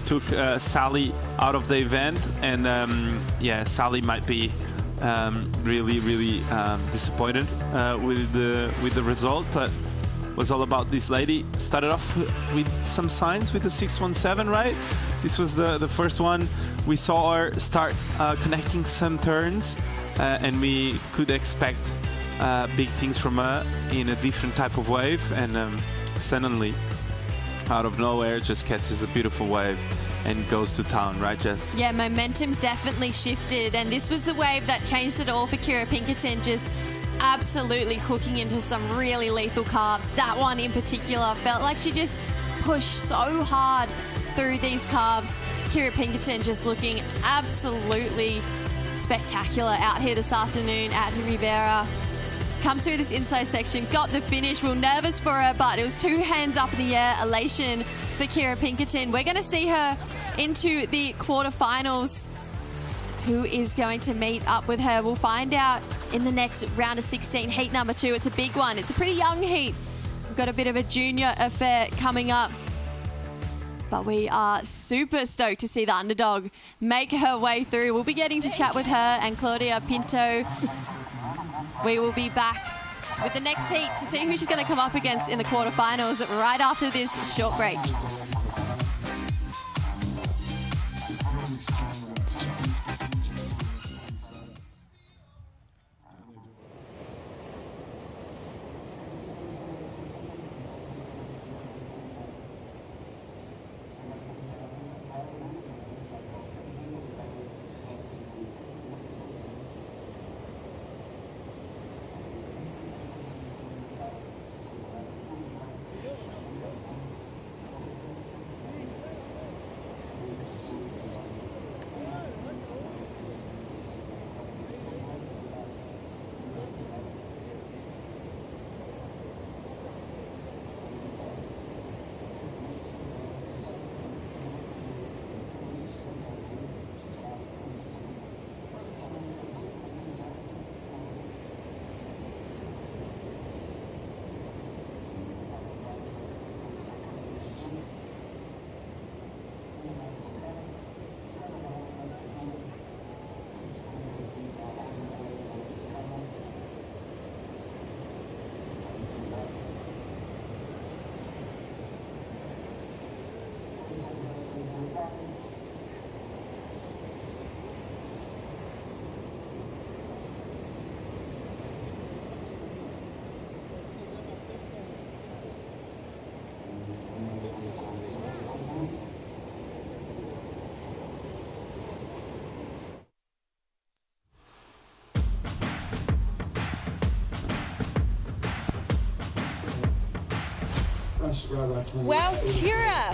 took Sally out of the event. And yeah, Sally might be really disappointed with the result, but was all about this lady. Started off with some signs with the 617, right? This was the first one. We saw her start connecting some turns, and we could expect big things from her in a different type of wave, and suddenly, out of nowhere, just catches a beautiful wave and goes to town, right, Jess? Yeah, momentum definitely shifted, and this was the wave that changed it all for Kira Pinkerton, just absolutely hooking into some really lethal carves. That one in particular felt like she just pushed so hard through these carves. Kira Pinkerton just looking absolutely spectacular out here this afternoon at Rivera. Comes through this inside section, got the finish. We were nervous for her, but it was 2 hands up in the air, elation for Kira Pinkerton. We're going to see her into the quarterfinals. Who is going to meet up with her? We'll find out in the next round of 16, heat number 2. It's a big one. It's a pretty young heat. We've got a bit of a junior affair coming up. But we are super stoked to see the underdog make her way through. We'll be getting to chat with her and Claudia Pinto. We will be back with the next heat to see who she's going to come up against in the quarterfinals right after this short break. Well, Kira,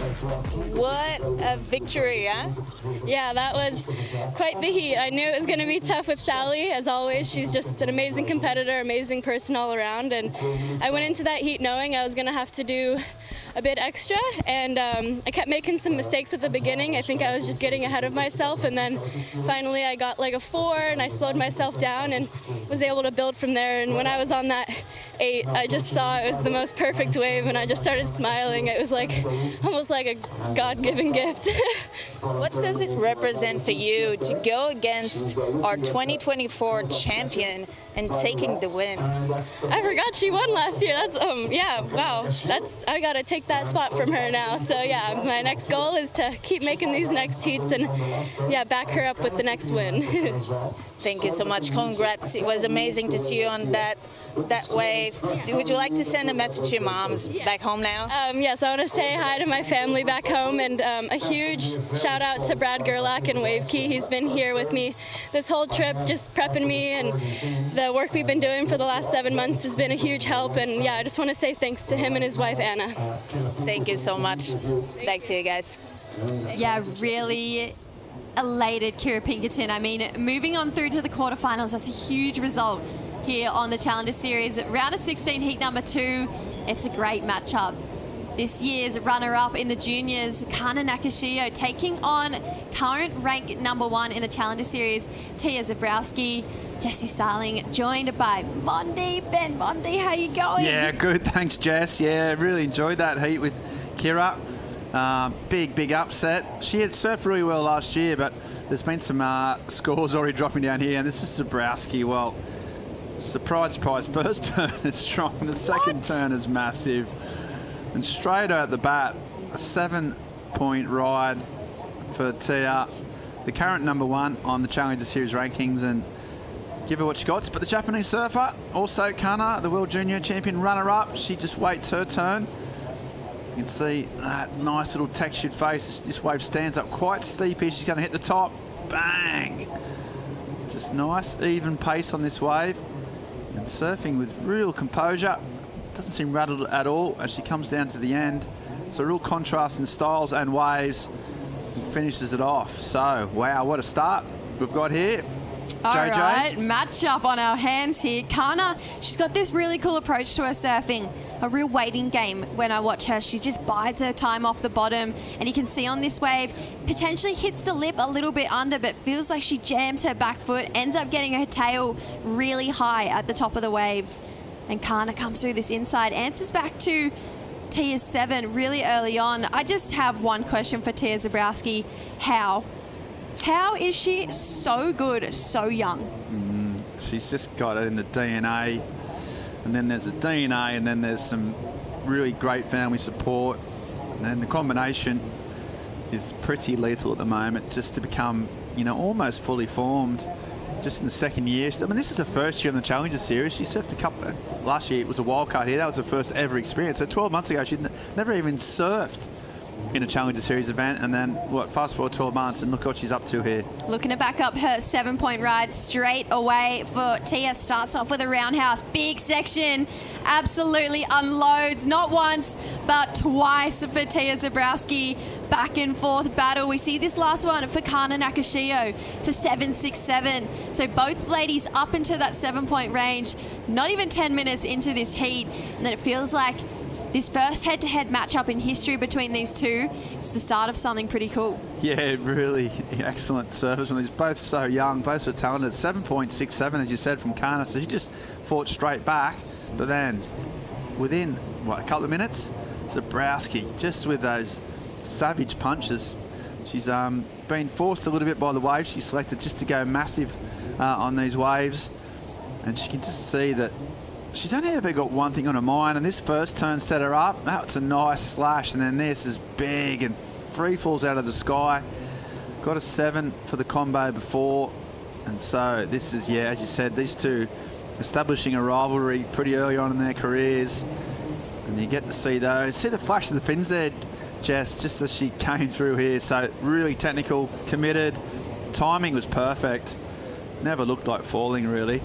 what a victory, huh? Yeah, that was quite the heat. I knew it was going to be tough with Sally, as always. She's just an amazing competitor, amazing person all around. And I went into that heat knowing I was going to have to do a bit extra. And I kept making some mistakes at the beginning. I think I was just getting ahead of myself. And then finally I got like a 4 and I slowed myself down and was able to build from there. And when I was on that 8, I just saw it was the most perfect wave and I just started smiling. It was like almost like a God-given gift. What does it represent for you to go against our 2024 champion and taking the win? I forgot she won last year. That's yeah, wow. I gotta take that spot from her now. So yeah, my next goal is to keep making these next heats and yeah, back her up with the next win. Thank you so much. Congrats. It was amazing to see you on that wave. Would you like to send a message to your moms back home now? Yes, I want to say hi to my family back home and a huge shout out to Brad Gerlach and Wave Key. He's been here with me this whole trip, just prepping me, and the work we've been doing for the last 7 months has been a huge help. And yeah, I just want to say thanks to him and his wife Anna. Thank you so much. Back to you guys. Yeah, really elated, Kira Pinkerton. I mean, moving on through to the quarterfinals, that's a huge result here on the Challenger Series. Round of 16, heat number 2. It's a great matchup. This year's runner-up in the juniors, Kana Nakashio, taking on current rank number 1 in the Challenger Series, Tia Zabrowski. Jesse Starling, joined by Mondi. Ben Mondi, how you going? Yeah, good. Thanks, Jess. Yeah, really enjoyed that heat with Kira. Big upset. She had surfed really well last year, but there's been some scores already dropping down here, and this is Zabrowski. Well, surprise, first turn is strong, the second turn is massive. And straight out the bat, a 7-point ride for Tia, the current number 1 on the Challenger Series rankings, and give her what she got. But the Japanese surfer, also Kana, the World Junior Champion runner-up, she just waits her turn. You can see that nice little textured face. This wave stands up quite steep here. She's going to hit the top. Bang! Just nice, even pace on this wave. And surfing with real composure. Doesn't seem rattled at all as she comes down to the end. It's a real contrast in styles and waves and finishes it off. So, wow, what a start we've got here. All JJ. right, matchup on our hands here. Kana, she's got this really cool approach to her surfing. A real waiting game when I watch her. She just bides her time off the bottom, and you can see on this wave, potentially hits the lip a little bit under, but feels like she jams her back foot, ends up getting her tail really high at the top of the wave. And Kana comes through this inside, answers back to Tia's 7 really early on. I just have one question for Tia Zabrowski. How is she so good, so young? She's just got it in the DNA. And then there's a DNA, and then there's some really great family support. And then the combination is pretty lethal at the moment, just to become, you know, almost fully formed just in the second year. I mean, this is her first year in the Challenger Series. She surfed a couple, last year it was a wildcard here. That was her first ever experience. So 12 months ago, she'd never even surfed in a Challenger Series event, and then fast forward 12 months and look what she's up to here. Looking to back up her 7-point ride straight away for Tia. Starts off with a roundhouse, big section, absolutely unloads, not once but twice for Tia Zabrowski. Back and forth battle. We see this last one for Kana Nakashio. It's a 7.67. So both ladies up into that 7-point range, not even 10 minutes into this heat, and then it feels like this first head-to-head matchup in history between these two is the start of something pretty cool. Yeah, really excellent surfers. They're both so young, both so talented. 7.67, as you said, from Kana. So she just fought straight back. But then, within, a couple of minutes, Zabrowski, just with those savage punches. She's been forced a little bit by the wave. She selected just to go massive on these waves. And she can just see that she's only ever got one thing on her mind, and this first turn set her up. That's a nice slash, and then this is big and free falls out of the sky. Got a 7 for the combo before, and so this is, yeah, as you said, these two establishing a rivalry pretty early on in their careers, and you get to see those. See the flash of the fins there, Jess, just as she came through here. So really technical, committed, timing was perfect. Never looked like falling, really.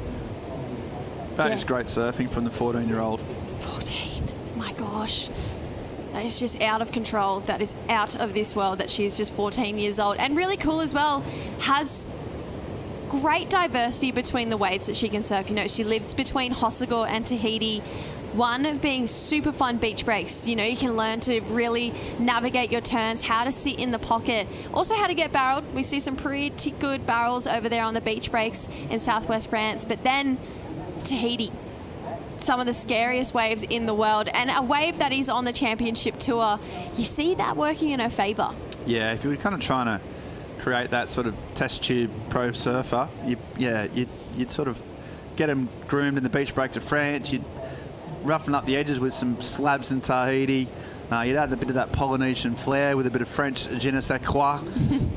That is great surfing from the 14-year-old. 14, my gosh. that is just out of control, that is out of this world, that she's just 14 years old. And really cool as well, has great diversity between the waves that she can surf. You know, she lives between Hossegor and Tahiti. One being super fun beach breaks. You know, you can learn to really navigate your turns, how to sit in the pocket, also how to get barreled. We see some pretty good barrels over there on the beach breaks in southwest France. But then Tahiti, some of the scariest waves in the world, and a wave that is on the championship tour. You see that working in her favour. Yeah, if you were kind of trying to create that sort of test tube pro surfer, you'd sort of get them groomed in the beach breaks of France. You'd roughen up the edges with some slabs in Tahiti. You'd add a bit of that Polynesian flair with a bit of French je ne sais quoi.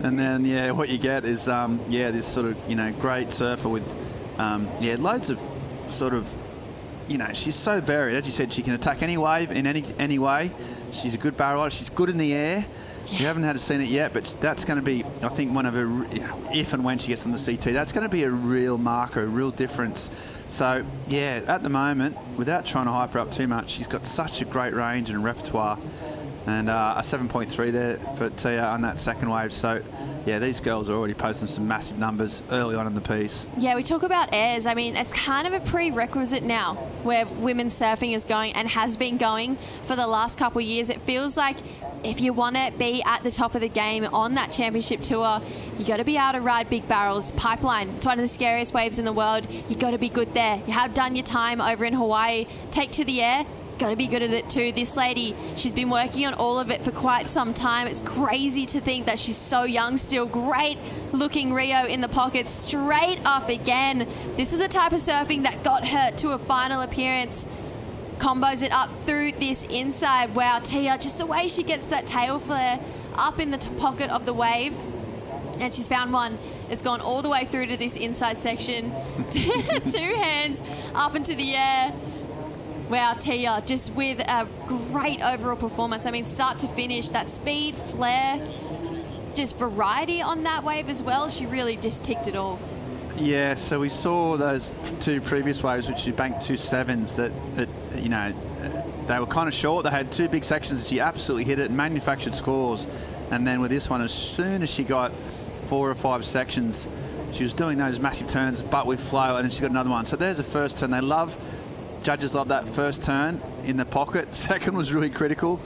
And then, yeah, what you get is, this sort of, great surfer with, loads of sort of, she's so varied. As you said, she can attack any wave in any way. She's a good barreler. She's good in the air. You haven't had to seen it yet, but that's going to be, I think, one of her, if and when she gets on the CT, that's going to be a real marker, a real difference. So, yeah, at the moment, without trying to hype her up too much, she's got such a great range and repertoire. And a 7.3 there for Tia on that second wave. So, yeah, these girls are already posting some massive numbers early on in the piece. Yeah, we talk about airs. I mean, it's kind of a prerequisite now where women's surfing is going and has been going for the last couple of years. It feels like if you want to be at the top of the game on that championship tour, you got to be able to ride big barrels. Pipeline, it's one of the scariest waves in the world. You got to be good there. You have done your time over in Hawaii. Take to the air. Got to be good at it too. This lady, she's been working on all of it for quite some time. It's crazy to think that she's so young still. Great looking Rio in the pocket, straight up again. This is the type of surfing that got her to a final appearance. Combos it up through this inside. Wow, Tia, just the way she gets that tail flare up in the pocket of the wave. And she's found one. It's gone all the way through to this inside section. 2 hands up into the air. Wow, Tia, just with a great overall performance. I mean, start to finish, that speed, flair, just variety on that wave as well. She really just ticked it all. Yeah, so we saw those 2 previous waves, which she banked 2 sevens that they were kind of short. They had 2 big sections. She absolutely hit it and manufactured scores. And then with this one, as soon as she got 4 or 5 sections, she was doing those massive turns, but with flow, and then she got another one. So there's the first turn. Judges love that first turn in the pocket. Second was really critical.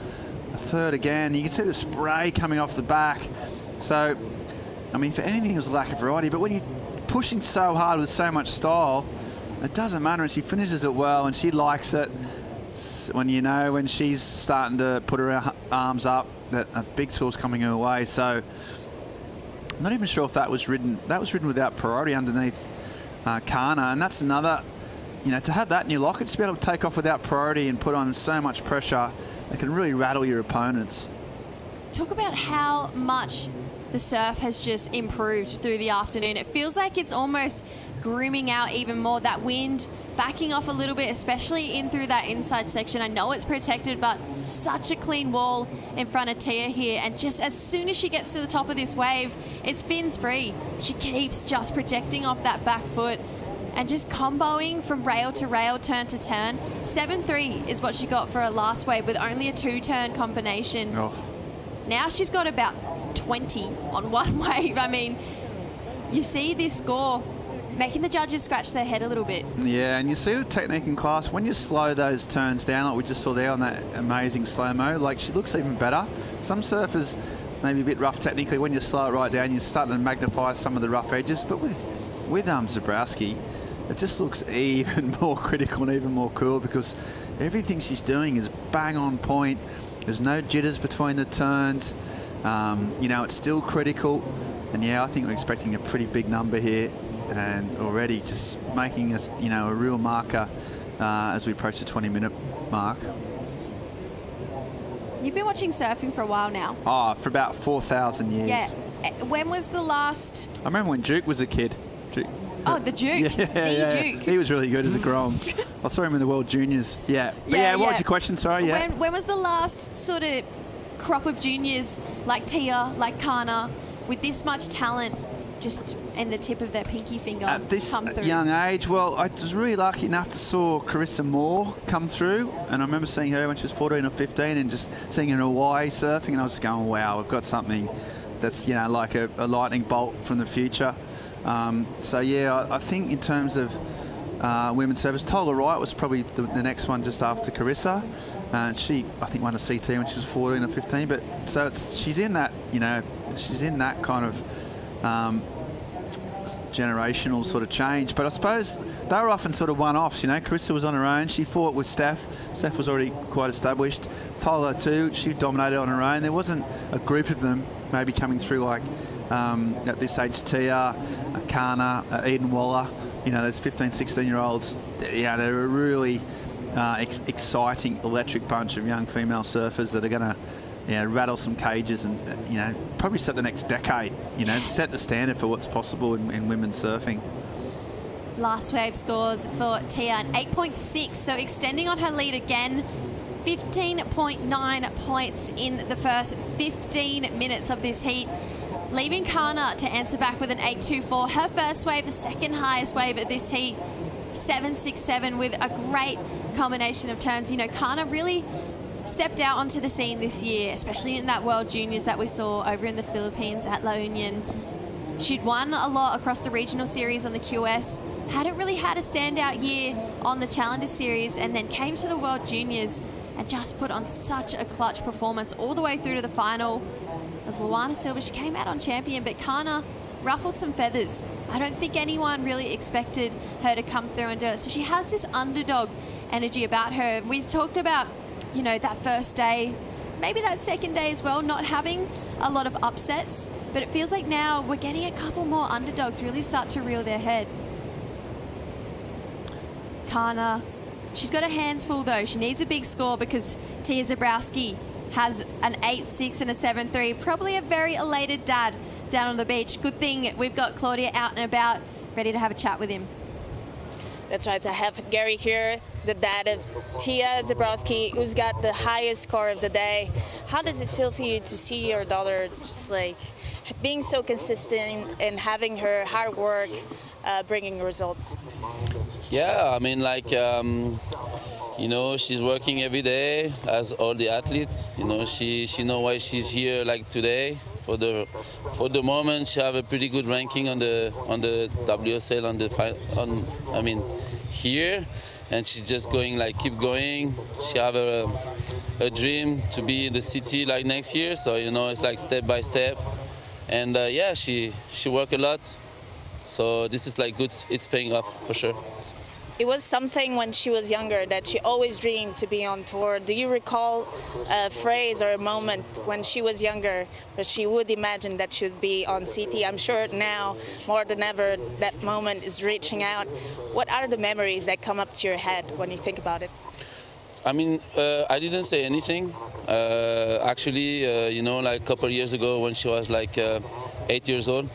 The third again. You can see the spray coming off the back. So, I mean, for anything, it was a lack of variety. But when you're pushing so hard with so much style, it doesn't matter. And she finishes it well, and she likes it. When she's starting to put her arms up, that a big tour's coming her way. So, I'm not even sure if that was ridden. That was ridden without priority underneath Kana, and that's another. To have that in your locket, to be able to take off without priority and put on so much pressure, it can really rattle your opponents. Talk about how much the surf has just improved through the afternoon. It feels like it's almost grooming out even more. That wind backing off a little bit, especially in through that inside section. I know it's protected, but such a clean wall in front of Tia here. And just as soon as she gets to the top of this wave, it's fins free. She keeps just projecting off that back foot and just comboing from rail to rail, turn to turn. 7.3 is what she got for her last wave with only a 2-turn combination. Oh. Now she's got about 20 on one wave. I mean, you see this score making the judges scratch their head a little bit. Yeah, and you see the technique in class, when you slow those turns down, like we just saw there on that amazing slow-mo, like she looks even better. Some surfers maybe a bit rough technically. When you slow it right down, you're starting to magnify some of the rough edges. But with Zabrowski, it just looks even more critical and even more cool because everything she's doing is bang on point. There's no jitters between the turns. It's still critical. And yeah, I think we're expecting a pretty big number here, and already just making us, a real marker as we approach the 20-minute mark. You've been watching surfing for a while now. Oh, for about 4,000 years. Yeah. When was the last? I remember when Duke was a kid. Oh, the Duke. Duke. He was really good as a Grom. I saw him in the World Juniors. Yeah. What was your question? Sorry. Yeah. When was the last sort of crop of juniors like Tia, like Kana, with this much talent, just in the tip of their pinky finger At this come through. young age, well, I was really lucky enough to saw Carissa Moore come through, and I remember seeing her when she was 14 or 15 and just seeing her in Hawaii surfing, and I was just going, wow, we've got something that's, you know, like a lightning bolt from the future. So, yeah, I think in terms of women's service, Tola Wright was probably the next one just after Carissa. She, I think, won a CT when she was 14 or 15, but so she's in that, you know, she's in that kind of generational sort of change. But I suppose they were often sort of one-offs, you know. Carissa was on her own. She fought with Steph. Steph was already quite established. Tola too, she dominated on her own. There wasn't a group of them maybe coming through like at this age, Tia, Kana, Eden Waller, you know, those 15, 16-year-olds. Yeah, they're a really exciting, electric bunch of young female surfers that are going to, you know, rattle some cages and, you know, probably set the next decade, you know, set the standard for what's possible in women's surfing. Last wave scores for Tia, an 8.6, so extending on her lead again. 15.9 points in the first 15 minutes of this heat, leaving Kana to answer back with an 8.24. Her first wave, the second highest wave at this heat, 7.67, with a great combination of turns. You know, Kana really stepped out onto the scene this year, especially in that World Juniors that we saw over in the Philippines at La Union. She'd won a lot across the regional series on the QS, hadn't really had a standout year on the Challenger Series, and then came to the World Juniors and just put on such a clutch performance all the way through to the final. As Luana Silva, she came out on champion, but Kana ruffled some feathers. I don't think anyone really expected her to come through and do it. So she has this underdog energy about her. We've talked about, you know, that first day, maybe that second day as well, not having a lot of upsets, but it feels like now we're getting a couple more underdogs really start to reel their head. Kana, she's got her hands full though. She needs a big score because Tia Zabrowski has an 8.6 and a 7.3. Probably a very elated dad down on the beach. Good thing we've got Claudia out and about, ready to have a chat with him. That's right, I have Gary here, the dad of Tia Zabrowski, who's got the highest score of the day. How does it feel for you to see your daughter just like being so consistent and having her hard work bringing results? Yeah, I mean, like, you know, she's working every day as all the athletes. You know, she know why she's here like today. For the moment, she have a pretty good ranking on the WSL I mean here, and she's just going like keep going. She have a dream to be in the city like next year. So you know, it's like step by step, and yeah, she work a lot. So this is like good. It's paying off for sure. It was something when she was younger that she always dreamed to be on tour. Do you recall a phrase or a moment when she was younger that she would imagine that she would be on CT? I'm sure now, more than ever, that moment is reaching out. What are the memories that come up to your head when you think about it? I mean, I didn't say anything. Actually, you know, like a couple of years ago when she was like 8 years old,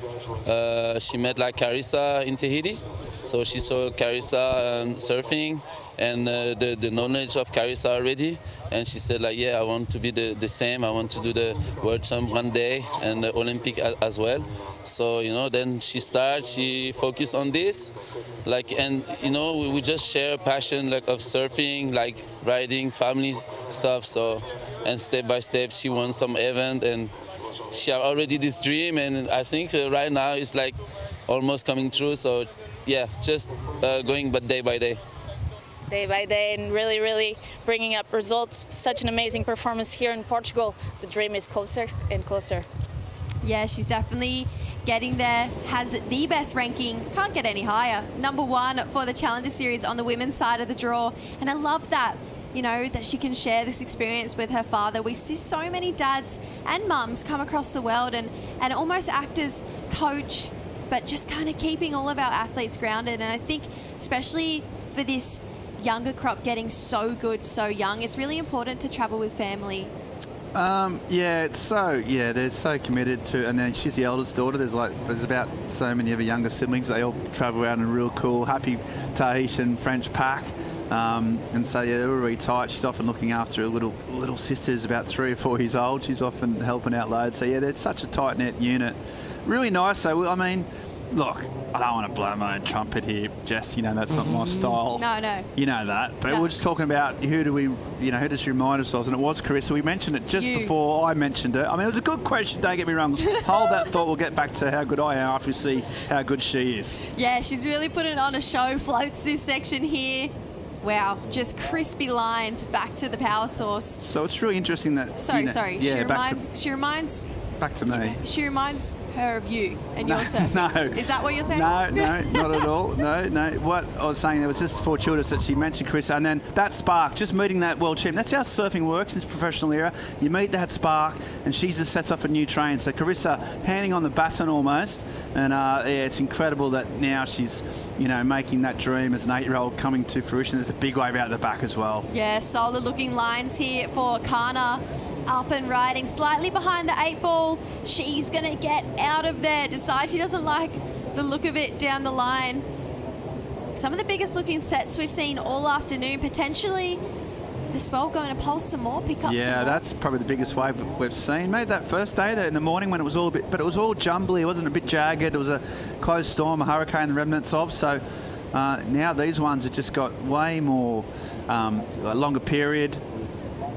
she met like Carissa in Tahiti. So she saw Carissa surfing and the knowledge of Carissa already. And she said like, yeah, I want to be the same. I want to do the World Champ one day and the Olympic as well. So, you know, then she focused on this. Like, and, you know, we just share a passion like of surfing, like riding, family stuff. So, and step by step, she won some event and she had already this dream. And I think right now it's like almost coming true. So, yeah, just going but day by day. Day by day and really, really bringing up results. Such an amazing performance here in Portugal. The dream is closer and closer. Yeah, she's definitely getting there, has the best ranking, can't get any higher. #1 for the Challenger Series on the women's side of the draw. And I love that, you know, that she can share this experience with her father. We see so many dads and mums come across the world and almost act as coach, but just kind of keeping all of our athletes grounded. And I think especially for this younger crop getting so good so young, it's really important to travel with family. Yeah, they're so committed to, and then she's the eldest daughter. There's about so many of her younger siblings. They all travel around in a real cool, happy Tahitian French pack. And so yeah, they're really tight. She's often looking after her little sister who's about 3 or 4 years old. She's often helping out loads. So yeah, they're such a tight-knit unit. really nice. So I mean, look, I don't want to blow my own trumpet here, Jess. You know that's not my style. No. You know that. But No. we're just talking about who does she remind ourselves? And it was Carissa. We mentioned it just before I mentioned it. I mean, it was a good question. Don't get me wrong. Hold that thought. We'll get back to how good I am after we see how good she is. Yeah, she's really putting on a show. Floats this section here. Wow, just crispy lines back to the power source. So it's really interesting that. Sorry. Yeah, Back to me. She reminds her of you and your surfing. No. Is that what you're saying? No, not at all. No. What I was saying, there was just fortuitous that she mentioned Chris, and then that spark, just meeting that world champion. That's how surfing works in this professional era. You meet that spark, and she just sets off a new train. So Carissa handing on the baton almost, and it's incredible that now she's, making that dream as an 8-year-old coming to fruition. There's a big wave out the back as well. Yeah, solid looking lines here for Kana. Up and riding, slightly behind the 8 ball. She's going to get out of there. Decides she doesn't like the look of it down the line. Some of the biggest looking sets we've seen all afternoon. Potentially the swell going to pulse some more, pick up some more. Yeah, that's probably the biggest wave we've seen. Made that first day there in the morning when it was all but it was all jumbly. It wasn't a bit jagged. It was a closed storm, a hurricane, the remnants of. So now these ones have just got way more, a longer period.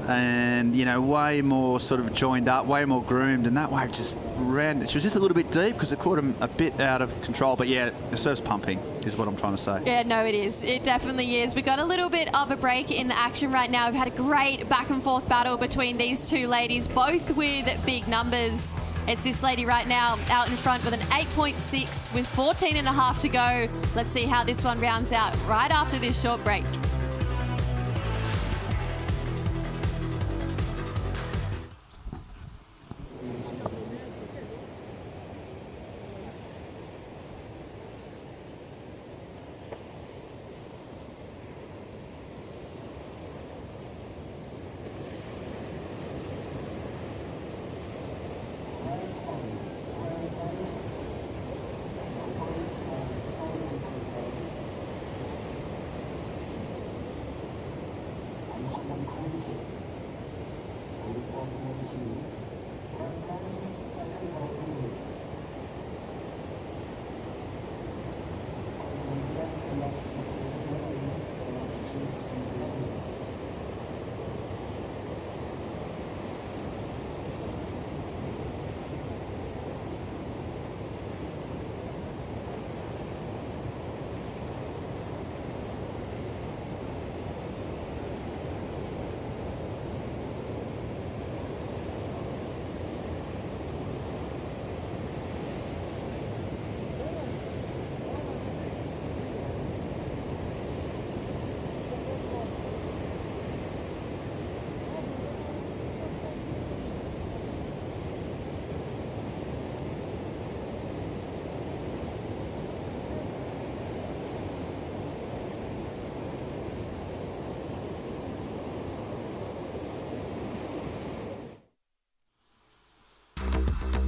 And way more sort of joined up, way more groomed, and that wave just ran. She was just a little bit deep because it caught him a bit out of control. But yeah, the surf's pumping is what I'm trying to say. Yeah, no, it is. It definitely is. We got a little bit of a break in the action right now. We've had a great back and forth battle between these two ladies, both with big numbers. It's this lady right now out in front with an 8.6 with 14.5 to go. Let's see how this one rounds out right after this short break.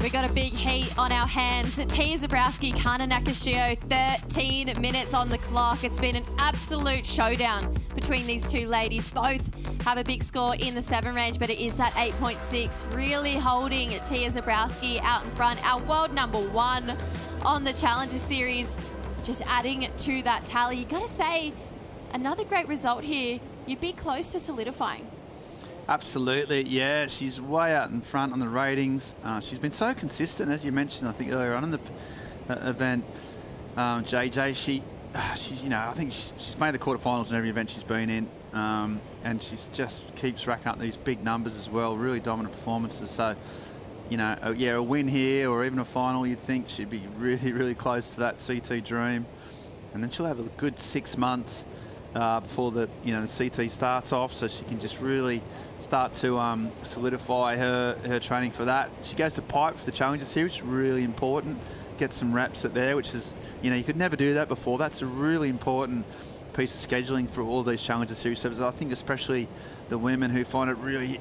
We got a big heat on our hands. Tia Zabrowski, Kana Nakashio, 13 minutes on the clock. It's been an absolute showdown between these two ladies. Both have a big score in the 7 range, but it is that 8.6 really holding Tia Zabrowski out in front. Our world number 1 on the Challenger Series, just adding to that tally. You got to say, another great result here. You'd be close to solidifying. Absolutely, yeah. She's way out in front on the ratings. She's been so consistent, as you mentioned, I think earlier on in the event. JJ, she's I think she's made the quarterfinals in every event she's been in, and she's just keeps racking up these big numbers as well. Really dominant performances. So, a win here or even a final, you'd think she'd be really, really close to that CT dream, and then she'll have a good 6 months before the CT starts off, so she can just really start to solidify her training for that. She goes to pipe for the Challenger Series, which is really important. Get some reps at there, which is, you could never do that before. That's a really important piece of scheduling for all these Challenger Series servers. I think especially the women who find it really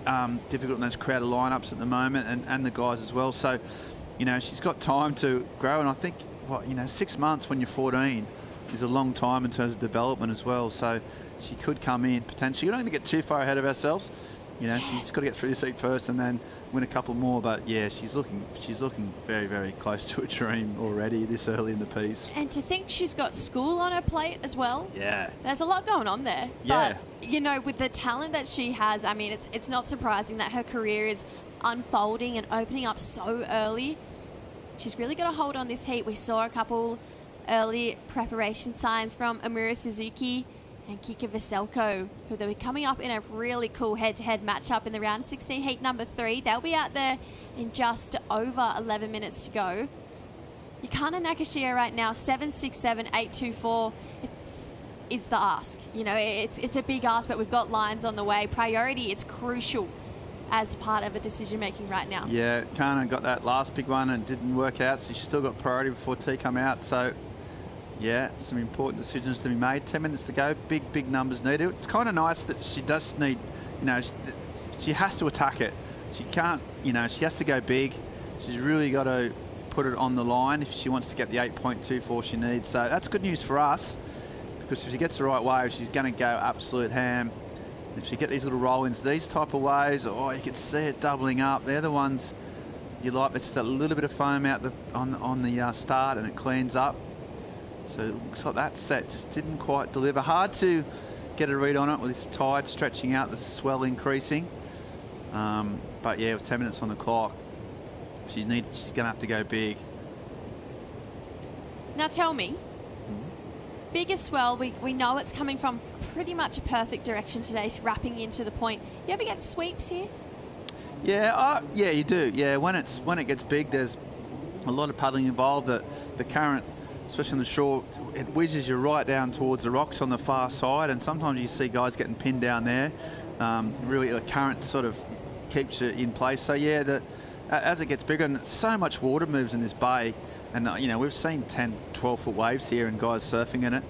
difficult in those crowded lineups at the moment, and the guys as well. So, she's got time to grow, and I think, 6 months when you're 14 is a long time in terms of development as well. So she could come in potentially. We're not going to get too far ahead of ourselves. You know, she's got to get through this heat first and then win a couple more. But yeah, she's looking very, very close to a dream already this early in the piece. And to think she's got school on her plate as well. Yeah. There's a lot going on there. Yeah. But, you know, with the talent that she has, I mean, it's not surprising that her career is unfolding and opening up so early. She's really got to hold on this heat. We saw a couple early preparation signs from Amira Suzuki and Kika Veselko, who they'll be coming up in a really cool head-to-head matchup in the round of 16 heat number 3. They'll be out there in just over 11 minutes to go. Yukana Nakashima right now, 7.67, 8.24. Is the ask. You know, it's a big ask, but we've got lines on the way. Priority, it's crucial as part of a decision-making right now. Yeah, Kana got that last big one and it didn't work out, so she's still got priority before T come out. So, yeah, some important decisions to be made. 10 minutes to go. Big numbers needed. It's kind of nice that she does need, you know, she has to attack it. She can't, you know, she has to go big. She's really got to put it on the line if she wants to get the 8.24 she needs. So that's good news for us, because if she gets the right wave, she's going to go absolute ham. If she get these little roll-ins, these type of waves, oh, you can see it doubling up. They're the ones you like. It's just a little bit of foam out on the start, and it cleans up. So it looks like that set just didn't quite deliver. Hard to get a read on it with this tide stretching out, the swell increasing. But yeah, with 10 minutes on the clock, she's going to have to go big. Now tell me, bigger swell, we know it's coming from pretty much a perfect direction today, wrapping into the point. You ever get sweeps here? Yeah, yeah, you do. Yeah, when it gets big, there's a lot of paddling involved. The current, especially on the shore, it whizzes you right down towards the rocks on the far side, and sometimes you see guys getting pinned down there. Really, the current sort of keeps you in place. So yeah, as it gets bigger, and so much water moves in this bay, and you know, we've seen 10, 12-foot waves here and guys surfing in it.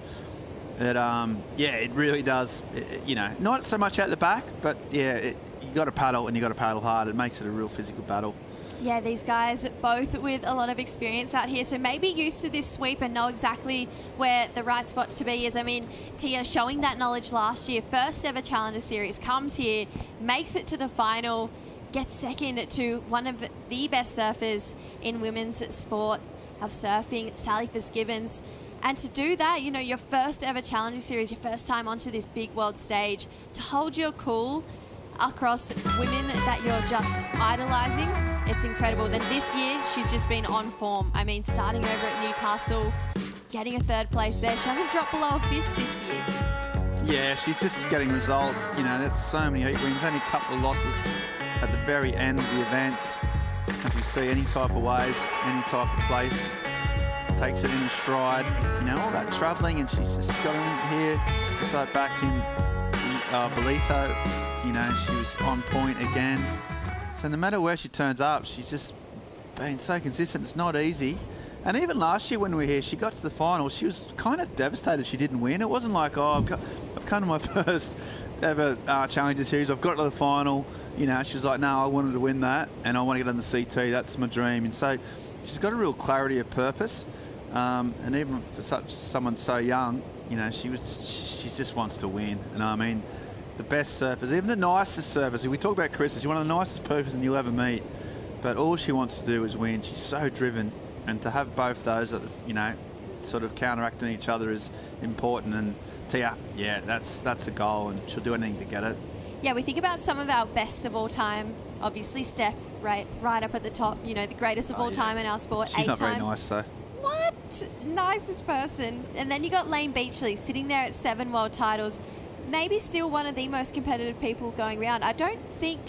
Yeah, it really does. You know, not so much out the back, but yeah, you got to paddle, and you got to paddle hard. It makes it a real physical battle. Yeah, these guys both with a lot of experience out here, so maybe used to this sweep and know exactly where the right spot to be is. I mean, Tia showing that knowledge last year, first ever Challenger Series, comes here, makes it to the final, gets second to one of the best surfers in women's sport of surfing, Sally Fitzgibbons. And to do that, you know, your first ever Challenger Series, your first time onto this big world stage, to hold your cool across women that you're just idolizing, it's incredible. Then this year, she's just been on form. I mean, starting over at Newcastle, getting a 3rd place there. She hasn't dropped below a 5th this year. Yeah, she's just getting results. You know, that's so many heat wins, only a couple of losses at the very end of the events. If you see any type of waves, any type of place, takes it in a stride. You know, all that travelling, and she's just got in here. Looks like back in Bolito, you know, she was on point again. So no matter where she turns up, she's just been so consistent. It's not easy. And even last year when we were here, she got to the final. She was kind of devastated she didn't win. It wasn't like, oh, I've come to my first ever Challenger Series. I've got to the final. You know, she was like, no, I wanted to win that, and I want to get on the CT. That's my dream. And so she's got a real clarity of purpose. And even for someone so young, you know, she just wants to win. And I mean, the best surfers, even the nicest surfers. We talk about Carissa, she's one of the nicest person you'll ever meet, but all she wants to do is win. She's so driven, and to have both those, you know, sort of counteracting each other is important. And Tia, yeah, that's a goal, and she'll do anything to get it. Yeah, we think about some of our best of all time. Obviously, Steph, right up at the top. You know, the greatest of all time in our sport. She's 8 not times. very nice though. What? Nicest person. And then you got Lane Beachley sitting there at 7 world titles. Maybe still one of the most competitive people going around. I don't think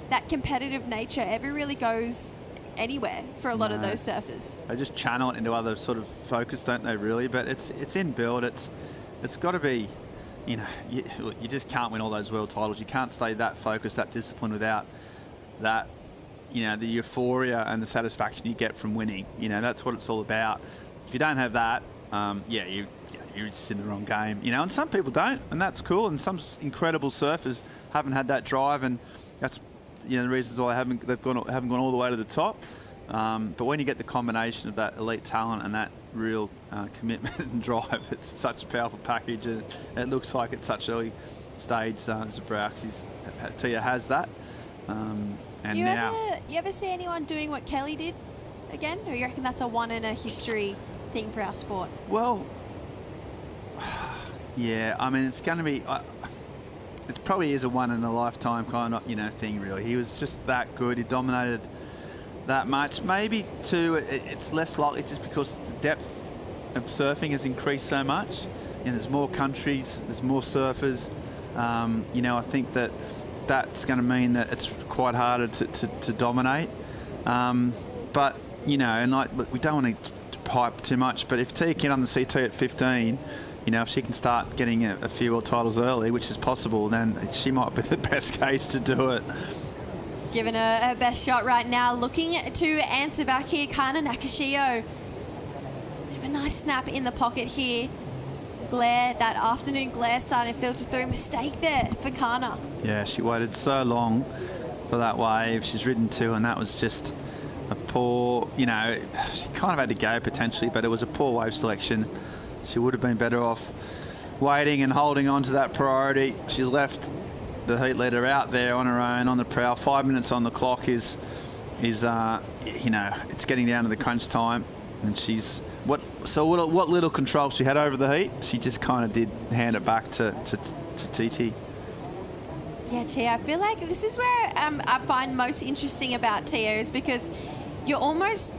that competitive nature ever really goes anywhere for a lot of those surfers. They just channel it into other sort of focus, don't they, really? But it's inbuilt. It's got to be, you know, you just can't win all those world titles. You can't stay that focused, that disciplined without that, you know, the euphoria and the satisfaction you get from winning. You know, that's what it's all about. If you don't have that, you're just in the wrong game, you know. And some people don't, and that's cool. And some incredible surfers haven't had that drive, and that's, you know, the reasons why haven't gone all the way to the top. But when you get the combination of that elite talent and that real commitment and drive, it's such a powerful package, and it looks like at such early stage. Zabrowski's Tia has that. And you ever see anyone doing what Kelly did again? Or you reckon that's a one in a history thing for our sport? Well, yeah, I mean, it's going to be... it probably is a one in a lifetime kind of, thing, really. He was just that good. He dominated that much. Maybe, too, it's less likely just because the depth of surfing has increased so much. And there's more countries, there's more surfers. I think that's going to mean that it's quite harder to dominate. But, look, we don't want to hype too much, but if Tia can on the CT at 15, if she can start getting a few world titles early, which is possible, then she might be the best case to do it. Giving her best shot right now, looking to answer back here, Kana Nakashio. Bit of a nice snap in the pocket here. Glare, that afternoon glare starting to filter through. Mistake there for Kana. Yeah, she waited so long for that wave. She's ridden two, and that was just a poor, she kind of had to go potentially, but it was a poor wave selection. She would have been better off waiting and holding on to that priority. She's left the heat leader out there on her own, on the prowl. 5 minutes on the clock is it's getting down to the crunch time, and she's what little control she had over the heat, she just kind of did hand it back to TT. Yeah, Tia, I feel like this is where I find most interesting about Tia is because you're almost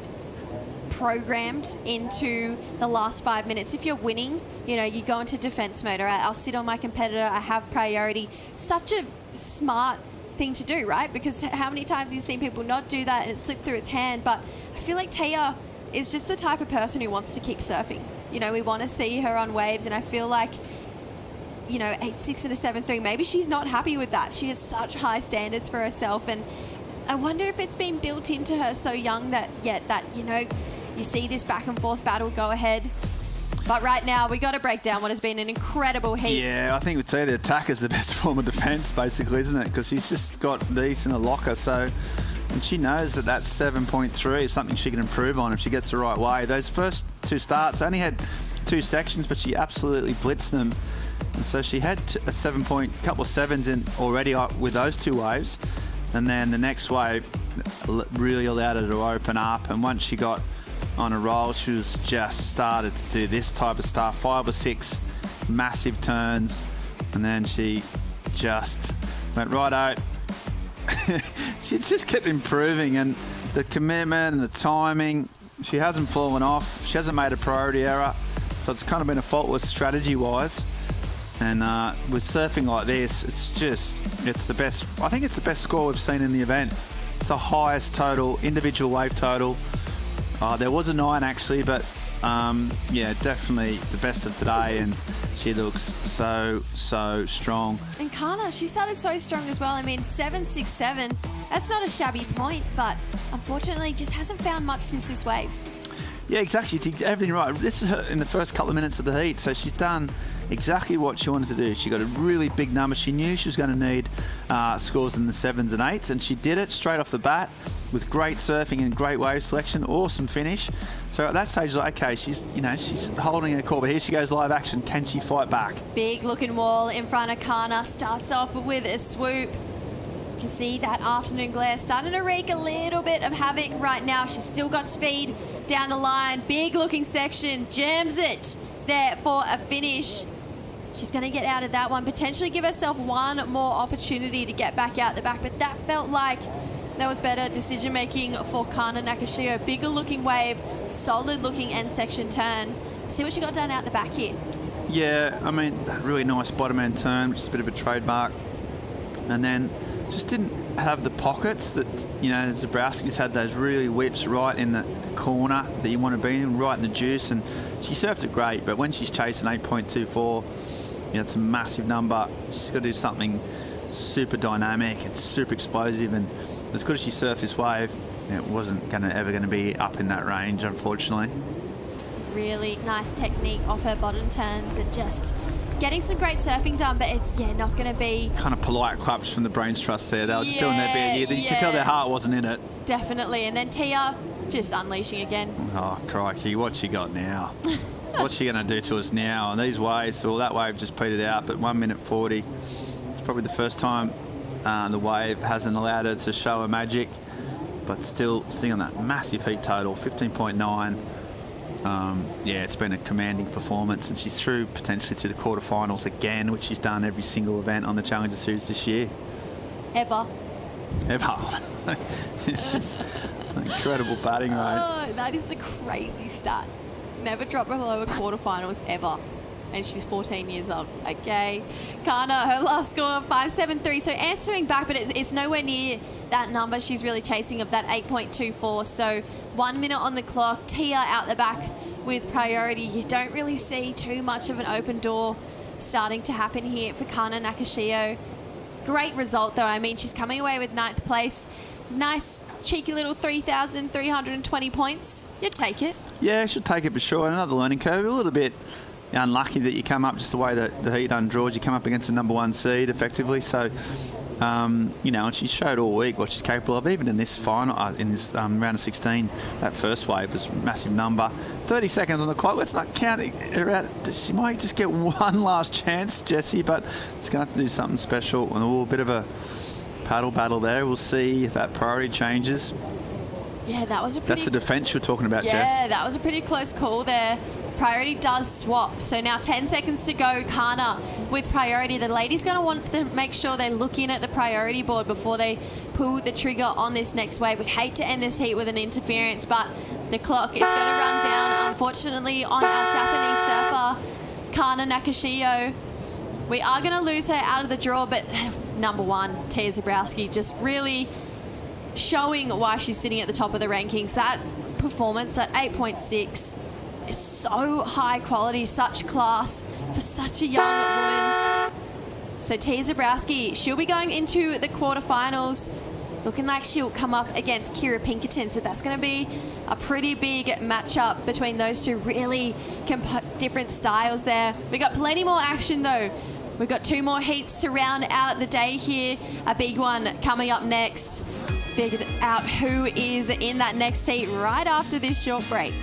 programmed into the last 5 minutes. If you're winning, you go into defense mode. All right, I'll sit on my competitor. I have priority. Such a smart thing to do, right? Because how many times have you seen people not do that and it slipped through its hand? But I feel like Tia is just the type of person who wants to keep surfing. We want to see her on waves, and I feel like 8.6 and a 7.3, maybe she's not happy with that. She has such high standards for herself, and I wonder if it's been built into her so young that you see this back and forth battle go ahead. But right now, we got to break down what has been an incredible heat. Yeah, I think we'd say the attack is the best form of defence, basically, isn't it? Because she's just got these in a locker, and she knows that 7.3 is something she can improve on if she gets the right way. Those first two starts only had 2 sections, but she absolutely blitzed them. And so she had a couple of sevens in already with those 2 waves. And then the next wave really allowed her to open up. And once she got on a roll, she was just started to do this type of stuff. 5 or 6 massive turns. And then she just went right out. She just kept improving, and the commitment and the timing, she hasn't fallen off. She hasn't made a priority error. So it's kind of been a faultless strategy-wise. And with surfing like this, it's the best. I think it's the best score we've seen in the event. It's the highest total, individual wave total. There was a 9 actually, but yeah, definitely the best of today, and she looks so strong. And Kana, she started so strong as well. I mean, 7.67, that's not a shabby point, but unfortunately just hasn't found much since this wave. Yeah, exactly. She did everything right. This is her in the first couple of minutes of the heat, so she's done exactly what she wanted to do. She got a really big number. She knew she was going to need scores in the 7s and 8s, and she did it straight off the bat with great surfing and great wave selection. Awesome finish. So at that stage, like, okay, she's holding her core, but here she goes live action. Can she fight back? Big looking wall in front of Kana. Starts off with a swoop. You can see that afternoon glare starting to wreak a little bit of havoc right now. She's still got speed down the line. Big looking section. Jams it there for a finish. She's going to get out of that one. Potentially give herself one more opportunity to get back out the back. But that felt like there was better decision making for Kana Nakashio. Bigger looking wave. Solid looking end section turn. See what she got done out the back here. Yeah, I mean, that really nice bottom end turn, which is a bit of a trademark. And then just didn't have the pockets that, Zabrowski's had those really whips right in the corner that you want to be in, right in the juice. And she surfed it great, but when she's chasing 8.24, it's a massive number. She's got to do something super dynamic and super explosive. And as good as she surfed this wave, it wasn't ever going to be up in that range, unfortunately. Really nice technique off her bottom turns and just getting some great surfing done, but it's not going to be... Kind of polite claps from the Brains Trust there. They were just doing their bit. You could tell their heart wasn't in it. Definitely. And then Tia just unleashing again. Oh, crikey. What's she got now? what's she going to do to us now? And these waves, well, that wave just petered out, but 1 minute 40. It's probably the first time the wave hasn't allowed her to show her magic, but still sitting on that massive heat total, 15.9. Yeah, it's been a commanding performance, and she's through potentially through the quarterfinals again, which she's done every single event on the Challenger Series this year. Ever. It's just an incredible batting rate. Oh, that is a crazy stat. Never dropped below a quarterfinals ever. And she's 14 years old. Okay. Kana, her last score, 5.73. So answering back, but it's nowhere near that number she's really chasing of that 8.24. So 1 minute on the clock. Tia out the back with priority. You don't really see too much of an open door starting to happen here for Kana Nakashio. Great result, though. I mean, she's coming away with 9th place. Nice, cheeky little 3,320 points. You'd take it. Yeah, she'll take it for sure. Another learning curve. A little bit unlucky that you come up just the way that the heat undraws. You come up against the #1 seed, effectively. So, you know, and she showed all week what she's capable of. Even in this final, in this round of 16, that first wave was a massive number. 30 seconds on the clock. Let's not count her out. She might just get one last chance, Jessie, but it's going to have to do something special. And a little bit of a paddle battle there. We'll see if that priority changes. Yeah, that was a pretty... That's the defence you're talking about, Jess. Yeah, that was a pretty close call there. Priority does swap. So now 10 seconds to go. Kana with priority. The lady's going to want to make sure they look in at the priority board before they pull the trigger on this next wave. We'd hate to end this heat with an interference, but the clock is going to run down, unfortunately, on our Japanese surfer, Kana Nakashio. We are going to lose her out of the draw, but #1, Tia Zabrowski, just really showing why she's sitting at the top of the rankings. That performance at 8.6 is so high quality, such class for such a young woman. So Tia Zabrowski, she'll be going into the quarterfinals, looking like she'll come up against Kira Pinkerton. So that's going to be a pretty big matchup between those two really different styles there. We got plenty more action though. We've got 2 more heats to round out the day here. A big one coming up next. Figured out who is in that next heat right after this short break.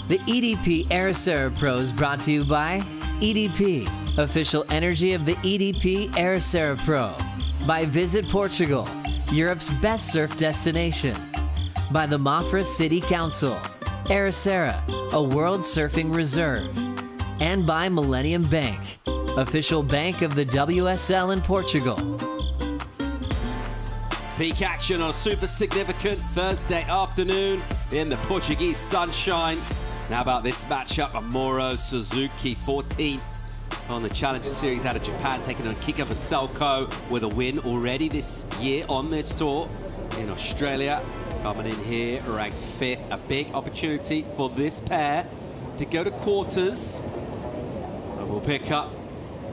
The EDP Ericeira Pro is brought to you by EDP, official energy of the EDP Ericeira Pro. By Visit Portugal, Europe's best surf destination. By the Mafra City Council, Ericeira, a world surfing reserve. And by Millennium Bank, official bank of the WSL in Portugal. Peak action on a super significant Thursday afternoon in the Portuguese sunshine. Now about this matchup, Amuro Suzuki, 14th on the Challenger Series out of Japan, taking on Kika Veselko with a win already this year on this tour in Australia. Coming in here, ranked 5th. A big opportunity for this pair to go to quarters. And we'll pick up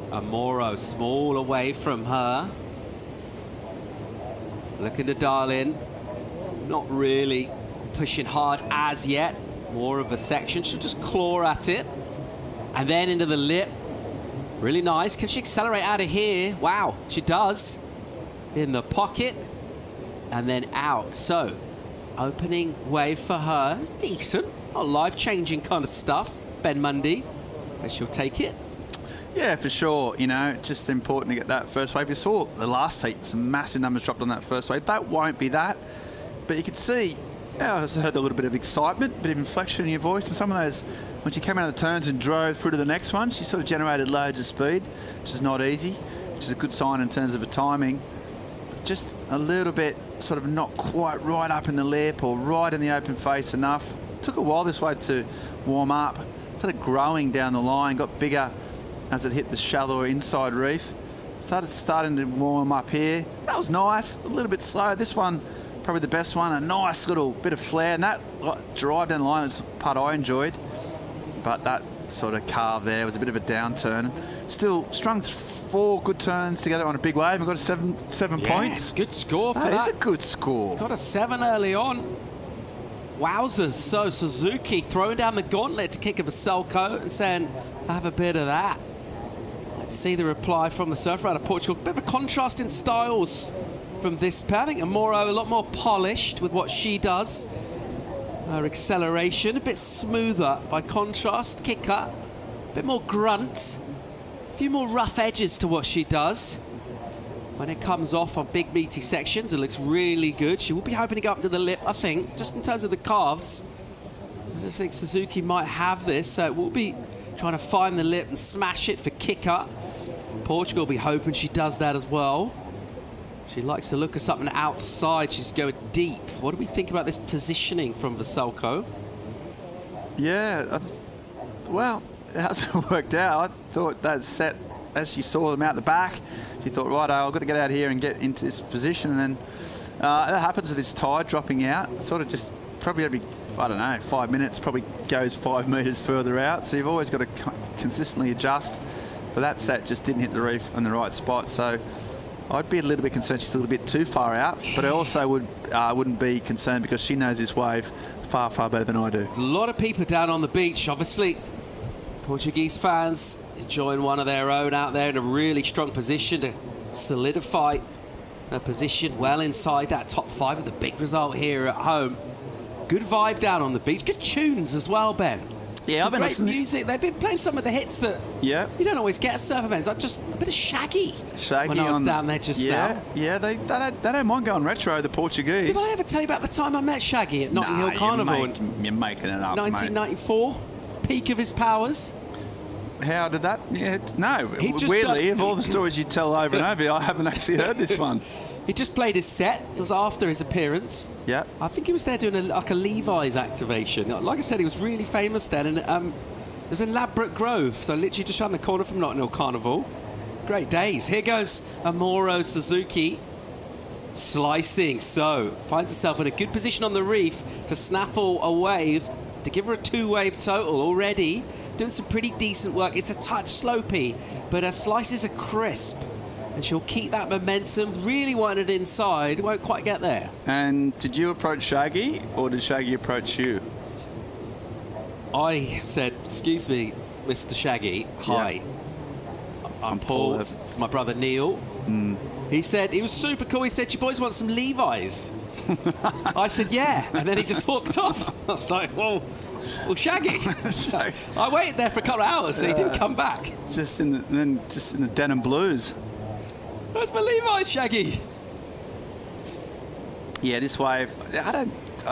Amuro, small away from her. Looking to dial in. Not really pushing hard as yet. More of a section. She'll just claw at it. And then into the lip. Really nice. Can she accelerate out of here? Wow, she does. In the pocket. And then out. So, opening wave for her. It's decent. Not life-changing kind of stuff. Ben Mundy. But she'll take it. Yeah, for sure. You know, just important to get that first wave. You saw the last heat, some massive numbers dropped on that first wave. That won't be that. But you could see, I also heard a little bit of excitement, a bit of inflection in your voice. And some of those, when she came out of the turns and drove through to the next one, she sort of generated loads of speed, which is not easy, which is a good sign in terms of her timing. But just a little bit sort of not quite right up in the lip or right in the open face enough. Took a while this way to warm up. Started growing down the line, got bigger as it hit the shallower inside reef. Starting to warm up here. That was nice, a little bit slow. This one, probably the best one, a nice little bit of flare. And that drive down the line was the part I enjoyed. But that sort of carve there was a bit of a downturn. Still strung 4 good turns together on a big wave and got a seven points. Good score for that. That is a good score. Got a 7 early on. Wowzers. So Suzuki throwing down the gauntlet to kick Veselko and saying, have a bit of that. Let's see the reply from the surfer out of Portugal. Bit of a contrast in styles from this pair. I think Amoro a lot more polished with what she does. Her acceleration a bit smoother by contrast. Kicker, a bit more grunt. A few more rough edges to what she does. When it comes off on big meaty sections, it looks really good. She will be hoping to go up to the lip, I think, just in terms of the calves. I just think Suzuki might have this, so we'll be trying to find the lip and smash it for kicker. Portugal will be hoping she does that as well. She likes to look at something outside. She's going deep. What do we think about this positioning from Veselko? Yeah, well, it hasn't worked out. I thought that set, as she saw them out the back, she thought, right, I've got to get out here and get into this position. And then that happens with this tide dropping out. Sort of just probably every, I don't know, 5 minutes, probably goes 5 metres further out. So you've always got to consistently adjust. But that set just didn't hit the reef in the right spot. So I'd be a little bit concerned she's a little bit too far out. But I also wouldn't be concerned because she knows this wave far, far better than I do. There's a lot of people down on the beach, obviously. Portuguese fans enjoying one of their own out there in a really strong position to solidify a position well inside that top 5 of the big result here at home. Good vibe down on the beach. Good tunes as well, Ben. Yeah, I've been great listening. music. They've been playing some of the hits that you don't always get at surf events. Like just a bit of Shaggy when I was down there just now. Yeah, they don't mind going retro, the Portuguese. Did I ever tell you about the time I met Shaggy at Notting Hill Carnival? You're making it up, 1994, peak of his powers. How did that? Yeah, no. Just weirdly, of all the stories you tell over and over, I haven't actually heard this one. He just played his set. It was after his appearance. Yeah. I think he was there doing like a Levi's activation. Like I said, he was really famous then. And it was in Ladbroke Grove, so literally just around the corner from Notting Hill Carnival. Great days. Here goes Amoro Suzuki. Slicing. So, finds herself in a good position on the reef to snaffle a wave, to give her a 2-wave total already. Doing some pretty decent work. It's a touch slopey, but her slices are crisp. And she'll keep that momentum, really wanting it inside, won't quite get there. And did you approach Shaggy, or did Shaggy approach you? I said, excuse me, Mr. Shaggy, hi. Yeah. I'm Paul, it's my brother Neil. He said, he was super cool, he said, you boys want some Levi's? I said, yeah, and then he just walked off. I was like, well, Shaggy. I waited there for a couple of hours, so he didn't come back. Just in the denim blues. Where's my Levi's, Shaggy? Yeah, this wave, I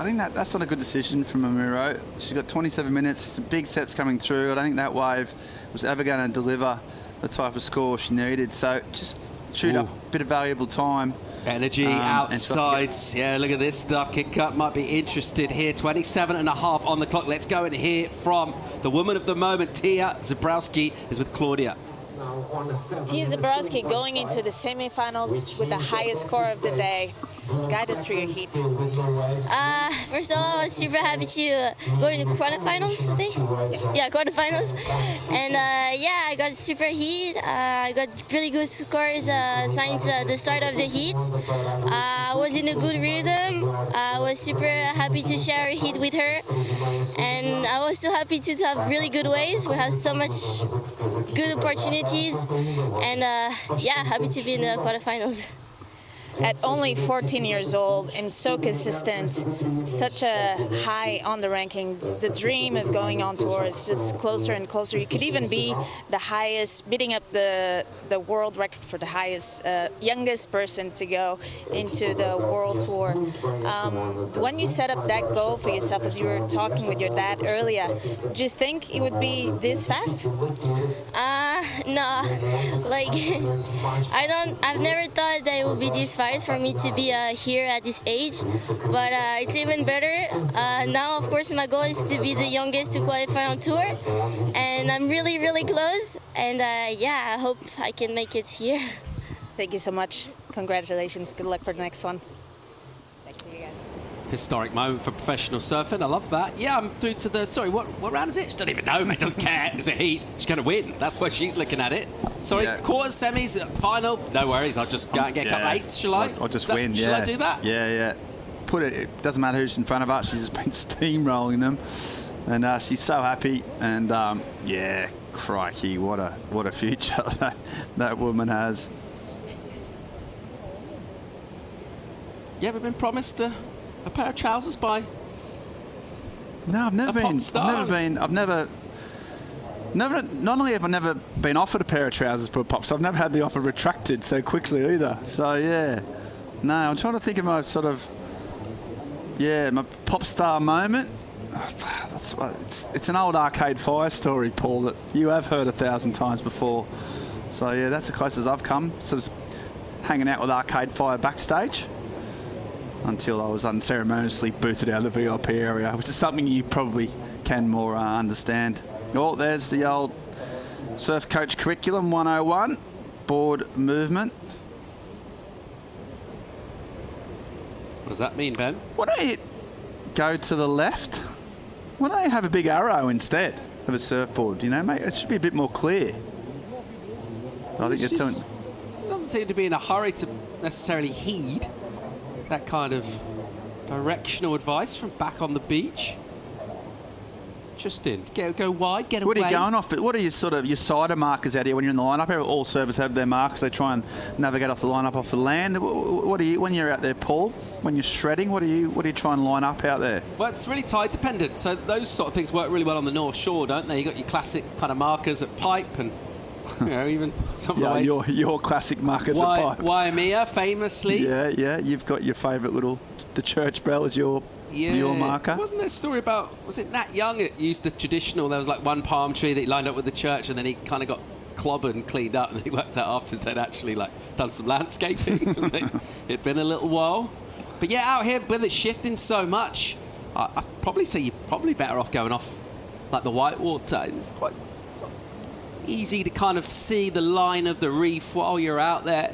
think that's not a good decision from Amuro. She's got 27 minutes, some big sets coming through. I don't think that wave was ever going to deliver the type of score she needed. So just chewed up a bit of valuable time. Energy outside. Yeah, look at this stuff. Kick up might be interested here. 27.5 on the clock. Let's go and hear from the woman of the moment. Tia Zabrowski is with Claudia. Tia Zabrowski going into the semifinals with the highest score of the day. Guide us through your heat. First of all, I was super happy to go into quarterfinals, I think. Yeah, quarterfinals. And yeah, I got super heat. I got really good scores since the start of the heat. I was in a good rhythm. I was super happy to share a heat with her. And I was so happy to have really good waves. We had so much good opportunities. And yeah, happy to be in the quarterfinals. At only 14 years old and so consistent, such a high on the rankings, the dream of going on tour is just closer and closer. You could even be the highest, beating up the world record for the highest, youngest person to go into the world tour. When you set up that goal for yourself, as you were talking with your dad earlier, do you think it would be this fast? No, like I've never thought that it would be this fast for me to be here at this age, but it's even better. Now, of course, my goal is to be the youngest to qualify on tour, and I'm really, really close, and yeah, I hope I can make it here. Thank you so much. Congratulations. Good luck for the next one. Thanks to you guys. Historic moment for professional surfing. I love that. Yeah, I'm through to the... Sorry, what round is it? She doesn't even know, mate. Doesn't care. It's a heat. She's going to win. That's why she's looking at it. Sorry, Yeah. Quarters, semis, final. No worries. I'll just go out and get a couple of eights, shall I? I'll just Is that- win, Shall yeah. I do that? Yeah. It doesn't matter who's in front of her. She's just been steamrolling them. And she's so happy. And, yeah, crikey, what a future that woman has. You ever been promised a pair of trousers by... No, I've never been. Not only have I never been offered a pair of trousers for a pop, so I've never had the offer retracted so quickly either. So yeah, no, I'm trying to think of my sort of, my pop star moment. It's an old Arcade Fire story, Paul, that you have heard 1,000 times before. So yeah, that's the closest I've come. Sort of hanging out with Arcade Fire backstage. Until I was unceremoniously booted out of the VIP area, which is something you probably can more understand. Oh, there's the old Surf Coach Curriculum 101, board movement. What does that mean, Ben? Why don't you go to the left? Why don't you have a big arrow instead of a surfboard? You know, mate, it should be a bit more clear. I think you're telling... Doesn't seem to be in a hurry to necessarily heed that kind of directional advice from back on the beach. Interesting. Go wide, get away. What are you going off? What are your sort of your cider markers out here when you're in the lineup? All servers have their markers. They try and navigate off the lineup off the land. What do you when you're out there, Paul? When you're shredding, what do you try and line up out there? Well, it's really tide dependent. So those sort of things work really well on the North Shore, don't they? You got your classic kind of markers at Pipe and. You know, even some yeah, of your classic markers at Pipe. Waimea, famously. Yeah. You've got your favourite little... The church bell is your marker. Wasn't there a story about... Was it Nat Young that used the traditional... There was like one palm tree that he lined up with the church and then he kind of got clobbered and cleaned up and he worked out afterwards they'd actually like done some landscaping. It'd been a little while. But yeah, out here with it shifting so much, I'd probably say you're probably better off going off like the whitewater. It's quite... easy to kind of see the line of the reef while you're out there.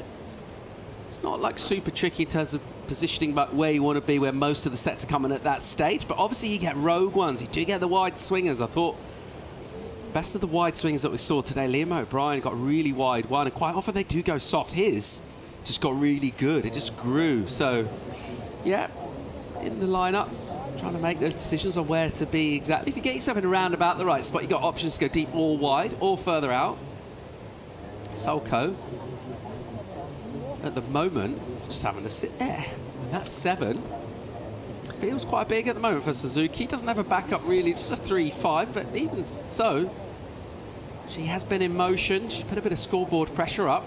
It's not like super tricky in terms of positioning but where you want to be, where most of the sets are coming at that stage. But obviously you get rogue ones. You do get the wide swingers. I thought best of the wide swingers that we saw today, Liam O'Brien got a really wide one, and quite often they do go soft. His just got really good. It just grew. So yeah, in the lineup, trying to make those decisions on where to be exactly. If you get yourself in around about the right spot, you've got options to go deep or wide or further out. Veselko, at the moment, just having to sit there. And that's 7. Feels quite big at the moment for Suzuki. Doesn't have a backup really, it's just a 3-5, but even so, she has been in motion. She's put a bit of scoreboard pressure up.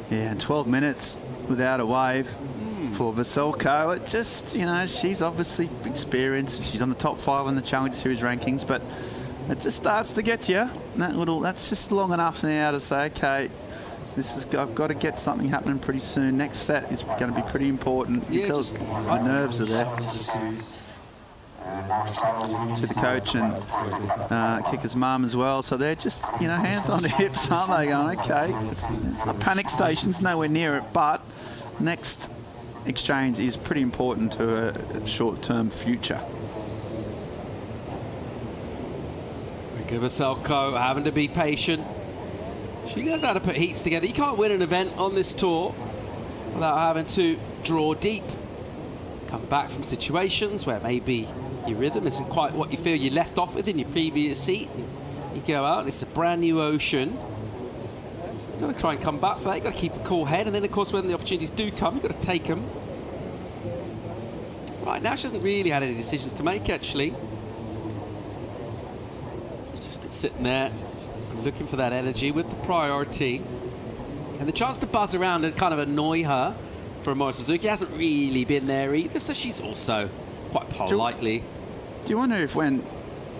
Yeah, and 12 minutes without a wave. For Veselko, it just, you know, she's obviously experienced. She's on the top 5 on the Challenger Series rankings, but it just starts to get you. That's just long enough now to say, okay, I've got to get something happening pretty soon. Next set is going to be pretty important. You tell the nerves are there. to the coach and Kicker's mum as well. So they're just, you know, hands on the hips, aren't they? Going, okay, it's not panic stations, nowhere near it, but next exchange is pretty important to a short-term future. Veselko having to be patient. She knows how to put heats together. You can't win an event on this tour without having to draw deep, come back from situations where maybe your rhythm isn't quite what you feel you left off with in your previous seat. And you go out and it's a brand new ocean. You've got to try and come back for that. You've got to keep a cool head. And then, of course, when the opportunities do come, you've got to take them. Right now, she hasn't really had any decisions to make, actually. She's just been sitting there looking for that energy with the priority. And the chance to buzz around and kind of annoy her for Amori Suzuki hasn't really been there either, so she's also quite politely. Do you wonder if when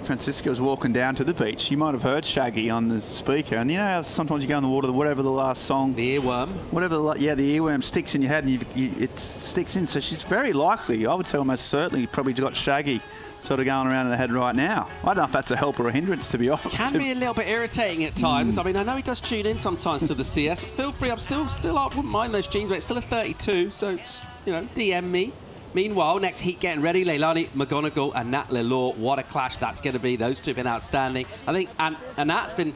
Francisca was walking down to the beach, you might have heard Shaggy on the speaker, and you know how sometimes you go in the water, whatever the last song, the earworm, whatever, the earworm sticks in your head and it sticks in. So she's very likely, I would say almost certainly, probably got Shaggy sort of going around in her head right now. I don't know if that's a help or a hindrance, to be honest. Can be a little bit irritating at times. I mean, I know he does tune in sometimes to the CS. Feel free, I wouldn't mind those tunes, but it's still a 32, so just, you know, DM me. Meanwhile, next heat getting ready, Leilani McGonigal and Nat Lelore. What a clash that's going to be. Those two have been outstanding. I think, and Nat's been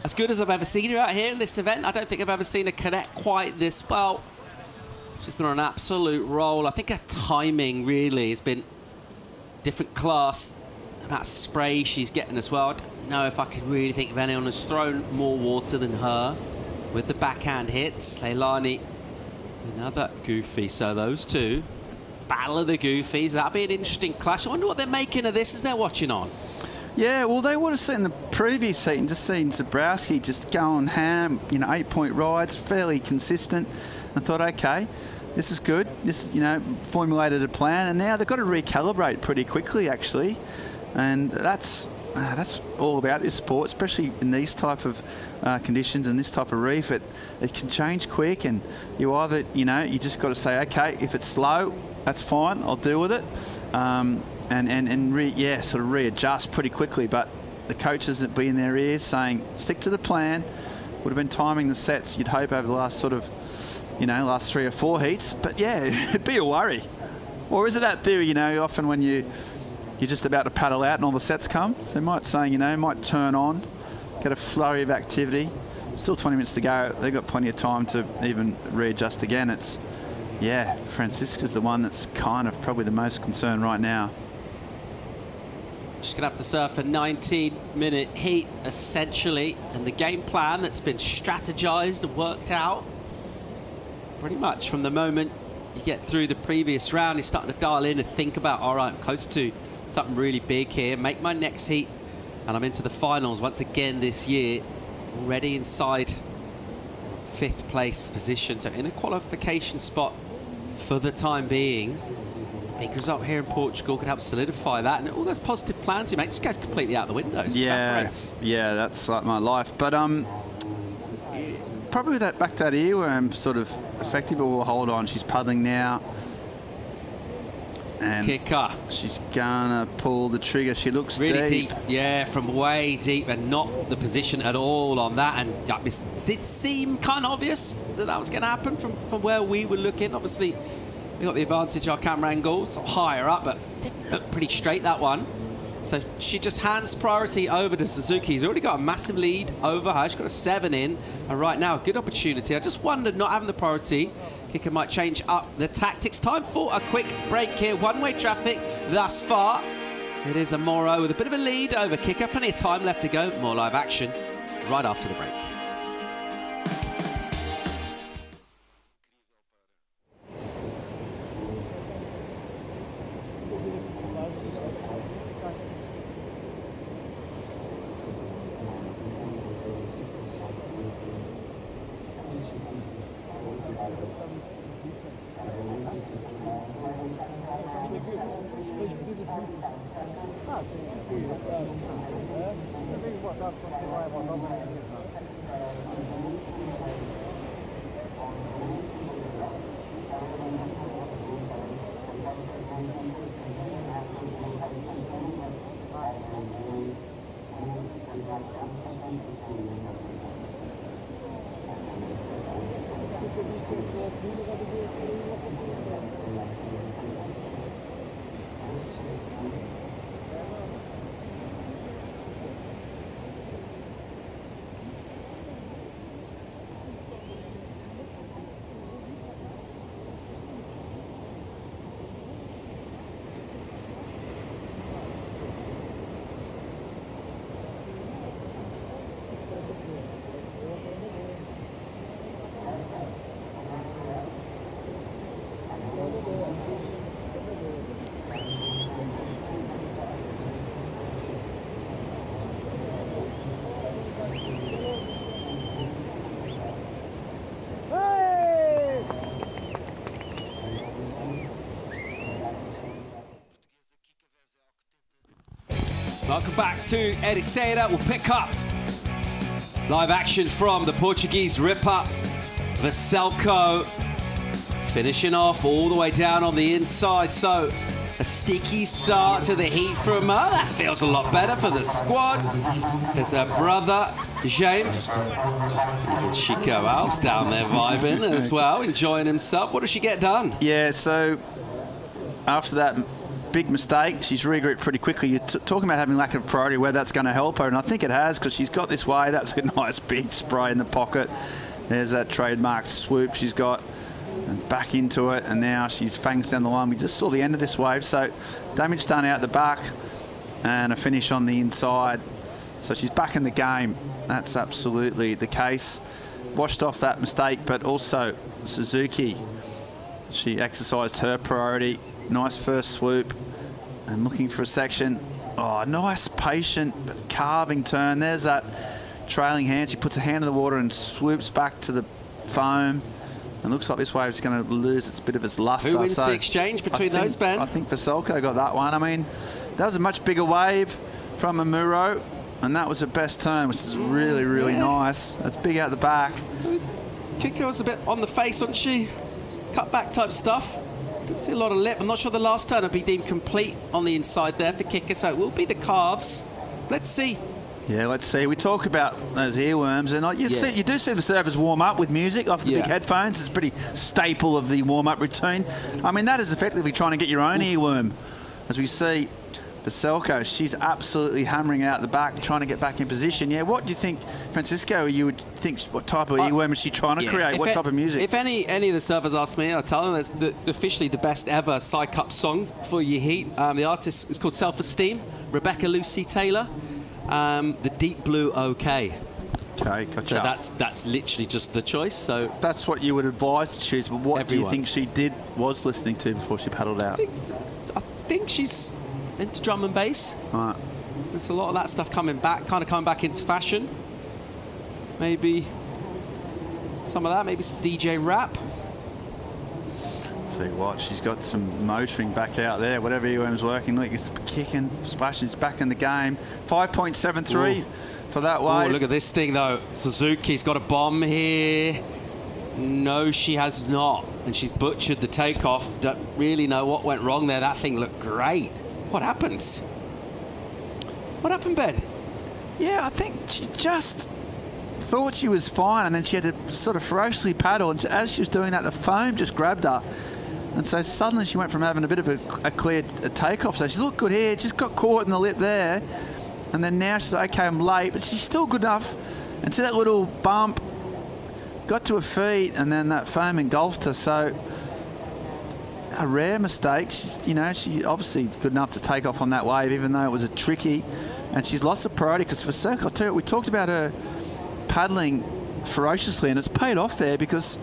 as good as I've ever seen her out here in this event. I don't think I've ever seen her connect quite this well. She's been on an absolute roll. I think her timing really has been different class. And that spray she's getting as well. I don't know if I could really think of anyone who's thrown more water than her with the backhand hits. Leilani, another goofy. So those two. Battle of the Goofies. That'll be an interesting clash. I wonder what they're making of this as they're watching on. Yeah, well, they would have seen the previous heat and just seen Zabrowski just going ham, you know, 8-point rides, fairly consistent, and thought, okay, this is good. This, you know, formulated a plan, and now they've got to recalibrate pretty quickly, actually, and that's all about this sport, especially in these type of conditions and this type of reef. It can change quick, and you either, you know, you just got to say, okay, if it's slow, that's fine, I'll deal with it, sort of readjust pretty quickly. But the coaches that be in their ears saying, stick to the plan. Would have been timing the sets, you'd hope, over the last sort of, you know, last 3 or 4 heats. But yeah, it'd be a worry. Or is it that theory, you know, often when you're just about to paddle out and all the sets come, they might say, you know, might turn on, get a flurry of activity. Still 20 minutes to go. They've got plenty of time to even readjust again. It's, yeah, Francisca's the one that's kind of probably the most concerned right now. She's going to have to surf a 19-minute heat, essentially, and the game plan that's been strategized and worked out pretty much from the moment you get through the previous round. You're starting to dial in and think about, all right, I'm close to something really big here, make my next heat, and I'm into the finals once again this year, already inside 5th place position, so in a qualification spot for the time being. Big result here in Portugal could help solidify that, and all those positive plans you make just goes completely out the window. Yeah, that's like my life. But probably that back to that earworm sort of effective. We'll hold on. She's puddling now. And Kicker. She's gonna pull the trigger. She looks really deep. Yeah, from way deep, and not the position at all on that. And it seemed kind of obvious that that was going to happen from where we were looking. Obviously, we got the advantage, our camera angle, sort of higher up, but didn't look pretty straight, that one. So she just hands priority over to Suzuki. He's already got a massive lead over her. She's got a 7 in, and right now, a good opportunity. I just wondered, not having the priority, Kicker might change up the tactics. Time for a quick break here. One-way traffic thus far. It is Amoro with a bit of a lead over Kicker. Plenty of time left to go. More live action right after the break. Welcome back to Ericeira. We'll pick up live action from the Portuguese ripper, Veselko, finishing off all the way down on the inside. So a sticky start to the heat from her. That feels a lot better for the squad. There's her brother, James. And Chico Alves down there vibing as well, enjoying himself. What does she get done? Yeah, so after that big mistake, she's regrouped pretty quickly. You're talking about having lack of priority, where that's going to help her, and I think it has, because she's got this way. That's a nice big spray in the pocket. There's that trademark swoop she's got, and back into it, and now she's fangs down the line. We just saw the end of this wave, so damage done out the back and a finish on the inside. So she's back in the game. That's absolutely the case. Washed off that mistake, but also Suzuki, she exercised her priority. Nice first swoop and looking for a section. Oh, nice, patient, but carving turn. There's that trailing hand. She puts a hand in the water and swoops back to the foam. And looks like this wave is going to lose its bit of its luster. Who wins the exchange between those, Ben? I think Veselko got that one. I mean, that was a much bigger wave from Amuro, and that was her best turn, which is really, really nice. It's big out the back. Kiko was a bit on the face, wasn't she? Cut back type stuff. Didn't see a lot of lip. I'm not sure the last turn would be deemed complete on the inside there for Kika, so it will be the calves. Let's see. Yeah, let's see. We talk about those earworms, and you do see the surfers warm up with music off the big headphones. It's pretty staple of the warm-up routine. I mean, that is effectively trying to get your own earworm. As we see Veselko, she's absolutely hammering out the back, trying to get back in position. Yeah, what do you think, Francisco, you would think, what type of earworm is she trying to create? What type of music? If any of the surfers ask me, I'll tell them it's officially the best ever Side Cup song for your heat. The artist is called Self-Esteem, Rebecca Lucy Taylor. The Deep Blue OK. Okay, gotcha. So that's literally just the choice. So that's what you would advise to choose. But what do you think she was listening to before she paddled out? I think she's into drum and bass. Right. There's a lot of that stuff coming back into fashion. Maybe some of that, maybe some DJ rap. Tell you what, she's got some motoring back out there. Whatever earworm's working, look, it's kicking, splashing, it's back in the game. 5.73 for that wave. Look at this thing though. Suzuki's got a bomb here. No, she has not. And she's butchered the takeoff. Don't really know what went wrong there. That thing looked great. What happened? What happened, Ben? Yeah, I think she just thought she was fine, and then she had to sort of ferociously paddle, and as she was doing that, the foam just grabbed her. And so suddenly she went from having a bit of a clear takeoff. So she looked good here, just got caught in the lip there. And then now she's like, okay, I'm late, but she's still good enough. And see that little bump, got to her feet, and then that foam engulfed her. So a rare mistake. She obviously good enough to take off on that wave, even though it was a tricky. And she's lost the priority because for Veselko, I'll tell you, we talked about her paddling ferociously, and it's paid off there because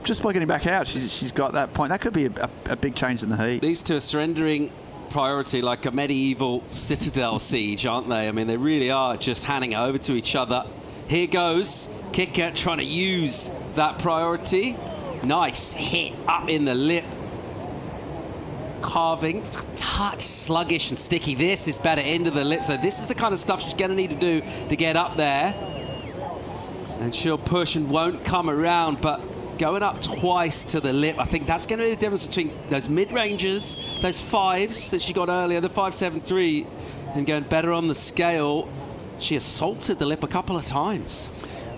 just by getting back out, she's got that point. That could be a big change in the heat. These two are surrendering priority like a medieval citadel siege, aren't they? I mean, they really are just handing it over to each other. Here goes Kicker trying to use that priority. Nice hit up in the lip. Carving, touch sluggish and sticky. This is better into the lip, so this is the kind of stuff she's going to need to do to get up there. And she'll push and won't come around, but going up twice to the lip, I think that's going to be the difference between those mid-ranges, those fives that she got earlier, the 5.73, and going better on the scale. She assaulted the lip a couple of times.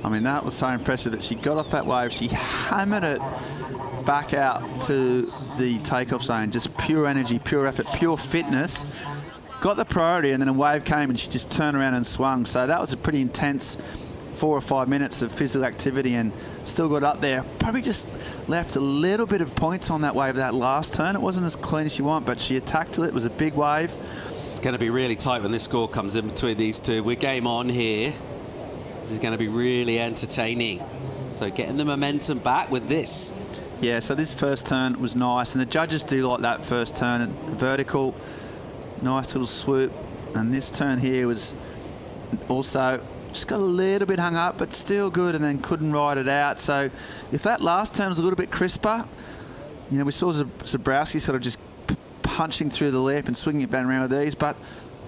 I mean, that was so impressive that she got off that wave. She hammered it back out to the takeoff zone. Just pure energy, pure effort, pure fitness. Got the priority, and then a wave came and she just turned around and swung. So that was a pretty intense 4 or 5 minutes of physical activity, and still got up there. Probably just left a little bit of points on that wave that last turn. It wasn't as clean as you want, but she attacked it. It was a big wave. It's going to be really tight when this score comes in between these two. We're game on here. This is going to be really entertaining. So getting the momentum back with this. Yeah, so this first turn was nice, and the judges do like that first turn. Vertical, nice little swoop. And this turn here was also just got a little bit hung up, but still good, and then couldn't ride it out. So if that last turn was a little bit crisper, you know, we saw Zabrowski sort of just punching through the lip and swinging it back around with these. But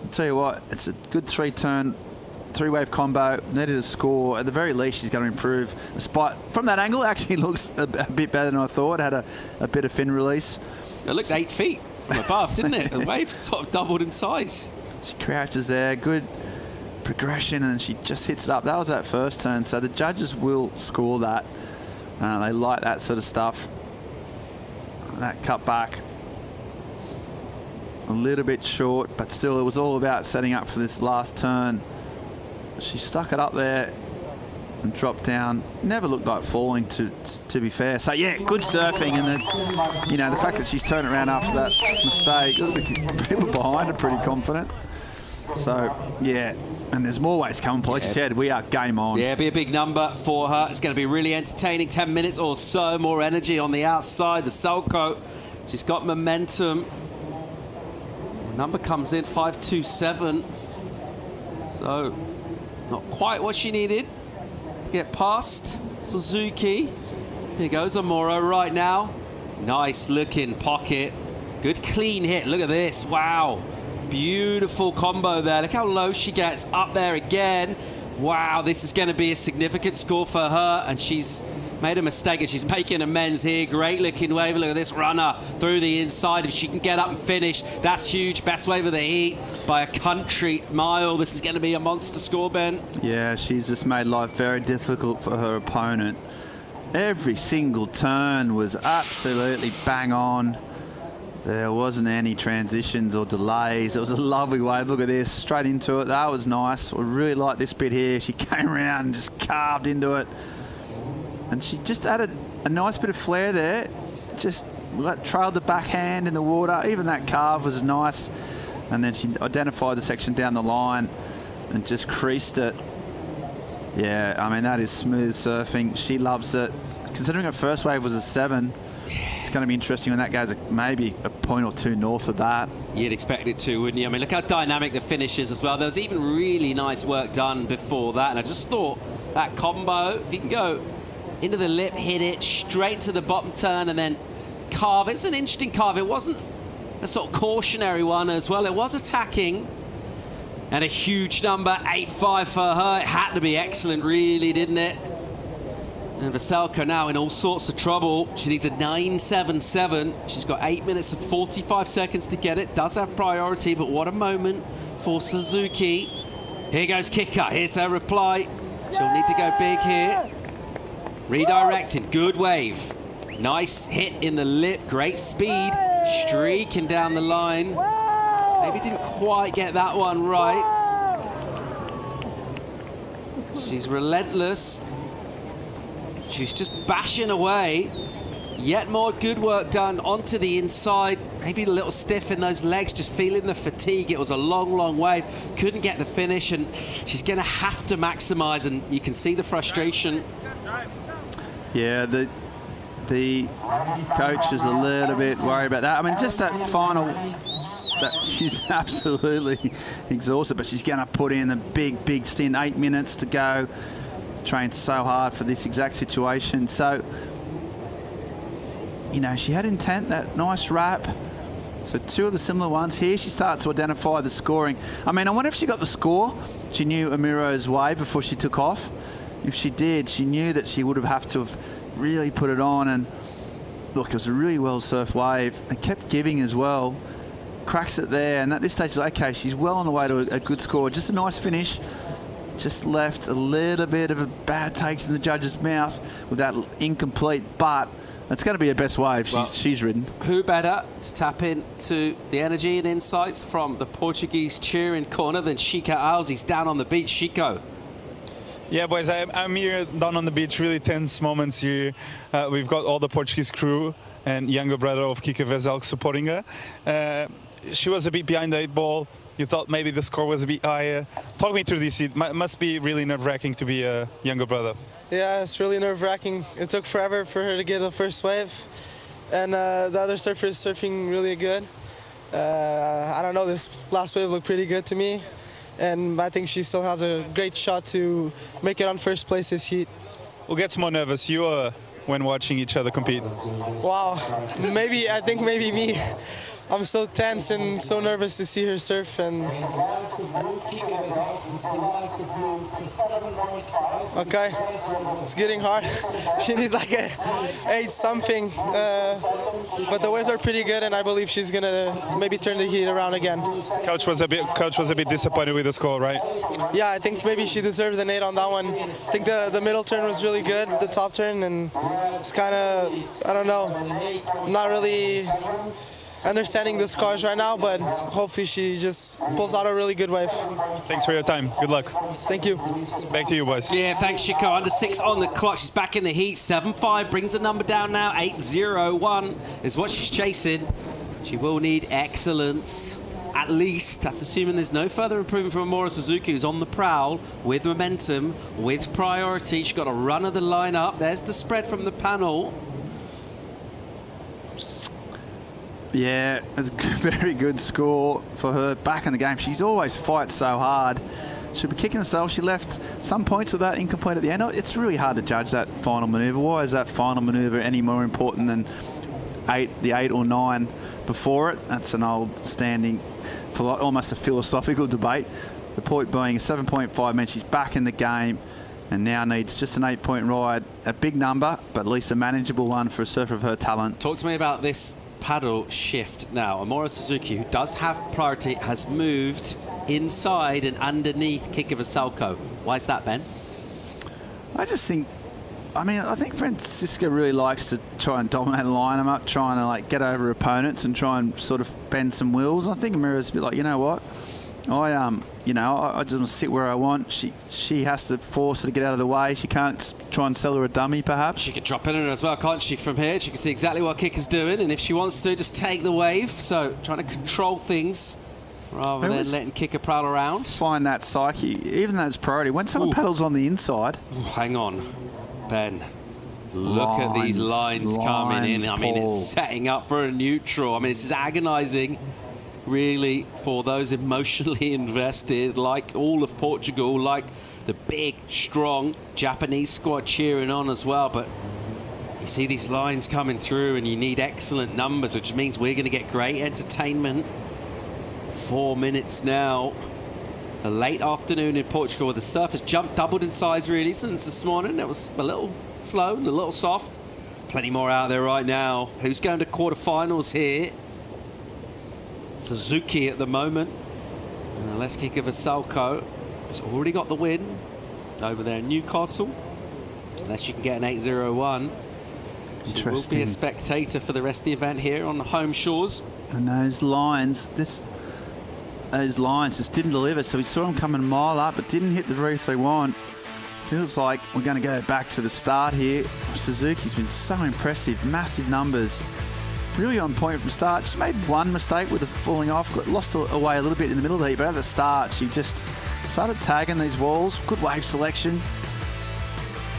I'll tell you what, it's a good three-wave combo. Needed a score. At the very least, she's going to improve. Despite, from that angle, actually looks a bit better than I thought. Had a bit of fin release. It looked 8 feet from above, didn't it? The wave sort of doubled in size. She crouches there. Good progression, and she just hits it up. That was that first turn. So the judges will score that. They like that sort of stuff. That cut back a little bit short, but still it was all about setting up for this last turn. She stuck it up there and dropped down. Never looked like falling, to be fair. So yeah, good surfing, and then, you know, the fact that she's turned around after that mistake, people behind are pretty confident. So yeah, and there's more ways coming. Like you said, we are game on. Yeah, be a big number for her. It's going to be really entertaining. 10 minutes or so, more energy on the outside. The Veselko, she's got momentum. The number comes in 5.27. So not quite what she needed to get past Suzuki. Here goes Amuro right now. Nice looking pocket. Good clean hit. Look at this. Wow. Beautiful combo there. Look how low she gets. Up there again. Wow, this is going to be a significant score for her, and she's made a mistake and she's making amends here. Great looking wave. Look at this runner through the inside. If she can get up and finish, that's huge. Best wave of the heat by a country mile. This is going to be a monster score, Ben. Yeah, she's just made life very difficult for her opponent. Every single turn was absolutely bang on. There wasn't any transitions or delays. It was a lovely wave. Look at this, straight into it. That was nice. I really like this bit here. She came around and just carved into it. And she just added a nice bit of flair there. Just trailed the backhand in the water. Even that carve was nice. And then she identified the section down the line and just creased it. Yeah, I mean, that is smooth surfing. She loves it. Considering her first wave was a 7, it's going to be interesting when that goes maybe a point or two north of that. You'd expect it to, wouldn't you? I mean, look how dynamic the finish is as well. There was even really nice work done before that. And I just thought that combo, if you can go into the lip, hit it, straight to the bottom turn, and then carve. It's an interesting carve. It wasn't a sort of cautionary one as well. It was attacking. And a huge number, 8.5 for her. It had to be excellent, really, didn't it? And Veselko now in all sorts of trouble. She needs a 9.77. She's got 8 minutes and 45 seconds to get it. Does have priority, but what a moment for Suzuki. Here goes Kicker. Here's her reply. She'll need to go big here. Redirecting. Good wave. Nice hit in the lip. Great speed. Streaking down the line. Maybe didn't quite get that one right. She's relentless. She's just bashing away. Yet more good work done onto the inside. Maybe a little stiff in those legs, just feeling the fatigue. It was a long, long wave. Couldn't get the finish, and she's going to have to maximize, and you can see the frustration. Yeah, the coach is a little bit worried about that. I mean, just that final, that she's absolutely exhausted, but she's going to put in a big stint. 8 minutes to go. Trained so hard for this exact situation. So, you know, she had intent, that nice wrap. So 2 of the similar ones. Here she starts to identify the scoring. I mean, I wonder if she got the score. She knew Amiro's wave before she took off. If she did, she knew that she would have to have really put it on. And look, it was a really well surfed wave. It kept giving as well. Cracks it there, and at this stage, okay, she's well on the way to a good score. Just a nice finish. just left a little bit of a bad taste in the judge's mouth with that incomplete, but it's going to be her best wave she's ridden. Who better to tap into the energy and insights from the Portuguese cheering corner than Chico Alves down on the beach. Chico. Yeah, boys, I'm here down on the beach, really tense moments here. We've got all the Portuguese crew and younger brother of Kika Veselko supporting her. She was a bit behind the 8 ball. You thought maybe the score was a bit higher. Talk me through this. It must be really nerve-wracking to be a younger brother. Yeah, it's really nerve-wracking. It took forever for her to get the first wave, and the other surfer is surfing really good. I don't know, this last wave looked pretty good to me, and I think she still has a great shot to make it on first place this heat. Who gets more nervous, you or when watching each other compete? Wow, I think maybe me. I'm so tense and so nervous to see her surf, and okay, it's getting hard. She needs like a 8 something, but the waves are pretty good, and I believe she's gonna maybe turn the heat around again. Coach was a bit disappointed with the score, right? Yeah, I think maybe she deserved an 8 on that one. I think the middle turn was really good, the top turn, and it's kind of, I don't know, not really understanding the scars right now, but hopefully she just pulls out a really good wave. Thanks for your time. Good luck. Thank you. Back to you, boys. Yeah, thanks, Chico. Under 6 on the clock. She's back in the heat. 7-5 brings the number down now. 8-0-1 is what she's chasing. She will need excellence. At least, that's assuming there's no further improvement from Amora Suzuki, who's on the prowl with momentum, with priority. She's got a run of the line up. There's the spread from the panel. Yeah, it's a very good score for her back in the game. She's always fights so hard. She'll be kicking herself. She left some points of that incomplete at the end. It's really hard to judge that final manoeuvre. Why is that final manoeuvre any more important than the 8 or 9 before it? That's an old standing, almost a philosophical debate. The point being a 7.5 means she's back in the game and now needs just an 8-point ride. A big number, but at least a manageable one for a surfer of her talent. Talk to me about this paddle shift now. Amora Suzuki, who does have priority, has moved inside and underneath Kika Veselko. Why is that, Ben? I think Francisca really likes to try and dominate and line them up, trying to like get over opponents and try and sort of bend some wheels. I think Amira's a bit like, you know what? I just want to sit where I want. She has to force her to get out of the way. She can't try and sell her a dummy, perhaps. She could drop in her as well, can't she, from here? She can see exactly what Kika's doing, and if she wants to, just take the wave. So trying to control things rather than letting Kika prowl around. Find that psyche, even though it's priority. When someone paddles on the inside... Hang on, Ben. Look at these lines coming in. I mean, it's setting up for a neutral. I mean, this is agonising, really, for those emotionally invested, like all of Portugal, like the big, strong Japanese squad cheering on as well. But you see these lines coming through and you need excellent numbers, which means we're going to get great entertainment. 4 minutes now. A late afternoon in Portugal where the surf has doubled in size really since this morning. It was a little slow and a little soft. Plenty more out there right now. Who's going to quarterfinals here? Suzuki at the moment. Let's kick of Veselko. Has already got the win over there in Newcastle. Unless you can get an 8-0-1. She will be a spectator for the rest of the event here on the home shores. And those lines just didn't deliver. So we saw them coming a mile up, but didn't hit the reef they want. Feels like we're going to go back to the start here. Suzuki's been so impressive, massive numbers. Really on point from start. Just made one mistake with the falling off. Got lost away a little bit in the middle of the heat, but at the start she just started tagging these walls. Good wave selection.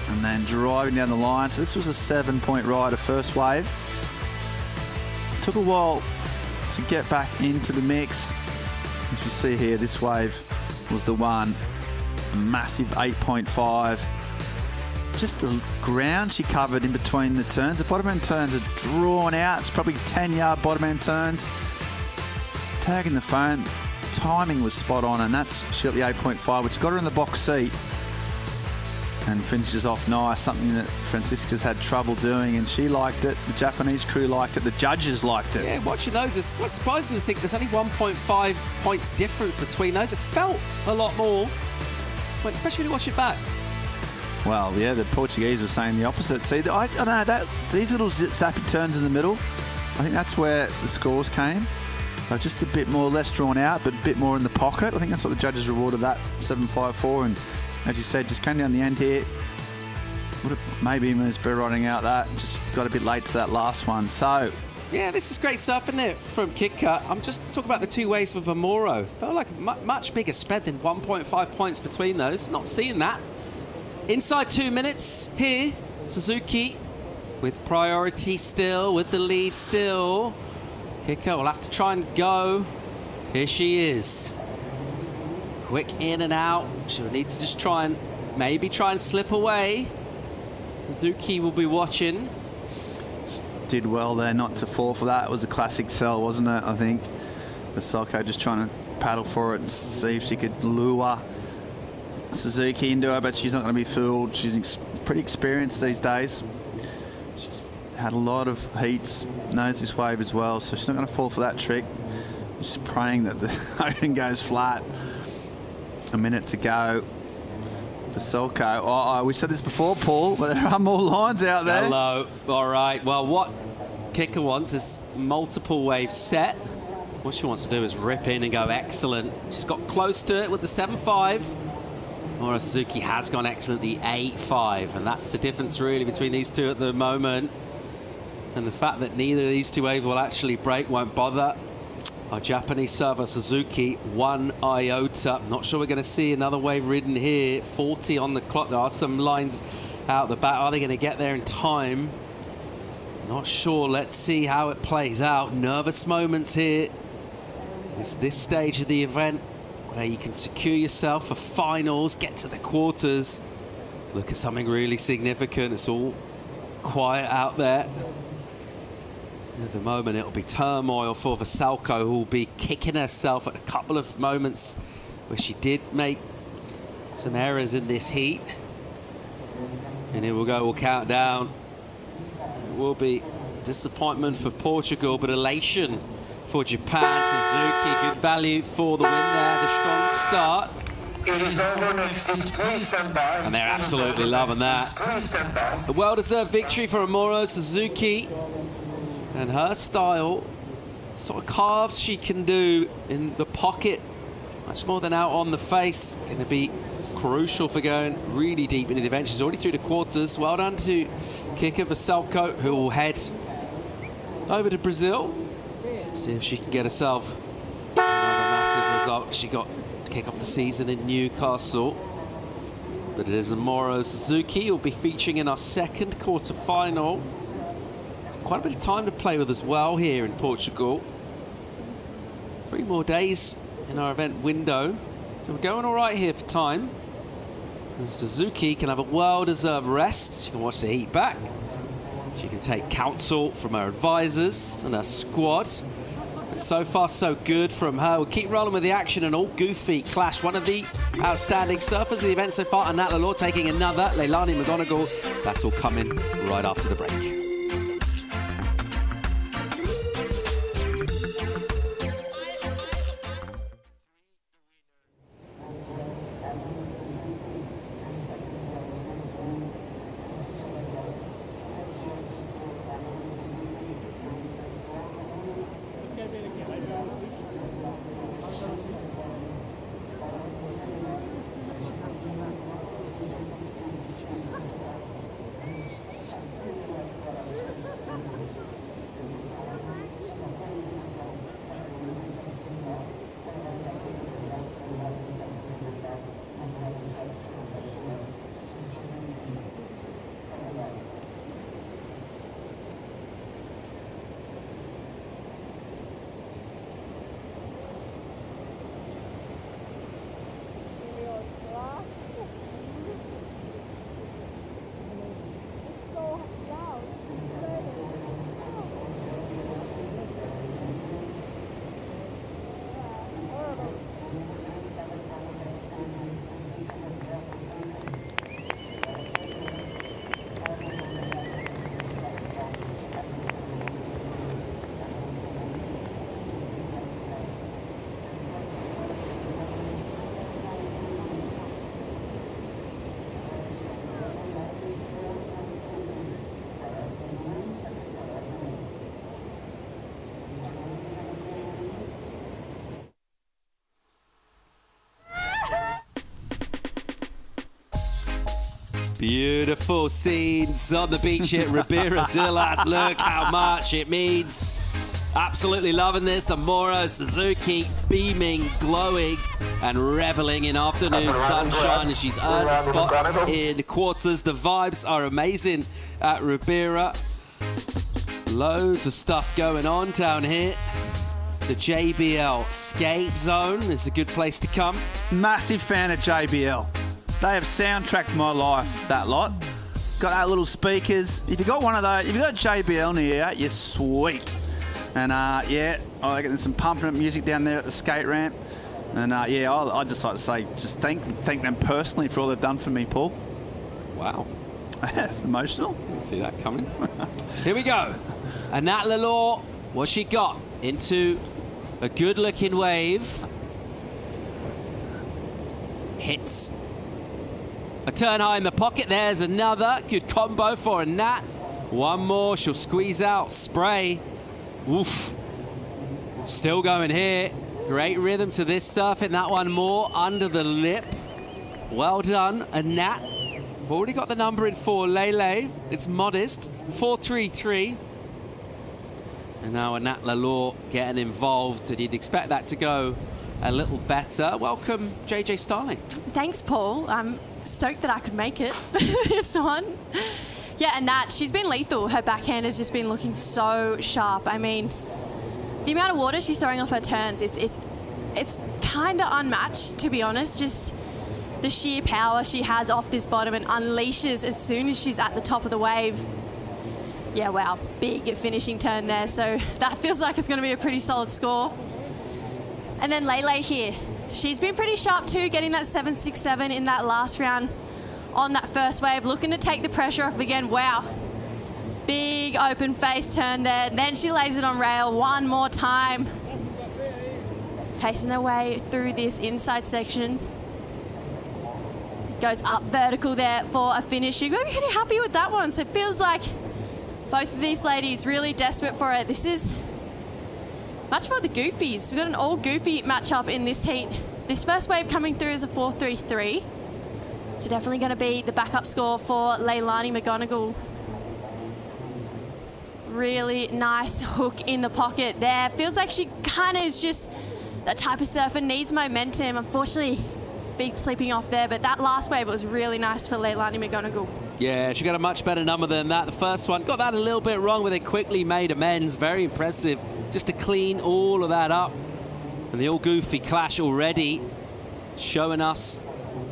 And then driving down the line. So this was a 7-point ride, a first wave. Took a while to get back into the mix. As you see here, this wave was the one. A massive 8.5. Just the ground she covered in between the turns. The bottom end turns are drawn out. It's probably 10-yard bottom end turns. Tagging the phone, timing was spot on, and she got the 8.5, which got her in the box seat. And finishes off nice, something that Francisca's had trouble doing, and she liked it. The Japanese crew liked it. The judges liked it. Yeah, watching those, it's quite surprising to think there's only 1.5 points difference between those. It felt a lot more. Well, especially when you watch it back. Well, yeah, the Portuguese were saying the opposite. See, I don't know, these little zappy turns in the middle, I think that's where the scores came. Just a bit more less drawn out, but a bit more in the pocket. I think that's what the judges rewarded that 7.54. And as you said, just came down the end here. Would have maybe even better riding out that. Just got a bit late to that last one. So, yeah, this is great surf, isn't it, from Kitka. I'm just talking about the two waves for Vamoro. Felt like a much bigger spread than 1.5 points between those. Not seeing that. Inside 2 minutes here, Suzuki with priority still, with the lead still. Kitka will have to try and go. Here she is. Quick in and out. She'll need to just try and slip away. Suzuki will be watching. Did well there not to fall for that. It was a classic sell, wasn't it? I think Veselko just trying to paddle for it and see if she could lure Suzuki into her, but she's not going to be fooled. She's pretty experienced these days. She's had a lot of heats, knows this wave as well, so she's not going to fall for that trick. Just praying that the ocean goes flat. A minute to go. Veselko. Oh, we said this before, Paul, but there are more lines out there. Hello. All right. Well, what Kitka wants is multiple wave set. What she wants to do is rip in and go excellent. She's got close to it with the 7.5. Mora Suzuki has gone excellent, the 8.5, and that's the difference really between these two at the moment. And the fact that neither of these two waves will actually break won't bother our Japanese server Suzuki 1 iota. Not sure we're going to see another wave ridden here. 40 on the clock. There are some lines out the back. Are they going to get there in time? Not sure. Let's see how it plays out. Nervous moments here. It's this stage of the event where you can secure yourself for finals, get to the quarters, look at something really significant. It's all quiet out there. At the moment, it'll be turmoil for Veselko, who will be kicking herself at a couple of moments where she did make some errors in this heat. And here we'll go, we'll count down. It will be disappointment for Portugal, but elation for Japan. Suzuki, good value for the win there, the strong start. And they're absolutely loving that. A well-deserved victory for Amuro Suzuki. And her style, sort of carves she can do in the pocket, much more than out on the face. Going to be crucial for going really deep into the event. She's already through the quarters. Well done to Kitka Veselko, who will head over to Brazil. See if she can get herself another massive result. She got to kick off the season in Newcastle. But it is Amuro Suzuki who will be featuring in our second quarter-final. Quite a bit of time to play with as well here in Portugal. 3 more days in our event window. So we're going all right here for time. And Suzuki can have a well-deserved rest. She can watch the heat back. She can take counsel from her advisors and her squad. But so far, so good from her. We'll keep rolling with the action and all goofy clash. One of the outstanding surfers of the event so far, and Nat Lalor taking another. Leilani McGonigal. That's all coming right after the break. Beautiful scenes on the beach at Ribeira de las. Look how much it means. Absolutely loving this. Amora Suzuki beaming, glowing, and reveling in afternoon sunshine as she's earned a spot in quarters. The vibes are amazing at Ribeira. Loads of stuff going on down here. The JBL skate zone is a good place to come. Massive fan of JBL. They have soundtracked my life, that lot. Got that little speakers. If you got one of those, if you got a JBL near you, you're sweet. And yeah, I reckon there's some pumping up music down there at the skate ramp. And yeah, I'd just like to say, just thank them personally for all they've done for me, Paul. Wow. It's emotional. Didn't see that coming. Here we go. And Nat Lalore, what she got into a good-looking wave. Hits a turn high in the pocket. There's another good combo for a Nat. One more, she'll squeeze out, spray. Oof. Still going here. Great rhythm to this stuff. And that one more under the lip. Well done, a Nat. We've already got the number in for Lele. It's modest, 4.33. And now a Nat Lalore getting involved, and you'd expect that to go a little better. Welcome, JJ Starling. Thanks, Paul. I'm stoked that I could make it for this one. Yeah, and Nat, she's been lethal. Her backhand has just been looking so sharp. I mean, the amount of water she's throwing off her turns, it's kind of unmatched, to be honest. Just the sheer power she has off this bottom and unleashes as soon as she's at the top of the wave. Yeah, wow, big finishing turn there. So that feels like it's going to be a pretty solid score. And then Lele here. She's been pretty sharp too, getting that 7.67 in that last round on that first wave, looking to take the pressure off again. Wow, big open face turn there. Then she lays it on rail one more time. Pacing her way through this inside section. Goes up vertical there for a finish. She's going to be pretty happy with that one. So it feels like both of these ladies really desperate for it. This is much more the goofies. We've got an all goofy matchup in this heat. This first wave coming through is a 4.33. So definitely going to be the backup score for Leilani McGonigal. Really nice hook in the pocket there. Feels like she kind of is just that type of surfer, needs momentum. Unfortunately, feet slipping off there, but that last wave was really nice for Leilani McGonigal. Yeah, she got a much better number than that. The first one got that a little bit wrong, but then quickly made amends. Very impressive just to clean all of that up. And the all goofy clash already showing us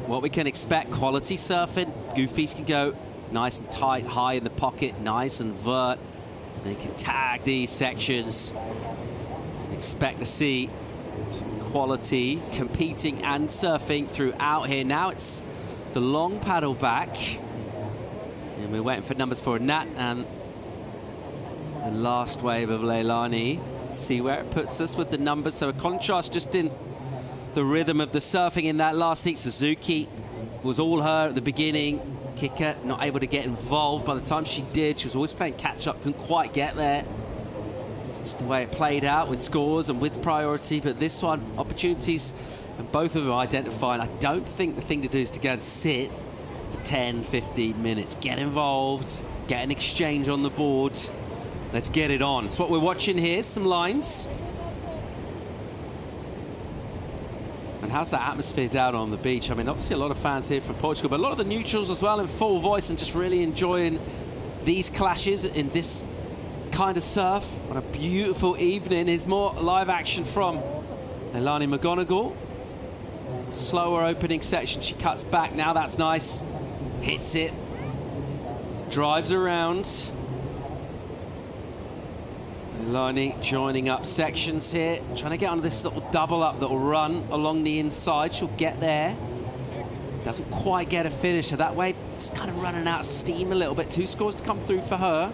what we can expect. Quality surfing. Goofies can go nice and tight, high in the pocket, nice and vert. They can tag these sections. Expect to see some quality competing and surfing throughout here. Now it's the long paddle back. And we're waiting for numbers for Nat and the last wave of Leilani. Let's see where it puts us with the numbers. So a contrast just in the rhythm of the surfing in that last heat. Suzuki was all her at the beginning. Kicker not able to get involved. By the time she did, she was always playing catch-up, couldn't quite get there. Just the way it played out with scores and with priority. But this one, opportunities, and both of them identifying. I don't think the thing to do is to go and sit for 10, 15 minutes. Get involved, get an exchange on the board. Let's get it on. It's what we're watching here, some lines. And how's that atmosphere down on the beach? I mean, obviously a lot of fans here from Portugal, but a lot of the neutrals as well in full voice and just really enjoying these clashes in this kind of surf on a beautiful evening. Here's more live action from Leilani McGonigal. Slower opening section, she cuts back, now that's nice. Hits it, drives around. Leilani joining up sections here, trying to get on this little double up that will run along the inside. She'll get there. Doesn't quite get a finish, so that way it's kind of running out of steam a little bit. 2 scores to come through for her.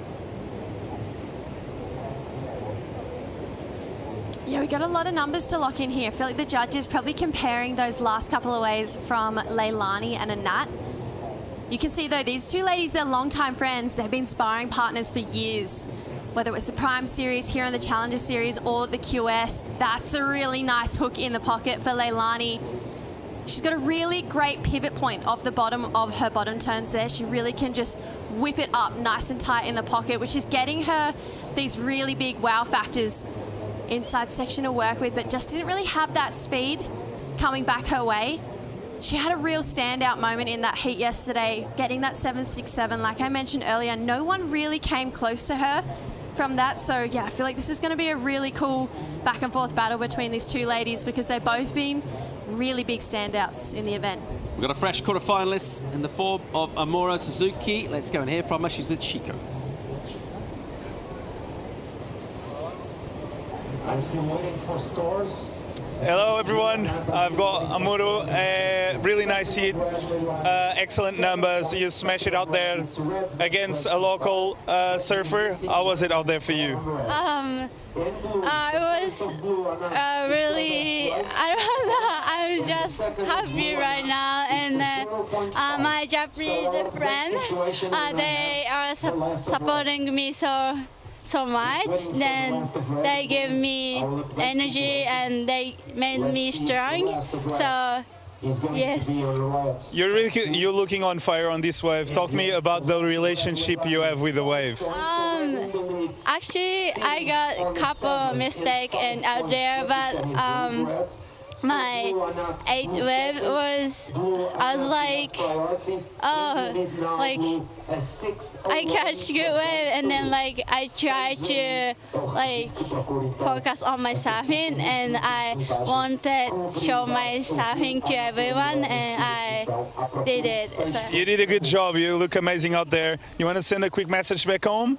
Yeah, we got a lot of numbers to lock in here. I feel like the judges probably comparing those last couple of waves from Leilani and Nat. You can see though, these two ladies, they're longtime friends. They've been sparring partners for years. Whether it was the Prime Series here on the Challenger Series or the QS, that's a really nice hook in the pocket for Leilani. She's got a really great pivot point off the bottom of her bottom turns there. She really can just whip it up nice and tight in the pocket, which is getting her these really big wow factors inside section to work with, but just didn't really have that speed coming back her way. She had a real standout moment in that heat yesterday, getting that 7.67. Like I mentioned earlier, no one really came close to her from that. So yeah, I feel like this is going to be a really cool back and forth battle between these two ladies because they've both been really big standouts in the event. We've got a fresh quarterfinalist in the form of Amuro Suzuki. Let's go and hear from her. She's with Chico. I'm still waiting for scores. Hello everyone, I've got Amuro, really nice heat, excellent numbers, you smash it out there against a local surfer. How was it out there for you? It was really, I don't know, I'm just happy right now, and my Japanese friend, they are supporting me so much. Then they give me energy and they made me strong. So yes. You're looking on fire on this wave. Talk me about the relationship you have with the wave. Actually, I got a couple mistakes out there, but my 8th wave was, I was like, oh, like I catch good wave, and then like I try to like focus on my surfing, and I wanted to show my surfing to everyone, and I did it. So. You did a good job. You look amazing out there. You want to send a quick message back home?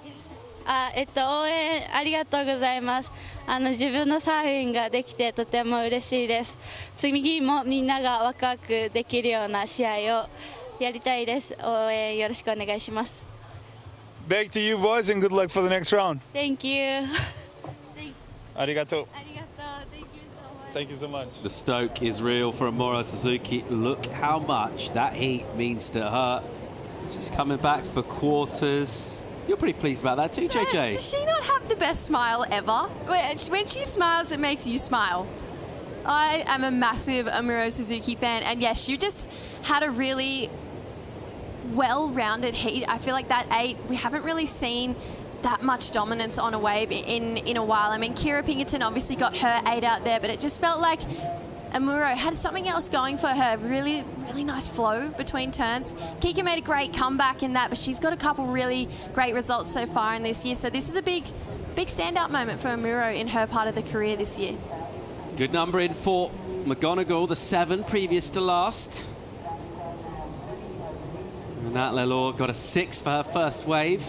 応援ありがとうございます。自分のサーフィンができてとても嬉しいです。次もみんながワクワクできるような試合をやりたいです。応援よろしくお願いします。Back to you boys and good luck for the next round. Thank you. ありがとう。 Thank you so much. The stoke is real for Amuro Suzuki. Look how much that heat means to her. She's coming back for quarters. You're pretty pleased about that too, JJ. Does she not have the best smile ever? When she smiles, it makes you smile. I am a massive Amuro Suzuki fan, and yes, you just had a really well-rounded heat. I feel like that 8, we haven't really seen that much dominance on a wave in a while. I mean, Kira Pinkerton obviously got her 8 out there, but it just felt like Amuro had something else going for her. Really, really nice flow between turns. Kika made a great comeback in that, but she's got a couple really great results so far in this year. So this is a big standout moment for Amuro in her part of the career this year. Good number in for McGonigal, the 7 previous to last. And Nat Lelor got a 6 for her first wave.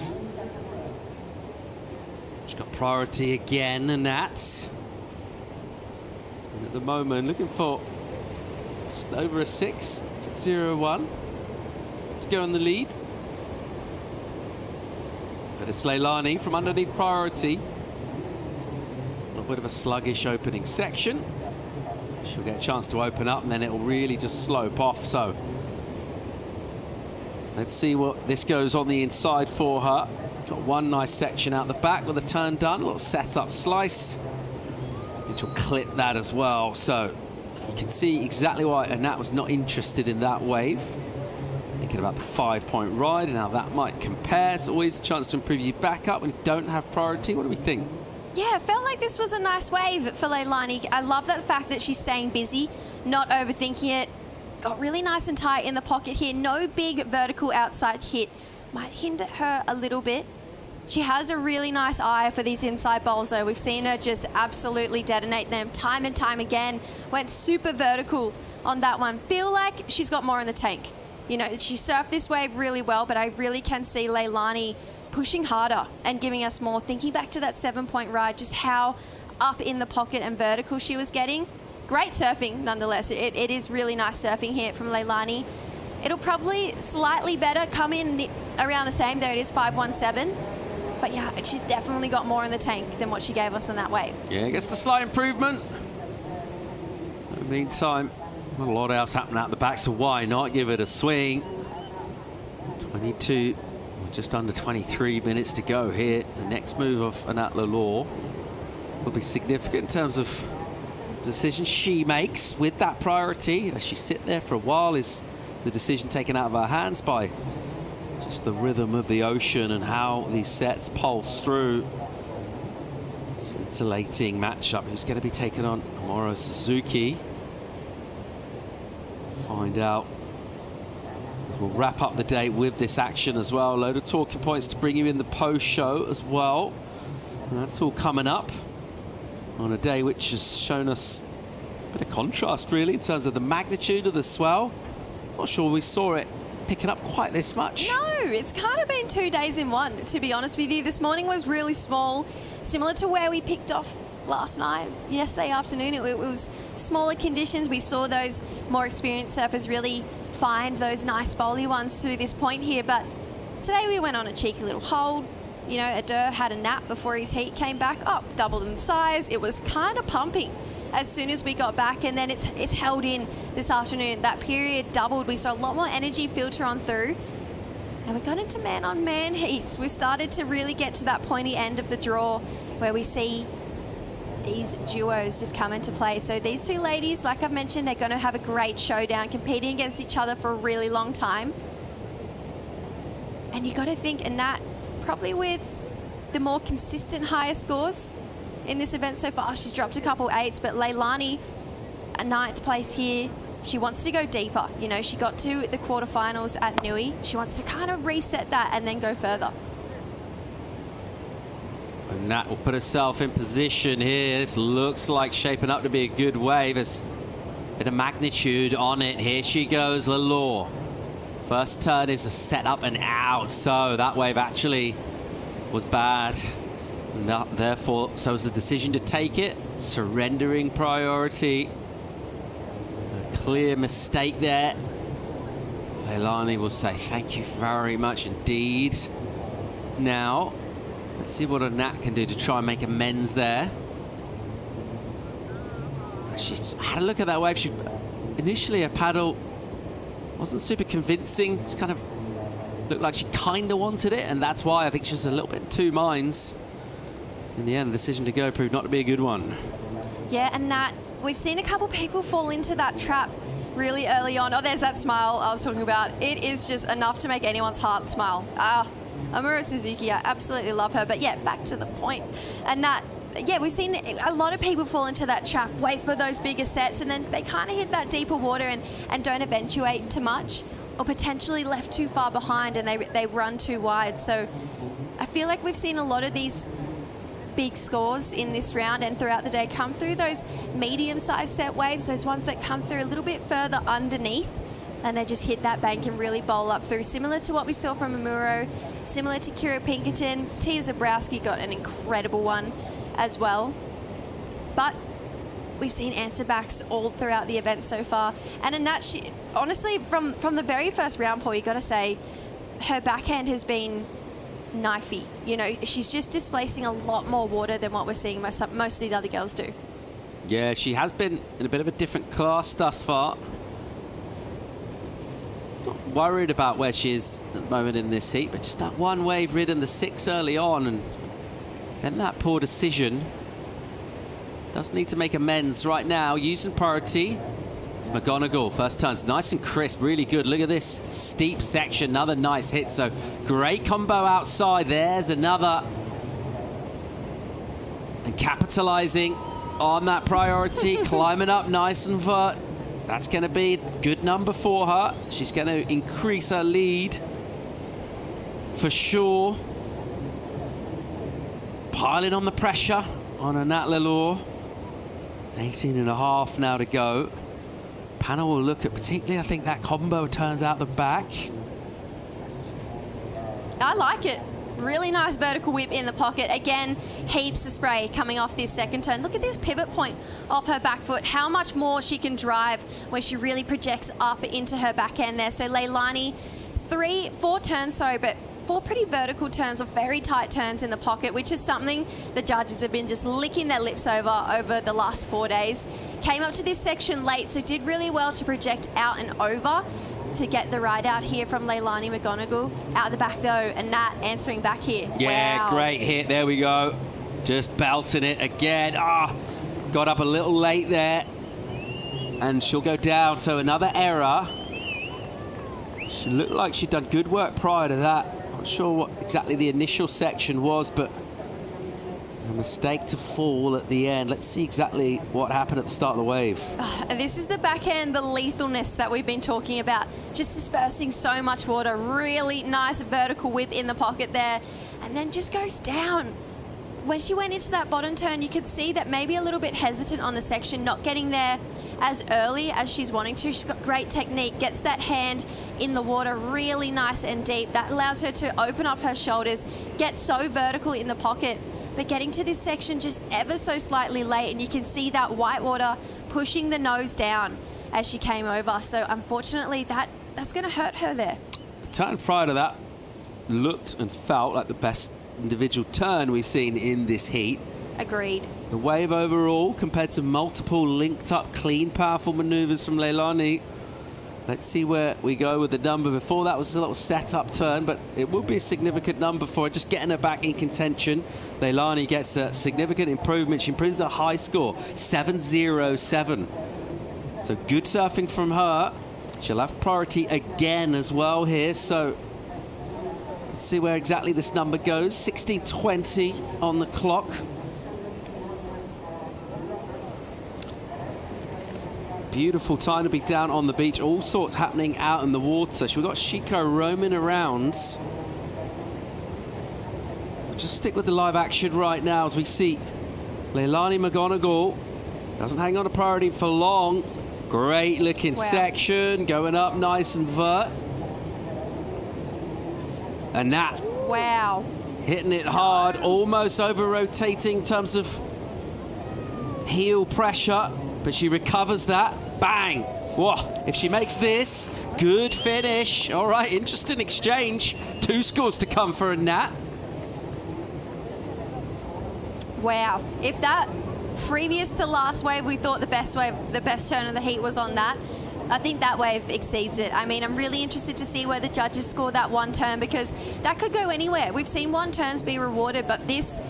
She's got priority again, and that's at the moment looking for over a 6.01 to go in the lead. But it's Leilani from underneath priority. A little bit of a sluggish opening section. She'll get a chance to open up, and then it will really just slope off. So let's see what this goes on the inside for her. Got one nice section out the back with a turn done, a little setup slice. And she'll clip that as well. So you can see exactly why Nat was not interested in that wave. Thinking about the 5-point ride and how that might compare. It's always a chance to improve you back up when you don't have priority. What do we think? Yeah, it felt like this was a nice wave for Leilani. I love that fact that she's staying busy, not overthinking it. Got really nice and tight in the pocket here. No big vertical outside hit. Might hinder her a little bit. She has a really nice eye for these inside bowls, though. We've seen her just absolutely detonate them time and time again. Went super vertical on that one. Feel like she's got more in the tank. You know, she surfed this wave really well, but I really can see Leilani pushing harder and giving us more. Thinking back to that 7-point ride, just how up in the pocket and vertical she was getting. Great surfing, nonetheless. It is really nice surfing here from Leilani. It'll probably slightly better come in around the same. There it is, 5.17. But yeah, she's definitely got more in the tank than what she gave us on that wave. Yeah, I guess the slight improvement. In the meantime, not a lot else happening out the back, so why not give it a swing? 22, just under 23 minutes to go here. The next move of Nat Lelor will be significant in terms of decision she makes with that priority. Does she sit there for a while? Is the decision taken out of her hands by just the rhythm of the ocean and how these sets pulse through? Scintillating matchup. Who's going to be taken on? Amuro Suzuki. Find out. We'll wrap up the day with this action as well. A load of talking points to bring you in the post-show as well. And that's all coming up on a day which has shown us a bit of contrast, really, in terms of the magnitude of the swell. Not sure we saw it picking up quite this much. No, it's kind of been 2 days in one, to be honest with you. This morning was really small, similar to where we picked off last night, yesterday afternoon. It was smaller conditions. We saw those more experienced surfers really find those nice bowly ones through this point here, but today we went on a cheeky little hold. You know, Adair had a nap before his heat came back up, doubled in size. It was kind of pumping as soon as we got back, and then it's held in this afternoon. That period doubled. We saw a lot more energy filter on through, and we got into man-on-man heats. We started to really get to that pointy end of the draw where we see these duos just come into play. So these two ladies, like I've mentioned, they're going to have a great showdown, competing against each other for a really long time. And you got to think, and that probably with the more consistent higher scores in this event so far. She's dropped a couple eights, but Leilani, a 9th place here. She wants to go deeper. You know, she got to the quarterfinals at Nui. She wants to kind of reset that and then go further. And Nat will put herself in position here. This looks like shaping up to be a good wave. There's a bit of magnitude on it. Here she goes, Lalore. First turn is a set up and out, so that wave actually was bad. And that, therefore, so was the decision to take it. Surrendering priority. A clear mistake there. Leilani will say thank you very much indeed. Now, let's see what a Nat can do to try and make amends there. She had a look at that wave. She initially, her paddle wasn't super convincing. Just kind of looked like she kind of wanted it, and that's why I think she was a little bit in two minds. In the end, the decision to go proved not to be a good one. Yeah, and Nat, we've seen a couple people fall into that trap really early on. Oh, there's that smile I was talking about. It is just enough to make anyone's heart smile. Amuro Suzuki, I absolutely love her. But yeah, back to the point. And Nat, yeah, we've seen a lot of people fall into that trap, wait for those bigger sets, and then they kind of hit that deeper water and don't eventuate too much, or potentially left too far behind and they run too wide. So I feel like we've seen a lot of these big scores in this round and throughout the day come through those medium-sized set waves, those ones that come through a little bit further underneath, and they just hit that bank and really bowl up through, similar to what we saw from Amuro, similar to Kira Pinkerton. Tia Zabrowski got an incredible one as well. But we've seen answer backs all throughout the event so far. And in that, she, honestly, from the very first round, Paul, you got to say, her backhand has been knifey. You know, she's just displacing a lot more water than what we're seeing most of the other girls do. Yeah, she has been in a bit of a different class thus far. Not worried about where she is at the moment in this heat, but just that one wave ridden the 6 early on, and then that poor decision. Does need to make amends right now. Using priority. It's McGonigal. First turn's nice and crisp, really good. Look at this steep section, another nice hit. So great combo outside. There's another. And capitalizing on that priority, climbing up nice and vert. That's going to be a good number for her. She's going to increase her lead for sure. Piling on the pressure on a Nat Lalore. 18.5 now to go. Panel will look at particularly, I think, that combo turns out the back. I like it. Really nice vertical whip in the pocket. Again, heaps of spray coming off this second turn. Look at this pivot point off her back foot. How much more she can drive when she really projects up into her backhand there. So Leilani, 4 turns, sorry, but 4 pretty vertical turns, or very tight turns in the pocket, which is something the judges have been just licking their lips over the last 4 days. Came up to this section late, so did really well to project out and over to get the ride out here from Leilani McGonigal. Out the back though, and Nat answering back here. Yeah, wow. Great hit. There we go. Just belting it again. got up a little late there, and she'll go down. So another error. She looked like she'd done good work prior to that. Not sure what exactly the initial section was, but a mistake to fall at the end. Let's see exactly what happened at the start of the wave. And this is the backhand, the lethalness that we've been talking about. Just dispersing so much water. Really nice vertical whip in the pocket there. And then just goes down. When she went into that bottom turn, you could see that maybe a little bit hesitant on the section, not getting there as early as she's wanting to. She's got great technique, gets that hand in the water really nice and deep. That allows her to open up her shoulders, get so vertical in the pocket. But getting to this section just ever so slightly late, and you can see that white water pushing the nose down as she came over. So unfortunately, that's going to hurt her there. The turn prior to that looked and felt like the best individual turn we've seen in this heat. Agreed. The wave overall, compared to multiple linked up, clean, powerful maneuvers from Leilani. Let's see where we go with the number. Before that was a little setup turn, but it would be a significant number for her, just getting her back in contention. Leilani gets a significant improvement. She improves her high score, 7.07. So good surfing from her. She'll have priority again as well here, so let's see where exactly this number goes. 16:20 on the clock. Beautiful time to be down on the beach. All sorts happening out in the water. So we've got Shiko roaming around. We'll just stick with the live action right now as we see Leilani McGonigal doesn't hang on to priority for long. Great looking section, going up nice and vert. And that. Wow. Hitting it hard, almost over-rotating in terms of heel pressure, but she recovers that. Bang! Whoa, if she makes this, good finish. All right, interesting exchange. 2 scores to come for a Nat. Wow. If that previous to last wave, we thought the best turn of the heat was on that, I think that wave exceeds it. I mean, I'm really interested to see where the judges score that one turn, because that could go anywhere. We've seen one turns be rewarded, but this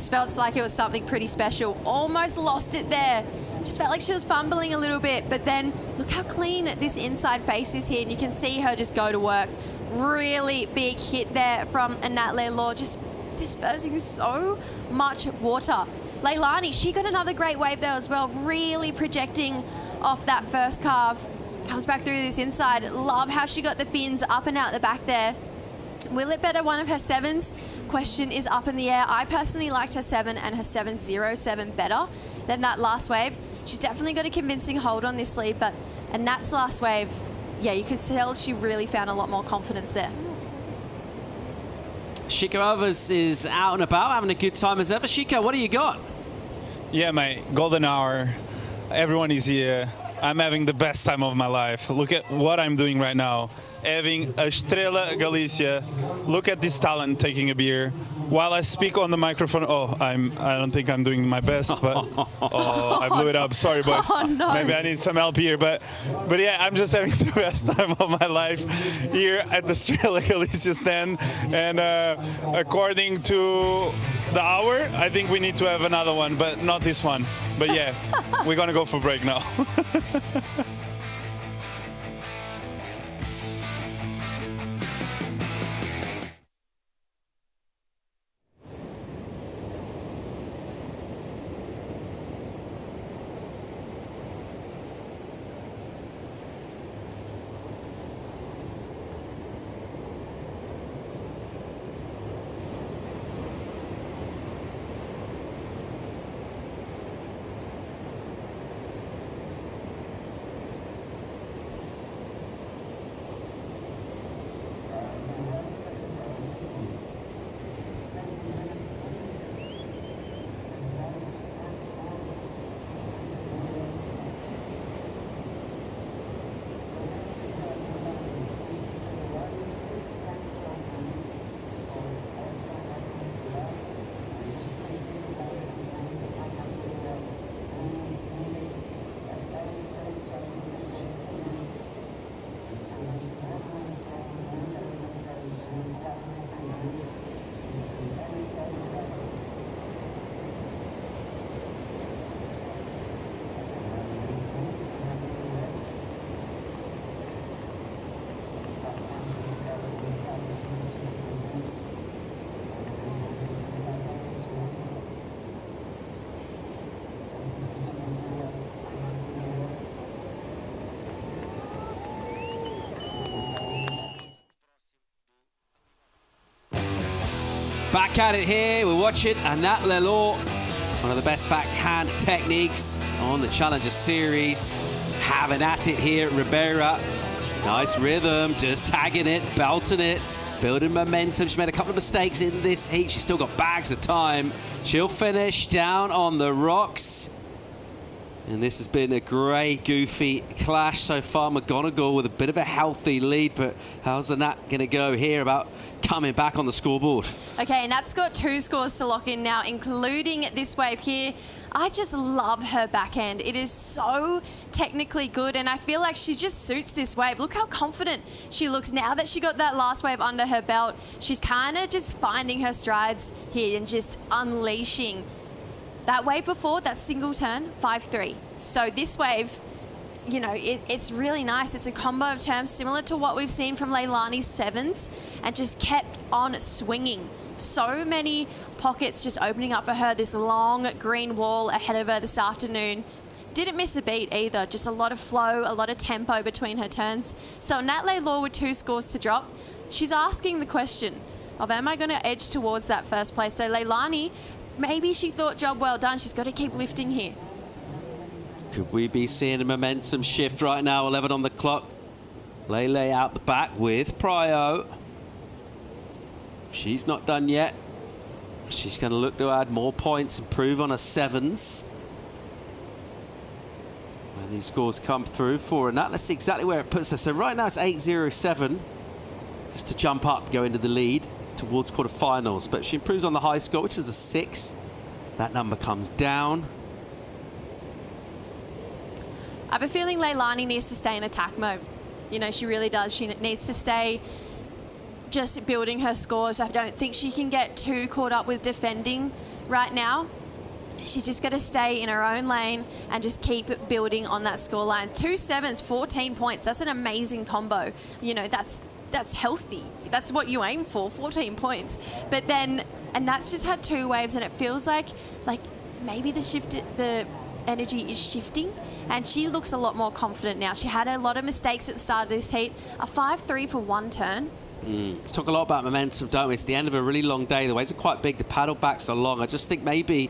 felt like it was something pretty special. Almost lost it there. Just felt like she was fumbling a little bit, but then look how clean this inside face is here, and you can see her just go to work. Really big hit there from Anat Leilor, just dispersing so much water. Leilani, she got another great wave there as well, really projecting off that first carve. Comes back through this inside. Love how she got the fins up and out the back there. Will it better one of her 7s? Question is up in the air. I personally liked her 7 and her 7.07 better than that last wave. She's definitely got a convincing hold on this lead, but Nat's last wave, yeah, you can tell she really found a lot more confidence there. Shiko Overs is out and about, having a good time as ever. Shiko, what do you got? Yeah, my golden hour. Everyone is here. I'm having the best time of my life. Look at what I'm doing right now. Having a Estrela Galicia. Look at this talent taking a beer. While I speak on the microphone, I don't think I'm doing my best, but I blew it up. Sorry, boys. Oh, no. Maybe I need some help here, but yeah, I'm just having the best time of my life here at the Estrela Galicia stand. And according to the hour, I think we need to have another one, but not this one. But yeah, we're gonna go for break now. Back at it here, we're watching Anat Lelor, one of the best backhand techniques on the Challenger Series. Having at it here at Ribeira. Nice rhythm, just tagging it, belting it, building momentum. She made a couple of mistakes in this heat. She's still got bags of time. She'll finish down on the rocks. And this has been a great, goofy clash so far. McGonigal with a bit of a healthy lead, but how's Anat going to go here about coming back on the scoreboard? Okay, Nat's got 2 scores to lock in now, including this wave here. I just love her backhand. It is so technically good, and I feel like she just suits this wave. Look how confident she looks now that she got that last wave under her belt. She's kind of just finding her strides here and just unleashing. That wave before, that single turn, 5-3. So this wave, you know, it's really nice. It's a combo of terms similar to what we've seen from Leilani's 7s, and just kept on swinging. So many pockets just opening up for her, this long green wall ahead of her this afternoon. Didn't miss a beat either, just a lot of flow, a lot of tempo between her turns. So Nat Lelor with 2 scores to drop. She's asking the question of, am I going to edge towards that first place? So Leilani, maybe she thought, job well done. She's got to keep lifting here. Could we be seeing a momentum shift right now? 11 on the clock. Lele out the back with Pryo. She's not done yet. She's going to look to add more points, improve on her 7s. And these scores come through for her. And that's exactly where it puts her. So right now it's 8-0-7. Just to jump up, go into the lead towards quarterfinals. But she improves on the high score, which is a 6. That number comes down. I have a feeling Leilani needs to stay in attack mode. You know, she really does. She needs to stay just building her scores. I don't think she can get too caught up with defending right now. She's just got to stay in her own lane and just keep building on that scoreline. 2 7s, 14 points. That's an amazing combo. You know, that's healthy. That's what you aim for, 14 points. But then, and that's just had 2 waves, and it feels like maybe the energy is shifting, and she looks a lot more confident now. She had a lot of mistakes at the start of this heat. A 5-3 for 1 turn. Talk a lot about momentum, don't we? It's the end of a really long day. The waves are quite big. The paddle backs are long. I just think maybe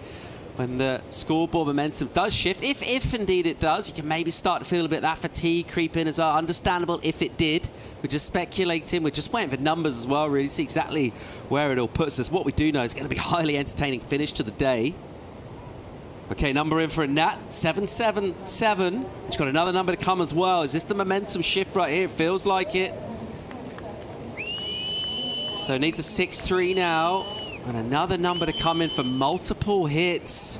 when the scoreboard momentum does shift, if indeed it does, you can maybe start to feel a bit of that fatigue creep in as well. Understandable if it did. We're just speculating. We're just waiting for numbers as well, really see exactly where it all puts us. What we do know is going to be a highly entertaining finish to the day. Okay, number in for a Nat, 7-7-7. She's got another number to come as well. Is this the momentum shift right here? It feels like it. So needs a 6-3 now, and another number to come in for multiple hits.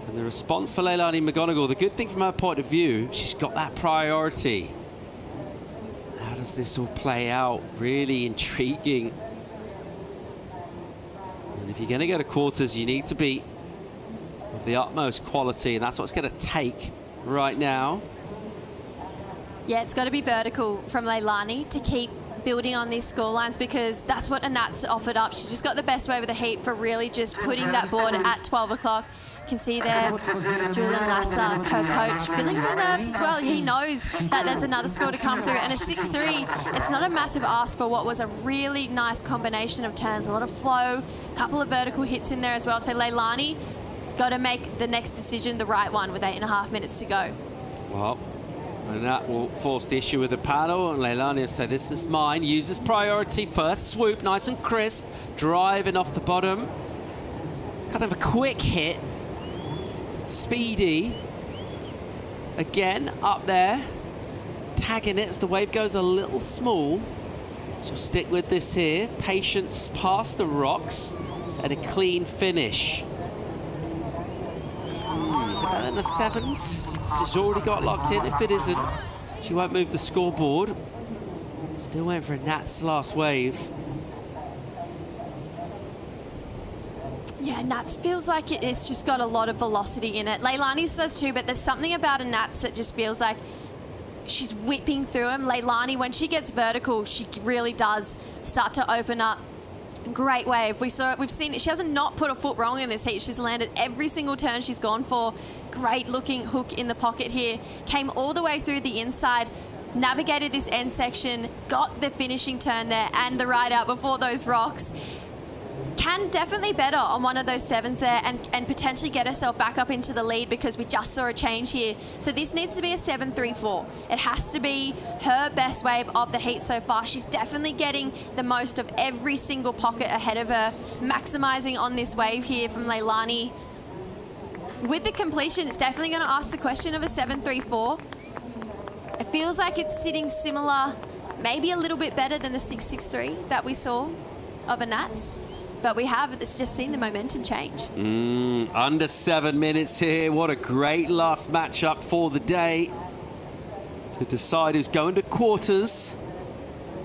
And the response for Leilani McGonigal, the good thing from her point of view, she's got that priority. How does this all play out? Really intriguing. And if you're going to go to quarters, you need to be of the utmost quality, and that's what it's going to take right now. Yeah, it's got to be vertical from Leilani to keep building on these scorelines, because that's what Anat's offered up. She's just got the best wave of the heat for really just putting that board at 12 o'clock. You can see there Julian Lasser, her coach, feeling the nerves as well. He knows that there's another score to come through, and a 6-3, it's not a massive ask for what was a really nice combination of turns, a lot of flow, a couple of vertical hits in there as well. So Leilani got to make the next decision the right one with 8.5 minutes to go. Well, and that will force the issue with the paddle, and Leilani will say, this is mine. Uses priority first. Swoop, nice and crisp. Driving off the bottom. Kind of a quick hit. Speedy. Again, up there. Tagging it as the wave goes a little small. She'll stick with this here. Patience past the rocks. And a clean finish. Is it better than the 7s? She's already got locked in. If it isn't, she won't move the scoreboard. Still waiting for a Nat's last wave. Yeah, Nats feels like it's just got a lot of velocity in it. Leilani's does too, but there's something about a Nats that just feels like she's whipping through him. Leilani, when she gets vertical, she really does start to open up. Great wave. We've seen it. She hasn't not put a foot wrong in this heat. She's landed every single turn she's gone for. Great looking hook in the pocket here. Came all the way through the inside, navigated this end section, got the finishing turn there and the ride out before those rocks. can definitely better on one of those sevens there and potentially get herself back up into the lead, because we just saw a change here. So this needs to be a 7-3-4. It has to be her best wave of the heat so far. She's definitely getting the most of every single pocket ahead of her, maximizing on this wave here from Leilani. With the completion, it's definitely going to ask the question of a 7-3-4. It feels like it's sitting similar, maybe a little bit better than the 6-6-3 that we saw of a Nats. But we have just seen the momentum change. Under 7 minutes here. What a great last matchup for the day to decide who's going to quarters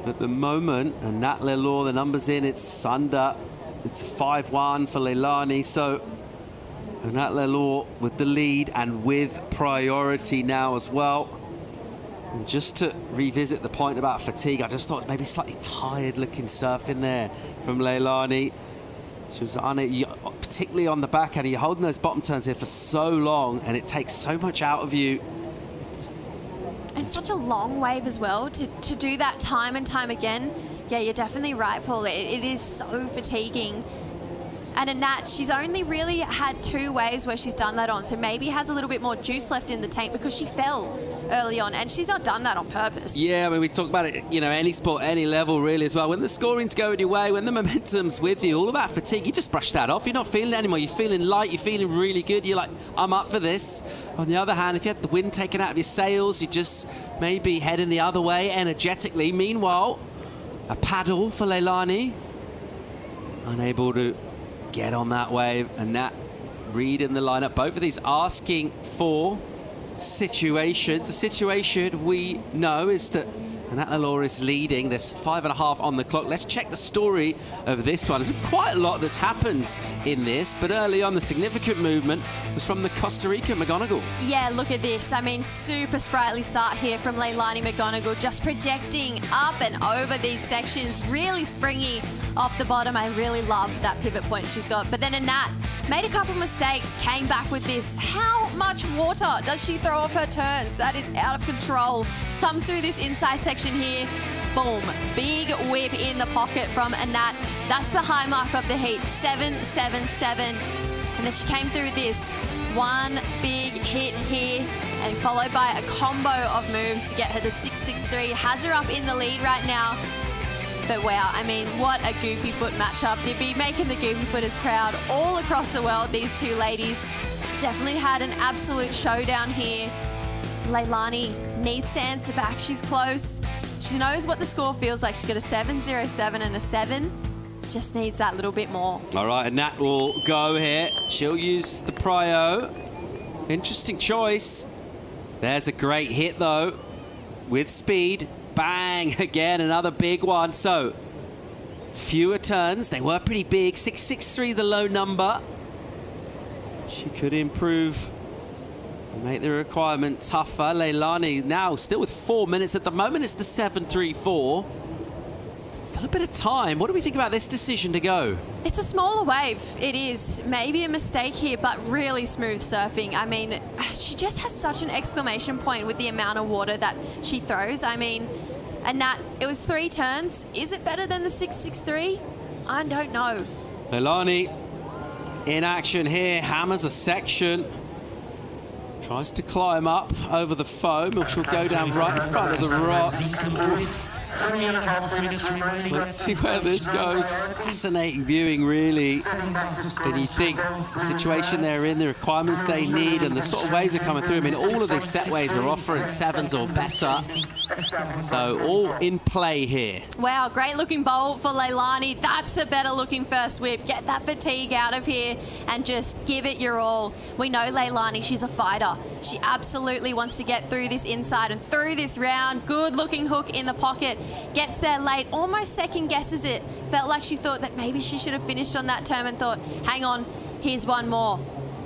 at the moment. And Nat Lelour, the numbers in, it's under. It's 5-1 for Leilani. So Nat Lelour with the lead and with priority now as well. And just to revisit the point about fatigue, I just thought maybe slightly tired looking surf in there from Leilani. She was on it, particularly on the back end. You're holding those bottom turns here for so long, and it takes so much out of you. And such a long wave as well, to do that time and time again. Yeah, you're definitely right, Paul. It is so fatiguing. And a Nat, she's only really had 2 waves where she's done that on, so maybe has a little bit more juice left in the tank because she fell early on, and she's not done that on purpose. Yeah, I mean, we talk about it, you know, any sport, any level really as well. When the scoring's going your way, when the momentum's with you, all about fatigue, you just brush that off. You're not feeling it anymore. You're feeling light, you're feeling really good. You're like, I'm up for this. On the other hand, if you had the wind taken out of your sails, you just maybe heading the other way energetically. Meanwhile, a paddle for Leilani. Unable to get on that wave, and Nat Reid in the lineup. Both of these asking for situations. The situation we know is that Nat Lelour is leading. There's 5.5 on the clock. Let's check the story of this one. There's quite a lot that's happened in this, but early on the significant movement was from the Costa Rica McGonigal. Yeah, look at this. I mean, super sprightly start here from Leilani McGonigal, just projecting up and over these sections, really springy off the bottom. I really love that pivot point she's got. But then a Nat made a couple mistakes, came back with this. How much water does she throw off her turns? That is out of control. Comes through this inside section here. Boom. Big whip in the pocket from a Nat. That's the high mark of the heat. 7-7-7. And then she came through this. One big hit here, and followed by a combo of moves to get her to 6-6-3. Has her up in the lead right now. But wow, I mean, what a goofy foot matchup. They'd be making the goofy footers proud all across the world, these two ladies. Definitely had an absolute showdown here. Leilani needs to answer back. She's close. She knows what the score feels like. She's got a 7-0-7 and a 7. Just needs that little bit more. All right, and Nat will go here. She'll use the prio. Interesting choice. There's a great hit, though, with speed. Bang, again, another big one. So, fewer turns. They were pretty big. 6-6-3, the low number. She could improve and make the requirement tougher. Leilani now still with 4 minutes. At the moment, it's the 7-3-4. Still a bit of time. What do we think about this decision to go? It's a smaller wave. It is. Maybe a mistake here, but really smooth surfing. I mean, she just has such an exclamation point with the amount of water that she throws. I mean, and Nat, it was 3 turns. Is it better than the 6-6-3? I don't know. Leilani in action here. Hammers a section. Tries to climb up over the foam, or she'll go down right in front of the rocks. Oof. 3.5 minutes remaining. Let's see where this goes. Fascinating viewing, really. And you think the situation they're in, the requirements they need, and the sort of waves are coming through. I mean, all of these set waves are offering 7s or better. So all in play here. Wow, great looking bowl for Leilani. That's a better looking first whip. Get that fatigue out of here and just give it your all. We know Leilani, she's a fighter. She absolutely wants to get through this inside and through this round. Good looking hook in the pocket. Gets there late, almost second guesses it. Felt like she thought that maybe she should have finished on that term and thought, hang on, here's one more.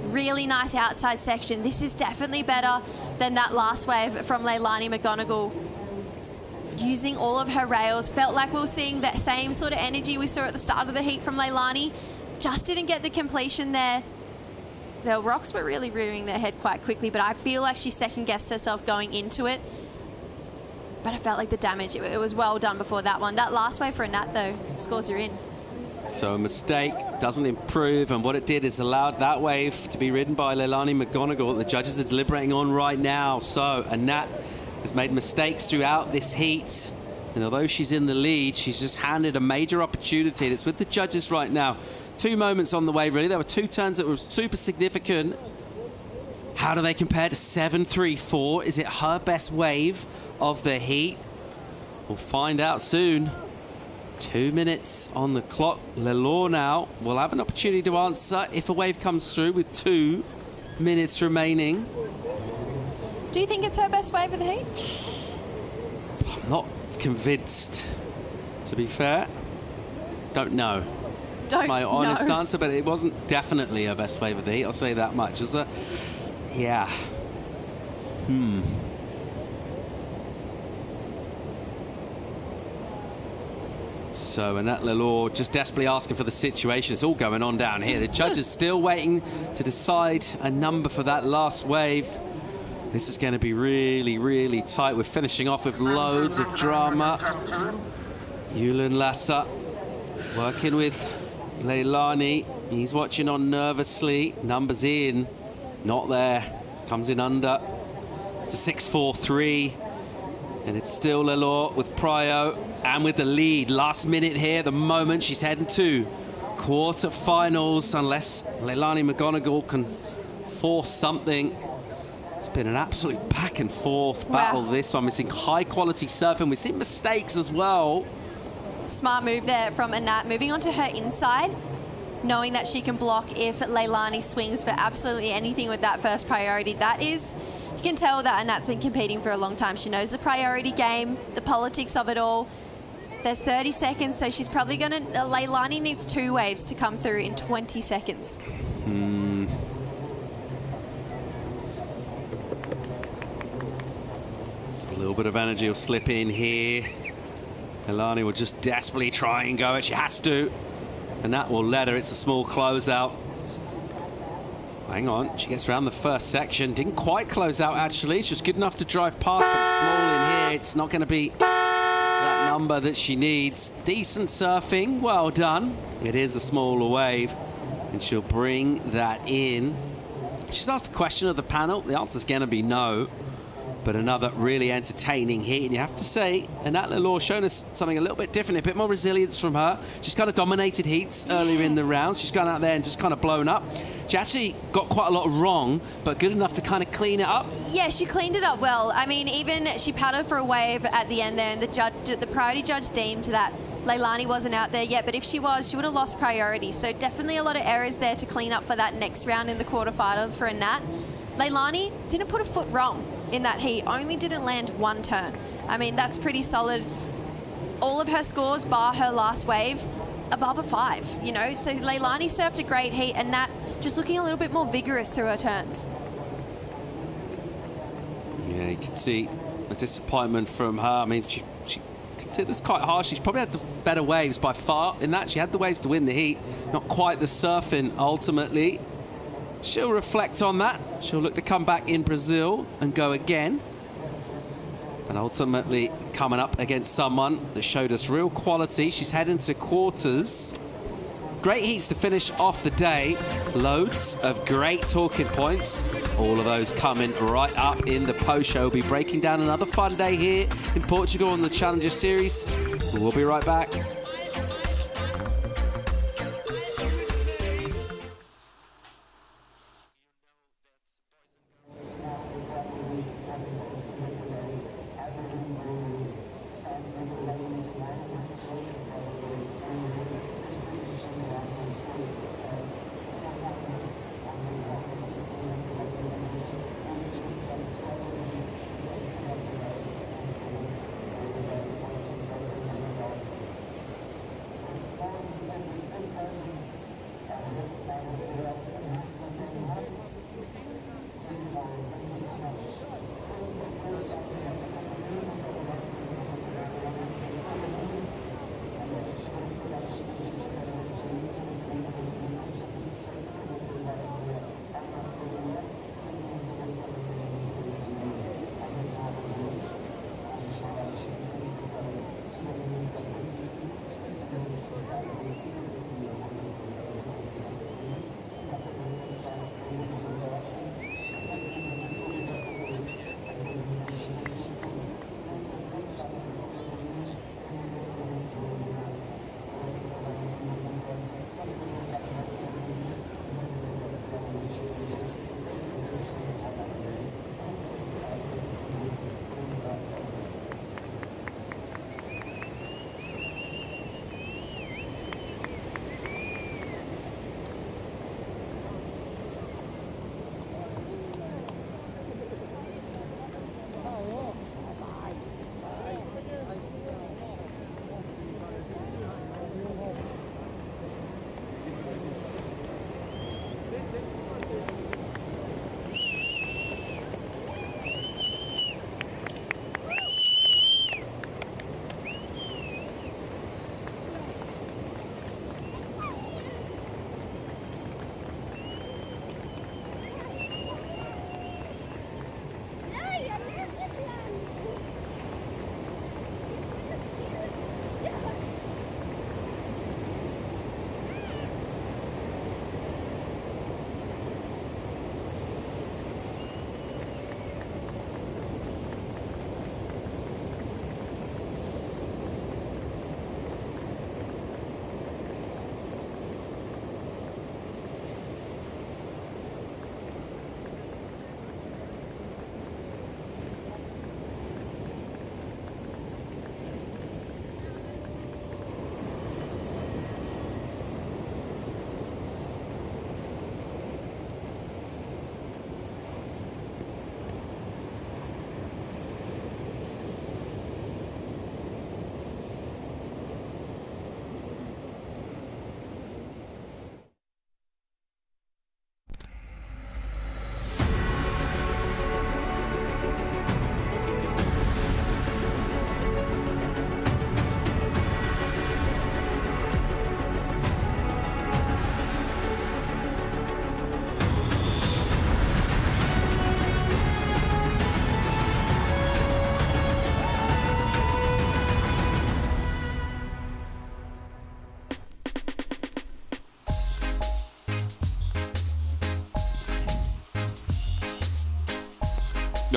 Really nice outside section. This is definitely better than that last wave from Leilani McGonigal. Using all of her rails. Felt like we were seeing that same sort of energy we saw at the start of the heat from Leilani. Just didn't get the completion there. The rocks were really rearing their head quite quickly, but I feel like she second guessed herself going into it. But I felt like the damage, it was well done before that one. That last wave for a Nat, though, scores her in. So a mistake doesn't improve, and what it did is allowed that wave to be ridden by Leilani McGonigal. The judges are deliberating on right now. So Anat has made mistakes throughout this heat, and although she's in the lead, she's just handed a major opportunity, and it's with the judges right now. 2 moments on the wave, really. There were 2 turns that were super significant. How do they compare to 7-3-4? Is it her best wave of the heat? We'll find out soon. 2 minutes on the clock. Lelor now will have an opportunity to answer if a wave comes through with 2 minutes remaining. Do you think it's her best wave of the heat? I'm not convinced, to be fair. Don't know. My honest answer, but it wasn't definitely her best wave of the heat. I'll say that much. Yeah. So Anat Lelor just desperately asking for the situation. It's all going on down here. The judge is still waiting to decide a number for that last wave. This is going to be really, really tight. We're finishing off with loads of drama. Yulan Lassa working with Leilani. He's watching on nervously. Numbers in, not there. Comes in under. It's a 6-4-3. And it's still Lelor with Prio and with the lead. Last minute here, the moment she's heading to quarterfinals, unless Leilani McGonigal can force something. It's been an absolute back and forth battle, this one. We're seeing high quality surfing. We've seen mistakes as well. Smart move there from Anat, moving on to her inside, knowing that she can block if Leilani swings for absolutely anything with that first priority. That is, you can tell that Anat's been competing for a long time. She knows the priority game, the politics of it all. There's 30 seconds, so she's probably going to... Leilani needs 2 waves to come through in 20 seconds. A little bit of energy will slip in here. Leilani will just desperately try and go it. She has to. And that will let her. It's a small closeout. Hang on. She gets around the first section. Didn't quite close out, actually. She was good enough to drive past, but small in here. It's not going to be that number that she needs. Decent surfing. Well done. It is a smaller wave. And she'll bring that in. She's asked a question of the panel. The answer's going to be no. But another really entertaining heat. And you have to say, Anat Lelor shown us something a little bit different, a bit more resilience from her. She's kind of dominated heats earlier in the rounds. She's gone out there and just kind of blown up. She actually got quite a lot wrong, but good enough to kind of clean it up. Yeah, she cleaned it up well. I mean, even she paddled for a wave at the end there, and the priority judge deemed that Leilani wasn't out there yet, but if she was, she would have lost priority. So definitely a lot of errors there to clean up for that next round in the quarterfinals for Anat. Leilani didn't put a foot wrong in that heat, only didn't land 1 turn. I mean, that's pretty solid. All of her scores, bar her last wave, above a 5, you know? So Leilani surfed a great heat, and Nat just looking a little bit more vigorous through her turns. Yeah, you can see the disappointment from her. I mean, she considers quite harsh. She's probably had the better waves by far in that. She had the waves to win the heat, not quite the surfing ultimately. She'll reflect on that. She'll look to come back in Brazil and go again. And ultimately coming up against someone that showed us real quality. She's heading to quarters. Great heats to finish off the day. Loads of great talking points. All of those coming right up in the post show. We'll be breaking down another fun day here in Portugal on the Challenger Series. We'll be right back.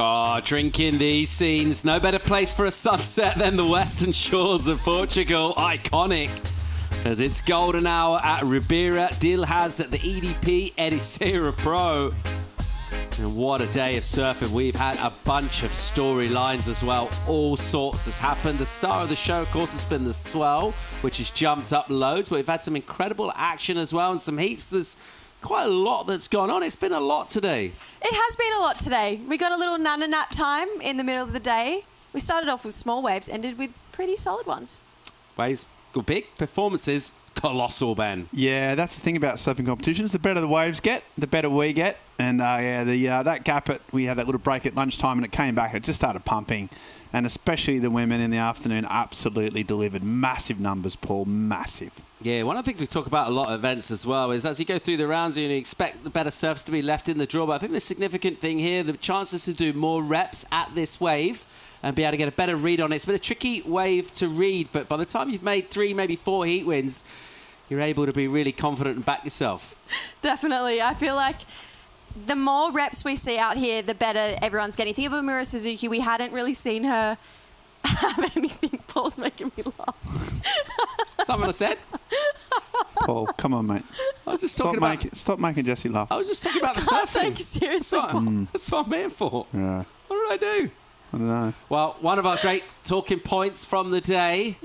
Oh, drinking these scenes. No better place for a sunset than the western shores of Portugal. Iconic. As it's golden hour at Ribeira del Haz at the EDP Ericeira Pro. And what a day of surfing. We've had a bunch of storylines as well. All sorts has happened. The star of the show, of course, has been the swell, which has jumped up loads. But we've had some incredible action as well and some heats. There's quite a lot that's gone on. It's been a lot today. It has been a lot today. We got a little nana nap time in the middle of the day. We started off with small waves, ended with pretty solid ones. Waves go big. Performances colossal, Ben. Yeah, that's the thing about surfing competitions. The better the waves get, the better we get. And that gap we had that little break at lunchtime and it came back. It just started pumping. And especially the women in the afternoon absolutely delivered. Massive numbers, Paul, massive. Yeah, one of the things we talk about a lot of events as well is as you go through the rounds, you expect the better surfs to be left in the draw. But I think the significant thing here, the chances to do more reps at this wave and be able to get a better read on it. It's been a tricky wave to read, but by the time you've made 3, maybe 4 heat wins, you're able to be really confident and back yourself. Definitely. I feel like the more reps we see out here, the better everyone's getting. Think of Amira Suzuki. We hadn't really seen her have anything. Paul's making me laugh. Something I said? Paul, come on, mate. I was just talking about... Stop making Jesse laugh. I was just talking about the Can't surfing. take you seriously. That's what I'm here for. Yeah. What did I do? I don't know. Well, one of our great talking points from the day,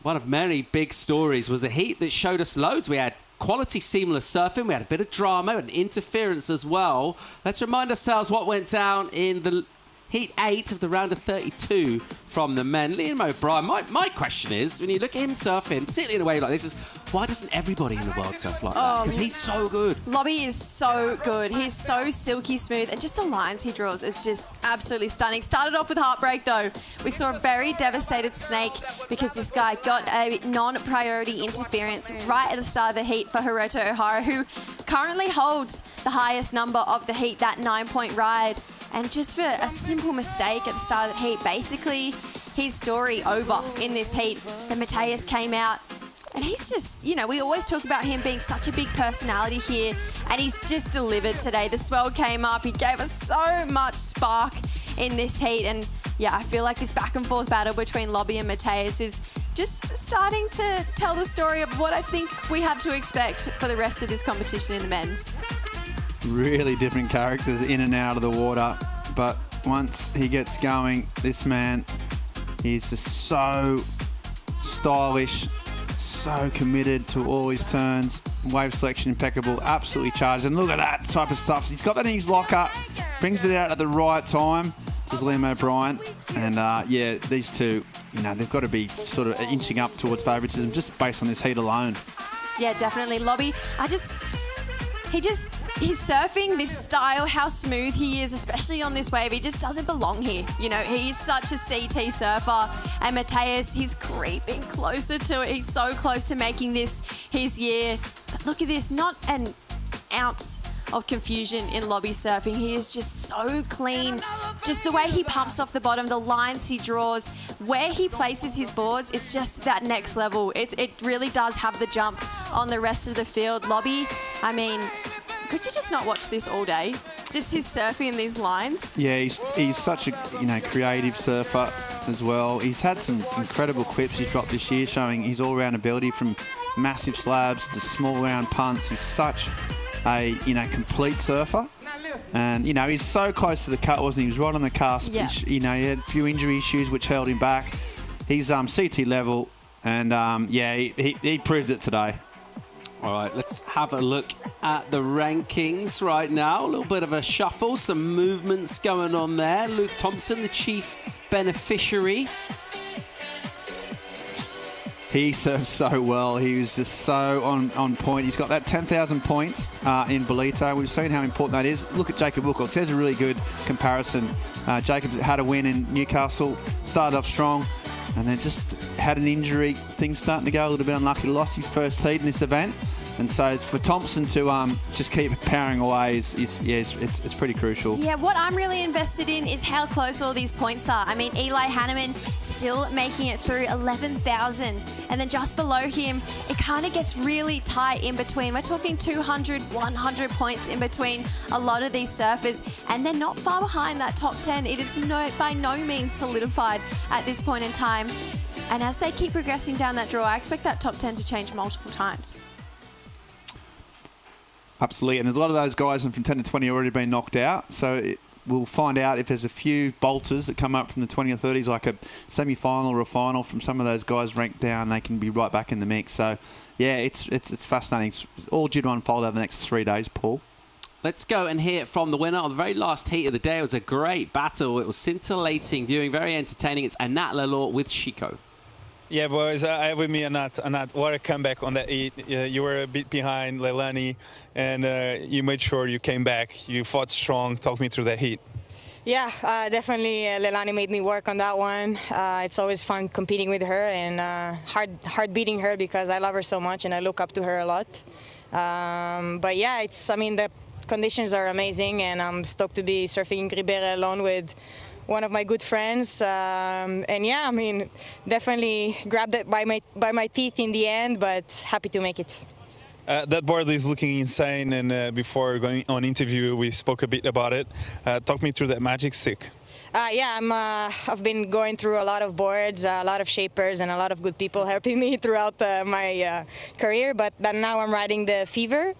one of many big stories, was a heat that showed us loads. We had quality seamless surfing, we had a bit of drama and interference as well. Let's remind ourselves what went down in the Heat 8 of the round of 32 from the men. Liam O'Brien, my question is, when you look at him surfing, particularly in a wave like this, is why doesn't everybody in the world surf like that? Because he's so good. Lobby is so good. He's so silky smooth, and just the lines he draws is just absolutely stunning. Started off with heartbreak, though. We saw a very devastated Snake because this guy got a non-priority interference right at the start of the heat for Hiroto Ohara, who currently holds the highest number of the heat, that 9-point ride. And just for a simple mistake at the start of the heat, basically his story over in this heat. Then Mateus came out, and he's just, we always talk about him being such a big personality here, and he's just delivered today. The swell came up, he gave us so much spark in this heat, and yeah, I feel like this back and forth battle between Lobby and Mateus is just starting to tell the story of what I think we have to expect for the rest of this competition in the men's. Really different characters in and out of the water, but once he gets going, this man is just so stylish, so committed to all his turns. Wave selection impeccable, absolutely charged. And look at that type of stuff. He's got that in his locker, brings it out at the right time. This is Liam O'Brien. And these two, they've got to be sort of inching up towards favouritism just based on this heat alone. Yeah, definitely. Lobby, he's surfing this style, how smooth he is, especially on this wave. He just doesn't belong here. He's such a CT surfer. And Mateus, he's creeping closer to it. He's so close to making this his year. But look at this, not an ounce of confusion in Lobby surfing. He is just so clean. Just the way he pumps off the bottom, the lines he draws, where he places his boards, it's just that next level. It really does have the jump on the rest of the field. Lobby, could you just not watch this all day? Just his surfing and these lines. Yeah, he's such a creative surfer as well. He's had some incredible clips he's dropped this year showing his all-round ability from massive slabs to small round punts. He's such a complete surfer. And he's so close to the cut, wasn't he? He was right on the cusp. Yeah. He had a few injury issues which held him back. He's CT level, and he proves it today. All right, let's have a look at the rankings right now. A little bit of a shuffle, some movements going on there. Luke Thompson, the chief beneficiary. He served so well. He was just so on point. He's got that 10,000 points in Bolito. We've seen how important that is. Look at Jacob Wilcox. There's a really good comparison. Jacob had a win in Newcastle, started off strong, and then just had an injury. Things starting to go a little bit unlucky. Lost his first heat in this event. And so for Thompson to just keep powering away it's pretty crucial. Yeah, what I'm really invested in is how close all these points are. I mean, Eli Hanneman still making it through 11,000. And then just below him, it kind of gets really tight in between. We're talking 200, 100 points in between a lot of these surfers. And they're not far behind that top 10. It is by no means solidified at this point in time. And as they keep progressing down that draw, I expect that top 10 to change multiple times. Absolutely, and there's a lot of those guys from 10 to 20 already been knocked out, so we'll find out if there's a few bolters that come up from the 20 or 30s, like a semi-final or a final from some of those guys ranked down, they can be right back in the mix. So, yeah, it's fascinating. It's all due to unfold over the next 3 days, Paul. Let's go and hear from the winner of the very last heat of the day. It was a great battle. It was scintillating viewing, very entertaining. It's Anat Lalor with Chico. Yeah, boys, I have with me Anat. Anat, what a comeback on that heat. You were a bit behind Leilani, and you made sure you came back. You fought strong. Talk me through that heat. Yeah, definitely Leilani made me work on that one. It's always fun competing with her and hard beating her because I love her so much and I look up to her a lot. But yeah, the conditions are amazing, and I'm stoked to be surfing in Ribera alone with one of my good friends, and yeah, definitely grabbed it by my teeth in the end, but happy to make it. That board is looking insane, and before going on interview, we spoke a bit about it. Talk me through that magic stick. Yeah, I've been going through a lot of boards, a lot of shapers, and a lot of good people helping me throughout my career. But now I'm riding the Fever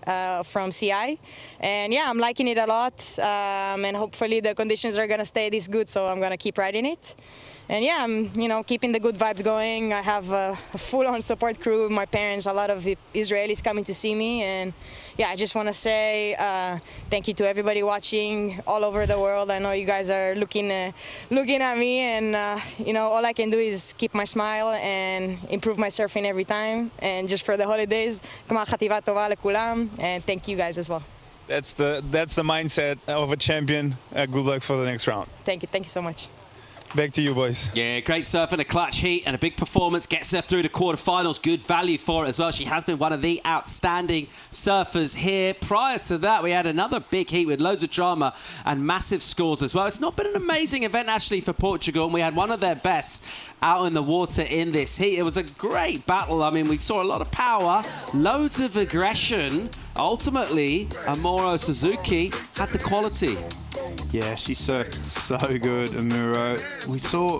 from CI, and yeah, I'm liking it a lot. And hopefully the conditions are gonna stay this good, so I'm gonna keep riding it. And yeah, I'm keeping the good vibes going. I have a full-on support crew, my parents, a lot of Israelis coming to see me, and yeah, I just want to say thank you to everybody watching all over the world. I know you guys are looking at me, and all I can do is keep my smile and improve my surfing every time. And just for the holidays, and thank you guys as well. That's the mindset of a champion. Good luck for the next round. Thank you so much. Back to you, boys. Yeah, great surf and a clutch heat and a big performance. Gets her through to quarterfinals. Good value for it as well. She has been one of the outstanding surfers here. Prior to that, we had another big heat with loads of drama and massive scores as well. It's not been an amazing event, actually, for Portugal, and we had one of their best out in the water in this heat. It was a great battle. I mean, we saw a lot of power, loads of aggression. Ultimately, Amuro Suzuki had the quality. Yeah, she surfed so good, Amuro. We saw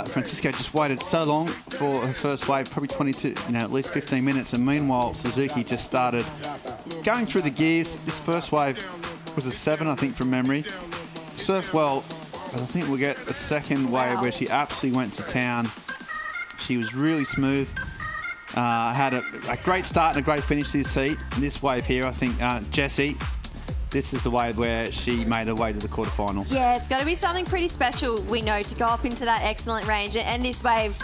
Francisco just waited so long for her first wave, probably 22, at least 15 minutes. And meanwhile, Suzuki just started going through the gears. This first wave was a 7, I think, from memory. Surfed well, but I think we'll get a second wave where she absolutely went to town. She was really smooth. Had a great start and a great finish to this heat. This wave here, I think, Jessie, this is the wave where she made her way to the quarterfinals. Yeah, it's got to be something pretty special, we know, to go up into that excellent range. And this wave,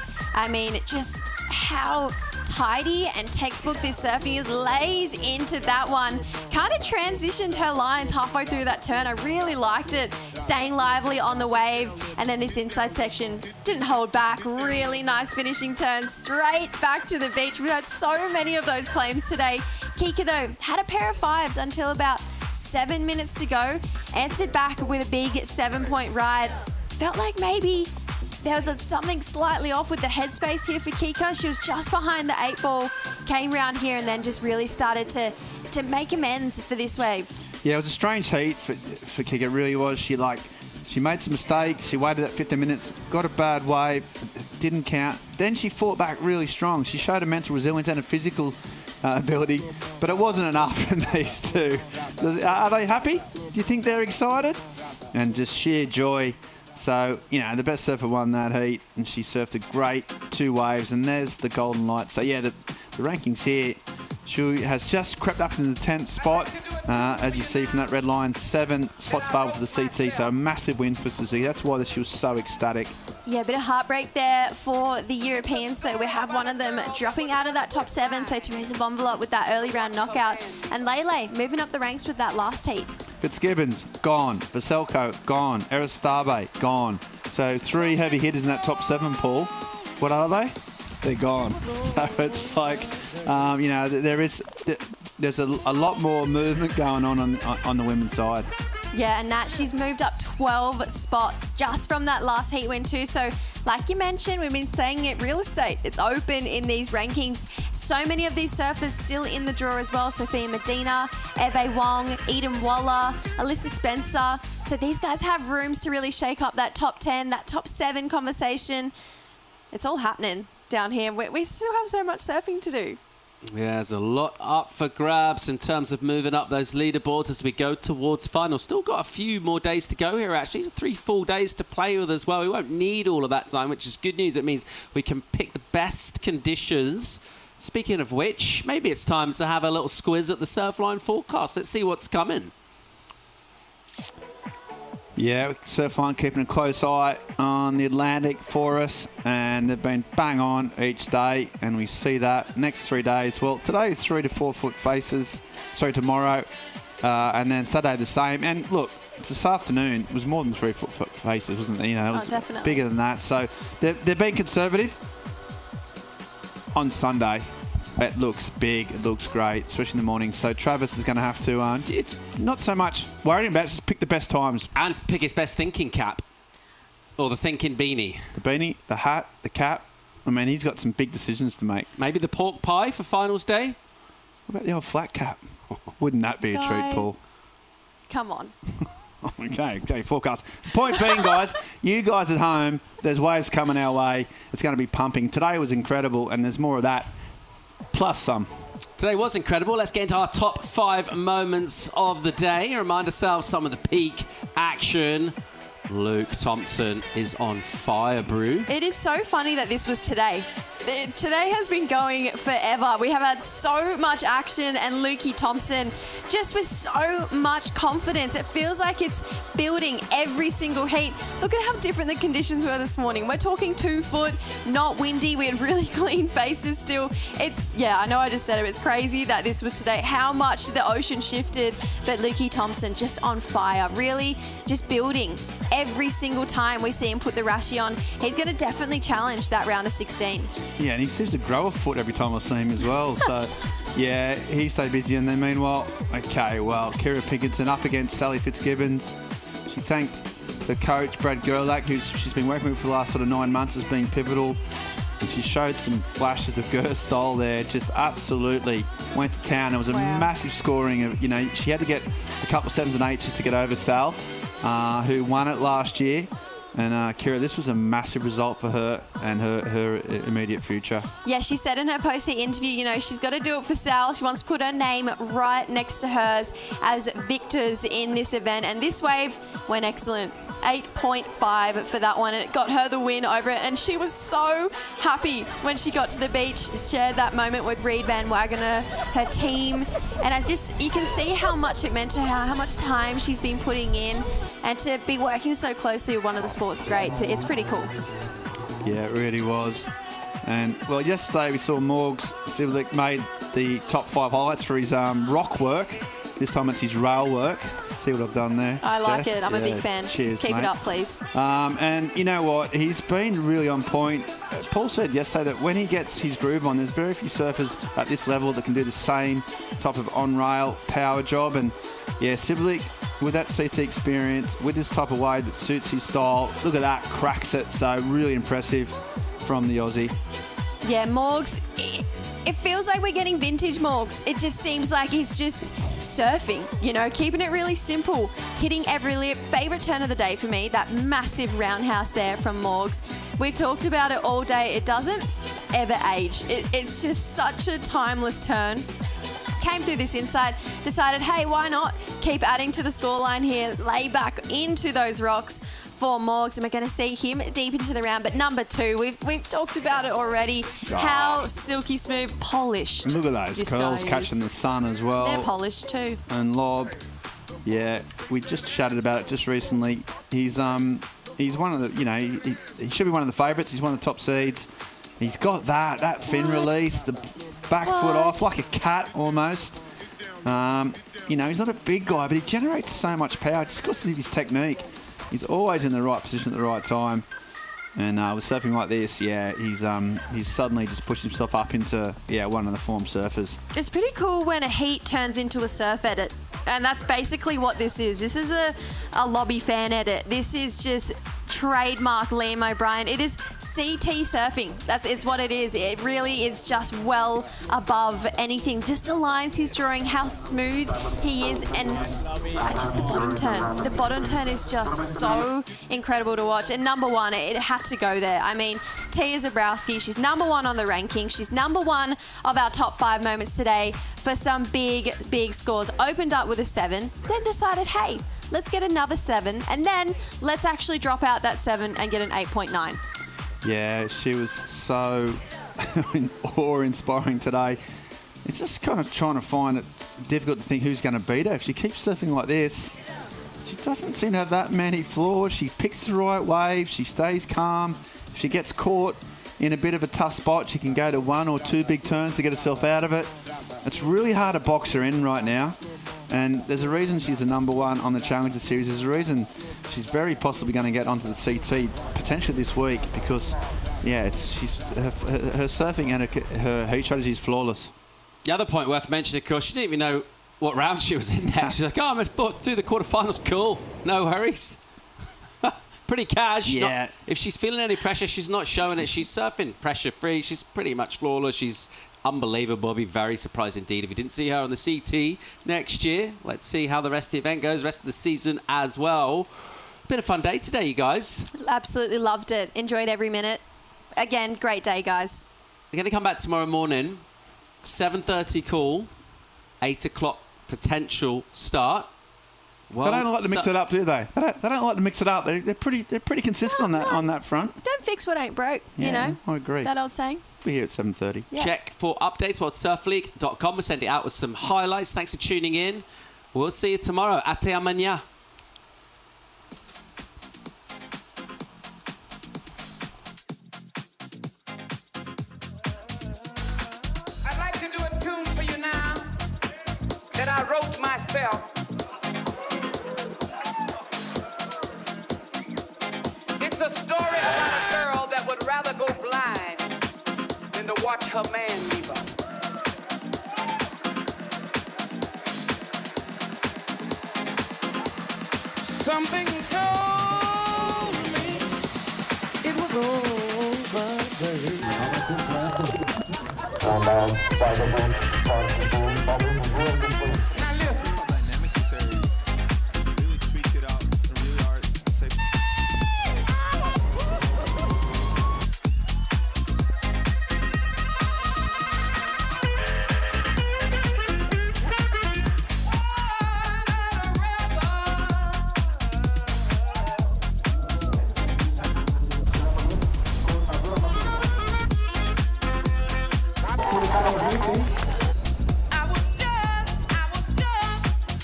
just how tidy and textbook this surfing is, lays into that one. Kind of transitioned her lines halfway through that turn. I really liked it, staying lively on the wave. And then this inside section didn't hold back. Really nice finishing turn, straight back to the beach. We had so many of those claims today. Kika, though, had a pair of 5s until about 7 minutes to go. Answered back with a big 7-point ride. Felt like maybe there was something slightly off with the headspace here for Kika. She was just behind the 8 ball, came round here and then just really started to make amends for this wave. Yeah, it was a strange heat for Kika, it really was. She made some mistakes. She waited that 15 minutes, got a bad wave, didn't count. Then she fought back really strong. She showed a mental resilience and a physical ability, but it wasn't enough from these two. Are they happy? Do you think they're excited? And just sheer joy. So, the best surfer won that heat, and she surfed a great 2 waves, and there's the golden light. So, yeah, the rankings here, she has just crept up into the 10th spot, as you see from that red line, 7 spots available for the CT, so a massive win for Suzuki. That's why she was so ecstatic. Yeah, a bit of heartbreak there for the Europeans. So we have one of them dropping out of that top 7. So Teresa Bonvalot with that early round knockout. And Lele moving up the ranks with that last heat. Fitzgibbons, gone. Veselko, gone. Ericeira, gone. So 3 heavy hitters in that top 7, Paul. What are they? they're gone. So it's like, you know, there's a lot more movement going on the women's side. Yeah, and Nat, she's moved up 12 spots just from that last heat win too. So, like you mentioned, we've been saying it, real estate, it's open in these rankings. So many of these surfers still in the draw as well. Sophia Medina, Eve Wong, Eden Waller, Alyssa Spencer. So these guys have rooms to really shake up that top 10, that top 7 conversation. It's all happening down here. We still have so much surfing to do. Yeah, there's a lot up for grabs in terms of moving up those leaderboards as we go towards finals. Still got a few more days to go here, actually. 3 full days to play with as well. We won't need all of that time, which is good news. It means we can pick the best conditions. Speaking of which, maybe it's time to have a little squiz at the Surfline forecast. Let's see what's coming. Yeah, Surfline keeping a close eye on the Atlantic for us, and they've been bang on each day, and we see that next 3 days. Well, today 3 to 4 foot faces, sorry, tomorrow, and then Saturday the same. And look, this afternoon it was more than 3 foot faces, wasn't it? You know, it was definitely bigger than that. So they're being conservative on Sunday. It looks big. It looks great, especially in the morning. So Travis is going to have to, it's not so much worrying about it, just pick the best times. And pick his best thinking cap. Or the thinking beanie. The beanie, the hat, the cap. I mean, he's got some big decisions to make. Maybe the pork pie for finals day? What about the old flat cap? Wouldn't that be a treat, Paul? Come on. Okay, forecast. Point being, guys, you guys at home, there's waves coming our way. It's going to be pumping. Today was incredible, and there's more of that. Plus some. Today was incredible. Let's get into our top 5 moments of the day. Remind ourselves some of the peak action. Luke Thompson is on fire, Brew. It is so funny that this was today. Today has been going forever. We have had so much action, and Lukey Thompson just with so much confidence. It feels like it's building every single heat. Look at how different the conditions were this morning. We're talking 2 foot, not windy. We had really clean faces still. Yeah, I know I just said it. It's crazy that this was today. How much the ocean shifted, but Lukey Thompson just on fire. Really just building every single time we see him put the Rashi on. He's going to definitely challenge that round of 16. Yeah, and he seems to grow a foot every time I see him as well. So, yeah, he stayed busy. And then meanwhile, Kira Pinkerton up against Sally Fitzgibbons. She thanked the coach, Brad Gerlach, who she's been working with for the last sort of 9 months, as being pivotal. And she showed some flashes of Ger style there. Just absolutely went to town. It was a massive scoring of, she had to get a couple of 7s and 8s just to get over Sal, who won it last year. And Kira, this was a massive result for her and her immediate future. Yeah, she said in her post-heat interview, she's got to do it for Sal. She wants to put her name right next to hers as victors in this event. And this wave went excellent. 8.5 for that one. It got her the win over it. And she was so happy when she got to the beach. Shared that moment with Reed Van Wagener, her team. And you can see how much it meant to her, how much time she's been putting in. And to be working so closely with one of the sports greats, it's pretty cool. Yeah, it really was. And, well, yesterday we saw Morgs Sivlik made the top 5 highlights for his rock work. This time it's his rail work. See what I've done there? I like it. I'm a big fan. Cheers, Keep mate. it up, please. And you know what? He's been really on point. Paul said yesterday that when he gets his groove on, there's very few surfers at this level that can do the same type of on-rail power job. And, yeah, Sivlik, with that CT experience, with this type of wave that suits his style, look at that, cracks it. So really impressive from the Aussie. Yeah, Morgs, it feels like we're getting vintage Morgs. It just seems like he's just surfing, keeping it really simple, hitting every lip. Favourite turn of the day for me, that massive roundhouse there from Morgs. We've talked about it all day. It doesn't ever age. It's just such a timeless turn. Came through this inside, decided, hey, why not keep adding to the scoreline here, lay back into those rocks for Morgs, and we're going to see him deep into the round. But number 2, we've talked about it already, how silky smooth, polished. And look at those curls catching the sun as well. They're polished too. And Lob, yeah, we just chatted about it just recently. He's one of the, he should be one of the favourites. He's one of the top seeds. He's got that fin release, the back foot off, like a cat almost. He's not a big guy, but he generates so much power just because of his technique. He's always in the right position at the right time. And with surfing like this, he's suddenly just pushed himself up into one of the form surfers. It's pretty cool when a heat turns into a surf edit. And that's basically what this is. This is a lobby fan edit. This is just trademark Liam O'Brien. It is CT surfing. It's what it is. It really is just well above anything. Just the lines he's drawing, how smooth he is, and just the bottom turn. The bottom turn is just so incredible to watch. And number one, it had to go there. I mean, Tia Zabrowski, she's number one on the ranking. She's number one of our top 5 moments today for some big, big scores. Opened up with a 7, then decided, hey, let's get another 7, and then let's actually drop out that 7 and get an 8.9. Yeah, she was so awe-inspiring today. It's just kind of trying to find it difficult to think who's going to beat her. If she keeps surfing like this, she doesn't seem to have that many flaws. She picks the right wave. She stays calm. If she gets caught in a bit of a tough spot, she can go to 1 or 2 big turns to get herself out of it. It's really hard to box her in right now. And there's a reason she's the number 1 on the Challenger Series. There's a reason she's very possibly going to get onto the CT potentially this week because, her surfing and her heat strategy is flawless. The other point worth mentioning, of course, she didn't even know what round she was in next. She's like, I'm through the quarterfinals. Cool. No worries. Pretty cash. Yeah. If she's feeling any pressure, she's not showing it. She's surfing pressure-free. She's pretty much flawless. She's unbelievable. I'll be very surprised indeed if we didn't see her on the CT next year. Let's see how the rest of the event goes, rest of the season as well. Been a fun day today, you guys. Absolutely loved it. Enjoyed every minute. Again, great day, guys. We're going to come back tomorrow morning. 7:30 call, 8 o'clock potential start. Well, they don't like to mix it up, do they? They don't like to mix it up. They're pretty consistent on that front. Don't fix what ain't broke, you know. I agree. That old saying. Be here at 7:30. Yeah. Check for updates, worldsurfleague.com. We'll send it out with some highlights. Thanks for tuning in. We'll see you tomorrow. Ate amañana. I'd like to do a tune for you now that I wrote myself. It's a story about a girl that would rather go blind than to watch her man leave her. Something told me it was over, baby. Now listen. Dynamic series really tweaked it out and really are safe.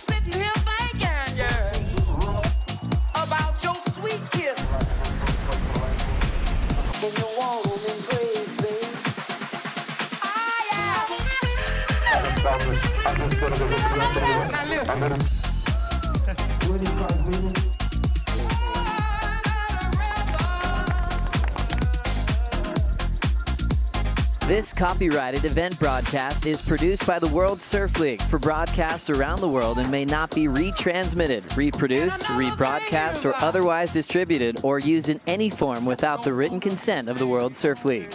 Sitting here thinking, yeah, about your sweet kiss and your warm embrace, baby. Now listen. This copyrighted event broadcast is produced by the World Surf League for broadcast around the world and may not be retransmitted, reproduced, rebroadcast, or otherwise distributed or used in any form without the written consent of the World Surf League.